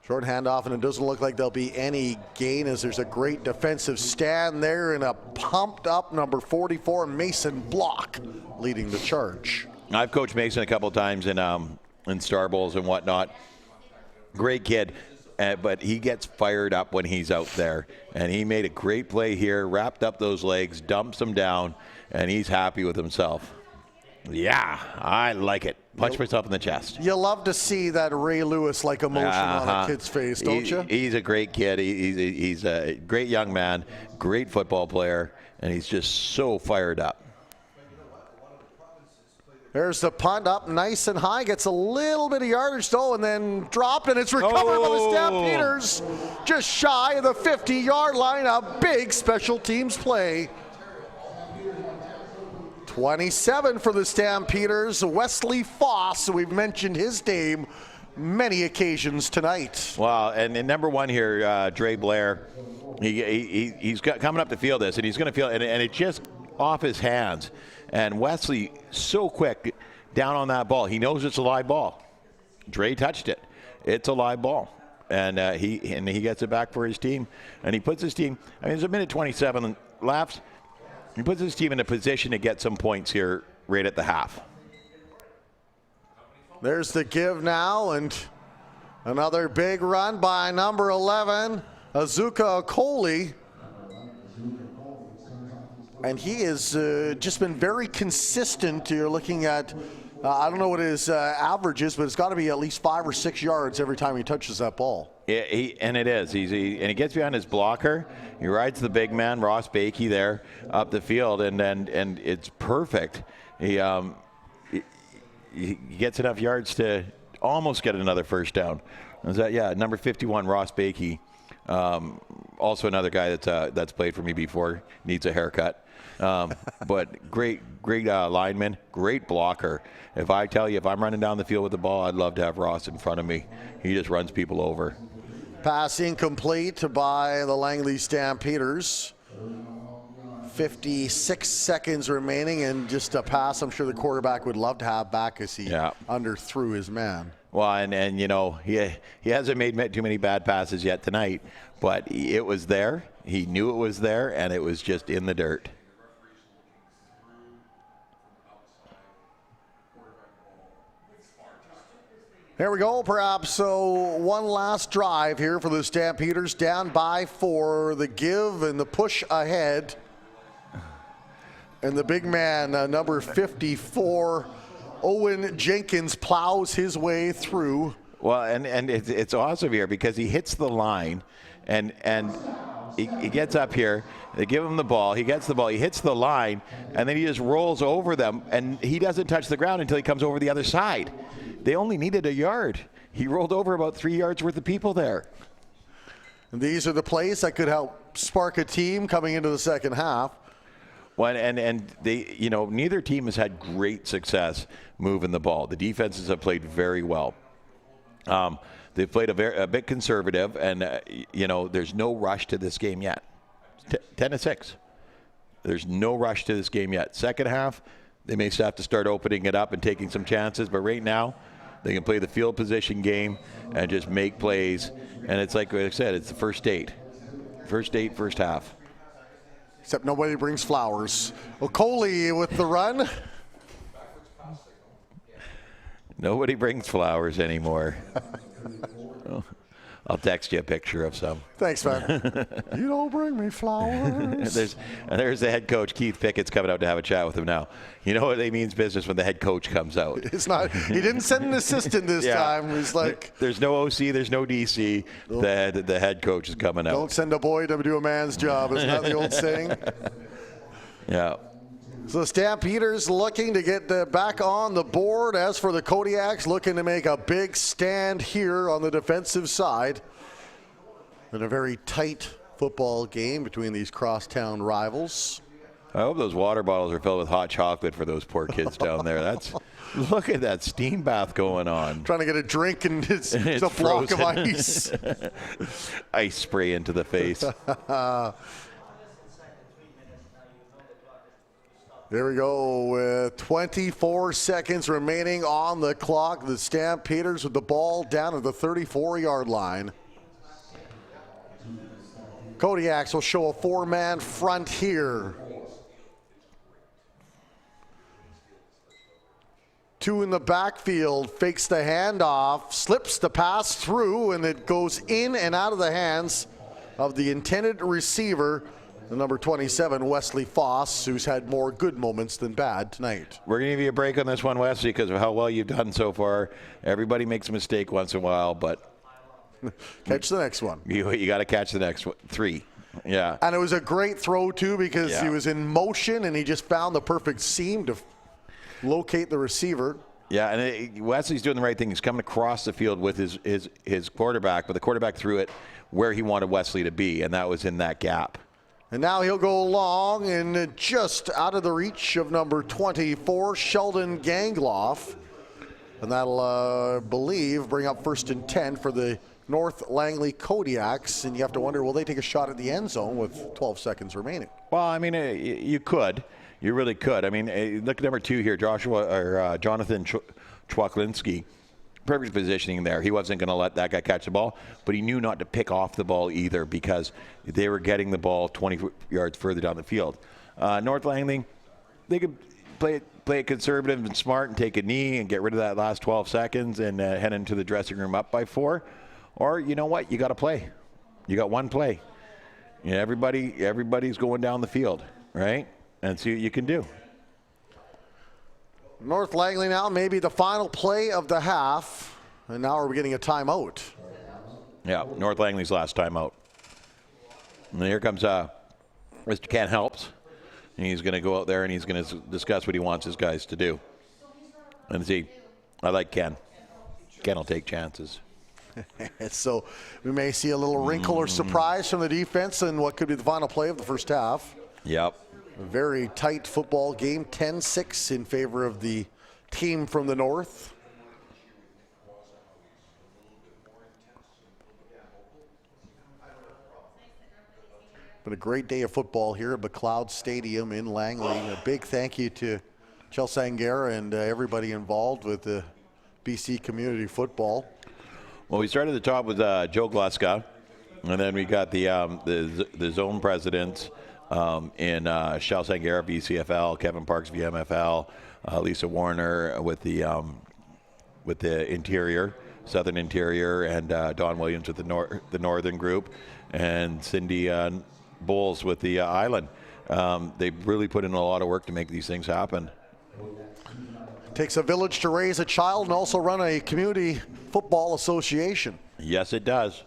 short handoff, and it doesn't look like there'll be any gain as there's a great defensive stand there and a pumped-up number 44, Mason Block, leading the charge. I've coached Mason a couple of times in Star Bowls and whatnot. Great kid. But he gets fired up when he's out there. And he made a great play here, wrapped up those legs, dumps them down, and he's happy with himself. Yeah, I like it. Punch myself in the chest. You love to see that Ray Lewis-like emotion on a kid's face, don't you? He's a great kid. He's a great young man, great football player, and he's just so fired up. There's the punt up nice and high, gets a little bit of yardage though, and then dropped, and it's recovered by the Stampeders. Just shy of the 50-yard line, a big special teams play. 27 for the Stampeders, Wesley Foss, we've mentioned his name many occasions tonight. Wow, and number 1 here, Dre Blair, he's coming up the field and he's going to feel, and it's just off his hands. And Wesley, so quick down on that ball. He knows it's a live ball. Dre touched it. It's a live ball. And he gets it back for his team. And he puts his team, it's a minute 27 left. He puts his team in a position to get some points here right at the half. There's the give now, and another big run by number 11, Azuka Okoli. And he has just been very consistent. You're looking at, I don't know what his average is, but it's got to be at least 5 or 6 yards every time he touches that ball. Yeah, and it is. And he gets behind his blocker. He rides the big man, Ross Bakey, there up the field, and it's perfect. He gets enough yards to almost get another first down. Is that, yeah, number 51, Ross Bakey. Also another guy that's played for me before, needs a haircut. But great lineman, great blocker. If I tell you, if I'm running down the field with the ball, I'd love to have Ross in front of me. He just runs people over. Pass incomplete by the Langley Stampeders. 56 seconds remaining, and just a pass I'm sure the quarterback would love to have back as he underthrew his man. Well, and he hasn't made too many bad passes yet tonight, but it was there. He knew it was there, and it was just in the dirt. Here we go, perhaps one last drive here for the Stampeders, down by 4. The give and the push ahead. And the big man, number 54, Owen Jenkins, plows his way through. Well, and it's awesome here because he hits the line, and he gets up here. They give him the ball. He gets the ball. He hits the line, and then he just rolls over them, and he doesn't touch the ground until he comes over the other side. They only needed a yard. He rolled over about 3 yards worth of people there. And these are the plays that could help spark a team coming into the second half. Well, and they, neither team has had great success moving the ball. The defenses have played very well. They've played a bit conservative, and there's no rush to this game yet. 10-6. There's no rush to this game yet. Second half, they may have to start opening it up and taking some chances, but right now, they can play the field position game and just make plays. And it's like I said, it's the first 8. First 8, first half. Except nobody brings flowers. Okoli with the run. Nobody brings flowers anymore. Oh, I'll text you a picture of some. Thanks, man. You don't bring me flowers. there's the head coach, Keith Pickett's coming out to have a chat with him now. You know what they means business when the head coach comes out. It's not. He didn't send an assistant this time. He's like, there's no OC, there's no DC. The head coach is coming out. Don't send a boy to do a man's job. Isn't that the old saying? Yeah. So the Stampeders looking to get back on the board. As for the Kodiaks, looking to make a big stand here on the defensive side. In a very tight football game between these crosstown rivals. I hope those water bottles are filled with hot chocolate for those poor kids down there. Look at that steam bath going on. Trying to get a drink and it's a block of ice. Ice spray into the face. There we go with 24 seconds remaining on the clock. The Stampeders with the ball down at the 34-yard line. Kodiaks will show a 4-man front here. 2 in the backfield, fakes the handoff, slips the pass through, and it goes in and out of the hands of the intended receiver, the number 27, Wesley Foss, who's had more good moments than bad tonight. We're going to give you a break on this one, Wesley, because of how well you've done so far. Everybody makes a mistake once in a while, but catch the next one. You got to catch the next one. 3. Yeah. And it was a great throw, too, because he was in motion, and he just found the perfect seam to locate the receiver. Yeah, and Wesley's doing the right thing. He's coming across the field with his quarterback, but the quarterback threw it where he wanted Wesley to be, and that was in that gap. And now he'll go long and just out of the reach of number 24, Sheldon Gangloff. And that'll, I believe, bring up 1st and 10 for the North Langley Kodiaks. And you have to wonder, will they take a shot at the end zone with 12 seconds remaining? Well, I mean, you could. You really could. I mean, look at number 2 here, Jonathan Chwaklinski. Perfect positioning there. He wasn't going to let that guy catch the ball, but he knew not to pick off the ball either because they were getting the ball 20 yards further down the field. North Langley, they could play it conservative and smart and take a knee and get rid of that last 12 seconds and head into the dressing room up by 4. Or, you know what? You got to play. You got one play. You know, everybody's going down the field, right? And see what you can do. North Langley now maybe the final play of the half. And now we're getting a timeout. Yeah, North Langley's last timeout. And here comes Mr. Ken Helps. And he's going to go out there and he's going to discuss what he wants his guys to do. And see, I like Ken. Ken will take chances. So we may see a little wrinkle or surprise from the defense in what could be the final play of the first half. Yep. A very tight football game, 10-6 in favor of the team from the north. Been a great day of football here at McLeod Stadium in Langley. A big thank you to Chelsea Angara and everybody involved with the BC community football. Well, we started at the top with Joe Gluska, and then we got the zone presidents in Shell Sangara, BCFL, Kevin Parks, VMFL, Lisa Warner with the interior, Southern Interior, and Don Williams with the Northern group, and Cindy Bowles with the Island. They really put in a lot of work to make these things happen. Takes a village to raise a child and also run a community football association. Yes, it does.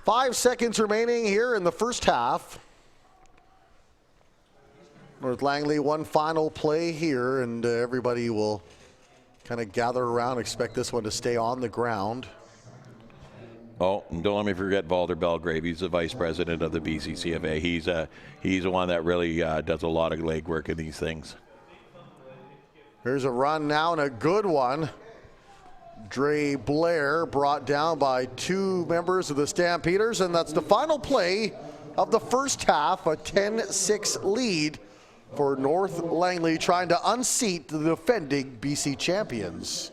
5 seconds remaining here in the first half. North Langley, one final play here, and everybody will kind of gather around, expect this one to stay on the ground. Oh, and don't let me forget Valder Belgrave. He's the vice president of the BCCFA. He's the one that really does a lot of legwork in these things. Here's a run now and a good one. Dre Blair brought down by 2 members of the Stampeders, and that's the final play of the first half, a 10-6 lead for North Langley, trying to unseat the defending BC champions.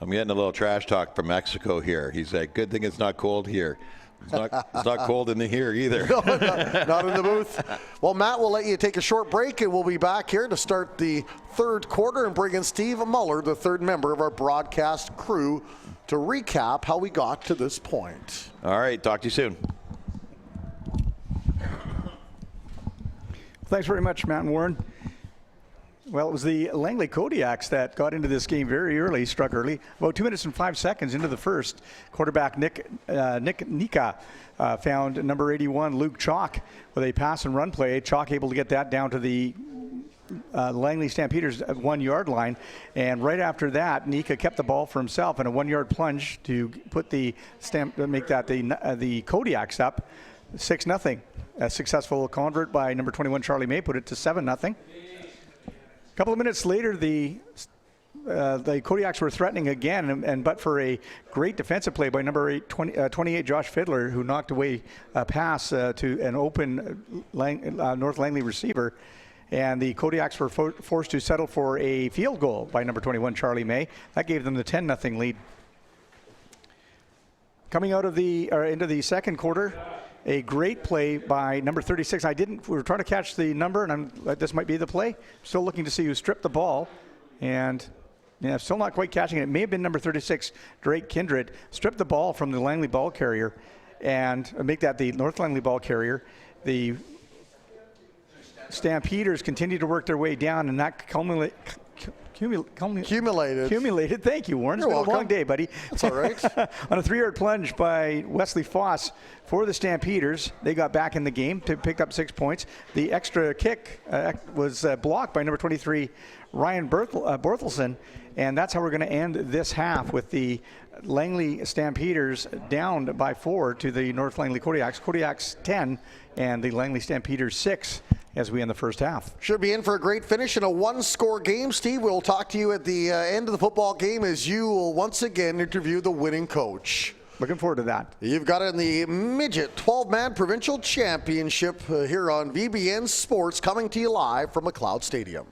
I'm getting a little trash talk from Mexico here. He's like, good thing it's not cold here. It's not cold in here either. No, not in the booth. Well, Matt, we'll let you take a short break, and we'll be back here to start the third quarter and bring in Steve Muller, the third member of our broadcast crew, to recap how we got to this point. All right, talk to you soon. Thanks very much, Matt and Warren. Well, it was the Langley Kodiaks that got into this game very early, struck early. About 2 minutes and 5 seconds into the first, quarterback Nick Nika found number 81, Luke Chalk, with a pass and run play. Chalk able to get that down to the Langley Stampeders 1 yard line. And right after that, Nika kept the ball for himself in a 1 yard plunge to put the make that the Kodiaks up 6-0. A successful convert by number 21, Charlie May, put it to 7-0. A couple of minutes later, the Kodiaks were threatening again, but for a great defensive play by number 28, Josh Fiddler, who knocked away a pass to an open North Langley receiver. And the Kodiaks were forced to settle for a field goal by number 21, Charlie May. That gave them the 10-0 lead. Coming out of into the second quarter, a great play by number 36. We were trying to catch the number, and this might be the play. Still looking to see who stripped the ball, and still not quite catching it. It may have been number 36, Drake Kindred, stripped the ball from the Langley ball carrier and make that the North Langley ball carrier. The Stampeders continued to work their way down, and that accumulated. Thank you, Warren. It's been a long day, buddy. That's all right. On a 3 yard plunge by Wesley Foss for the Stampeders, they got back in the game to pick up 6 points. The extra kick was blocked by number 23, Ryan Berthelsen, and that's how we're going to end this half, with the Langley Stampeders down by 4 to the North Langley Kodiaks. Kodiaks 10 and the Langley Stampeders 6 as we end the first half. Should be in for a great finish in a one-score game. Steve, we'll talk to you at the end of the football game as you will once again interview the winning coach. Looking forward to that. You've got it in the Midget 12-man Provincial Championship here on VBN Sports, coming to you live from McLeod Stadium.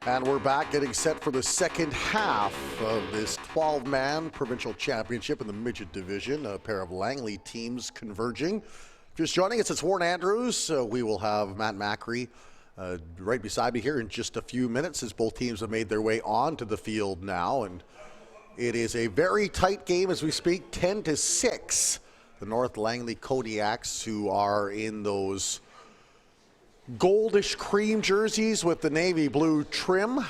And we're back getting set for the second half of this 12-man provincial championship in the midget division. A pair of Langley teams converging. Just joining us, it's Warren Andrews. We will have Matt Macri right beside me here in just a few minutes as both teams have made their way onto the field now. And it is a very tight game as we speak, 10-6. The North Langley Kodiaks, who are in those goldish cream jerseys with the navy blue trim,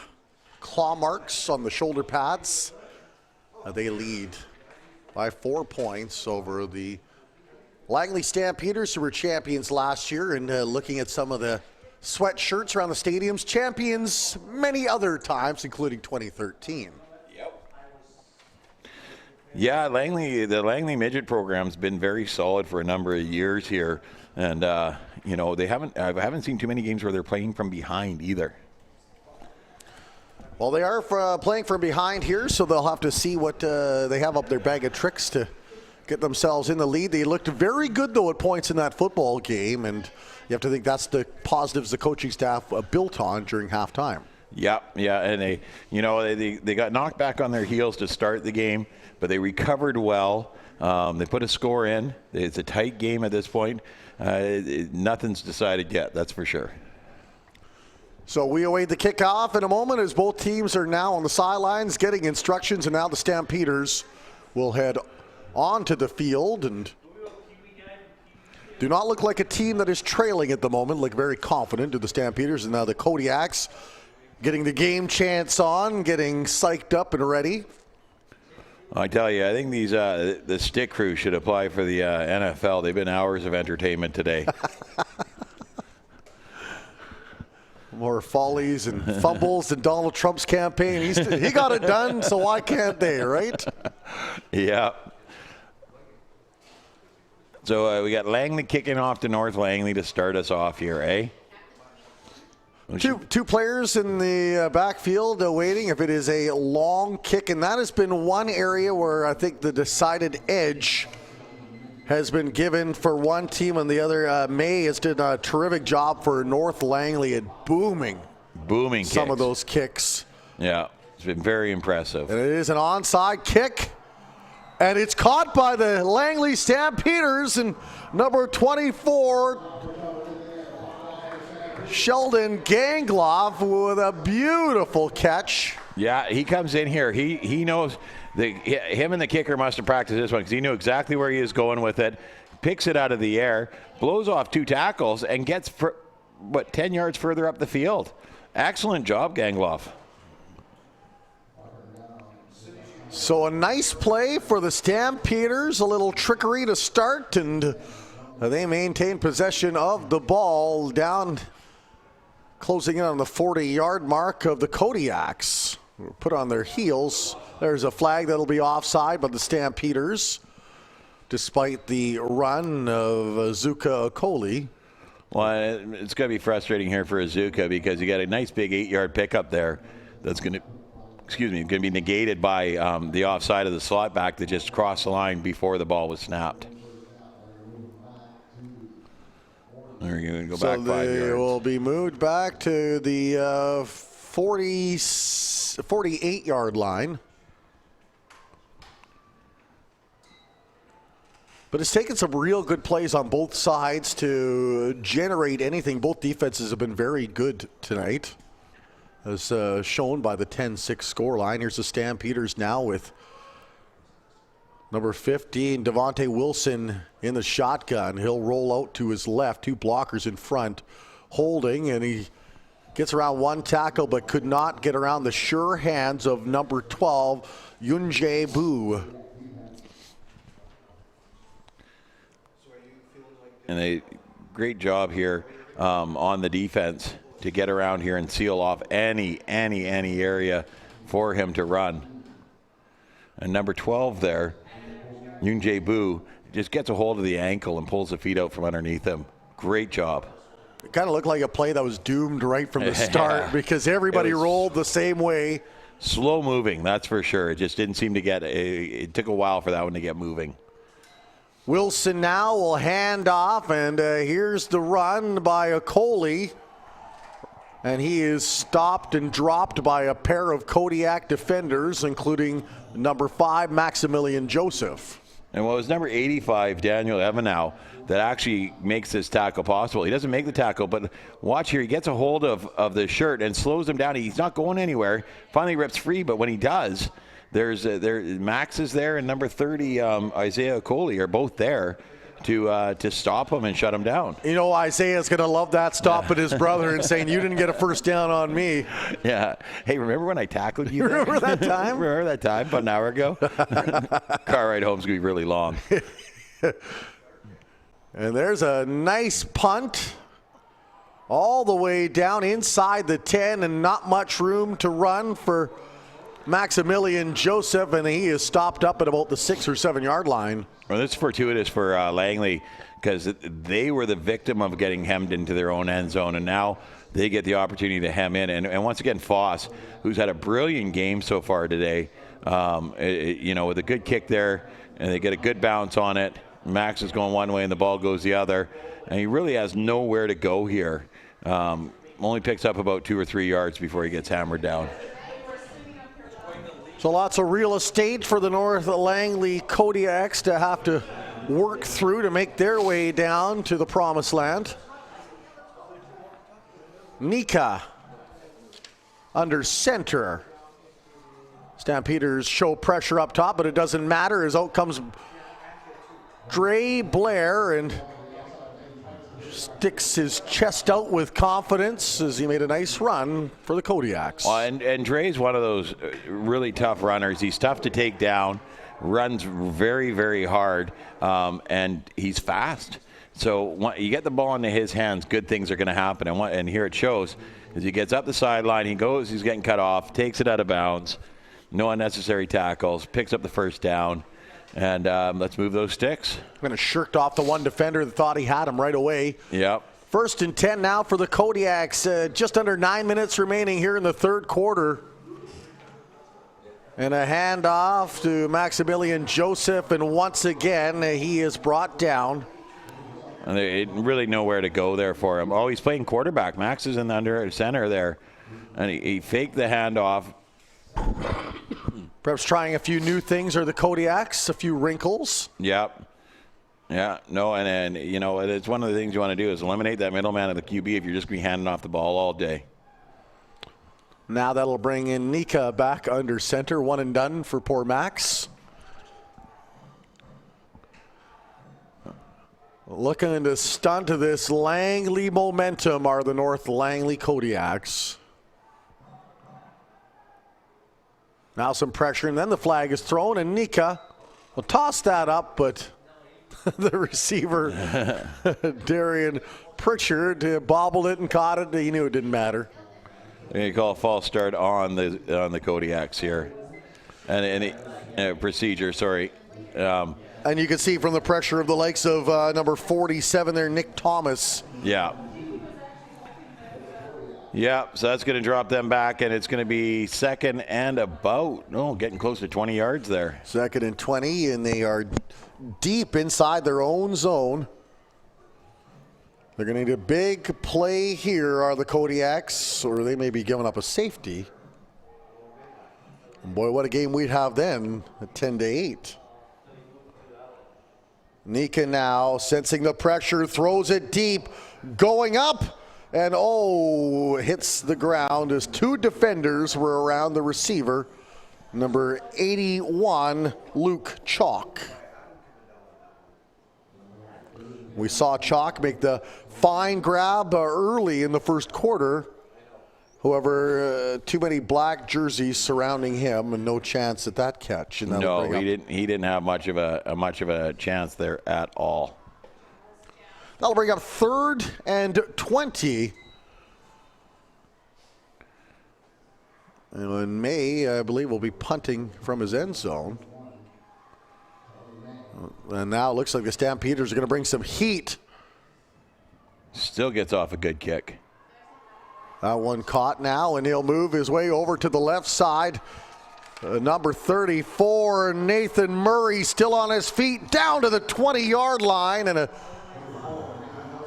claw marks on the shoulder pads. They lead by 4 points over the Langley Stampeders, who were champions last year. And looking at some of the sweatshirts around the stadiums, champions many other times, including 2013. Yeah, the Langley Midget program's been very solid for a number of years here. And, you know, I haven't seen too many games where they're playing from behind either. Well, they are playing from behind here, so they'll have to see what they have up their bag of tricks to get themselves in the lead. They looked very good, though, at points in that football game, and you have to think that's the positives the coaching staff built on during halftime. Yeah, and they got knocked back on their heels to start the game, but they recovered well. They put a score in. It's a tight game at this point. Nothing's decided yet, that's for sure. So we await the kickoff in a moment as both teams are now on the sidelines getting instructions, and now the Stampeders will head onto the field and do not look like a team that is trailing at the moment. Look very confident to the Stampeders, and now the Kodiaks getting the game chance on, getting psyched up and ready. I tell you, I think these the stick crew should apply for the NFL. They've been hours of entertainment today. More follies and fumbles than Donald Trump's campaign. He got it done, so why can't they, right? Yeah. So we got Langley kicking off to North Langley to start us off here, eh? Two players in the backfield waiting if it is a long kick, and that has been one area where I think the decided edge has been given for one team, and the other. May has done a terrific job for North Langley at booming some kicks. of those kicks. Yeah, it's been very impressive. And it is an onside kick, and it's caught by the Langley Stampeders, and number 24, Sheldon Gangloff, with a beautiful catch. Yeah, he comes in here. He knows him and the kicker must have practiced this one because he knew exactly where he is going with it. Picks it out of the air, blows off 2 tackles, and gets 10 yards further up the field. Excellent job, Gangloff. So a nice play for the Stampeders, a little trickery to start, and they maintain possession of the ball down, closing in on the 40-yard mark of the Kodiaks. Put on their heels. There's a flag that'll be offside by the Stampeders, despite the run of Azuka Okoli. Well, it's going to be frustrating here for Azuka because you got a nice big 8-yard pickup there that's going to be negated by the offside of the slot back that just crossed the line before the ball was snapped. They're going to go back 5 yards. They will be moved back to the 48-yard line. But it's taken some real good plays on both sides to generate anything. Both defenses have been very good tonight, as shown by the 10-6 scoreline. Here's the Stampeders now with number 15, Devontae Wilson, in the shotgun. He'll roll out to his left, 2 blockers in front, holding, and he gets around 1 tackle but could not get around the sure hands of number 12, Yunjae Boo. And a great job here on the defense to get around here and seal off any area for him to run. And number 12 there, Yunjae Boo, just gets a hold of the ankle and pulls the feet out from underneath him. Great job. It kind of looked like a play that was doomed right from the start because everybody rolled the same way. Slow moving, that's for sure. It just didn't seem to get, it took a while for that one to get moving. Wilson now will hand off, and here's the run by Okoli. And he is stopped and dropped by a pair of Kodiak defenders, including number 5, Maximilian Joseph. And what was number 85, Daniel Evanow, that actually makes this tackle possible. He doesn't make the tackle, but watch here. He gets a hold of the shirt and slows him down. He's not going anywhere. Finally rips free, but when he does, Max is there and number 30, Isaiah Coley, are both there to stop him and shut him down. You know, Isaiah's going to love that, stopping his brother and saying, you didn't get a first down on me. Yeah. Hey, remember when I tackled you? Remember that time? Remember that time about an hour ago? Car ride home's going to be really long. And there's a nice punt all the way down inside the 10 and not much room to run for Maximilian Joseph, and he is stopped up at about the 6 or 7 yard line. Well, this is fortuitous for Langley because they were the victim of getting hemmed into their own end zone, and now they get the opportunity to hem in. And once again, Foss, who's had a brilliant game so far today, with a good kick there, and they get a good bounce on it. Max is going one way and the ball goes the other, and he really has nowhere to go here. Only picks up about 2 or 3 yards before he gets hammered down. So lots of real estate for the North Langley Kodiaks to have to work through to make their way down to the promised land. Nika under center. Stampeders show pressure up top, but it doesn't matter as out comes Dre Blair and sticks his chest out with confidence as he made a nice run for the Kodiaks. Well, and Dre's one of those really tough runners. He's tough to take down, runs very, very hard, and he's fast. So you get the ball into his hands, good things are going to happen. And here it shows as he gets up the sideline, he's getting cut off, takes it out of bounds, no unnecessary tackles, picks up the first down. And let's move those sticks. Kind of shirked off the one defender that thought he had him right away. Yep. 1st and 10 now for the Kodiaks. Just under 9 minutes remaining here in the third quarter. And a handoff to Maximilian Joseph, and once again he is brought down. And they really nowhere to go there for him. Oh, he's playing quarterback. Max is in the under center there, and he faked the handoff. Perhaps trying a few new things, or the Kodiaks, a few wrinkles. Yep. Yeah, no, and it's one of the things you want to do is eliminate that middleman of the QB if you're just going to be handing off the ball all day. Now that'll bring in Nika back under center, one and done for poor Max. Looking to stunt this Langley momentum are the North Langley Kodiaks. Now some pressure, and then the flag is thrown, and Nika will toss that up, but the receiver, Darian Pritchard, bobbled it and caught it. He knew it didn't matter. You call a false start on the Kodiaks here, and procedure. Sorry. And you can see from the pressure of the likes of number 47 there, Nick Thomas. Yeah. Yeah, so that's going to drop them back, and it's going to be second and getting close to 20 yards there. 2nd and 20, and they are deep inside their own zone. They're going to need a big play here, are the Kodiaks, or they may be giving up a safety. And boy, what a game we'd have then at 10-8. Nika now sensing the pressure, throws it deep, going up. And hits the ground as 2 defenders were around the receiver, number 81, Luke Chalk. We saw Chalk make the fine grab early in the first quarter. However, too many black jerseys surrounding him, and no chance at that catch. And no, he didn't have much of a chance there at all. That'll bring up 3rd and 20. And May, I believe, will be punting from his end zone. And now it looks like the Stampeders are going to bring some heat. Still gets off a good kick. That one caught now, and he'll move his way over to the left side. Number 34, Nathan Murray, still on his feet, down to the 20-yard line, and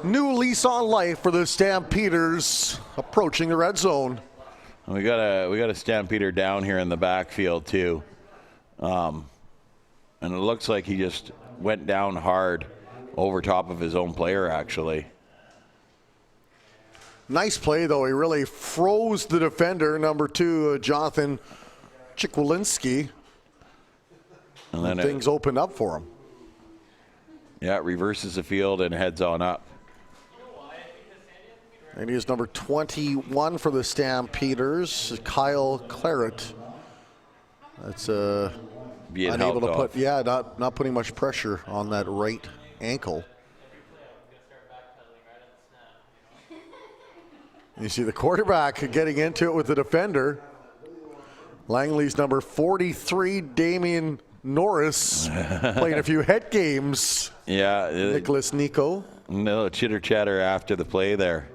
new lease on life for the Stampeders approaching the red zone. We got a Stampeder down here in the backfield too, and it looks like he just went down hard over top of his own player actually. Nice play though. He really froze the defender, number 2, Jonathan Chikwalinski. And then things opened up for him. Yeah, it reverses the field and heads on up. And he is number 21 for the Stampeders, Kyle Claret. That's unable to put, not putting much pressure on that right ankle. You see the quarterback getting into it with the defender. Langley's number 43, Damian Norris, playing a few head games. Yeah. Nicholas Nico. No chitter chatter after the play there.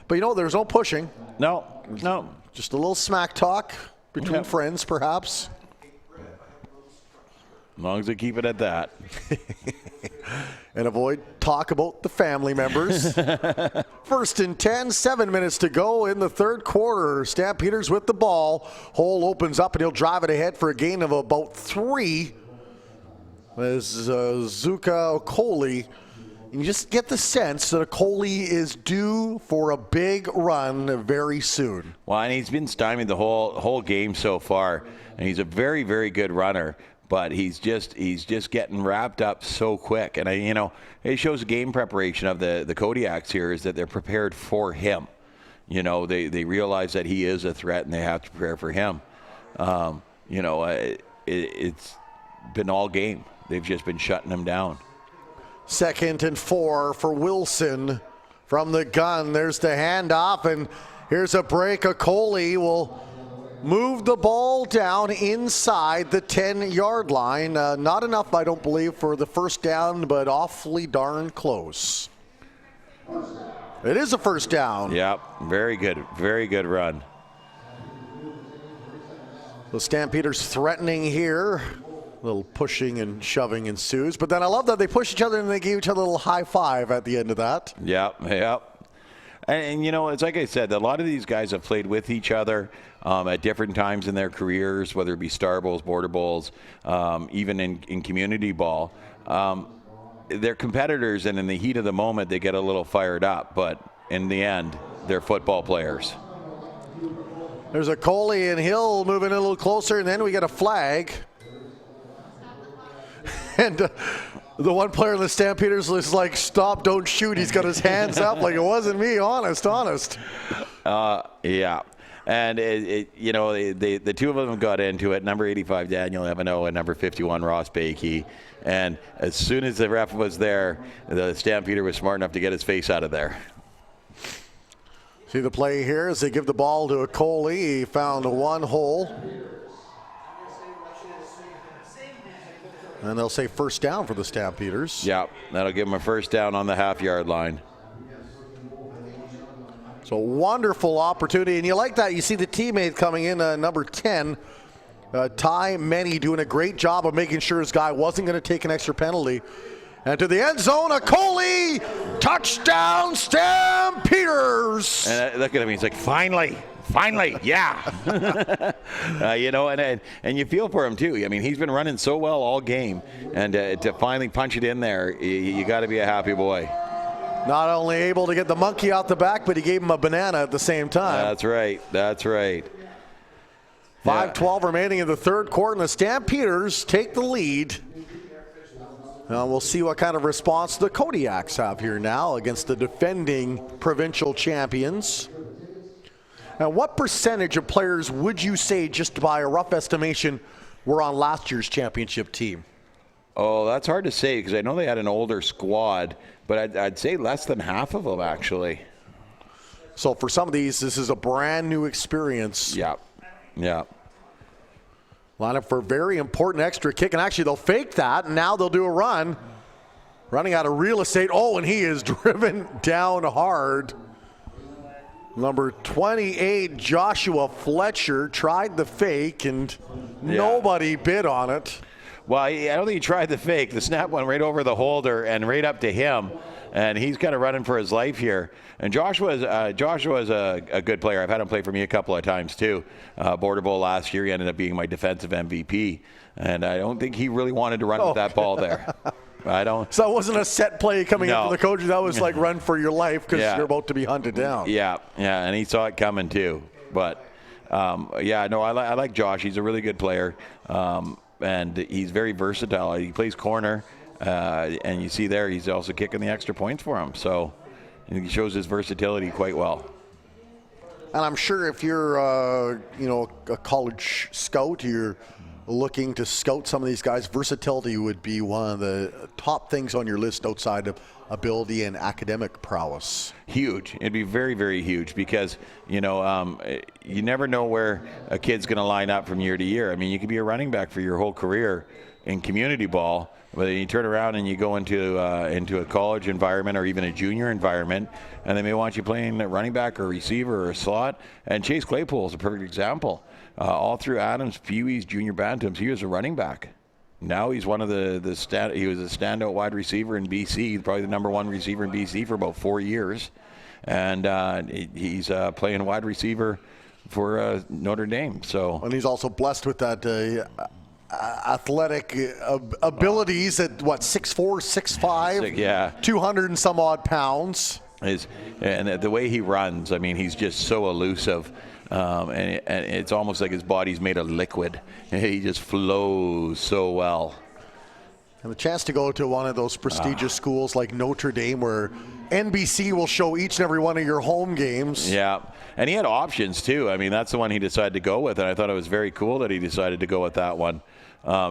But you know, there's no pushing. No. Just a little smack talk between friends, perhaps. As long as they keep it at that. And avoid talk about the family members. 1st and 10, 7 minutes to go in the third quarter. Stampeders with the ball. Hole opens up and he'll drive it ahead for a gain of about 3. As Zuka Okoli. And you just get the sense that Okoli is due for a big run very soon. Well, and he's been stymied the whole game so far. And he's a very, very good runner. But he's just getting wrapped up so quick. And, it shows game preparation of the Kodiaks here is that they're prepared for him. They realize that he is a threat and they have to prepare for him. It's been all game. They've just been shutting him down. 2nd and 4 for Wilson from the gun. There's the handoff, and here's a break. Okoli will move the ball down inside the 10-yard line. Not enough, I don't believe, for the first down, but awfully darn close. It is a first down. Yep, very good run. The Stampeders threatening here. A little pushing and shoving ensues. But then I love that they push each other and they give each other a little high five at the end of that. Yep. And it's like I said, a lot of these guys have played with each other at different times in their careers, whether it be Star Bowls, Border Bowls, even in community ball. They're competitors, and in the heat of the moment, they get a little fired up. But in the end, they're football players. There's a Coley and Hill moving a little closer, and then we get a flag. And the one player in the Stampeders is like, stop, don't shoot. He's got his hands up like it wasn't me, honest. Yeah. And, the two of them got into it, number 85, Daniel Evano, and number 51, Ross Bakey. And as soon as the ref was there, the Stampeder was smart enough to get his face out of there. See the play here as they give the ball to a Coley. He found one hole. And they'll say first down for the Stampeders. Yeah, that'll give them a first down on the half-yard line. So wonderful opportunity. And you like that. You see the teammate coming in, number 10, Ty Meny, doing a great job of making sure his guy wasn't going to take an extra penalty. And to the end zone, a Coley, touchdown Stampeders. And look at him, he's like, finally, yeah. And you feel for him too. I mean, he's been running so well all game, and to finally punch it in there, you got to be a happy boy. Not only able to get the monkey out the back, but he gave him a banana at the same time. That's right. 5:12 remaining in the third quarter, and the Stampeders take the lead. We'll see what kind of response the Kodiaks have here now against the defending provincial champions. Now, what percentage of players would you say, just by a rough estimation, were on last year's championship team? Oh, that's hard to say because I know they had an older squad, but I'd say less than half of them, actually. So for some of these, this is a brand new experience. Yeah. Line up for a very important extra kick, and actually they'll fake that, and now they'll do a run. Running out of real estate. Oh, and he is driven down hard. Number 28, Joshua Fletcher, tried the fake, and nobody bid on it. Well, I don't think he tried the fake. The snap went right over the holder and right up to him. and he's kind of running for his life here. And Joshua's a good player. I've had him play for me a couple of times too. Border Bowl last year, he ended up being my defensive MVP, and I don't think he really wanted to run with that ball there. I don't. So it wasn't a set play coming in for the coach. That was like run for your life because you're about to be hunted down. Yeah, and he saw it coming too. But I like Josh. He's a really good player, and he's very versatile. He plays corner, and you see there he's also kicking the extra points for him. So he shows his versatility quite well. And I'm sure if you're a college scout, you're looking to scout some of these guys, versatility would be one of the top things on your list outside of ability and academic prowess. Huge. It'd be very, very huge because, you never know where a kid's going to line up from year to year. I mean, you could be a running back for your whole career in community ball, but then you turn around and you go into a college environment or even a junior environment, and they may want you playing at running back or receiver or a slot. And Chase Claypool is a perfect example. All through Adams, Pee-wees, junior Bantams, he was a running back. Now he's one of he was a standout wide receiver in BC, probably the number one receiver in BC for about 4 years. And he's playing wide receiver for Notre Dame. And he's also blessed with that athletic abilities at 6'4", 6'5", 200 and some odd pounds. And the way he runs, I mean, he's just so elusive. And it's almost like his body's made of liquid. He just flows so well. And the chance to go to one of those prestigious schools like Notre Dame where NBC will show each and every one of your home games. Yeah, and he had options too. I mean, that's the one he decided to go with, and I thought it was very cool that he decided to go with that one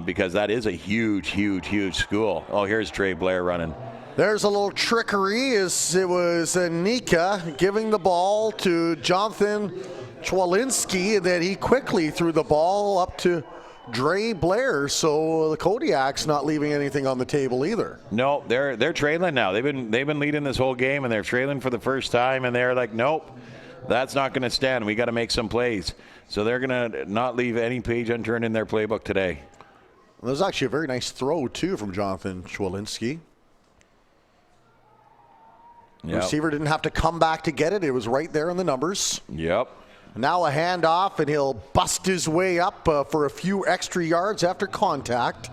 because that is a huge, huge, huge school. Oh, here's Trey Blair running. There's a little trickery as it was Nika giving the ball to Jonathan Chwalinski, and then he quickly threw the ball up to Dre Blair. So the Kodiaks not leaving anything on the table either. No, they're trailing now. They've been leading this whole game, and they're trailing for the first time, and they're like, nope, that's not going to stand. We got to make some plays. So they're going to not leave any page unturned in their playbook today. Well, there's actually a very nice throw too from Jonathan Chwalinski. Yep. Receiver didn't have to come back to get it. It was right there in the numbers. Yep. Now a handoff, and he'll bust his way up for a few extra yards after contact.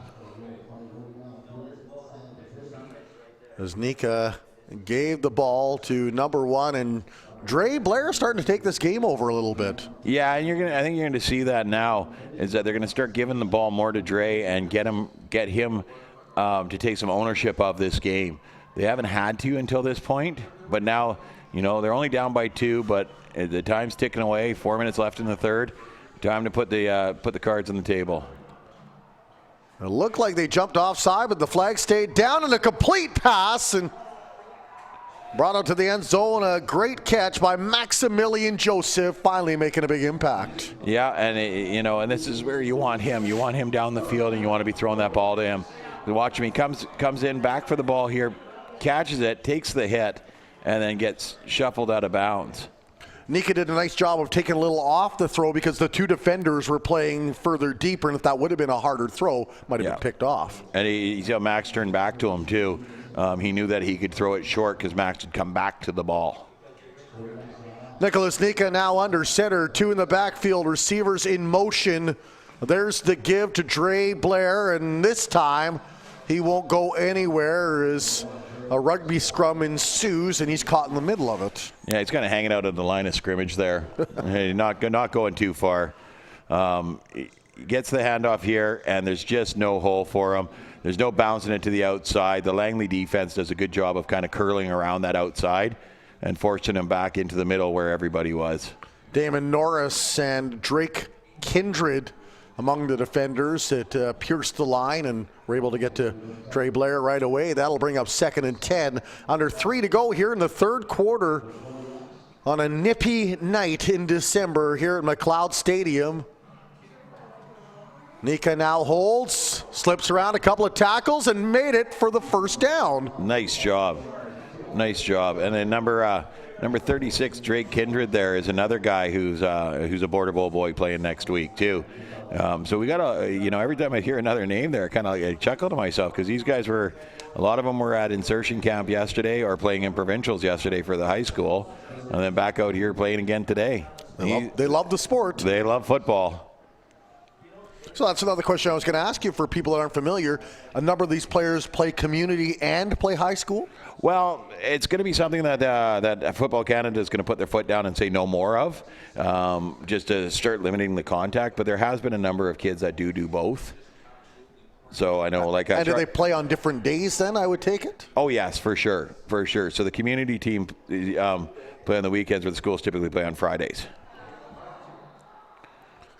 As Nika gave the ball to number one, and Dre Blair starting to take this game over a little bit. Yeah, and I think you're going to see that now, is that they're going to start giving the ball more to Dre and get him to take some ownership of this game. They haven't had to until this point, but now, they're only down by 2, but the time's ticking away. 4 minutes left in the third. Time to put the cards on the table. It looked like they jumped offside, but the flag stayed down, and a complete pass and brought out to the end zone. A great catch by Maximilian Joseph, finally making a big impact. Yeah, and and this is where you want him. You want him down the field, and you want to be throwing that ball to him. Watch him. He comes in back for the ball here, catches it, takes the hit, and then gets shuffled out of bounds. Nika did a nice job of taking a little off the throw because the two defenders were playing further deeper, and if that would have been a harder throw, might have been picked off. And he's got Max turned back to him too. He knew that he could throw it short because Max would come back to the ball. Nicholas Nika now under center, 2 in the backfield, receivers in motion. There's the give to Dre Blair, and this time he won't go anywhere as a rugby scrum ensues, and he's caught in the middle of it. Yeah, he's kind of hanging out at the line of scrimmage there. not going too far. He gets the handoff here, and there's just no hole for him. There's no bouncing it to the outside. The Langley defense does a good job of kind of curling around that outside and forcing him back into the middle where everybody was. Damon Norris and Drake Kindred among the defenders that pierced the line and were able to get to Dre Blair right away. That'll bring up 2nd and 10. Under 3 to go here in the third quarter on a nippy night in December here at McLeod Stadium. Nika now holds, slips around a couple of tackles, and made it for the first down. Nice job. Nice job. And then number Number 36, Drake Kindred there is another guy who's a Border Bowl boy playing next week too. So we got every time I hear another name there, I chuckle to myself because these guys a lot of them were at insertion camp yesterday or playing in provincials yesterday for the high school, and then back out here playing again today. They love the sport. They love football. So that's another question I was going to ask you for people that aren't familiar. A number of these players play community and play high school? Well, it's going to be something that Football Canada is going to put their foot down and say no more of, just to start limiting the contact. But there has been a number of kids that do both. So I know, and do they play on different days then, I would take it? Oh, yes, for sure. So the community team play on the weekends, where the schools typically play on Fridays.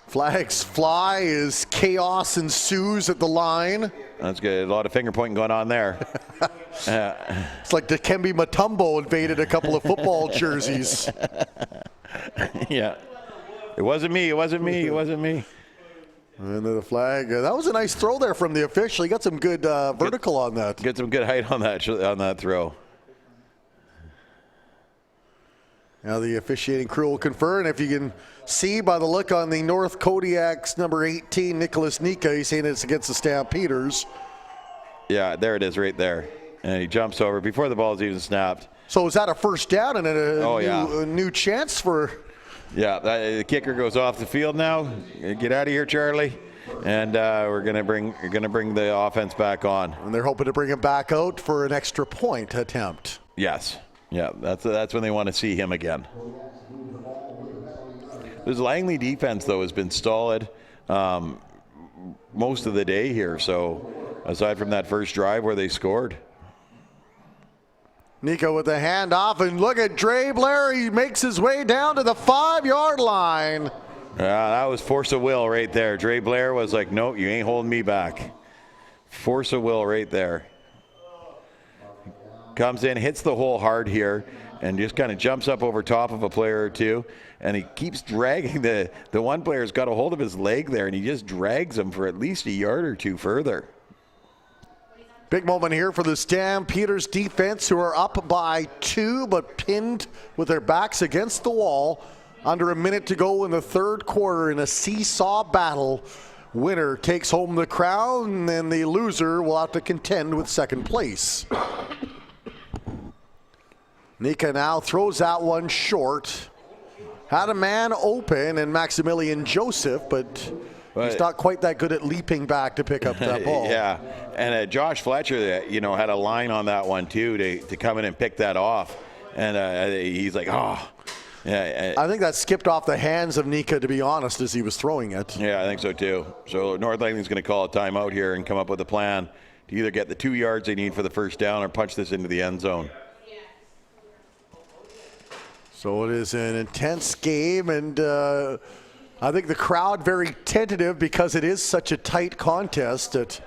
Flags fly as chaos ensues at the line. That's good. A lot of finger pointing going on there. It's like Dikembe Mutombo invaded a couple of football jerseys. Yeah. It wasn't me. And the flag. That was a nice throw there from the official. He got some good vertical on that. Get some good height on that throw. Now the officiating crew will confer, and if you can see by the look on the North Kodiaks number 18, Nicholas Nika, he's saying it's against the Stampeders. Yeah, there it is right there. And he jumps over before the ball is even snapped. So is that a first down and a new chance for... Yeah, the kicker goes off the field now. Get out of here, Charlie. And we're gonna bring the offense back on. And they're hoping to bring him back out for an extra point attempt. Yes. Yeah, that's when they want to see him again. This Langley defense, though, has been solid most of the day here. So aside from that first drive where they scored. Nico with the handoff, and look at Dre Blair. He makes his way down to the 5-yard line. That was force of will right there. Dre Blair was like, nope, you ain't holding me back. Force of will right there. Comes in, hits the hole hard here, and just kind of jumps up over top of a player or two. And he keeps dragging the one player's got a hold of his leg there, and he just drags him for at least a yard or two further. Big moment here for the Stampeders defense, who are up by 2, but pinned with their backs against the wall. Under a minute to go in the third quarter in a seesaw battle. Winner takes home the crown, and the loser will have to contend with second place. Nika now throws that one short. Had a man open and Maximilian Joseph, but he's not quite that good at leaping back to pick up that ball. Yeah, and Josh Fletcher, had a line on that one too to come in and pick that off. And he's like, oh. Yeah, I think that skipped off the hands of Nika, to be honest, as he was throwing it. Yeah, I think so too. So North Langley's going to call a timeout here and come up with a plan to either get the 2 yards they need for the first down or punch this into the end zone. So it is an intense game, and I think the crowd very tentative because it is such a tight contest that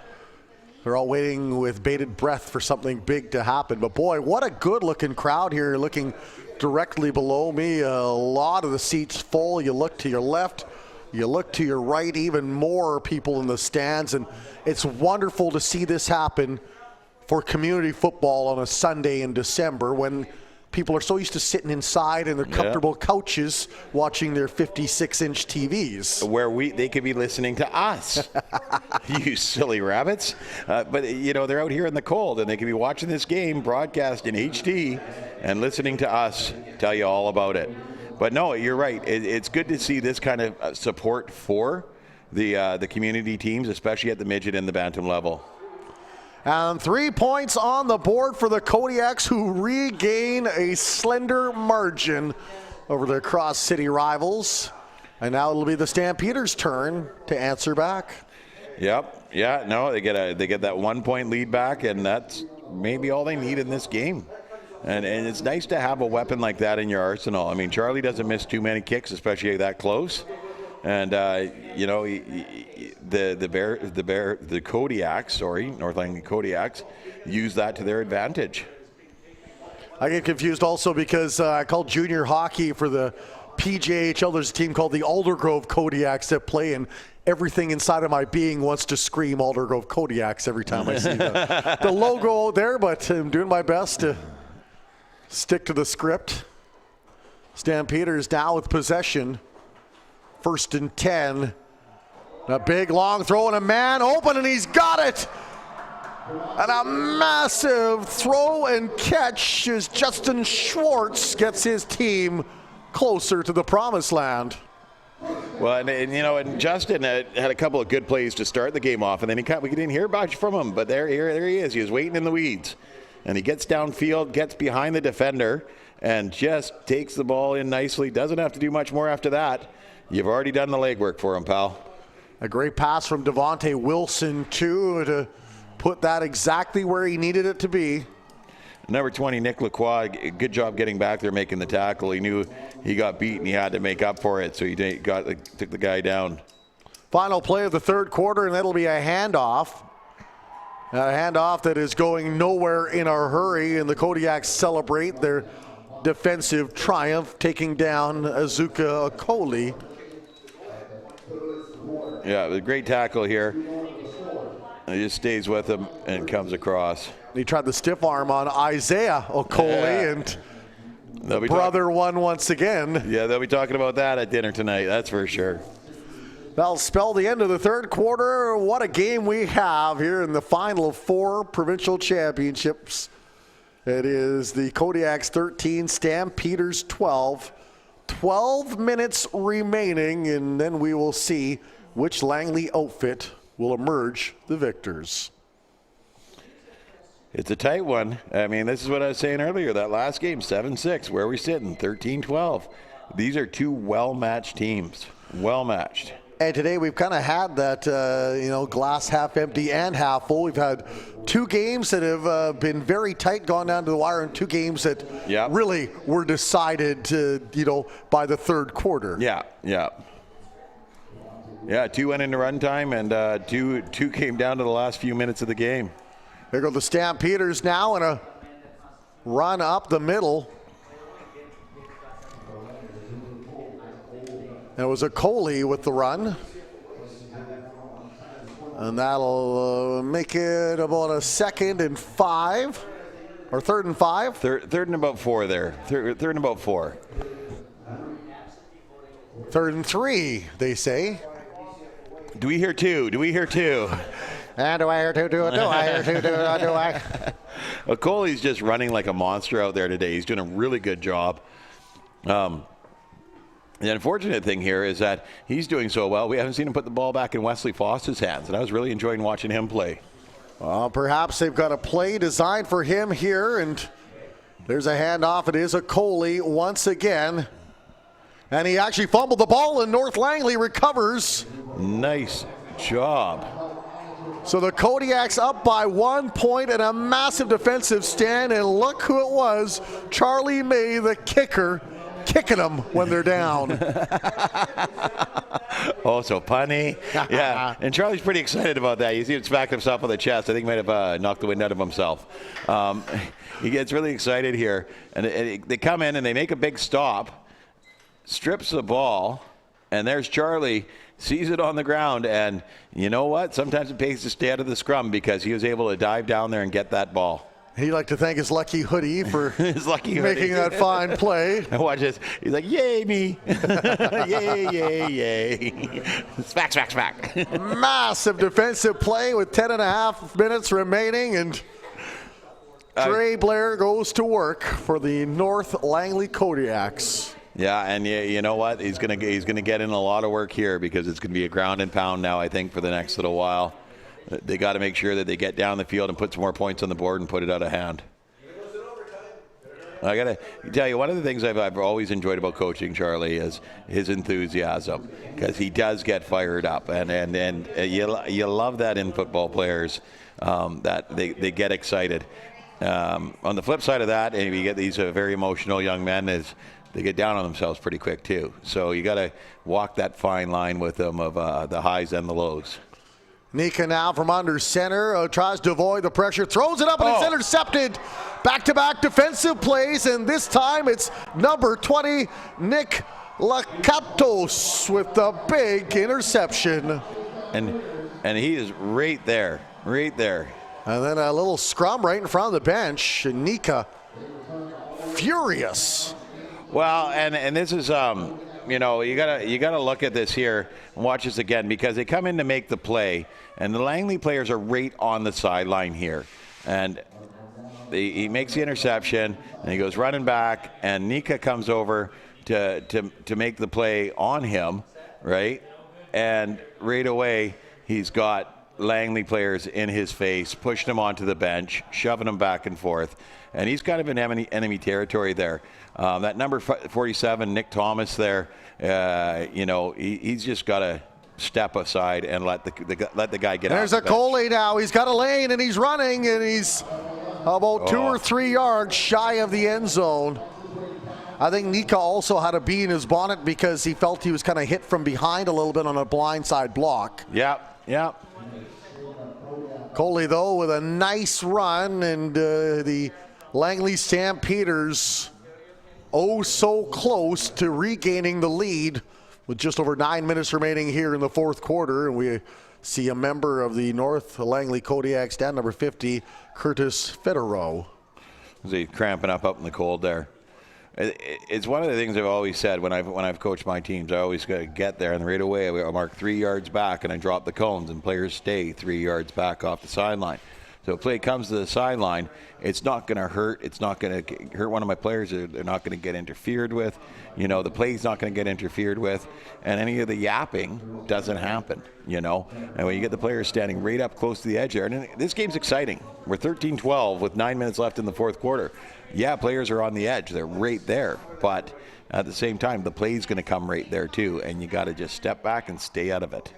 they're all waiting with bated breath for something big to happen. But boy, what a good-looking crowd here, looking directly below me. A lot of the seats full. You look to your left, you look to your right, even more people in the stands, and it's wonderful to see this happen for community football on a Sunday in December when people are so used to sitting inside in their comfortable couches watching their 56-inch TVs. Where they could be listening to us. You silly rabbits. But, they're out here in the cold, and they could be watching this game broadcast in HD and listening to us tell you all about it. But, no, you're right. It's good to see this kind of support for the community teams, especially at the midget and the bantam level. And 3 points on the board for the Kodiaks, who regain a slender margin over their cross-city rivals. And now it'll be the Stampeders' turn to answer back. Yep. Yeah, no, they get that 1 point lead back, and that's maybe all they need in this game. And it's nice to have a weapon like that in your arsenal. I mean, Charlie doesn't miss too many kicks, especially that close. And the Kodiaks, North Langley Kodiaks, use that to their advantage. I get confused also because I called junior hockey for the PJHL. There's a team called the Aldergrove Kodiaks that play, and everything inside of my being wants to scream Aldergrove Kodiaks every time I see the logo there, but I'm doing my best to stick to the script. Stampeders now with possession. 1st and 10. A big long throw and a man open, and he's got it. And a massive throw and catch as Justin Schwartz gets his team closer to the promised land. Well, and Justin had a couple of good plays to start the game off, and then we didn't hear much from him. But there he is. He was waiting in the weeds, and he gets downfield, gets behind the defender, and just takes the ball in nicely. Doesn't have to do much more after that. You've already done the legwork for him, pal. A great pass from Devontae Wilson, too, to put that exactly where he needed it to be. Number 20, Nick Lacroix, good job getting back there, making the tackle. He knew he got beat and he had to make up for it, so he took the guy down. Final play of the third quarter, and that'll be a handoff. A handoff that is going nowhere in a hurry, and the Kodiaks celebrate their defensive triumph, taking down Azuka Okoli. Yeah, a great tackle here. He just stays with him and comes across. He tried the stiff arm on Isaiah Okoli, and the brother won once again. Yeah, they'll be talking about that at dinner tonight, that's for sure. That'll spell the end of the third quarter. What a game we have here in the final of 4 provincial championships. It is the Kodiaks 13, Stampeders 12. 12 minutes remaining, and then we will see which Langley outfit will emerge the victors. It's a tight one. I mean, this is what I was saying earlier. That last game, 7-6, where are we sitting? 13-12. These are two well-matched teams. Well-matched. And today we've kind of had that, glass half empty and half full. We've had 2 games that have been very tight, gone down to the wire, and 2 games that really were decided by the third quarter. Yeah. 2 went into runtime, and two came down to the last few minutes of the game. There go the Stampeders now in a run up the middle. That was Okoli with the run. And that'll make it about a 2nd and 5. Or 3rd and 5. Third and about 4 there. Third and about 4. 3rd and 3, they say. Do we hear 2? And do I hear 2? Do I hear 2? Do I? Okoli's just running like a monster out there today. He's doing a really good job. The unfortunate thing here is that he's doing so well, we haven't seen him put the ball back in Wesley Foster's hands, and I was really enjoying watching him play. Well, perhaps they've got a play designed for him here, and there's a handoff. It is Okoli once again. And he actually fumbled the ball, and North Langley recovers. Nice job. So the Kodiaks up by 1 point and a massive defensive stand, and look who it was, Charlie May, the kicker, kicking them when they're down. Oh, so punny. Yeah, and Charlie's pretty excited about that. You see him smack himself on the chest. I think he might have knocked the wind out of himself. He gets really excited here. And they come in and they make a big stop, strips the ball, and there's Charlie, sees it on the ground. And you know what? Sometimes it pays to stay out of the scrum because he was able to dive down there and get that ball. He'd like to thank his lucky hoodie for making that fine play. And watch this. He's like, yay me. Yay. Smack. Massive defensive play with 10.5 minutes remaining, and Trey Blair goes to work for the North Langley Kodiaks. Yeah, and you know what? He's gonna get in a lot of work here because it's gonna be a ground and pound now, I think, for the next little while. They got to make sure that they get down the field and put some more points on the board and put it out of hand. I got to tell you, one of the things I've always enjoyed about coaching Charlie is his enthusiasm, because he does get fired up, and you love that in football players, that they get excited. On the flip side of that, and you get these very emotional young men, is they get down on themselves pretty quick too. So you got to walk that fine line with them of the highs and the lows. Nika now from under center, tries to avoid the pressure, throws it up, and it's intercepted. Back-to-back defensive plays, and this time it's number 20, Nick Lakatos, with the big interception. And he is right there. And then a little scrum right in front of the bench. Nika furious. Well, and this is you know, you gotta look at this here and watch this again, because they come in to make the play, and the Langley players are right on the sideline here, and he makes the interception, and he goes running back, and Nika comes over to make the play on him, right? And right away he's got Langley players in his face, pushing him onto the bench, shoving him back and forth, and he's kind of in enemy territory there. That number 47, Nick Thomas there, you know, he's just got to step aside and let the guy get out. There's a goalie now. He's got a lane, and he's running, and he's about 2 or 3 yards shy of the end zone. I think Nika also had a bee in his bonnet because he felt he was kind of hit from behind a little bit on a blindside block. Yeah. Coley, though, with a nice run, and the Langley Stampeders so close to regaining the lead with just over 9 minutes remaining here in the fourth quarter. And we see a member of the North Langley Kodiaks, down number 50, Curtis Federow. Is he cramping up in the cold there? It's one of the things I've always said when I've coached my teams. I always got to get there, and right away I mark 3 yards back, and I drop the cones, and players stay 3 yards back off the sideline. So a play comes to the sideline, it's not going to hurt. It's not going to hurt one of my players. They're not going to get interfered with. You know, the play's not going to get interfered with, and any of the yapping doesn't happen, you know. And when you get the players standing right up close to the edge there, and this game's exciting. We're 13-12 with 9 minutes left in the fourth quarter. Yeah, players are on the edge. They're right there. But at the same time, the play's going to come right there too, and you got to just step back and stay out of it.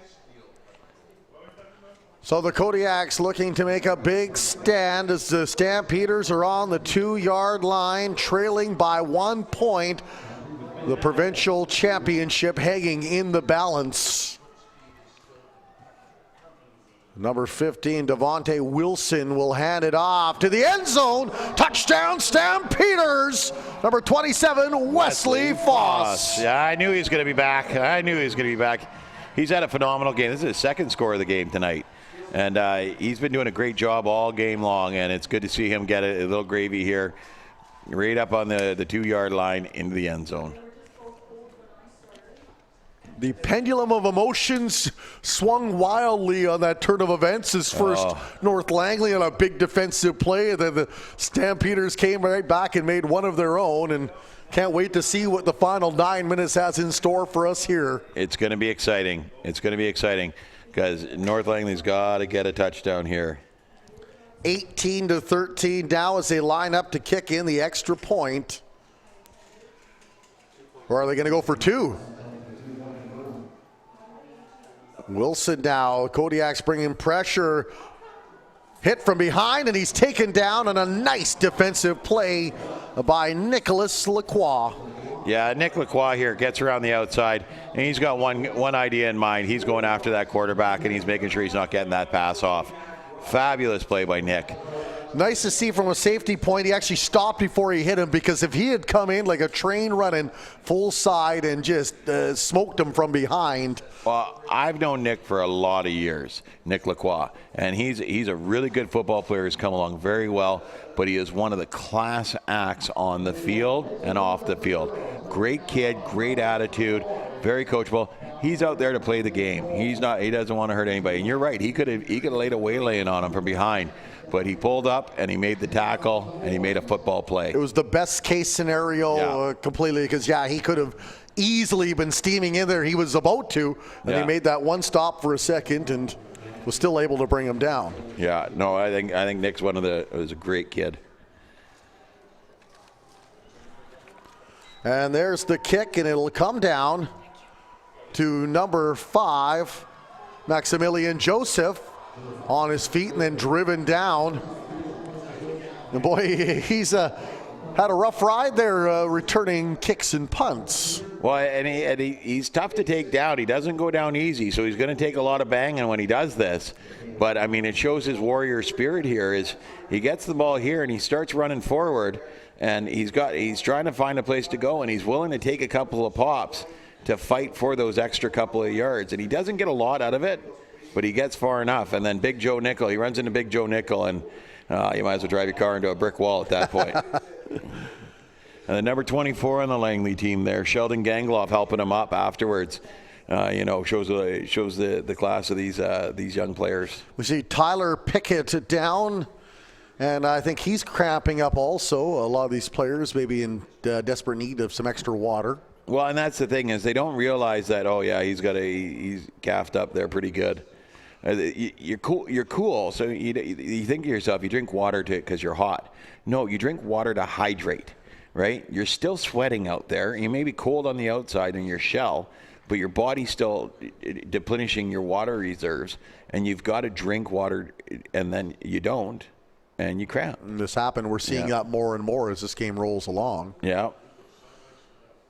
So the Kodiaks looking to make a big stand as the Stampeders are on the 2-yard line, trailing by 1 point. The provincial championship hanging in the balance. Number 15, Devontae Wilson, will hand it off to the end zone. Touchdown, Stampeders. Number 27, Wesley Foss. Yeah, I knew he was going to be back. He's had a phenomenal game. This is his second score of the game tonight. And he's been doing a great job all game long, and it's good to see him get a little gravy here, right up on the 2-yard line into the end zone. The pendulum of emotions swung wildly on that turn of events. His first North Langley on a big defensive play. Then the Stampeders came right back and made one of their own, and can't wait to see what the final 9 minutes has in store for us here. It's going to be exciting. Because North Langley's got to get a touchdown here. 18-13 now as they line up to kick in the extra point. Or are they going to go for two? Wilson now, Kodiaks bringing pressure. Hit from behind, and he's taken down on a nice defensive play by Nicholas Lacroix. Yeah, Nick Lacroix here gets around the outside, and he's got one idea in mind. He's going after that quarterback, and he's making sure he's not getting that pass off. Fabulous play by Nick. Nice to see from a safety point. He actually stopped before he hit him, because if he had come in like a train running full side and just smoked him from behind. Well, I've known Nick for a lot of years, Nick Lacroix, and he's a really good football player. He's come along very well, but he is one of the class acts on the field and off the field. Great kid, great attitude, very coachable. He's out there to play the game. He doesn't want to hurt anybody. And you're right, he could have laid a waylaying on him from behind. But he pulled up, and he made the tackle, and he made a football play. It was the best case scenario completely, because, he could have easily been steaming in there. He was about to, and he made that one stop for a second and was still able to bring him down. Yeah, no, I think Nick's was a great kid. And there's the kick, and it'll come down to number 5, Maximilian Joseph, on his feet and then driven down. And boy, he's had a rough ride there, returning kicks and punts. Well, and he's tough to take down. He doesn't go down easy, so he's going to take a lot of banging when he does this. But I mean, it shows his warrior spirit here. Is he gets the ball here and he starts running forward, and he's trying to find a place to go, and he's willing to take a couple of pops to fight for those extra couple of yards. And he doesn't get a lot out of it, but he gets far enough. And then Big Joe Nickel, he runs into Big Joe Nickel, and you might as well drive your car into a brick wall at that point. And the number 24 on the Langley team there, Sheldon Gangloff, helping him up afterwards. Shows the class of these young players. We see Tyler Pickett down, and I think he's cramping up also. A lot of these players may be in desperate need of some extra water. Well, and that's the thing is they don't realize that, he's gaffed up there pretty good. You're cool. So you think to yourself, you drink water because you're hot. No, you drink water to hydrate, right? You're still sweating out there. You may be cold on the outside in your shell, but your body's still depleting your water reserves, and you've got to drink water, and then you don't, and you cramp. And this happened. We're seeing that more and more as this game rolls along. Yeah.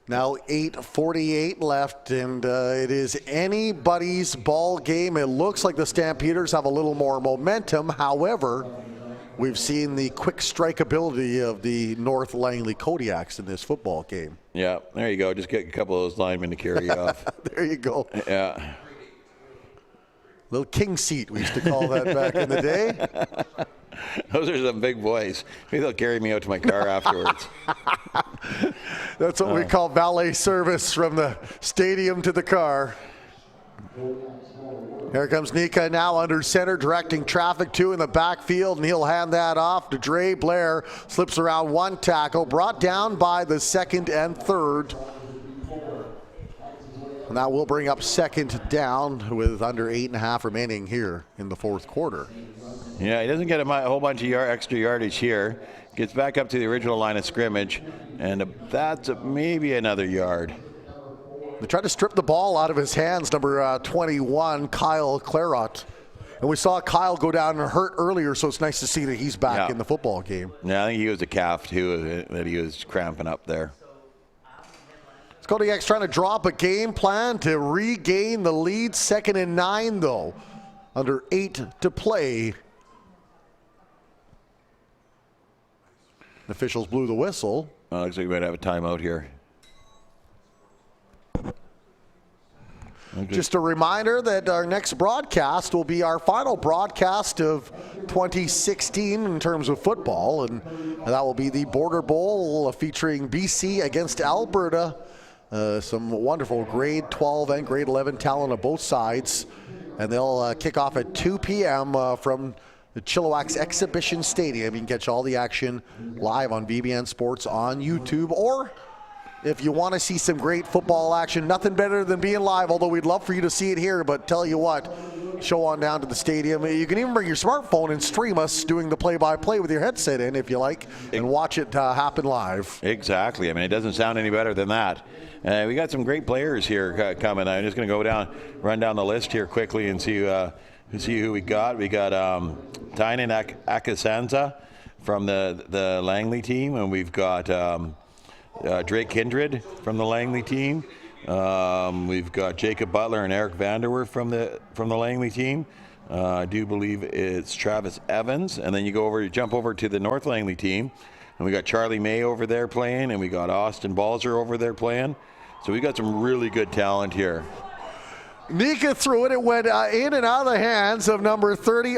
Now 8:48 left, and it is anybody's ball game. It looks like the Stampeders have a little more momentum. However, we've seen the quick strike ability of the North Langley Kodiaks in this football game. Yeah, there you go. Just get a couple of those linemen to carry you off. There you go. Yeah. Little king seat, we used to call that back in the day. Those are some big boys. Maybe they'll carry me out to my car afterwards. That's what we call valet service from the stadium to the car. Here comes Nika now under center, directing traffic to in the backfield, and he'll hand that off to Dre Blair. Slips around one tackle, brought down by the second and third. And that will bring up second down with under 8.5 remaining here in the fourth quarter. Yeah, he doesn't get a whole bunch of extra yardage here. Gets back up to the original line of scrimmage, and that's maybe another yard. They tried to strip the ball out of his hands, number 21, Kyle Clairot. And we saw Kyle go down and hurt earlier, so it's nice to see that he's back in the football game. Yeah, I think he was a calf, too, that he was cramping up there. Kodiaks trying to draw up a game plan to regain the lead. 2nd and 9, though. Under 8 to play. The officials blew the whistle. Looks like we might have a timeout here. Okay. Just a reminder that our next broadcast will be our final broadcast of 2016 in terms of football, and that will be the Border Bowl featuring BC against Alberta. Some wonderful grade 12 and grade 11 talent on both sides, and they'll kick off at 2 p.m. From the Chilliwack's Exhibition Stadium. You can catch all the action live on BBN Sports on YouTube, or if you want to see some great football action, nothing better than being live, although we'd love for you to see it here, but tell you what, show on down to the stadium. You can even bring your smartphone and stream us doing the play-by-play with your headset in, if you like, and watch it happen live. Exactly. I mean, it doesn't sound any better than that. We got some great players here coming. I'm just going to go run down the list here quickly and see who we got. We got Tynan Akasanza from the Langley team, and we've got Drake Kindred from the Langley team. We've got Jacob Butler and Eric Vanderwerf from the Langley team. I do believe it's Travis Evans, and then you jump over to the North Langley team, and we got Charlie May over there playing, and we got Austin Balzer over there playing. So we got some really good talent here. Nika threw it. It went in and out of the hands of number 30,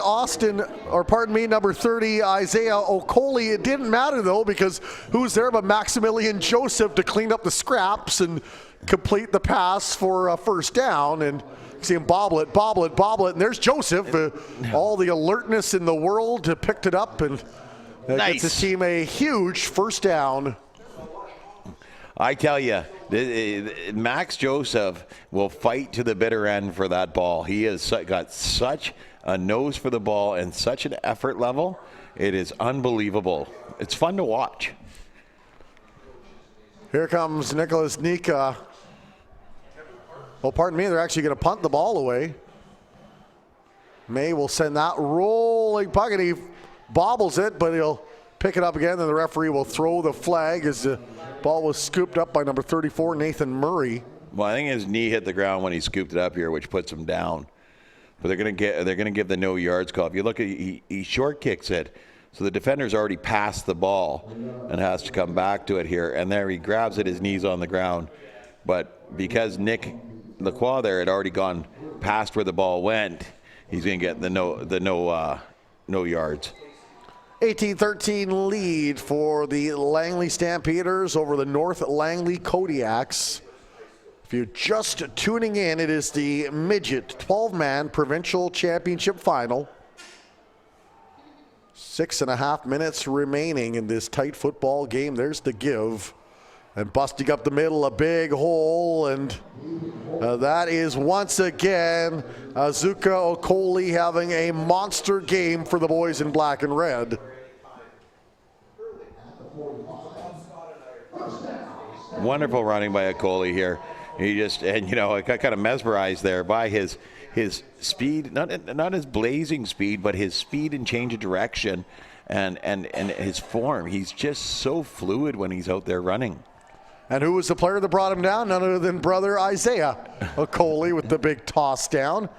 number 30, Isaiah Okoli. It didn't matter, though, because who's there but Maximilian Joseph to clean up the scraps and complete the pass for a first down. And you see him bobble it. And there's Joseph. All the alertness in the world picked it up and gets his team a huge first down. I tell you, Max Joseph will fight to the bitter end for that ball. He has got such a nose for the ball and such an effort level. It is unbelievable. It's fun to watch. Here comes Nicholas Nika. Well, pardon me, they're actually going to punt the ball away. May will send that rolling puck, and he bobbles it, but he'll pick it up again, and the referee will throw the flag as the ball was scooped up by number 34, Nathan Murray. Well, I think his knee hit the ground when he scooped it up here, which puts him down. But they're going to give the no yards call. If you look at he short kicks it, so the defender's already passed the ball and has to come back to it here. And there he grabs it, his knee's on the ground. But because Nick Lacroix there had already gone past where the ball went, he's going to get the no yards. 18-13 lead for the Langley Stampeders over the North Langley Kodiaks. If you're just tuning in, it is the Midget 12-man Provincial Championship Final. 6.5 minutes remaining in this tight football game. There's the give. And busting up the middle, a big hole, and that is once again Azuka Okoli having a monster game for the boys in black and red. Wonderful running by Okoli here. He just, and you know, I got kind of mesmerized there by his speed, not his blazing speed, but his speed and change of direction and his form. He's just so fluid when he's out there running. And who was the player that brought him down? None other than brother Isaiah Okoli with the big toss down.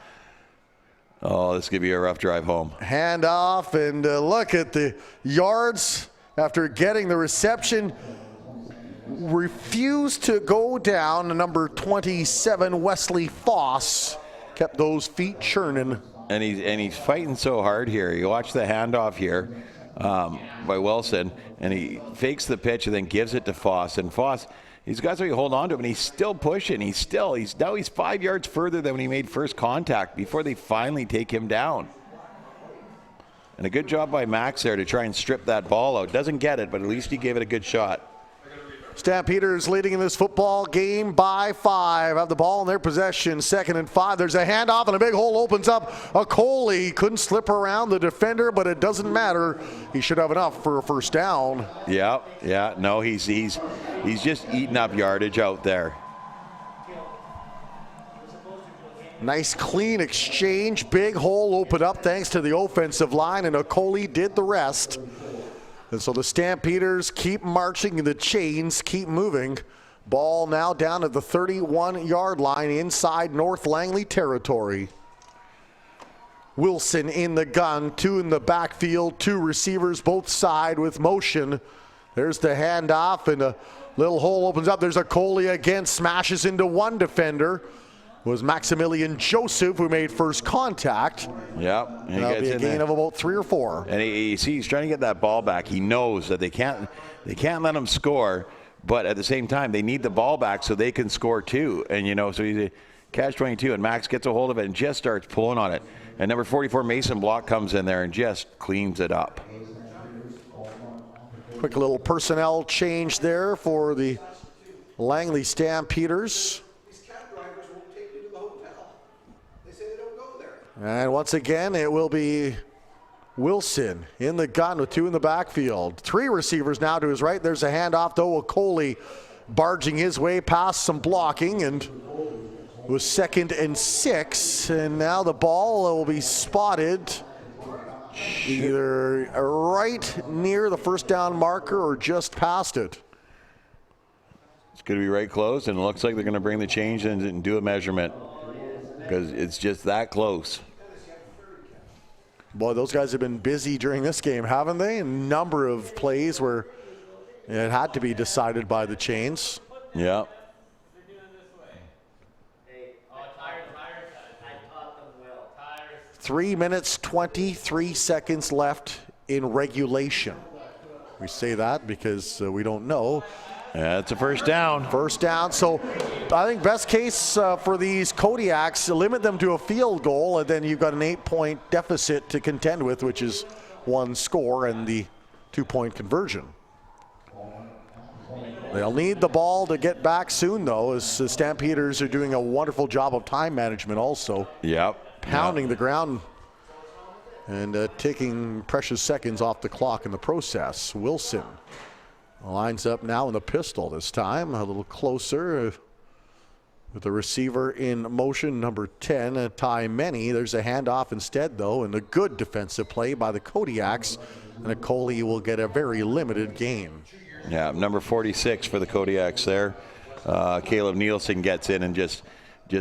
Oh, this could be a rough drive home. Hand off, and look at the yards after getting the reception. Refused to go down. Number 27, Wesley Foss, kept those feet churning. And he's fighting so hard here. You watch the handoff here by Wilson, and he fakes the pitch and then gives it to Foss. And Foss, he's got somebody hold on to him, and he's still pushing. He's 5 yards further than when he made first contact before they finally take him down. And a good job by Max there to try and strip that ball out. Doesn't get it, but at least he gave it a good shot. Stampeders leading in this football game by 5. Have the ball in their possession. 2nd and 5. There's a handoff and a big hole opens up. Okoli couldn't slip around the defender, but it doesn't matter. He should have enough for a first down. Yeah. No, he's just eating up yardage out there. Nice clean exchange. Big hole opened up thanks to the offensive line, and Okoli did the rest. And so the Stampeders keep marching and the chains keep moving. Ball now down at the 31-yard line inside North Langley territory. Wilson in the gun, 2 in the backfield, 2 receivers both side with motion. There's the handoff, and a little hole opens up. There's Okoli again, smashes into one defender. It was Maximilian Joseph who made first contact. Yep. That'll be a gain of about 3 or 4. And he's trying to get that ball back. He knows that they can't let him score, but at the same time they need the ball back so they can score too. And so he's a catch-22, and Max gets a hold of it and just starts pulling on it. And number 44 Mason Block comes in there and just cleans it up. Quick little personnel change there for the Langley Stampeders. And once again, it will be Wilson in the gun with 2 in the backfield. 3 receivers now to his right. There's a handoff to Okoli, barging his way past some blocking, and it was 2nd and 6. And now the ball will be spotted either right near the first down marker or just past it. It's going to be right close, and it looks like they're going to bring the change in and do a measurement because it's just that close. Boy, those guys have been busy during this game, haven't they? A number of plays where it had to be decided by the chains. Yeah. 3 minutes, 23 seconds left in regulation. We say that because we don't know. Yeah, it's a first down. First down. So I think best case for these Kodiaks, limit them to a field goal, and then you've got an 8-point deficit to contend with, which is 1 score and the 2-point conversion. They'll need the ball to get back soon, though, as the Stampeders are doing a wonderful job of time management also. Yep. Pounding the ground and taking precious seconds off the clock in the process. Wilson lines up now in the pistol this time, a little closer with the receiver in motion, number 10, Ty Many. There's a handoff instead, though, and a good defensive play by the Kodiaks, and Okoli will get a very limited game. Yeah, number 46 for the Kodiaks there. Caleb Nielsen gets in and just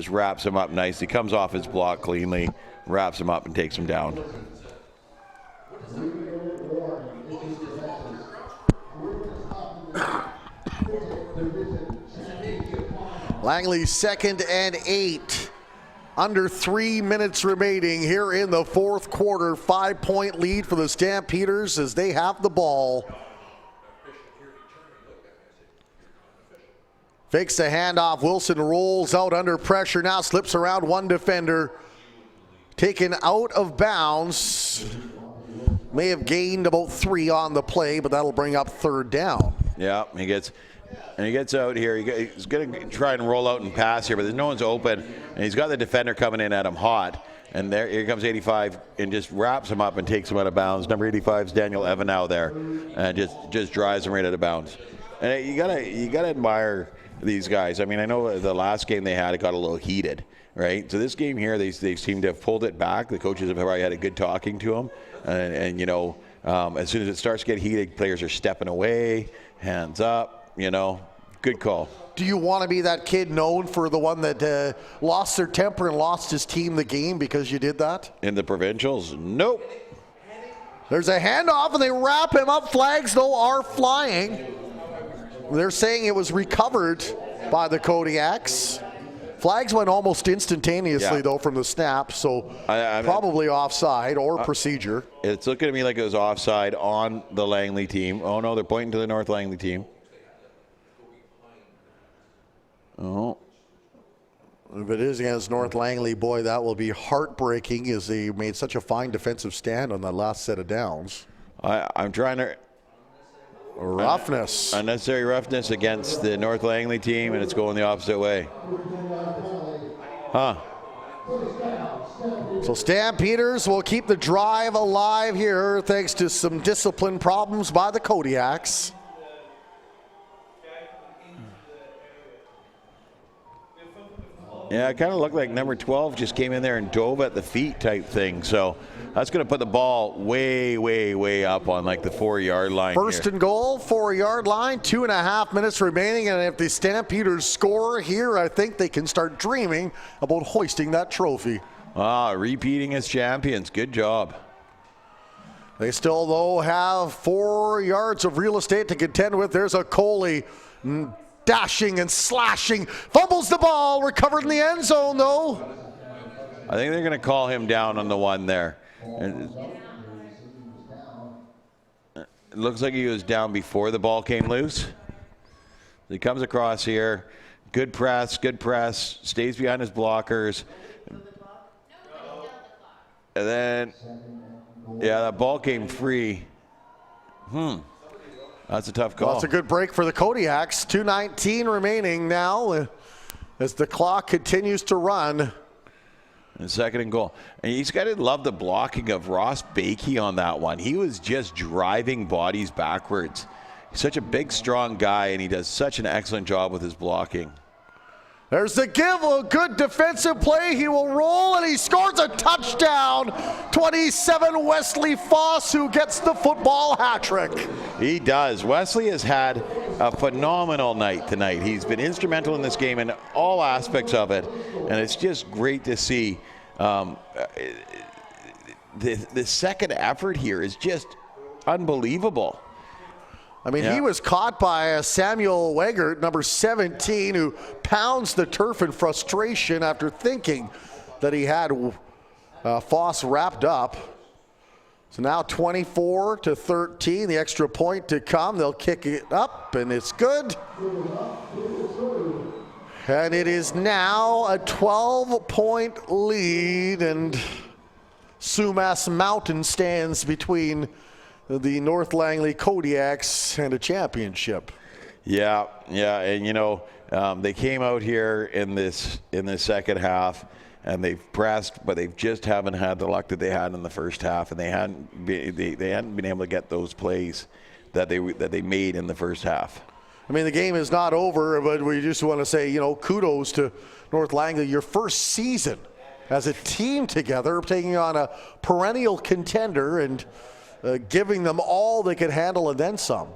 wraps him up nicely. Comes off his block cleanly, wraps him up and takes him down. Langley 2nd and 8. Under 3 minutes remaining here in the fourth quarter. 5-point lead for the Stampeders as they have the ball. Fakes the handoff. Wilson rolls out under pressure. Now slips around one defender. Taken out of bounds. May have gained about 3 on the play, but that'll bring up third down. Yeah, he gets out here. He's going to try and roll out and pass here, but no one's open. And he's got the defender coming in at him hot. And here comes 85 and just wraps him up and takes him out of bounds. Number 85 is Daniel Evanow there, and just drives him right out of bounds. And you gotta admire these guys. I mean, I know the last game they had, it got a little heated, right? So this game here, they seem to have pulled it back. The coaches have probably had a good talking to them, and you know, as soon as it starts to get heated, players are stepping away, hands up. You know, good call. Do you want to be that kid known for the one that lost their temper and lost his team the game because you did that? In the Provincials? Nope. There's a handoff and they wrap him up. Flags, though, are flying. They're saying it was recovered by the Kodiaks. Flags went almost instantaneously, though, from the snap, so probably offside or procedure. It's looking to me like it was offside on the Langley team. Oh, no, they're pointing to the North Langley team. Oh. If it is against North Langley, boy, that will be heartbreaking as they made such a fine defensive stand on that last set of downs. I'm trying to... Roughness. Unnecessary roughness against the North Langley team, and it's going the opposite way. Huh. So Stampeders will keep the drive alive here thanks to some discipline problems by the Kodiaks. Yeah, it kind of looked like number 12 just came in there and dove at the feet type thing. So that's going to put the ball way, way, way up on like the 4-yard line. First and goal, 4-yard line, 2.5 minutes remaining. And if the Stampeders score here, I think they can start dreaming about hoisting that trophy. Repeating as champions. Good job. They still, though, have 4 yards of real estate to contend with. There's a Coley dashing and slashing, fumbles the ball, recovered in the end zone, though. I think they're going to call him down on the one there. It looks like he was down before the ball came loose. He comes across here. Good press, stays behind his blockers. And then, yeah, that ball came free. That's a tough call. Well, that's a good break for the Kodiaks. 2:19 remaining now as the clock continues to run. And second and goal. And he's got to love the blocking of Ross Bakey on that one. He was just driving bodies backwards. He's such a big, strong guy, and he does such an excellent job with his blocking. There's the give, a good defensive play. He will roll, and he scores a touchdown. 27, Wesley Foss, who gets the football hat trick. He does. Wesley has had a phenomenal night tonight. He's been instrumental in this game in all aspects of it, and it's just great to see. The second effort here is just unbelievable. I mean, he was caught by Samuel Wegert, number 17, who pounds the turf in frustration after thinking that he had Foss wrapped up. So now 24-13, the extra point to come. They'll kick it up, and it's good. And it is now a 12-point lead, and Sumas Mountain stands between the North Langley Kodiaks and a championship. Yeah, and you know, they came out here in this second half, and they've pressed, but they just haven't had the luck that they had in the first half, and they hadn't been able to get those plays that they made in the first half. I mean, the game is not over, but we just want to say, you know, kudos to North Langley. Your first season as a team together, taking on a perennial contender and giving them all they could handle and then some.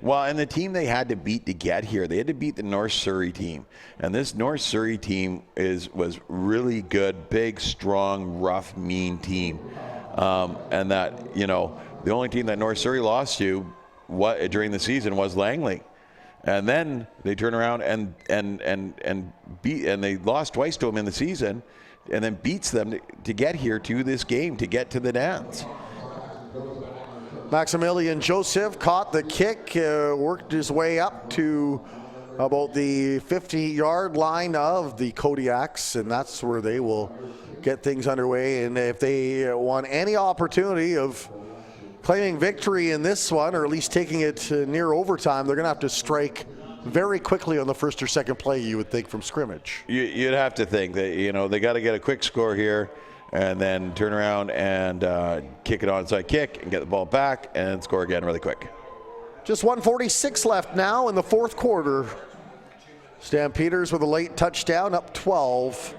Well, and the team they had to beat to get here, they had to beat the North Surrey team. And this North Surrey team was really good, big, strong, rough, mean team. And that, you know, the only team that North Surrey lost to during the season was Langley. And then they turn around and they lost twice to them in the season. and then beats them to get here to this game, to get to the dance. Maximilian Joseph caught the kick, worked his way up to about the 50-yard line of the Kodiaks, and that's where they will get things underway. And if they want any opportunity of claiming victory in this one, or at least taking it near overtime, they're going to have to strike very quickly on the first or second play, you would think, from scrimmage. You'd have to think that, they got to get a quick score here and then turn around and kick it onside kick and get the ball back and score again really quick. Just 1:46 left now in the fourth quarter. Stampeders with a late touchdown, up 12.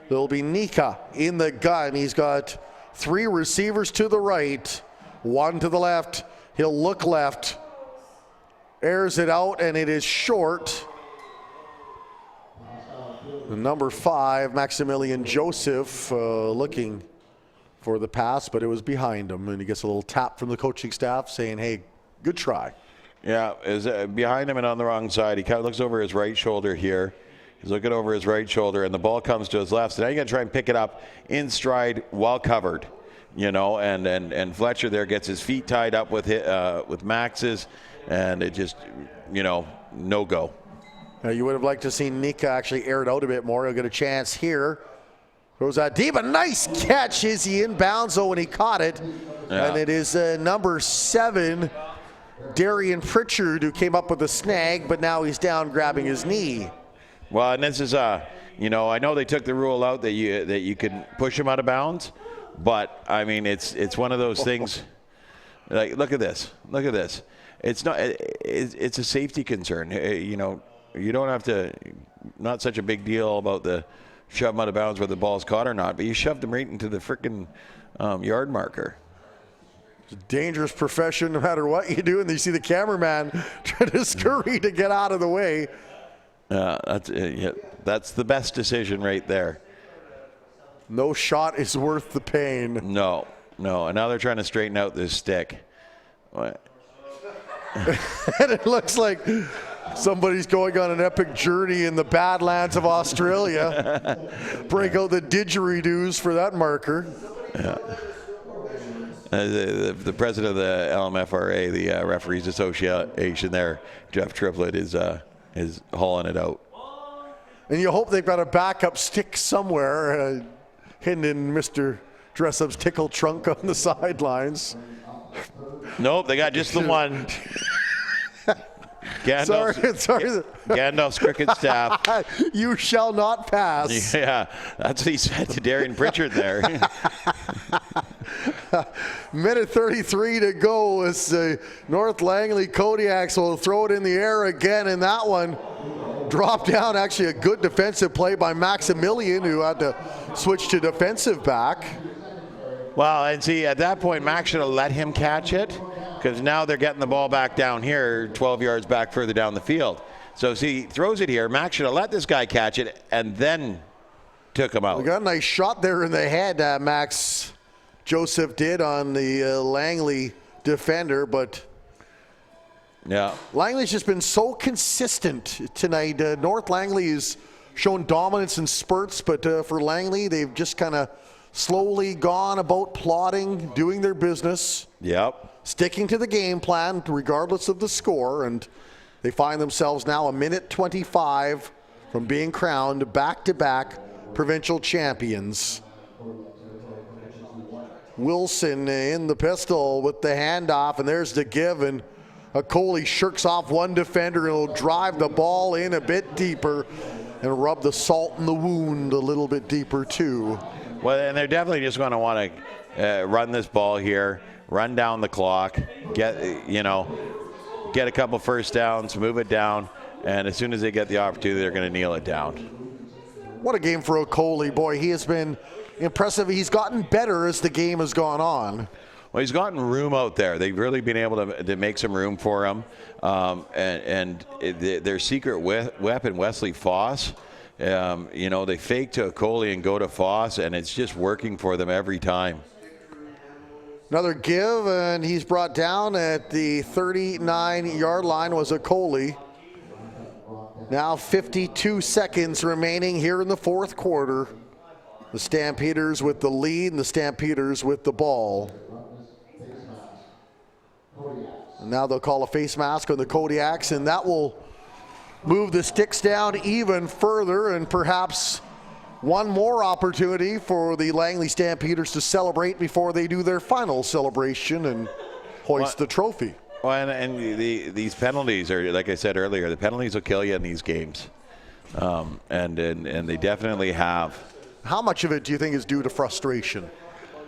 There'll be Nika in the gun. He's got 3 receivers to the right, 1 to the left. He'll look left, airs it out, and it is short. The number 5, Maximilian Joseph, looking for the pass, but it was behind him, and he gets a little tap from the coaching staff saying, hey, good try. Yeah, is behind him and on the wrong side. He kind of looks over his right shoulder here. He's looking over his right shoulder, and the ball comes to his left. So now you got to try and pick it up in stride while covered, and Fletcher there gets his feet tied up with Max's, and it just, no go. You would have liked to see Nika actually air it out a bit more. He'll get a chance here. Throws that deep, a nice catch. Is he inbounds though when he caught it? Yeah. And it is number 7, Darian Pritchard, who came up with the snag, but now he's down grabbing his knee. Well, and this is, I know they took the rule out that you can push him out of bounds, but I mean it's one of those things. Like, look at this. It's not. It's a safety concern. You don't have to. Not such a big deal about the shove him out of bounds whether the ball's caught or not, but you shoved him right into the frickin' yard marker. It's a dangerous profession no matter what you do, and you see the cameraman trying to scurry to get out of the way. That's the best decision right there. No shot is worth the pain. No. And now they're trying to straighten out this stick. What? And it looks like somebody's going on an epic journey in the Badlands of Australia. Break out the didgeridoos for that marker. Yeah. The president of the LMFRA, the Referees Association there, Jeff Triplett, is hauling it out. And you hope they've got a backup stick somewhere hidden in Mr. Dressup's tickle trunk on the sidelines. Nope, they got just the one. Gandalf's cricket staff. You shall not pass. Yeah, that's what he said to Darian Pritchard there. Minute 33 to go as North Langley Kodiaks will throw it in the air again, and that one dropped down. Actually a good defensive play by Maximilian, who had to switch to defensive back. Well, and see, at that point, Max should have let him catch it, because now they're getting the ball back down here, 12 yards back further down the field. So, see, he throws it here. Max should have let this guy catch it and then took him out. We got a nice shot there in the head, Max Joseph did on the Langley defender, but yeah, Langley's just been so consistent tonight. North Langley has shown dominance in spurts, but for Langley, they've just kind of slowly gone about plodding, doing their business. Yep. Sticking to the game plan regardless of the score, and they find themselves now a minute 25 from being crowned back-to-back provincial champions. Wilson in the pistol with the handoff, and there's the give, and Coley shirks off one defender and will drive the ball in a bit deeper and rub the salt in the wound a little bit deeper too. Well, and they're definitely just going to want to run this ball here, run down the clock, get a couple first downs, move it down, and as soon as they get the opportunity, they're going to kneel it down. What a game for O'Coley. Boy, he has been impressive. He's gotten better as the game has gone on. Well, he's gotten room out there. They've really been able to make some room for him. Their secret weapon, Wesley Foss, they fake to Coley and go to Foss, and it's just working for them every time. Another give, and he's brought down at the 39-yard line was Coley. Now 52 seconds remaining here in the fourth quarter. The Stampeders with the lead and the Stampeders with the ball. And now they'll call a face mask on the Kodiaks, and that will move the sticks down even further, and perhaps one more opportunity for the Langley Stampeders to celebrate before they do their final celebration and hoist the trophy. Well, and these penalties are, like I said earlier, the penalties will kill you in these games, and they definitely have. How much of it do you think is due to frustration?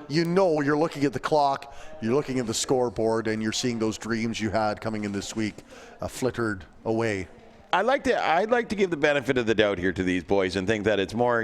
You know, you're looking at the clock, you're looking at the scoreboard, and you're seeing those dreams you had coming in this week flittered away. I'd like to give the benefit of the doubt here to these boys and think that it's more,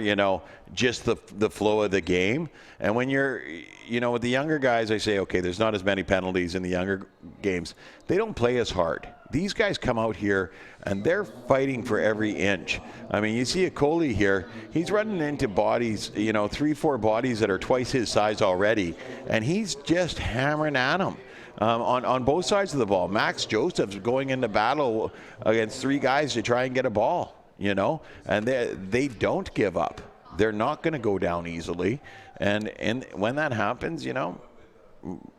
just the flow of the game. And when you're, with the younger guys, I say, okay, there's not as many penalties in the younger games. They don't play as hard. These guys come out here and they're fighting for every inch. I mean, you see a Coley here, he's running into bodies, 3-4 bodies that are twice his size already, and he's just hammering at them. On both sides of the ball. Max Joseph's going into battle against 3 guys to try and get a ball, and they don't give up. They're not going to go down easily. And when that happens,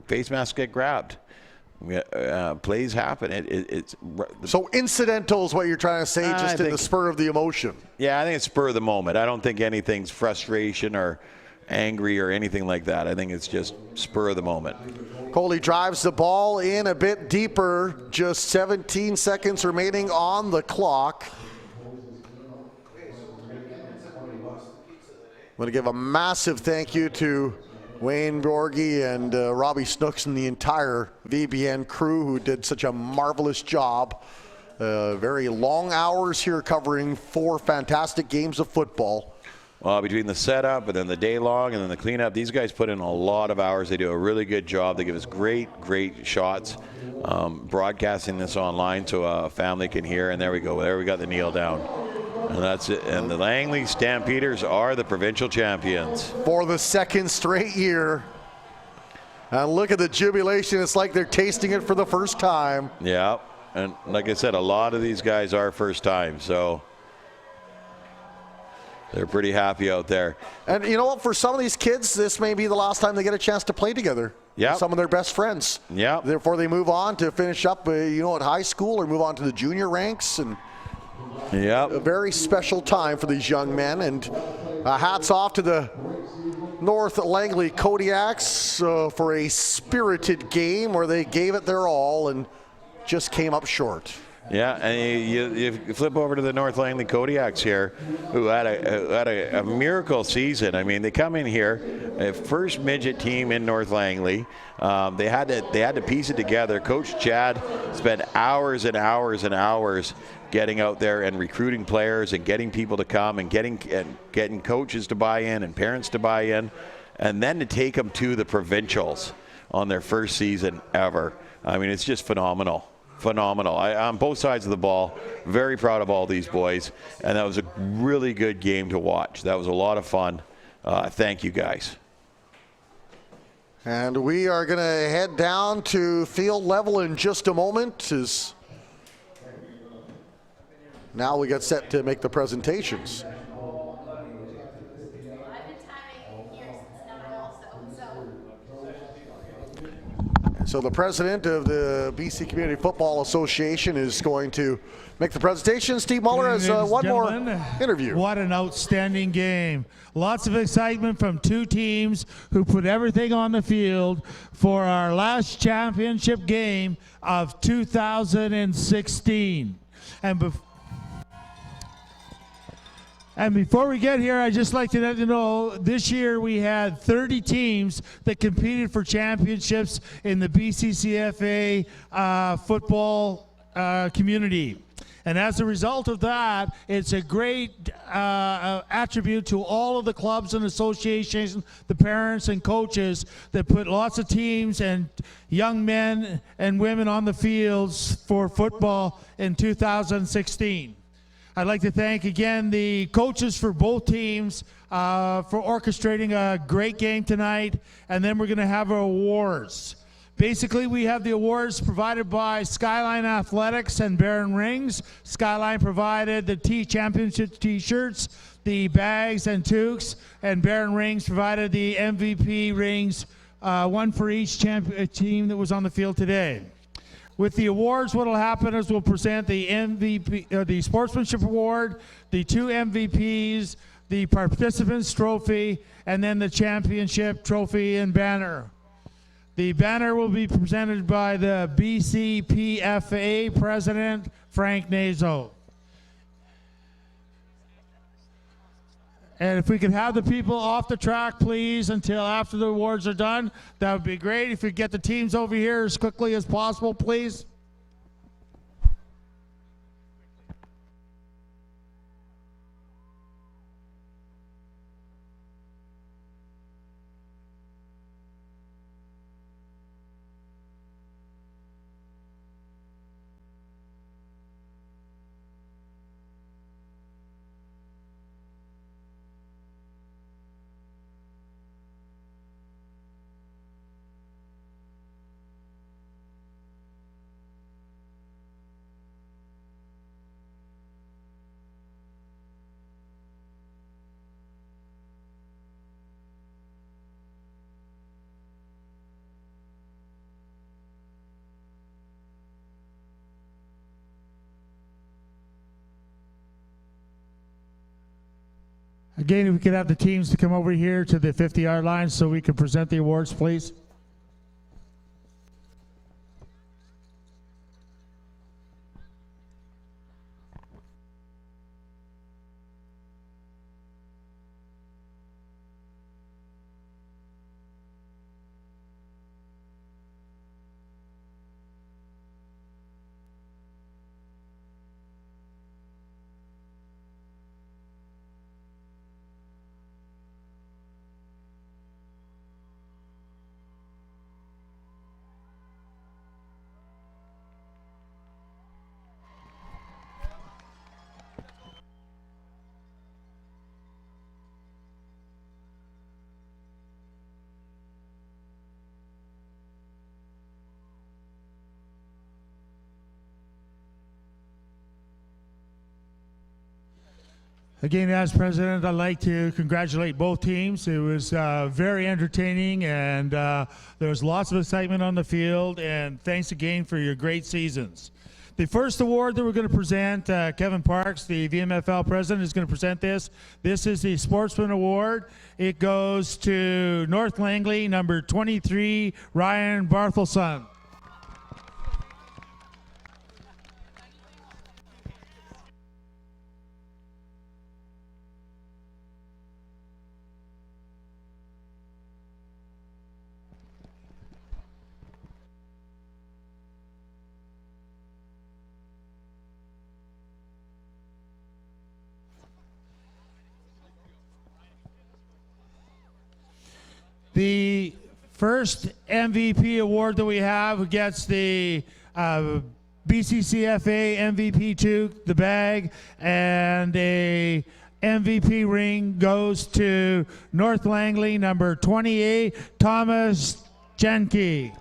face masks get grabbed. Plays happen. So incidental is what you're trying to say, just in the spur of the emotion. Yeah, I think it's spur of the moment. I don't think anything's frustration or angry or anything like that. I think it's just spur of the moment. Coley drives the ball in a bit deeper, just 17 seconds remaining on the clock. I'm going to give a massive thank you to Wayne Borgie and Robbie Snooks and the entire VBN crew who did such a marvelous job. Very long hours here covering 4 fantastic games of football. Well, between the setup and then the day long and then the cleanup, these guys put in a lot of hours. They do a really good job. They give us great shots. Broadcasting this online so a family can hear. And there we go. There we got the kneel down. And that's it. And the Langley Stampeders are the provincial champions. For the 2nd straight year. And look at the jubilation. It's like they're tasting it for the first time. Yeah. And like I said, a lot of these guys are first time. So they're pretty happy out there. And you know what? For some of these kids, this may be the last time they get a chance to play together. Yeah. Some of their best friends. Yeah. Therefore, they move on to finish up, at high school or move on to the junior ranks. And a very special time for these young men. And hats off to the North Langley Kodiaks for a spirited game where they gave it their all and just came up short. Yeah, and you flip over to the North Langley Kodiaks here, who had a miracle season. I mean, they come in here, first midget team in North Langley. They had to piece it together. Coach Chad spent hours and hours and hours getting out there and recruiting players and getting people to come and getting coaches to buy in and parents to buy in, and then to take them to the Provincials on their first season ever. I mean, it's just phenomenal. Phenomenal. On both sides of the ball, very proud of all these boys, and that was a really good game to watch. That was a lot of fun. Thank you, guys. And we are going to head down to field level in just a moment. Now we get set to make the presentations. So the president of the BC Community Football Association is going to make the presentation. Steve Muller has one more interview. What an outstanding game. Lots of excitement from 2 teams who put everything on the field for our last championship game of 2016. And before we get here, I'd just like to let you know, this year we had 30 teams that competed for championships in the BCCFA football community. And as a result of that, it's a great attribute to all of the clubs and associations, the parents and coaches that put lots of teams and young men and women on the fields for football in 2016. I'd like to thank again the coaches for both teams for orchestrating a great game tonight, and then we're going to have our awards. Basically, we have the awards provided by Skyline Athletics and Barron Rings. Skyline provided the championship T-shirts. the bags and toques, and Baron rings provided the MVP rings, one for each team that was on the field today. With the awards, what will happen is we'll present the MVP, the Sportsmanship Award, the 2 MVPs, the Participants Trophy, and then the Championship Trophy and banner. The banner will be presented by the BCCFA President, Frank Nazo. And if we could have the people off the track, please, until after the awards are done, that would be great. If we get the teams over here as quickly as possible, please. Again, if we could have the teams to come over here to the 50-yard line so we can present the awards, please. Again, as president, I'd like to congratulate both teams. It was very entertaining, and there was lots of excitement on the field, and thanks again for your great seasons. The first award that we're going to present, Kevin Parks, the VMFL president, is going to present this. This is the Sportsman Award. It goes to North Langley, number 23, Ryan Barthelson. The first MVP award that we have gets the BCCFA MVP toque, the bag, and a MVP ring goes to North Langley, number 28, Thomas Jenke.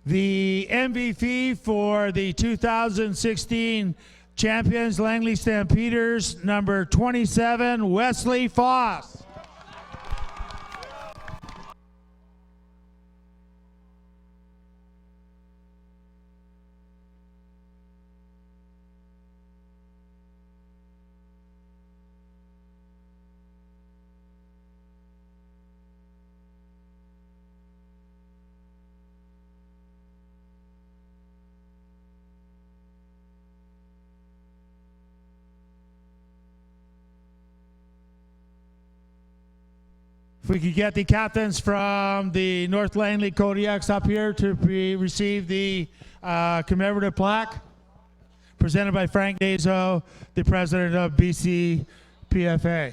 The MVP for the 2016 champions, Langley Stampeders, number 27, Wesley Foss. If we could get the captains from the North Langley Kodiaks up here to receive the commemorative plaque presented by Frank Nazo, the president of BCCFA.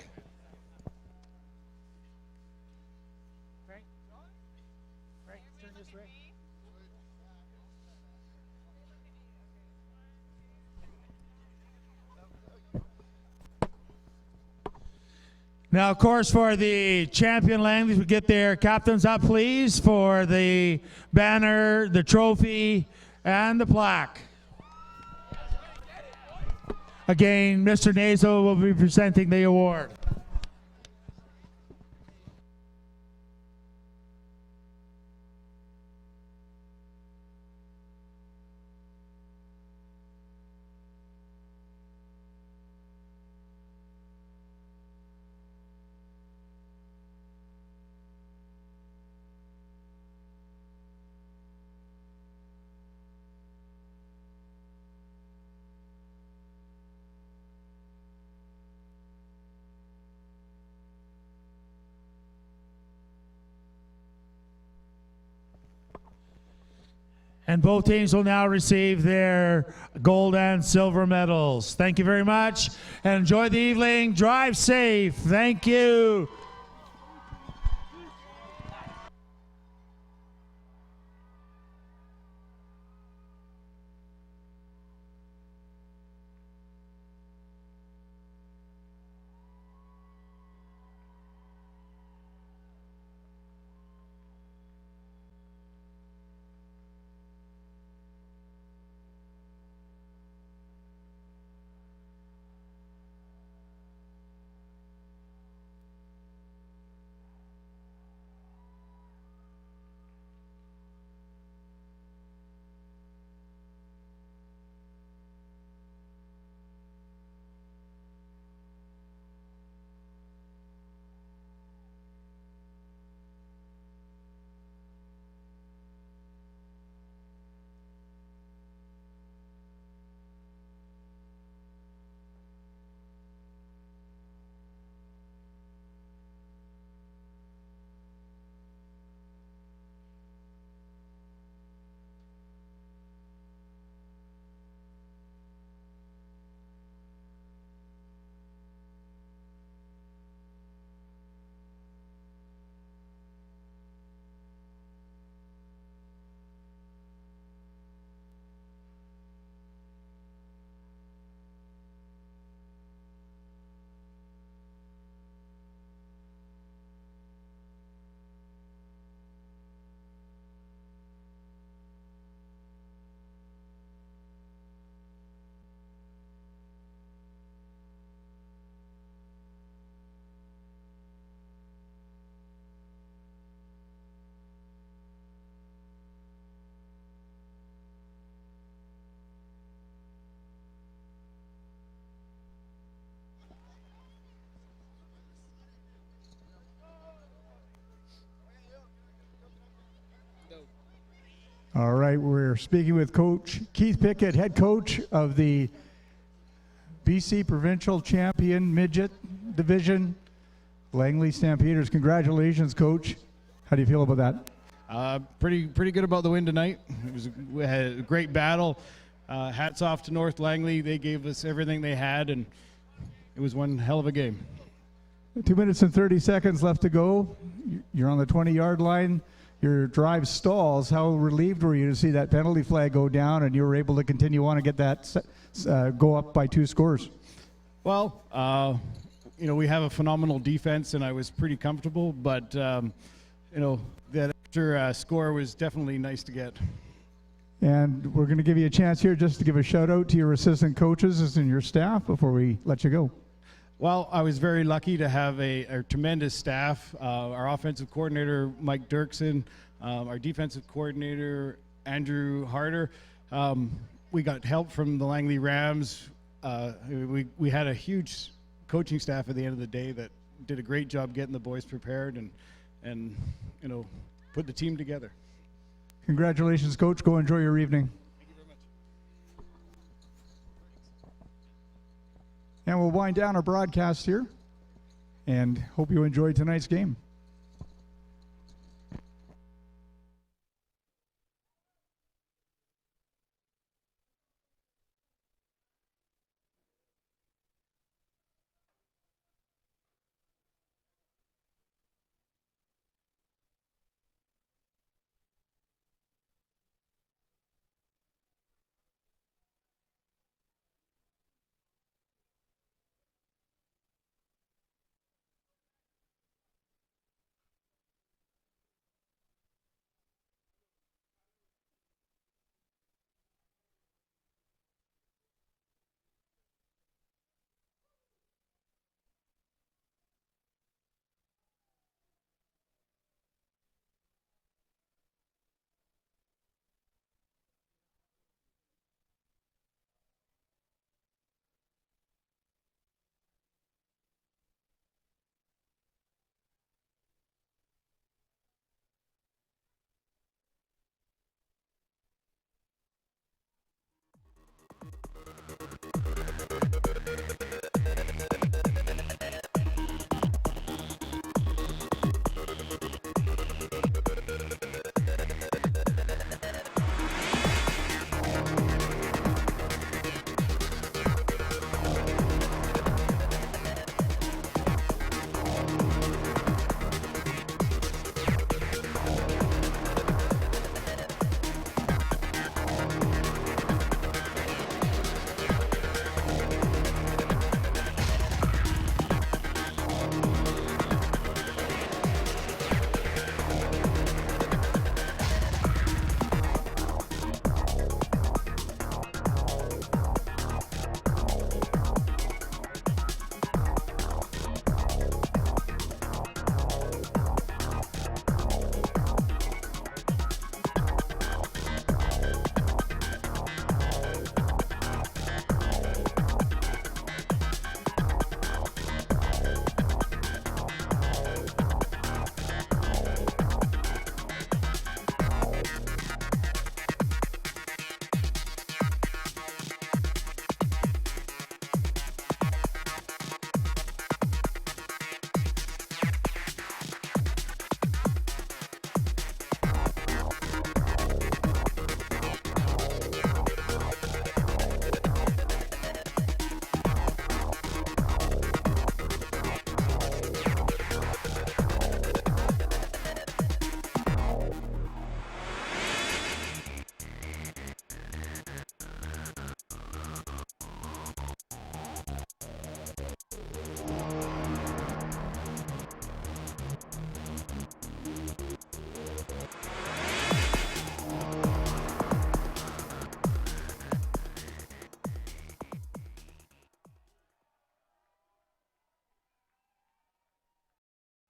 Now, of course, for the champion Langleys, we get their captains up, please, for the banner, the trophy, and the plaque. Again, Mr. Nazo will be presenting the award. And both teams will now receive their gold and silver medals. Thank you very much, and enjoy the evening. Drive safe. Thank you. All right, we're speaking with Coach Keith Pickett, head coach of the BC Provincial Champion Midget Division, Langley Stampeders. Congratulations, Coach. How do you feel about that? Pretty good about the win tonight. We had a great battle. Hats off to North Langley. They gave us everything they had, and it was one hell of a game. 2 minutes and 30 seconds left to go. You're on the 20-yard line. Your drive stalls. How relieved were you to see that penalty flag go down and you were able to continue on and get that go up by 2 scores? Well, we have a phenomenal defense, and I was pretty comfortable, but, that extra score was definitely nice to get. And we're going to give you a chance here just to give a shout out to your assistant coaches and your staff before we let you go. Well, I was very lucky to have a tremendous staff. Our offensive coordinator, Mike Dirksen, our defensive coordinator, Andrew Harder. We got help from the Langley Rams. We had a huge coaching staff at the end of the day that did a great job getting the boys prepared and put the team together. Congratulations, Coach. Go enjoy your evening. And we'll wind down our broadcast here and hope you enjoyed tonight's game.